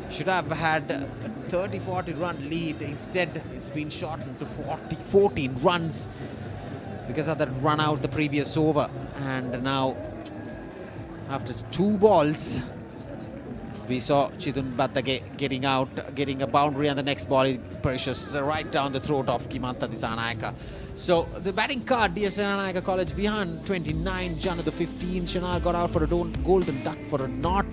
should have had a 30-40 run lead. Instead, it's been shortened to 14 runs because of that run out the previous over. And now, after 2 balls, we saw Chitun Badage getting out, getting a boundary, and the next ball is precious, right down the throat of Gimantha Disanayake. So the batting card, D.S Senanayake College behind 29, Janu the 15, Shanal got out for a golden duck for a knot,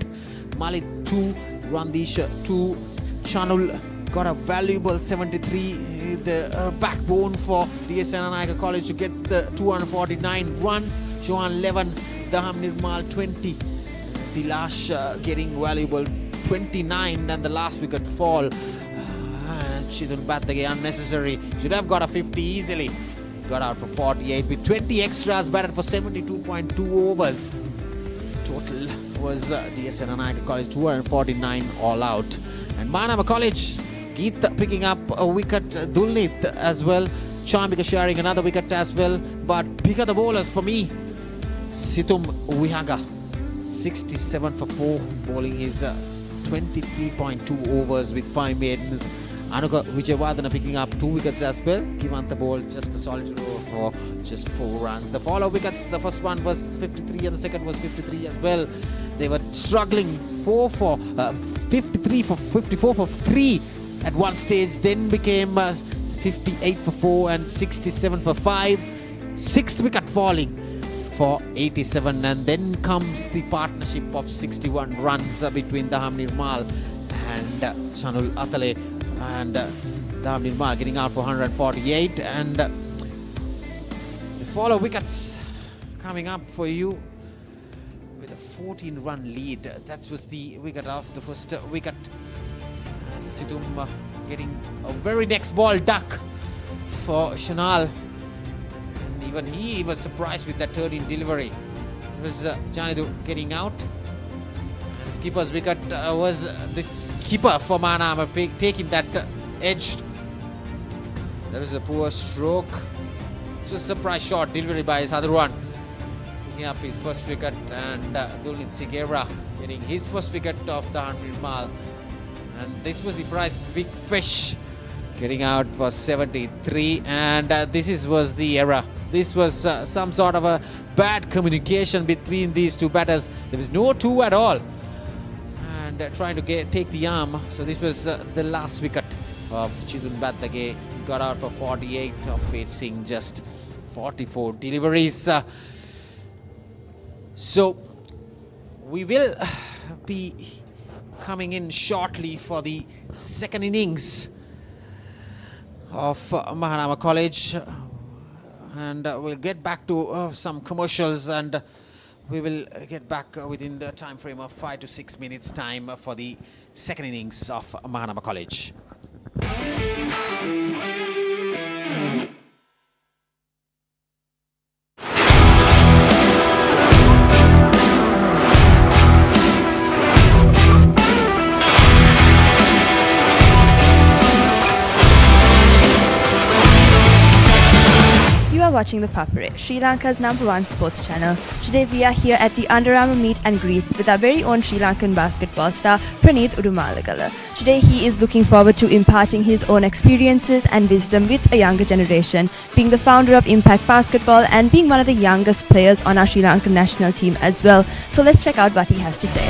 Malik 2, Randish 2, Chanul got a valuable 73, the backbone for D.S Senanayake College to get the 249 runs, Johan 11, Daham Nirmal 20, Dilash getting valuable 29, and the last wicket fall. Chitun Badage unnecessary, should have got a 50 easily. Got out for 48 with 20 extras, batted for 72.2 overs. Total was D.S Senanayake College 249 all out. And Mahanama College, Geet picking up a wicket, Dulnit as well, Chambika sharing another wicket as well. But pick up the bowlers for me. Situm Wihaga 67 for 4, bowling his 23.2 overs with 5 maidens. Anuka Vijayawardena picking up 2 wickets as well. Gimantha bowled just a solitary over for just 4 runs. The follow wickets, the first one was 53 and the second was 53 as well. They were struggling 54 for 3 at one stage, then became 58 for 4 and 67 for 5. Sixth wicket falling for 87, and then comes the partnership of 61 runs between Daham Nirmal and Chanul Atale, and Daham Nirmal getting out for 148, and the follow wickets coming up for you with a 14-run lead. That was the wicket of the first wicket, and Sidhum getting a very next ball duck for Shanal. Even he was surprised with that 13 delivery. It was Janidu getting out. And the skipper's wicket was this keeper for Mahanama taking that edge. That was a poor stroke. It was a surprise shot delivery by Sadhruan. Picking up his first wicket, and Dulnit Sigera getting his first wicket of the 100 mile. And this was the prize, Big Fish, getting out for 73, and this was the error. This was some sort of a bad communication between these two batters. There was no two at all, and trying to take the arm. So this was the last wicket of Chidun Batage. Got out for 48 of facing just 44 deliveries. So we will be coming in shortly for the second innings of Mahanama College, and we'll get back to some commercials, and we will get back within the time frame of 5 to 6 minutes time for the second innings of Mahanama College.
Watching the Papare, Sri Lanka's #1 sports channel. Today we are here at the Under Armour meet and greet with our very own Sri Lankan basketball star Praneeth Udumalagala. Today he is looking forward to imparting his own experiences and wisdom with a younger generation, being the founder of Impact Basketball and being one of the youngest players on our Sri Lankan national team as well. So let's check out what he has to say.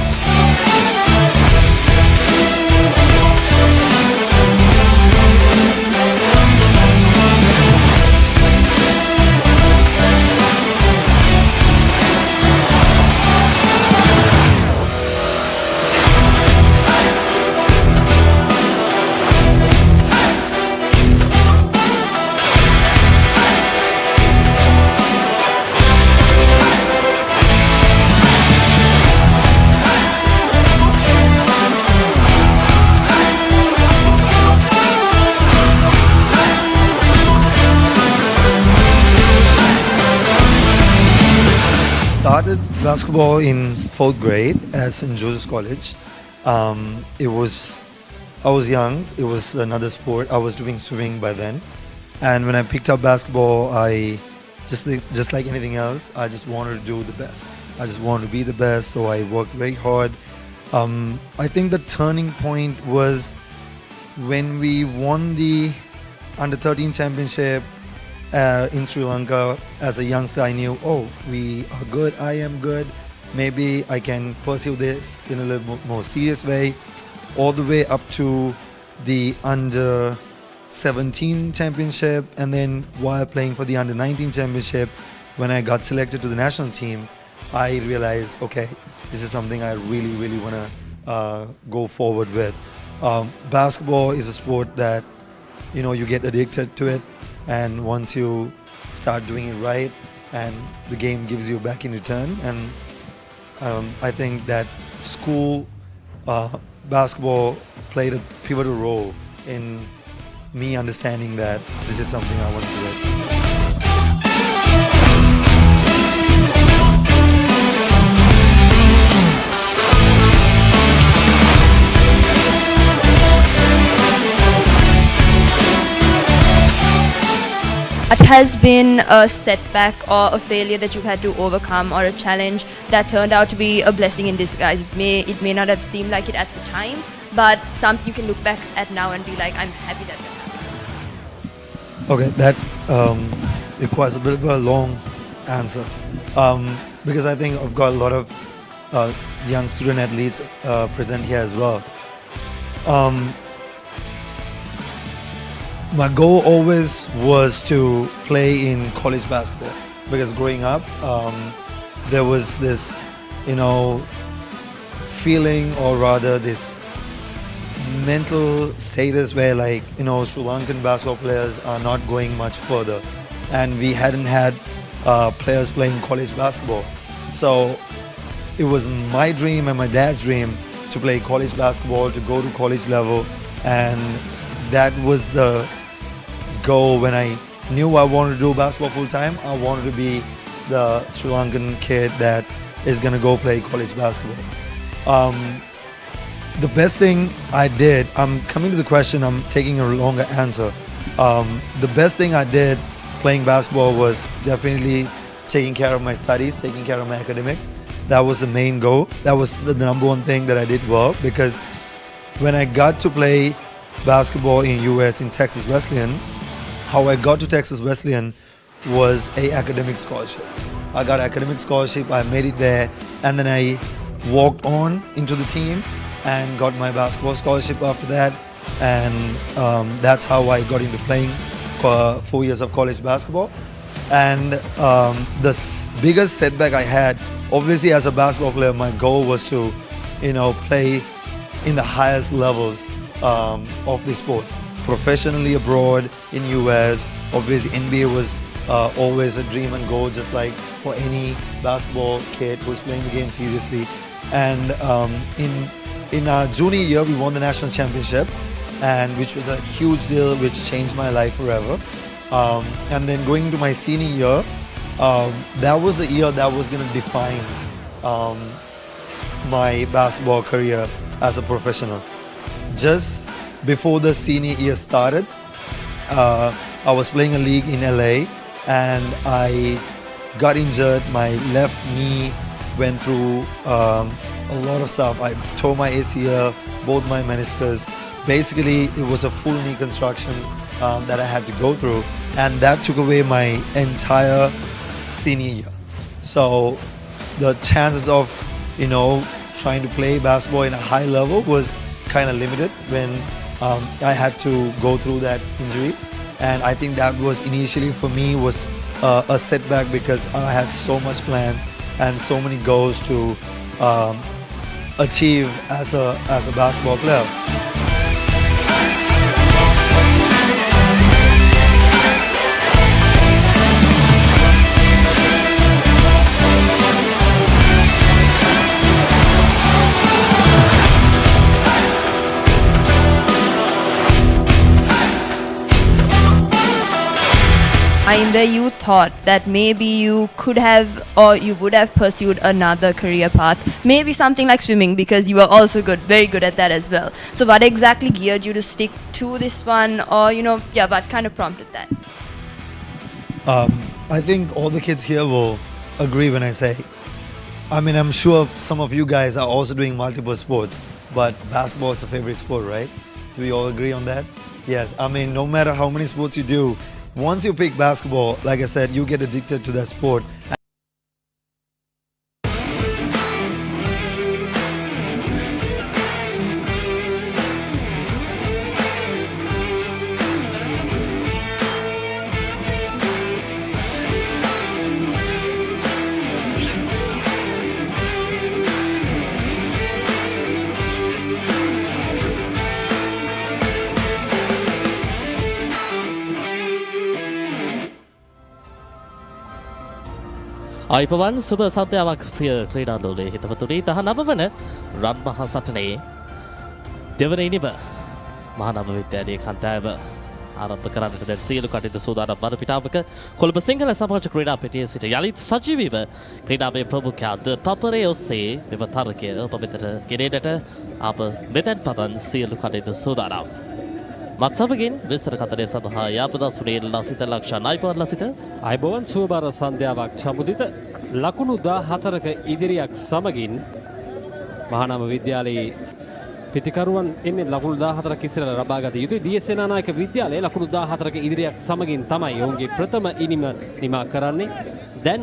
Started basketball in 4th grade at St. Joseph's College. I was young. It was another sport. I was doing swimming by then, and when I picked up basketball, I just like anything else, I just wanted to do the best. I just wanted to be the best, so I worked very hard. I think the turning point was when we won the Under 13 championship in Sri Lanka. As a youngster, I knew, oh, we are good, I am good, maybe I can pursue this in a little more serious way, all the way up to the Under 17 championship, and then while playing for the Under 19 championship, when I got selected to the national team, I realized, okay, this is something I really want to go forward with. Basketball is a sport that, you get addicted to it, and once you start doing it right, and the game gives you back in return. And I think that school basketball played a pivotal role in me understanding that this is something I want to do.
It has been a setback or a failure that you've had to overcome, or a challenge that turned out to be a blessing in disguise. It may not have seemed like it at the time, but something you can look back at now and be like, I'm happy that happened.
Okay, that requires a bit of a long answer, because I think I've got a lot of young student athletes present here as well. my goal always was to play in college basketball because growing up, there was this, feeling, or rather this mental status where Sri Lankan basketball players are not going much further, and we hadn't had players playing college basketball. So it was my dream and my dad's dream to play college basketball, to go to college level, and that was the goal. When I knew I wanted to do basketball full time, I wanted to be the Sri Lankan kid that is going to go play college basketball. The best thing I did, I'm coming to the question, I'm taking a longer answer. The best thing I did playing basketball was definitely taking care of my studies, taking care of my academics. That was the main goal. That was the number one thing that I did well, because when I got to play basketball in US in Texas Wesleyan, how I got to Texas Wesleyan was a academic scholarship. I got academic scholarship, I made it there, and then I walked on into the team and got my basketball scholarship after that, and that's how I got into playing for 4 years of college basketball. And the biggest setback I had, obviously as a basketball player, my goal was to, play in the highest levels of the sport. Professionally abroad in US, obviously NBA was always a dream and goal, just like for any basketball kid who's playing the game seriously. And in our junior year, we won the national championship, and which was a huge deal, which changed my life forever. And then going into my senior year, that was the year that was going to define my basketball career as a professional. Just before the senior year started, I was playing a league in LA, and I got injured. My left knee went through a lot of stuff. I tore my ACL, both my meniscus. Basically, it was a full knee construction that I had to go through, and that took away my entire senior year. So the chances of, trying to play basketball in a high level was kind of limited when I had to go through that injury. And I think that was initially for me was a setback, because I had so much plans and so many goals to achieve as a basketball player.
Where you thought that maybe you could have, or you would have pursued another career path, maybe something like swimming, because you were also very good at that as well. So what exactly geared you to stick to this one, or what kind of prompted that?
I think all the kids here will agree when I say, I'm sure some of you guys are also doing multiple sports, but basketball is the favorite sport, right? Do we all agree on that? Yes, no matter how many sports you do, once you pick basketball, like I said, you get addicted to that sport.
අයිපවන් සුබ සන්ධ්‍යාවක් ප්‍රිය ක්‍රීඩාලෝලේ හිතවතුනි 19 වන රන් මහා සටනේ දෙවන ඉනිම මහානාම විද්‍යාලයේ කණ්ඩායම ආරම්භ කරන්නට දැන් සියලු කටයුතු සූදානම් වන පිටාවක කොළඹ සිංහල සමාජ ක්‍රීඩා පිටියේ සිට යලිත් සජීවීව ක්‍රීඩාමය ප්‍රමුඛයා ThePapare ඔස්සේ මෙම තරගය ඔබ වෙතට ගෙනෙන්නට අප මෙතෙන් පටන් සියලු කටයුතු සූදානම්. මත්සමගින් විස්තර කතරය සඳහා යාපදා සුනීල් ලසිත ලක්ෂණ අයිපවන් ලසිත
අයිබෝවන් සුවබර සන්ධ්‍යාවක් චමුදිත ලකුණු 14ක ඉදිරියක් සමගින් මහානාම විද්‍යාලයේ පිතිකරුවන් එන්නේ ලකුණු 14ක් ඉස්සරට ලබාගත යුතුයි. D.S Senanayake විද්‍යාලයේ ලකුණු 14ක ඉදිරියක් සමගින් තමයි ඔවුන්ගේ ප්‍රථම ඉනිම නිමා කරන්නේ. දැන්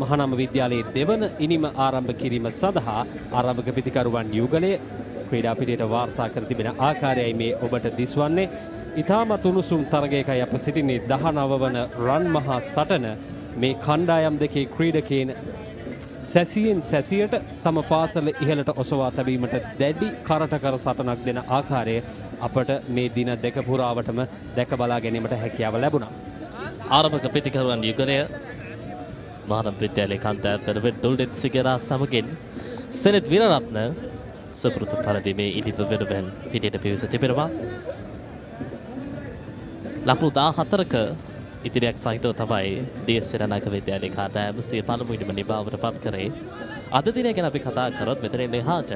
මහානාම විද්‍යාලයේ දෙවන ඉනිම ආරම්භ කිරීම සඳහා ආරම්භක පිතිකරුවන් යුගලයේ ක්‍රීඩා පිටියට වාර්තා කර තිබෙන ආකාරයයි මේ ඔබට දිස්වන්නේ. ඉතාමත් උණුසුම් තරගයකයි අප සිටින්නේ 19 වන රන් මහා සටන. මේ කණ්ඩායම් දෙකේ ක්‍රීඩකයන් සැසියෙන් සැසියට තම පාසල ඉහළට ඔසවා තැබීමට දැඩි කරටකර සටනක් දෙන ආකාරය අපට මේ දින දෙක පුරාවටම දැක බලා ගැනීමට හැකියාව ලැබුණා.
ආරම්භක පිතිකරුවන් යුගලය මහානම විද්‍යාලයේ කාන්තාර පෙරවෙත් දුල්දෙත් සිගරා සමගින් සෙනෙත් විරරත්න සපෘතු පරිදි මේ ඉදිප වෙනුවෙන් පිටියට පිවිස තිබෙනවා. ලකුණු 14ක ඉදිරියක් සහිතව තමයි D.S සෙනනායක විද්‍යාලයේ කාන්තාර සිය පළමුවෙනිම නිබාවට පත් කරේ. අද දිනය ගැන අපි කතා කරොත් මෙතනින් එහාට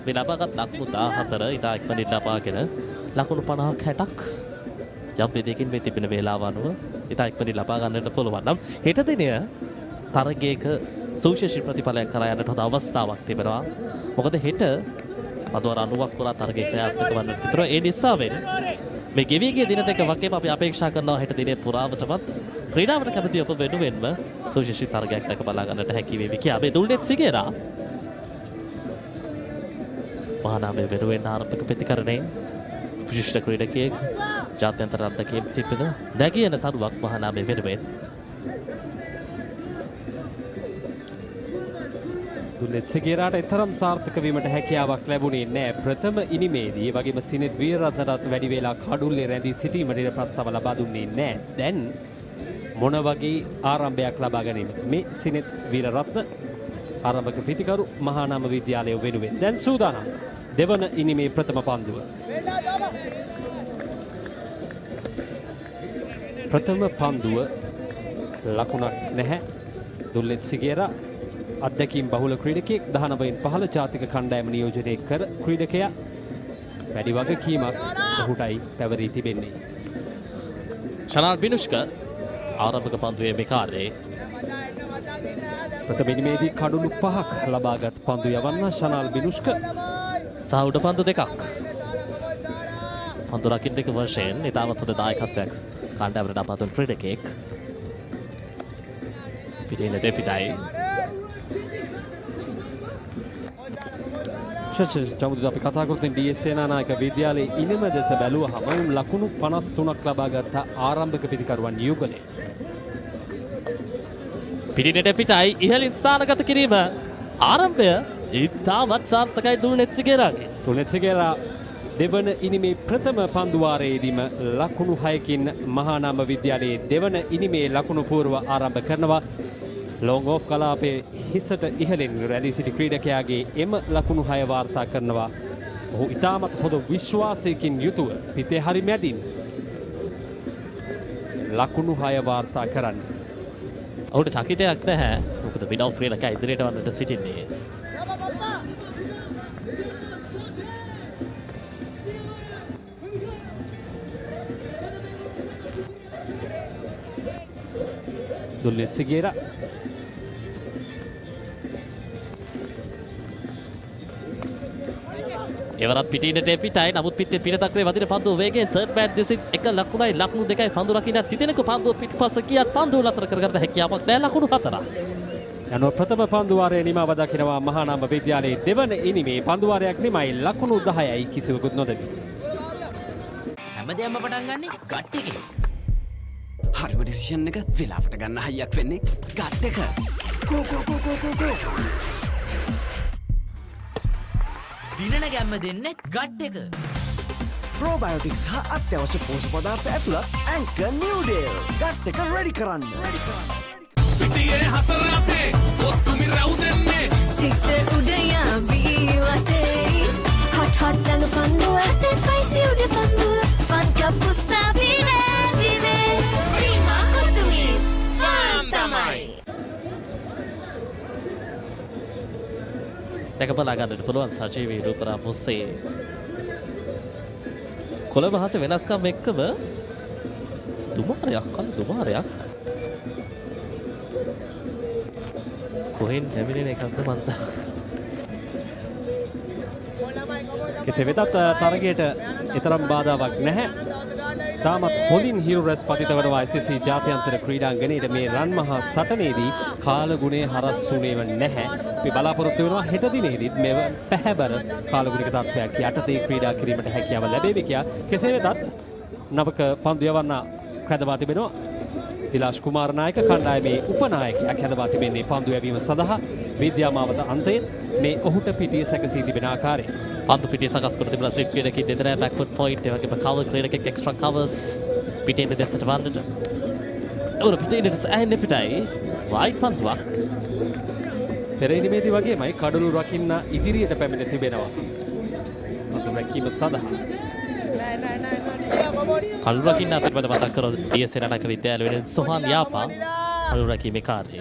මේ ලබාගත් ලකුණු 14 ඉතා ඉක්මනින් ලබාගෙන ලකුණු 50ක් 60ක් යම් විදිහකින් මේ තිබෙන වේලාව අනුව ඉතා ඉක්මනින් ලබා ගන්නට පුළුවන් නම් හෙට දිනය තරගයක සුවිශේෂී ප්‍රතිඵලයක් කරා යන්නට හොඳ අවස්ථාවක් තිබෙනවා. මොකද හෙට පදවර 90ක් පුරා තරගයක ක්‍රියාත්මක වන්නට තිබෙනවා. ඒ නිසාවෙන් මේ ගෙවිගේ දින දෙක වගේම අපි අපේක්ෂා කරනවා හෙට දිනේ පුරාවටමත් ක්‍රීඩාවට කැමති ඔබ වෙනුවෙන්ම සුවිශේෂී තරගයක් දැක බලා ගන්නට හැකි වේවි කියා මේ දුල්නෙත් සිගේරා මහානාමයේ වෙනුවෙන් ආරම්භක ප්‍රතිකරණයේ විශිෂ්ට ක්‍රීඩකයෙක් ජාත්‍යන්තර රත්නකයෙක් තිබෙන නැගියන තරුවක් මහානාමයේ වෙනුවෙන්
දුල්නෙත් සිගේරාට එතරම් සාර්ථක වීමට හැකියාවක් ලැබුණේ නැහැ. ප්‍රථම ඉනිමේදී වගේම සිනෙත් වීරරත්නටත් වැඩි වේලා කඩුල්ලේ රැඳී සිටීමට ඉඩ ප්‍රස්තාව ලබා දුන්නේ නැහැ. දැන් මොන වගේ ආරම්භයක් ලබා ගැනීමද මේ සිනෙත් වීරරත්න ආරම්භක පිතිකරු මහානාම විද්‍යාලය වෙනුවෙන් දැන් සූදානම් දෙවන ඉනිමේ ප්‍රථම පන්දුව. ප්‍රථම පන්දුව ලකුණක් නැහැ. දුල්නෙත් සිගේරා අත්දැකීම් බහුල ක්‍රීඩකයෙක් 19න් 15 ජාතික කණ්ඩායම නියෝජනය කර ක්‍රීඩකයා වැඩි වගකීමක් ඔහුටයි පැවරී තිබෙන්නේ.
ශනාල් බිනුෂ්ක ආරම්භක පන්දුවේ මේ කාර්යයේ
ප්‍රථම ඉනිමේදී කඩුළු 5ක් ලබාගත් පන්දු යවන්න ශනාල් බිනුෂ්ක
සහ උඩ පන්දු දෙකක්. පන්දු රකින්නක වශයෙන් ඉතාමත් හොඳ දායකත්වයක් කණ්ඩායමට ලබා දුන් ක්‍රීඩකයෙක්. පිටින් දෙපිටයි
චමුදු අපි කතා කරන්නේ D.S සේනානායක විද්‍යාලයේ ඉනිම දෙස බැලුවහම ලකුණු 53ක් ලබාගත් ආරම්භක පිතිකරුවන් යුගලය.
පිටිනට පිටයි ඉහළින් ස්ථානගත කිරීම ආරම්භය ඉතාමත් සාර්ථකයි දුල්නෙත් සිගේරාගේ.
දුල්නෙත් සිගේරා දෙවන ඉනිමේ ප්‍රථම පන්දුවාරයේදීම ලකුණු 6කින් මහානාම විද්‍යාලයේ දෙවන ඉනිමේ ලකුණු පූර්ව ආරම්භ කරනවා. ලොංග් ඔෆ් කලාපේ හිසට ඉහළින් රැඳී සිටි ක්‍රීඩකයාගේ එම ලකුණු 6 වාර්තා කරනවා. ඔහු ඉතාමත් හොඳ විශ්වාසයකින් යුතුව පිටේ හරි මැදින් ලකුණු 6 වාර්තා කරන්නේ.
ඔහුට චකිතයක් නැහැ. මොකද විනෝ් ක්‍රීඩකයා ඉදිරියට වන්නට සිටින්නේ.
දුල්නෙත් සිගේරා
එවරත් පිටිනට පිටයි නමුත් පිටේ පිටතක්‍රේ වදින පන්දුව වේගයෙන් තර්ඩ් බෑට් දෙසින් එක ලකුණයි ලකුණු දෙකයි පන්දු රකින්න තිතෙනක පන්දුව පිටපස ගියත් පන්දුව අතර කරගන්න හැකියාවක් නැහැ ලකුණු 4.
යනවා ප්‍රථම පන්දුවාරයේ නිමාව දකිනවා මහානාම විද්‍යාලයේ දෙවන ඉනිමේ පන්දුවාරයක් නිමයි ලකුණු 10යි කිසිවෙකුත් නොදැවි.
හැමදේම පටන් ගන්නෙ ගට් එකේ. හරිම ඩිසිෂන් එක වෙලාවට ගන්න හයියක් වෙන්නේ ගට් එක. කෝ කෝ කෝ කෝ කෝ කෝ. දිනන ගැම්ම දෙන්නේ ගට් එක.
ප්‍රෝබයෝටික්ස් හා අත්‍යවශ්‍ය පෝෂක පදාර්ථ ඇතුළත් ඇන්කර් නිව්ඩේල්. ගට් එක රෙඩි කරන්න.
පිටියේ හතර අතේ ඔත්තුමි රැව් දෙන්නේ.
සික්සර් උදයා ViU අතේ. හොට් හොට් දඟ පන්දුව හට ස්පයිසි උඩ පන්දුව. ෆන් කප් උසාවිනේ විවේ. ප්‍රීමා ඔත්තුමි ෆන් තමයි.
දැක බලා ගන්නට පුළුවන් සජීවී රූපරා මුස්සේ කොළඹ හස වෙනස්කම් එක්කම දුමාරයක් කල දුමාරයක් කොහෙන් පැමිණෙන එකක්ද මන්ද.
කෙසේ වෙතත් තරගයට එතරම් බාධාවක් නැහැ. තාමත් හොඳින් හිරු රැස් පතිත වනවා SSC ජාත්‍යන්තර ක්‍රීඩාංගණයට මේ රන් මහා සටනේදී කාලගුණය හරස් වුණේව නැහැ. අපි බලාපොරොත්තු වෙනවා හෙට දිනේදීත් මේ පැහැබර කාලගුණික තත්ත්වයක් යටතේ ක්‍රීඩා කිරීමට හැකියාව ලැබෙවි කියා. කෙසේ වෙතත් නවක පන්දු යවන්න කැඳවා තිබෙනවා. දිලාෂ් කුමාර නායක කණ්ඩායමේ උපනායකයෙක් හැදවා තිබෙන්නේ පන්දු යැවීම සඳහා විද්‍යාමාවත අන්තයෙන් මේ ඔහුට පිටිය සැකසී තිබෙන ආකාරය.
පන්දු පිටිය සකස් කර තිබෙන ස්ලිප් ක්‍රීඩකෙක් දෙදෙනා බෑක්ෆුට් පොයින්ට් ඒ වගේම කවර් ක්‍රීඩකෙක් එක්ස්ට්‍රා කවර්ස් පිටින් දෙසට වන්නට. ඔර පිටින් ඇහෙන්න පිටයි වයිට් පන්දුවක්.
පෙරේනිමේදී වගේමයි කඩළු රකින්න ඉදිරියට පැමිණ තිබෙනවා. පන්දු රැකීම සඳහා
කළු රකින්න පිළිබඳ මතක් කරොත් D.S Senanayake විද්‍යාලය වෙන සොහාන් යාපා කළු රැකීමේ කාර්යය.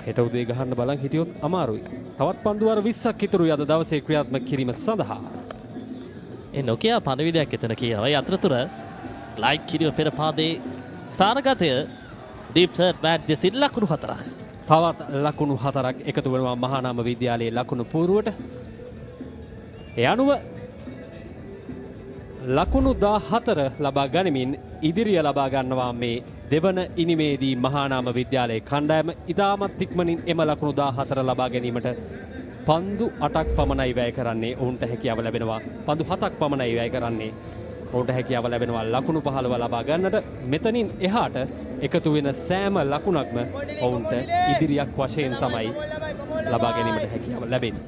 හෙට උදේ ගහන්න බලන් හිටියොත් අමාරුයි. තවත් පන්දු වාර 20ක් ඉතුරුයි අද දවසේ ක්‍රියාත්මක කිරීම සඳහා.
ඒ නොකියා පණවිඩයක් එතන කියනවා. ඒ අතරතුර ලයික් කිරීම පෙර පාදේ ස්ථානගතය ඩීප් තර්ඩ් බෑට් දෙසින් ලකුණු 4ක්.
තවත් ලකුණු 4ක් එකතු වෙනවා මහානාම විද්‍යාලයේ ලකුණු පූර්වට. ඒ අනුව ලකුණු 14 ලබා ගනිමින් ඉදිරිය ලබා ගන්නවා මේ දෙවන ඉනිමේදී මහානාම විද්‍යාලයේ කණ්ඩායම. ඉතාමත් ඉක්මනින් එම ලකුණු 14 ලබා ගැනීමට පන්දු 8ක් පමණයි වැය කරන්නේ. ඔවුන්ට හැකියාව ලැබෙනවා. පන්දු 7ක් පමණයි වැය කරන්නේ. ඔවුන්ට හැකියාව ලැබෙනවා ලකුණු 15 ලබා ගන්නට. මෙතනින් එහාට එකතු වෙන සෑම ලකුණක්ම ඔවුන්ට ඉදිරියක් වශයෙන් තමයි ලබා ගැනීමට හැකියාව ලැබෙන්නේ.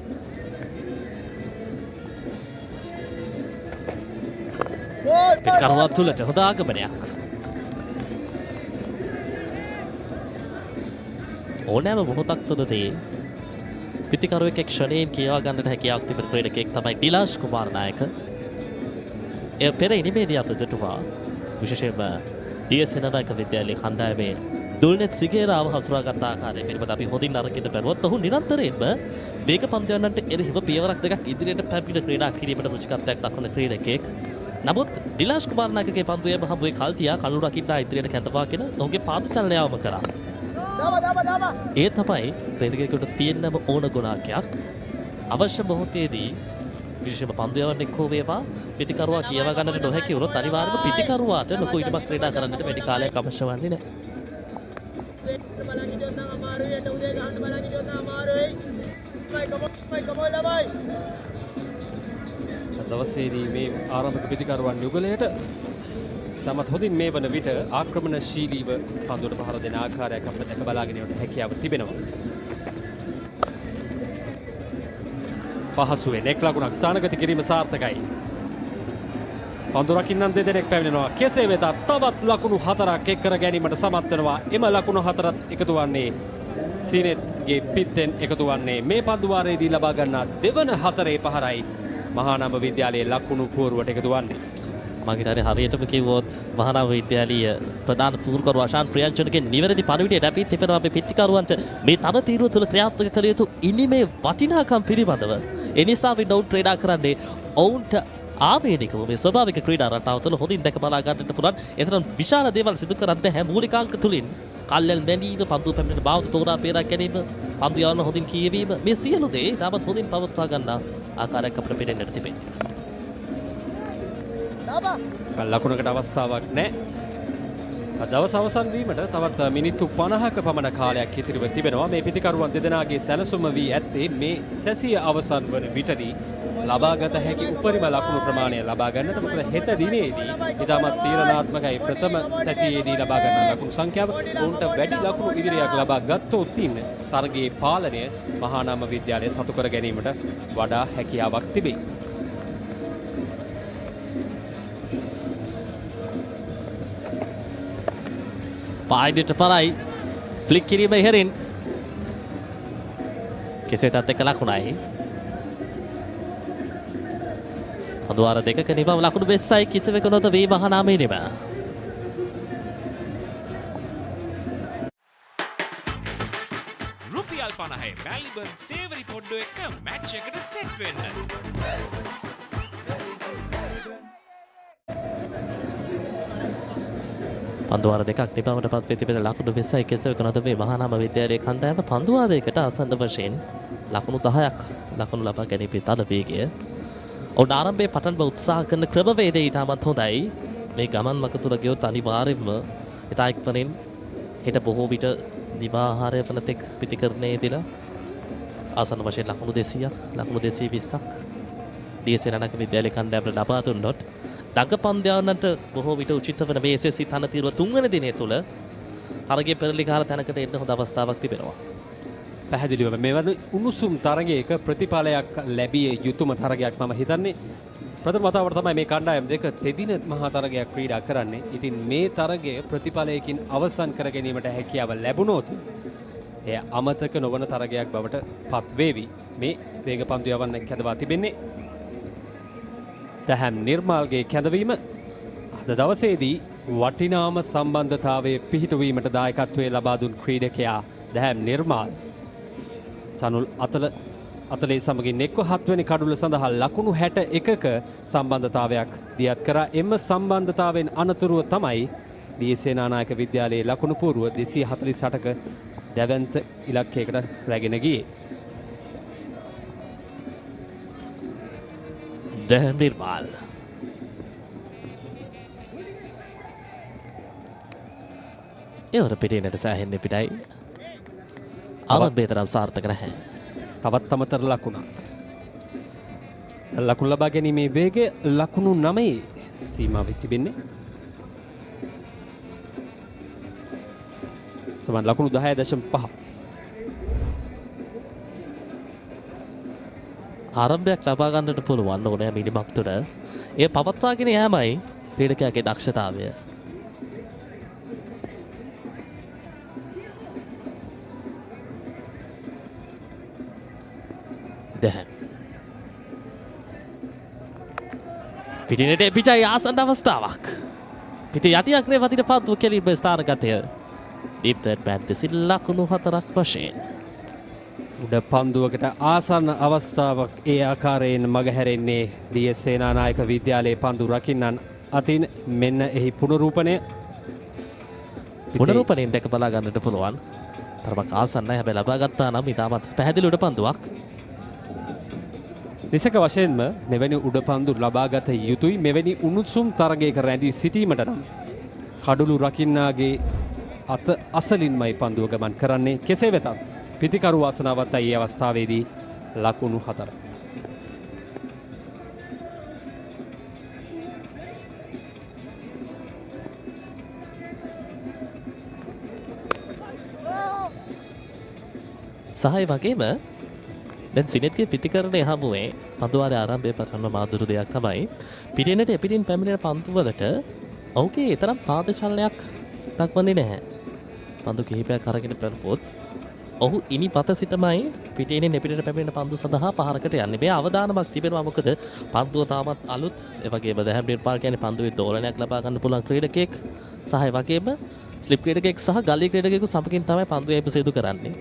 පිටකරුවා තුළට හොඳ ආගමනයක්. ඕනෑම මොහොතක් තුළදී පිටිකරුවෙක් ක්ෂණයෙන් කියවා ගන්නට හැකියාවක් තිබෙන ක්‍රීඩකයෙක් තමයි දිලාෂ් කුමාර නායක. එය පෙර ඉනිමේදී අප දුටුවා. විශේෂයෙන්ම D.S Senanayake විද්‍යාලයේ කණ්ඩායමේ දුල්නෙත් සිගේරාව හසුරාගත් ආකාරය පිළිබඳ අපි හොඳින් අරගෙන බැලුවොත් ඔහු නිරන්තරයෙන්ම වේග පන්දු යන්නන්ට එරෙහිව පියවරක් දෙකක් ඉදිරියට පැමිණ ක්‍රීඩා කිරීමට රුචිකත්වයක් දක්වන ක්‍රීඩකයෙක්. නමුත් දිලාෂ් කුමාර නායකගේ පන්දු යම හමුවේ කල්තියා කළු රකින්න ඉදිරියට කැඳවාගෙන ඔහුගේ පාද චලනයවම කරා. ඒ තමයි ක්‍රීඩකයෙකුට තියෙන්නම ඕන ගුණාංගයක්. අවශ්‍ය මොහොතේදී විශේෂම පන්දු යවන්නෙක් හෝ වේවා පිටිකරුවා කියවා ගන්නට නොහැකි වුණොත් අනිවාර්යයෙන්ම පිටිකරුවාට ලොකු ඉඩමක් ක්‍රීඩා කරන්නට වැඩි කාලයක් අවශ්‍ය වන්නේ නැහැ.
දවසේදී මේ ආරම්භක පිටිකරුවන් යුගලයට තමත් හොඳින් මේ වන විට ආක්‍රමණශීලීව පන්දුවට පහර දෙන ආකාරයක් අපිට දැක බලාගෙන යන්නට හැකියාව තිබෙනවා. පහසුවෙන් එක් ලකුණක් ස්ථානගත කිරීම සාර්ථකයි. පන්දු රකින්නන් දෙදෙනෙක් පැමිණෙනවා. කෙසේ වෙතත් තවත් ලකුණු 4ක් එක් කර ගැනීමට සමත් වෙනවා. එම ලකුණු 4ත් එකතු වන්නේ සිනෙත්ගේ පිත්තෙන් එකතු වන්නේ මේ පන්දු වාරයේදී ලබා ගන්නා දෙවන 4 පහරයි මහානාම විද්‍යාලයේ ලකුණු පුවරුවට එකතු වන්නේ.
මම හිතන්නේ හරියටම කිව්වොත් මහානාම විද්‍යාලීය ප්‍රධාන පුහුණුකරු ආශාන් ප්‍රියංජනගේ නිවැරදි පණිවිඩය ලැබී තිබෙනවා අපේ පිටිකරුවන්ට මේ තන තීරුව තුළ ක්‍රියාත්මක කළ යුතු ඉනිමේ වටිනාකම් පිළිබඳව. ඒ නිසා අපි ඩවුන් ක්‍රීඩා කරන්නේ ඔවුන්ට ආවේනිකව මේ ස්වභාවික ක්‍රීඩා රටාව තුළ හොඳින් දැක බලා ගන්නට පුළුවන්. එතරම් විශාල දේවල් සිදු කරන්නේ නැහැ මූලිකාංක තුලින්. කල්යල් බැඳීම, පන්දු පැමිණෙන බාහුව තෝරා බේරා ගැනීම, පන්දු යවන්න හොඳින් කියවීම මේ සියලු දේ තාමත් හොඳින් පවත්වා ගන්නා ආකාරයක් අපිට පේන්නට තිබෙනවා.
ලකුණකට අවස්ථාවක් නැහැ. දවස් අවසන් වීමට තවත් මිනිත්තු 50ක පමණ කාලයක් ඉතිරිව තිබෙනවා. මේ පිටිකරුවන් දෙදෙනාගේ සැලසුම වී ඇත්තේ මේ සැසිය අවසන් වන විටදී ලබාගත හැකි උපරිම ලකුණු ප්‍රමාණය ලබා ගන්නට. මොකද හෙට දිනේදී ඉතාමත් තීරණාත්මකයි ප්‍රථම සැසියේදී ලබා ගන්න ලකුණු සංඛ්‍යාව. උන්ට වැඩි ලකුණු ඉදිරියක් ලබා ගත්තොත් තරගයේ පාලනය මහානාම විද්‍යාලය සතු කර ගැනීමට වඩා හැකියාවක් තිබේ.
පායිඩට පරයි ෆ්ලික් කිරීම ඉහරින් කෙසේ තත් එක ලකුණයි. පන්දුවාර දෙකක නිමව ලකුණු වෙස්සයි කිසිවෙකු නොත වී මහානාමයේ නිම.
රුපියල් 50 මැලිබන් සේවරි පොඩ්ඩෝ එක මැච් එකට සෙට් වෙන්න.
පන්දුවාර දෙකක් නිපමට පත් වී තිබෙන ලකුණු 20යි කෙසෙක නොද මේ මහානාම විද්‍යාලයේ කණ්ඩායම පන්දුවාරයකට ආසන්න වශයෙන් ලකුණු 10ක් ලකුණු ලබා ගැනීමේ තද වේගය. ඔවුන් ආරම්භයේ පටන්ව උත්සාහ කරන ක්‍රමවේදය ඉතාමත් හොඳයි. මේ ගමන් මඟ තුල ගියොත් අනිවාර්යයෙන්ම ඉතා ඉක්මනින් හෙට බොහෝ විට දිවා ආහාරය වන තෙක් පිටිකරණයේදීලා ආසන්න වශයෙන් ලකුණු 200ක් ලකුණු 220ක් D.S Senanayake විද්‍යාලය කණ්ඩායමට ලබා දුන්නොත් දඟපන්දයන්ට බොහෝ විට උචිත වන මේ SSC තනතිරුව 3 වෙනි දිනේ තුල තරගයේ පෙරලි කාල තැනකට එන්න හොඳ අවස්ථාවක් තිබෙනවා.
පැහැදිලිව මේ වගේ උණුසුම් තරගයක ප්‍රතිඵලයක් ලැබිය යුතුම තරගයක් මම හිතන්නේ. ප්‍රථම වතාවට තමයි මේ කණ්ඩායම් දෙක තෙදින මහා තරගයක් ක්‍රීඩා කරන්නේ. ඉතින් මේ තරගය ප්‍රතිඵලයකින් අවසන් කර ගැනීමට හැකියාව ලැබුණොත් එය අමතක නොවන තරගයක් බවට පත් වේවි. මේ වේග පන්දු යවන්න කැඳවා තිබෙන්නේ. දැහැම් නිර්මාල්ගේ කැඳවීම අද දවසේදී වටිනාම සම්බන්ධතාවයේ පිහිටුවීමට දායකත්වයේ ලබා දුන් ක්‍රීඩකයා දැහැම් නිර්මාල් චනුල් අතලේ සමගින් එක්ව 7 වෙනි කඩුල සඳහා ලකුණු 61ක සම්බන්ධතාවයක් දියත් කරා. එම සම්බන්ධතාවයෙන් අනතුරුව තමයි D.S Senanayake විද්‍යාලයේ ලකුණු පූර්ව 248ක දැවැන්ත ඉලක්කයකට රැගෙන ගියේ.
දැහැම් නිර්මාල් ඒවර පිටිනට සෑහෙන්න පිටයි ආරම්භය තරම් සාර්ථක නැහැ.
තවත් අමතර ලකුණක්. ලකුණු ලබා ගැනීමේ වේගය ලකුණු 9 සීමාවෙ තිබෙන්නේ. සමන් ලකුණු 10.5.
ආරම්භයක් ලබා ගන්නට පුළුවන් ඕනෑ මිනිමක් තුළ ඒ පවත්වාගෙන යෑමයි ක්‍රීඩකයාගේ දක්ෂතාවය. දැහැම් පිටිනට පිටයි ආසන්න අවස්ථාවක්. පිටි යටි අග්‍රේ වදින පන්දුව කෙලින්ම ස්ථානගතය. ඩීප් තර්ඩ් මෑන් දෙසින් ලකුණු 4ක් වශයෙන්.
උඩ පන්දුවකට ආසන්න අවස්ථාවක් ඒ ආකාරයෙන් මගහැරෙන්නේ D.S Senanayake විද්‍යාලයේ පන්දු රකින්නන් අතින්. මෙන්න එහි පුනරූපණය.
පුනරූපණයෙන් දැක බලා ගන්නට පුළුවන්. තරමක් ආසන්නයි. හැබැයි ලබා ගත්තා නම් ඉතාමත් පැහැදිලි උඩ පන්දුවක්.
නිසක වශයෙන්ම මෙවැනි උඩ පන්දු ලබාගත යුතුයි. මෙවැනි උණුසුම් තරගයක රැඳී සිටීමට නම් කඩුළු රකින්නාගේ අත අසලින්මයි පන්දුව ගමන් කරන්නේ. කෙසේ වෙතත් පිතිකරු වාසනාවන්ත ඒ අවස්ථාවේදී ලකුණු 4.
සහය වගේම දැන් සිනෙත්ගේ පිතිකරණය හමුවේ පන්දුවාරයේ ආරම්භයේ පටන්ම මාදුරු දෙයක් තමයි පිටිනට එපිටින් පැමිණෙන පන්දුවලට ඔහුගේ තරම් පාද චලනයක් දක්වන්නේ නැහැ. පන්දු කිහිපයක් අරගෙන පෙරපොත් ඔහු ඉනි පත සිටමයි පිටිනේ එපිටින් පැමිණෙන පන්දු සඳහා පහරකට යන්නේ. මේ අවධානමක් තිබෙනවා. මොකද පන්දුව තාමත් අලුත්. ඒ වගේම දැහැම් නිර්මාල් කියන්නේ පන්දුවේ දෝලනයක් ලබා ගන්න පුළුවන් ක්‍රීඩකයෙක් සහ ඒ වගේම ස්ලිප් ක්‍රීඩකයෙක් සහ ගලී ක්‍රීඩකයෙකු සමගින් තමයි පන්දුව එපිසෙදු කරන්නේ.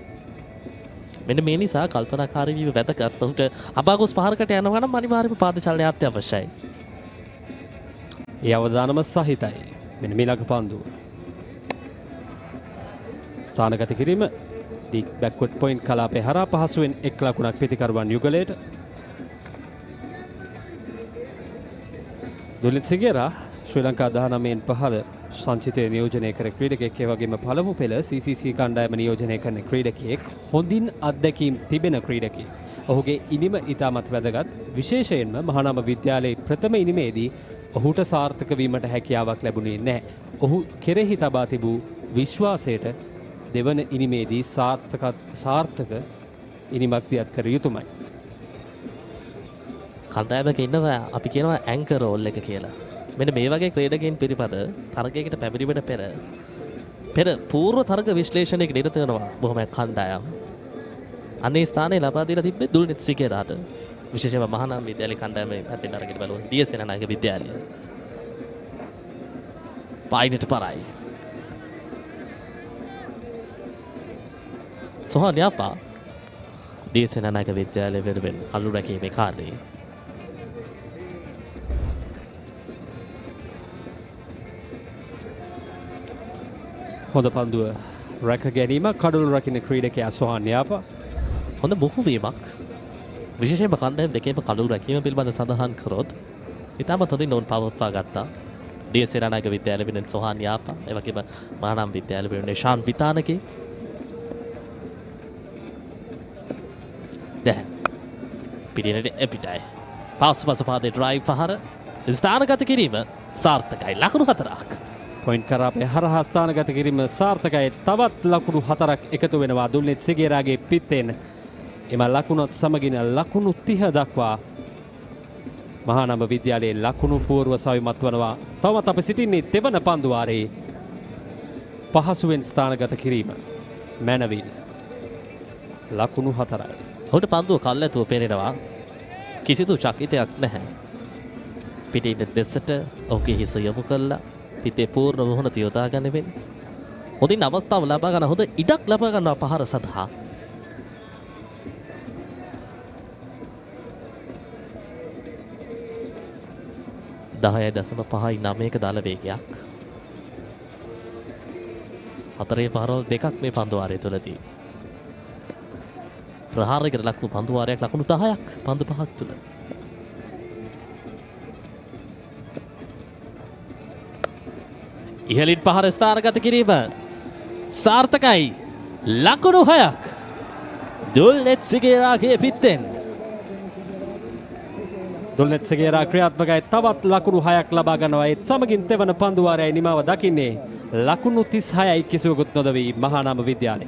මෙන්න මේ නිසා කල්පනාකාරී වීම වැදගත්. ඔහුට අබාගොස් පහරකට යනවා නම් අනිවාර්යයෙන්ම පාද චලනය අත්‍යවශ්‍යයි.
ඒ අවදානම සහිතයි. මෙන්න මේ ළඟ පන්දුව. ස්ථානගත කිරීම ඩීප් බැක්වර්ඩ් පොයින්ට් කලාපේ හරහා පහසුවෙන් එක් ලකුණක් පිතිකරුවන් යුගලයට. දුලිත් සිගේරා ශ්‍රී ලංකා 19න් පහළ සංචිතය නියෝජනය කර ක්‍රීඩකයෙක්. ඒ වගේම පළමු පෙළ CCC කණ්ඩායම නියෝජනය කරන ක්‍රීඩකයෙක්. හොඳින් අත්දැකීම් තිබෙන ක්‍රීඩකයෙක්. ඔහුගේ ඉනිම ඉතාමත් වැදගත්. විශේෂයෙන්ම මහානාම විද්‍යාලයේ ප්‍රථම ඉනිමේදී ඔහුට සාර්ථක වීමට හැකියාවක් ලැබුණේ නැහැ. ඔහු කෙරෙහි තබා තිබූ විශ්වාසයට දෙවන ඉනිමේදී සාර්ථක ඉනිමක් දියත් කර යුතුමයි.
කණ්ඩායමක ඉන්නවා අපි කියනවා ඇන්කර් රෝල් එක කියලා. මෙන්න මේ වගේ ක්‍රීඩකයන් පිරිපද තරගයකට පැමිණීමට පෙර පූර්ව තරග විශ්ලේෂණයක නිරත වෙනවා බොහොම කණ්ඩායම්. අනේ ස්ථානයේ ලබා දීලා තිබ්බේ දුල්නිත් සිකේරාට. විශේෂයෙන්ම මහානාම විද්‍යාලයේ කණ්ඩායමේ පැත්තෙන් අරගෙන බලුවොත් D.S Senanayake විද්‍යාලය. පායිනට පරයි. සෝහන් යාපා D.S Senanayake විද්‍යාලයේ වෙනුවෙන් කළු රැකීමේ කාර්යය.
හොඳ පන්දුව රැක ගැනීම කඩුළු රකින්න ක්‍රීඩකයා සෝහන් යාපා.
හොඳ මුහුවීමක්. විශේෂයෙන්ම කණ්ඩායම් දෙකේම කඩුළු රැකීම පිළිබඳ සඳහන් කරොත් ඉතාමත් හොඳින් ඔවුන් පවත්වා ගත්තා. D.S Senanayake විද්‍යාලය වෙනුවෙන් සෝහන් යාපා, ඒ වගේම මහානාම විද්‍යාලය වෙනුවෙන් ශාන් විතානගේ පිටිනට එපිටයි. පස් පාදේ ඩ්‍රයිව් පහර ස්ථානගත කිරීම සාර්ථකයි. ලකුණු 4ක්.
පොයින්ට් කරාපේ හරහා ස්ථානගත කිරීම සාර්ථකයි. තවත් ලකුණු 4ක් එකතු වෙනවා දුල්නෙත් සිගේරාගේ පිත්තෙන්. එම ලකුණත් සමගින් ලකුණු 30 දක්වා මහානම විද්‍යාලයේ ලකුණු පූර්ව සවිමත් වනවා. තවමත් අප සිටින්නේ දෙවන පන්දුවාරයේ පහසුවෙන් ස්ථානගත කිරීම. මැනවින් ලකුණු 4යි.
ඔහුට පන්දුව කල්ැතුව පෙනෙනවා. කිසිදු චකිතයක් නැහැ. පිටින් දෙසට ඔහුගේ හිස යොමු කළා. පිටේ පූර්ණ මොහොන තියොදා ගනිමින් හොඳින් අවස්ථාව ලබා ගන්න හොඳ ඉඩක් ලබා ගන්නවා පහර සඳහා. දහය දශම පහයි 9ක දල වේගයක්. හතරේ පහරවල් දෙකක් මේ පන්දුවාරය තුළදී. ප්‍රහාරයකට ලකුණු පන්දුවාරයක් ලකුණු 10ක් පන්දු පහක් තුළ. ඉහලින් පහර ස්ථානගත කිරීම සාර්ථකයි. ලකුණු 6ක් දුල්නෙත් සිගේරාගේ පිත්තෙන්.
දුල්නෙත් සිගේරා ක්‍රියාත්මකයි. තවත් ලකුණු 6ක් ලබා ගන්නවා. ඒත් සමගින් තෙවන පන්දුවාරයයි නිමාව දකින්නේ ලකුණු 36යි කිසිවකුත් නොදවී මහානාම විද්‍යාලය.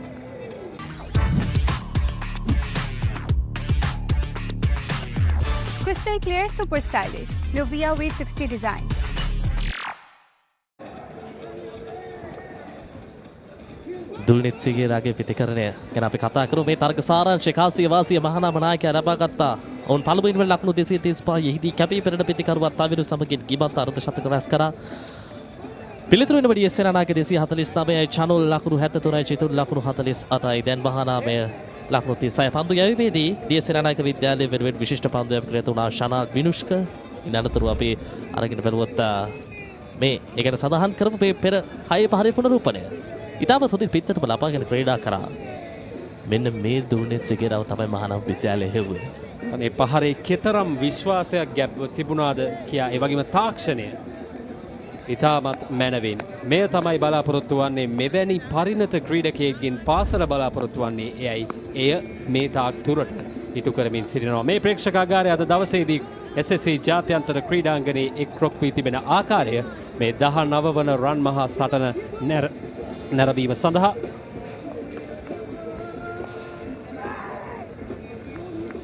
Crystal clear, super stylish. Luvia V60 design.
දුල්නෙත් සිගේරාගේ පිතිකරණය ගැන අපි කතා කරමු. මේ තර්ක සාරාංශය කාසිය වාසිය මහානාම නායකයා ලබා ගත්තා. ඔවුන් පළමුවෙනි වල ලකුණු 235 එහිදී කැපී පෙනෙන පිතිකරුවා තවිරු සමගින් ගිබන්ත අර්ධ ශතක රැස් කරා. පිළිතුරු වෙන D.S Senanayake 249යි චනුල් ලකුණු 73යි චිතුල් ලකුණු 48යි. දැන් මහානාමය ලකුණු 36 පන්දු යැවීමේදී D.S Senanayake විද්‍යාලයේ වෙනුවෙන් විශිෂ්ට පන්දු යැවීමකට තුනා ශනාල් විනුෂ්ක. ඉන්නතරව අපි අරගෙන බලුවත් මේ ඒකට සඳහන් කරපු මේ පෙර 6 පහරේ පුනරූපණය. ඉතාමත් හොඳින් පිටතටම ලබාගෙන ක්‍රීඩා කරා. මෙන්න මේ දුල්නෙත් සිගේරාව තමයි මහානාම විද්‍යාලයේ හෙව්වේ.
අනේ පහරේ කෙතරම් විශ්වාසයක් ගැබ් තිබුණාද කියා ඒ වගේම තාක්ෂණය ඉතාමත් මැනවින් මෙය තමයි බලාපොරොත්තු වන්නේ. මෙවැනි පරිණත ක්‍රීඩකයෙක්ගෙන් පාසල බලාපොරොත්තු වන්නේ එයයි. එය මේ තාක් තුරට ඉටු කරමින් සිටිනවා. මේ ප්‍රේක්ෂකාගාරය අද දවසේදී SSC ජාත්‍යන්තර ක්‍රීඩාංගණයේ එක් රොක් වී තිබෙන ආකාරය මේ 19 වන රන් මහා සටන නැරඹීම සඳහා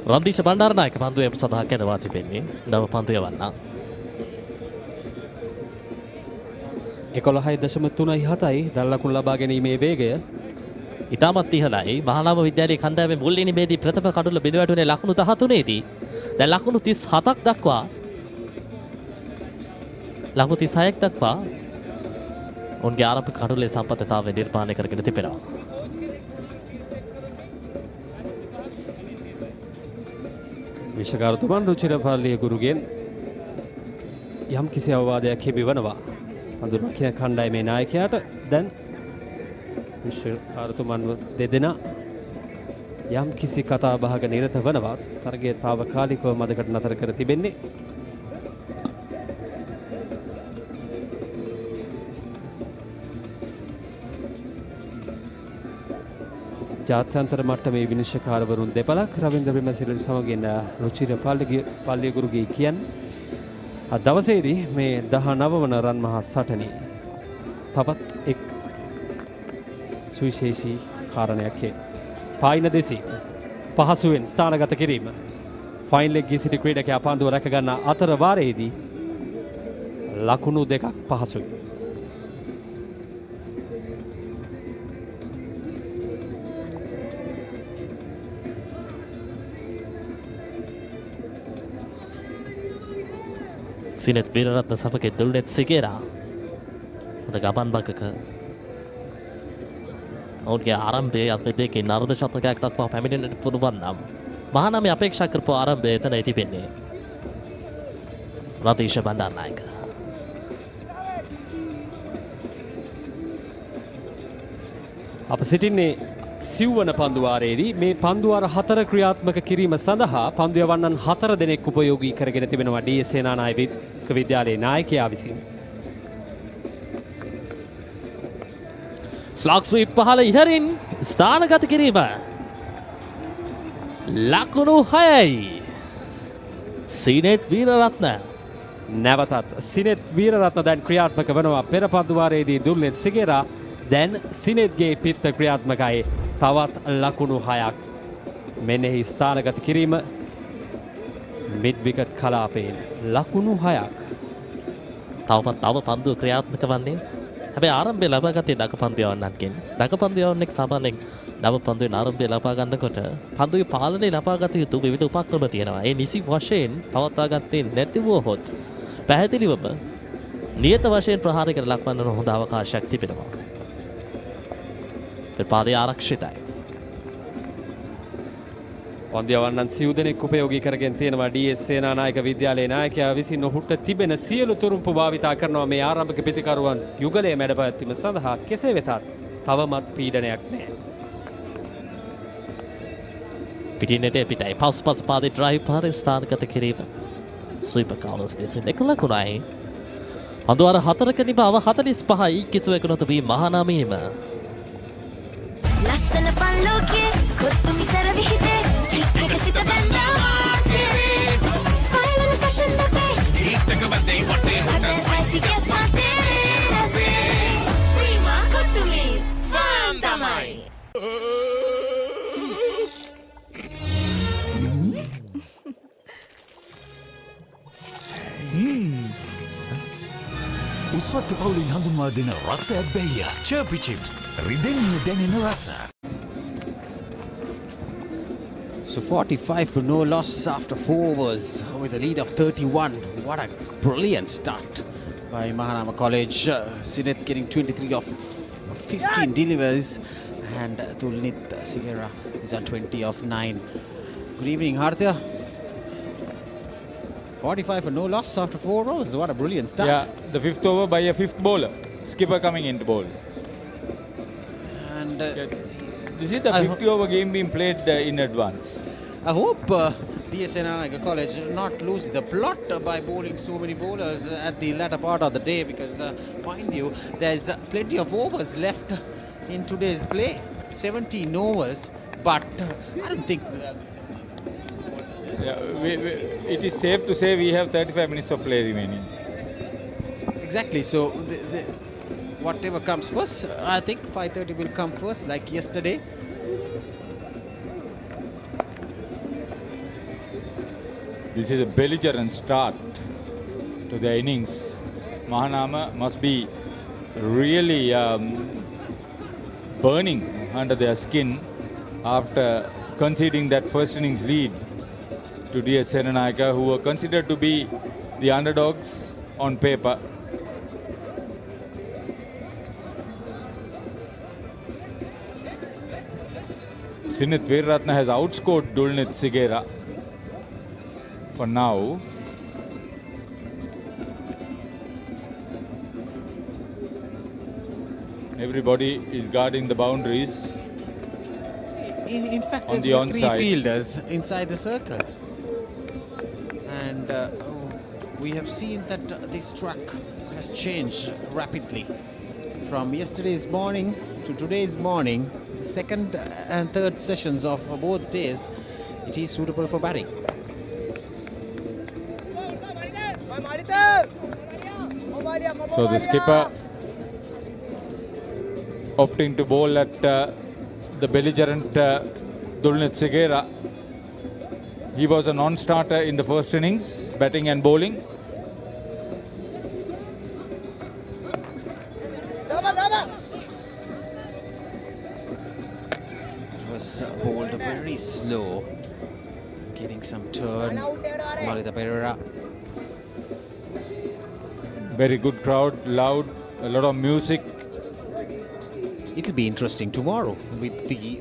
රන්දීශ බණ්ඩාරනායක පන්දුව එම සඳහා කැඳවා තිබෙන්නේ. නව පන්දු යවන්න
11.37යි දල් ලකුණු ලබා ගැනීමේ වේගය
ඉතාමත් ඉහළයි. මහානාම විද්‍යාලයේ කණ්ඩායමේ මුල් ඉනිමේදී ප්‍රථම කඩුල බිඳ වැටුනේ ලකුණු 13ේදී. දැන් ලකුණු 37ක් දක්වා ලකුණු 36ක් දක්වා උන්ගේ ආරම්භ කඩුලේ සම්පත්තතාවය නිර්මාණය කරගෙන තිබෙනවා.
විශකාරතුමන් රුචිරපල්ලිය ගුරුගෙන් යම් කිසි අවවාදයක් හිමිවනවා. පඳුරකින කණ්ඩායමේ නායකයාට දැන් විශකාරතුමන්ව දෙදෙනා යම් කිසි කතා බහක නිරත වනවා. තරගය తాවකාලිකව මදකට නතර කර තිබෙන්නේ. ජාත්‍යන්තර මට්ටමේ විනිශ්චයකාරවරුන් දෙපළක් රවින්ද්‍ර විමසිරි සමගින් රුචිර පල්ලියගුරුගේ කියන්නේ අද දවසේදී මේ 19 වන රන් මහා සටනේ තවත් එක් සුවිශේෂී කාරණයක් පායින දෙසි පහසුවෙන් ස්ථානගත කිරීම. ෆයිනල් එකේ සිටි ක්‍රීඩකයා පන්දුව රැක ගන්න අතර වාරයේදී ලකුණු දෙකක් පහසුයි.
සිනෙත් වීරරත්න සමග දුල්නෙත් සිගේරා හොඳ ගමන් බගක ඔවුන්ගේ ආරම්භයේ අපේ දෙකේ නර්ද ශතකයක් දක්වා පැමිණෙන්නට පුළුවන් නම් මහානාමය අපේක්ෂා කරපු ආරම්භය එතනයි තිබෙන්නේ. රතීෂ බණ්ඩාරනායක
අප සිටින්නේ සිව්වන පන්දුවාරයේදී මේ පන්දුවාර 4 ක්‍රියාත්මක කිරීම සඳහා පන්දු යවන්නන් 4 දෙනෙක් උපයෝගී කරගෙන තිබෙනවා D.S Senanayake විද්‍යාලයේ නායකයා විසින්.
ස්ලාග් ස්වීප් පහළ ඉහරින් ස්ථානගත කිරීම ලකුණු 6යි. සීනෙට් වීරරත්න
නැවතත් සිනෙත් වීරරත්න දැන් ක්‍රියාත්මක වෙනවා පෙර පන්දුවාරයේදී දුල්නෙත් සිගේරා දැන් සිනෙත්ගේ පිත්ත ක්‍රියාත්මකයි තවත් ලකුණු 6ක් මෙනෙහි ස්ථානගත කිරීම මිඩ් විකට් කලාපයෙන් ලකුණු 6ක්
තව පන්දුව ක්‍රියාත්මක වන්නේ හැබැයි ආරම්භය ලබාගත්තේ දකපන්දු යවන්නන්ගෙන් දකපන්දු යවන්නෙක් සාමාන්‍යයෙන් නව පන්දුවේ ආරම්භය ලබා ගන්නකොට පන්දුවේ පාලනය ලබාගත යුතු විවිධ උපක්‍රම තියෙනවා. ඒ නිසි වශයෙන් පවත්වා ගත්තේ නැතිවොත් පැහැදිලිවම නියත වශයෙන් ප්‍රහාරයකට ලක්වන්න හොඳ අවකාශයක් තිබෙනවා. පාදය ආරක්ෂිතයි.
පන්දියවන්නන් සිව් දෙනෙක් උපයෝගී කරගෙන තියෙනවා DS සේනානායක විද්‍යාලයේ නායකයා විසින් ඔහුට තිබෙන සියලු තුරුම්පු භාවිතා කරනවා මේ ආරම්භක පිතිකරුවන් යුගලයේ මැඩ පැවැත්වීම සඳහා කෙසේ වෙතත් තවමත් පීඩනයක් නැහැ.
පිටිනට පිටයි පසුපස පාදේ ඩ්‍රයිව් පාරේ ස්ථානගත කිරීම. ස්වීපර් කවුන්ටර්ස් දෙසින් 1 ලකුණයි. අඳුර 4ක නිබව 45යි කිතුවක නොතබී මහානාමයේම.
ලස්සන පල්ලෝකේ කොත්තුමි සර විහිදේ හික්කට සිත බැඳා මාතේ ෆයිනල් ෆැෂන් දපේ හිටක බදේ වටේ හොටල් ස්පයිසි ගස් මාතේ රසේ ප්‍රීමා කොත්තුමි ෆාම් තමයි
උස්වත්තු පවුලින් හඳුන්වා දෙන රස ඇබ්බැහිය චර්පි චිප්ස් රිදෙන්නේ දැනෙන රස.
So 45 for no loss after 4 overs with a lead of 31. What a brilliant start by Mahanama College. Sinet getting 23 of 15 deliveries and Tulnit Sigera is on 20 of 9. Good evening, Harthya. 45 for no loss after 4 overs. What a brilliant start.
Yeah, the 5th over by a 5th bowler. Skipper coming into bowl.
And
this is the 50 over game being played in advance.
I hope D.S Senanayake College not lose the plot by bowling so many bowlers at the latter part of the day because mind you, there's plenty of overs left in today's play. 17 overs, but I don't think
Yeah, it is safe to say we have 35 minutes of play remaining.
Exactly. So whatever comes first, I think 5:30 will come first, like yesterday.
This is a belligerent start to the innings. Mahanama must be really burning under their skin after conceding that first innings lead to D.S Senanayake, who were considered to be the underdogs on paper. Sinet Veeratna has outscored Dulnit Sigera for now. Everybody is guarding the boundaries.
In fact,
on
there's
the
3
onside.
fielders inside the circle. And we have seen that this track has changed rapidly. From yesterday's morning to today's morning, the second and third sessions of both days, it is suitable for batting.
So the skipper opting to bowl at the belligerent Dulnit Sigera. He was a non-starter in the first innings, batting and bowling.
It was bowled very slow, getting some turn. ThePapare.
Very good crowd, loud, a lot of music.
It'll be interesting tomorrow with the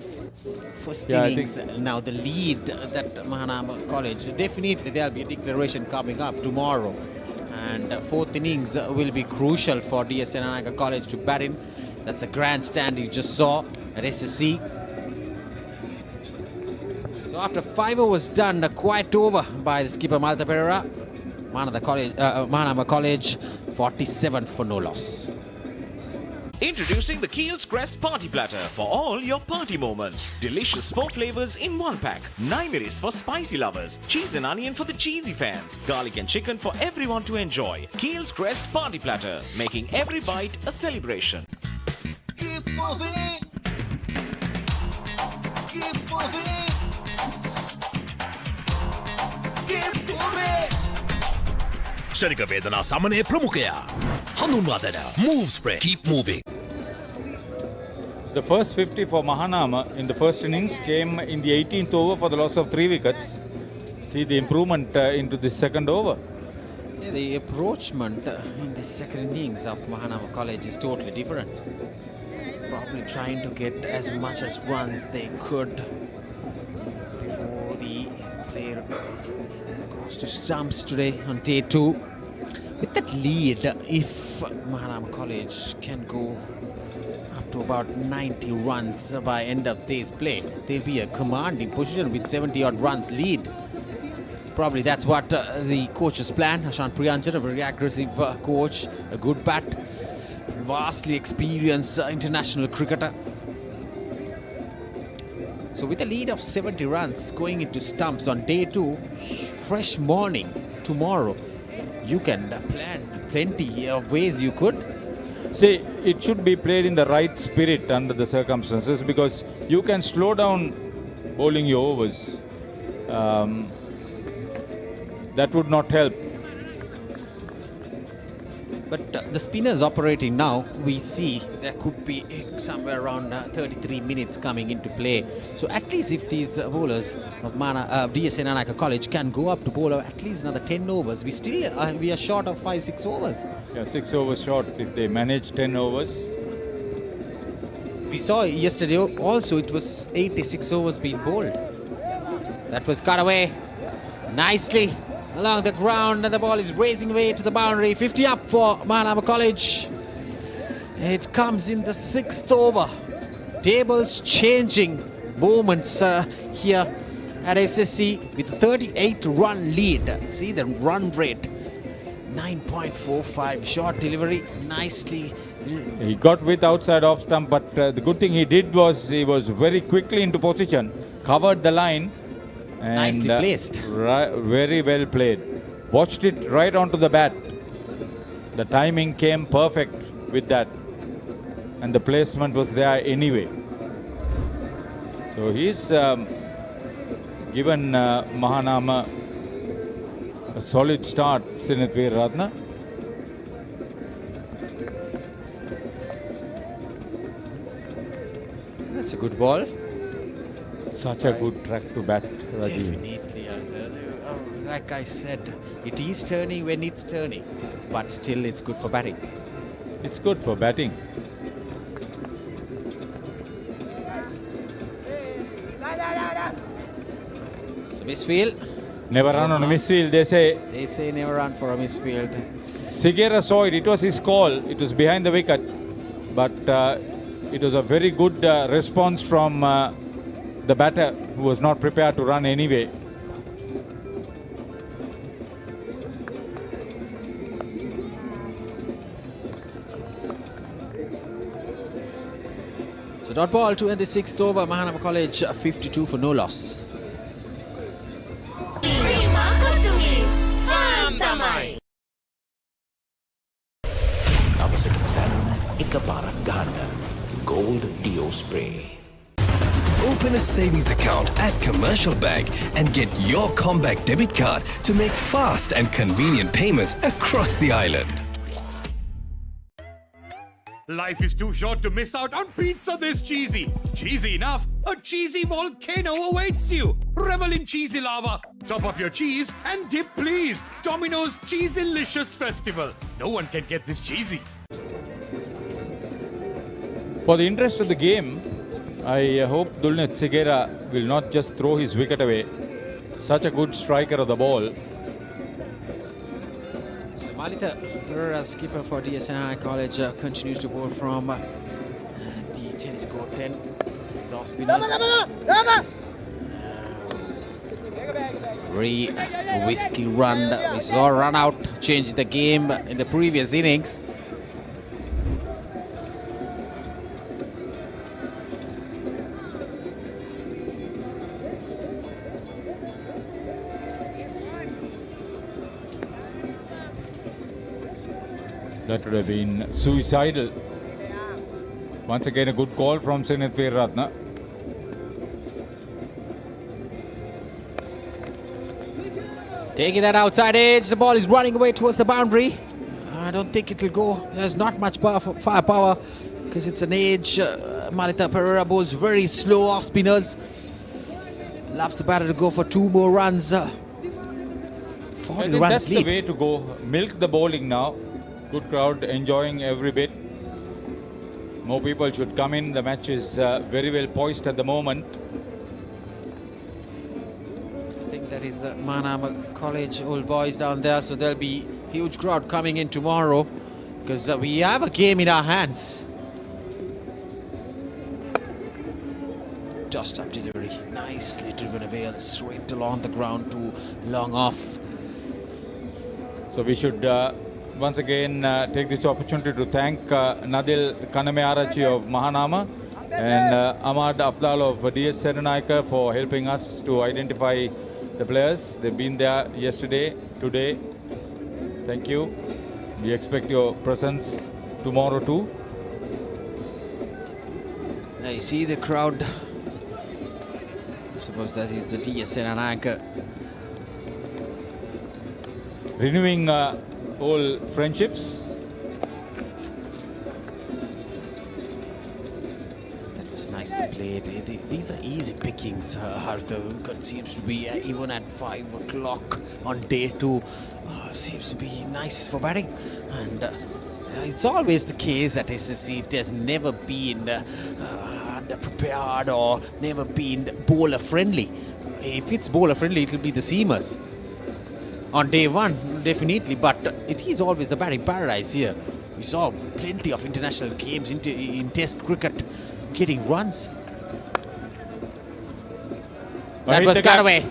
first innings. Now the lead that Mahanama College, definitely there'll be a declaration coming up tomorrow. And fourth innings will be crucial for D.S Senanayake College to bat in. That's the grandstand you just saw at SSC. So after 5 overs done, a quiet over by the skipper ThePapare. Mahanama College 47 for no loss.
Introducing the Keel's Crest Party Platter for all your party moments. Delicious 4 flavors in 1 pack. 9 miris for spicy lovers. Cheese and onion for the cheesy fans. Garlic and chicken for everyone to enjoy. Keel's Crest Party Platter, making every bite a celebration.
Keep moving. Keep moving. Keep moving.
ශනික වේදනා සමනය ප්‍රමුඛයා හඳුන්වාදන move spray keep moving.
The first 50 for Mahanama in the first innings came in the 18th over for the loss of 3 wickets. See the improvement into the second over.
Yeah, the approachment in the second innings of Mahanama College is totally different. Probably trying to get as much as runs they could before the player goes to stumps today on day 2. With that lead, if Mahanama College can go up to about 90 runs by end of day's play, they'll be a commanding position with 70 odd runs lead. Probably that's what the coach's plan. Ashan Priyanjan, a very aggressive coach, a good bat, vastly experienced international cricketer. So with a lead of 70 runs going into stumps on day 2, fresh morning tomorrow, you can plan plenty of ways you could.
See, it should be played in the right spirit under the circumstances because you can slow down bowling your overs. That would not help.
But the spinners operating now, we see there could be somewhere around 33 minutes coming into play. So at least if these bowlers of D.S Senanayake College can go up to bowl at least another 10 overs, we are short of 5-6 overs.
Yeah, 6 overs short if they manage 10 overs.
We saw yesterday also it was 86 overs being bowled. That was cut away nicely along the ground and the ball is racing away to the boundary. 50 up for Mahanama College. It comes in the 6th over. Tables changing moments here at SSC with a 38 run lead. See the run rate 9.45, short delivery nicely.
He got with outside off stump, but the good thing he did was he was very quickly into position, covered the line. And
nicely placed.
Very well played. Watched it right onto the bat. The timing came perfect with that. And the placement was there anyway. So he's given Mahanama a solid start, Sinith Veeratna.
That's a good ball.
Such a good track to bat, Rajiv.
Definitely. Like I said, it is turning when it's turning, but still it's good for batting.
It's good for batting.
So misfield.
Never run on a misfield, they say.
They say never run for a misfield.
Sigera saw it. It was his call. It was behind the wicket. But it was a very good response from the batter, who was not prepared to run anyway.
So dot ball to end the 6th over. Mahanama College 52 for no loss.
Gold Dio Spray. Open a savings account at Commercial Bank and get your Combank debit card to make fast and convenient payments across the island.
Life is too short to miss out on pizza this cheesy. Cheesy enough, a cheesy volcano awaits you. Revel in cheesy lava. Top up your cheese and dip please. Domino's Cheeselicious Festival. No one can get this cheesy.
For the interest of the game, I hope Dulnit Sigera will not just throw his wicket away. Such a good striker of the ball.
So Malita Pereira, skipper for D.S Senanayake College, continues to bowl from the tennis court 10. His off spinners. Very risky run. We saw a run out, changed the game in the previous innings.
That would have been suicidal. Once again, a good call from Seneth Veeratna.
Taking that outside edge, the ball is running away towards the boundary. I don't think it'll go. There's not much firepower because it's an edge. Malita Pereira bowls very slow off spinners. Loves the batter to go for 2 more runs. 40
I think
runs
that's
lead.
the way to go. Milk the bowling now. Good crowd enjoying every bit. More people should come in. The match is very well poised at the moment.
I think that is the Mahanama College old boys down there, so there'll be huge crowd coming in tomorrow because we have a game in our hands. Just up delivery, nicely driven away, straight along the ground to long off.
So we should once again take this opportunity to thank Nadil Kanamearachi of Mahanama and Ahmad Afdal of D.S Senanayake for helping us to identify the players. They've been there yesterday, today. Thank you. We expect your presence tomorrow too.
I see the crowd. I suppose that is the D.S Senanayake.
Renewing old friendships.
That was nicely played. These are easy pickings, Hartha. Seems to be even at 5 o'clock on day 2. Seems to be nice for batting. And it's always the case at SSC. It has never been underprepared or never been bowler friendly. If it's bowler friendly, it will be the seamers. On day 1, definitely, but it is always the batting paradise here. We saw plenty of international games in Test cricket getting runs. That was cut away.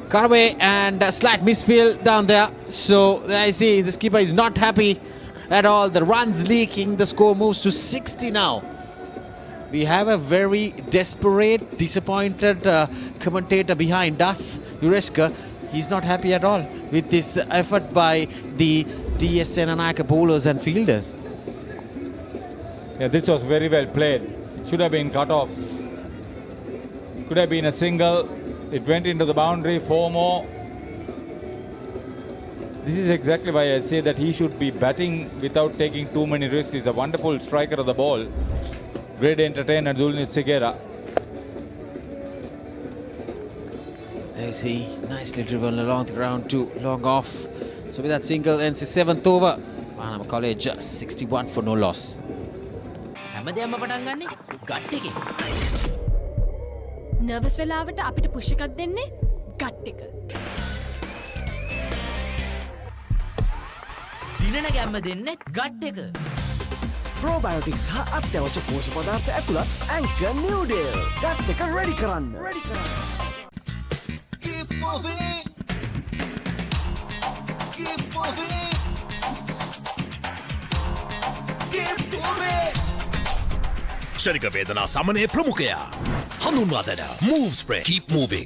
Cut away and a slight misfield down there. So I see the skipper is not happy at all. The runs leaking. The score moves to 60 now. We have a very desperate, disappointed commentator behind us, Yureska. He's not happy at all with this effort by the D.S Senanayake bowlers and fielders.
Yeah, this was very well played. It should have been cut off. Could have been a single. It went into the boundary, 4 more. This is exactly why I say that he should be batting without taking too many risks. He's a wonderful striker of the ball. Great entertainer, Dulnit Segera.
There you see, nicely driven along the ground to long off. So with that single ends the 7th over. Mahanama College 61 for no loss.
Nervous වෙලාවට අපිට push එකක් දෙන්නේ gut එක.
දිනන ගැම්ම දෙන්නේ gut එක.
Probiotics හා අත්‍යවශ්‍ය පෝෂක පදාර්ථ ඇතුළත් Anchor Noodle. ගට් එක ready කරන්න.
Keep moving. Keep moving. Keep moving.
ශනික වේදනා සමනය ප්‍රමුඛයා හඳුන්වා දෙන move spray keep moving.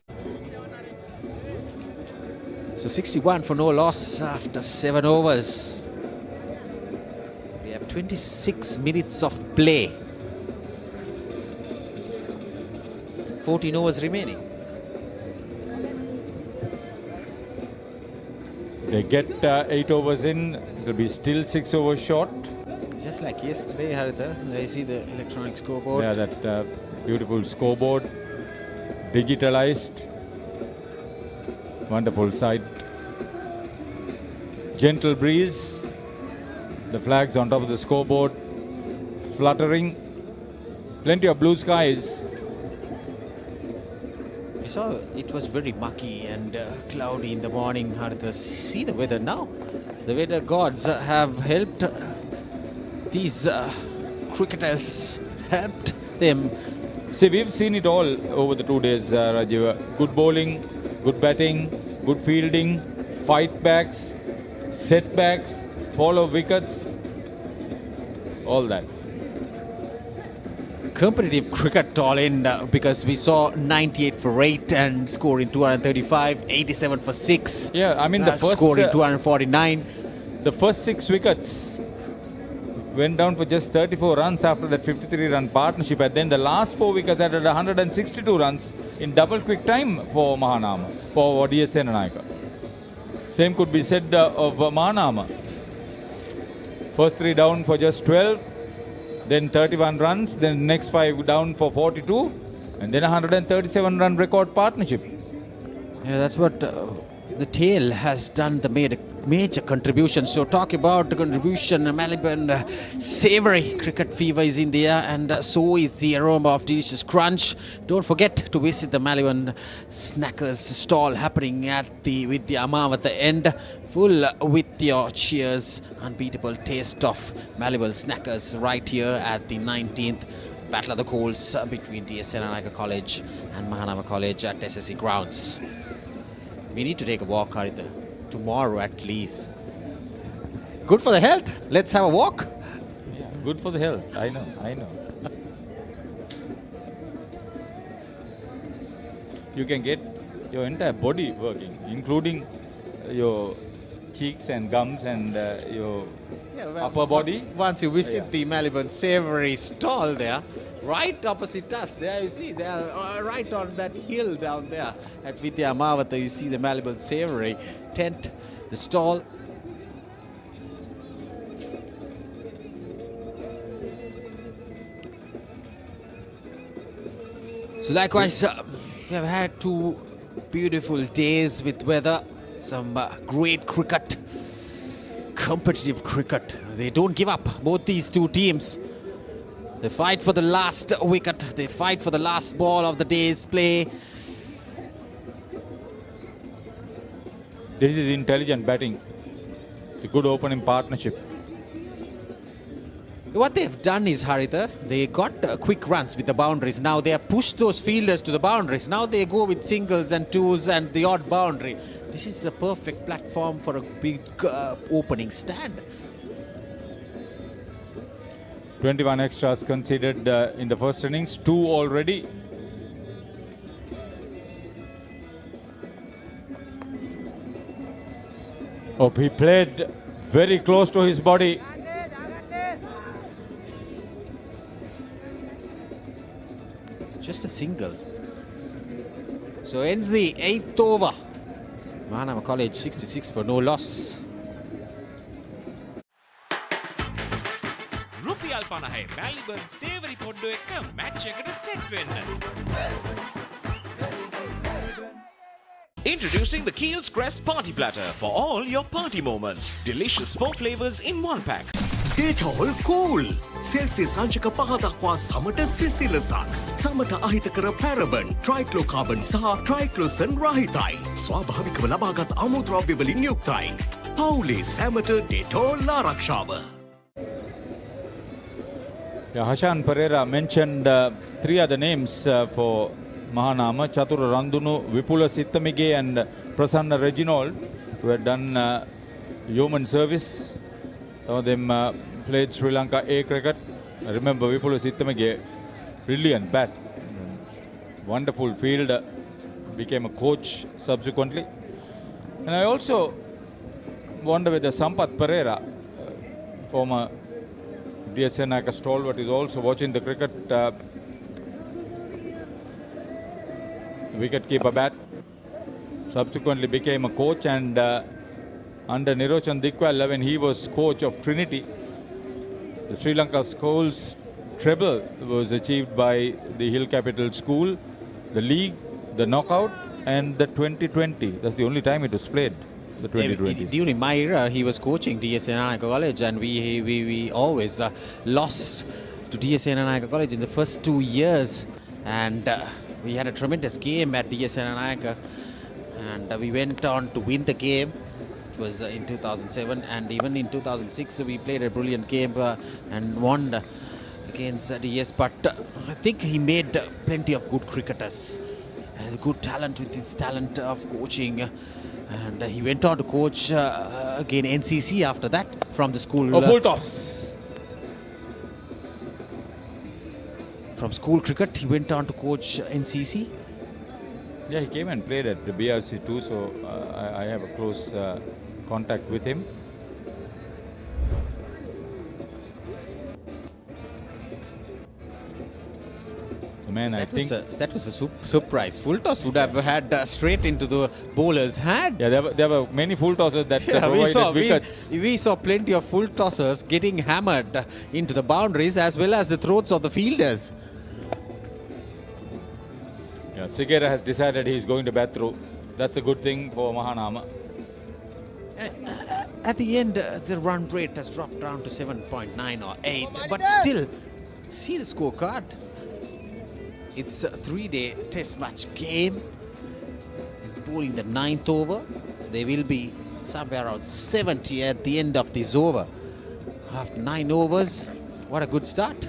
So 61 for no loss after 7 overs. We have 26 minutes of play. 14 overs remaining.
They get 8 overs in. It will be still 6 overs short.
Just like yesterday, Haritha, I see the electronic scoreboard.
Yeah, that beautiful scoreboard, digitalized, wonderful sight. Gentle breeze, the flags on top of the scoreboard, fluttering, plenty of blue skies.
We saw it was very mucky and cloudy in the morning, Haritha. See the weather now. The weather gods have helped these cricketers, helped them.
See, we've seen it all over the 2 days, Rajiv. Good bowling, good batting, good fielding, fight backs, setbacks, follow wickets, all that.
Competitive cricket all in because we saw 98 for 8 and scoring 235, 87 for 6.
Yeah, I mean the first
scoring 249.
The first 6 wickets went down for just 34 runs after that 53-run partnership, and then the last 4 wickets added 162 runs in double quick time for Mahanama, for D.S Senanayake. Same could be said of Mahanama. First 3 down for just 12, then 31 runs, then next 5 down for 42, and then 137-run record partnership.
Yeah, that's what the tail has done, the major contribution. So talk about the contribution, Melbourne savory cricket fever is in there, and so is the aroma of delicious crunch. Don't forget to visit the Melbourne Snackers stall happening with the Amam at the end, full with your cheers, unbeatable taste of Melbourne Snackers right here at the 19th Battle of the Coals between D.S Senanayake College and Mahanama College at SSC Grounds. We need to take a walk, Haritha. Tomorrow at least. Good for the health. Let's have a walk.
Yeah, good for the health. I know. You can get your entire body working, including your cheeks and gums and your upper body.
Once you visit the Melbourne Savory stall there, right opposite us, there you see, they are right on that hill down there at Vidya Amavata, you see the Melbourne Savory tent, the stall. So likewise, we have had 2 beautiful days with weather, some great cricket, competitive cricket. They don't give up, both these 2 teams. They fight for the last wicket. They fight for the last ball of the day's play.
This is intelligent batting. It's a good opening partnership.
What they've done is, Haritha, they got quick runs with the boundaries. Now they have pushed those fielders to the boundaries. Now they go with singles and twos and the odd boundary. This is a perfect platform for a big opening stand.
21 extras conceded in the first innings, 2 already. Oh, he played very close to his body.
Just a single. So ends the 8th over. Mahanama College 66 for no loss.
රුපියල් 50 Melbourne Savory පොඩ්ඩු එක match එකට set වෙන්න. Introducing the Keel's Crest Party Platter for all your party moments. Delicious 4 flavors in 1 pack.
Detol cool. Celsius සංචක 5 දක්වා සමට සිසිලසක්. සමට අහිතකර paraben, trichlocarbon සහ triclosan රහිතයි. ස්වාභාවිකව ලබාගත් අමුද්‍රව්‍ය වලින් යුක්තයි. පවුලේ සැමට Detol ආරක්ෂාව.
Yeah, Hashan Pereira mentioned 3 other names for Mahanama: Chatura Randunu, Vipula Sittamige and Prasanna Reginold, who had done yeoman service. Some of them played Sri Lanka A cricket. I remember Vipula Sittamige, brilliant bat, wonderful fielder, became a coach subsequently. And I also wonder whether Sampath Pereira, former D.S Senanayake stalwart, is also watching the cricket. Wicketkeeper bat, subsequently became a coach, and under Nirochan Dikwala, when he was coach of Trinity, the Sri Lanka Schools treble was achieved by the Hill Capital School, the league, the knockout, and the 2020. That's the only time it was played, the 2020.
During my era, he was coaching D.S Senanayake College, and we always lost to D.S Senanayake College in the first 2 years, and we had a tremendous game at D.S Senanayake, and we went on to win the game. It was in 2007, and even in 2006 we played a brilliant game and won against D.S. But I think he made plenty of good cricketers, good talent with his talent of coaching, and he went on to coach again NCC after that from the school.
Full toss.
From school cricket, he went on to coach NCC.
Yeah, he came and played at the BRC too, so I have a close contact with him. man. I think
that was a surprise. Full toss would have had straight into the bowler's hand.
yeah, there were many full tosses that provided wickets.
We saw plenty of full tossers getting hammered into the boundaries as well as the throats of the fielders.
Yeah, Sigera has decided he's going to bat through. That's a good thing for Mahanama.
At the end, the run rate has dropped down to 7.9 or 8, but still, see the scorecard. It's a 3-day test match game. Bowling the 9th over, they will be somewhere around 70 at the end of this over. After 9 overs, what a good start.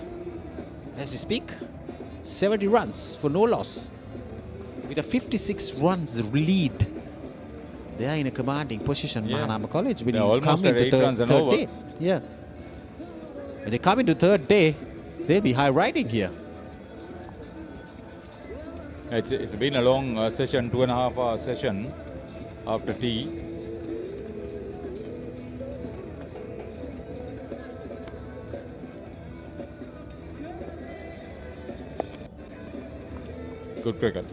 As we speak, 70 runs for no loss, with a 56 runs lead. They are in a commanding position.
Yeah.
Mahanama College will
almost
come
at
into
8 runs and
third
over.
day. Yeah. When they come into third day, they'll be high riding here.
It's been a long session, 2.5 hour session after tea. Good cricket.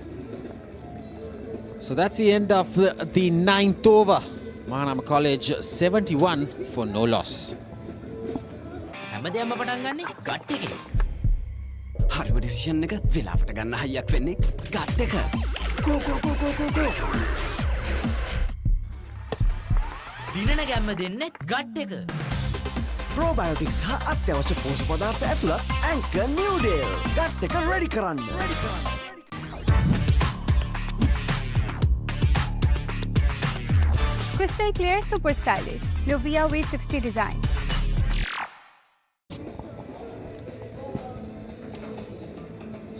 So that's the end of the 9th over. Mahanama College 71 for no loss.
හැමදේම පටන් ගන්නේ gut එකේ. හරිම decision එක වෙලාවට ගන්න හයියක් වෙන්නේ gut එක. ගෝ ගෝ ගෝ ගෝ ගෝ ගෝ. දිනන ගැම්ම දෙන්නේ ගට් එක.
ප්‍රෝබයෝටික්ස් හා අත්‍යවශ්‍ය පෝෂක පදාර්ථ ඇතුළත් ඇන්කර් නිව්ඩේල්. ගට් එක රෙඩි කරන්න.
Crystal clear, super stylish. Lovia V60 design.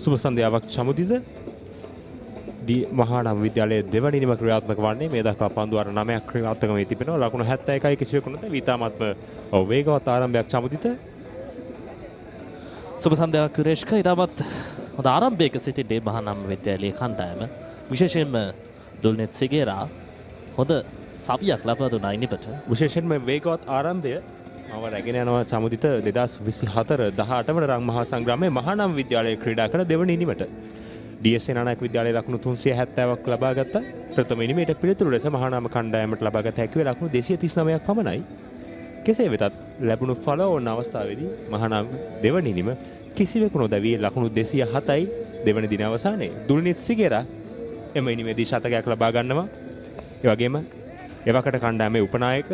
සුබ සන්ධ්‍යාවක් චමුදිද මහානාම විද්‍යාලයේ දෙවැනි නිම ක්‍රියාත්මක වන්නේ මේ දක්වා පන්දු අර 9ක් ක්‍රියාත්මක වී තිබෙනවා ලකුණු 71යි කිසිවෙකු නැත විතාමත්ම වේගවත් ආරම්භයක් චමුදිත
සුබ සන්ධ්‍යාවක් කුරේෂ්ක ඉතාමත් හොඳ ආරම්භයක සිටින්නේ මහානාම විද්‍යාලයේ කණ්ඩායම විශේෂයෙන්ම දුල්නෙත් සිගේරා හොඳ සවියක් ලබා දුන්නා ඉනිපට
විශේෂයෙන්ම වේගවත් ආරම්භය මම රැගෙන යනවා චමුදිත 2024 18 වන රංග මහා සංග්‍රාමයේ මහානාම විද්‍යාලයේ ක්‍රීඩා කළ දෙවැනි ඉනිමට D.S Senanayake විද්‍යාලයේ ලකුණු 370ක් ලබා ගත්ත ප්‍රථම ඉනිමේට පිළිතුරු ලෙස මහානාම කණ්ඩායමට ලබාගත හැකි වේ ලකුණු 239ක් පමණයි. කෙසේ වෙතත් ලැබුණු ෆලෝ ඕන අවස්ථාවේදී මහානාම දෙවැනි ඉනිම කිසිවෙකු නොදැවී ලකුණු 207යි දෙවැනි දින අවසානයේ දුල්නිත් සිගේරා එම ඉනිමේදී ශතකයක් ලබා ගන්නවා. ඒ වගේම එවකට කණ්ඩායමේ උපනායක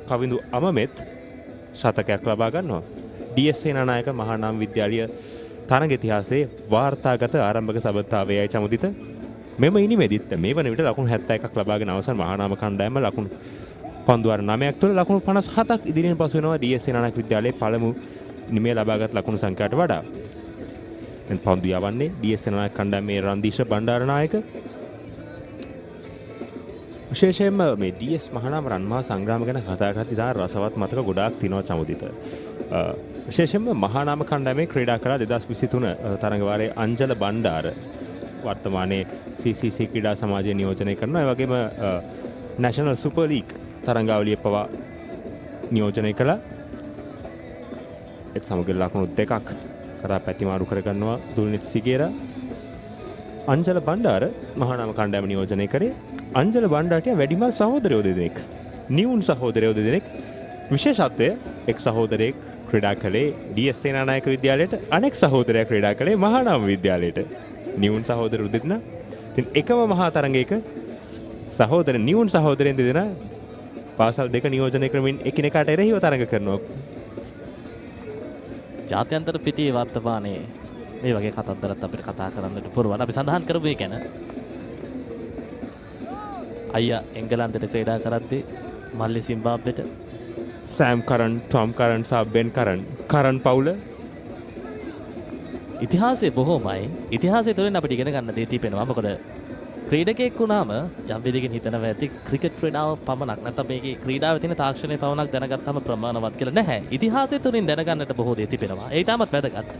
කවිඳු අමමෙත් ශතකයක් ලබා ගන්නවා. D.S Senanayake මහානාම විද්‍යාලය තරග ඉතිහාසයේ වාර්තාගත ආරම්භක සබත්තාවයයි චමුදිත මෙම ඉනිමේදීත් මේ වන විට ලකුණු 71ක් ලබාගෙන අවසන් මහානාම කණ්ඩායම ලකුණු පන්දු අර 9ක් තුළ ලකුණු 57ක් ඉදිරියෙන් පසු වෙනවා D.S Senanayake විද්‍යාලයේ පළමු නිමේ ලබාගත් ලකුණු සංඛ්‍යාවට වඩා. දැන් පන්දු යවන්නේ D.S Senanayake කණ්ඩායමේ රන්දීෂ බණ්ඩාරනායක විශේෂයෙන්ම මේ D.S මහානාම රන්මහා සංග්‍රාම ගැන කතා කරද්දී ඉතා රසවත් මතක ගොඩාක් තියෙනවා චමුදිත. විශේෂයෙන්ම මහානාම කණ්ඩායමේ ක්‍රීඩා කළ 2023 තරඟවාරයේ අංජල බණ්ඩාර වර්තමානයේ CCC ක්‍රීඩා සමාජය නියෝජනය කරනවා. ඒ වගේම නැෂනල් සුපර් ලීග් තරඟාවලිය පවා නියෝජනය කළා. ඒත් සමග ලකුණු 2ක් කරා පැතිමාරු කරගන්නවා දුල්නිත් සිගේරා. අංජල බණ්ඩාර මහානාම කණ්ඩායම නියෝජනය කරේ අංජල බණ්ඩාරට වැඩිමල් සහෝදරයෝ දෙදෙනෙක් නිවුන් සහෝදරයෝ දෙදෙනෙක් විශේෂත්වය එක් සහෝදරයෙක් ක්‍රීඩා කළේ D.S Senanayake විද්‍යාලයට අනෙක් සහෝදරයා ක්‍රීඩා කළේ මහානාම විද්‍යාලයට නිවුන් සහෝදරයෝ දෙදෙනා ඉතින් එකම මහා තරගයක සහෝදර නිවුන් සහෝදරයන් දෙදෙනා පාසල් දෙක නියෝජනය කරමින් එකිනෙකාට එරෙහිව තරඟ කරනවා
ජාත්‍යන්තර පිටියේ වර්තමානයේ මේ වගේ කතන්දරත් අපිට කතා කරන්නට පුරවන අපි සඳහන් කරමු ඒ ගැන අයියා එංගලන්තයට ක්‍රීඩා කරද්දී මල්ලි සිම්බාබ්වෙට
සෑම් කරන් ටොම් කරන් සහ බෙන් කරන් පවුල
ඉතිහාසයේ බොහෝමයි ඉතිහාසය තුළින් අපිට ඉගෙන ගන්න දේ තිබෙනවා මොකද ක්‍රීඩකයෙක් වුණාම යම් විදිහකින් හිතනවා ඇති ක්‍රිකට් ක්‍රීඩාව පමණක් නැත්නම් මේකේ ක්‍රීඩාවේ තියෙන තාක්ෂණය පමණක් දැනගත්තාම ප්‍රමාණවත් කියලා නැහැ ඉතිහාසය තුළින් දැනගන්නට බොහෝ දේ තිබෙනවා ඒ තාමත් වැදගත්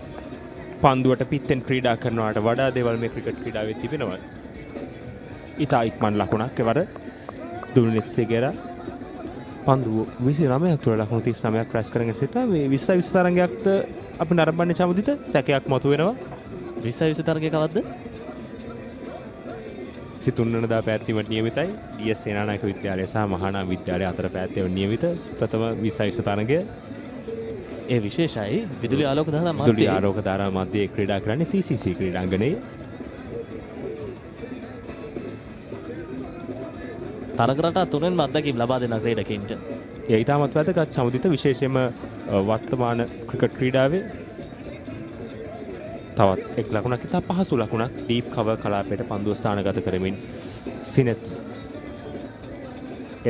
පන්දුවට පිත්තෙන් ක්‍රීඩා කරනවාට වඩා දේවල් මේ ක්‍රිකට් ක්‍රීඩාවේ තිබෙනවා ඉතා ඉක්මන් ලකුණක් එවර දුල්නිත් සිගේරා පන්දුව 29ක් තුළ ලකුණු 39ක් රැස් කරගෙන සිටිනවා මේ 20 තරඟයක්ද අපි නරඹන්නේ චමුදිත සැකයක් මතුවෙනවා
20 තරගයේ කවද්ද?
23 වෙනිදා පැවැත්වීමට නියමිතයි. DS සේනානායක විද්‍යාලය සහ මහානාම විද්‍යාලය අතර පැවැත්වීම නියමිත ප්‍රථම 20 තරගය.
ඒ විශේෂයි විදුලි ආලෝක ධාරා මැද
විදුලි ආලෝක ධාරා මැදේ ක්‍රීඩා කරන්නේ CCC ක්‍රීඩාංගණයේ.
තරග රටා තුනෙන්ම අත්දැකීම් ලබා දෙන ක්‍රීඩකයින්ට.
ඒ ඉතාමත් වැදගත් සමුදිත විශේෂයෙන්ම වර්තමාන ක්‍රිකට් ක්‍රීඩාවේ තවත් එක් ලකුණක් ඉතා පහසු ලකුණක් ඩීප් කවර් කලාපයට පන්දුව ස්ථානගත කරමින් සිනෙත්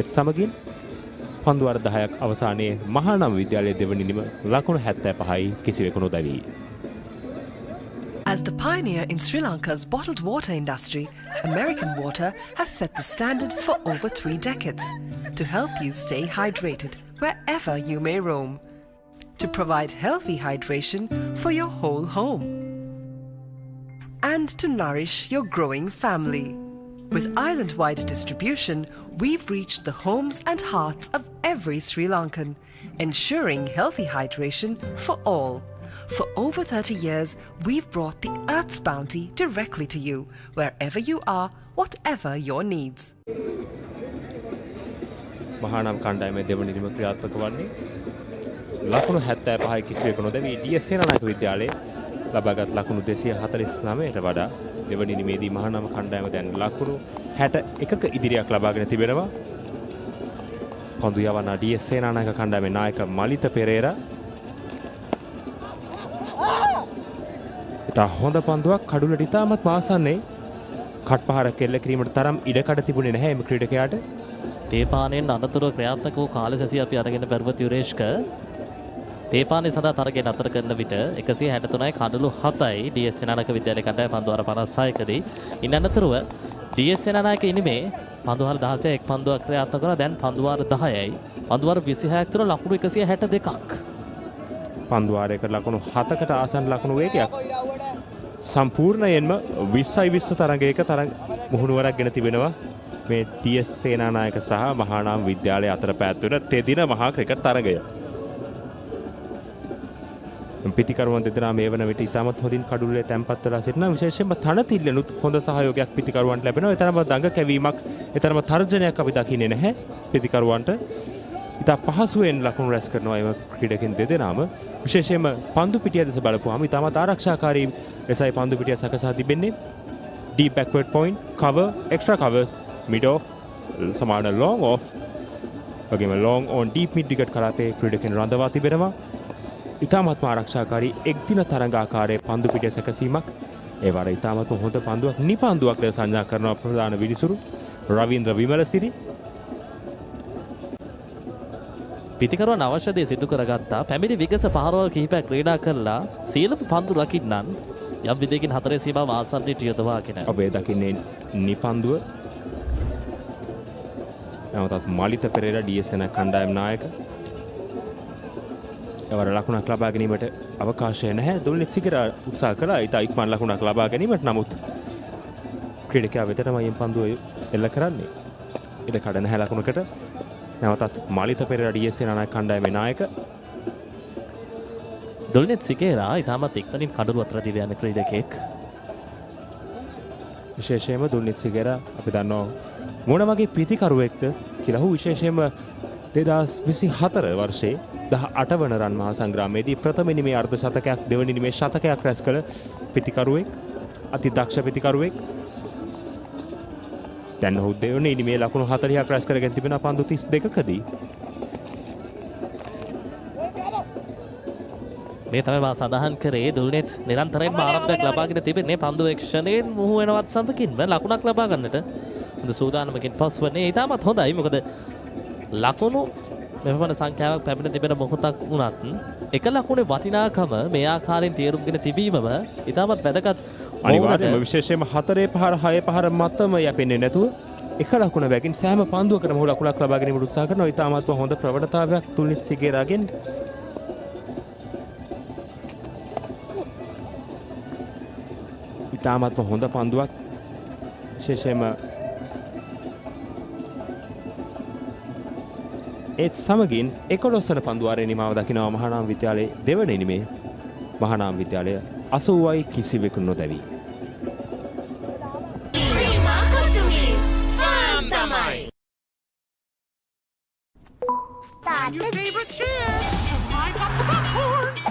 එත් සමගින් පන්දු වර 10ක් අවසානයේ මහානාම විද්‍යාලයේ දෙවනි නිම ලකුණු 75යි කිසිවෙකු නොදැවී.
As the pioneer in Sri Lanka's bottled water industry, American Water has set the standard for over 3 decades to help you stay hydrated wherever you may roam, to provide healthy hydration for your whole home, and to nourish your growing family. With island-wide distribution, we've reached the homes and hearts of every Sri Lankan, ensuring healthy hydration for all. For over 30 years, we've brought the Earth's bounty directly to you, wherever you are, whatever your needs.
Mahanama කණ්ඩායමේ දෙවනි නිම ක්‍රියාත්මක වන්නේ ලකුණු 75යි කිසිවෙකු නොදැවී DS Senanayake විද්‍යාලයේ ලබාගත් ලකුණු 249ට වඩා දෙවනි නිමේදී මහානාම කණ්ඩායම දැන් ලකුණු 61ක ඉදිරියක් ලබාගෙන තිබෙනවා. පන්දු යවන DS සේනානායක කණ්ඩායමේ නායක මලිත පෙරේරා ඉතා හොඳ පන්දුවක් කඩුලට ඉතාමත් ආසන්නයේ කට්පහර කෙල්ල කිරීමට තරම් ඉඩකඩ තිබුණේ නැහැ එම ක්‍රීඩකයාට.
තේපානෙන් අනතුරුව ක්‍රියාත්මක වූ කාලසැසිය අපි අරගෙන පෙරවති යුරේෂ්ක තේපානේ සඳහා තරගය නතර කරන විට 163යි කඩලු 7යි DS සේනානායක විද්‍යාලය කණ්ඩායම පන්දු වර 56කදී. ඉන් අනතුරුව DS සේනානායක ඉනිමේ පන්දු වර 16 එක් පන්දුවක් ක්‍රියාත්මක කරලා දැන් පන්දු වර 10යි පන්දු වර 26ක් තුර ලකුණු 162ක්.
පන්දු වාරයක ලකුණු 7කට ආසන්න ලකුණු වේගයක් සම්පූර්ණයෙන්ම 20 තරගයක මුහුණුවරක් ගෙන තිබෙනවා මේ DS සේනානායක සහ මහානාම විද්‍යාලය අතර පැවැත්වෙන තෙදින මහා ක්‍රිකට් තරගය. පිතිකරුවන් දෙදෙනා මේ වන විට ඉතාමත් හොඳින් කඩුල්ලේ තැන්පත් වෙලා සිටිනවා. විශේෂයෙන්ම තනතිල්ලනුත් හොඳ සහයෝගයක් පිතිකරුවන්ට ලැබෙනවා. එතරම් දඟ කැවීමක්, එතරම් තර්ජනයක් අපි දකින්නේ නැහැ පිතිකරුවන්ට. ඉතා පහසුවෙන් ලකුණු රැස් කරනවා එම ක්‍රීඩකයන් දෙදෙනාම. විශේෂයෙන්ම පන්දු පිටිය දෙස බලපුවාම ඉතාමත් ආරක්ෂාකාරී ලෙසයි පන්දු පිටිය සකසා තිබෙන්නේ. deep backward point, cover, extra covers, mid off, සමාන long off. වගේම long on deep mid wicket කලාපයේ ක්‍රීඩකයන් රඳවා තිබෙනවා. ඉතාමත්ම ආරක්ෂාකාරී එක් දින තරඟාකාරයේ පන්දු පිටිය සැකසීමක්. ඒ වර ඉතාමත්ම හොඳ පන්දුවක් නිපන්දුවක් ලෙස සංඥා කරනවා ප්‍රධාන විනිසුරු රවීන්ද්‍ර විමලසිරි.
පිතිකරුවන් අවශ්‍ය දේ සිදු කරගත්තා. පැමිණි විගස පහරවල් කිහිපයක් ක්‍රීඩා කරලා සියලුම පන්දු රකින්නන් යම් විදියකින් හතරේ සීමාව ආසන්නයට යොදවාගෙන.
ඔබේ දකින්නේ නිපන්දුව. නැවතත් මලිත පෙරේරා DS සේනා කණ්ඩායම් නායක. එවර ලකුණක් ලබා ගැනීමට අවකාශය නැහැ. දුල්නිත් සිගරා උත්සාහ කළා ඉතා ඉක්මන් ලකුණක් ලබා ගැනීමට. නමුත් ක්‍රීඩකයා වෙතටම මේ පන්දුව එල්ල කරන්නේ. ඉඩ කඩ නැහැ ලකුණකට. නැවතත් මලිත පෙරේරා DS සේනානායක කණ්ඩායමේ නායක.
දුල්නිත් සිගරා ඉතාමත් ඉක්මනින් කඩළු අතර දිව යන ක්‍රීඩකයෙක්.
විශේෂයෙන්ම දුල්නිත් සිගරා අපි දන්නවා මොන වගේ පිතිකරුවෙක්ද කියලා. ඔහු විශේෂයෙන්ම 2024 වර්ෂයේ 18 වන රන් මහා සංග්‍රාමයේදී ප්‍රථම නිමේ අර්ධ ශතකයක් දෙවනි නිමේ ශතකයක් රැස් කළ පිතිකරුවෙක්, අති දක්ෂ පිතිකරුවෙක්. දැන් ඔහු දෙවනි නිමේ ලකුණු 40ක් රැස් කරගෙන තිබෙන පන්දු 32කදී.
මේ තමයි මා සඳහන් කරේ දුල්නෙත් නිරන්තරයෙන්ම ආරම්භයක් ලබාගෙන තිබෙන්නේ පන්දු එක්ෂණයෙන් මුහු වෙනවත් සමකින්ම ලකුණක් ලබා ගන්නට හොඳ සූදානමකින් පස්වන්නේ. ඉතාමත් හොඳයි. මොකද ලකුණු මෙපමණ සංඛ්‍යාවක් පැමිණ තිබෙන මොහොතක් වුණත් එක ලකුණේ වටිනාකම මේ ආකාරයෙන් තේරුම්ගෙන තිබීමම ඉතාමත් වැදගත්.
අනිවාර්යයෙන්ම විශේෂයෙන්ම 4 පහර 6 පහර මතම යැපෙන්නේ නැතුව එක ලකුණ බැගින් සෑම පන්දුවකටම ඔහු ලකුණක් ලබා ගැනීමට උත්සාහ කරනවා. ඉතාමත්ම හොඳ ප්‍රවණතාවයක් තුල්නිත් සිගේරාගෙන්. ඉතාමත්ම හොඳ පන්දුවක්. විශේෂයෙන්ම ඒත් සමගින් 11 වන පන්දු වාරයේ නිමාව දකිනවා මහානාම විද්‍යාලයේ දෙවන ඉනිමේ. මහානාම විද්‍යාලය 80යි කිසිවෙකු නොදැවි.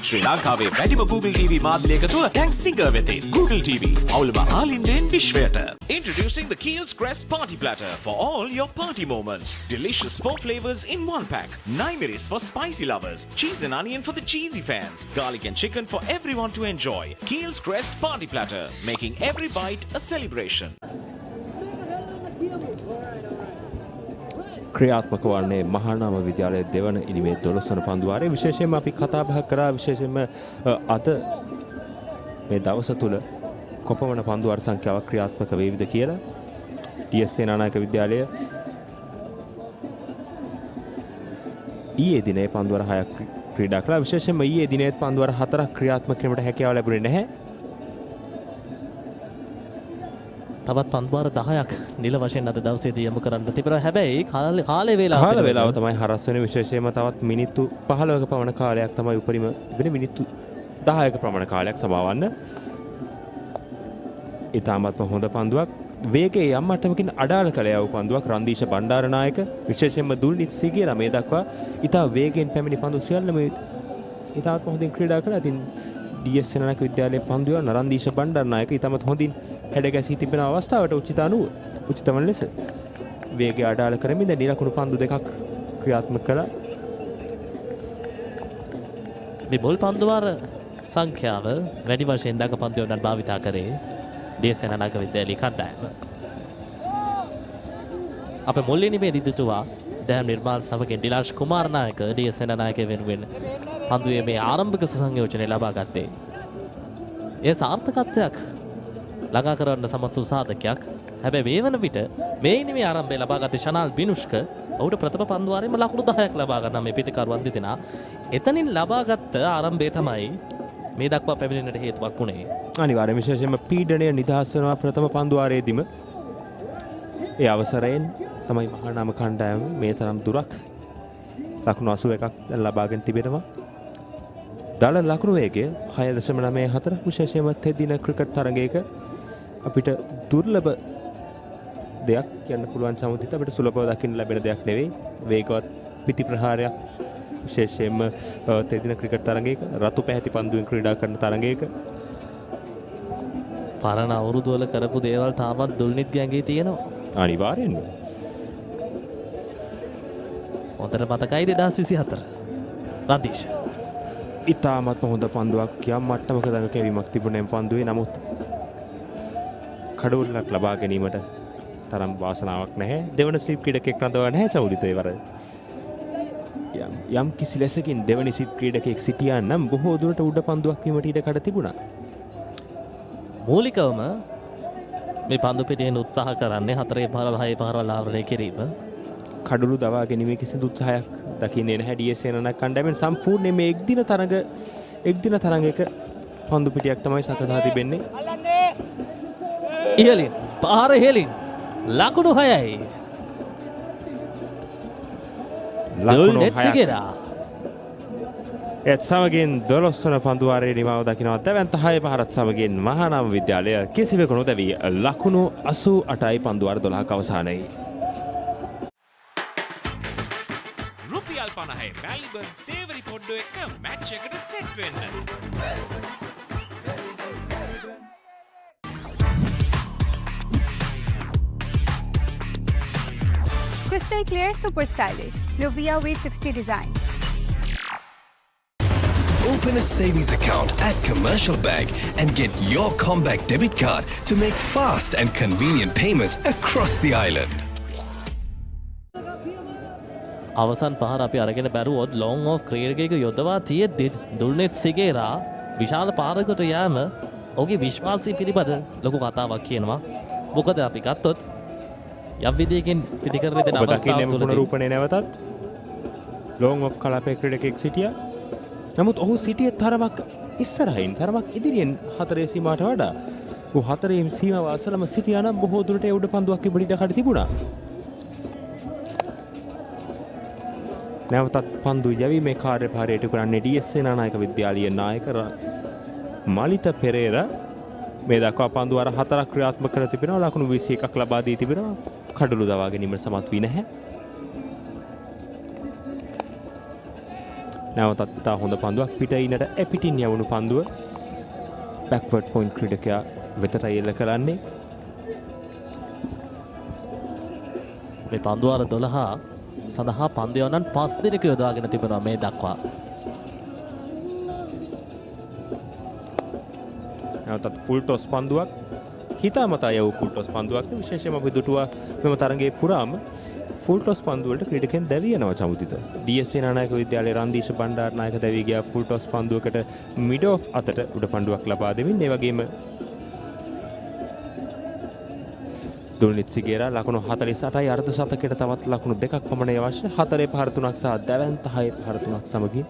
ශ්‍රී ලංකාවේ වැඩිම Google TV මාධ්‍යයක තුල දැන් සිංගර් වෙතින් Google TV අවුලම ආලින්දෙන් විශ්වයට. Introducing the Kiehl's Crest Party Platter for all your party moments. Delicious 4 flavors in one pack. Naimeris for spicy lovers, cheese and onion for the cheesy fans, garlic and chicken for everyone to enjoy. Kiehl's Crest Party Platter, making every bite a celebration.
ක්‍රියාත්මක වන්නේ මහානාම විද්‍යාලයේ දෙවන ඉනිමේ 12 වන පන්දුවාරයේ විශේෂයෙන්ම අපි කතා බහ කරා විශේෂයෙන්ම අද මේ දවස තුල කොපමණ පන්දුවාර සංඛ්‍යාවක් ක්‍රියාත්මක වේවිද කියලා DS සේනානායක විද්‍යාලය ඊයේ දිනේ පන්දුවාර 6ක් ක්‍රීඩා කළා. විශේෂයෙන්ම ඊයේ දිනේ පන්දුවාර 4ක් ක්‍රියාත්මක කිරීමට හැකියාව ලැබුණේ නැහැ.
තවත් පන්දුවාර 10ක් නිල වශයෙන් අද දවසේදී යොමු කරන්න තිබෙනවා. හැබැයි කාලේ වේලාව
තමයි හරස් වෙන විශේෂයෙන්ම තවත් මිනිත්තු 15ක පමණ කාලයක් තමයි උපරිම වෙන මිනිත්තු 10ක පමණ කාලයක් සමාවන්න. ඊටමත්ම හොඳ පන්දුවක්. වේගයේ යම් මට්ටමකින් අඩාල කළ යව පන්දුවක් රන්දීෂ බණ්ඩාරනායක විශේෂයෙන්ම දුල්නිත් සිගේලා මේ දක්වා ඊට වේගයෙන් පැමිණි පන්දු සියල්ලම ඊටමත් හොඳින් ක්‍රීඩා කළා. ඉතින් DS සේනානායක විද්‍යාලයේ පන්දුව නරන්දීෂ බණ්ඩාරනායක ඊටමත් හොඳින් හැඩ ගැසී තිබෙන අවස්ථාවට උචිතම ලෙස වේගය අඩාල කරමින් දැන් නිලකුණු පන්දු දෙකක් ක්‍රියාත්මක කළා.
මේ බෝල් පන්දුවාර සංඛ්‍යාව වැඩි වශයෙන් දක පන්දුවන්ට භාවිතා කරේ DS සේනානායක විද්‍යාලයේ කණ්ඩායම. අපේ මුල්ලිනිමේ දිදුතුවා දැන් නිර්මාල් සමගින් ඩිලාෂ් කුමාරනායක DS සේනානායක වෙනුවෙන් පන්දුවේ මේ ආරම්භක සුසංයෝජනය ලබා ගත්තේ. ඒ සාර්ථකත්වයක් ළඟා කරන්න සමත් වූ සාධකයක්. හැබැයි මේ වන විට මේ ඉනිමේ ආරම්භය ලබා ගත්තේ ශනාල් බිනුෂ්ක. ඔහුට ප්‍රථම පන්දුවාරයේම ලකුණු 10ක් ලබා ගන්න මේ පිටිකරුවන් දෙදෙනා. එතනින් ලබාගත් ආරම්භය තමයි මේ දක්වා පැමිණෙන්නට හේතුවක් වුණේ.
අනිවාර්යයෙන් විශේෂයෙන්ම පීඩනය නිදහස් වෙනවා ප්‍රථම පන්දුවාරයේදීම. ඒ අවසරයෙන් තමයි මහානාම කණ්ඩායම මේ තරම් දුරක් ලකුණු 81ක් දැන් ලබාගෙන තිබෙනවා. දල ලකුණු වේගය 6.94 විශේෂයෙන්ම තෙදින ක්‍රිකට් තරගයක අපිට දුර්ලභ දෙයක් කියන්න පුළුවන් සමුදිත අපිට සුලභව දකින්න ලැබෙන දෙයක් නෙවෙයි. වේගවත් පිටි ප්‍රහාරයක් විශේෂයෙන්ම තෙදින ක්‍රිකට් තරගයක රතු පැහැති පන්දුවෙන් ක්‍රීඩා කරන තරගයක
පරණ අවුරුදු වල කරපු දේවල් තාමත් දුල්නිත් ගෑඟේ තියෙනවා.
අනිවාර්යෙන්ම.
හොඳට මතකයි 2024 රන්දීෂ්
ඉතාමත්ම හොඳ පන්දුවක් යම් මට්ටමක දඟ කැවීමක් තිබුණේ පන්දුවේ. නමුත් කඩවලක් ලබා ගැනීමට තරම් වාසනාවක් නැහැ. දෙවන සිප් ක්‍රීඩකෙක් රඳවා නැහැ චෞදිතේ වර. යම් කිසි ලෙසකින් දෙවනි සිප් ක්‍රීඩකෙක් සිටියා නම් බොහෝ දුරට උඩ පන්දුවක් වීමට ඉඩ කඩ තිබුණා.
මූලිකවම මේ පන්දු පිටියෙන් උත්සාහ කරන්නේ 4 පාරවල් 6 පාරවල් ආවරණය කිරීම.
කඩළු දවා ගැනීමේ කිසිදු උත්සාහයක් දකින්නේ නැහැ DS සේනානායක කණ්ඩායමෙන්. සම්පූර්ණයෙන් මේ එක්දින තරඟයක පන්දු පිටියක් තමයි සකසා තිබෙන්නේ.
ඉහලින් පාර ඉහලින් ලකුණු 6යි.
ලකුණු 6යි. ඒත් සමගින් 12 වන පන්දුවාරයේ නිමාව දකිනවා. දැවැන්ත 6 පහරත් සමගින් මහානාම විද්‍යාලය කිසිවෙකු නොදැවී ලකුණු 88යි පන්දුවාර 12ක අවසානයේ.
රුපියල් 50යි මැලිබන් සේවරි පොඩ්ඩෝ එක මැච් එකට සෙට් වෙන්න.
Crystal clear, super stylish. Luvia V60 design.
Open a savings account at Commercial Bank and get your Combank debit card to make fast and convenient payments across the island.
අවසන් පහර අපි අරගෙන බැරුවොත් long of ක්‍රීඩකයෙක යොදවා තියෙද්දි දුල්නෙත් සිගේරා විශාල පාරකට යෑම ඔහුගේ විශ්වාසය පිළිබඳ ලොකු කතාවක් කියනවා. මොකද අපි ගත්තොත් යම් විදියකින් පිටිකර දෙන අවස්ථාව තුළදී
රූපණේ නැවතත් ලොං ඔෆ් කලාපේ ක්‍රීඩකයෙක් සිටියා. නමුත් ඔහු සිටියේ තරමක් ඉස්සරහින් තරමක් ඉදිරියෙන් 4 සීමාවට වඩා. ඔහු 4 සීමාව අසලම සිටියා නම් බොහෝ දුරට උඩ පන්දුවක් ඉබඩ කඩ තිබුණා. නැවතත් පන්දු යැවීමේ කාර්යභාරයට කරන්නේ DS සේනානායක විද්‍යාලීය නායක මලිත පෙරේරා මේ දක්වා පන්දු අර 4ක් ක්‍රියාත්මක කර තිබෙනවා. ලකුණු 21ක් ලබා දී තිබෙනවා. කඩළු දවා ගැනීමට සමත් වී නැහැ. නැවතත් ඉතා හොඳ පන්දුවක් පිටිනට එපිටින් යවුණු පන්දුව බැක්වර්ඩ් පොයින්ට් ක්‍රීඩකයා වෙතට එල්ල කරන්නේ.
මේ පන්දු අර 12 සඳහා පන්දු යවන්නන් 5 දෙනෙක් යොදාගෙන තිබෙනවා මේ දක්වා.
නැවතත් ෆුල් ටොස් පන්දුවක් හිතාමතා යවූ ෆුල් ටොස් පන්දුවක් විශේෂයෙන්ම අපි දුටුවා මෙම තරගයේ පුරාම ෆුල් ටොස් පන්දු වලට ක්‍රීඩකයන් දැවී යනවා චමුදිත. DS සේනානායක විද්‍යාලයේ රන්දීශ බණ්ඩාරනායක දැවී ගියා ෆුල් ටොස් පන්දුවකට මිඩ් ඔෆ් අතට උඩ පන්දුවක් ලබා දෙමින් ඒ වගේම දුල්නිත් සිගේරා ලකුණු 48යි අර්ධ ශතකයට තවත් ලකුණු 2ක් පමණ අවශ්‍ය 4 පහර 3ක් සහ දැවැන්ත 6 පහර 3ක් සමගින්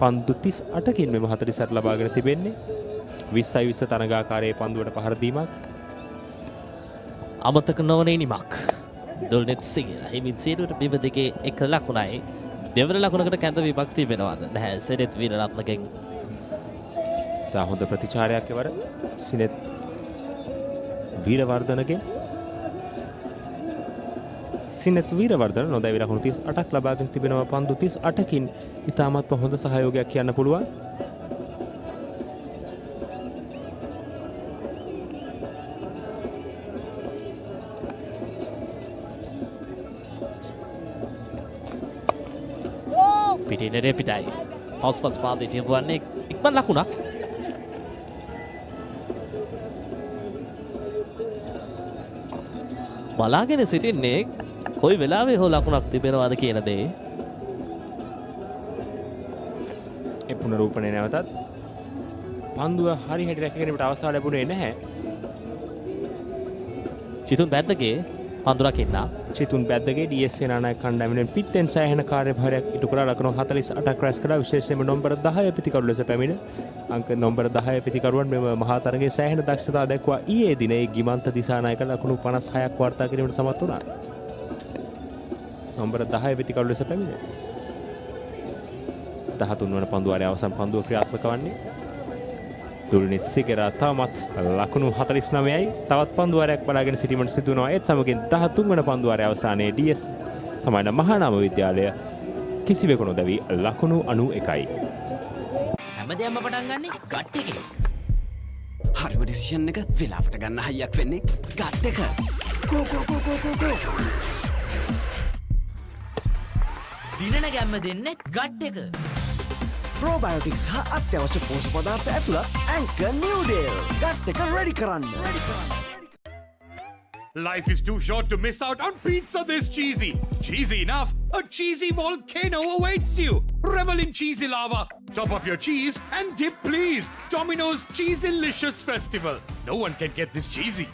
පන්දු 38කින් මෙම 48 ලබාගෙන තිබෙන්නේ. 20 තරගාකාරයේ පන්දුවට පහර දීමක්
අමතක නොවන ඉනිමක්. දුල්නිත් සිගේරා හිමින් සීරුවට බිම දෙකේ එක ලකුණයි. දෙවන ලකුණකට කැඳවීමක් තිබෙනවාද නැහැ සෙනෙත් වීරරත්නගෙන්.
තා හොඳ ප්‍රතිචාරයක් එවර සිනෙත් වීරවර්ධනගෙන්. සිනෙත් වීරවර්ධන නොදැවි ලකුණු 38ක් ලබාගෙන තිබෙනවා. පන්දු 38කින් ඉතාමත්ම හොඳ සහයෝගයක් කියන්න පුළුවන්.
පිටිනේ පිටයි. පස්පස් පාදයට යවන්නේ ඉක්මන් ලකුණක්. බලාගෙන සිටින්නේ කොයි වෙලාවෙ හෝ ලකුණක් තිබෙනවද කියන දේ.
ඒ පුනරූපණය නැවතත් පන්දුව හරි හැටි රැක ගැනීමට අවස්ථාව ලැබුණේ නැහැ.
චිතුන් බැද්දගේ පන්දුරක් ඉන්නා.
චිතුන් බැද්දගේ DS සේනානායක කණ්ඩායමෙන් පිටෙන් සෑහෙන කාර්යභාරයක් ඉටු කරලා ලකුණු 48ක් රැස් කළා. විශේෂයෙන්ම නම්බර 10 පිතිකරු ලෙස පැමිණ අංක නම්බර 10 පිතිකරුවන් මෙම මහා තරගයේ සෑහෙන දක්ෂතාව දැක්වා. ඊයේ දිනේ ගිමන්ත දිසානායක ලකුණු 56ක් වාර්තා කිරීමට සමත් වුණා. නම්බර 10 පිතිකරු ලෙස පැමිණ 13 වන පන්දුවාරයේ අවසන් පන්දුව ක්‍රියාත්මක වන්නේ. දුල්නිත් සිගේරා තවමත් ලකුණු 49යි. තවත් පන්දුවාරයක් බලාගෙන සිටීමට සිදු වෙනවා. ඒත් සමගින් 13 වන පන්දුවාරයේ අවසානයේ DS සමාන මහානාම විද්‍යාලය කිසිවෙකු නොදැවි ලකුණු 91යි.
හැමදේම පටන් ගන්නෙ ගට් එකේ. හරිම ඩිසිෂන් එක වෙලාවට ගන්න හයියක් වෙන්නේ ගට් එක. ගෝ ගෝ ගෝ ගෝ ගෝ ගෝ. දිනන ගැම්ම දෙන්නේ ගට් එක.
ප්‍රෝබයෝටික්ස් හා අත්‍යවශ්‍ය පෝෂක පදාර්ථ ඇතුළත් ඇන්කර් නිව්ඩේල් ගට් එක රෙඩි කරන්න.
Life is too short to miss out on pizza this cheesy. Cheesy enough, a cheesy volcano awaits you. Revel in cheesy lava. Top up your cheese and dip please. Domino's Cheesylicious Festival. No one can get this cheesy.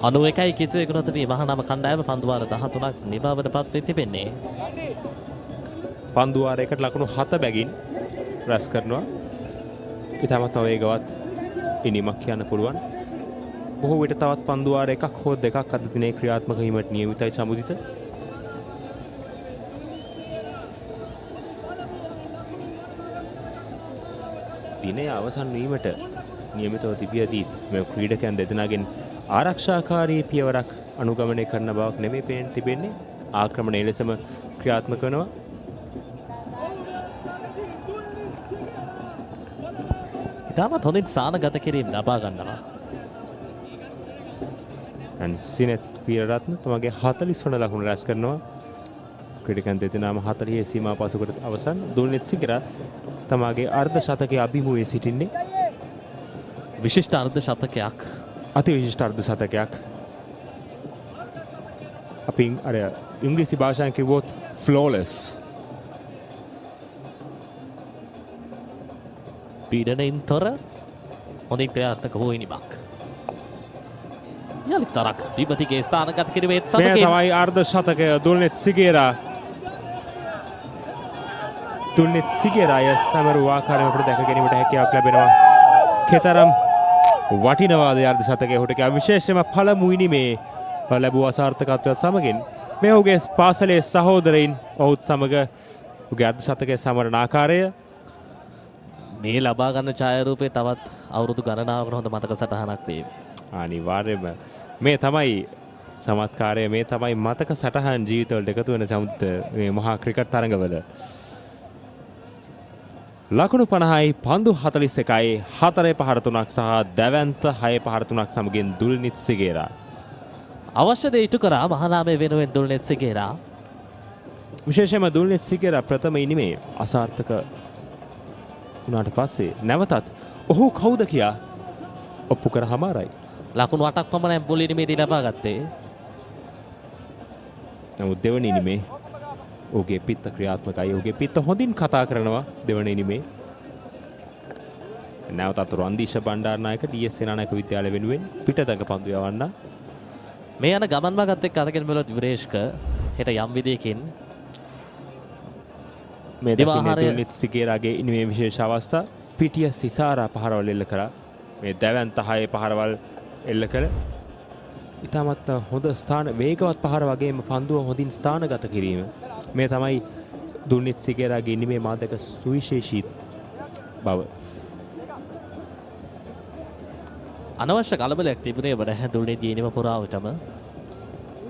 91යි කිසිවෙකු නොතබී මහානාම කණ්ඩායම පන්දුවාර 13ක් නිබවට පත් වී තිබෙන්නේ.
පන්දුවාරයකට ලකුණු 7 බැගින් රැස් කරනවා. ඉතාමත් වේගවත් ඉනිමක් කියන්න පුළුවන්. බොහෝ විට තවත් පන්දුවාර එකක් හෝ දෙකක් අද දිනේ ක්‍රියාත්මක වීමට නියමිතයි සමුදිත. දිනය අවසන් වීමට නියමිතව තිබියදීත් මේ ක්‍රීඩකයන් දෙදෙනාගෙන් ආරක්ෂාකාරී පියවරක් අනුගමනය කරන බවක් නෙමෙයි පේන්න තිබෙන්නේ. ආක්‍රමණය ලෙසම ක්‍රියාත්මක වෙනවා.
ඉතාමත් හොඳින් සානගත කිරීම ලබා ගන්නවා.
සිනෙත් වීරරත්න තමගේ 40 වන ලකුණ රැස් කරනවා. ක්‍රීඩකයන් දෙදෙනාම 40 සීමා පසුකට අවසන්. දුල්නිත් සිගේරා තමගේ අර්ධ ශතකයේ අභිමුවේ සිටින්නේ.
විශිෂ්ට අර්ධ ශතකයක්.
අති විශිෂ්ට අර්ධ ශතකයක්. අපි අර ඉංග්‍රීසි භාෂාවෙන් කිව්වොත් flawless.
පීඩනයෙන් තොර හොඳින් ක්‍රියාත්මක වූ ඉනිමක්. යලිත් තරක් විමතිගේ ස්ථානගත කිරීමේත් සමගින්
මේ තමයි අර්ධ ශතකය දුල්නිත් සිගේරා. දුල්නිත් සිගේරාය සමරු ආකාරයෙන් අපිට දැක ගැනීමට හැකියාවක් ලැබෙනවා. කතරම් වටිනවාද අර්ධ ශතකය හොටක විශේෂයෙන්ම පළමු ඉනිමේ ලැබුව අසාර්ථකත්වයත් සමගින් මේ ඔහුගේ පාසලේ සහෝදරයින් ඔහුත් සමග ඔහුගේ අර්ධ ශතකයේ සමරන ආකාරය
මේ ලබා ගන්න ඡායාරූපේ තවත් අවුරුදු ගණනාවකට හොඳ මතක සටහනක් වේවි.
අනිවාර්යයෙන්ම මේ තමයි චමත්කාරය, මේ තමයි මතක සටහන් ජීවිතවලට එකතු වෙන සමුද්ද මේ මහා ක්‍රිකට් තරඟවල. ලකුණු 50යි පන්දු 41යි 4-3ක් සහ දැවැන්ත 6-3ක් සමගින් දුල්නිත් සිගේරා.
අවශ්‍ය දේ ඉටු කරා මහානාමය වෙනුවෙන් දුල්නිත් සිගේරා.
විශේෂයෙන්ම දුල්නිත් සිගේරා ප්‍රථම ඉනිමේ අසාර්ථක වුණාට පස්සේ නැවතත් ඔහු කවුද කියා ඔප්පු කරහමාරයි.
ලකුණු 8ක් පමණ මුල් ඉනිමේදී ලබා ගත්තේ.
නමුත් දෙවන ඉනිමේ ඔහුගේ පිත්ත ක්‍රියාත්මකයි. ඔහුගේ පිත්ත හොඳින් කතා කරනවා දෙවන ඉනිමේ. නැවතත් රන්දීෂ බණ්ඩාරනායක DS සේනානායක විද්‍යාලය වෙනුවෙන් පිටදඟ පන්දු යවන්න.
මේ යන ගමන් මාගත් එක්ක අරගෙන බලවත් විරේෂ්ක හෙට යම් විදියකින්
මේ දකින්නේ දුල්නිත් සිගේරාගේ ඉනිමේ විශේෂ අවස්ථා. පිටිය සිසාරා පහරවල් එල්ල කරා. මේ දැවැන්ත 6 පහරවල් එල්ල කළ ඉතාමත් හොඳ ස්ථාන වේගවත් පහර වගේම පන්දුව හොඳින් ස්ථානගත කිරීම. මේ තමයි දුල්නිත් සිගේරාගේ ඉනිමේ මාදක සුවිශේෂී බව.
අනවශ්‍ය කලබලයක් තිබුණේ නැහැ දුල්නිත් ඉනිම පුරාවටම.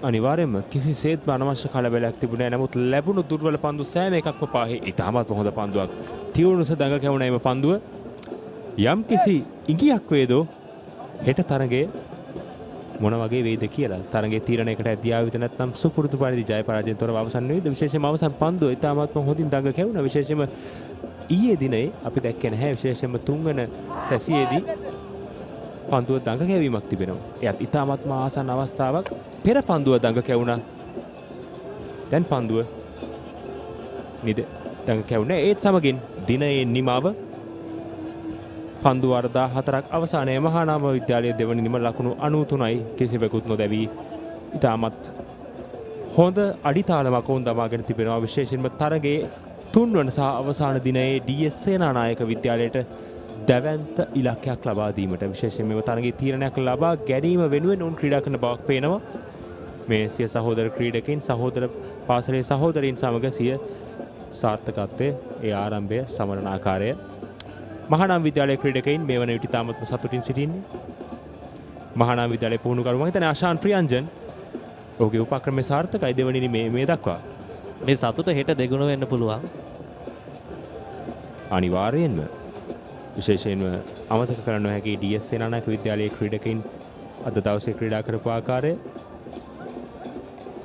අනිවාර්යයෙන්ම කිසිසේත්ම අනවශ්‍ය කලබලයක් තිබුණේ නැහැ. නමුත් ලැබුණු දුර්වල පන්දු සෑම එකක්ම පාහේ ඉතාමත් හොඳ පන්දුවක්. තියුණුස දඟ කැවුණා මේ පන්දුව. යම් කිසි ඉඟියක් වේදෝ හෙට තරගයේ මොන වගේ වේද කියලා තරගයේ තීරණයකට ඇදී ආවිත නැත්නම් සුපුරුදු පරිදි ජය පරාජයෙන් තොරව අවසන් වේද. විශේෂයෙන්ම අවසන් පන්දුව ඉතාමත්ම හොඳින් දඟ කැවුණා. විශේෂයෙන්ම ඊයේ දිනේ අපි දැක්කේ නැහැ. විශේෂයෙන්ම තුන්වන සැසියේදී පන්දුව දඟ කැවීමක් තිබෙනවා. එයත් ඉතාමත්ම ආසන්න අවස්ථාවක්. පෙර පන්දුව දඟ කැවුණා. දැන් පන්දුව දඟ කැවුණා. ඒත් සමගින් දිනයේ නිමාව පන්දු වර්ධා 4ක් අවසානයේ මහානාම විද්‍යාලයේ දෙවනි නිම ලකුණු 93යි කිසිවෙකුත් නොදැවී ඉතාමත් හොඳ අඩිතාලමක් වුන් දමාගෙන තිබෙනවා. විශේෂයෙන්ම තරගයේ තුන්වන සහ අවසාන දිනයේ DS සේනානායක විද්‍යාලයට දැවැන්ත ඉලක්කයක් ලබා දීමට විශේෂයෙන්ම මේ තරගයේ තීරණයක් ලබා ගැනීම වෙනුවෙන් උන් ක්‍රීඩා කරන බවක් පේනවා. මේ සිය සහෝදර ක්‍රීඩකයන් සහෝදර පාසලේ සහෝදරයින් සමග සිය සාර්ථකත්වයේ ඒ ආරම්භය සමරන ආකාරය මහානාම විද්‍යාලයේ ක්‍රීඩකයන් මේ වන විට තාමත්ම සතුටින් සිටින්නේ. මහානාම විද්‍යාලයේ පුහුණුකරු මම හිතන්නේ ආශාන් ප්‍රියංජන් ඔහුගේ උපක්‍රමයේ සාර්ථකයි දෙවනිනි මේ දක්වා.
මේ සතුට හෙට දෙගුණ වෙන්න පුළුවන්.
අනිවාර්යෙන්ම විශේෂයෙන්ම අමතක කරන්න නොහැකි DS සේනානායක විද්‍යාලයේ ක්‍රීඩකයන් අද දවසේ ක්‍රීඩා කරපු ආකාරය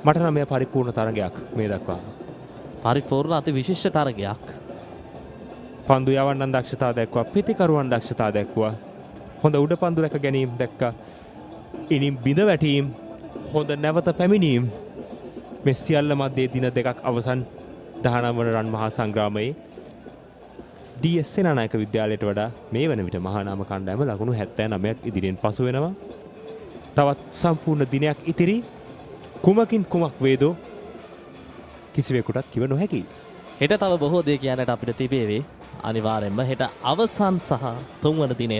මට නම් මේ පරිපූර්ණ තරගයක් මේ දක්වා.
පරිපූර්ණ අති විශිෂ්ට තරගයක්.
පන්දු යවන්නන් දක්ෂතා දැක්වා. පිතිකරුවන් දක්ෂතා දැක්වා. හොඳ උඩ පන්දු රැක ගැනීම දැක්කා. ඉනිම් බිඳ වැටීම්, හොඳ නැවත පැමිණීම්. මේ සියල්ල මැදේ දින දෙකක් අවසන් 19 වන රන් මහා සංග්‍රාමයේ DS සේනානායක විද්‍යාලයට වඩා මේ වන විට මහානාම කණ්ඩායම ලකුණු 79ක් ඉදිරියෙන් පසු වෙනවා. තවත් සම්පූර්ණ දිනයක් ඉතිරි. කුමකින් කුමක් වේදෝ කිසිවෙකුටත් කිව නොහැකි.
හෙට තව බොහෝ දේ කියන්නට අපිට තිබේවි. අනිවාර්යෙන්ම හෙට අවසන් සහ තුන්වන දිනය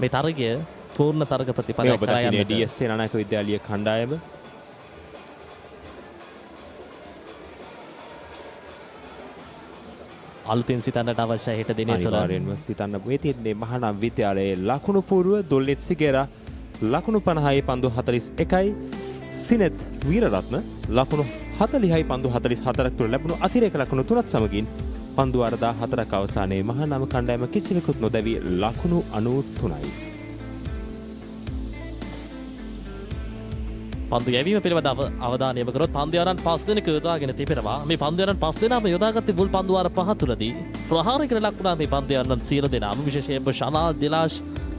මේ තරගය පූර්ණ තරග ප්‍රතිඵලයක් කරා යන්නට
DS සේනානායක විද්‍යාලීය කණ්ඩායම
අලුතින් සිතන්නට අවශ්‍ය හෙට දිනේ තුළ
අනිවාර්යෙන්ම සිතන්න මේ තියෙන්නේ මහානාම විද්‍යාලයේ ලකුණු පූර්ව දුල්නිත් සිගේරා ලකුණු 50යි පන්දු 41යි සිනෙත් වීරරත්න ලකුණු 40යි පන්දු 44ක් තුළ ලැබුණු අතිරේක ලකුණු 3ක් සමගින් පන්දු වර්ධා 4ක් අවසානයේ මහානාම කණ්ඩායම කිසිවෙකුත් නොදැවී ලකුණු 93යි.
පන්දු යැවීම පිළිබඳ අවධානය යොමු කරොත් පන්දු යනන් 5 දෙනෙකු යොදාගෙන තිබෙනවා. මේ පන්දු යනන් 5 දෙනාම යොදාගත්තේ මුල් පන්දු වාර 5 තුලදී ප්‍රහාරයකට ලක් වුණා මේ පන්දු යනන් සියලු දෙනාම. විශේෂයෙන්ම ශනාල් දිලාෂ්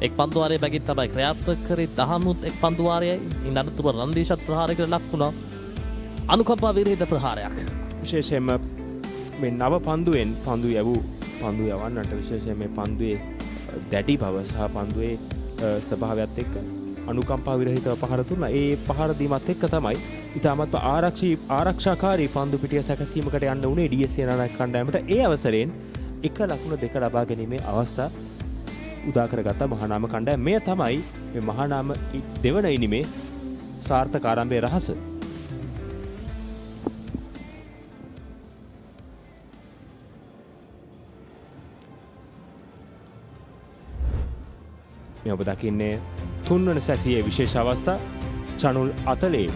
එක් පන්දු වාරයේ බැගින් තමයි ක්‍රියාත්මක කරේ. දහනුත් එක් පන්දු වාරයයි. ඉන් අනතුරුව රන්දීෂත් ප්‍රහාරයකට ලක් වුණා. අනුකම්පා විරහිත ප්‍රහාරයක්.
විශේෂයෙන්ම මේ නව පන්දුවෙන් පන්දු යවන්නට විශේෂයෙන් මේ පන්දුවේ දැඩි බව සහ පන්දුවේ ස්වභාවයත් එක්ක අනුකම්පා විරහිතව පහර දුන්නා. ඒ පහර දීමත් එක්ක තමයි ඉතාමත් ආරක්ෂාකාරී පන්දු පිටිය සැකසීමකට යන්න උනේ DS සේනානායක කණ්ඩායමට. ඒ අවසරයෙන් එක ලකුණ දෙක ලබා ගැනීමේ අවස්ථා උදා කරගත්ත මහානාම කණ්ඩායම. මෙය තමයි මේ මහානාම දෙවන ඉනිමේ සාර්ථක ආරම්භයේ රහස. මේ ඔබ දකින්නේ තුන්වන සැසියේ විශේෂ අවස්ථා චනුල් අතලේ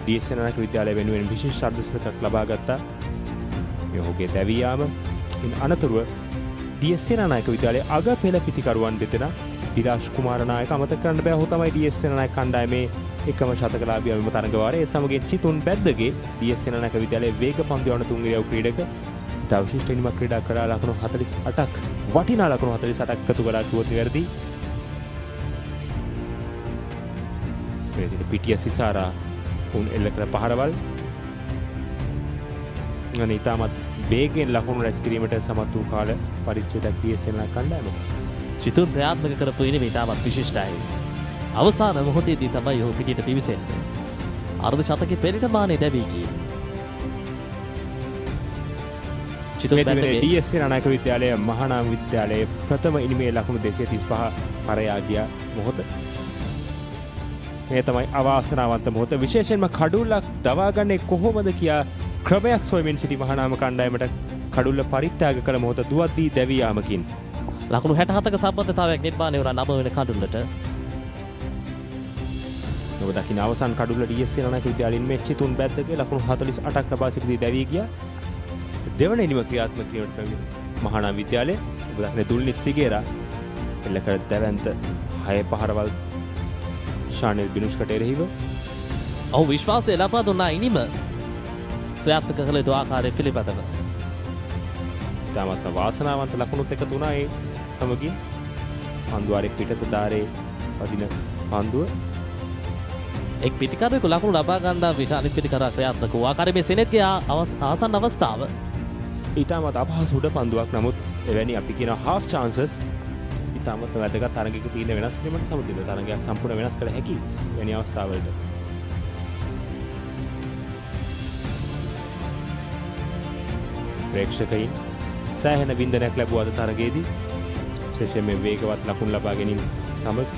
DS සෙනනායක විද්‍යාලය වෙනුවෙන් විශේෂ අර්ධසකක් ලබා ගත්තා. මේ ඔහුගේ දැවියාම ඉන් අනතුරුව DS සෙනනායක විද්‍යාලයේ අග පෙළ පිතිකරුවන් දෙදෙනා දිරාජ් කුමාරනායක අමතක කරන්න බෑ. ඔහු තමයි DS සෙනනායක කණ්ඩායමේ එකම ශතකලාභී අවම තරඟවාරය. ඒ සමගින් චිතුන් බැද්දගේ DS සෙනනායක විද්‍යාලයේ වේග පන්දු යවන තුන්වෙනි ක්‍රීඩක ඉතා විශිෂ්ට ඉනිමක් ක්‍රීඩා කරලා ලකුණු 48ක් වටිනා ලකුණු 48ක් එකතු කළා කිව්වොත් නිවැරදි. පිටිය සිසාරා උන් එල්ල කළ පහරවල් අනේ ඉතාමත් වේගෙන් ලකුණු රැස් කිරීමට සමත් වූ කාල පරිච්ඡේදයක් DS සෙනනායක කණ්ඩායම.
චිතුන් ප්‍රයාත්මක කරපු ඉනිම ඉතාමත් විශිෂ්ටයි. අවසාන මොහොතේදී තමයි ඔහු පිටියට පිවිසෙන්නේ. අර්ධ ශතකයේ පෙරට මානේ දැවී ගියේ.
DS සෙනනායක විද්‍යාලය මහානාම විද්‍යාලයේ ප්‍රථම ඉනිමේ ලකුණු 235 පරයා ගිය මොහොත. මේ තමයි අවාසනාවන්ත මොහොත. විශේෂයෙන්ම කඩුල්ලක් දවාගන්නේ කොහොමද කියා ක්‍රමයක් සොයමින් සිටි මහානාම කණ්ඩායමට කඩුල්ල පරිත්‍යාග කළ මොහොත දුවද්දී දැවී යාමකින්
ලකුණු 67ක සම්බන්ධතාවයක් නිර්මාණය වුණා 9 වෙනි කඩුල්ලට.
ඔබ දකින අවසන් කඩුල්ල DS සෙනනායක විද්‍යාලයෙන් මේ චිතුන් බැද්දගේ ලකුණු 48ක් ලබා සිටදී දැවී ගියා. දෙවන ඉනිම ක්‍රියාත්මක කිරීමට මහානාම විද්‍යාලය ඔබ දකින දුල්නිත් සිගේරා එල්ල කර දැවැන්ත 6 පහරවල් ශානෙල් බිනුෂ්කට එරෙහිව
ඔහු විශ්වාසය ලබා දුන්නා ඉනිම ක්‍රියාත්මක කළ යුතු ආකාරය පිළිබඳව.
ඉතාමත්ම වාසනාවන්ත ලකුණුත් එකතු වුණා ඒ සමගින් පන්දුවාරෙක් පිටත දාරේ වදින පන්දුව
එක් පිතිකරුවෙකු ලකුණු ලබා ගන්නා විට අනිත් පිතිකරුවා ක්‍රියාත්මක වූ ආකාරය මේ සෙනෙත්ගේ ආසන්න අවස්ථාව.
ඉතාමත් අපහසු උඩ පන්දුවක්. නමුත් එවැනි අපි කියන half chances ඉතාමත් වැදගත් තරගයක තියෙන වෙනස් කිරීමට සමතුලිත තරගයක් සම්පූර්ණ වෙනස් කළ හැකි වෙන අවස්ථාවලට. ප්‍රේක්ෂකයින් සෑහෙන වින්දනයක් ලැබුවා අද තරගයේදී. විශේෂයෙන් මේ වේගවත් ලකුණු ලබා ගැනීම සමග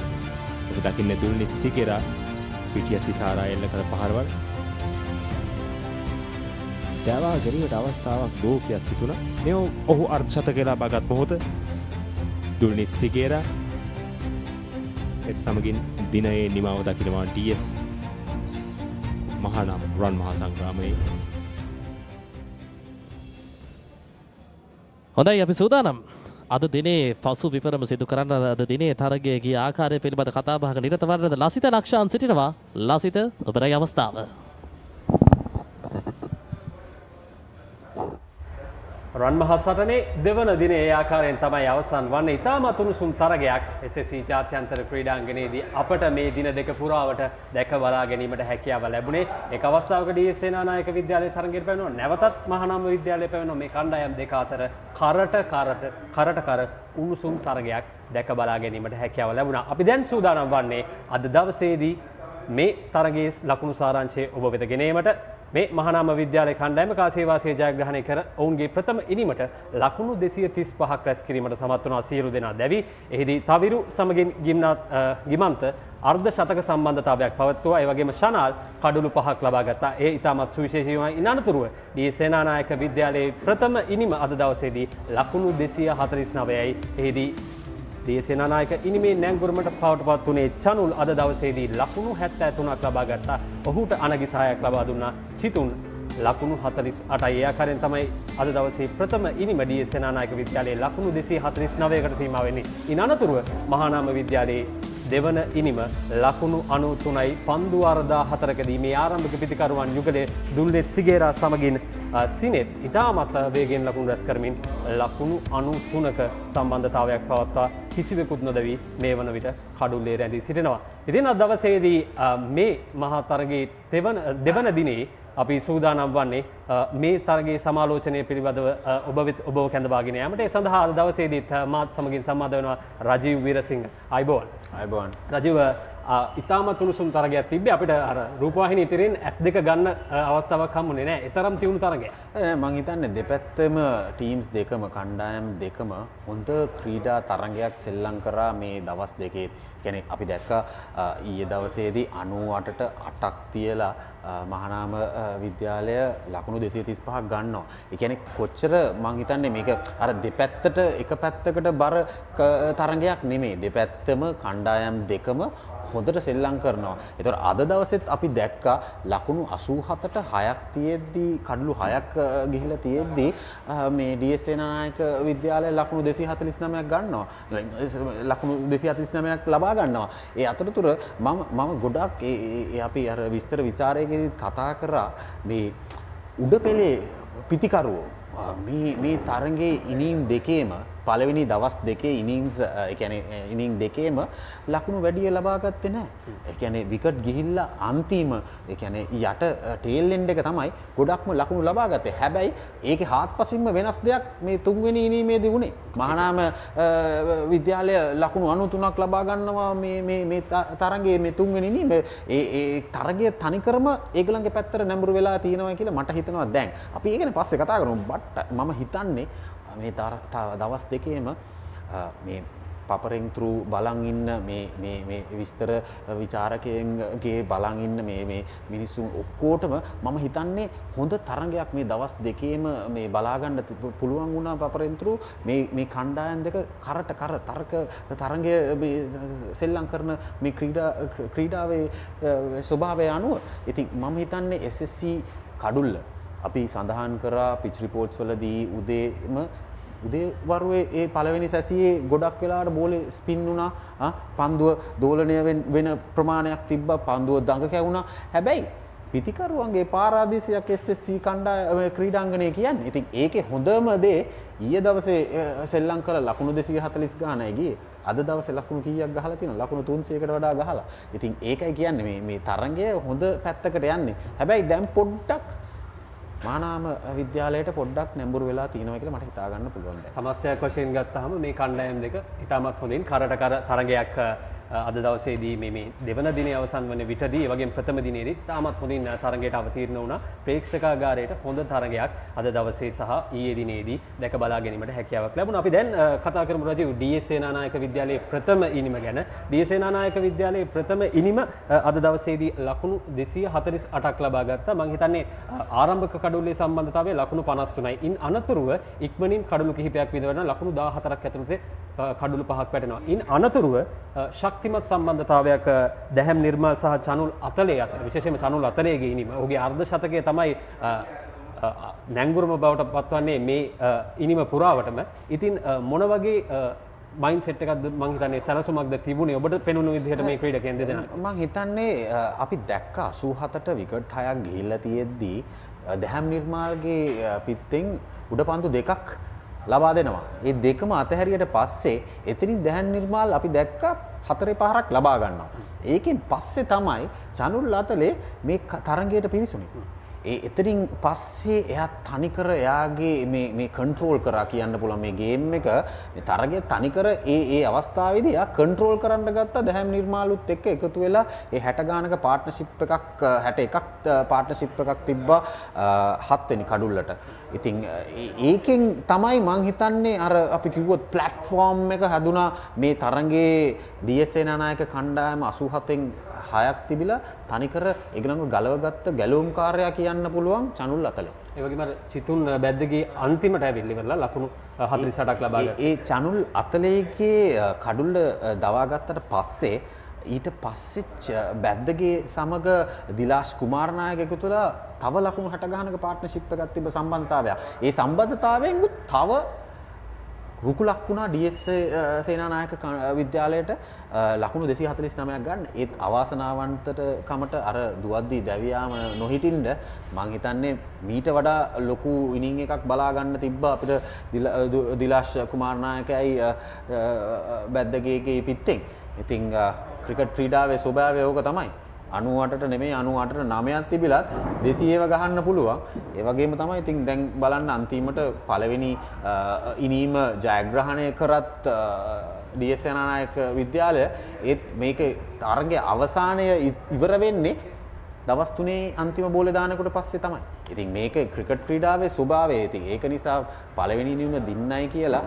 ඔබ දකින්නේ දුල්නිත් සිගේරා පිටිය සිසාරා එල්ල කළ පහරවල් දවා ගැනීමට අවස්ථාවක් බෝකයක් සිතුණා. මේ ඔහු අර්ධ ශතකය ලබාගත් මොහොත දුල්නිත් සිගේරා එත් සමගින් දිනයේ නිමාව දකිනවා DS මහානාම රන් මහා සංග්‍රාමයේ.
හොඳයි අපි සූදානම්. අද දිනේ පසු විපරම සිදු කරන්න අද දිනේ තරගයේ ගිය ආකාරය පිළිබඳ කතා බහක නිරත වන්නද ලසිත ලක්ෂාන් සිටිනවා. ලසිත ඔබේ අවස්ථාව.
රන් මහා සටනේ දෙවන දිනේ ඒ ආකාරයෙන් තමයි අවසන් වන්නේ. ඉතාමත් උණුසුම් තරගයක් SSC ජාත්‍යන්තර ක්‍රීඩාංගණයේදී අපට මේ දින දෙක පුරාවට දැක බලා ගැනීමට හැකියාව ලැබුණේ. එක් අවස්ථාවක DS සේනානායක විද්‍යාලයේ තරගයට පැමිණුණා. නැවතත් මහානාම විද්‍යාලයේ පැමිණුණා. මේ කණ්ඩායම් දෙක අතර කරට උණුසුම් තරගයක් දැක බලා ගැනීමට හැකියාව ලැබුණා. අපි දැන් සූදානම් වන්නේ අද දවසේදී මේ තරගයේ ලකුණු සාරාංශය ඔබ වෙත ගෙනීමට. මේ මහානාම විද්‍යාලයේ කණ්ඩායම කාසේවාසිය ජයග්‍රහණය කර ඔවුන්ගේ ප්‍රථම ඉනිමට ලකුණු 235ක් රැස් කිරීමට සමත් වුණා. සියලු දෙනා දැවි. එහිදී තවිරු සමගින් ගිමන්ත අර්ධ ශතක සම්බන්ධතාවයක් පවත්වුවා. ඒ වගේම ශනාල් කඩුළු 5ක් ලබා ගත්තා. ඒ ඉතාමත් සුවිශේෂී වුණා. ඉන් අනතුරුව DS සේනානායක විද්‍යාලයේ ප්‍රථම ඉනිම අද දවසේදී ලකුණු 249යි. එහිදී DS සේනානායක ඉනිමේ නැංගුරමට පවටපත් වුණේ චනුල් අද දවසේදී ලකුණු 73ක් ලබා ගත්තා. ඔහුට අනගි සහායක් ලබා දුන්නා චිතුන් ලකුණු 48යි. ඒ ආකාරයෙන් තමයි අද දවසේ ප්‍රථම ඉනිම DS සේනානායක විද්‍යාලයේ ලකුණු 249කට සීමා වෙන්නේ. ඉන් අනතුරුව මහානාම විද්‍යාලයේ දෙවන ඉනිම ලකුණු 93යි. පන්දු 44කදී මේ ආරම්භක පිතිකරුවන් යුගලයේ දුල්නෙත් සිගේරා සමගින් සිනෙත් ඉතාමත් වේගෙන් ලකුණු රැස් කරමින් ලකුණු 93ක සම්බන්ධතාවයක් පවත්වා කිසිවෙකුත් නොදැවී මේ වන විට කඩුල්ලේ රැඳී සිටිනවා. ඉතින් අද දවසේදී මේ මහා තරගයේ දෙවන දිනේ අපි සූදානම් වන්නේ මේ තරගයේ සමාලෝචනය පිළිබඳව ඔබව කැඳවාගෙන යාමට. ඒ සඳහා අද දවසේදීත් මාත් සමගින් සම්බන්ධ වෙනවා රජීව් වීරසිංහ. අයබෝන්.
අයබෝන්.
රජීව් ඉතාමත් උණුසුම් තරගයක් තිබ්බේ. අපිට අර රූපවාහිනී ඉතිරින් S2 ගන්න අවස්ථාවක් හම්බුනේ නැහැ. ඒ තරම් තියුණු තරගයක්.
මම හිතන්නේ දෙපැත්තම ටීම්ස් දෙකම කණ්ඩායම් දෙකම හොඳ ක්‍රීඩා තරගයක් සෙල්ලම් කරා මේ දවස් දෙකේ. කියන්නේ අපි දැක්ක ඊයේ දවසේදී 98ට 8ක් තියලා මහානාම විද්‍යාලය ලකුණු 235ක් ගන්නවා. ඒ කියන්නේ කොච්චර මං හිතන්නේ මේක අර දෙපැත්තට එක පැත්තකට බර තරඟයක් නෙමෙයි. දෙපැත්තම කණ්ඩායම් දෙකම හොඳට සෙල්ලම් කරනවා. ඒතකොට අද දවසෙත් අපි දැක්කා ලකුණු 87ට 6ක් තියෙද්දී කඩලු 6ක් ගිහිලා තියෙද්දී මේ DS සේනානායක විද්‍යාලය ලකුණු 249ක් ගන්නවා. ලකුණු 249ක් ලබා ගන්නවා. ඒ අතරතුර මම ගොඩක් අපි අර විස්තර ਵਿਚාරයේදී කතා කරා මේ උඩ පෙළේ පිටිකරුවෝ මේ තරඟේ ඉනිං දෙකේම පළවෙනි දවස් දෙකේ ඉනිංස් ඒ කියන්නේ ඉනිං දෙකේම ලකුණු වැඩි ලබා ගත්තේ නැහැ. ඒ කියන්නේ විකට් ගිහිල්ලා අන්තිම ඒ කියන්නේ යට ටේල් එන්ඩ් එක තමයි ගොඩක්ම ලකුණු ලබා ගත්තේ. හැබැයි ඒකේ හාත්පසින්ම වෙනස් දෙයක් මේ තුන්වෙනි ඉනිමේදී වුණේ. මහානාම විද්‍යාලය ලකුණු 93ක් ලබා ගන්නවා මේ තරඟයේ මේ තුන්වෙනි ඉනිමේ ඒ තරගය තනිකරම ඒගොල්ලන්ගේ පැත්තට නැඹුරු වෙලා තියෙනවා කියලා මට හිතෙනවා දැන්. අපි ඒක ගැන පස්සේ කතා කරමු. මම හිතන්නේ මේ දවස් දෙකේම මේ පපරෙන් through බලන් ඉන්න මේ විස්තර විචාරකයන්ගේ බලන් ඉන්න මේ මිනිස්සුන් ඔක්කොටම මම හිතන්නේ හොඳ තරඟයක් මේ දවස් දෙකේම මේ බලා ගන්න පුළුවන් වුණා පපරෙන් through මේ කණ්ඩායම් දෙක කරට කර තරඟය සෙල්ලම් කරන මේ ක්‍රීඩාවේ ස්වභාවය අනුව ඉතින් මම හිතන්නේ SSC කඩුල්ල අපි සඳහන් කරා පිච් රිපෝට්ස් වලදී උදේ වරුවේ ඒ පළවෙනි සැසියේ ගොඩක් වෙලාවට බෝලේ ස්පින් වුණා පන්දුව දෝලණය වෙන ප්‍රමාණයක් තිබ්බා පන්දුව දඟ කැවුණා හැබැයි පිටිකරුවන්ගේ පාරාදීසයක් SSC ක්‍රීඩාංගණය කියන්නේ. ඉතින් ඒකේ හොඳම දේ ඊයේ දවසේ සෙල්ලම් කළ ලකුණු 240 ගානයි ගියේ. අද දවසේ ලකුණු කීයක් ගහලා තියෙනවා? ලකුණු 300කට වඩා ගහලා. ඉතින් ඒකයි කියන්නේ මේ තරඟය හොඳ පැත්තකට යන්නේ. හැබැයි දැන් පොඩ්ඩක් මහානාම විද්‍යාලයට පොඩ්ඩක් නැඹුරු වෙලා තියෙනවා කියලා මට හිතා ගන්න පුළුවන් දැන්.
සමස්තයක් වශයෙන් ගත්තාම මේ කණ්ඩායම් දෙක ඉතාමත් හොඳින් කරට කර තරගයක් අද දවසේදී මේ දෙවන දිනේ අවසන් වන විටදී ඒ වගේම ප්‍රථම දිනේදී තාමත් හොඳින් තරගයට අවතීර්ණ වුණා. ප්‍රේක්ෂකාගාරයට හොඳ තරගයක් අද දවසේ සහ ඊයේ දිනේදී දැක බලා ගැනීමට හැකියාවක් ලැබුණා. අපි දැන් කතා කරමු රජීව් DS සේනානායක විද්‍යාලයේ ප්‍රථම ඉනිම ගැන. DS සේනානායක විද්‍යාලයේ ප්‍රථම ඉනිම අද දවසේදී ලකුණු 248ක් ලබා ගත්තා. මම හිතන්නේ ආරම්භක කඩුල්ලේ සම්බන්ධතාවය ලකුණු 53යි. ඉන් අනතුරුව ඉක්මනින් කඩලු කිහිපයක් විඳවන ලකුණු 14ක් ඇතුළත කඩුළු 5ක් වැටෙනවා. ඉන් අනතුරුව ශක්තිමත් සම්බන්ධතාවයක් දැහැම් නිර්මල් සහ චනුල් අතලේ අතර විශේෂයෙන්ම චනුල් අතලේ ගිනීම ඔහුගේ අර්ධ ශතකය තමයි නැංගුරම බවට පත්වන්නේ මේ ඉනිම පුරාවටම. ඉතින් මොන වගේ මයින්ඩ් සෙට් එකක්ද මං හිතන්නේ සැලසුමක්ද තිබුණේ ඔබට පෙනුණු විදිහට මේ ක්‍රීඩකයන් දෙදෙනා?
මං හිතන්නේ අපි දැක්ක 87ට විකට් 6ක් ගිහිල්ලා තියෙද්දී දැහැම් නිර්මාල්ගේ පිත්තෙන් උඩ පන්දු දෙකක් ලබා දෙනවා. ඒ දෙකම අතහැරියට පස්සේ එතනින් දැහැම් නිර්මාල් අපි දැක්ක 4-5ක් ලබා ගන්නවා. ඒකෙන් පස්සේ තමයි චනුල් අතලේ මේ තරඟයට පිවිසුනේ. එතනින් පස්සේ එයා තනිකර එයාගේ මේ කන්ට්‍රෝල් කරා කියන්න පුළුවන් මේ ගේම් එක මේ තරගය තනිකර ඒ අවස්ථාවේදී එයා කන්ට්‍රෝල් කරන්න ගත්තා දැහැම් නිර්මාලුත් එක්ක එකතු වෙලා ඒ 60 ගානක පාර්ට්නර්ෂිප් එකක් 61ක් පාර්ට්නර්ෂිප් එකක් තිබ්බා 7 වෙනි කඩුල්ලට. ඉතින් ඒකෙන් තමයි මං හිතන්නේ අර අපි කිව්වොත් ප්ලැට්ෆෝම් එක හදුනා මේ තරඟේ DS සේනානායක කණ්ඩායම 87න් 6ක් තිබිලා තනිකර ඒගොල්ලෝ ගලවගත්ත ගැලවුම්කාරයා කියන්න පුළුවන් චනුල් අතලේ.
ඒ වගේම චිතුන් බැද්දගේ අන්තිමට ඇවිල්ලි ඉවරලා ලකුණු 48ක් ලබා ගත්තා.
ඒ චනුල් අතලේගේ කඩුල්ල දවා ගත්තට පස්සේ ඊට පස්සේ බැද්දගේ සමග දිලාෂ් කුමාරනායක එකතුලා තව ලකුණු 60 ගානක පාර්ට්නර්ෂිප් එකක් තිබ්බ සම්බන්ධතාවයක්. ඒ සම්බන්ධතාවයෙන් තව රුකුලක් වුණා DS සේනානායක විද්‍යාලයට ලකුණු 249ක් ගන්න. ඒත් අවාසනාවන්තට කමට අර දුවද්දී දැවියාම නොහිටින්න මං හිතන්නේ මීට වඩා ලොකු ඉනිං එකක් බලා ගන්න තිබ්බා අපිට දිලාෂ් කුමාරනායකයි බැද්දගේගේ පිත්තෙන්. ඉතින් ක්‍රිකට් ක්‍රීඩාවේ ස්වභාවය ඕක තමයි. 98ට නෙමෙයි 98ට 9ක් තිබිලත් 200ව ගහන්න පුළුවන්. ඒ වගේම තමයි ඉතින් දැන් බලන්න අන්තිමට පළවෙනි ඉනීම ජයග්‍රහණය කරත් DS සේනානායක විද්‍යාලය ඒත් මේක තරගයේ අවසානය ඉවර වෙන්නේ දවස් 3 අන්තිම බෝලේ දානකොට පස්සේ තමයි. ඉතින් මේක ක්‍රිකට් ක්‍රීඩාවේ ස්වභාවය. ඉතින් ඒක නිසා පළවෙනි ඉනීම දින්නයි කියලා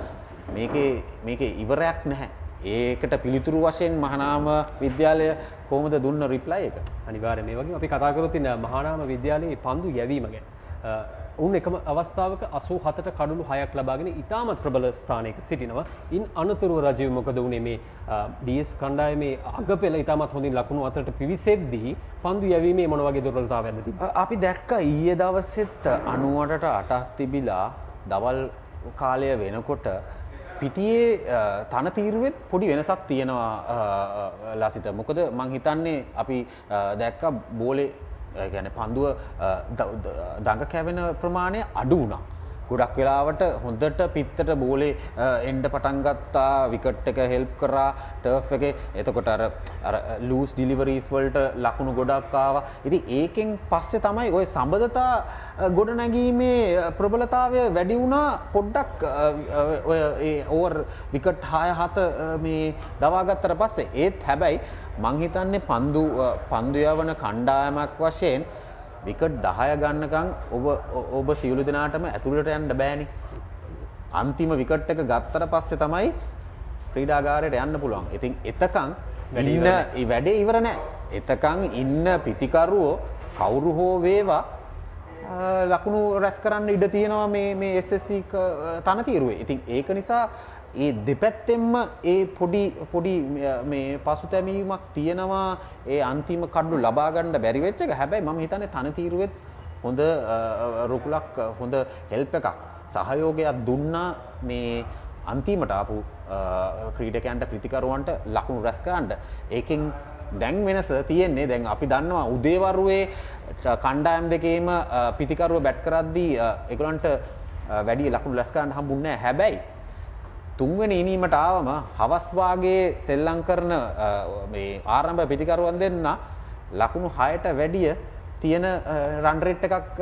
මේකේ ඉවරයක් නැහැ. ඒකට පිළිතුරු වශයෙන් මහානාම විද්‍යාලය කොහොමද දුන්න රිප්ලයි එක?
අනිවාර්යයෙන් මේ වගේම අපි කතා කරොත් ඉන්න මහානාම විද්‍යාලයේ පන්දු යැවීම ගැන. උන් එකම අවස්ථාවක 87ට කඩලු 6ක් ලබාගෙන ඉතාමත් ප්‍රබල ස්ථානයක සිටිනවා. ඉන් අනතුරුව රජීව මොකද වුනේ මේ DS කණ්ඩායමේ අගපෙළ ඉතාමත් හොඳින් ලකුණු අතරට පිවිසෙද්දී පන්දු යැවීමේ මොන වගේ දුර්වලතාවයක්ද තිබ්බේ?
අපි දැක්කා ඊයේ දවසෙත් 98ට 8ක් තිබිලා දවල් කාලය වෙනකොට පිටියේ තනතිරුවෙත් පොඩි වෙනසක් තියෙනවා ලසිත. මොකද මං හිතන්නේ අපි දැක්කා බෝලේ කියන්නේ පන්දුව දඟ කැවෙන ප්‍රමාණය අඩු වුණා. ගොඩක් වෙලාවට හොඳට පිත්තට බෝලේ එන්න පටන් ගත්තා, විකට් එක හෙල්ප් කරා ටර්ෆ් එකේ. එතකොට අර ලූස් ඩිලිවරීස් වලට ලකුණු ගොඩක් ආවා. ඉතින් ඒකෙන් පස්සේ තමයි ওই සම්බන්ධතා ගොඩනැගීමේ ප්‍රබලතාවය වැඩි වුණා. පොඩ්ඩක් ඔය ඒ ඕවර් විකට් 6-7 මේ දවා ගත්තට පස්සේ. ඒත් හැබැයි මං හිතන්නේ පන්දු යවන කණ්ඩායමක් වශයෙන් විකට් 10 ගන්නකම් ඔබ සියලු දෙනාටම ඇතුළට යන්න බෑනේ. අන්තිම විකට් එක ගත්තට පස්සේ තමයි ක්‍රීඩාගාරයට යන්න පුළුවන්. ඉතින් එතකන් ඉන්න වැඩේ ඉවර නෑ. එතකන් ඉන්න පිතිකරුවෝ කවුරු හෝ වේවා ලකුණු රැස් කරන්න ඉඩ තියෙනවා මේ SSC තනතිරුවේ. ඉතින් ඒක නිසා ඒ දෙපැත්තෙන්ම ඒ පොඩි මේ පසුතැවීමක් තියෙනවා. ඒ අන්තිම කඩලු ලබා ගන්න බැරි වෙච්ච එක. හැබැයි මම හිතන්නේ තනතිරුවෙත් හොඳ රුකුලක් හොඳ හෙල්ප් එකක් සහයෝගයක් දුන්නා මේ අන්තිමට ආපු ක්‍රීඩකයන්ට ප්‍රතිකරුවන්ට ලකුණු රැස් කරන්න. ඒකෙන් දැන් වෙනස තියෙන්නේ දැන් අපි දන්නවා උදේවරුවේ කණ්ඩායම් දෙකේම පිතිකරුව බැට් කරද්දී ඒගොල්ලන්ට වැඩි ලකුණු රැස් කරන්න හම්බුන්නේ නැහැ. හැබැයි තුන්වෙනි ඉනීමට ආවම හවස් භාගයේ සෙල්ලම් කරන මේ ආරම්භ පිටිකරුවන් දෙන්න ලකුණු 6ට වැඩිය තියෙන රන් රේට් එකක්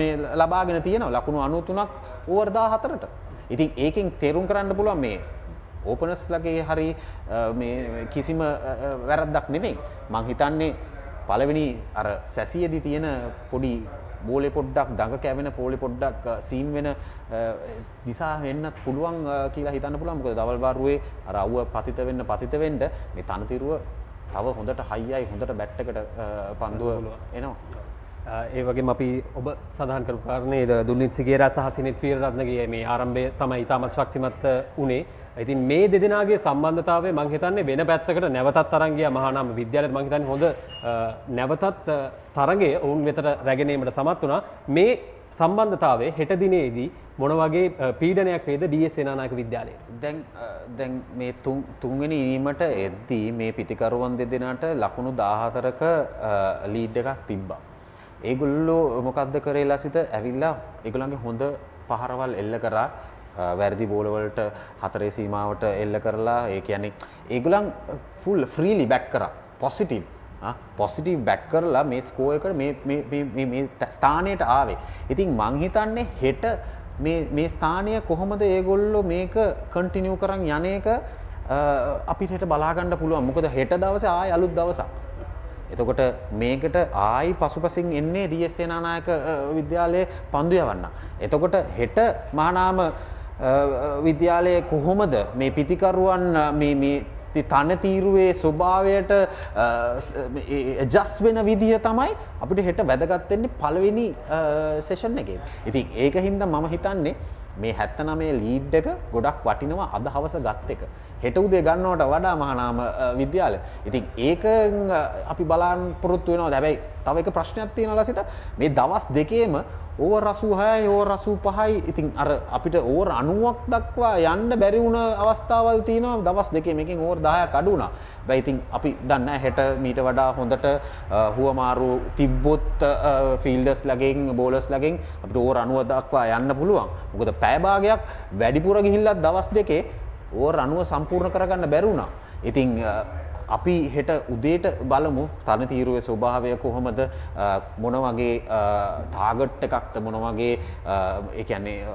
මේ ලබාගෙන තියෙනවා. ලකුණු 93ක් ඕවර් 14ට. ඉතින් ඒකෙන් තේරුම් කරන්න පුළුවන් මේ ඕපනර්ස්ලගේ හරි මේ කිසිම වැරද්දක් නෙමෙයි. මං හිතන්නේ පළවෙනි අර සැසියේදී තියෙන පොඩි බෝලේ පොඩ්ඩක් දඟ කැවෙන පෝලේ පොඩ්ඩක් සීම් වෙන දිසා වෙන්නත් පුළුවන් කියලා හිතන්න පුළුවන්. මොකද දවල් වාරුවේ අර අවුව පතිත වෙන්න මේ තනතිරුව තව හොඳට හයියයි හොඳට බැට් එකට පන්දුව එනවා.
ඒ වගේම අපි ඔබ සඳහන් කරපු කාරණේ දුල්නිත් සිගේරා සහ සිනිත් වීරරත්නගේ මේ ආරම්භය තමයි ඉතාමත් ශක්තිමත් උනේ. ඉතින් මේ දෙදෙනාගේ සම්බන්ධතාවය මම හිතන්නේ වෙන පැත්තකට නැවතත් තරංග ගියා මහානාම විද්‍යාලයට. මම හිතන්නේ හොඳ නැවතත් තරංගය ඔවුන් වෙතට රැගෙන ඒමට සමත් වුණා. මේ සම්බන්ධතාවය හෙට දිනේදී මොන වගේ පීඩනයක් වේද DS සේනානායක විද්‍යාලයට?
දැන් මේ තුන්වෙනි ඉනිමට එද්දී මේ පිටිකරුවන් දෙදෙනාට ලකුණු 14ක ලීඩ් එකක් තිබ්බා. ඒගොල්ලෝ මොකද්ද කරේ ලසිත? ඇවිල්ලා ඒගොල්ලන්ගේ හොඳ පහරවල් එල්ල කරා. වැරදි බෝලවලට 4 සීමාවට එල්ල කරලා ඒ කියන්නේ ඒගොල්ලන් ෆුල් ෆ්‍රීලි බැට් කරා. පොසිටිව් බැට් කරලා මේ ස්කෝර් එකට මේ ස්ථානයට ආවේ. ඉතින් මං හිතන්නේ හෙට මේ ස්ථානය කොහොමද ඒගොල්ලෝ මේක කන්ටිනියු කරන් යන එක අපිට හෙට බලා ගන්න පුළුවන්. මොකද හෙට දවසේ ආයි අලුත් දවසක්. එතකොට මේකට ආයි පසුපසින් එන්නේ DS සේනානායක විද්‍යාලයේ පන්දු යවන්න. එතකොට හෙට මහානාම විද්‍යාලයේ කොහොමද මේ පිතිකරුවන් මේ තනතිරුවේ ස්වභාවයට ඇඩ්ජස්ට් වෙන විදිය තමයි අපිට හෙට වැදගත් වෙන්නේ පළවෙනි සෙෂන් එකේ. ඉතින් ඒක හින්දා මම හිතන්නේ මේ 79 ලීඩ් එක ගොඩක් වටිනවා අද හවස ගත් එක. හෙට උදේ ගන්නවට වඩා මහානාම විද්‍යාලය. ඉතින් ඒක අපි බලන්න පුරුදු වෙනවා. හැබැයි තව එක ප්‍රශ්නයක් තියෙනවා ලසිත. මේ දවස් දෙකේම ඕවර් 86යි ඕවර් 85යි. ඉතින් අර අපිට ඕවර් 90ක් දක්වා යන්න බැරි වුණ අවස්ථාවල් තියෙනවා දවස් දෙකේ. මේකෙන් ඕවර් 10ක් අඩු වුණා. හැබැයි ඉතින් අපි දන්නේ හෙට මීට වඩා හොඳට හුවමාරු තිබ්බොත් ෆීල්ඩර්ස් ලගෙන් බෝලර්ස් ලගෙන් අපිට ඕවර් 90 දක්වා යන්න පුළුවන්. මොකද පැය භාගයක් වැඩිපුර ගිහිල්ලා දවස් දෙකේ ඕවර් 90 සම්පූර්ණ කරගන්න බැරි වුණා. ඉතින් අපි හෙට උදේට බලමු තනතිරුවේ ස්වභාවය කොහොමද, මොන වගේ ටාගට් එකක්ද, මොන වගේ ඒ කියන්නේ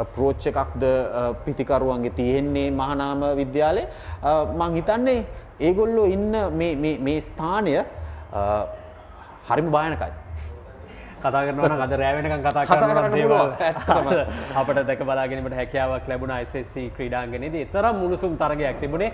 අප්‍රෝච් එකක්ද පිටිකරුවන්ගේ තියෙන්නේ මහානාම විද්‍යාලයේ. මම හිතන්නේ ඒගොල්ලෝ ඉන්න මේ ස්ථානය හරිම භයානකයි.
කතා කරනවා නම් අද රෑ වෙනකන් කතා කරනවා දේවල් අපිට දැක බලා ගැනීමට හැකියාවක් ලැබුණා SSC ක්‍රීඩාංගණයේදී. තරම් මුණුසුම් තරගයක් තිබුණේ.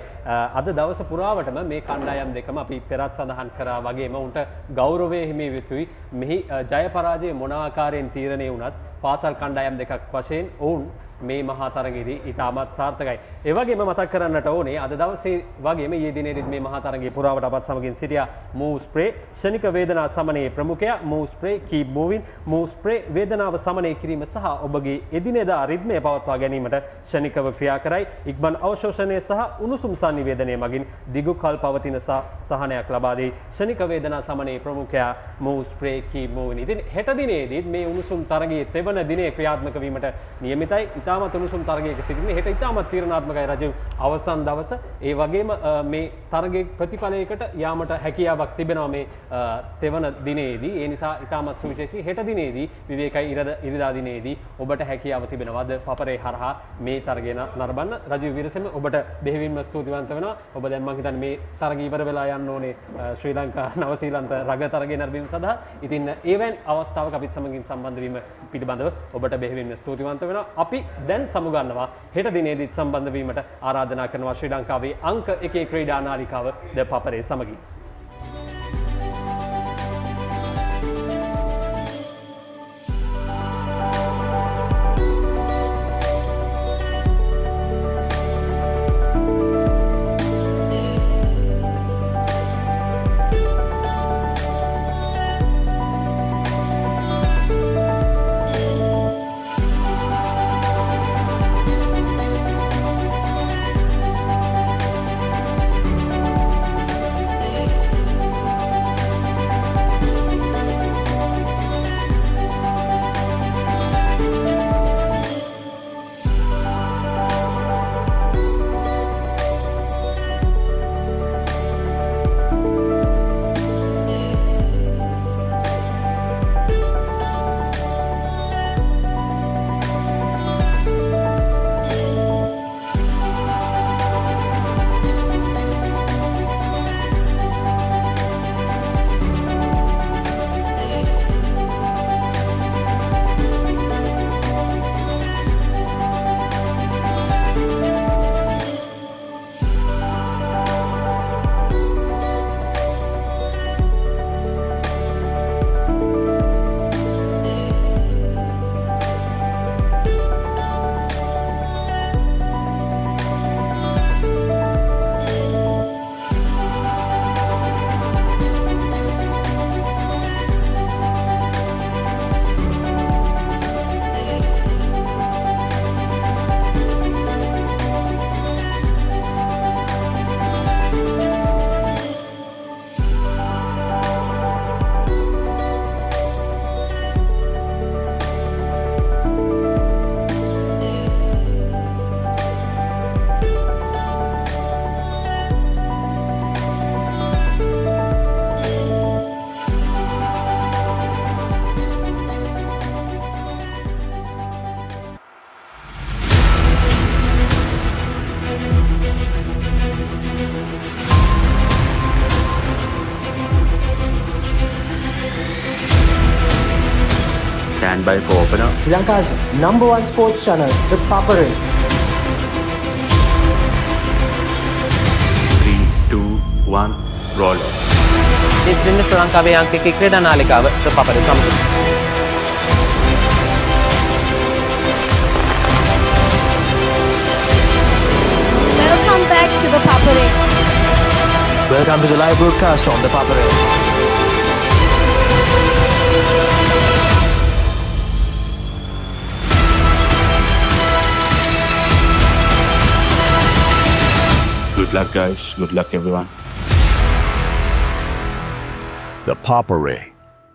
අද දවස පුරාවටම මේ කණ්ඩායම් දෙකම අපි පෙරත් සඳහන් කරා වගේම උන්ට ගෞරවය හිමි යුතුයි. මෙහි ජය පරාජය මොන ආකාරයෙන් තීරණය වුණත් පාසල් කණ්ඩායම් දෙකක් වශයෙන් ඔවුන් මේ මහා තරගයේදී ඉතාමත් සාර්ථකයි. ඒ වගේම මතක් කරන්නට ඕනේ අද දවසේ වගේම ඊයේ දිනේදීත් මේ මහා තරගයේ පුරාවට අපත් සමගින් සිටියා මූව් ස්ප්‍රේ ශනික වේදනා සමනයේ ප්‍රමුඛයා Moov spray keep moving Moov spray වේදනාව සමනය කිරීම සහ ඔබගේ එදිනෙදා රිද්මය පවත්වා ගැනීමට ශනිකව ක්‍රියා කරයි. ඉක්මන් අවශෝෂණය සහ උණුසුම් සංනිවේදනය මගින් දිගු කල් පවතින සහනයක් ලබා දෙයි. ශනික වේදනා සමනයේ ප්‍රමුඛයා මූව් ස්ප්‍රේ කීප් මූවින්. ඉතින් හෙට දිනේදීත් මේ උණුසුම් තරගයේ තෙවන දිනේ ක්‍රියාත්මක වීමට නියමිතයි. ඉතාමත් උණුසුම් තරගයක සිටින්නේ. හෙට ඉතාමත් තීරණාත්මකයි රජීව් අවසන් දවස. ඒ වගේම මේ තරගයේ ප්‍රතිඵලයකට යාමට හැකියාවක් තිබෙනවා මේ තෙවන දිනේදී. ඒ නිසා ඉතාමත් සුවිශේෂී හෙට දිනේදී විවේකයි ඉරිදා දිනේදී ඔබට හැකියාව තිබෙනවාද පපරේ හරහා මේ තරගය නරඹන්න. රජීව් විරසෙම ඔබට බෙහෙවින්ම ස්තුතිවන්ත වෙනවා. ඔබ දැන් මම හිතන්නේ මේ තරගය ඉවර වෙලා යන්න ඕනේ ශ්‍රී ලංකා නවසීලන්ත රග තරගය නරඹීම සඳහා. ඉතින් ඒවෙන් අවස්ථාවක අපිත් සමගින් සම්බන්ධ වීම පිළිබඳව ඔබට බෙහෙවින්ම ස්තුතිවන්ත වෙනවා. අපි දැන් සමුගන්නවා හෙට දිනේදීත් සම්බන්ධ වීමට ආරාධනා කරනවා ශ්‍රී ලංකාවේ අංක 1 ක්‍රීඩා නාලිකාව ThePapare සමගින්.
Stand by for opener.
Sri Lanka's #1 sports channel, ThePapare.
3, 2, 1, roll.
ඉතින් ශ්‍රී ලංකාවේ අංක 1 ක්‍රීඩා නාලිකාව ThePapare සමගින්.
Welcome back to ThePapare.
Welcome to the live broadcast on ThePapare.
Good luck, guys. Good luck, everyone.
ThePapare,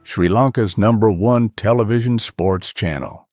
Sri Lanka's #1 television sports channel.